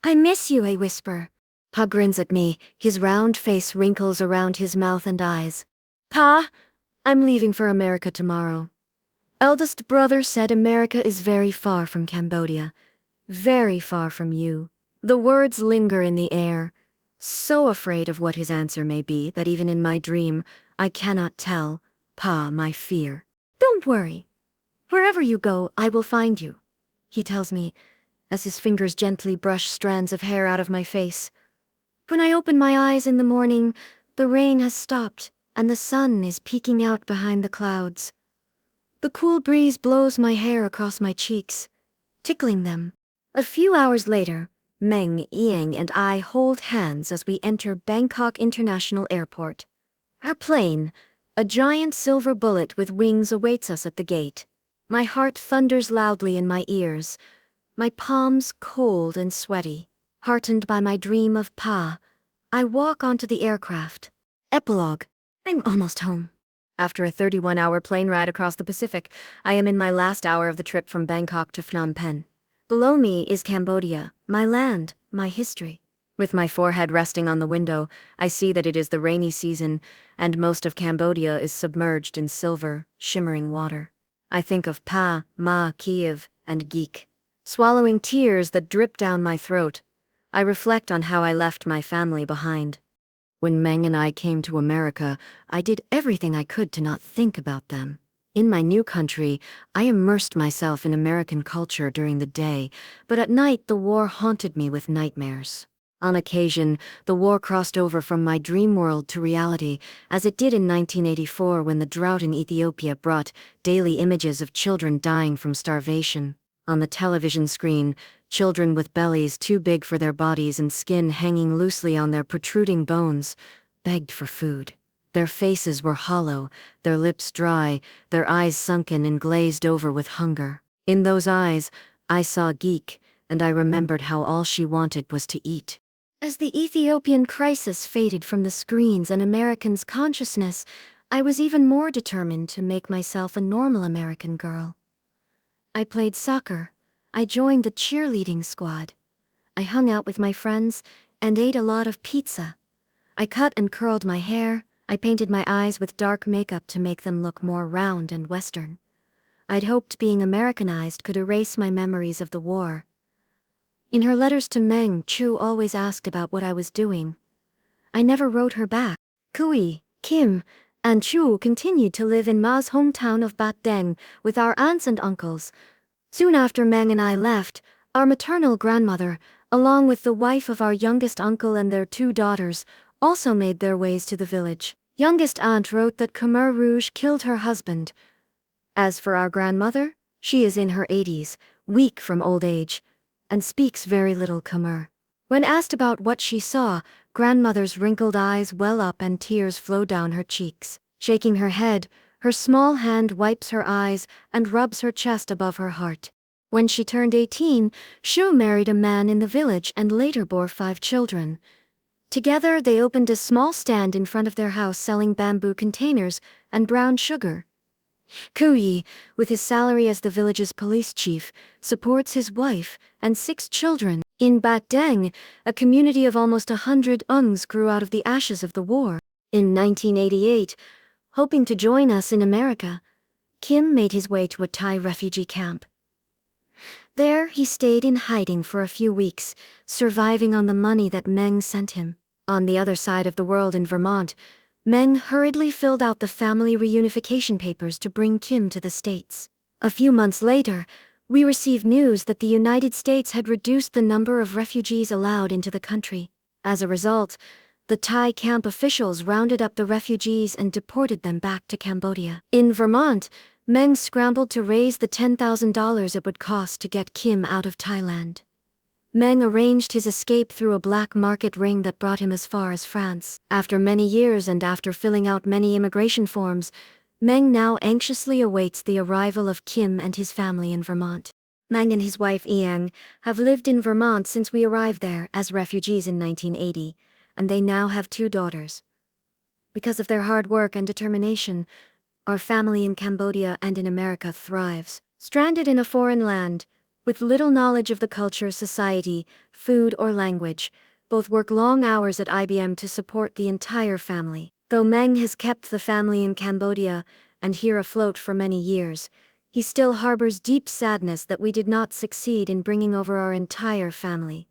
I miss you, I whisper. Pa grins at me, his round face wrinkles around his mouth and eyes. Pa, I'm leaving for America tomorrow. Eldest brother said America is very far from Cambodia. Very far from you. The words linger in the air, so afraid of what his answer may be that even in my dream, I cannot tell Pa my fear. Don't worry. Wherever you go, I will find you, he tells me, as his fingers gently brush strands of hair out of my face. When I open my eyes in the morning, the rain has stopped, and the sun is peeking out behind the clouds. The cool breeze blows my hair across my cheeks, tickling them. A few hours later, Meng, Ieng, and I hold hands as we enter Bangkok International Airport. Our plane, a giant silver bullet with wings, awaits us at the gate. My heart thunders loudly in my ears, my palms cold and sweaty. Heartened by my dream of Pa, I walk onto the aircraft. Epilogue. I'm almost home. After a 31-hour plane ride across the Pacific, I am in my last hour of the trip from Bangkok to Phnom Penh. Below me is Cambodia, my land, my history. With my forehead resting on the window, I see that it is the rainy season, and most of Cambodia is submerged in silver, shimmering water. I think of Pa, Ma, Kiev, and Geek. Swallowing tears that drip down my throat, I reflect on how I left my family behind. When Meng and I came to America, I did everything I could to not think about them. In my new country, I immersed myself in American culture during the day, but at night the war haunted me with nightmares. On occasion, the war crossed over from my dream world to reality, as it did in 1984 when the drought in Ethiopia brought daily images of children dying from starvation. On the television screen, children with bellies too big for their bodies and skin hanging loosely on their protruding bones begged for food. Their faces were hollow, their lips dry, their eyes sunken and glazed over with hunger. In those eyes, I saw Geek, and I remembered how all she wanted was to eat. As the Ethiopian crisis faded from the screens and Americans' consciousness, I was even more determined to make myself a normal American girl. I played soccer. I joined the cheerleading squad. I hung out with my friends and ate a lot of pizza. I cut and curled my hair. I painted my eyes with dark makeup to make them look more round and Western. I'd hoped being Americanized could erase my memories of the war. In her letters to Meng, Chu always asked about what I was doing. I never wrote her back. Kui, Kim, and Chu continued to live in Ma's hometown of Bat Deng with our aunts and uncles. Soon after Meng and I left, our maternal grandmother, along with the wife of our youngest uncle and their 2 daughters, also made their ways to the village. Youngest aunt wrote that Khmer Rouge killed her husband. As for our grandmother, she is in her 80s, weak from old age, and speaks very little Khmer. When asked about what she saw, grandmother's wrinkled eyes well up and tears flow down her cheeks. Shaking her head, her small hand wipes her eyes and rubs her chest above her heart. When she turned 18, Shu married a man in the village and later bore 5 children. Together they opened a small stand in front of their house selling bamboo containers and brown sugar. Kui, with his salary as the village's police chief, supports his wife and 6 children. In Bat Deng, a community of almost 100 Ungs grew out of the ashes of the war. In 1988, hoping to join us in America, Kim made his way to a Thai refugee camp. There he stayed in hiding for a few weeks, surviving on the money that Meng sent him. On the other side of the world in Vermont, Meng hurriedly filled out the family reunification papers to bring Kim to the States. A few months later, we received news that the United States had reduced the number of refugees allowed into the country. As a result, the Thai camp officials rounded up the refugees and deported them back to Cambodia. In Vermont, Meng scrambled to raise the $10,000 it would cost to get Kim out of Thailand. Meng arranged his escape through a black market ring that brought him as far as France. After many years and after filling out many immigration forms, Meng now anxiously awaits the arrival of Kim and his family in Vermont. Meng and his wife Iang have lived in Vermont since we arrived there as refugees in 1980, and they now have 2 daughters. Because of their hard work and determination, our family in Cambodia and in America thrives. Stranded in a foreign land, with little knowledge of the culture, society, food, or language, both work long hours at IBM to support the entire family. Though Meng has kept the family in Cambodia and here afloat for many years, he still harbors deep sadness that we did not succeed in bringing over our entire family.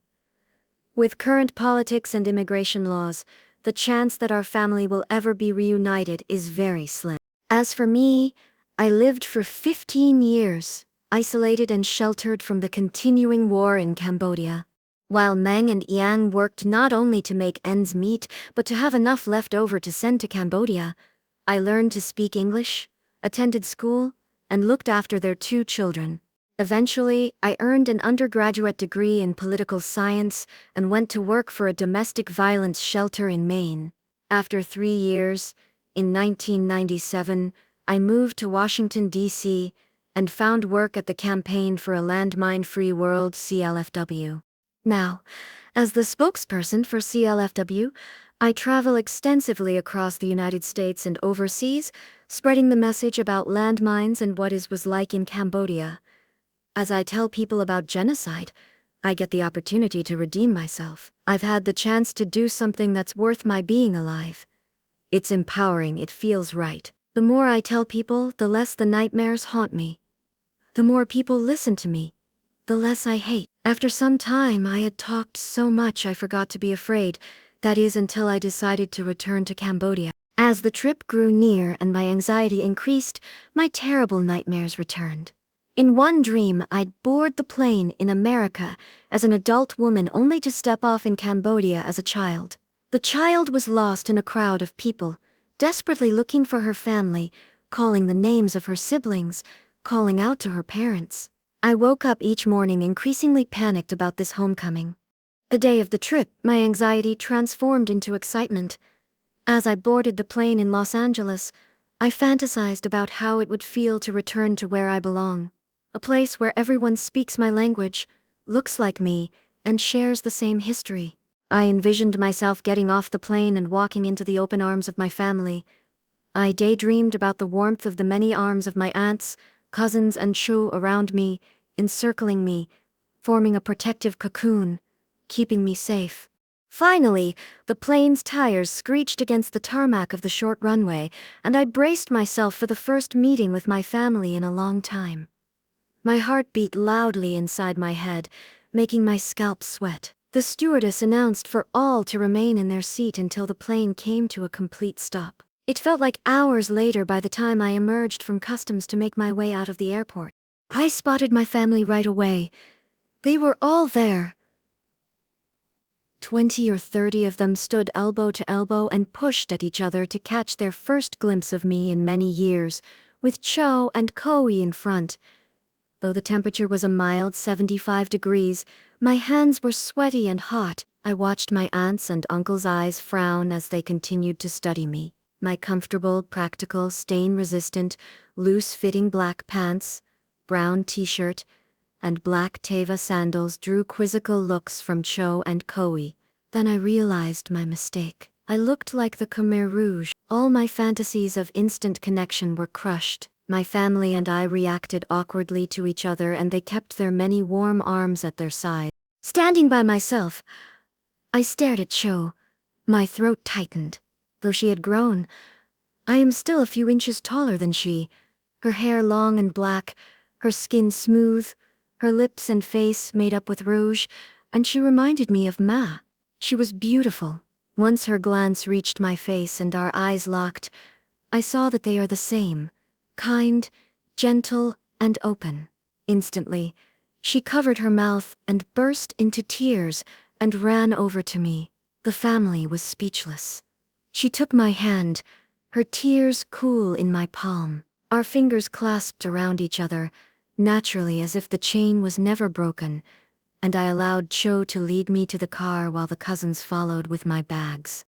With current politics and immigration laws, the chance that our family will ever be reunited is very slim. As for me, I lived for 15 years, isolated and sheltered from the continuing war in Cambodia. While Meng and Yang worked not only to make ends meet, but to have enough left over to send to Cambodia, I learned to speak English, attended school, and looked after their 2 children. Eventually, I earned an undergraduate degree in political science and went to work for a domestic violence shelter in Maine. After 3 years, in 1997, I moved to Washington, D.C., and found work at the Campaign for a Landmine-Free World (CLFW). Now, as the spokesperson for CLFW, I travel extensively across the United States and overseas, spreading the message about landmines and what it was like in Cambodia. As I tell people about genocide, I get the opportunity to redeem myself. I've had the chance to do something that's worth my being alive. It's empowering, it feels right. The more I tell people, the less the nightmares haunt me. The more people listen to me, the less I hate. After some time, I had talked so much I forgot to be afraid, that is until I decided to return to Cambodia. As the trip grew near and my anxiety increased, my terrible nightmares returned. In one dream, I'd board the plane in America as an adult woman only to step off in Cambodia as a child. The child was lost in a crowd of people, desperately looking for her family, calling the names of her siblings, calling out to her parents. I woke up each morning increasingly panicked about this homecoming. The day of the trip, my anxiety transformed into excitement. As I boarded the plane in Los Angeles, I fantasized about how it would feel to return to where I belong. A place where everyone speaks my language, looks like me, and shares the same history. I envisioned myself getting off the plane and walking into the open arms of my family. I daydreamed about the warmth of the many arms of my aunts, cousins, and Shu around me, encircling me, forming a protective cocoon, keeping me safe. Finally, the plane's tires screeched against the tarmac of the short runway, and I braced myself for the first meeting with my family in a long time. My heart beat loudly inside my head, making my scalp sweat. The stewardess announced for all to remain in their seat until the plane came to a complete stop. It felt like hours later by the time I emerged from customs to make my way out of the airport. I spotted my family right away. They were all there. 20 or 30 of them stood elbow to elbow and pushed at each other to catch their first glimpse of me in many years, with Cho and Koi in front. Though the temperature was a mild 75 degrees, my hands were sweaty and hot. I watched my aunts and uncles' eyes frown as they continued to study me. My comfortable, practical, stain-resistant, loose-fitting black pants, brown t-shirt, and black Teva sandals drew quizzical looks from Cho and Koi. Then I realized my mistake. I looked like the Khmer Rouge. All my fantasies of instant connection were crushed. My family and I reacted awkwardly to each other, and they kept their many warm arms at their side. Standing by myself, I stared at Cho. My throat tightened. Though she had grown, I am still a few inches taller than she. Her hair long and black, her skin smooth, her lips and face made up with rouge, and she reminded me of Ma. She was beautiful, Once her glance reached my face and our eyes locked, I saw that they are the same, kind, gentle, and open. Instantly, she covered her mouth and burst into tears and ran over to me. The family was speechless. She took my hand, her tears cool in my palm. Our fingers clasped around each other, naturally as if the chain was never broken, and I allowed Cho to lead me to the car while the cousins followed with my bags.